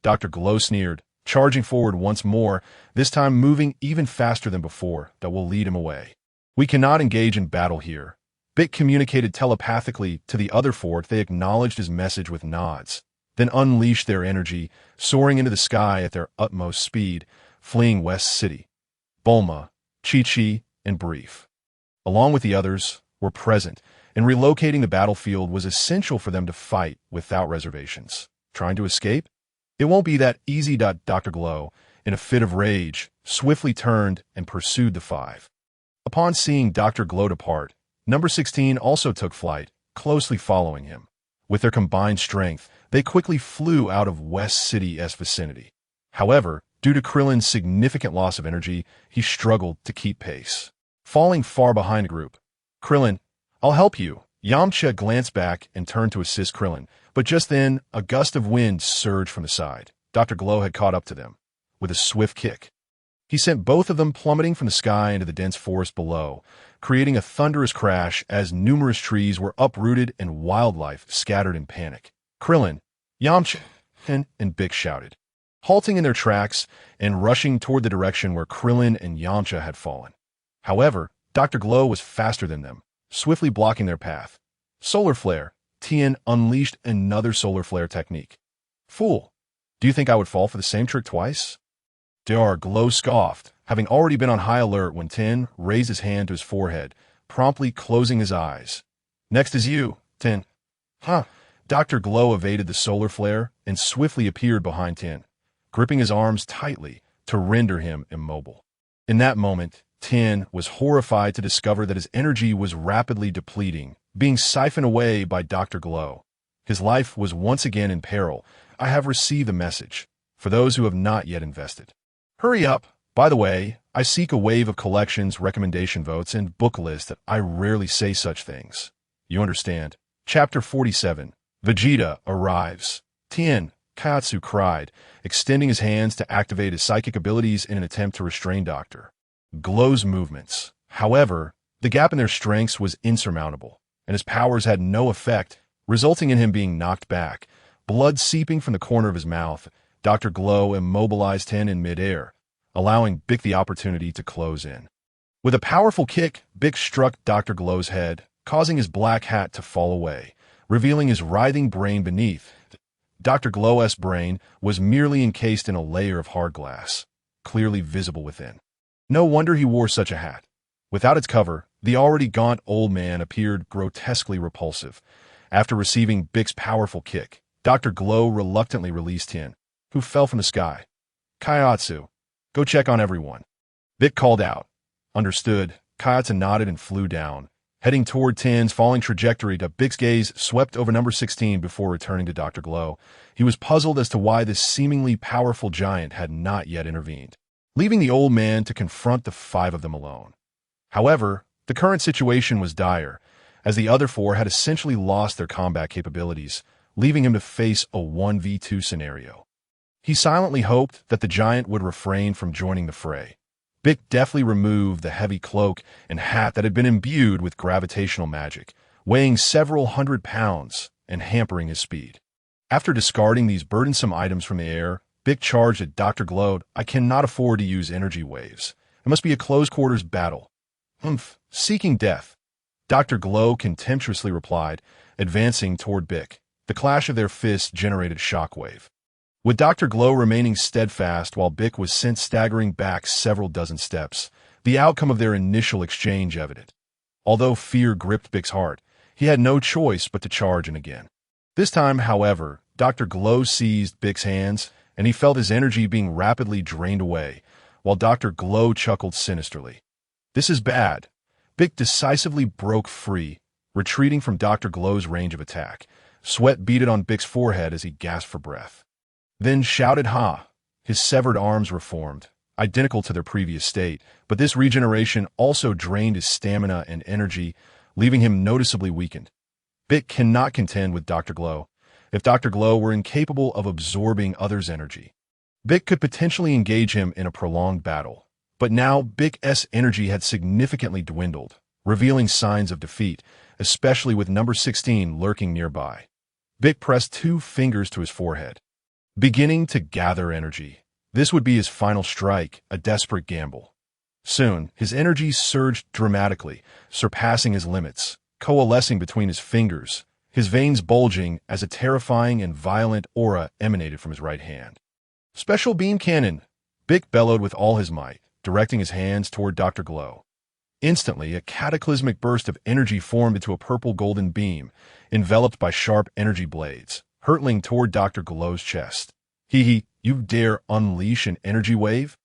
Dr. Glow sneered, charging forward once more, this time moving even faster than before, that will lead him away. We cannot engage in battle here. Bick communicated telepathically to the other four. They acknowledged his message with nods, then unleashed their energy, soaring into the sky at their utmost speed, fleeing West City. Bulma, Chi-Chi, and Brief, along with the others, were present, and relocating the battlefield was essential for them to fight without reservations. Trying to escape? It won't be that easy. Dr. Glow, in a fit of rage, swiftly turned and pursued the five. Upon seeing Dr. Glow depart, Number 16 also took flight, closely following him. With their combined strength, they quickly flew out of West City's vicinity. However, due to Krillin's significant loss of energy, he struggled to keep pace, falling far behind the group. Krillin, I'll help you. Yamcha glanced back and turned to assist Krillin, but just then, a gust of wind surged from the side. Dr. Glow had caught up to them. With a swift kick, he sent both of them plummeting from the sky into the dense forest below, creating a thunderous crash as numerous trees were uprooted and wildlife scattered in panic. Krillin, Yamcha, and Bick shouted, halting in their tracks and rushing toward the direction where Krillin and Yamcha had fallen. However, Dr. Glow was faster than them, swiftly blocking their path. Solar Flare. Tien unleashed another Solar Flare technique. Fool, do you think I would fall for the same trick twice? Dr. Glow scoffed, having already been on high alert when Tien raised his hand to his forehead, promptly closing his eyes. Next is you, Tien. Dr. Glow evaded the Solar Flare and swiftly appeared behind Tien, gripping his arms tightly to render him immobile. In that moment, Tien was horrified to discover that his energy was rapidly depleting, being siphoned away by Dr. Glow. His life was once again in peril. I have received a message for those who have not yet invested. Hurry up. By the way, I seek a wave of collections, recommendation votes, and book lists that I rarely say such things. You understand. Chapter 47. Vegeta arrives. Tien, Katsu cried, extending his hands to activate his psychic abilities in an attempt to restrain Dr. Glow's movements. However, the gap in their strengths was insurmountable, and his powers had no effect, resulting in him being knocked back, blood seeping from the corner of his mouth. Dr. Glow immobilized Tien in midair, allowing Bick the opportunity to close in. With a powerful kick, Bick struck Dr. Glow's head, causing his black hat to fall away, revealing his writhing brain beneath. Dr. Glow's brain was merely encased in a layer of hard glass, clearly visible within. No wonder he wore such a hat. Without its cover, the already gaunt old man appeared grotesquely repulsive. After receiving Bik's powerful kick, Dr. Glow reluctantly released Tin, who fell from the sky. Kaiatsu, go check on everyone. Bik called out. Understood. Kaiatsu nodded and flew down, heading toward Tin's falling trajectory. Bik's gaze swept over number 16 before returning to Dr. Glow. He was puzzled as to why this seemingly powerful giant had not yet intervened, leaving the old man to confront the 5 of them alone. However, the current situation was dire, as the other 4 had essentially lost their combat capabilities, leaving him to face a 1v2 scenario. He silently hoped that the giant would refrain from joining the fray. Bik deftly removed the heavy cloak and hat that had been imbued with gravitational magic, weighing several hundred pounds and hampering his speed. After discarding these burdensome items from the air, Bik charged at Dr. Glow. I cannot afford to use energy waves. It must be a close-quarters battle. Seeking death. Dr. Glow contemptuously replied, advancing toward Bik. The clash of their fists generated shockwave, with Dr. Glow remaining steadfast while Bik was sent staggering back several dozen steps, the outcome of their initial exchange evident. Although fear gripped Bik's heart, he had no choice but to charge in again. This time, however, Dr. Glow seized Bik's hands, and he felt his energy being rapidly drained away, while Dr. Glow chuckled sinisterly. This is bad. Bik decisively broke free, retreating from Dr. Glow's range of attack. Sweat beaded on Bik's forehead as he gasped for breath. Then shouted ha. His severed arms reformed, identical to their previous state, but this regeneration also drained his stamina and energy, leaving him noticeably weakened. Bik cannot contend with Dr. Glow. If Dr. Glow were incapable of absorbing others' energy, Bik could potentially engage him in a prolonged battle. But now Bik's energy had significantly dwindled, revealing signs of defeat, especially with number 16 lurking nearby. Bik pressed 2 fingers to his forehead, beginning to gather energy. This would be his final strike, a desperate gamble. Soon, his energy surged dramatically, surpassing his limits, coalescing between his fingers, his veins bulging as a terrifying and violent aura emanated from his right hand. Special beam cannon! Bik bellowed with all his might, directing his hands toward Dr. Glow. Instantly, a cataclysmic burst of energy formed into a purple-golden beam, enveloped by sharp energy blades, hurtling toward Dr. Glow's chest. You dare unleash an energy wave?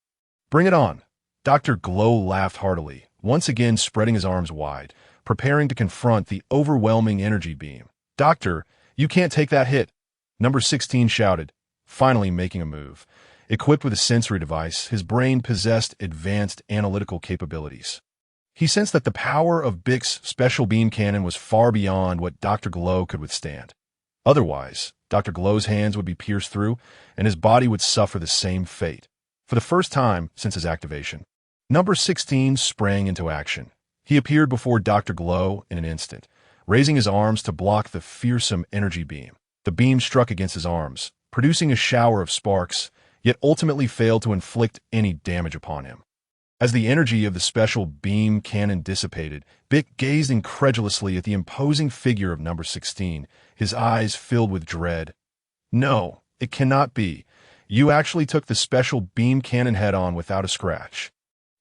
Bring it on! Dr. Glow laughed heartily, once again spreading his arms wide, preparing to confront the overwhelming energy beam. Doctor, you can't take that hit! Number 16 shouted, finally making a move. Equipped with a sensory device, his brain possessed advanced analytical capabilities. He sensed that the power of Bik's special beam cannon was far beyond what Dr. Glow could withstand. Otherwise, Dr. Glow's hands would be pierced through, and his body would suffer the same fate. For the first time since his activation, number 16 sprang into action. He appeared before Dr. Glow in an instant, raising his arms to block the fearsome energy beam. The beam struck against his arms, producing a shower of sparks, yet ultimately failed to inflict any damage upon him. As the energy of the special beam cannon dissipated, Bik gazed incredulously at the imposing figure of number 16, his eyes filled with dread. No, it cannot be. You actually took the special beam cannon head-on without a scratch.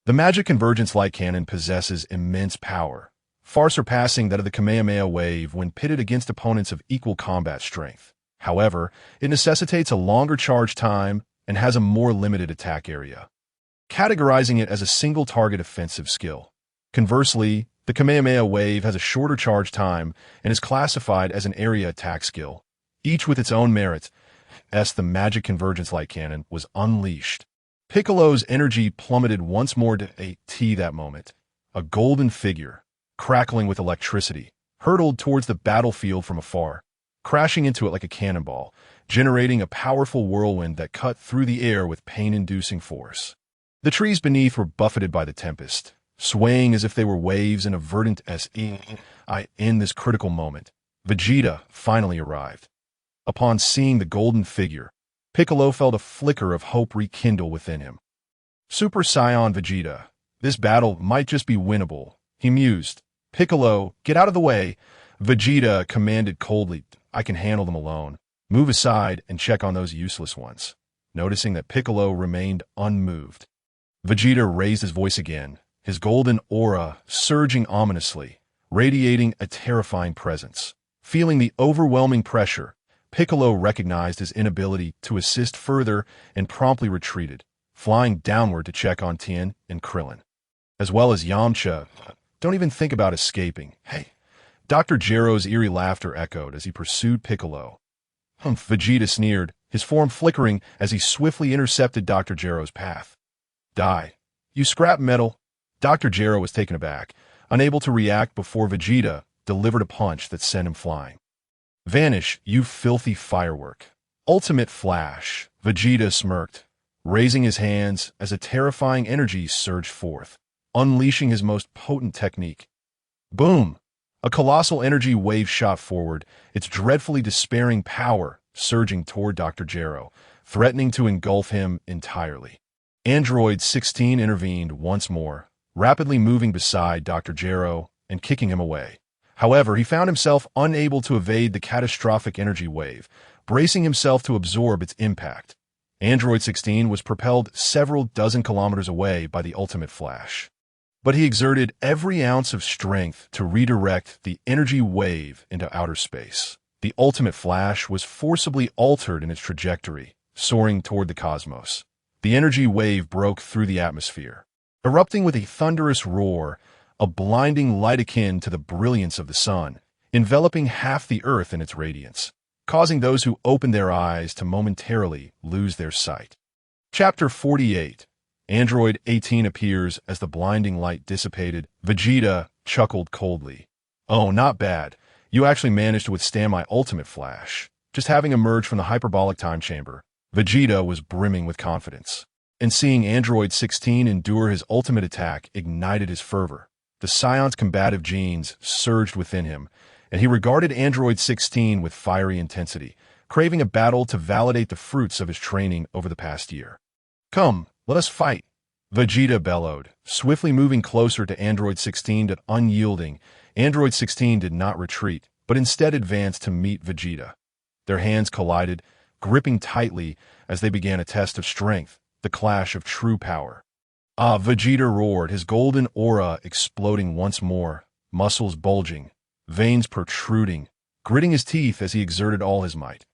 The magic convergence light cannon possesses immense power, far surpassing that of the Kamehameha wave when pitted against opponents of equal combat strength. However, it necessitates a longer charge time and has a more limited attack area, categorizing it as a single-target offensive skill. Conversely, the Kamehameha wave has a shorter charge time and is classified as an area attack skill, each with its own merits. As the magic convergence light cannon was unleashed, Piccolo's energy plummeted once more to a T that moment. A golden figure, crackling with electricity, hurtled towards the battlefield from afar, crashing into it like a cannonball, generating a powerful whirlwind that cut through the air with pain-inducing force. The trees beneath were buffeted by the tempest, swaying as if they were waves in a verdant in this critical moment. Vegeta finally arrived. Upon seeing the golden figure, Piccolo felt a flicker of hope rekindle within him. Super Saiyan Vegeta, this battle might just be winnable, he mused, Piccolo, get out of the way! Vegeta commanded coldly. I can handle them alone. Move aside and check on those useless ones. Noticing that Piccolo remained unmoved, Vegeta raised his voice again, his golden aura surging ominously, radiating a terrifying presence. Feeling the overwhelming pressure, Piccolo recognized his inability to assist further and promptly retreated, flying downward to check on Tien and Krillin, as well as Yamcha. Don't even think about escaping. Hey. Dr. Gero's eerie laughter echoed as he pursued Piccolo. Vegeta sneered, his form flickering as he swiftly intercepted Dr. Gero's path. Die. You scrap metal. Dr. Gero was taken aback, unable to react before Vegeta delivered a punch that sent him flying. Vanish, you filthy firework. Ultimate flash. Vegeta smirked, raising his hands as a terrifying energy surged forth, unleashing his most potent technique. Boom! A colossal energy wave shot forward, its dreadfully despairing power surging toward Dr. Gero, threatening to engulf him entirely. Android 16 intervened once more, rapidly moving beside Dr. Gero and kicking him away. However, he found himself unable to evade the catastrophic energy wave, bracing himself to absorb its impact. Android 16 was propelled several dozen kilometers away by the ultimate flash. But he exerted every ounce of strength to redirect the energy wave into outer space. The ultimate flash was forcibly altered in its trajectory, soaring toward the cosmos. The energy wave broke through the atmosphere, erupting with a thunderous roar, a blinding light akin to the brilliance of the sun, enveloping half the earth in its radiance, causing those who opened their eyes to momentarily lose their sight. Chapter 48. Android 18 appears as the blinding light dissipated. Vegeta chuckled coldly. Oh, not bad. You actually managed to withstand my ultimate flash. Just having emerged from the hyperbolic time chamber, Vegeta was brimming with confidence. And seeing Android 16 endure his ultimate attack ignited his fervor. The Saiyan's combative genes surged within him, and he regarded Android 16 with fiery intensity, craving a battle to validate the fruits of his training over the past year. Come, let us fight, Vegeta bellowed, swiftly moving closer to Android 16 but unyielding. Android 16 did not retreat, but instead advanced to meet Vegeta. Their hands collided, gripping tightly as they began a test of strength, the clash of true power. Ah, Vegeta roared, his golden aura exploding once more, muscles bulging, veins protruding, gritting his teeth as he exerted all his might.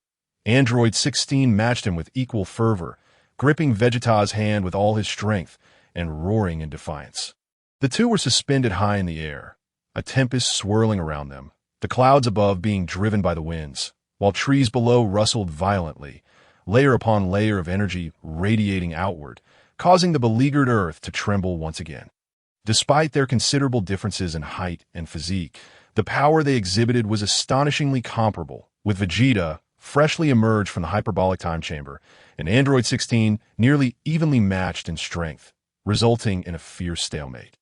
Android 16 matched him with equal fervor, gripping Vegeta's hand with all his strength and roaring in defiance. The two were suspended high in the air, a tempest swirling around them, the clouds above being driven by the winds, while trees below rustled violently, layer upon layer of energy radiating outward, causing the beleaguered earth to tremble once again. Despite their considerable differences in height and physique, the power they exhibited was astonishingly comparable, with Vegeta freshly emerged from the hyperbolic time chamber, and Android 16 nearly evenly matched in strength, resulting in a fierce stalemate.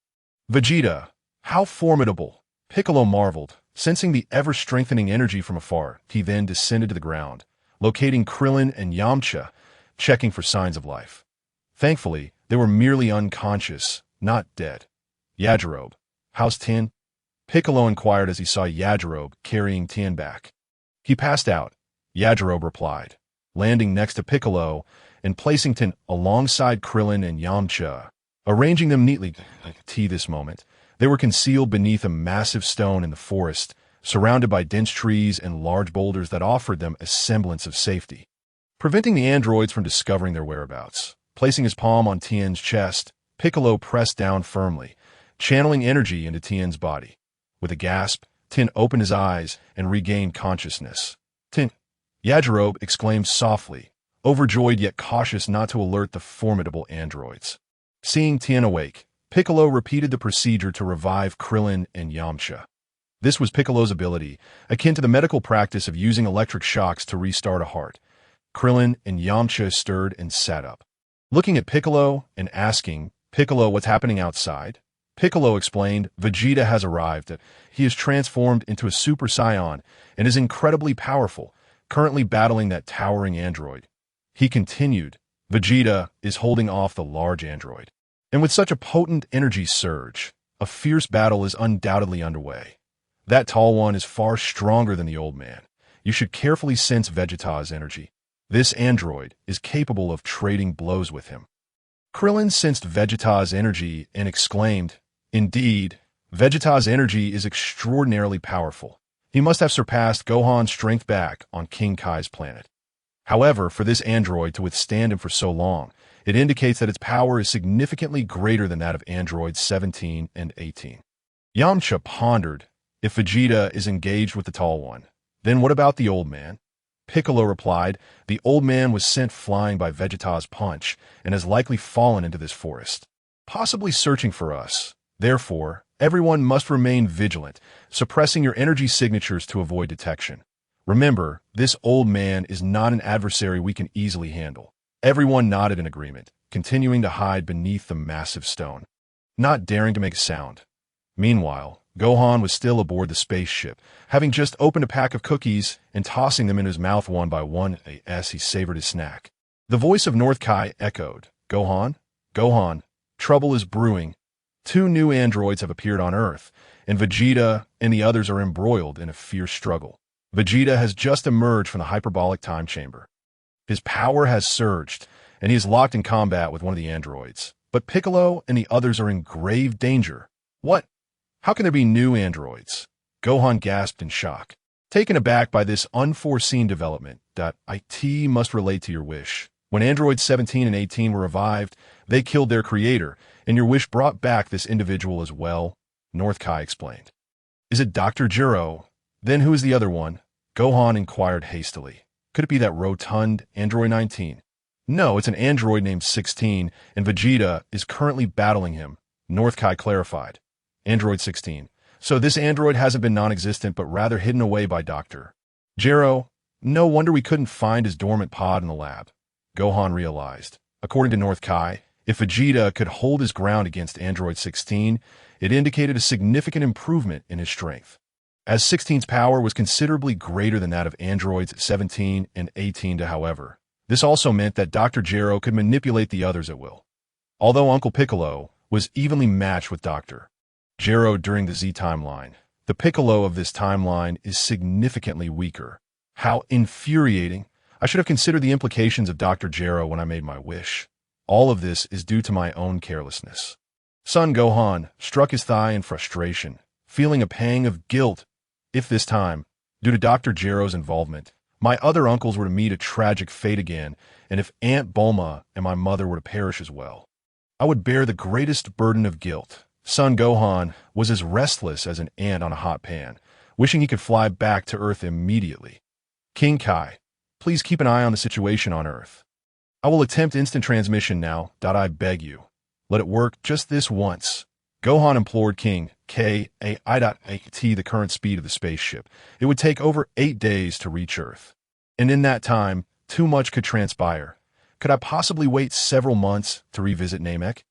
Vegeta, how formidable! Piccolo marveled, sensing the ever-strengthening energy from afar. He then descended to the ground, locating Krillin and Yamcha, checking for signs of life. Thankfully, they were merely unconscious, not dead. Yajirobe, how's Tien? Piccolo inquired as he saw Yajirobe carrying Tien back. He passed out, Yajirobe replied, landing next to Piccolo and placing Tien alongside Krillin and Yamcha, arranging them neatly. This moment, they were concealed beneath a massive stone in the forest, surrounded by dense trees and large boulders that offered them a semblance of safety, preventing the androids from discovering their whereabouts. Placing his palm on Tien's chest, Piccolo pressed down firmly, channeling energy into Tien's body. With a gasp, Tien opened his eyes and regained consciousness. Tien, Yajirobe exclaimed softly, overjoyed yet cautious not to alert the formidable androids. Seeing Tien awake, Piccolo repeated the procedure to revive Krillin and Yamcha. This was Piccolo's ability, akin to the medical practice of using electric shocks to restart a heart. Krillin and Yamcha stirred and sat up, looking at Piccolo and asking, Piccolo, what's happening outside? Piccolo explained, Vegeta has arrived. He is transformed into a Super Saiyan and is incredibly powerful, currently battling that towering android. He continued, Vegeta is holding off the large android. And with such a potent energy surge, A fierce battle is undoubtedly underway. That tall one is far stronger than the old man. You should carefully sense Vegeta's energy. This android is capable of trading blows with him. Krillin sensed Vegeta's energy and exclaimed, "Indeed, Vegeta's energy is extraordinarily powerful. He must have surpassed Gohan's strength back on King Kai's planet." However, for this android to withstand him for so long, it indicates that its power is significantly greater than that of androids 17 and 18. Yamcha pondered, if Vegeta is engaged with the tall one, then what about the old man? Piccolo replied, "The old man was sent flying by Vegeta's punch and has likely fallen into this forest, possibly searching for us. Therefore, everyone must remain vigilant, suppressing your energy signatures to avoid detection. Remember, this old man is not an adversary we can easily handle." Everyone nodded in agreement, continuing to hide beneath the massive stone, not daring to make a sound. Meanwhile, Gohan was still aboard the spaceship, having just opened a pack of cookies and tossing them into his mouth one by one as he savored his snack. The voice of North Kai echoed, "Gohan? Gohan, trouble is brewing. 2 new androids have appeared on Earth, and Vegeta and the others are embroiled in a fierce struggle. Vegeta has just emerged from the hyperbolic time chamber. His power has surged, and he is locked in combat with one of the androids. But Piccolo and the others are in grave danger." "What? How can there be new androids?" Gohan gasped in shock. Taken aback by this unforeseen development, "It must relate to your wish. When androids 17 and 18 were revived, they killed their creator, and your wish brought back this individual as well," North Kai explained. "Is it Dr. Gero? Then who is the other one?" Gohan inquired hastily. "Could it be that rotund Android 19? "No, it's an android named 16, and Vegeta is currently battling him," North Kai clarified. "Android 16. So this android hasn't been non-existent but rather hidden away by Dr. Gero. No wonder we couldn't find his dormant pod in the lab," Gohan realized. According to North Kai, if Vegeta could hold his ground against Android 16, it indicated a significant improvement in his strength. As 16's power was considerably greater than that of androids 17 and 18, however, this also meant that Dr. Gero could manipulate the others at will. Although Uncle Piccolo was evenly matched with Dr. Gero during the Z timeline, the Piccolo of this timeline is significantly weaker. How infuriating! I should have considered the implications of Dr. Gero when I made my wish. All of this is due to my own carelessness. Son Gohan struck his thigh in frustration, feeling a pang of guilt. If this time, due to Dr. Gero's involvement, my other uncles were to meet a tragic fate again, and if Aunt Bulma and my mother were to perish as well, I would bear the greatest burden of guilt. Son Gohan was as restless as an ant on a hot pan, wishing he could fly back to Earth immediately. "King Kai, please keep an eye on the situation on Earth. I will attempt instant transmission now, I beg you. Let it work just this once." Gohan implored King Kai the current speed of the spaceship. It would take over 8 days to reach Earth. And in that time, too much could transpire. Could I possibly wait several months to revisit Namek?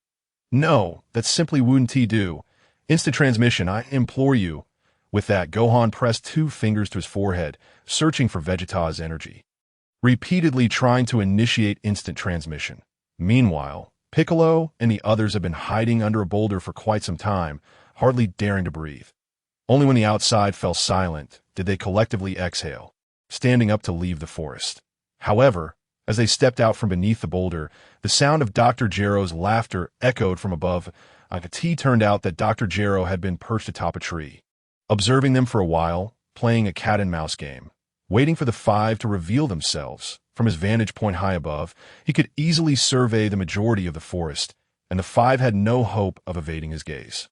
No, that simply wouldn't do. Instant transmission, I implore you. With that, Gohan pressed 2 fingers to his forehead, searching for Vegeta's energy, repeatedly trying to initiate instant transmission. Meanwhile, Piccolo and the others have been hiding under a boulder for quite some time, hardly daring to breathe. Only when the outside fell silent did they collectively exhale, standing up to leave the forest. However, as they stepped out from beneath the boulder, the sound of Dr. Gero's laughter echoed from above. It turned out that Dr. Gero had been perched atop a tree, observing them for a while, playing a cat-and-mouse game, waiting for the 5 to reveal themselves. From his vantage point high above, he could easily survey the majority of the forest, and the 5 had no hope of evading his gaze.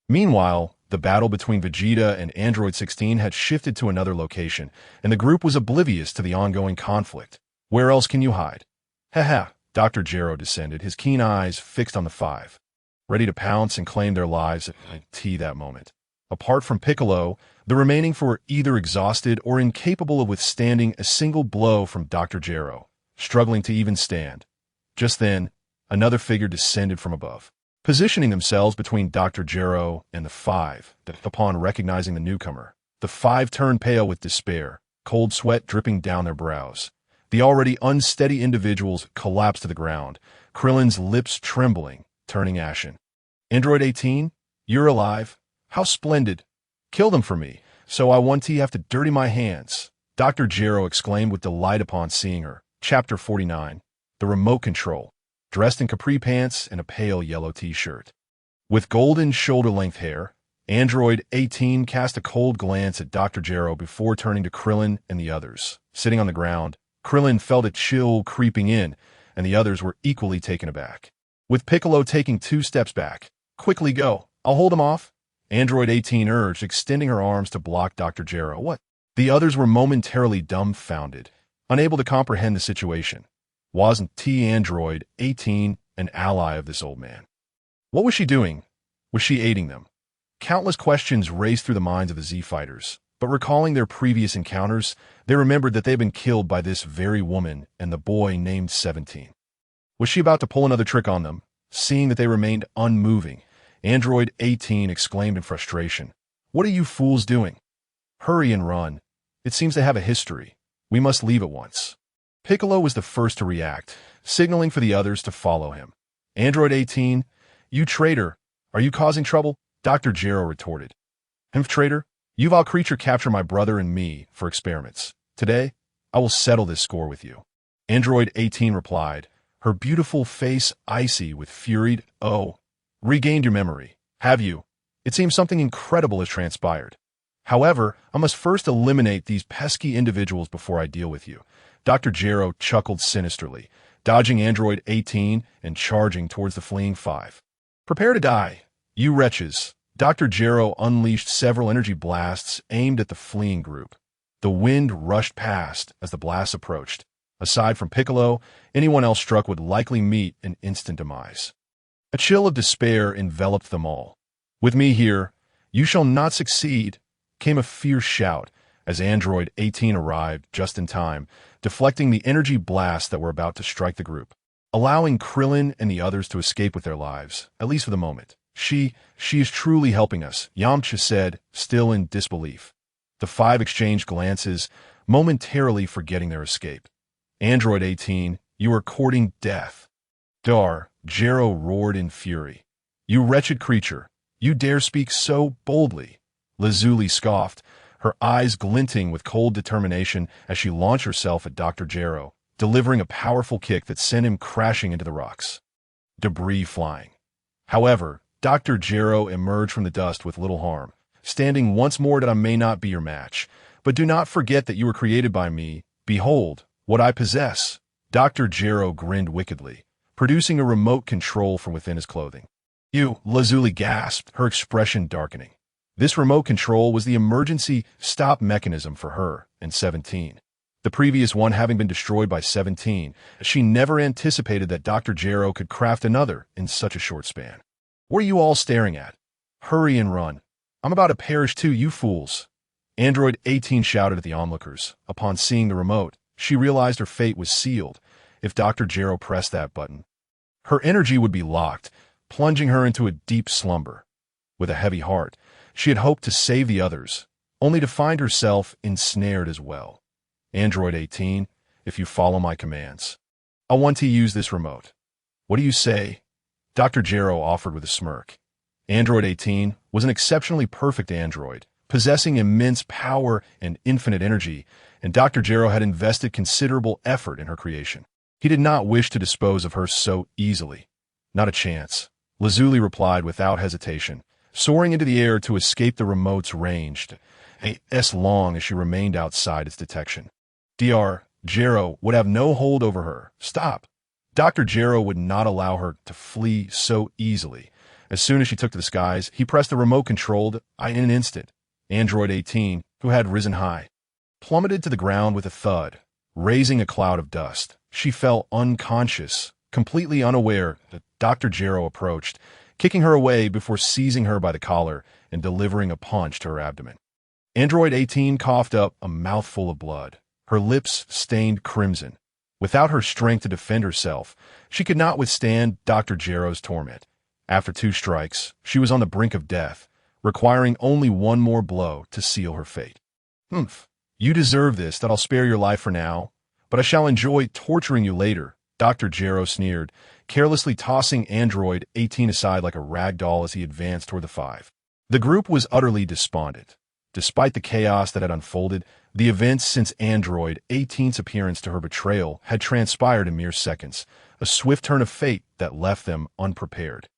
Meanwhile, the battle between Vegeta and Android 16 had shifted to another location, and the group was oblivious to the ongoing conflict. "Where else can you hide?" "Haha," Dr. Gero descended, his keen eyes fixed on the 5, ready to pounce and claim their lives at that moment. Apart from Piccolo, the remaining 4 were either exhausted or incapable of withstanding a single blow from Dr. Gero, struggling to even stand. Just then, another figure descended from above, positioning themselves between Dr. Gero and the 5. Upon recognizing the newcomer, the 5 turned pale with despair, cold sweat dripping down their brows. The already unsteady individuals collapsed to the ground, Krillin's lips trembling, turning ashen. "Android 18, You're alive? How splendid. Kill them for me, so I won't have to dirty my hands. Dr. Gero exclaimed with delight upon seeing her. Chapter 49. The Remote Control. Dressed in capri pants and a pale yellow t-shirt. With golden shoulder-length hair, Android 18 cast a cold glance at Dr. Gero before turning to Krillin and the others. Sitting on the ground, Krillin felt a chill creeping in, and the others were equally taken aback. With Piccolo taking 2 steps back. Quickly go. I'll hold him off. Android 18 urged, extending her arms to block Dr. Gero. What? The others were momentarily dumbfounded, unable to comprehend the situation. Wasn't Android 18 an ally of this old man? What was she doing? Was she aiding them? Countless questions raced through the minds of the Z-Fighters, but recalling their previous encounters, they remembered that they had been killed by this very woman and the boy named 17. Was she about to pull another trick on them? Seeing that they remained unmoving, Android 18 exclaimed in frustration. What are you fools doing? Hurry and run. It seems they have a history. We must leave at once. Piccolo was the first to react, signaling for the others to follow him. Android 18, you traitor, are you causing trouble? Dr. Gero retorted. Traitor, you vile creature captured my brother and me for experiments. Today, I will settle this score with you. Android 18 replied, her beautiful face icy with fury. Oh, regained your memory, have you? It seems something incredible has transpired. However, I must first eliminate these pesky individuals before I deal with you. Dr. Gero chuckled sinisterly, dodging Android 18 and charging towards the fleeing 5. Prepare to die, you wretches. Dr. Gero unleashed several energy blasts aimed at the fleeing group. The wind rushed past as the blasts approached. Aside from Piccolo, anyone else struck would likely meet an instant demise. A chill of despair enveloped them all. With me here, you shall not succeed, came a fierce shout as Android 18 arrived just in time, deflecting the energy blasts that were about to strike the group, allowing Krillin and the others to escape with their lives, at least for the moment. She is truly helping us, Yamcha said, still in disbelief. The 5 exchanged glances, momentarily forgetting their escape. Android 18, you are courting death. Dar, Gero roared in fury. You wretched creature, you dare speak so boldly. Lazuli scoffed, her eyes glinting with cold determination as she launched herself at Dr. Gero, delivering a powerful kick that sent him crashing into the rocks. Debris flying. However, Dr. Gero emerged from the dust with little harm, standing once more that I may not be your match. But do not forget that you were created by me. Behold, what I possess. Dr. Gero grinned wickedly, producing a remote control from within his clothing. You, Lazuli gasped, her expression darkening. This remote control was the emergency stop mechanism for her and 17. The previous one having been destroyed by 17, she never anticipated that Dr. Gero could craft another in such a short span. What are you all staring at? Hurry and run. I'm about to perish too, you fools. Android 18 shouted at the onlookers. Upon seeing the remote, she realized her fate was sealed if Dr. Gero pressed that button. Her energy would be locked, plunging her into a deep slumber. With a heavy heart, she had hoped to save the others, only to find herself ensnared as well. Android 18, if you follow my commands, I want to use this remote. What do you say? Dr. Gero offered with a smirk. Android 18 was an exceptionally perfect android, possessing immense power and infinite energy, and Dr. Gero had invested considerable effort in her creation. He did not wish to dispose of her so easily. Not a chance, Lazuli replied without hesitation, soaring into the air to escape the remote's range, as long as she remained outside its detection. Dr. Gero would have no hold over her. Stop. Dr. Gero would not allow her to flee so easily. As soon as she took to the skies, he pressed the remote controlled in an instant. Android 18, who had risen high, plummeted to the ground with a thud, raising a cloud of dust. She fell unconscious, completely unaware that Dr. Gero approached, kicking her away before seizing her by the collar and delivering a punch to her abdomen. Android 18 coughed up a mouthful of blood, her lips stained crimson. Without her strength to defend herself, she could not withstand Dr. Gero's torment. After 2 strikes, she was on the brink of death, requiring only one more blow to seal her fate. You deserve this, that I'll spare your life for now, but I shall enjoy torturing you later, Dr. Gero sneered, carelessly tossing Android 18 aside like a rag doll as he advanced toward the five. The group was utterly despondent. Despite the chaos that had unfolded, the events since Android 18's appearance to her betrayal had transpired in mere seconds, a swift turn of fate that left them unprepared.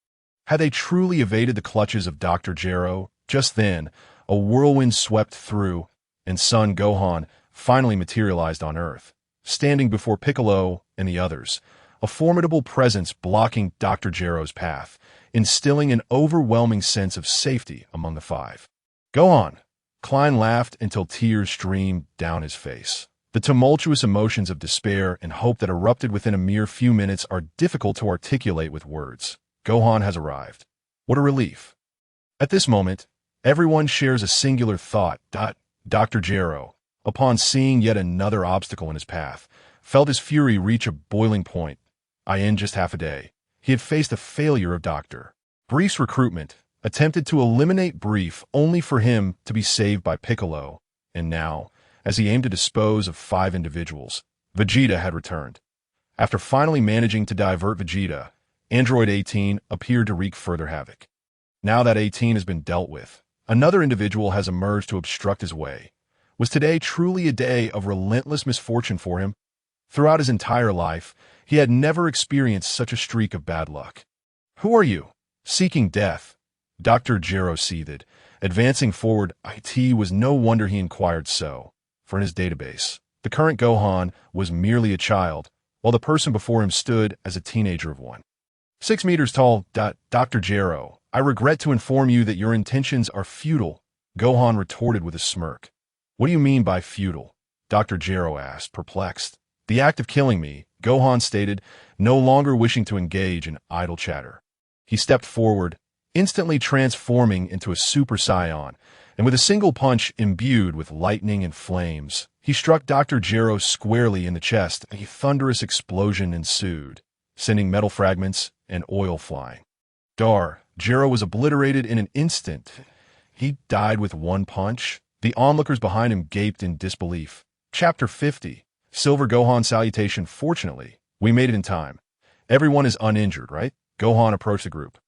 Had they truly evaded the clutches of Dr. Gero? Just then, a whirlwind swept through, and Sun Gohan finally materialized on Earth, standing before Piccolo and the others, a formidable presence blocking Dr. Gero's path, instilling an overwhelming sense of safety among the five. Gohan! Klein laughed until tears streamed down his face. The tumultuous emotions of despair and hope that erupted within a mere few minutes are difficult to articulate with words. Gohan has arrived. What a relief. At this moment, everyone shares a singular thought. Dr. Gero, upon seeing yet another obstacle in his path, felt his fury reach a boiling point. In just half a day, he had faced a failure of Dr. Brief's recruitment, attempted to eliminate Brief only for him to be saved by Piccolo, and now, as he aimed to dispose of 5 individuals, Vegeta had returned. After finally managing to divert Vegeta, Android 18 appeared to wreak further havoc. Now that 18 has been dealt with, another individual has emerged to obstruct his way. Was today truly a day of relentless misfortune for him? Throughout his entire life, he had never experienced such a streak of bad luck. Who are you? Seeking death. Dr. Gero seethed. Advancing forward, it was no wonder he inquired so, for in his database, the current Gohan was merely a child, while the person before him stood as a teenager of 6 meters tall. Dr. Gero, I regret to inform you that your intentions are futile, Gohan retorted with a smirk. What do you mean by futile? Dr. Gero asked, perplexed. The act of killing me, Gohan stated, no longer wishing to engage in idle chatter. He stepped forward, instantly transforming into a Super Saiyan, and with a single punch imbued with lightning and flames, he struck Dr. Gero squarely in the chest. A thunderous explosion ensued, sending metal fragments and oil flying. Gero was obliterated in an instant. He died with one punch. The onlookers behind him gaped in disbelief. Chapter 50. Silver Gohan salutation. Fortunately, we made it in time. Everyone is uninjured, right? Gohan approached the group.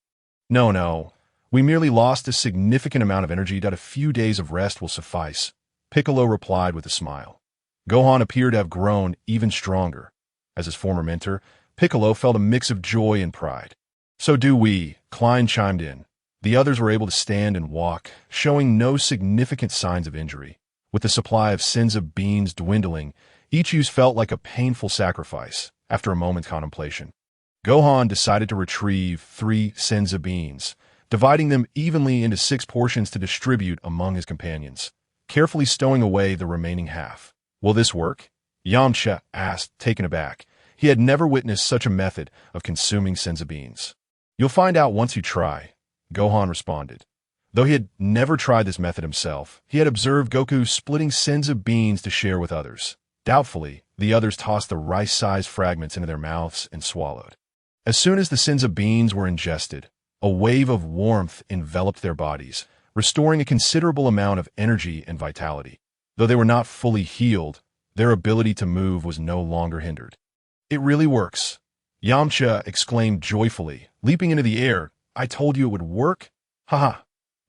No. We merely lost a significant amount of energy. A few days of rest will suffice, Piccolo replied with a smile. Gohan appeared to have grown even stronger. As his former mentor, Piccolo felt a mix of joy and pride. So do we, Klein chimed in. The others were able to stand and walk, showing no significant signs of injury. With the supply of senza beans dwindling, each use felt like a painful sacrifice. After a moment's contemplation, Gohan decided to retrieve 3 senza beans, dividing them evenly into 6 portions to distribute among his companions, carefully stowing away the remaining half. Will this work? Yamcha asked, taken aback. He had never witnessed such a method of consuming senza beans. You'll find out once you try, Gohan responded. Though he had never tried this method himself, he had observed Goku splitting senza beans to share with others. Doubtfully, the others tossed the rice-sized fragments into their mouths and swallowed. As soon as the senza beans were ingested, a wave of warmth enveloped their bodies, restoring a considerable amount of energy and vitality. Though they were not fully healed, their ability to move was no longer hindered. It really works, Yamcha exclaimed joyfully, leaping into the air. I told you it would work? Haha.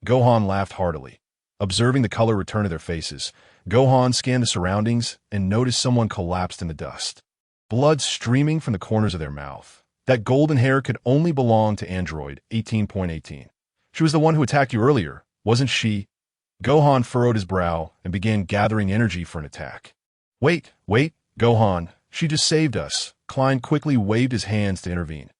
Gohan laughed heartily. Observing the color return to their faces, Gohan scanned the surroundings and noticed someone collapsed in the dust. Blood streaming from the corners of their mouth. That golden hair could only belong to Android 18.18. She was the one who attacked you earlier, wasn't she? Gohan furrowed his brow and began gathering energy for an attack. Wait, Gohan, she just saved us. Klein quickly waved his hands to intervene.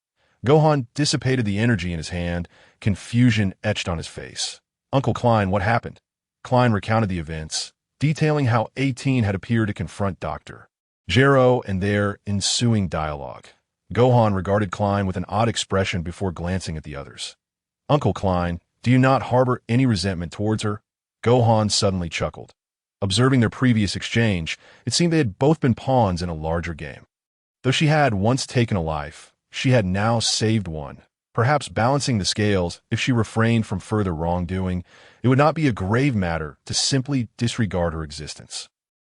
Gohan dissipated the energy in his hand, confusion etched on his face. Uncle Klein, what happened? Klein recounted the events, detailing how 18 had appeared to confront Dr. Gero and their ensuing dialogue. Gohan regarded Klein with an odd expression before glancing at the others. Uncle Klein, do you not harbor any resentment towards her? Gohan suddenly chuckled. Observing their previous exchange, it seemed they had both been pawns in a larger game. Though she had once taken a life, she had now saved one. Perhaps balancing the scales, if she refrained from further wrongdoing, it would not be a grave matter to simply disregard her existence.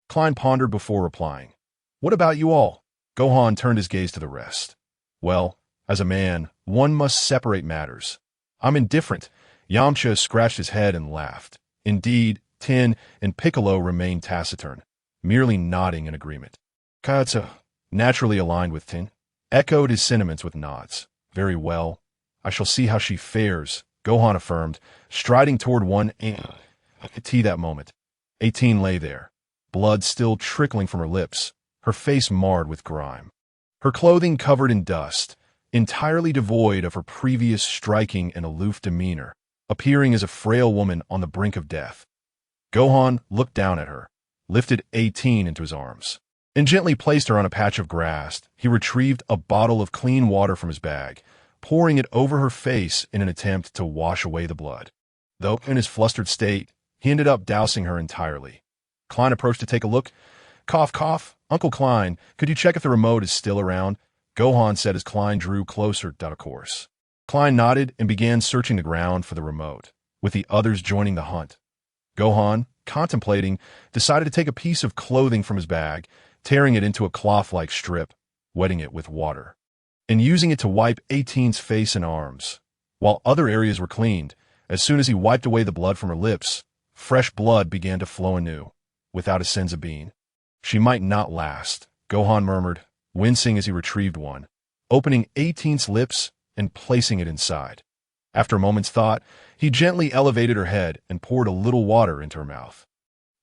Klein pondered before replying. What about you all? Gohan turned his gaze to the rest. Well, As a man, one must separate matters. I'm indifferent. Yamcha scratched his head and laughed. Indeed, Tin and Piccolo remained taciturn, merely nodding in agreement. Katsu, naturally aligned with Tin, echoed his sentiments with nods. Very well. I shall see how she fares, Gohan affirmed, striding toward one and I could see that moment. 18 lay there, blood still trickling from her lips, her face marred with grime. Her clothing covered in dust, entirely devoid of her previous striking and aloof demeanor, appearing as a frail woman on the brink of death. Gohan looked down at her, lifted 18 into his arms, and gently placed her on a patch of grass. He retrieved a bottle of clean water from his bag, pouring it over her face in an attempt to wash away the blood. Though in his flustered state, he ended up dousing her entirely. Klein approached to take a look. Cough, cough. Uncle Klein, could you check if the remote is still around? Gohan said as Klein drew closer, of course. Klein nodded and began searching the ground for the remote, with the others joining the hunt. Gohan, contemplating, decided to take a piece of clothing from his bag, tearing it into a cloth-like strip, wetting it with water, and using it to wipe 18's face and arms. While other areas were cleaned, as soon as he wiped away the blood from her lips, fresh blood began to flow anew, without a sense of being. She might not last, Gohan murmured, wincing as he retrieved one, opening 18's lips and placing it inside. After a moment's thought, he gently elevated her head and poured a little water into her mouth.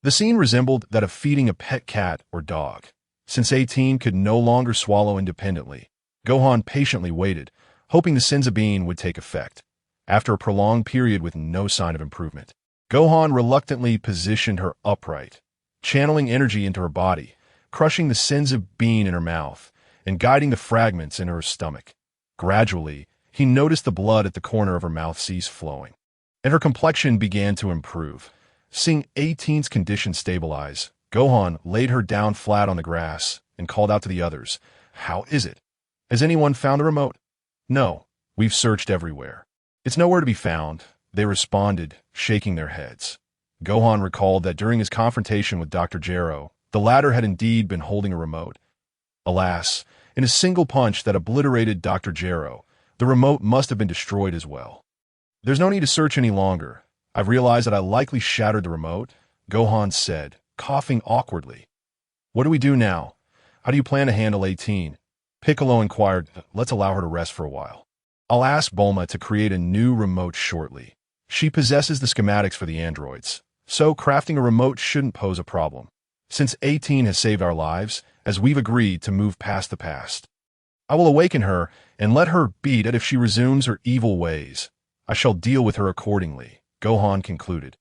The scene resembled that of feeding a pet cat or dog. Since 18 could no longer swallow independently, Gohan patiently waited, hoping the Senzu would take effect. After a prolonged period with no sign of improvement, Gohan reluctantly positioned her upright, channeling energy into her body, crushing the Senzu in her mouth, and guiding the fragments into her stomach. Gradually, he noticed the blood at the corner of her mouth cease flowing, and her complexion began to improve. Seeing 18's condition stabilize, Gohan laid her down flat on the grass and called out to the others, "How is it? Has anyone found the remote?" "No, we've searched everywhere. It's nowhere to be found," they responded, shaking their heads. Gohan recalled that during his confrontation with Dr. Gero, the latter had indeed been holding a remote. Alas, in a single punch that obliterated Dr. Gero, the remote must have been destroyed as well. "There's no need to search any longer. I've realized that I likely shattered the remote," Gohan said, coughing awkwardly. "What do we do now? How do you plan to handle 18? Piccolo inquired. "Let's allow her to rest for a while. I'll ask Bulma to create a new remote shortly. She possesses the schematics for the androids, so crafting a remote shouldn't pose a problem. Since 18 has saved our lives, as we've agreed to move past the past. I will awaken her and let her beat it if she resumes her evil ways. I shall deal with her accordingly," Gohan concluded.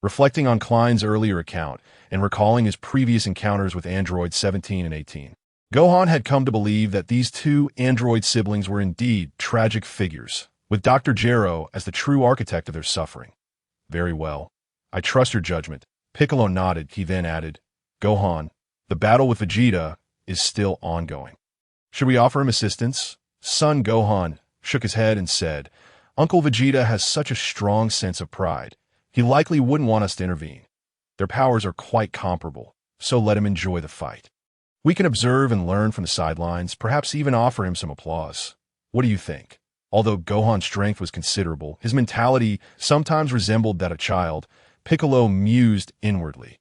Reflecting on Klein's earlier account and recalling his previous encounters with androids 17 and 18, Gohan had come to believe that these two android siblings were indeed tragic figures, with Dr. Gero as the true architect of their suffering. "Very well. I trust your judgment." Piccolo nodded. He then added, "Gohan, the battle with Vegeta is still ongoing. Should we offer him assistance?" Son Gohan shook his head and said, "Uncle Vegeta has such a strong sense of pride. He likely wouldn't want us to intervene. Their powers are quite comparable, so let him enjoy the fight. We can observe and learn from the sidelines, perhaps even offer him some applause. What do you think?" Although Gohan's strength was considerable, his mentality sometimes resembled that of a child. Piccolo mused inwardly.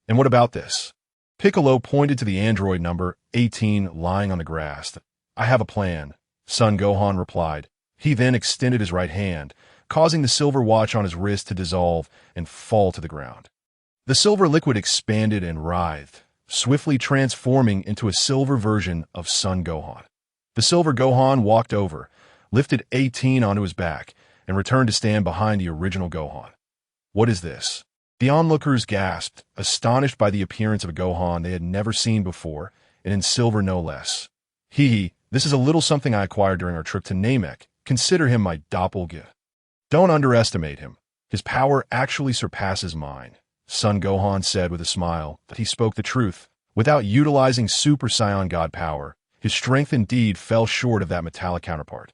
"And what about this?" Piccolo pointed to the android number 18 lying on the grass. "I have a plan," Son Gohan replied. He then extended his right hand, causing the silver watch on his wrist to dissolve and fall to the ground. The silver liquid expanded and writhed, swiftly transforming into a silver version of Son Gohan. The silver Gohan walked over, lifted 18 onto his back, and returned to stand behind the original Gohan. "What is this?" The onlookers gasped, astonished by the appearance of a Gohan they had never seen before, and in silver no less. This is a little something I acquired during our trip to Namek. Consider him my doppelganger. Don't underestimate him. His power actually surpasses mine," Son Gohan said with a smile. That he spoke the truth. Without utilizing Super Saiyan God power, his strength indeed fell short of that metallic counterpart.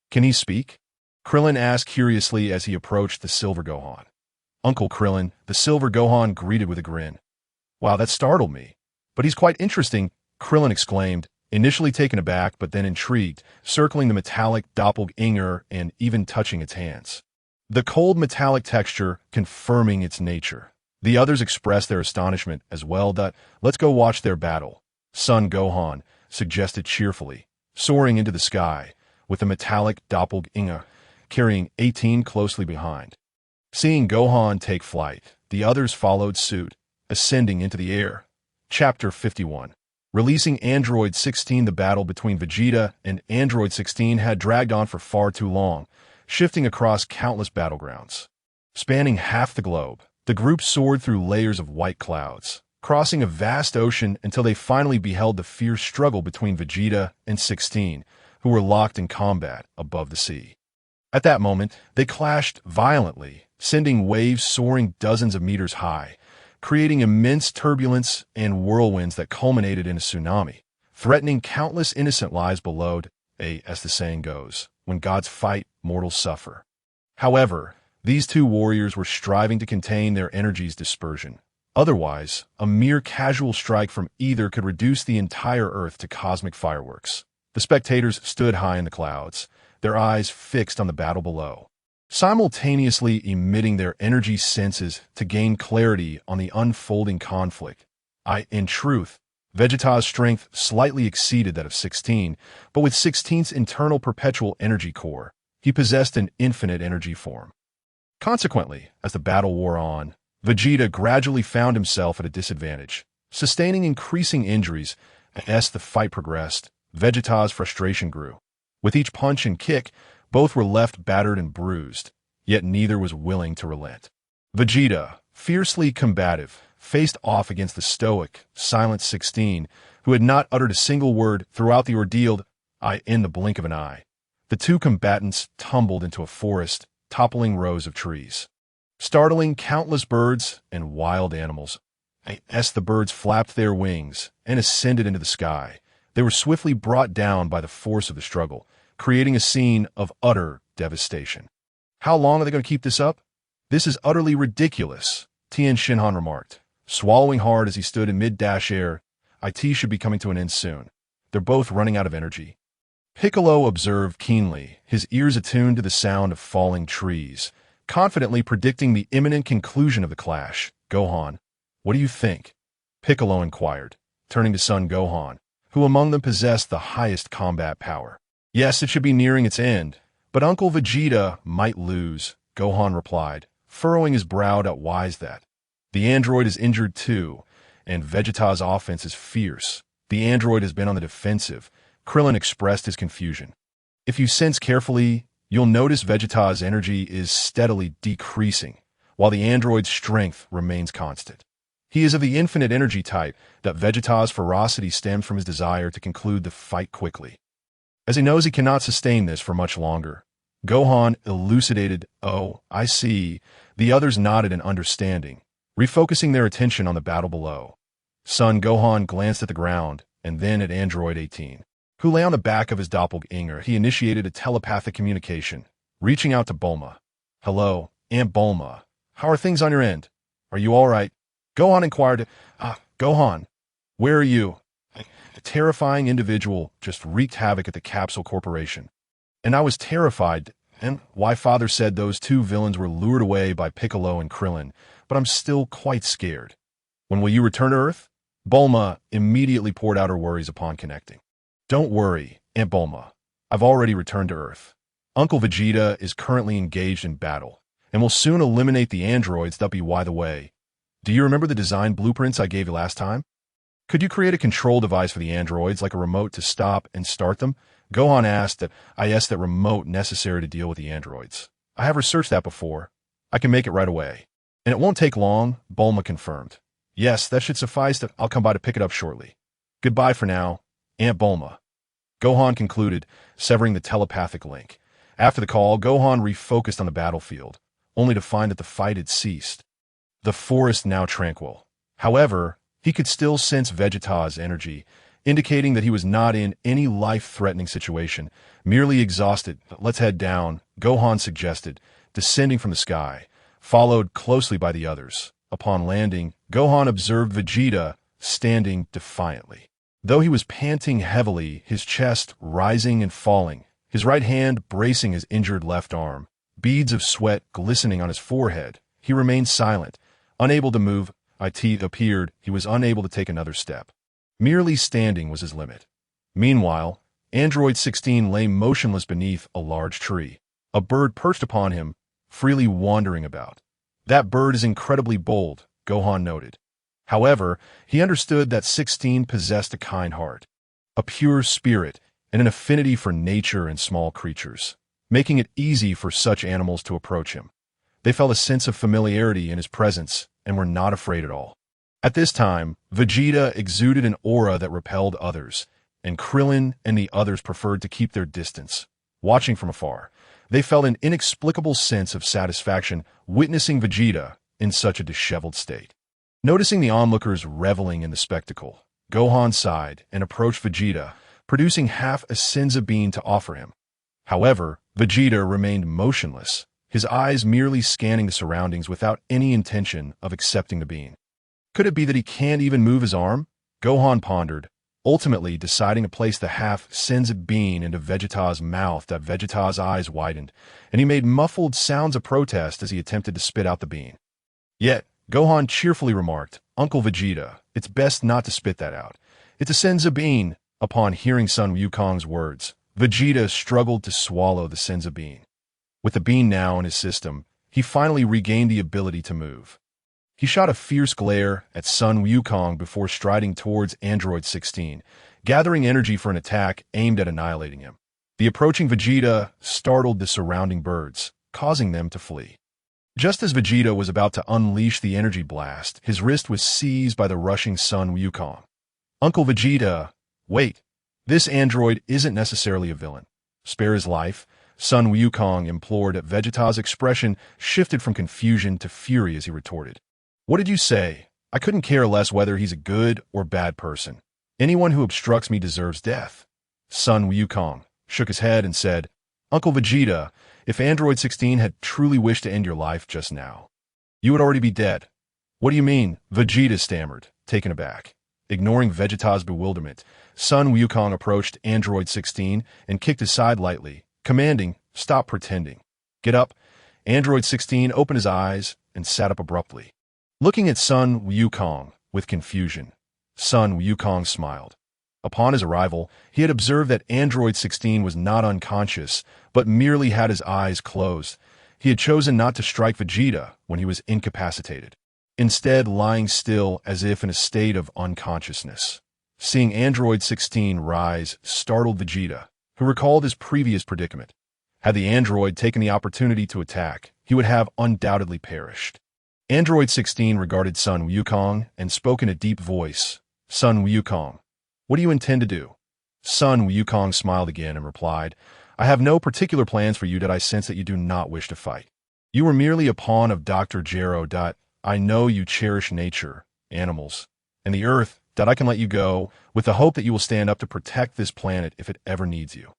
"Can he speak?" Krillin asked curiously as he approached the silver Gohan. "Uncle Krillin," the silver Gohan greeted with a grin. "Wow, that startled me. But he's quite interesting," Krillin exclaimed, initially taken aback but then intrigued, circling the metallic doppelganger and even touching its hands. The cold metallic texture confirming its nature. The others expressed their astonishment as well. Let's go watch their battle, Sun Gohan suggested cheerfully, soaring into the sky, with the metallic doppelganger carrying 18 closely behind. Seeing Gohan take flight, the others followed suit, ascending into the air. Chapter 51. Releasing Android 16. The battle between Vegeta and Android 16 had dragged on for far too long, shifting across countless battlegrounds. Spanning half the globe, the group soared through layers of white clouds, crossing a vast ocean until they finally beheld the fierce struggle between Vegeta and 16, who were locked in combat above the sea. At that moment, they clashed violently, sending waves soaring dozens of meters high, creating immense turbulence and whirlwinds that culminated in a tsunami, threatening countless innocent lives below. As the saying goes, when gods fight, mortals suffer. However, these two warriors were striving to contain their energy's dispersion. Otherwise, a mere casual strike from either could reduce the entire Earth to cosmic fireworks. The spectators stood high in the clouds, their eyes fixed on the battle below, simultaneously emitting their energy senses to gain clarity on the unfolding conflict. In truth, Vegeta's strength slightly exceeded that of 16, but with 16's internal perpetual energy core, he possessed an infinite energy form. Consequently, as the battle wore on, Vegeta gradually found himself at a disadvantage, sustaining increasing injuries. As the fight progressed, Vegeta's frustration grew. With each punch and kick, both were left battered and bruised, yet neither was willing to relent. Vegeta, fiercely combative, faced off against the stoic, silent 16, who had not uttered a single word throughout the ordeal. In the blink of an eye, the two combatants tumbled into a forest, toppling rows of trees, startling countless birds and wild animals. As the birds flapped their wings and ascended into the sky, they were swiftly brought down by the force of the struggle, creating a scene of utter devastation. How long are they going to keep this up? This is utterly ridiculous, Tien Shinhan remarked, swallowing hard as he stood in mid-air. It should be coming to an end soon. They're both running out of energy. Piccolo observed keenly, his ears attuned to the sound of falling trees, confidently predicting the imminent conclusion of the clash. Gohan, what do you think? Piccolo inquired, turning to Son Gohan, who among them possessed the highest combat power. Yes, it should be nearing its end, but Uncle Vegeta might lose, Gohan replied, furrowing his brow. Why is that? The android is injured too, and Vegeta's offense is fierce. The android has been on the defensive. Krillin expressed his confusion. If you sense carefully, you'll notice Vegeta's energy is steadily decreasing, while the android's strength remains constant. He is of the infinite energy type. Vegeta's ferocity stems from his desire to conclude the fight quickly, as he knows he cannot sustain this for much longer. Gohan elucidated. Oh, I see. The others nodded in understanding, refocusing their attention on the battle below. Son Gohan glanced at the ground and then at Android 18, who lay on the back of his doppelganger. He initiated a telepathic communication, reaching out to Bulma. Hello, Aunt Bulma. How are things on your end? Are you all right? Gohan inquired. Gohan, where are you? A terrifying individual just wreaked havoc at the Capsule Corporation. And I was terrified, and why Father said those two villains were lured away by Piccolo and Krillin, but I'm still quite scared. When will you return to Earth? Bulma immediately poured out her worries upon connecting. Don't worry, Aunt Bulma. I've already returned to Earth. Uncle Vegeta is currently engaged in battle, and will soon eliminate the androids. By the way, do you remember the design blueprints I gave you last time? Could you create a control device for the androids, like a remote to stop and start them? Gohan asked. That remote necessary to deal with the androids. I have researched that before. I can make it right away. And it won't take long, Bulma confirmed. Yes, that should suffice. I'll come by to pick it up shortly. Goodbye for now, Aunt Bulma. Gohan concluded, severing the telepathic link. After the call, Gohan refocused on the battlefield, only to find that the fight had ceased. The forest now tranquil. However, he could still sense Vegeta's energy, indicating that he was not in any life-threatening situation, merely exhausted. Let's head down, Gohan suggested, descending from the sky, followed closely by the others. Upon landing, Gohan observed Vegeta standing defiantly. Though he was panting heavily, his chest rising and falling, his right hand bracing his injured left arm, beads of sweat glistening on his forehead, he remained silent, unable to move. It appeared he was unable to take another step. Merely standing was his limit. Meanwhile, Android 16 lay motionless beneath a large tree. A bird perched upon him, freely wandering about. That bird is incredibly bold, Gohan noted. However, he understood that 16 possessed a kind heart, a pure spirit, and an affinity for nature and small creatures, making it easy for such animals to approach him. They felt a sense of familiarity in his presence and were not afraid at all. At this time, Vegeta exuded an aura that repelled others, and Krillin and the others preferred to keep their distance. Watching from afar, they felt an inexplicable sense of satisfaction witnessing Vegeta in such a disheveled state. Noticing the onlookers reveling in the spectacle, Gohan sighed and approached Vegeta, producing half a Senzu bean to offer him. However, Vegeta remained motionless, his eyes merely scanning the surroundings without any intention of accepting the bean. Could it be that he can't even move his arm? Gohan pondered, ultimately deciding to place the half Senzu bean into Vegeta's mouth. Vegeta's eyes widened, and he made muffled sounds of protest as he attempted to spit out the bean. Yet, Gohan cheerfully remarked, "Uncle Vegeta, it's best not to spit that out. It's a Senzu bean." Upon hearing Sun Wukong's words, Vegeta struggled to swallow the Senzu bean. With the bean now in his system, he finally regained the ability to move. He shot a fierce glare at Sun Wukong before striding towards Android 16, gathering energy for an attack aimed at annihilating him. The approaching Vegeta startled the surrounding birds, causing them to flee. Just as Vegeta was about to unleash the energy blast, his wrist was seized by the rushing Sun Wukong. "Uncle Vegeta, wait. This android isn't necessarily a villain. Spare his life," Sun Wukong implored. Vegeta's expression shifted from confusion to fury as he retorted. "What did you say? I couldn't care less whether he's a good or bad person. Anyone who obstructs me deserves death." Sun Wukong shook his head and said, "Uncle Vegeta, if Android 16 had truly wished to end your life just now, you would already be dead." "What do you mean?" Vegeta stammered, taken aback. Ignoring Vegeta's bewilderment, Sun Wukong approached Android 16 and kicked his side lightly, commanding, "Stop pretending. Get up." Android 16 opened his eyes and sat up abruptly. Looking at Sun Wukong with confusion, Sun Wukong smiled. Upon his arrival, he had observed that Android 16 was not unconscious, but merely had his eyes closed. He had chosen not to strike Vegeta when he was incapacitated, instead lying still as if in a state of unconsciousness. Seeing Android 16 rise startled Vegeta, who recalled his previous predicament. Had the android taken the opportunity to attack, he would have undoubtedly perished. Android 16 regarded Sun Wukong and spoke in a deep voice. "Sun Wukong, what do you intend to do?" Sun Wukong smiled again and replied, "I have no particular plans for you. I sense that you do not wish to fight. You were merely a pawn of Dr. Gero. I know you cherish nature, animals, and the earth. I can let you go, with the hope that you will stand up to protect this planet if it ever needs you."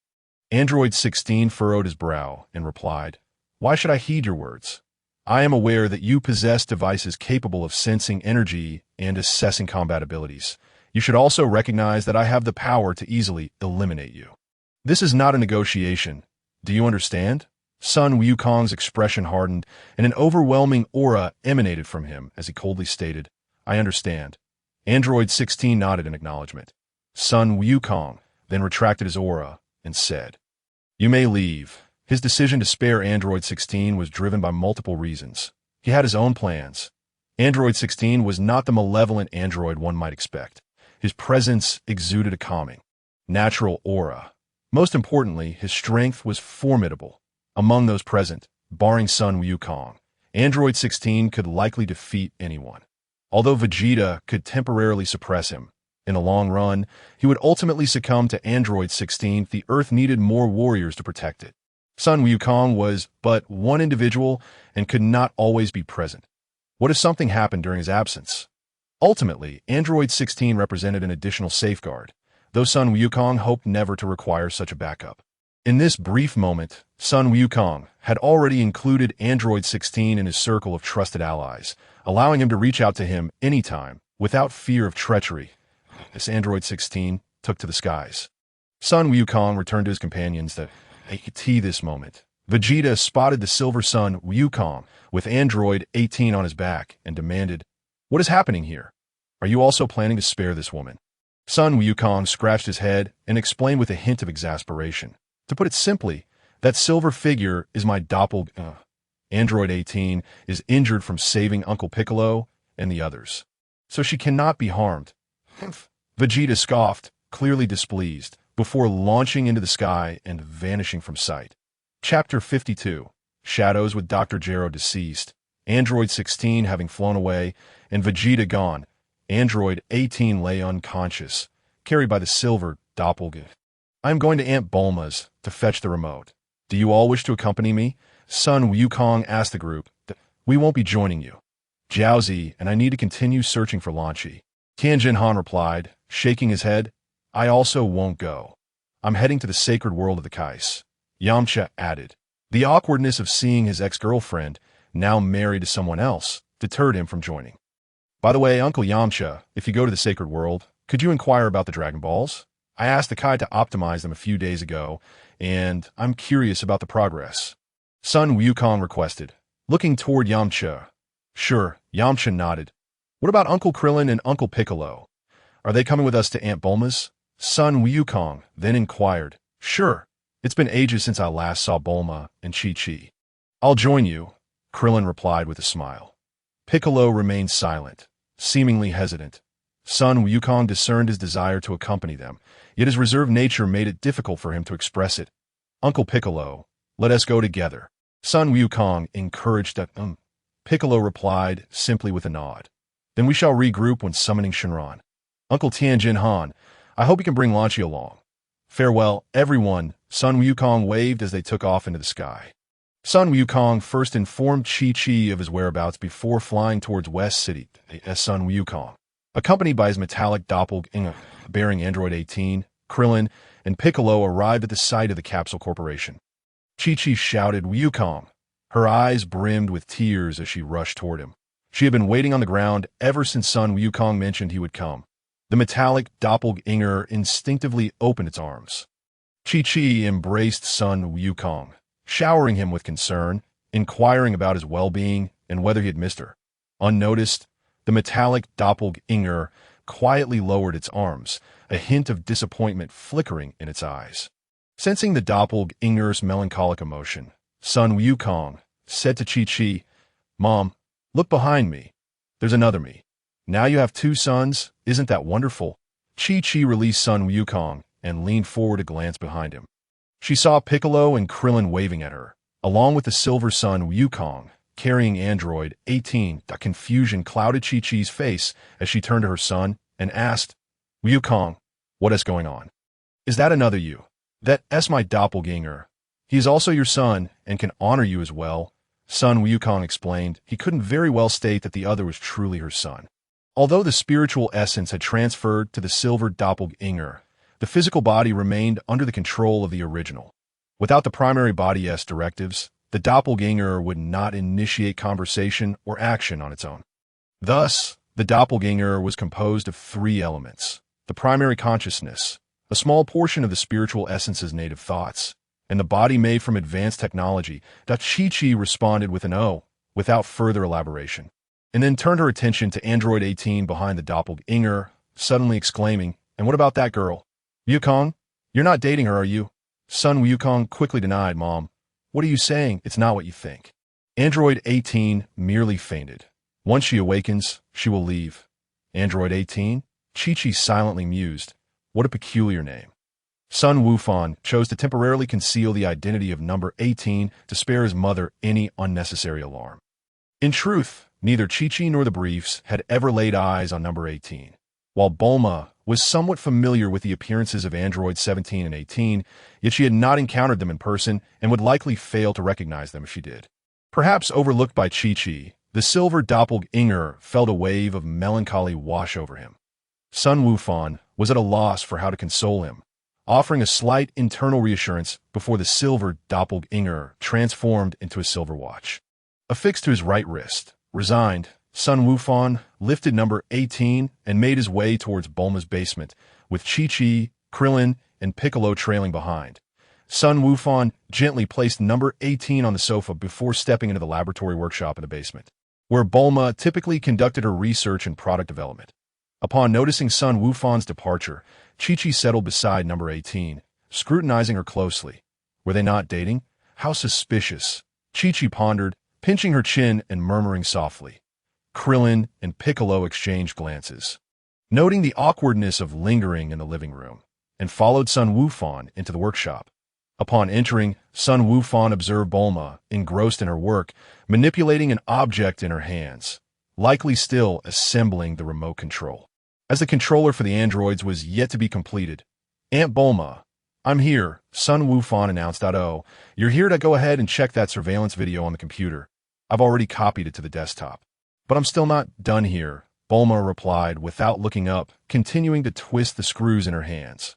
Android 16 furrowed his brow and replied, "Why should I heed your words? I am aware that you possess devices capable of sensing energy and assessing combat abilities. You should also recognize that I have the power to easily eliminate you. This is not a negotiation. Do you understand?" Sun Wukong's expression hardened, and an overwhelming aura emanated from him as he coldly stated, "I understand." Android 16 nodded in acknowledgement. Sun Wukong then retracted his aura and said, "You may leave." His decision to spare Android 16 was driven by multiple reasons. He had his own plans. Android 16 was not the malevolent android one might expect. His presence exuded a calming, natural aura. Most importantly, his strength was formidable. Among those present, barring Sun Wukong, Android 16 could likely defeat anyone. Although Vegeta could temporarily suppress him, in the long run, he would ultimately succumb to Android 16. The Earth needed more warriors to protect it. Sun Wukong was but one individual and could not always be present. What if something happened during his absence? Ultimately, Android 16 represented an additional safeguard, though Sun Wukong hoped never to require such a backup. In this brief moment, Sun Wukong had already included Android 16 in his circle of trusted allies, allowing him to reach out to him anytime, without fear of treachery. as Android 16 took to the skies. Sun Wukong returned to his companions that they could see this moment. Vegeta spotted the Silver Sun Wukong with Android 18 on his back and demanded, "What is happening here? Are you also planning to spare this woman?" Sun Wukong scratched his head and explained with a hint of exasperation. "To put it simply, that silver figure is my doppelganger. Android 18 is injured from saving Uncle Piccolo and the others, so she cannot be harmed." Vegeta scoffed, clearly displeased, before launching into the sky and vanishing from sight. Chapter 52. Shadows with Dr. Gero deceased, Android 16 having flown away, and Vegeta gone. Android 18 lay unconscious, carried by the silver doppelganger. "I am going to Aunt Bulma's to fetch the remote. Do you all wish to accompany me?" Sun Wukong asked the group. "We won't be joining you, Jiaozi, and I need to continue searching for Lan Chi." Tianjin Han replied, shaking his head, "I also won't go. I'm heading to the sacred world of the Kais." Yamcha added. The awkwardness of seeing his ex-girlfriend, now married to someone else, deterred him from joining. "By the way, Uncle Yamcha, if you go to the sacred world, could you inquire about the Dragon Balls? I asked the Kai to optimize them a few days ago, and I'm curious about the progress." Sun Wukong requested, looking toward Yamcha. "Sure," Yamcha nodded. "What about Uncle Krillin and Uncle Piccolo? Are they coming with us to Aunt Bulma's?" Sun Wukong then inquired. "Sure. It's been ages since I last saw Bulma and Chi-Chi." "I'll join you," Krillin replied with a smile. Piccolo remained silent, seemingly hesitant. Sun Wukong discerned his desire to accompany them, yet his reserved nature made it difficult for him to express it. "Uncle Piccolo, let us go together." Sun Wukong encouraged that. Piccolo replied simply with a nod. "Then we shall regroup when summoning Shenron." "Uncle Tianjin Han, I hope you can bring Lan Chi along." "Farewell, everyone," Sun Wukong waved as they took off into the sky. Sun Wukong first informed Chi-Chi of his whereabouts before flying towards West City as Sun Wukong, accompanied by his metallic doppelganger bearing Android 18, Krillin, and Piccolo arrived at the site of the Capsule Corporation. Chi-Chi shouted, "Wukong!" Her eyes brimmed with tears as she rushed toward him. She had been waiting on the ground ever since Sun Wukong mentioned he would come. The metallic doppelganger instinctively opened its arms. Chi-Chi embraced Sun Wukong, showering him with concern, inquiring about his well-being and whether he had missed her. Unnoticed, the metallic doppelganger quietly lowered its arms, a hint of disappointment flickering in its eyes. Sensing the doppelganger's melancholic emotion, Sun Wukong said to Chi-Chi, "Mom, look behind me. There's another me. Now you have two sons, isn't that wonderful?" Chi-Chi released Sun Wukong and leaned forward to glance behind him. She saw Piccolo and Krillin waving at her, along with the Silver Sun Wukong, carrying Android 18. The confusion clouded Chi-Chi's face as she turned to her son and asked, "Wukong, what is going on? Is that another you?" "That's my doppelganger. He is also your son and can honor you as well," Sun Wukong explained. He couldn't very well state that the other was truly her son. Although the spiritual essence had transferred to the silver doppelganger, the physical body remained under the control of the original. Without the primary body's directives, the doppelganger would not initiate conversation or action on its own. Thus, the doppelganger was composed of three elements: the primary consciousness, a small portion of the spiritual essence's native thoughts, and the body made from advanced technology. Chi-Chi responded with an "oh," without further elaboration, and then turned her attention to Android 18 behind the doppelganger, suddenly exclaiming, "And what about that girl? Wukong, you're not dating her, are you?" Sun Wukong quickly denied, "Mom, what are you saying? It's not what you think." Android 18 merely fainted. Once she awakens, she will leave. Android 18? Chi-Chi silently mused. What a peculiar name. Sun Wukong chose to temporarily conceal the identity of number 18 to spare his mother any unnecessary alarm. In truth, neither Chi-Chi nor the briefs had ever laid eyes on number 18. While Bulma was somewhat familiar with the appearances of Android 17 and 18, yet she had not encountered them in person and would likely fail to recognize them if she did. Perhaps overlooked by Chi-Chi, the silver doppelganger felt a wave of melancholy wash over him. Sun Wukong was at a loss for how to console him, offering a slight internal reassurance before the silver doppelganger transformed into a silver watch. Affixed to his right wrist, resigned, Sun Wukong lifted number 18 and made his way towards Bulma's basement, with Chi-Chi, Krillin, and Piccolo trailing behind. Sun Wukong gently placed number 18 on the sofa before stepping into the laboratory workshop in the basement, where Bulma typically conducted her research and product development. Upon noticing Sun Wukong's departure, Chi-Chi settled beside number 18, scrutinizing her closely. Were they not dating? How suspicious. Chi-Chi pondered, pinching her chin and murmuring softly. Krillin and Piccolo exchanged glances, noting the awkwardness of lingering in the living room, and followed Sun Wukong into the workshop. Upon entering, Sun Wukong observed Bulma, engrossed in her work, manipulating an object in her hands, likely still assembling the remote control. As the controller for the androids was yet to be completed, "Aunt Bulma, I'm here," Sun Wukong announced. "Oh, you're here to go ahead and check that surveillance video on the computer. I've already copied it to the desktop." "But I'm still not done here," Bulma replied without looking up, continuing to twist the screws in her hands.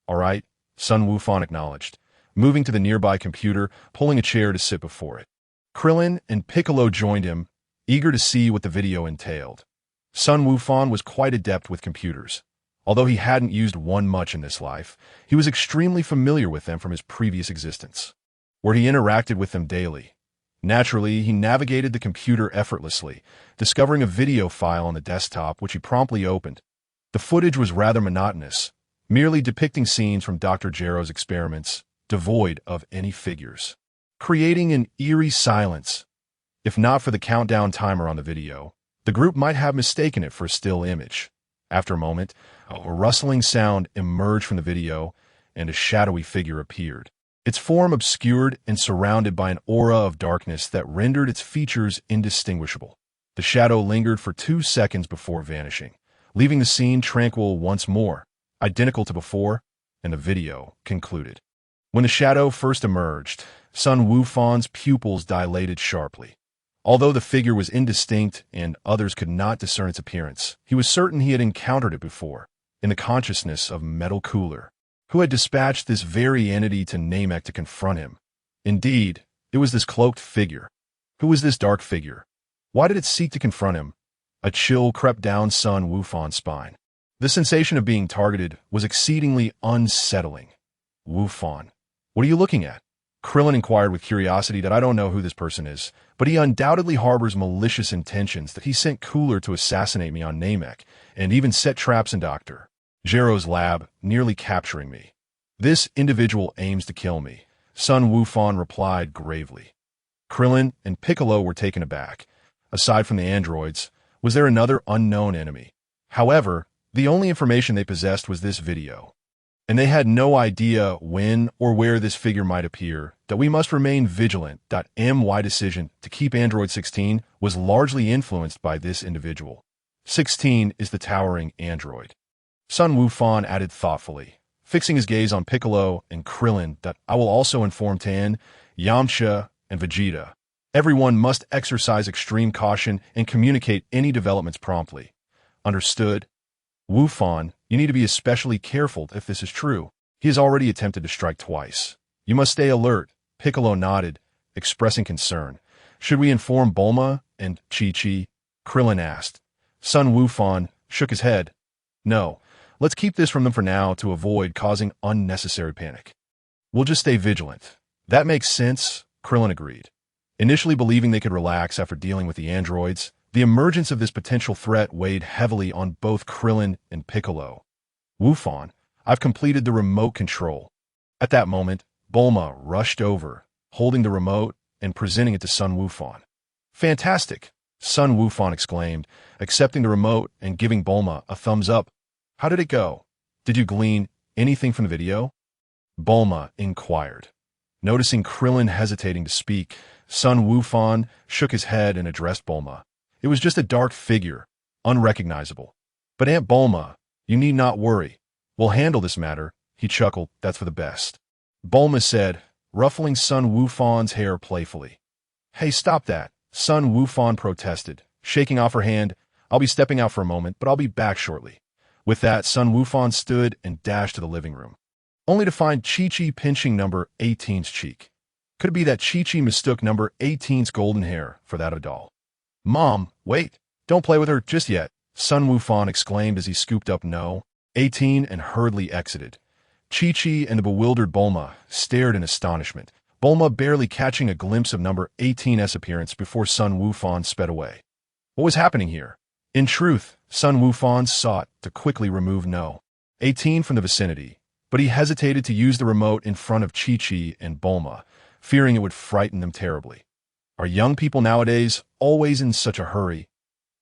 "All right," Sun Wukong acknowledged, moving to the nearby computer, pulling a chair to sit before it. Krillin and Piccolo joined him, eager to see what the video entailed. Sun Wukong was quite adept with computers. Although he hadn't used one much in this life, he was extremely familiar with them from his previous existence, where he interacted with them daily. Naturally, he navigated the computer effortlessly, discovering a video file on the desktop which he promptly opened. The footage was rather monotonous, merely depicting scenes from Dr. Gero's experiments, devoid of any figures, creating an eerie silence. If not for the countdown timer on the video, the group might have mistaken it for a still image. After a moment, a rustling sound emerged from the video, and a shadowy figure appeared, its form obscured and surrounded by an aura of darkness that rendered its features indistinguishable. The shadow lingered for 2 seconds before vanishing, leaving the scene tranquil once more, identical to before, and the video concluded. When the shadow first emerged, Sun Wukong's pupils dilated sharply. Although the figure was indistinct and others could not discern its appearance, he was certain he had encountered it before, in the consciousness of Metal Cooler, who had dispatched this very entity to Namek to confront him. Indeed, it was this cloaked figure. Who was this dark figure? Why did it seek to confront him? A chill crept down Sun Wukong's spine. The sensation of being targeted was exceedingly unsettling. "Wukong, what are you looking at?" Krillin inquired with curiosity. "That I don't know who this person is, but he undoubtedly harbors malicious intentions that he sent Cooler to assassinate me on Namek, and even set traps in Dr. Gero's lab, nearly capturing me. This individual aims to kill me," Sun Wukong replied gravely. Krillin and Piccolo were taken aback. Aside from the androids, was there another unknown enemy? However, the only information they possessed was this video, and they had no idea when or where this figure might appear. That we must remain vigilant. My decision to keep Android 16 was largely influenced by this individual. 16 is the towering android. Sun Wukong added thoughtfully, fixing his gaze on Piccolo and Krillin. "I will also inform Tan, Yamcha, and Vegeta. Everyone must exercise extreme caution and communicate any developments promptly." "Understood." "Wukong, you need to be especially careful if this is true. He has already attempted to strike twice. You must stay alert." Piccolo nodded, expressing concern. "Should we inform Bulma and Chi-Chi?" Krillin asked. Sun Wukong shook his head. "No, let's keep this from them for now to avoid causing unnecessary panic. We'll just stay vigilant." "That makes sense," Krillin agreed. Initially believing they could relax after dealing with the androids, the emergence of this potential threat weighed heavily on both Krillin and Piccolo. "Wukong, I've completed the remote control." At that moment, Bulma rushed over, holding the remote and presenting it to Sun Wukong. "Fantastic!" Sun Wukong exclaimed, accepting the remote and giving Bulma a thumbs up. "How did it go? Did you glean anything from the video?" Bulma inquired. Noticing Krillin hesitating to speak, Sun Wukong shook his head and addressed Bulma. "It was just a dark figure, unrecognizable. But Aunt Bulma, you need not worry. We'll handle this matter." He chuckled. "That's for the best." Bulma said, ruffling Sun Wukong's hair playfully. "Hey, stop that," Sun Wukong protested, shaking off her hand. "I'll be stepping out for a moment, but I'll be back shortly." With that, Sun Wukong stood and dashed to the living room, only to find Chi-Chi pinching number 18's cheek. Could it be that Chi-Chi mistook number 18's golden hair for that of a doll? "Mom, wait!" Don't play with her just yet, Sun Wukong exclaimed as he scooped up No. 18 and hurriedly exited. Chi-Chi and the bewildered Bulma stared in astonishment, Bulma barely catching a glimpse of number 18's appearance before Sun Wukong sped away. What was happening here? In truth, Sun Wukong sought to quickly remove No. 18 from the vicinity, but he hesitated to use the remote in front of Chi-Chi and Bulma, fearing it would frighten them terribly. Are young people nowadays always in such a hurry?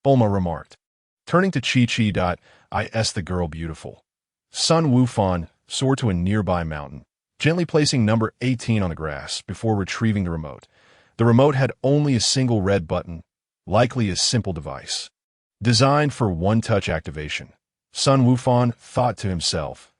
Bulma remarked. Turning to Chi-Chi, "Is the girl beautiful?" Sun Wukong soared to a nearby mountain, gently placing number 18 on the grass before retrieving the remote. The remote had only a single red button, likely a simple device. Designed for one-touch activation, Sun Wukong thought to himself.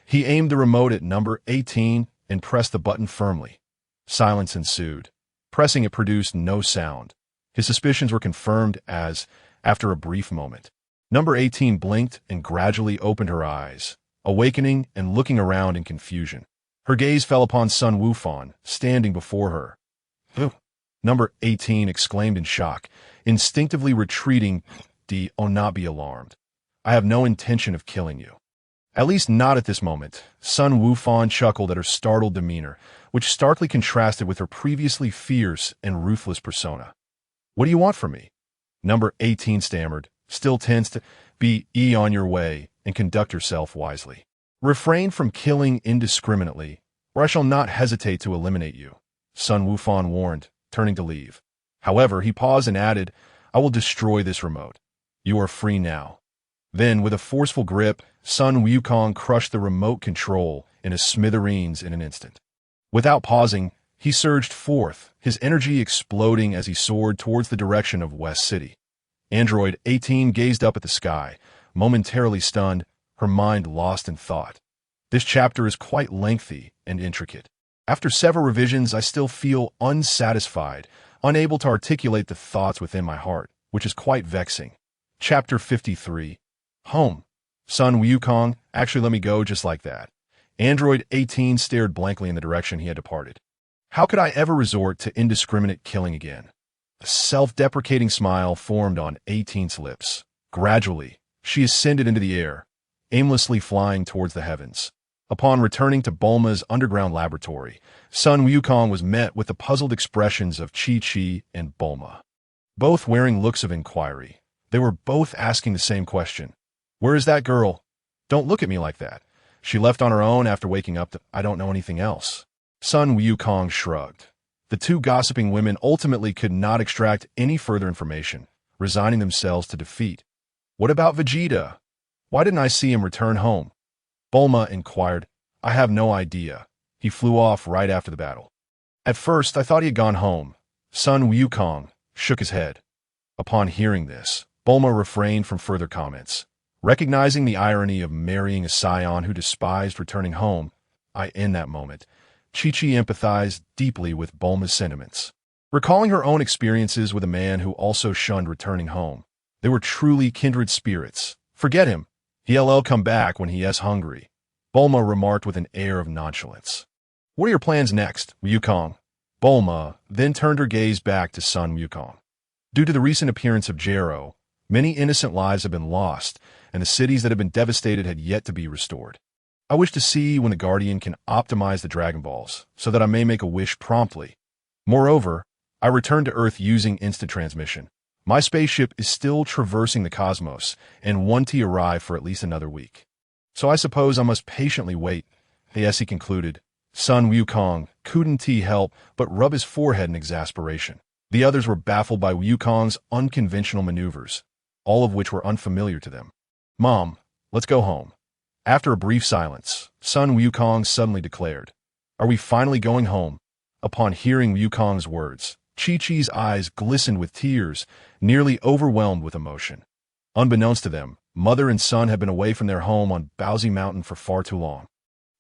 He aimed the remote at number 18 and pressed the button firmly. Silence ensued. Pressing it produced no sound. His suspicions were confirmed as, after a brief moment, number 18 blinked and gradually opened her eyes, awakening and looking around in confusion. Her gaze fell upon Sun Wukong, standing before her. "Ugh," number 18 exclaimed in shock, instinctively retreating. "Oh, not be alarmed. I have no intention of killing you." At least not at this moment, Sun Wukong chuckled at her startled demeanor, which starkly contrasted with her previously fierce and ruthless persona. "What do you want from me?" Number 18 stammered, still tensed. "Be on your way and conduct yourself wisely. Refrain from killing indiscriminately, or I shall not hesitate to eliminate you," Sun Wukong warned, turning to leave. However, he paused and added, "I will destroy this remote. You are free now." Then, with a forceful grip, Sun Wukong crushed the remote control into smithereens in an instant. Without pausing, he surged forth, his energy exploding as he soared towards the direction of West City. Android 18 gazed up at the sky, momentarily stunned, her mind lost in thought. This chapter is quite lengthy and intricate. After several revisions, I still feel unsatisfied, unable to articulate the thoughts within my heart, which is quite vexing. Chapter 53. Home. Sun Wukong, actually let me go just like that. Android 18 stared blankly in the direction he had departed. How could I ever resort to indiscriminate killing again? A self-deprecating smile formed on 18's lips. Gradually, she ascended into the air, aimlessly flying towards the heavens. Upon returning to Bulma's underground laboratory, Sun Wukong was met with the puzzled expressions of Chi-Chi and Bulma. Both wearing looks of inquiry, they were both asking the same question. "Where is that girl? Don't look at me like that. She left on her own after waking up. I don't know anything else." Sun Wukong shrugged. The two gossiping women ultimately could not extract any further information, resigning themselves to defeat. "What about Vegeta? Why didn't I see him return home?" Bulma inquired. "I have no idea. He flew off right after the battle. At first, I thought he had gone home." Sun Wukong shook his head. Upon hearing this, Bulma refrained from further comments. Recognizing the irony of marrying a saiyan who despised returning home, in that moment, Chi-Chi empathized deeply with Bulma's sentiments. Recalling her own experiences with a man who also shunned returning home, they were truly kindred spirits. "Forget him. He'll come back when he is hungry," Bulma remarked with an air of nonchalance. "What are your plans next, Wukong?" Bulma then turned her gaze back to Sun Wukong. Due to the recent appearance of Jero, many innocent lives have been lost, and the cities that have been devastated had yet to be restored. I wish to see when the Guardian can optimize the Dragon Balls, so that I may make a wish promptly. Moreover, I return to Earth using instant transmission. My spaceship is still traversing the cosmos, and won't arrive for at least another week. So I suppose I must patiently wait. Yes, he concluded. Sun Wukong couldn't help but rub his forehead in exasperation. The others were baffled by Wukong's unconventional maneuvers, all of which were unfamiliar to them. "Mom, let's go home." After a brief silence, Sun Wukong suddenly declared, "Are we finally going home?" Upon hearing Wukong's words, Chi-Chi's eyes glistened with tears, nearly overwhelmed with emotion. Unbeknownst to them, mother and son had been away from their home on Bowsy Mountain for far too long,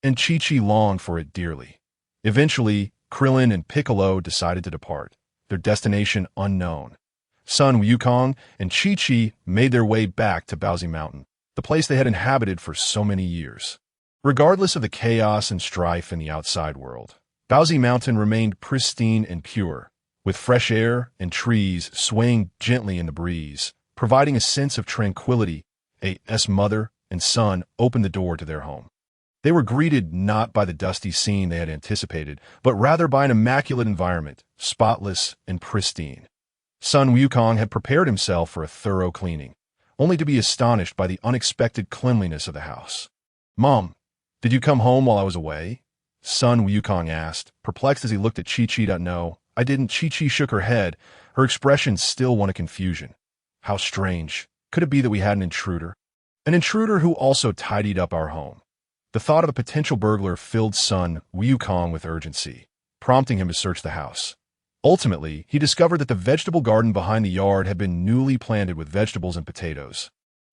and Chi-Chi longed for it dearly. Eventually, Krillin and Piccolo decided to depart, their destination unknown. Sun Wukong and Chi-Chi made their way back to Bowsy Mountain, the place they had inhabited for so many years. Regardless of the chaos and strife in the outside world, Bowsy Mountain remained pristine and pure, with fresh air and trees swaying gently in the breeze. providing a sense of tranquility. A.'s mother and son opened the door to their home. They were greeted not by the dusty scene they had anticipated, but rather by an immaculate environment, spotless and pristine. Sun Wukong had prepared himself for a thorough cleaning, only to be astonished by the unexpected cleanliness of the house. "Mom, did you come home while I was away?" Sun Wukong asked, perplexed as he looked at Chi-Chi. "No, I didn't." Chi-Chi shook her head, her expression still one of confusion. "How strange. Could it be that we had an intruder? An intruder who also tidied up our home?" The thought of a potential burglar filled Sun Wukong with urgency, prompting him to search the house. Ultimately, he discovered that the vegetable garden behind the yard had been newly planted with vegetables and potatoes.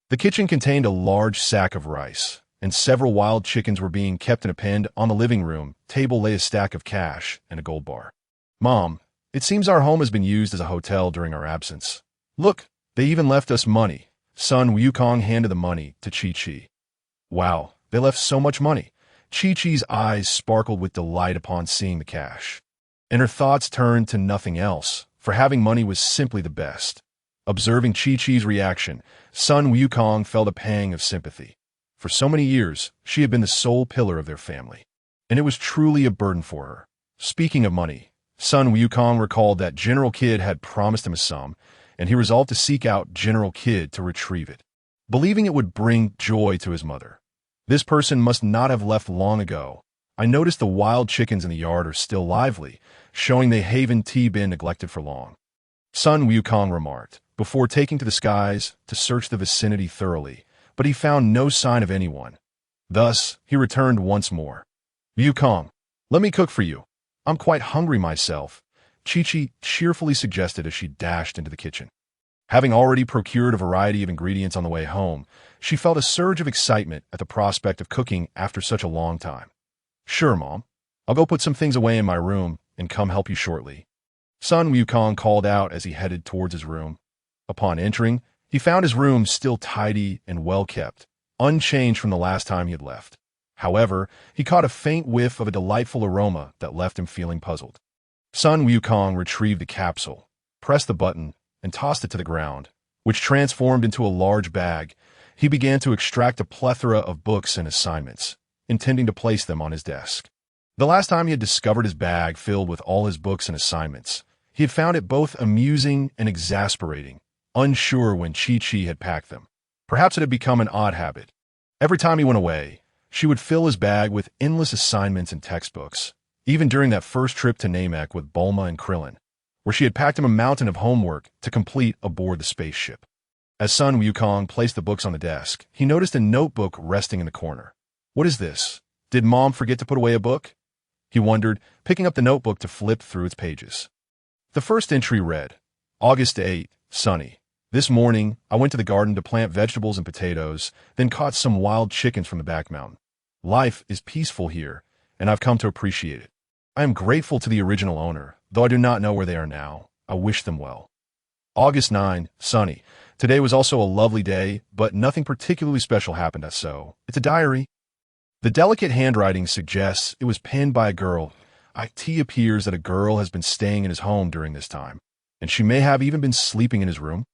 The kitchen contained a large sack of rice, and several wild chickens were being kept in a pen. On the living room table lay a stack of cash and a gold bar. "Mom, it seems our home has been used as a hotel during our absence. Look, they even left us money." Sun Wukong handed the money to Chi-Chi. "Wow, they left so much money." Chi-Chi's eyes sparkled with delight upon seeing the cash, and her thoughts turned to nothing else, for having money was simply the best. Observing Chi-Chi's reaction, Sun Wukong felt a pang of sympathy. For so many years, she had been the sole pillar of their family, and it was truly a burden for her. Speaking of money, Sun Wukong recalled that General Kid had promised him a sum, and he resolved to seek out General Kid to retrieve it, believing it would bring joy to his mother. "This person must not have left long ago. I noticed the wild chickens in the yard are still lively, showing they haven't been neglected for long," Sun Wukong remarked, before taking to the skies to search the vicinity thoroughly, but he found no sign of anyone. Thus, he returned once more. "Wukong, let me cook for you. I'm quite hungry myself," Chi-Chi cheerfully suggested as she dashed into the kitchen. Having already procured a variety of ingredients on the way home, she felt a surge of excitement at the prospect of cooking after such a long time. "Sure, Mom. I'll go put some things away in my room and come help you shortly," Sun Wukong called out as he headed towards his room. Upon entering, he found his room still tidy and well-kept, unchanged from the last time he had left. However, he caught a faint whiff of a delightful aroma that left him feeling puzzled. Sun Wukong retrieved the capsule, pressed the button, and tossed it to the ground, which transformed into a large bag. He began to extract a plethora of books and assignments, intending to place them on his desk. The last time he had discovered his bag filled with all his books and assignments, he had found it both amusing and exasperating, unsure when Chi-Chi had packed them. Perhaps it had become an odd habit. Every time he went away, she would fill his bag with endless assignments and textbooks, even during that first trip to Namek with Bulma and Krillin, where she had packed him a mountain of homework to complete aboard the spaceship. As Sun Wukong placed the books on the desk, he noticed a notebook resting in the corner. "What is this? Did Mom forget to put away a book?" he wondered, picking up the notebook to flip through its pages. The first entry read, "August 8, Sunny. This morning, I went to the garden to plant vegetables and potatoes, then caught some wild chickens from the back mountain. Life is peaceful here, and I've come to appreciate it. I am grateful to the original owner, though I do not know where they are now. I wish them well. August 9, Sunny. Today was also a lovely day, but nothing particularly special happened, so it's a diary." The delicate handwriting suggests it was penned by a girl. It appears that a girl has been staying in his home during this time, and she may have even been sleeping in his room.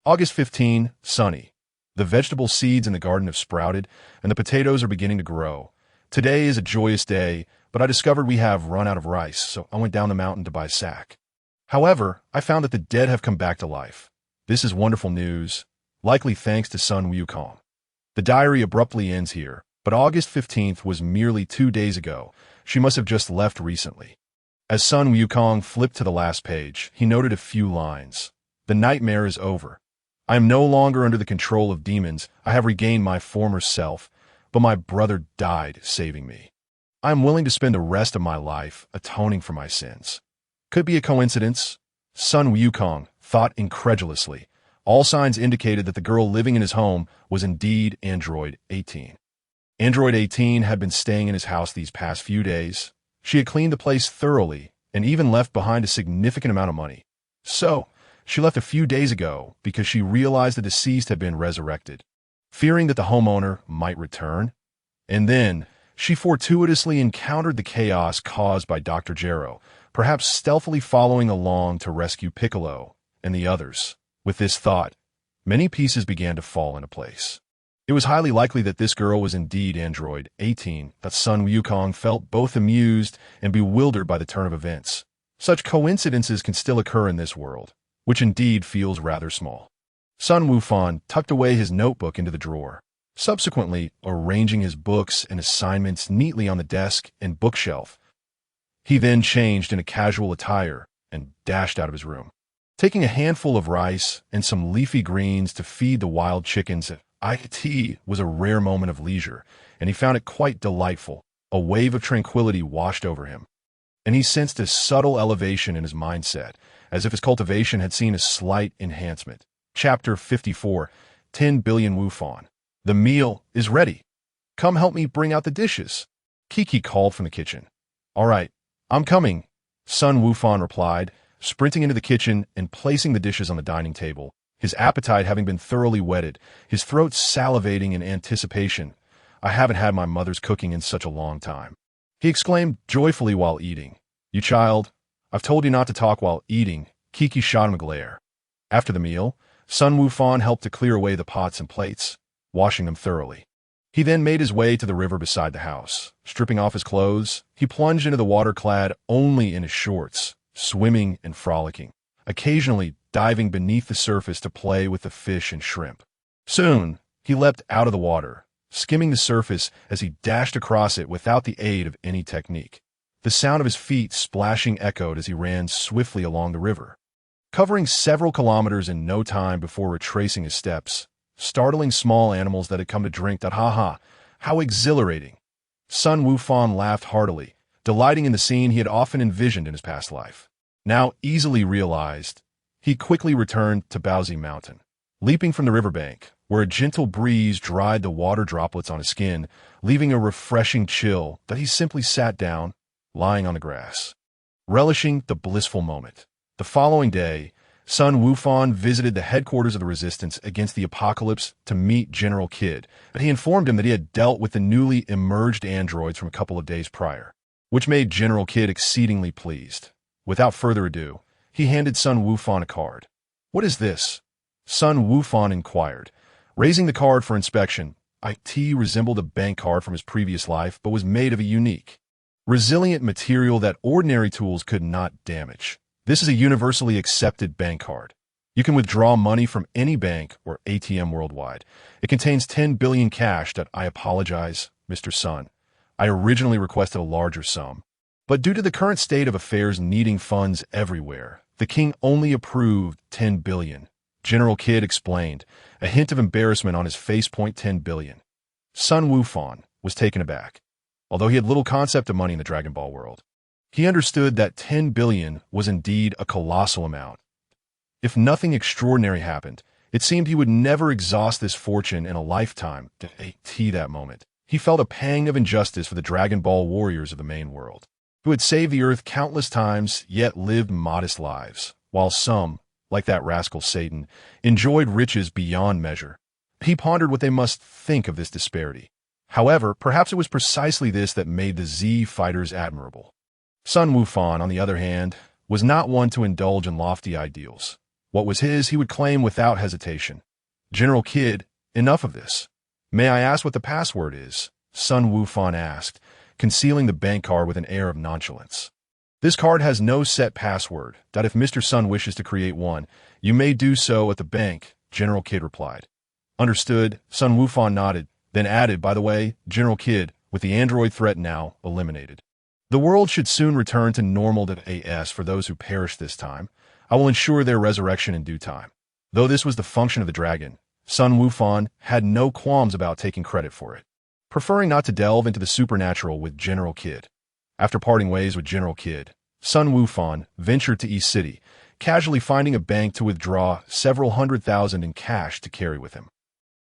August 15, Sunny. The vegetable seeds in the garden have sprouted, and the potatoes are beginning to grow. Today is a joyous day, but I discovered we have run out of rice, so I went down the mountain to buy a sack. However, I found that the dead have come back to life. This is wonderful news, likely thanks to Sun Wukong. The diary abruptly ends here, but August 15th was merely 2 days ago. She must have just left recently. As Sun Wukong flipped to the last page, he noted a few lines. "The nightmare is over. I am no longer under the control of demons. I have regained my former self, but my brother died saving me. I am willing to spend the rest of my life atoning for my sins." Could be a coincidence? Sun Wukong thought incredulously. All signs indicated that the girl living in his home was indeed Android 18. Android 18 had been staying in his house these past few days. She had cleaned the place thoroughly and even left behind a significant amount of money. So, she left a few days ago because she realized the deceased had been resurrected, fearing that the homeowner might return. And then, she fortuitously encountered the chaos caused by Dr. Gero, perhaps stealthily following along to rescue Piccolo and the others. With this thought, many pieces began to fall into place. It was highly likely that this girl was indeed Android 18, that Sun Wukong felt both amused and bewildered by the turn of events. Such coincidences can still occur in this world, which indeed feels rather small. Sun Wukong tucked away his notebook into the drawer, subsequently arranging his books and assignments neatly on the desk and bookshelf. He then changed into casual attire and dashed out of his room. Taking a handful of rice and some leafy greens to feed the wild chickens, it was a rare moment of leisure, and he found it quite delightful. A wave of tranquility washed over him, and he sensed a subtle elevation in his mindset, as if his cultivation had seen a slight enhancement. Chapter 54, 10 billion Wufan. The meal is ready. Come help me bring out the dishes. Kiki called from the kitchen. All right, I'm coming, Sun Wufan replied, sprinting into the kitchen and placing the dishes on the dining table. His appetite having been thoroughly whetted, his throat salivating in anticipation. I haven't had my mother's cooking in such a long time, he exclaimed joyfully while eating. You child, I've told you not to talk while eating. Kiki shot him a glare. After the meal, Sun Wufan helped to clear away the pots and plates, washing them thoroughly. He then made his way to the river beside the house. Stripping off his clothes, he plunged into the water clad only in his shorts, swimming and frolicking, occasionally diving beneath the surface to play with the fish and shrimp. Soon, he leapt out of the water, skimming the surface as he dashed across it without the aid of any technique. The sound of his feet splashing echoed as he ran swiftly along the river, covering several kilometers in no time before retracing his steps, startling small animals that had come to drink. Ha! How exhilarating! Sun Wufan laughed heartily, delighting in the scene he had often envisioned in his past life. Now easily realized, he quickly returned to Baozi Mountain. Leaping from the riverbank, where a gentle breeze dried the water droplets on his skin, leaving a refreshing chill, that he simply sat down, lying on the grass, relishing the blissful moment. The following day, Sun Wufan visited the headquarters of the resistance against the apocalypse to meet General Kid, but he informed him that he had dealt with the newly emerged androids from a couple of days prior, which made General Kid exceedingly pleased. Without further ado, he handed Sun Wufan a card. What is this? Sun Wufan inquired. Raising the card for inspection, it resembled a bank card from his previous life, but was made of a unique, resilient material that ordinary tools could not damage. This is a universally accepted bank card. You can withdraw money from any bank or ATM worldwide. It contains 10 billion cash. I apologize, Mr. Sun. I originally requested a larger sum, but due to the current state of affairs needing funds everywhere, the king only approved 10 billion. General Kid explained, a hint of embarrassment on his face. 10 billion. Sun Wufan was taken aback. Although he had little concept of money in the Dragon Ball world, he understood that 10 billion was indeed a colossal amount. If nothing extraordinary happened, it seemed he would never exhaust this fortune in a lifetime. That moment, he felt a pang of injustice for the Dragon Ball warriors of the main world, who had saved the earth countless times yet lived modest lives, while some, like that rascal Satan, enjoyed riches beyond measure. He pondered what they must think of this disparity. However, perhaps it was precisely this that made the Z fighters admirable. Sun Wufan, on the other hand, was not one to indulge in lofty ideals. What was his, he would claim without hesitation. General Kid, enough of this. May I ask what the password is? Sun Wufan asked, concealing the bank card with an air of nonchalance. This card has no set password. If Mr. Sun wishes to create one, you may do so at the bank, General Kid replied. Understood, Sun Wufan nodded, then added, by the way, General Kid, with the android threat now eliminated, the world should soon return to normal. As for those who perish this time, I will ensure their resurrection in due time. Though this was the function of the dragon, Sun Wufan had no qualms about taking credit for it, preferring not to delve into the supernatural with General Kid. After parting ways with General Kid, Sun Wufan ventured to East City, casually finding a bank to withdraw several $100,000 in cash to carry with him.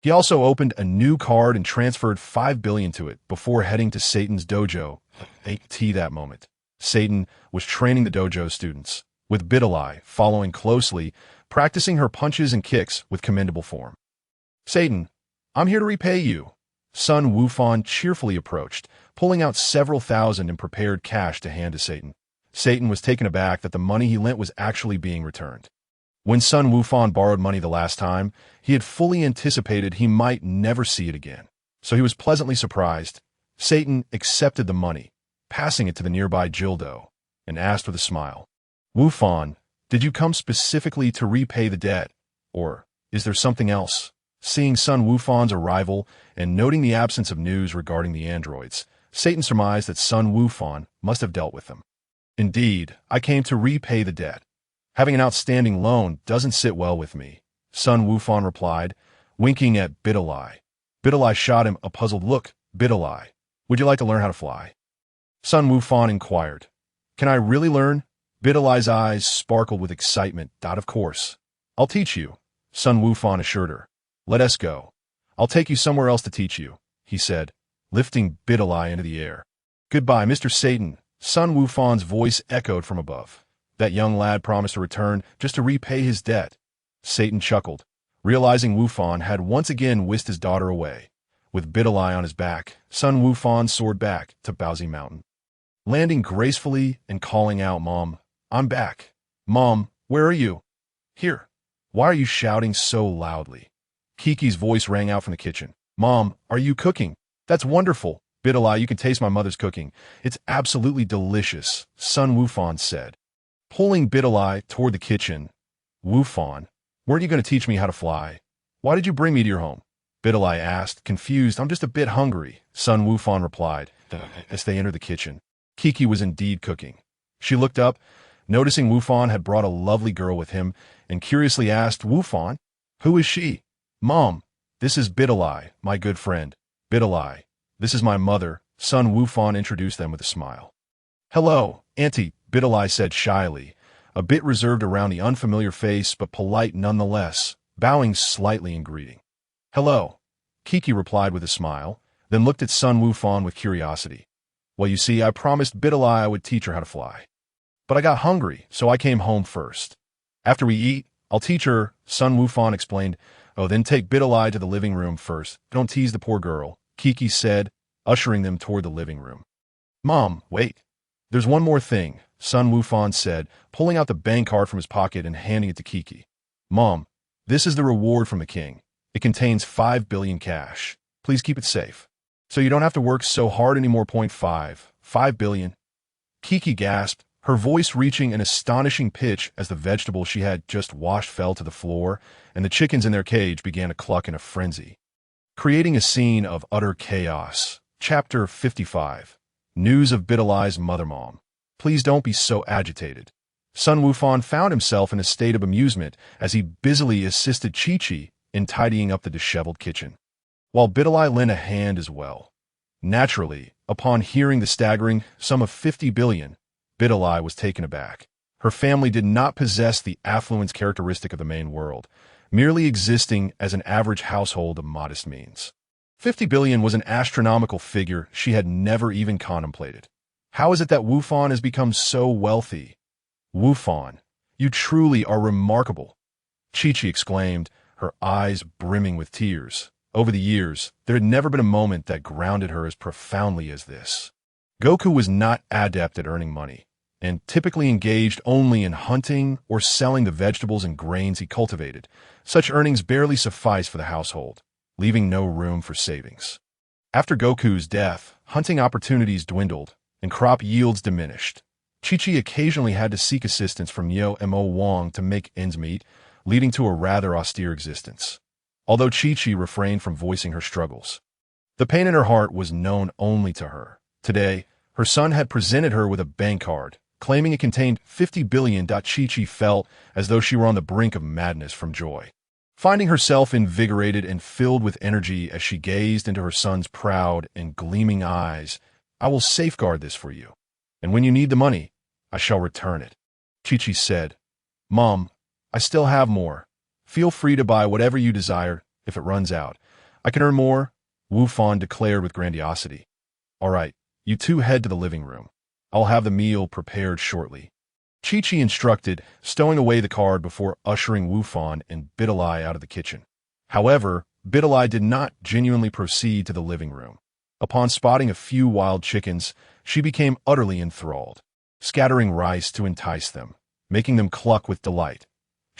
He also opened a new card and transferred 5 billion to it before heading to Satan's dojo. That moment, Satan was training the dojo students, with Bidalai following closely, practicing her punches and kicks with commendable form. Satan, I'm here to repay you. Sun Wufan cheerfully approached, pulling out several thousand in prepared cash to hand to Satan. Satan was taken aback that the money he lent was actually being returned. When Sun Wukong borrowed money the last time, he had fully anticipated he might never see it again. So he was pleasantly surprised. Satan accepted the money, passing it to the nearby Jildo, and asked with a smile, "Wufan, did you come specifically to repay the debt, or is there something else?" Seeing Sun Wukong's arrival and noting the absence of news regarding the androids, Satan surmised that Sun Wukong must have dealt with them. "Indeed, I came to repay the debt. Having an outstanding loan doesn't sit well with me," Sun Wukong replied, winking at Bidalai. Bidalai shot him a puzzled look. "Bidalai, would you like to learn how to fly?" Sun Wukong inquired. "Can I really learn?" Bidalai's eyes sparkled with excitement. "Of course. I'll teach you," Sun Wukong assured her. "Let us go. I'll take you somewhere else to teach you," he said, lifting Bidalai into the air. "Goodbye, Mr. Satan," Sun Wukong's voice echoed from above. That young lad promised to return just to repay his debt. Satan chuckled, realizing Wukong had once again whisked his daughter away. With Bidalai on his back, Sun Wukong soared back to Baozi Mountain, landing gracefully and calling out, "Mom, I'm back. Mom, where are you?" "Here." "Why are you shouting so loudly?" Kiki's voice rang out from the kitchen. "Mom, are you cooking?" "That's wonderful. Bidalai, you can taste my mother's cooking. It's absolutely delicious," Sun Wukong said, pulling Bidalai toward the kitchen. "Wufan, weren't you going to teach me how to fly? Why did you bring me to your home?" Bidalai asked, confused. "I'm just a bit hungry," Sun Wukong replied, as they entered the kitchen. Kiki was indeed cooking. She looked up, noticing Wufan had brought a lovely girl with him, and curiously asked, "Wufan, who is she?" "Mom, this is Bidalai, my good friend. Bidalai, this is my mother," Sun Wukong introduced them with a smile. "Hello, Auntie," Bidalai said shyly, a bit reserved around the unfamiliar face but polite nonetheless, bowing slightly in greeting. "Hello," Kiki replied with a smile, then looked at Sun Wukong with curiosity. "Well, you see, I promised Bidalai I would teach her how to fly. But I got hungry, so I came home first. After we eat, I'll teach her," Sun Wukong explained. "Oh, then take Bidalai to the living room first. Don't tease the poor girl," Kiki said, ushering them toward the living room. "Mom, wait. There's one more thing," Sun Wukong said, pulling out the bank card from his pocket and handing it to Kiki. "Mom, this is the reward from the king. It contains 5 billion cash. Please keep it safe, so you don't have to work so hard anymore. 5 billion. Kiki gasped, her voice reaching an astonishing pitch as the vegetable she had just washed fell to the floor, and the chickens in their cage began to cluck in a frenzy, creating a scene of utter chaos. Chapter 55. News of Bidalai's mother. "Mom, please don't be so agitated." Sun Wukong found himself in a state of amusement as he busily assisted Chi-Chi in tidying up the disheveled kitchen, while Bidalai lent a hand as well. Naturally, upon hearing the staggering sum of 50 billion, Bidalai was taken aback. Her family did not possess the affluence characteristic of the main world, merely existing as an average household of modest means. 50 billion was an astronomical figure she had never even contemplated. How is it that Wufan has become so wealthy? "Wufan, you truly are remarkable," Chi-Chi exclaimed, her eyes brimming with tears. Over the years, there had never been a moment that grounded her as profoundly as this. Goku was not adept at earning money, and typically engaged only in hunting or selling the vegetables and grains he cultivated. Such earnings barely sufficed for the household, leaving no room for savings. After Goku's death, hunting opportunities dwindled, and crop yields diminished. Chi-Chi occasionally had to seek assistance from Yo-Mo Wong to make ends meet, leading to a rather austere existence. Although Chi-Chi refrained from voicing her struggles, the pain in her heart was known only to her. Today, her son had presented her with a bank card, claiming it contained 50 billion. Chi-Chi felt as though she were on the brink of madness from joy, finding herself invigorated and filled with energy as she gazed into her son's proud and gleaming eyes. "I will safeguard this for you, and when you need the money, I shall return it," Chi-Chi said. "Mom, I still have more. Feel free to buy whatever you desire if it runs out. I can earn more," Wufan declared with grandiosity. "All right, you two head to the living room. I'll have the meal prepared shortly," Chi-Chi instructed, stowing away the card before ushering Wufan and Bidalai out of the kitchen. However, Bidalai did not genuinely proceed to the living room. Upon spotting a few wild chickens, she became utterly enthralled, scattering rice to entice them, making them cluck with delight.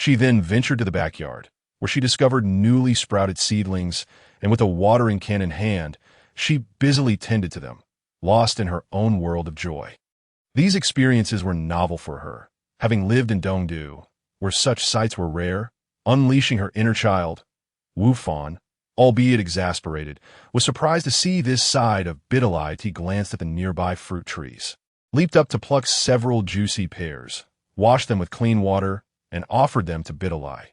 She then ventured to the backyard, where she discovered newly sprouted seedlings, and with a watering can in hand, she busily tended to them, lost in her own world of joy. These experiences were novel for her, having lived in Dongdu, where such sights were rare. Unleashing her inner child, Wu Fan, albeit exasperated, was surprised to see this side of Bidalai. He glanced at the nearby fruit trees, leaped up to pluck several juicy pears, washed them with clean water, and offered them to Bidalai.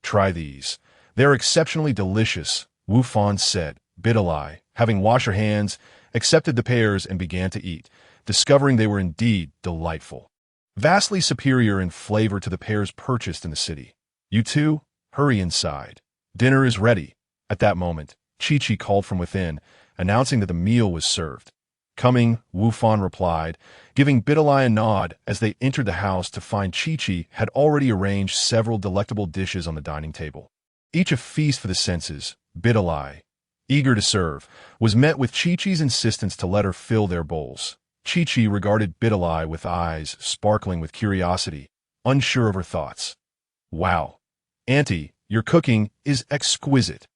"Try these. They're exceptionally delicious," Wu Fan said. Bidalai, having washed her hands, accepted the pears and began to eat, discovering they were indeed delightful, vastly superior in flavor to the pears purchased in the city. "You two, hurry inside. Dinner is ready." At that moment, Chi-Chi called from within, announcing that the meal was served. "Coming," Wu Fan replied, giving Bidalai a nod as they entered the house to find Chi-Chi had already arranged several delectable dishes on the dining table. Each a feast for the senses. Bidalai, eager to serve, was met with Chi-Chi's insistence to let her fill their bowls. Chi-Chi regarded Bidalai with eyes sparkling with curiosity, unsure of her thoughts. "Wow, Auntie, your cooking is exquisite,"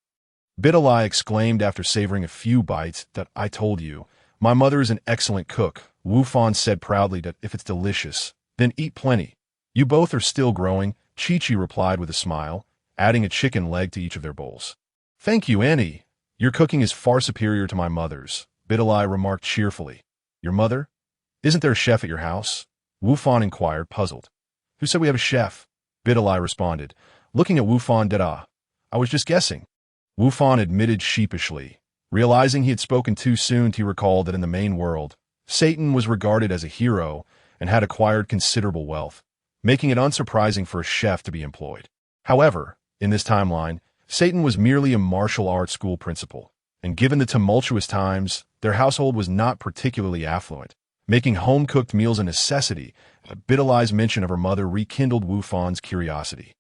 Bidalai exclaimed after savoring a few bites. "That I told you. My mother is an excellent cook," Wu Fan said proudly. "That if it's delicious, then eat plenty." "You both are still growing," Chi-Chi replied with a smile, adding a chicken leg to each of their bowls. "Thank you, Auntie. Your cooking is far superior to my mother's," Bidalai remarked cheerfully. "Your mother? Isn't there a chef at your house?" Wu Fan inquired, puzzled. "Who said we have a chef?" Bidalai responded, looking at Wu Fan. "I was just guessing." Wu Fan admitted sheepishly. Realizing he had spoken too soon, he recalled that in the main world, Satan was regarded as a hero and had acquired considerable wealth, making it unsurprising for a chef to be employed. However, in this timeline, Satan was merely a martial arts school principal, and given the tumultuous times, their household was not particularly affluent, making home-cooked meals a necessity. Bidalai's mention of her mother rekindled Wu Fan's curiosity.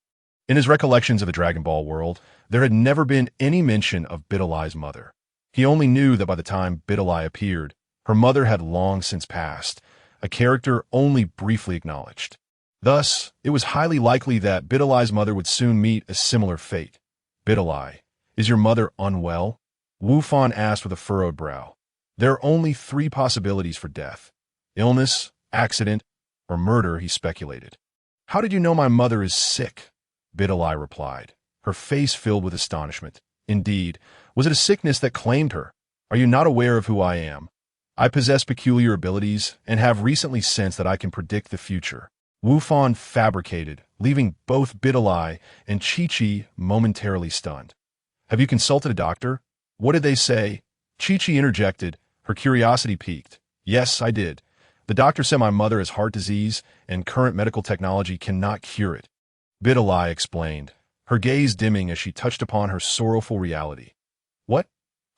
In his recollections of the Dragon Ball world, there had never been any mention of Bidalai's mother. He only knew that by the time Bidalai appeared, her mother had long since passed, a character only briefly acknowledged. Thus, it was highly likely that Bidalai's mother would soon meet a similar fate. "Bidalai, is your mother unwell?" Wu Fan asked with a furrowed brow. "There are only 3 possibilities for death: illness, accident, or murder," he speculated. "How did you know my mother is sick?" Bidalai replied, her face filled with astonishment. "Indeed, was it a sickness that claimed her? Are you not aware of who I am? I possess peculiar abilities and have recently sensed that I can predict the future." Wu Fan fabricated, leaving both Bidalai and Chi-Chi momentarily stunned. "Have you consulted a doctor? What did they say?" Chi-Chi interjected, her curiosity piqued. "Yes, I did. The doctor said my mother has heart disease and current medical technology cannot cure it." Bidalai explained, her gaze dimming as she touched upon her sorrowful reality. "What?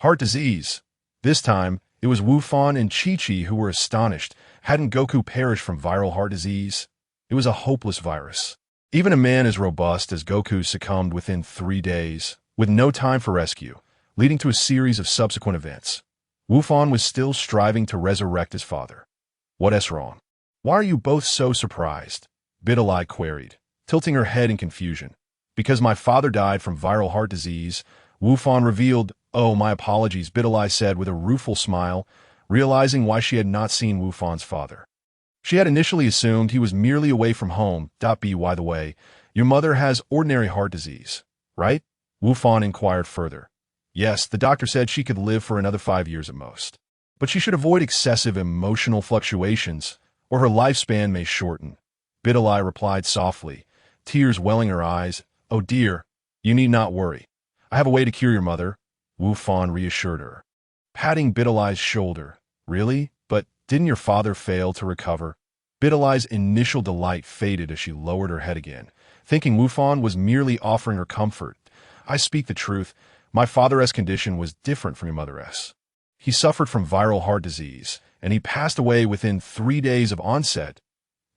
Heart disease?" This time, it was Wu Fan and Chi-Chi who were astonished. Hadn't Goku perished from viral heart disease? It was a hopeless virus. Even a man as robust as Goku succumbed within 3 days, with no time for rescue, leading to a series of subsequent events. Wu Fan was still striving to resurrect his father. "What's wrong? Why are you both so surprised?" Bidalai queried, tilting her head in confusion. "Because my father died from viral heart disease," Wu Fan revealed. "Oh, my apologies," Bidalai said with a rueful smile, realizing why she had not seen Wu Fan's father. She had initially assumed he was merely away from home. By the way, your mother has ordinary heart disease, right?" Wu Fan inquired further. "Yes, the doctor said she could live for another 5 years at most. But she should avoid excessive emotional fluctuations, or her lifespan may shorten." Bidalai replied softly, tears welling her eyes. "Oh dear, you need not worry. I have a way to cure your mother," Wu Fan reassured her, patting Bidalai's shoulder. "Really? But didn't your father fail to recover?" Bidalai's initial delight faded as she lowered her head again, thinking Wu Fan was merely offering her comfort. "I speak the truth. My father's condition was different from your mother's. He suffered from viral heart disease, and he passed away within 3 days of onset.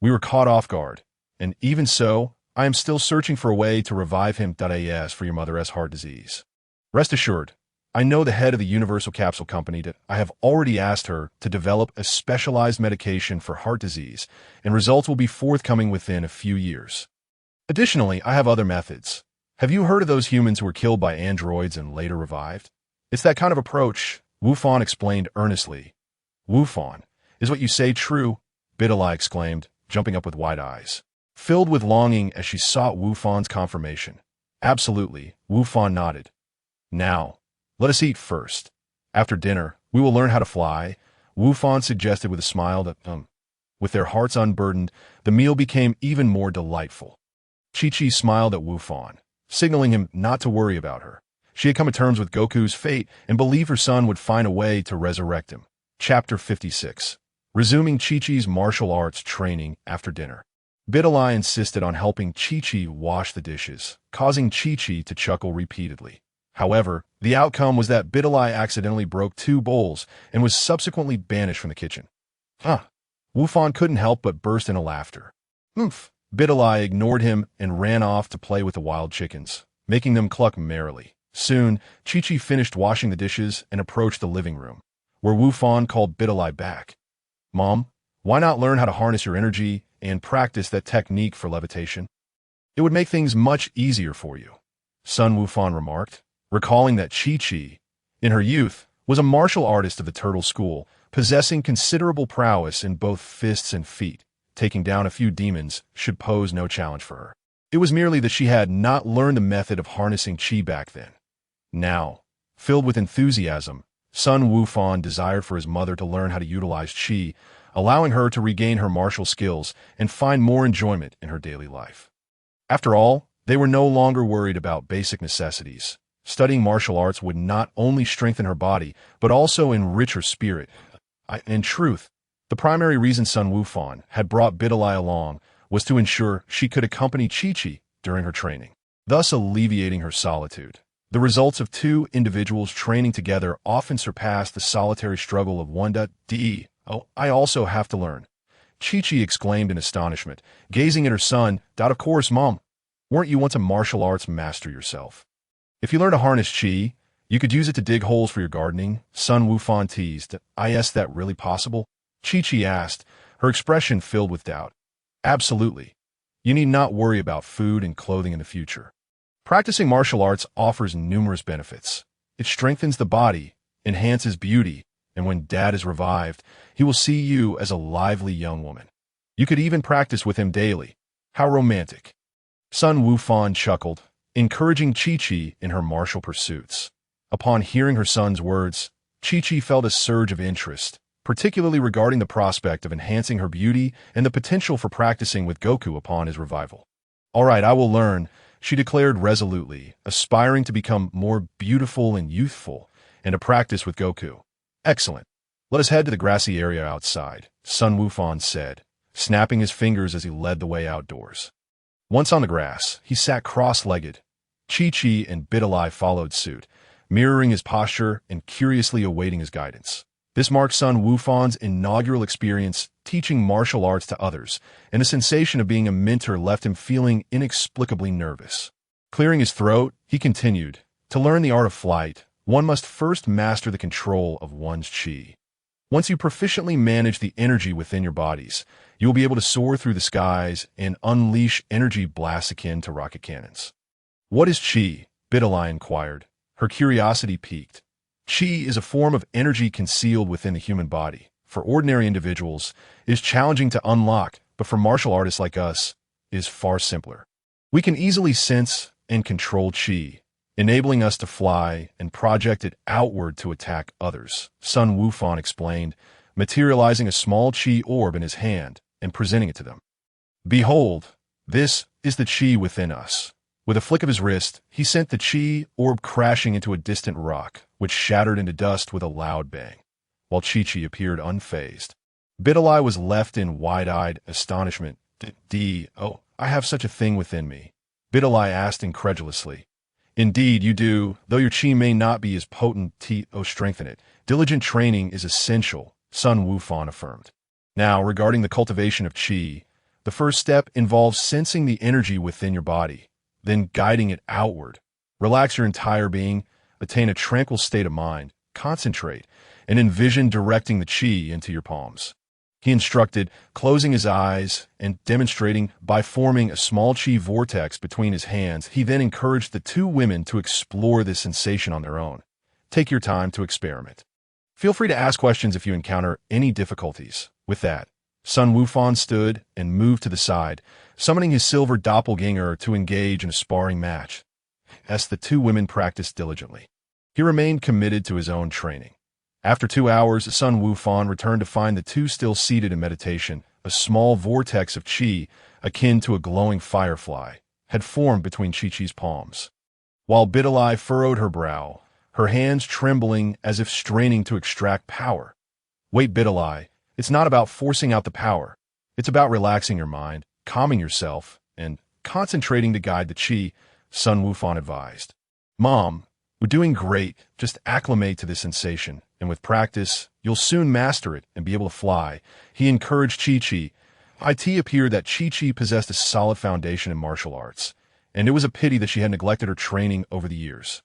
We were caught off guard, and even so, I am still searching for a way to revive him. As for your mother's heart disease, rest assured, I know the head of the Universal Capsule Company. I have already asked her to develop a specialized medication for heart disease, and results will be forthcoming within a few years." Additionally, I have other methods. Have you heard of those humans who were killed by androids and later revived? It's that kind of approach, Wu Fan explained earnestly. Wu Fan, is what you say true? Bidalai exclaimed, jumping up with wide eyes, filled with longing as she sought Wu Fan's confirmation. Absolutely, Wu Fan nodded. Now, let us eat first. After dinner, we will learn how to fly, Wu Fan suggested with a smile that, With their hearts unburdened, the meal became even more delightful. Chi-Chi smiled at Wu Fan, signaling him not to worry about her. She had come to terms with Goku's fate and believed her son would find a way to resurrect him. Chapter 56. Resuming Chi-Chi's martial arts training after dinner. Bidalai insisted on helping Chi-Chi wash the dishes, causing Chi-Chi to chuckle repeatedly. However, the outcome was that Bidalai accidentally broke 2 bowls and was subsequently banished from the kitchen. Wu Fan couldn't help but burst into laughter. Oomph! Bidalai ignored him and ran off to play with the wild chickens, making them cluck merrily. Soon, Chi-Chi finished washing the dishes and approached the living room, where Wu Fan called Bidalai back. Mom, why not learn how to harness your energy and practice that technique for levitation? It would make things much easier for you, Sun Wukong remarked, recalling that Chi-Chi, in her youth, was a martial artist of the Turtle School, possessing considerable prowess in both fists and feet. Taking down a few demons should pose no challenge for her. It was merely that she had not learned the method of harnessing Chi back then. Now, filled with enthusiasm, Sun Wukong desired for his mother to learn how to utilize Chi, allowing her to regain her martial skills and find more enjoyment in her daily life. After all, they were no longer worried about basic necessities. Studying martial arts would not only strengthen her body, but also enrich her spirit. In truth, the primary reason Sun Wukong had brought Bidalai along was to ensure she could accompany Chi-Chi during her training, thus alleviating her solitude. The results of 2 individuals training together often surpass the solitary struggle of one. I also have to learn, Chi-Chi exclaimed in astonishment, gazing at her son. Of course, Mom. Weren't you once a martial arts master yourself? If you learn to harness Chi, you could use it to dig holes for your gardening, Sun Wukong teased. Is that really possible? Chi-Chi asked, her expression filled with doubt. Absolutely. You need not worry about food and clothing in the future. Practicing martial arts offers numerous benefits. It strengthens the body, enhances beauty, and when Dad is revived, he will see you as a lively young woman. You could even practice with him daily. How romantic. Sun Wukong chuckled, encouraging Chi-Chi in her martial pursuits. Upon hearing her son's words, Chi-Chi felt a surge of interest, particularly regarding the prospect of enhancing her beauty and the potential for practicing with Goku upon his revival. All right, I will learn, she declared resolutely, aspiring to become more beautiful and youthful, and to practice with Goku. Excellent. Let us head to the grassy area outside, Sun Wukong said, snapping his fingers as he led the way outdoors. Once on the grass, he sat cross-legged. Chi-Chi and Bidalai followed suit, mirroring his posture and curiously awaiting his guidance. This marked Sun Wukong's inaugural experience teaching martial arts to others, and the sensation of being a mentor left him feeling inexplicably nervous. Clearing his throat, he continued, to learn the art of flight, one must first master the control of one's Chi. Once you proficiently manage the energy within your bodies, you will be able to soar through the skies and unleash energy blasts akin to rocket cannons. What is Chi? Bidalai inquired, her curiosity piqued. Chi is a form of energy concealed within the human body. For ordinary individuals, it is challenging to unlock, but for martial artists like us, it is far simpler. We can easily sense and control Chi, enabling us to fly and project it outward to attack others, Sun Wukong explained, materializing a small Chi orb in his hand and presenting it to them. Behold, this is the Chi within us. With a flick of his wrist, he sent the Chi orb crashing into a distant rock, which shattered into dust with a loud bang, while Chi-Chi appeared unfazed. Bidalai was left in wide-eyed astonishment. I have such a thing within me, Bidalai asked incredulously. Indeed, you do, though your Chi may not be as potent. Strengthen it. Diligent training is essential, Sun Wukong affirmed. Now, regarding the cultivation of Chi, the first step involves sensing the energy within your body, then guiding it outward. Relax your entire being, attain a tranquil state of mind, concentrate, and envision directing the Chi into your palms. he instructed, closing his eyes and demonstrating by forming a small chi vortex between his hands. He then encouraged the two women to explore this sensation on their own. Take your time to experiment. Feel free to ask questions if you encounter any difficulties. With that, Sun Wukong stood and moved to the side, summoning his silver doppelganger to engage in a sparring match. As the two women practiced diligently, he remained committed to his own training. After 2 hours, Sun Wukong returned to find the two still seated in meditation. A small vortex of qi, akin to a glowing firefly, had formed between Chi-Chi's palms. While Bidalai furrowed her brow, her hands trembling as if straining to extract power. Wait, Bidalai, it's not about forcing out the power. It's about relaxing your mind, calming yourself, and concentrating to guide the qi, Sun Wukong advised. Mom, we're doing great. Just acclimate to this sensation, and with practice, you'll soon master it and be able to fly, he encouraged Chi-Chi. It appeared that Chi-Chi possessed a solid foundation in martial arts, and it was a pity that she had neglected her training over the years.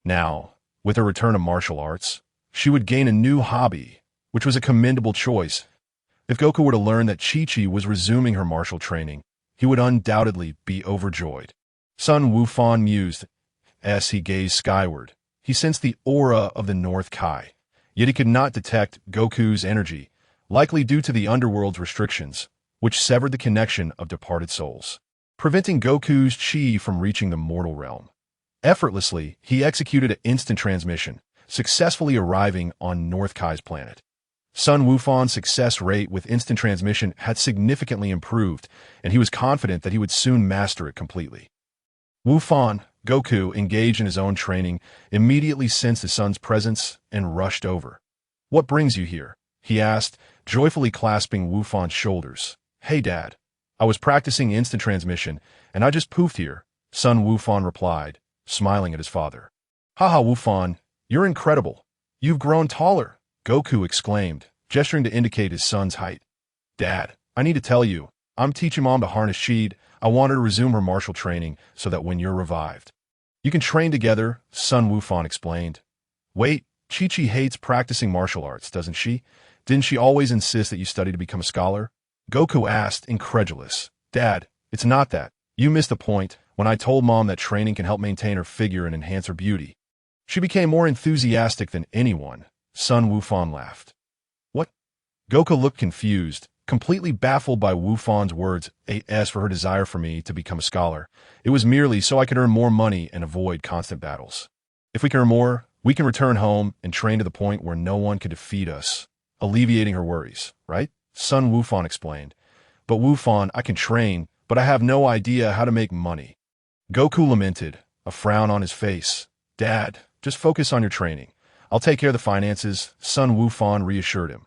Now, with her return to martial arts, she would gain a new hobby, which was a commendable choice. If Goku were to learn that Chi-Chi was resuming her martial training, he would undoubtedly be overjoyed. Sun Wukong mused. As he gazed skyward, he sensed the aura of the North Kai, yet he could not detect Goku's energy, likely due to the Underworld's restrictions, which severed the connection of departed souls, preventing Goku's chi from reaching the mortal realm. Effortlessly, he executed an instant transmission, successfully arriving on North Kai's planet. Sun Wukong's success rate with instant transmission had significantly improved, and he was confident that he would soon master it completely. Wukong, Goku, engaged in his own training, immediately sensed his son's presence and rushed over. What brings you here? He asked, joyfully clasping Wukong's shoulders. Hey, Dad. I was practicing instant transmission, and I just poofed here, Sun Wukong replied, smiling at his father. Haha, Wukong, you're incredible. You've grown taller, Goku exclaimed, gesturing to indicate his son's height. Dad, I need to tell you, I'm teaching Mom to harness chi. I want her to resume her martial training so that when you're revived, you can train together, Sun Wukong explained. Wait, Chi-Chi hates practicing martial arts, doesn't she? Didn't she always insist that you study to become a scholar? Goku asked, incredulous. Dad, it's not that. You missed the point when I told Mom that training can help maintain her figure and enhance her beauty. She became more enthusiastic than anyone, Sun Wukong laughed. What? Goku looked confused, completely baffled by Wukong's words. As for her desire for me to become a scholar, it was merely so I could earn more money and avoid constant battles. If we can earn more, we can return home and train to the point where no one can defeat us, alleviating her worries, right? Sun Wukong explained. But Wukong, I can train, but I have no idea how to make money. Goku lamented, a frown on his face. Dad, just focus on your training. I'll take care of the finances, Sun Wukong reassured him.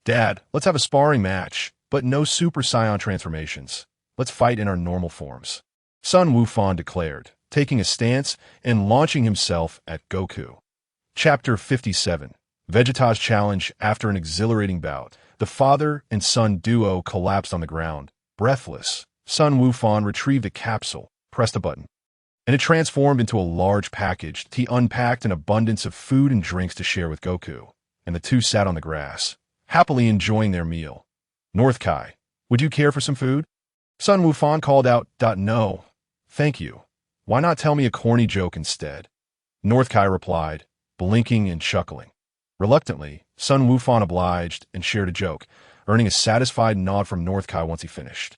Dad, let's have a sparring match, but no Super Saiyan transformations. Let's fight in our normal forms, Sun Wukong declared, taking a stance and launching himself at Goku. Chapter 57. Vegeta's Challenge. After an exhilarating bout, the father and son duo collapsed on the ground. Breathless, Sun Wukong retrieved a capsule, pressed a button, and it transformed into a large package. He unpacked an abundance of food and drinks to share with Goku, and the two sat on the grass, happily enjoying their meal. North Kai, would you care for some food? Sun Wukong called out. No, thank you. Why not tell me a corny joke instead? North Kai replied, blinking and chuckling. Reluctantly, Sun Wukong obliged and shared a joke, earning a satisfied nod from North Kai once he finished.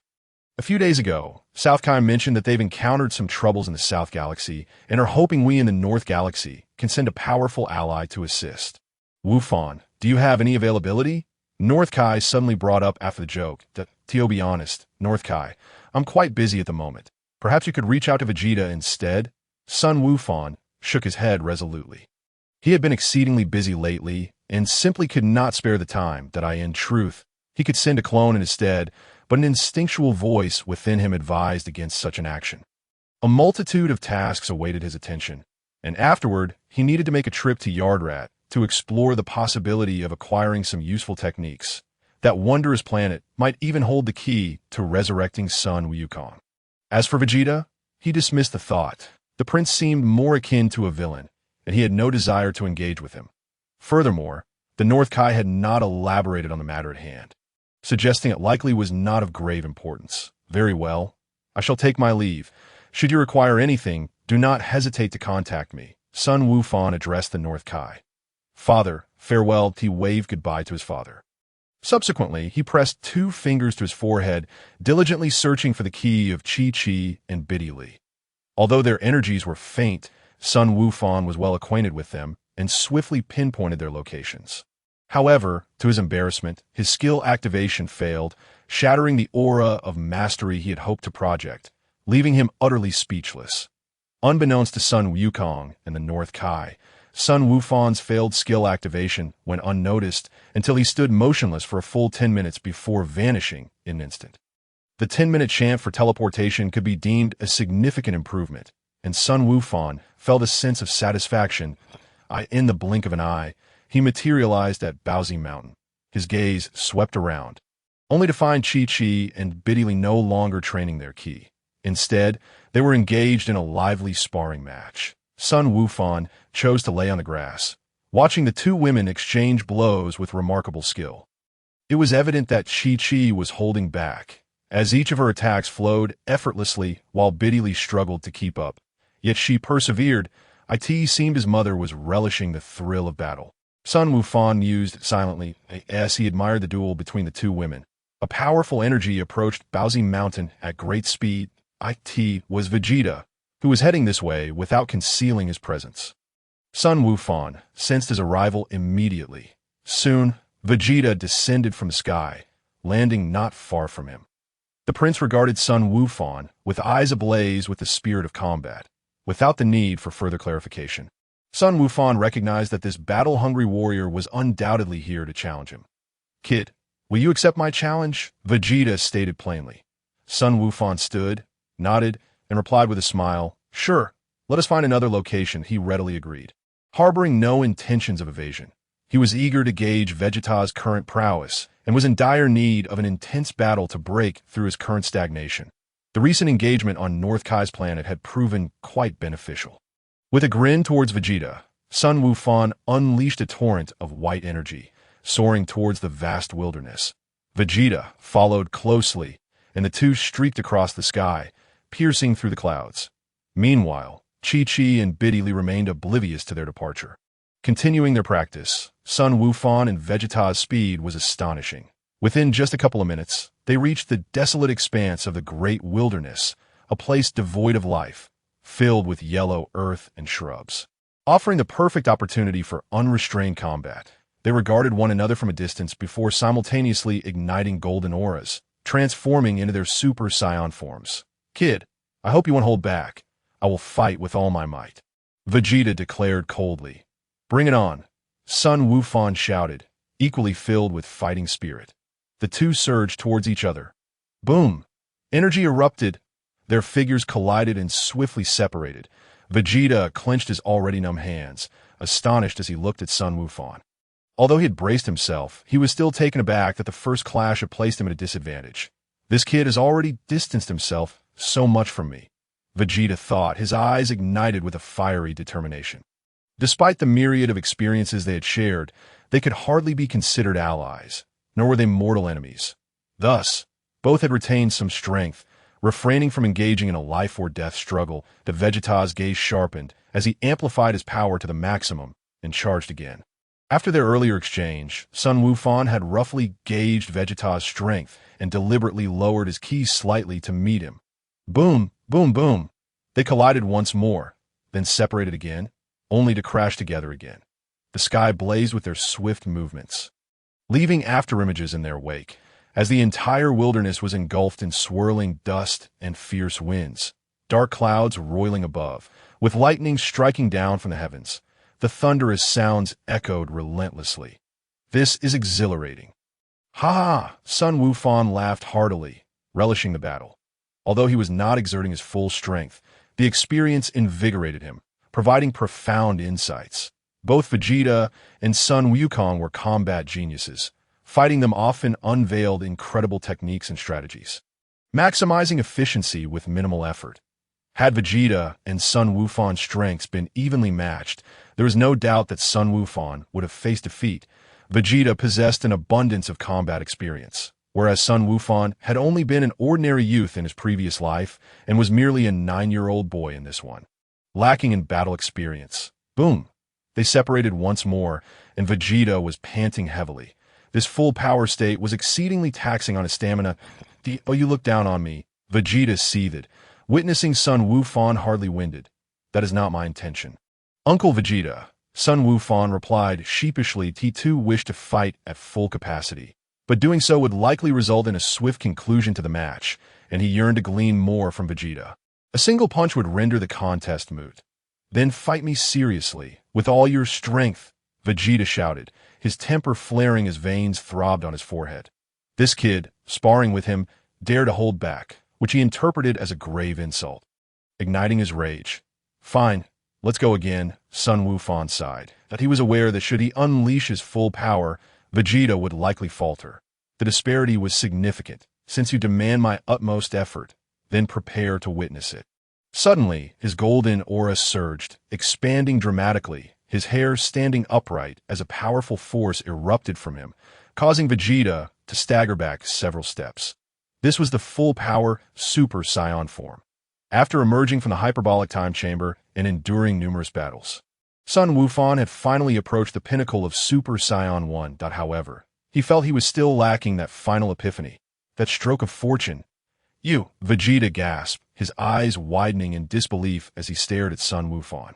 A few days ago, South Kai mentioned that they've encountered some troubles in the South Galaxy and are hoping we in the North Galaxy can send a powerful ally to assist. Wukong, do you have any availability? North Kai suddenly brought up after the joke. To be honest, North Kai, I'm quite busy at the moment. Perhaps you could reach out to Vegeta instead? Sun Wukong shook his head resolutely. He had been exceedingly busy lately and simply could not spare the time. In truth, he could send a clone in his stead, but an instinctual voice within him advised against such an action. A multitude of tasks awaited his attention, and afterward, he needed to make a trip to Yardrat to explore the possibility of acquiring some useful techniques. That wondrous planet might even hold the key to resurrecting Sun Wukong. As for Vegeta, he dismissed the thought. The prince seemed more akin to a villain, and he had no desire to engage with him. Furthermore, the North Kai had not elaborated on the matter at hand. suggesting it likely was not of grave importance. Very well. I shall take my leave. Should you require anything, do not hesitate to contact me. Sun Wukong addressed the North Kai. Father, farewell. He waved goodbye to his father. Subsequently, he pressed 2 fingers to his forehead, diligently searching for the key of Chi-Chi and Biddy. Although their energies were faint, Sun Wukong was well acquainted with them and swiftly pinpointed their locations. However, to his embarrassment, his skill activation failed, shattering the aura of mastery he had hoped to project, leaving him utterly speechless. Unbeknownst to Sun Wukong and the North Kai, Sun Wukong's failed skill activation went unnoticed until he stood motionless for a full 10 minutes before vanishing in an instant. The 10-minute chant for teleportation could be deemed a significant improvement, and Sun Wukong felt a sense of satisfaction. In the blink of an eye, he materialized at Baozi Mountain. His gaze swept around, only to find Chi-Chi and Biddy no longer training their ki. Instead, they were engaged in a lively sparring match. Sun Wukong chose to lay on the grass, watching the 2 women exchange blows with remarkable skill. It was evident that Chi-Chi was holding back, as each of her attacks flowed effortlessly while Biddy struggled to keep up. Yet she persevered. It seemed his mother was relishing the thrill of battle. Sun Wukong mused silently as he admired the duel between the 2 women. A powerful energy approached Baozi Mountain at great speed. It was Vegeta, who was heading this way without concealing his presence. Sun Wukong sensed his arrival immediately. Soon, Vegeta descended from the sky, landing not far from him. The prince regarded Sun Wukong with eyes ablaze with the spirit of combat, without the need for further clarification. Sun Wukong recognized that this battle-hungry warrior was undoubtedly here to challenge him. Kid, will you accept my challenge? Vegeta stated plainly. Sun Wukong stood, nodded, and replied with a smile, Sure, let us find another location. He readily agreed. Harboring no intentions of evasion, he was eager to gauge Vegeta's current prowess and was in dire need of an intense battle to break through his current stagnation. The recent engagement on North Kai's planet had proven quite beneficial. With a grin towards Vegeta, Sun Wukong unleashed a torrent of white energy, soaring towards the vast wilderness. Vegeta followed closely, and the 2 streaked across the sky, piercing through the clouds. Meanwhile, Chi-Chi and Biddy remained oblivious to their departure. Continuing their practice, Sun Wukong and Vegeta's speed was astonishing. Within just a couple of minutes, they reached the desolate expanse of the great wilderness, a place devoid of life, filled with yellow earth and shrubs. Offering the perfect opportunity for unrestrained combat, they regarded one another from a distance before simultaneously igniting golden auras, transforming into their Super Saiyan forms. Kid, I hope you won't hold back. I will fight with all my might. Vegeta declared coldly. Bring it on. Sun Wukong shouted, equally filled with fighting spirit. The 2 surged towards each other. Boom! Energy erupted. Their figures collided and swiftly separated. Vegeta clenched his already numb hands, astonished as he looked at Sun Wukong. Although he had braced himself, he was still taken aback that the first clash had placed him at a disadvantage. This kid has already distanced himself so much from me, Vegeta thought, his eyes ignited with a fiery determination. Despite the myriad of experiences they had shared, they could hardly be considered allies, nor were they mortal enemies. Thus, both had retained some strength, refraining from engaging in a life-or-death struggle. The Vegeta's gaze sharpened as he amplified his power to the maximum and charged again. After their earlier exchange, Sun Wukong had roughly gauged Vegeta's strength and deliberately lowered his ki slightly to meet him. Boom, boom, boom. They collided once more, then separated again, only to crash together again. The sky blazed with their swift movements, leaving afterimages in their wake, as the entire wilderness was engulfed in swirling dust and fierce winds, dark clouds roiling above, with lightning striking down from the heavens. The thunderous sounds echoed relentlessly. This is exhilarating. Ha ha! Sun Wukong laughed heartily, relishing the battle. Although he was not exerting his full strength, the experience invigorated him, providing profound insights. Both Vegeta and Sun Wukong were combat geniuses. Fighting them often unveiled incredible techniques and strategies, maximizing efficiency with minimal effort. Had Vegeta and Sun Wukong's strengths been evenly matched, there is no doubt that Sun Wukong would have faced defeat. Vegeta possessed an abundance of combat experience, whereas Sun Wukong had only been an ordinary youth in his previous life and was merely a 9-year-old boy in this one. Lacking in battle experience. Boom! They separated once more, and Vegeta was panting heavily. This full power state was exceedingly taxing on his stamina. "Oh, you look down on me," Vegeta seethed, witnessing Sun Wukong hardly winded. "That is not my intention." "Uncle Vegeta," Sun Wukong replied sheepishly. He too wished to fight at full capacity, but doing so would likely result in a swift conclusion to the match, and he yearned to glean more from Vegeta. A single punch would render the contest moot. "Then fight me seriously, with all your strength," Vegeta shouted, his temper flaring as veins throbbed on his forehead. This kid, sparring with him, dared to hold back, which he interpreted as a grave insult. Igniting his rage. "Fine, let's go again," Sun Wukong sighed, that he was aware that should he unleash his full power, Vegeta would likely falter. The disparity was significant. "Since you demand my utmost effort, then prepare to witness it." Suddenly, his golden aura surged, expanding dramatically, his hair standing upright as a powerful force erupted from him, causing Vegeta to stagger back several steps. This was the full-power Super Saiyan form. After emerging from the hyperbolic time chamber and enduring numerous battles, Sun Wukong had finally approached the pinnacle of Super Saiyan 1. However, he felt he was still lacking that final epiphany, that stroke of fortune. "You," Vegeta gasped, his eyes widening in disbelief as he stared at Sun Wukong.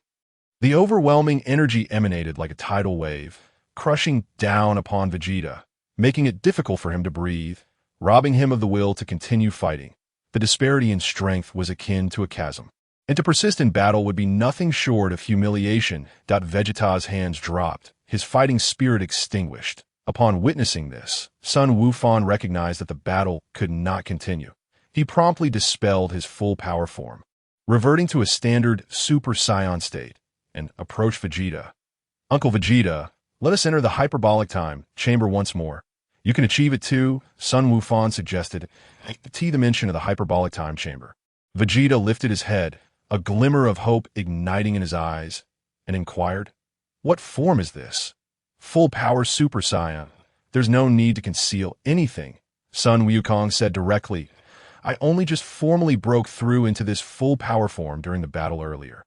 The overwhelming energy emanated like a tidal wave, crushing down upon Vegeta, making it difficult for him to breathe, robbing him of the will to continue fighting. The disparity in strength was akin to a chasm, and to persist in battle would be nothing short of humiliation. Vegeta's hands dropped, his fighting spirit extinguished. Upon witnessing this, Sun Wukong recognized that the battle could not continue. He promptly dispelled his full power form, reverting to a standard Super Saiyan state, and approached Vegeta. "Uncle Vegeta, let us enter the hyperbolic time chamber once more. You can achieve it too," Sun Wukong suggested. The mention of the hyperbolic time chamber. Vegeta lifted his head, a glimmer of hope igniting in his eyes, and inquired, "What form is this?" "Full power Super Saiyan. There's no need to conceal anything," Sun Wukong said directly. "I only just formally broke through into this full power form during the battle earlier."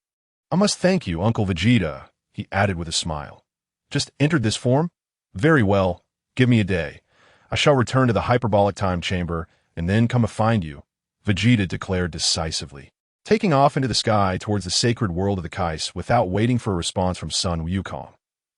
"I must thank you, Uncle Vegeta," he added with a smile. "Just entered this form? Very well. Give me a day. I shall return to the hyperbolic time chamber and then come to find you," Vegeta declared decisively, taking off into the sky towards the sacred world of the Kais without waiting for a response from Sun Wukong.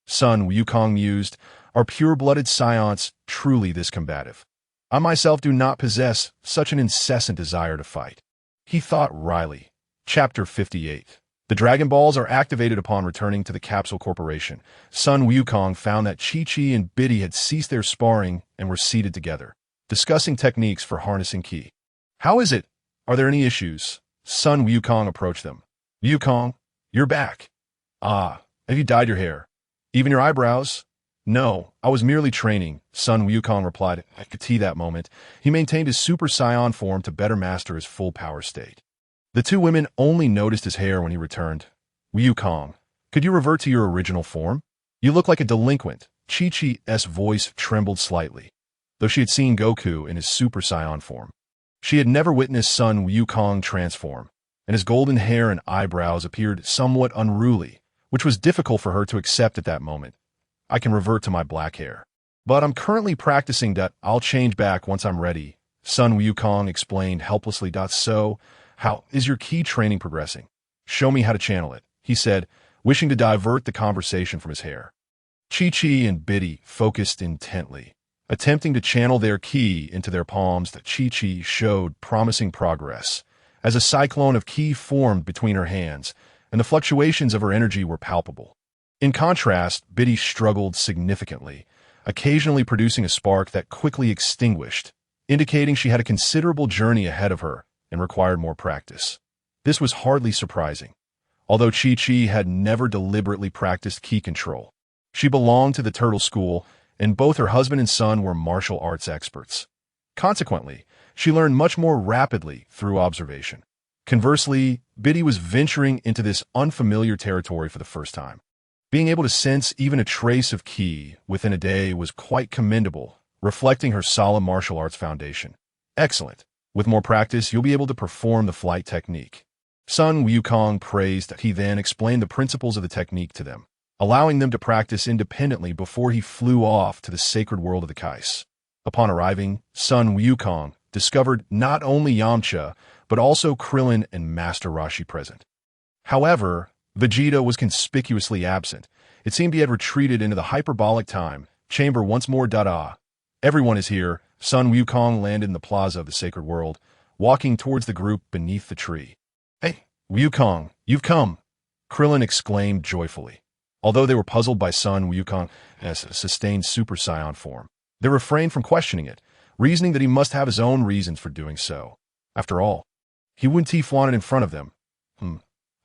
Sun Wukong mused, "Are pure-blooded Saiyans truly this combative? I myself do not possess such an incessant desire to fight." He thought wryly. Chapter 58. The Dragon Balls are activated upon returning to the Capsule Corporation. Sun Wukong found that Chi-Chi and Biddy had ceased their sparring and were seated together, discussing techniques for harnessing Ki. "How is it? Are there any issues?" Sun Wukong approached them. "Wukong, you're back. Ah, have you dyed your hair? Even your eyebrows?" "No, I was merely training," Sun Wukong replied. I could see that moment. He maintained his Super Saiyan form to better master his full power state. The two women only noticed his hair when he returned. "Wukong, could you revert to your original form? You look like a delinquent." Chi-Chi's voice trembled slightly, though she had seen Goku in his Super Saiyan form. She had never witnessed Sun Wukong transform, and his golden hair and eyebrows appeared somewhat unruly, which was difficult for her to accept at that moment. "I can revert to my black hair, but I'm currently practicing that. I'll change back once I'm ready," Sun Wukong explained helplessly. "So, how is your Ki training progressing? Show me how to channel it," he said, wishing to divert the conversation from his hair. Chi-Chi and Biddy focused intently, attempting to channel their Ki into their palms. That Chi-Chi showed promising progress, as a cyclone of Ki formed between her hands, and the fluctuations of her energy were palpable. In contrast, Biddy struggled significantly, occasionally producing a spark that quickly extinguished, indicating she had a considerable journey ahead of her and required more practice. This was hardly surprising, although Chi-Chi had never deliberately practiced Ki control. She belonged to the Turtle School, and both her husband and son were martial arts experts. Consequently, she learned much more rapidly through observation. Conversely, Biddy was venturing into this unfamiliar territory for the first time. Being able to sense even a trace of Ki within a day was quite commendable, reflecting her solid martial arts foundation. Excellent. With more practice, you'll be able to perform the flight technique. Sun Wukong praised. He then explained the principles of the technique to them, allowing them to practice independently before he flew off to the sacred world of the Kais. Upon arriving, Sun Wukong discovered not only Yamcha, but also Krillin and Master Roshi present. However, Vegeta was conspicuously absent. It seemed he had retreated into the hyperbolic time chamber once more. Everyone is here. Sun Wukong landed in the plaza of the sacred world, walking towards the group beneath the tree. Hey, Wukong, you've come! Krillin exclaimed joyfully. Although they were puzzled by Sun Wukong's sustained Super Saiyan form, they refrained from questioning it, reasoning that he must have his own reasons for doing so. After all, he wouldn't he flaunt it in front of them.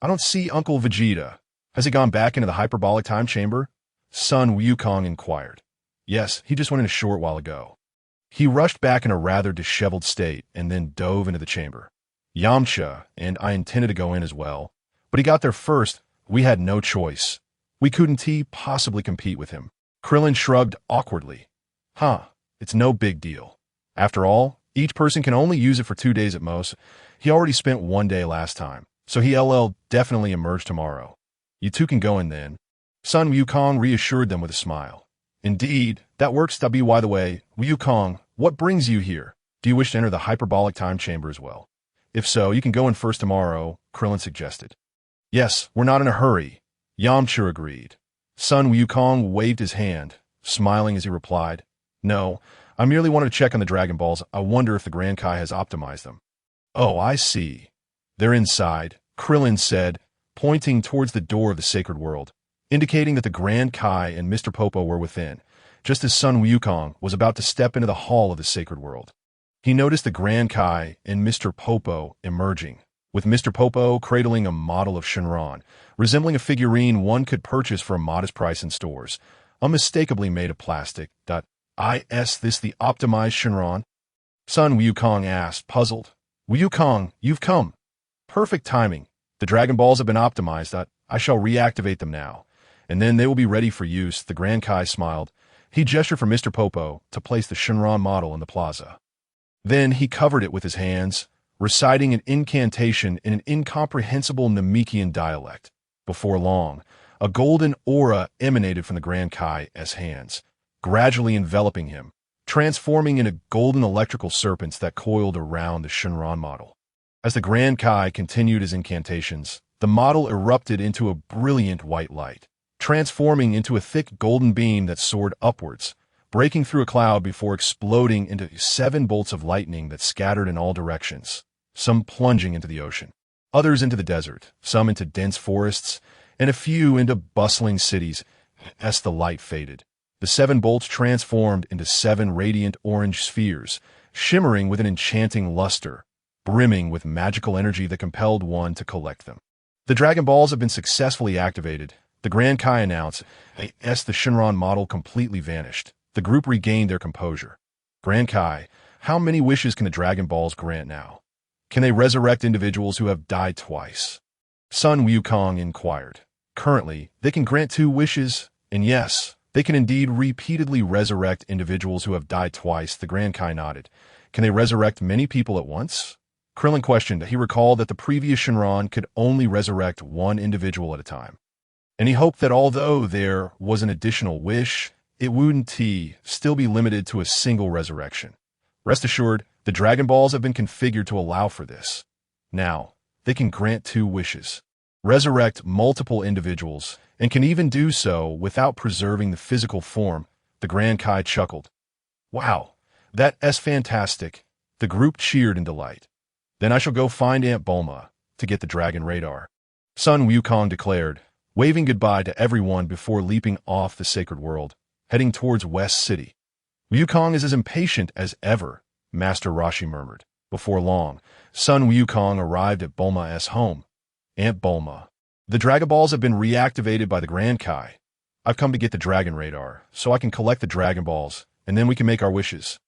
I don't see Uncle Vegeta. Has he gone back into the hyperbolic time chamber? Sun Wukong inquired. Yes, he just went in a short while ago. He rushed back in a rather disheveled state and then dove into the chamber. Yamcha and I intended to go in as well, but he got there first. We had no choice. We couldn't possibly compete with him. Krillin shrugged awkwardly. It's no big deal. After all, each person can only use it for 2 days at most. He already spent 1 day last time, so he'll definitely emerge tomorrow. You two can go in then. Sun Wukong reassured them with a smile. Indeed, that works. By the way, Wukong, what brings you here? Do you wish to enter the hyperbolic time chamber as well? If so, you can go in first tomorrow, Krillin suggested. Yes, we're not in a hurry. Yamcha agreed. Sun Wukong waved his hand, smiling as he replied, No, I merely wanted to check on the Dragon Balls. I wonder if the Grand Kai has optimized them. Oh, I see. They're inside, Krillin said, pointing towards the door of the sacred world, indicating that the Grand Kai and Mr. Popo were within, just as Sun Wukong was about to step into the hall of the sacred world. He noticed the Grand Kai and Mr. Popo emerging, with Mr. Popo cradling a model of Shenron, resembling a figurine one could purchase for a modest price in stores, unmistakably made of plastic. Is this the optimized Shenron? Sun Wukong asked, puzzled. Wukong, you've come. Perfect timing. The Dragon Balls have been optimized. I shall reactivate them now, and then they will be ready for use. The Grand Kai smiled. He gestured for Mr. Popo to place the Shenron model in the plaza. Then he covered it with his hands, reciting an incantation in an incomprehensible Namekian dialect. Before long, a golden aura emanated from the Grand Kai's hands, gradually enveloping him, transforming into golden electrical serpents that coiled around the Shenron model. As the Grand Kai continued his incantations, the model erupted into a brilliant white light, transforming into a thick golden beam that soared upwards, breaking through a cloud before exploding into 7 bolts of lightning that scattered in all directions, some plunging into the ocean, others into the desert, some into dense forests, and a few into bustling cities. As the light faded, the 7 bolts transformed into 7 radiant orange spheres, shimmering with an enchanting luster, brimming with magical energy that compelled one to collect them. The Dragon Balls have been successfully activated, the Grand Kai announced. The Shenron model completely vanished. The group regained their composure. Grand Kai, how many wishes can the Dragon Balls grant now? Can they resurrect individuals who have died twice? Sun Wukong inquired. Currently, they can grant 2 wishes, and yes, they can indeed repeatedly resurrect individuals who have died twice. The Grand Kai nodded. Can they resurrect many people at once? Krillin questioned. He recalled that the previous Shenron could only resurrect 1 individual at a time, and he hoped that although there was an additional wish, it wouldn't still be limited to a single resurrection. Rest assured, the Dragon Balls have been configured to allow for this. Now, they can grant 2 wishes, resurrect multiple individuals, and can even do so without preserving the physical form. The Grand Kai chuckled. Wow, that's fantastic. The group cheered in delight. Then I shall go find Aunt Bulma to get the dragon radar, Sun Wukong declared, waving goodbye to everyone before leaping off the sacred world, heading towards West City. Wukong is as impatient as ever, Master Roshi murmured. Before long, Sun Wukong arrived at Bulma's home. Aunt Bulma, the Dragon Balls have been reactivated by the Grand Kai. I've come to get the dragon radar, so I can collect the Dragon Balls, and then we can make our wishes,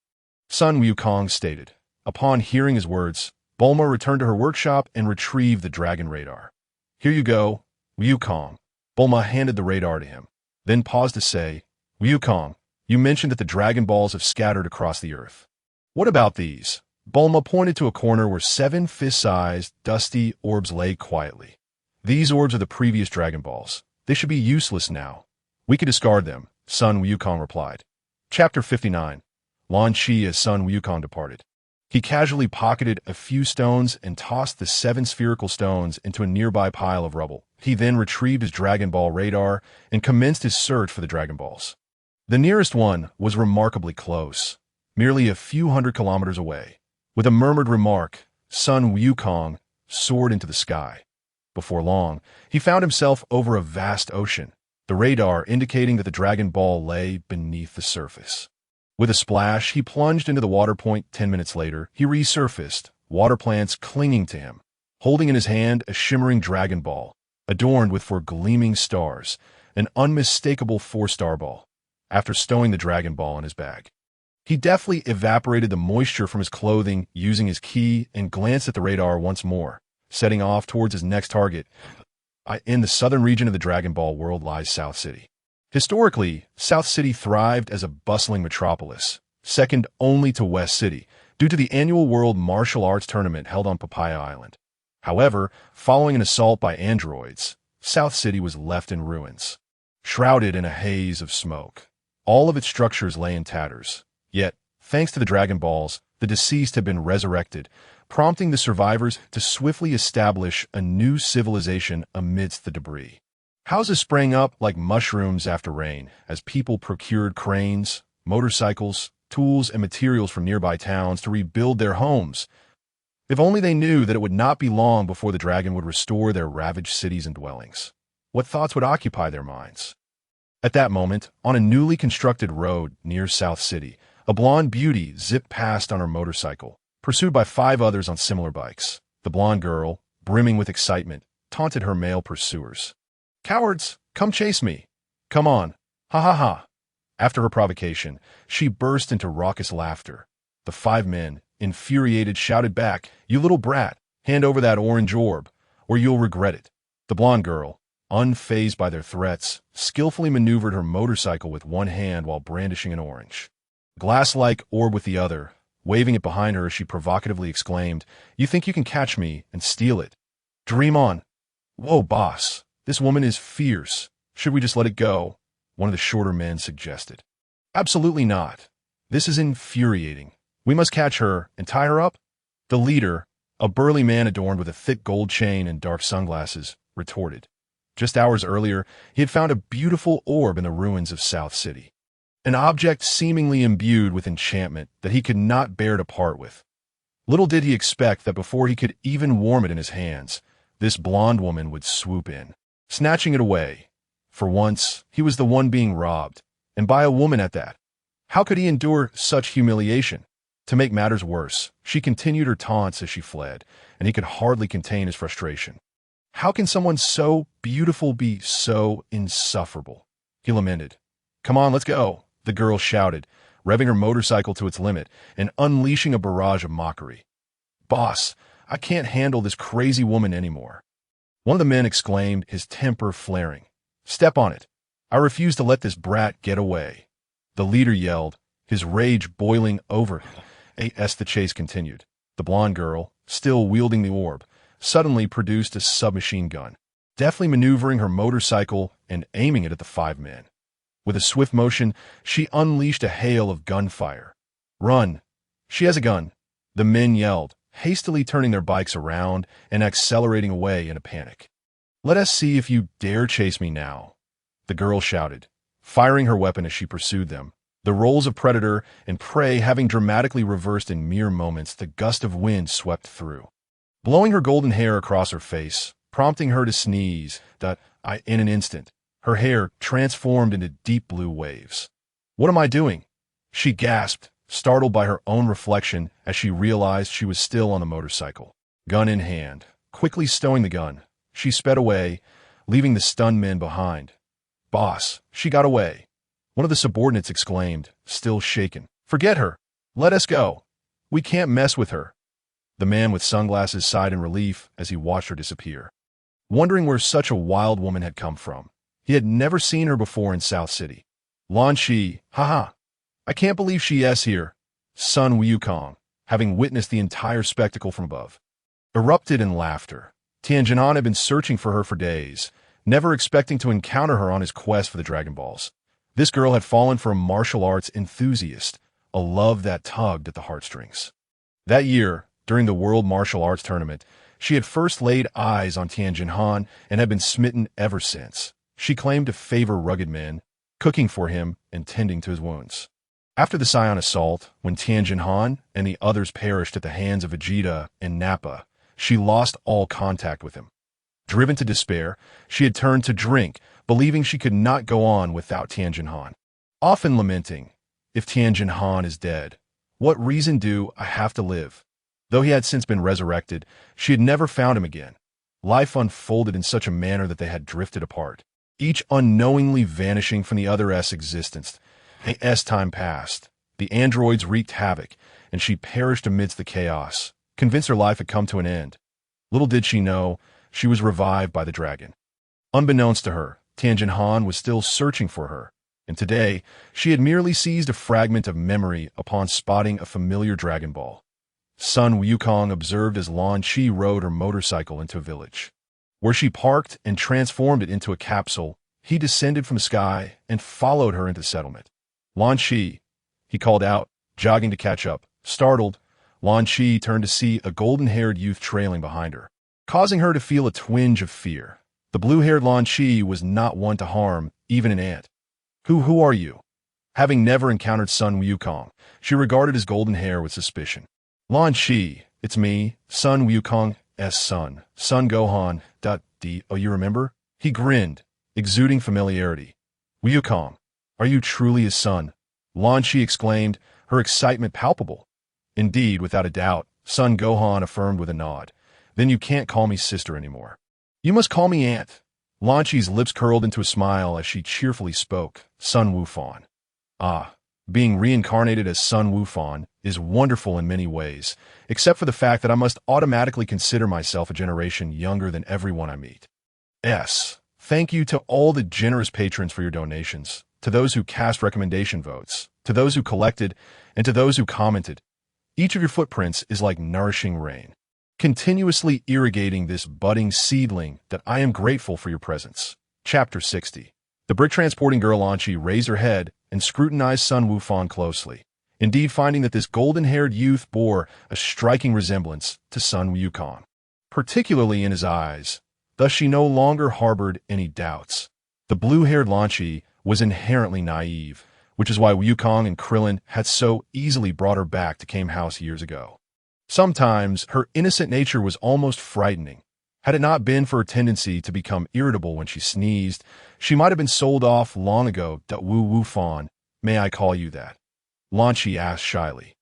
Sun Wukong stated. Upon hearing his words, Bulma returned to her workshop and retrieved the dragon radar. Here you go, Wukong. Bulma handed the radar to him, then paused to say, Wukong, You mentioned that the Dragon Balls have scattered across the earth. What about these? Bulma pointed to a corner where 7 fist-sized, dusty orbs lay quietly. These orbs are the previous Dragon Balls. They should be useless now. We could discard them, Sun Wukong replied. Chapter 59. Lan Chi as Sun Wukong departed. He casually pocketed a few stones and tossed the 7 spherical stones into a nearby pile of rubble. He then retrieved his Dragon Ball radar and commenced his search for the Dragon Balls. The nearest one was remarkably close, merely a few hundred kilometers away. With a murmured remark, Sun Wukong soared into the sky. Before long, he found himself over a vast ocean, the radar indicating that the Dragon Ball lay beneath the surface. With a splash, he plunged into the water point. 10 minutes later, he resurfaced, water plants clinging to him, holding in his hand a shimmering Dragon Ball, adorned with 4 gleaming stars, an unmistakable 4-star ball. After stowing the Dragon Ball in his bag, he deftly evaporated the moisture from his clothing using his ki and glanced at the radar once more, setting off towards his next target. In the southern region of the Dragon Ball world lies South City. Historically, South City thrived as a bustling metropolis, second only to West City, due to the annual World Martial Arts Tournament held on Papaya Island. However, following an assault by androids, South City was left in ruins, shrouded in a haze of smoke. All of its structures lay in tatters. Yet, thanks to the Dragon Balls, the deceased had been resurrected, prompting the survivors to swiftly establish a new civilization amidst the debris. Houses sprang up like mushrooms after rain as people procured cranes, motorcycles, tools, and materials from nearby towns to rebuild their homes. If only they knew that it would not be long before the dragon would restore their ravaged cities and dwellings. What thoughts would occupy their minds? At that moment, on a newly constructed road near South City, a blonde beauty zipped past on her motorcycle, pursued by 5 others on similar bikes. The blonde girl, brimming with excitement, taunted her male pursuers. "Cowards, come chase me. Come on. Ha ha ha." After her provocation, she burst into raucous laughter. The 5 men, infuriated, shouted back, "You little brat, hand over that orange orb, or you'll regret it." The blonde girl, unfazed by their threats, skillfully maneuvered her motorcycle with one hand while brandishing an orange, glass-like orb with the other. Waving it behind her, she provocatively exclaimed, "You think you can catch me and steal it? Dream on." "Whoa, boss. This woman is fierce. Should we just let it go?" one of the shorter men suggested. "Absolutely not. This is infuriating. We must catch her and tie her up." The leader, a burly man adorned with a thick gold chain and dark sunglasses, retorted. Just hours earlier, he had found a beautiful orb in the ruins of South City, an object seemingly imbued with enchantment that he could not bear to part with. Little did he expect that before he could even warm it in his hands, this blonde woman would swoop in, snatching it away. For once, he was the one being robbed, and by a woman at that. How could he endure such humiliation? To make matters worse, she continued her taunts as she fled, and he could hardly contain his frustration. How can someone so beautiful be so insufferable? He lamented. "Come on, let's go," the girl shouted, revving her motorcycle to its limit and unleashing a barrage of mockery. "Boss, I can't handle this crazy woman anymore." One of the men exclaimed, his temper flaring. "Step on it. I refuse to let this brat get away." The leader yelled, his rage boiling over. As the chase continued, the blonde girl, still wielding the orb, suddenly produced a submachine gun, deftly maneuvering her motorcycle and aiming it at the 5 men. With a swift motion, she unleashed a hail of gunfire. "Run! She has a gun!" the men yelled, hastily turning their bikes around and accelerating away in a panic. "Let us see if you dare chase me now," the girl shouted, firing her weapon as she pursued them. The roles of predator and prey having dramatically reversed in mere moments, the gust of wind swept through, blowing her golden hair across her face, prompting her to sneeze. In an instant, her hair transformed into deep blue waves. "What am I doing?" she gasped, startled by her own reflection as she realized she was still on the motorcycle. Gun in hand, quickly stowing the gun, she sped away, leaving the stunned men behind. "Boss, she got away," one of the subordinates exclaimed, still shaken. "Forget her. Let us go. We can't mess with her." The man with sunglasses sighed in relief as he watched her disappear, wondering where such a wild woman had come from. He had never seen her before in South City. "Lan Chi, haha, I can't believe she is here. Sun Wukong, having witnessed the entire spectacle from above, erupted in laughter. Tianjin had been searching for her for days, never expecting to encounter her on his quest for the Dragon Balls. This girl had fallen for a martial arts enthusiast, a love that tugged at the heartstrings. That year, during the World Martial Arts Tournament, she had first laid eyes on Tianjin Han and had been smitten ever since. She claimed to favor rugged men, cooking for him and tending to his wounds. After the Saiyan assault, when Tianjin Han and the others perished at the hands of Vegeta and Nappa, she lost all contact with him. Driven to despair, she had turned to drink, believing she could not go on without Tianjin Han. Often lamenting, if Tianjin Han is dead, what reason do I have to live? Though he had since been resurrected, she had never found him again. Life unfolded in such a manner that they had drifted apart, each unknowingly vanishing from the other's existence. As time passed, the androids wreaked havoc, and she perished amidst the chaos, convinced her life had come to an end. Little did she know, she was revived by the dragon. Unbeknownst to her, Tianjin Han was still searching for her, and today she had merely seized a fragment of memory upon spotting a familiar Dragon Ball. Sun Wukong observed as Lan Chi rode her motorcycle into a village, where she parked and transformed it into a capsule. He descended from the sky and followed her into the settlement. Lan Chi, he called out, jogging to catch up. Startled, Lan Chi turned to see a golden-haired youth trailing behind her, causing her to feel a twinge of fear. The blue-haired Lan Chi was not one to harm, even an ant. Who are you? Having never encountered Sun Wukong, she regarded his golden hair with suspicion. Lan Chi, it's me, Sun Wukong, son, Sun Gohan, Oh, you remember? He grinned, exuding familiarity. Wukong, are you truly his son? Lan Chi exclaimed, her excitement palpable. Indeed, without a doubt, Sun Gohan affirmed with a nod. Then you can't call me sister anymore. You must call me aunt. Lan Chi's lips curled into a smile as she cheerfully spoke. Sun Wukong. Ah, being reincarnated as Sun Wukong is wonderful in many ways, except for the fact that I must automatically consider myself a generation younger than everyone I meet. Thank you to all the generous patrons for your donations, to those who cast recommendation votes, to those who collected, and to those who commented. Each of your footprints is like nourishing rain, continuously irrigating this budding seedling that I am grateful for your presence. Chapter 60. The brick-transporting girl Lan Chi raised her head and scrutinized Sun Wukong closely, indeed finding that this golden-haired youth bore a striking resemblance to Sun Wukong, particularly in his eyes. Thus she no longer harbored any doubts. The blue-haired Lan Chi was inherently naive, which is why Wukong and Krillin had so easily brought her back to Kame House years ago. Sometimes her innocent nature was almost frightening. Had it not been for her tendency to become irritable when she sneezed, she might have been sold off long ago. Wu Fan, may I call you that? Lan Chi asked shyly.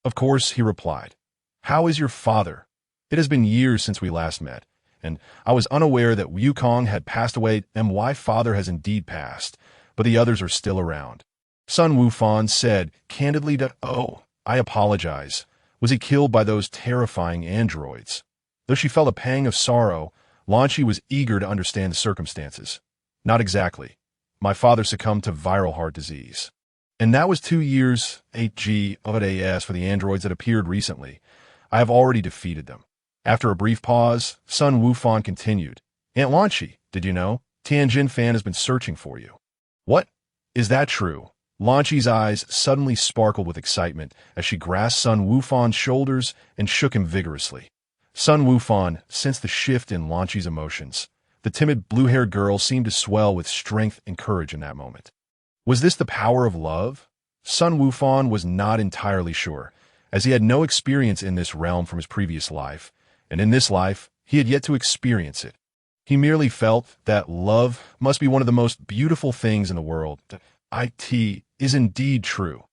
Of course, he replied. How is your father? It has been years since we last met, and I was unaware that Wukong had passed away. My father has indeed passed, but the others are still around. Sun Wukong said candidly Oh, I apologize. Was he killed by those terrifying androids? Though she felt a pang of sorrow, Lan Chi was eager to understand the circumstances. Not exactly. My father succumbed to viral heart disease. And that was 2 years, 8G of AS for the androids that appeared recently. I have already defeated them. After a brief pause, Sun Wukong continued. Aunt Lan Chi, did you know? Tianjin Fan has been searching for you. What? Is that true? Lan Chi's eyes suddenly sparkled with excitement as she grasped Sun Wukong's shoulders and shook him vigorously. Sun Wukong sensed the shift in Lan Chi's emotions. The timid blue-haired girl seemed to swell with strength and courage in that moment. Was this the power of love? Sun Wukong was not entirely sure, as he had no experience in this realm from his previous life, and in this life, he had yet to experience it. He merely felt that love must be one of the most beautiful things in the world. It is indeed true.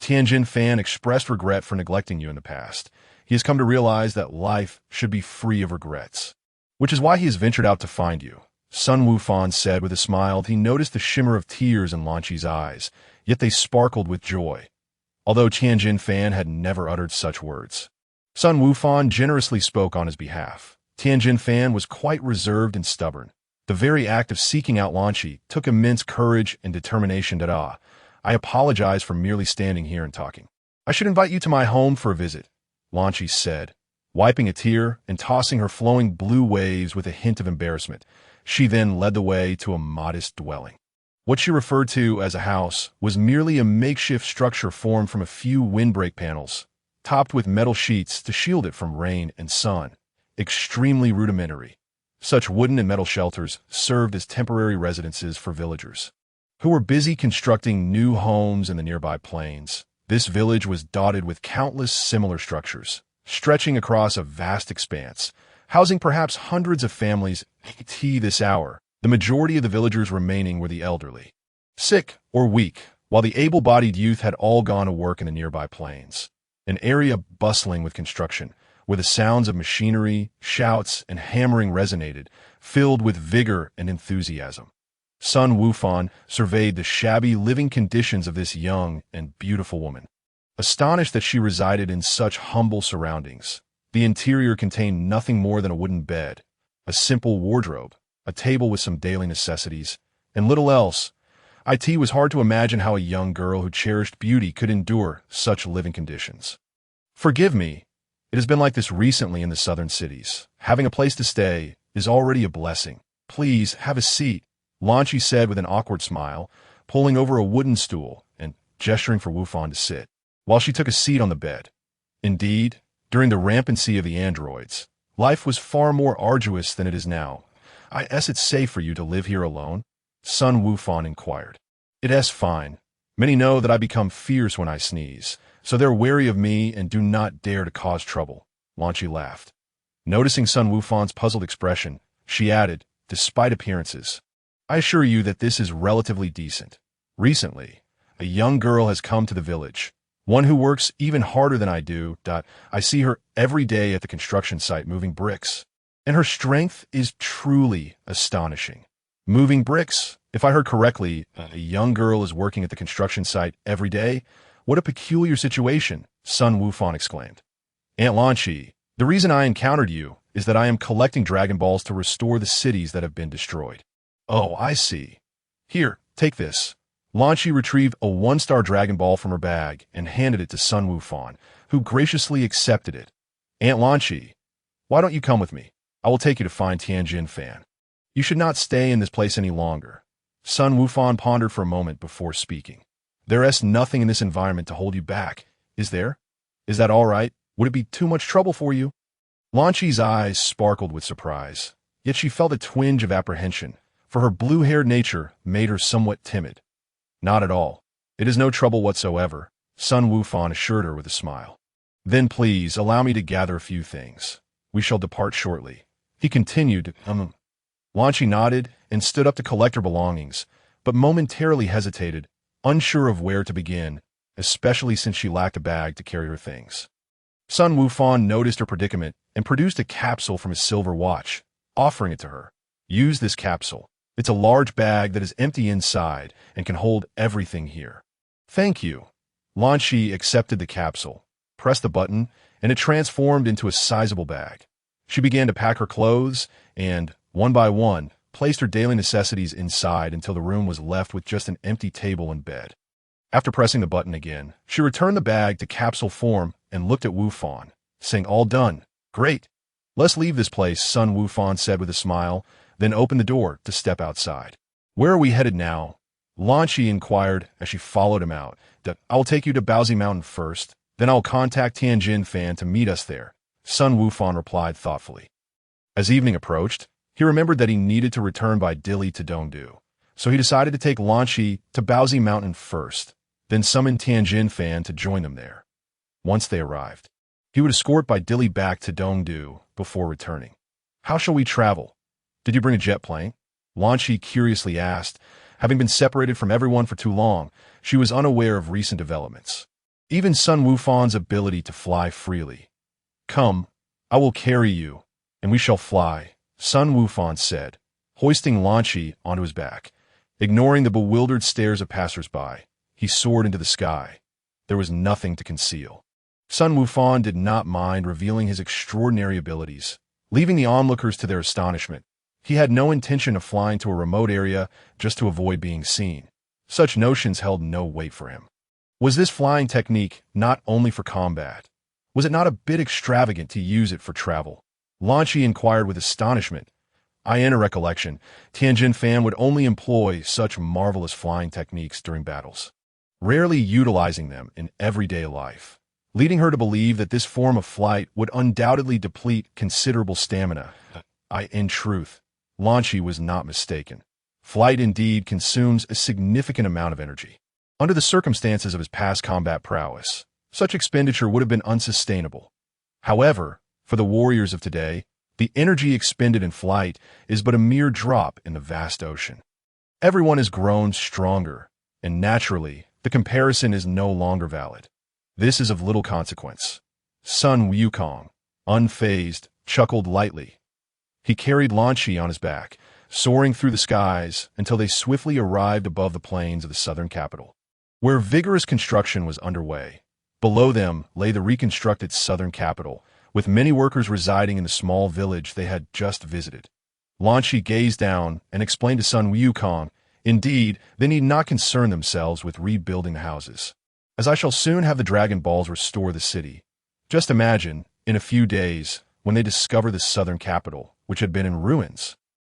Tianjin Fan expressed regret for neglecting you in the past. He has come to realize that life should be free of regrets, which is why he has ventured out to find you. Sun Wukong said with a smile. He noticed the shimmer of tears in Lan Chi's eyes, yet they sparkled with joy, although Tianjin Fan had never uttered such words. Sun Wukong generously spoke on his behalf. Tianjin Fan was quite reserved and stubborn. The very act of seeking out Lan Chi took immense courage and determination. I apologize for merely standing here and talking. I should invite you to my home for a visit, Lanchi said, wiping a tear and tossing her flowing blue waves with a hint of embarrassment. She then led the way to a modest dwelling. What she referred to as a house was merely a makeshift structure formed from a few windbreak panels, topped with metal sheets to shield it from rain and sun. Extremely rudimentary. Such wooden and metal shelters served as temporary residences for villagers who were busy constructing new homes in the nearby plains. This village was dotted with countless similar structures, stretching across a vast expanse, housing perhaps hundreds of families. This hour, the majority of the villagers remaining were the elderly, sick or weak, while the able-bodied youth had all gone to work in the nearby plains. An area bustling with construction, where the sounds of machinery, shouts, and hammering resonated, filled with vigor and enthusiasm. Sun Wukong surveyed the shabby living conditions of this young and beautiful woman. Astonished that she resided in such humble surroundings, the interior contained nothing more than a wooden bed, a simple wardrobe, a table with some daily necessities, and little else. It was hard to imagine how a young girl who cherished beauty could endure such living conditions. Forgive me, it has been like this recently in the southern cities. Having a place to stay is already a blessing. Please have a seat, Lanchi said with an awkward smile, pulling over a wooden stool and gesturing for Wufan to sit, while she took a seat on the bed. Indeed, during the rampancy of the androids, life was far more arduous than it is now. Is it safe for you to live here alone? Sun Wufan inquired. It's fine. Many know that I become fierce when I sneeze, so they're wary of me and do not dare to cause trouble, Lanchi laughed. Noticing Sun Wufan's puzzled expression, she added, despite appearances, I assure you that this is relatively decent. Recently, a young girl has come to the village, one who works even harder than I do. I see her every day at the construction site moving bricks, and her strength is truly astonishing. Moving bricks? If I heard correctly, a young girl is working at the construction site every day? What a peculiar situation, Sun Wufan exclaimed. Aunt Lanchi, the reason I encountered you is that I am collecting Dragon Balls to restore the cities that have been destroyed. Oh, I see. Here, take this. Lanchi retrieved a 1-star Dragon Ball from her bag and handed it to Sun Wufan, who graciously accepted it. Aunt Lanchi, why don't you come with me? I will take you to find Tianjin Fan. You should not stay in this place any longer. Sun Wufan pondered for a moment before speaking. There is nothing in this environment to hold you back, is there? Is that all right? Would it be too much trouble for you? Lanchi's eyes sparkled with surprise, yet she felt a twinge of apprehension, for her blue-haired nature made her somewhat timid. Not at all. It is no trouble whatsoever, Sun Wufan assured her with a smile. Then please allow me to gather a few things. We shall depart shortly. He continued, Lanchi nodded and stood up to collect her belongings, but momentarily hesitated, unsure of where to begin, especially since she lacked a bag to carry her things. Sun Wufan noticed her predicament and produced a capsule from his silver watch, offering it to her. Use this capsule. It's a large bag that is empty inside and can hold everything here. Thank you. Lanchi accepted the capsule, pressed the button, and it transformed into a sizable bag. She began to pack her clothes and, one by one, placed her daily necessities inside until the room was left with just an empty table and bed. After pressing the button again, she returned the bag to capsule form and looked at Wufan, saying, All done. Great. Let's leave this place, Sun Wufan said with a smile, then opened the door to step outside. Where are we headed now? Lanchi inquired as she followed him out. I'll take you to Baozi Mountain first, then I'll contact Tianjin Fan to meet us there, Sun Wufan replied thoughtfully. As evening approached, he remembered that he needed to return by Dili to Dongdu, so he decided to take Lanchi to Baozi Mountain first, then summon Tianjin Fan to join them there. Once they arrived, he would escort by Dili back to Dongdu before returning. How shall we travel? Did you bring a jet plane? Lanchi curiously asked. Having been separated from everyone for too long, she was unaware of recent developments. Even Sun Wufan's ability to fly freely. Come, I will carry you, and we shall fly, Sun Wufan said, hoisting Lanchi onto his back. Ignoring the bewildered stares of passers-by, he soared into the sky. There was nothing to conceal. Sun Wufan did not mind revealing his extraordinary abilities, leaving the onlookers to their astonishment. He had no intention of flying to a remote area just to avoid being seen. Such notions held no weight for him. Was this flying technique not only for combat? Was it not a bit extravagant to use it for travel? Lan Shi inquired with astonishment. In a recollection, Tianjin Fan would only employ such marvelous flying techniques during battles, rarely utilizing them in everyday life, leading her to believe that this form of flight would undoubtedly deplete considerable stamina. In truth, Lan Shi was not mistaken. Flight indeed consumes a significant amount of energy. Under the circumstances of his past combat prowess, such expenditure would have been unsustainable. However, for the warriors of today, the energy expended in flight is but a mere drop in the vast ocean. Everyone has grown stronger, and naturally, the comparison is no longer valid. This is of little consequence. Sun Wukong, unfazed, chuckled lightly. He carried Lan Shi on his back, soaring through the skies until they swiftly arrived above the plains of the southern capital, where vigorous construction was underway. Below them lay the reconstructed southern capital, with many workers residing in the small village they had just visited. Lan Shi gazed down and explained to Sun Wukong, indeed, they need not concern themselves with rebuilding the houses, as I shall soon have the Dragon Balls restore the city. Just imagine, in a few days, when they discover the southern capital, which had been in ruins,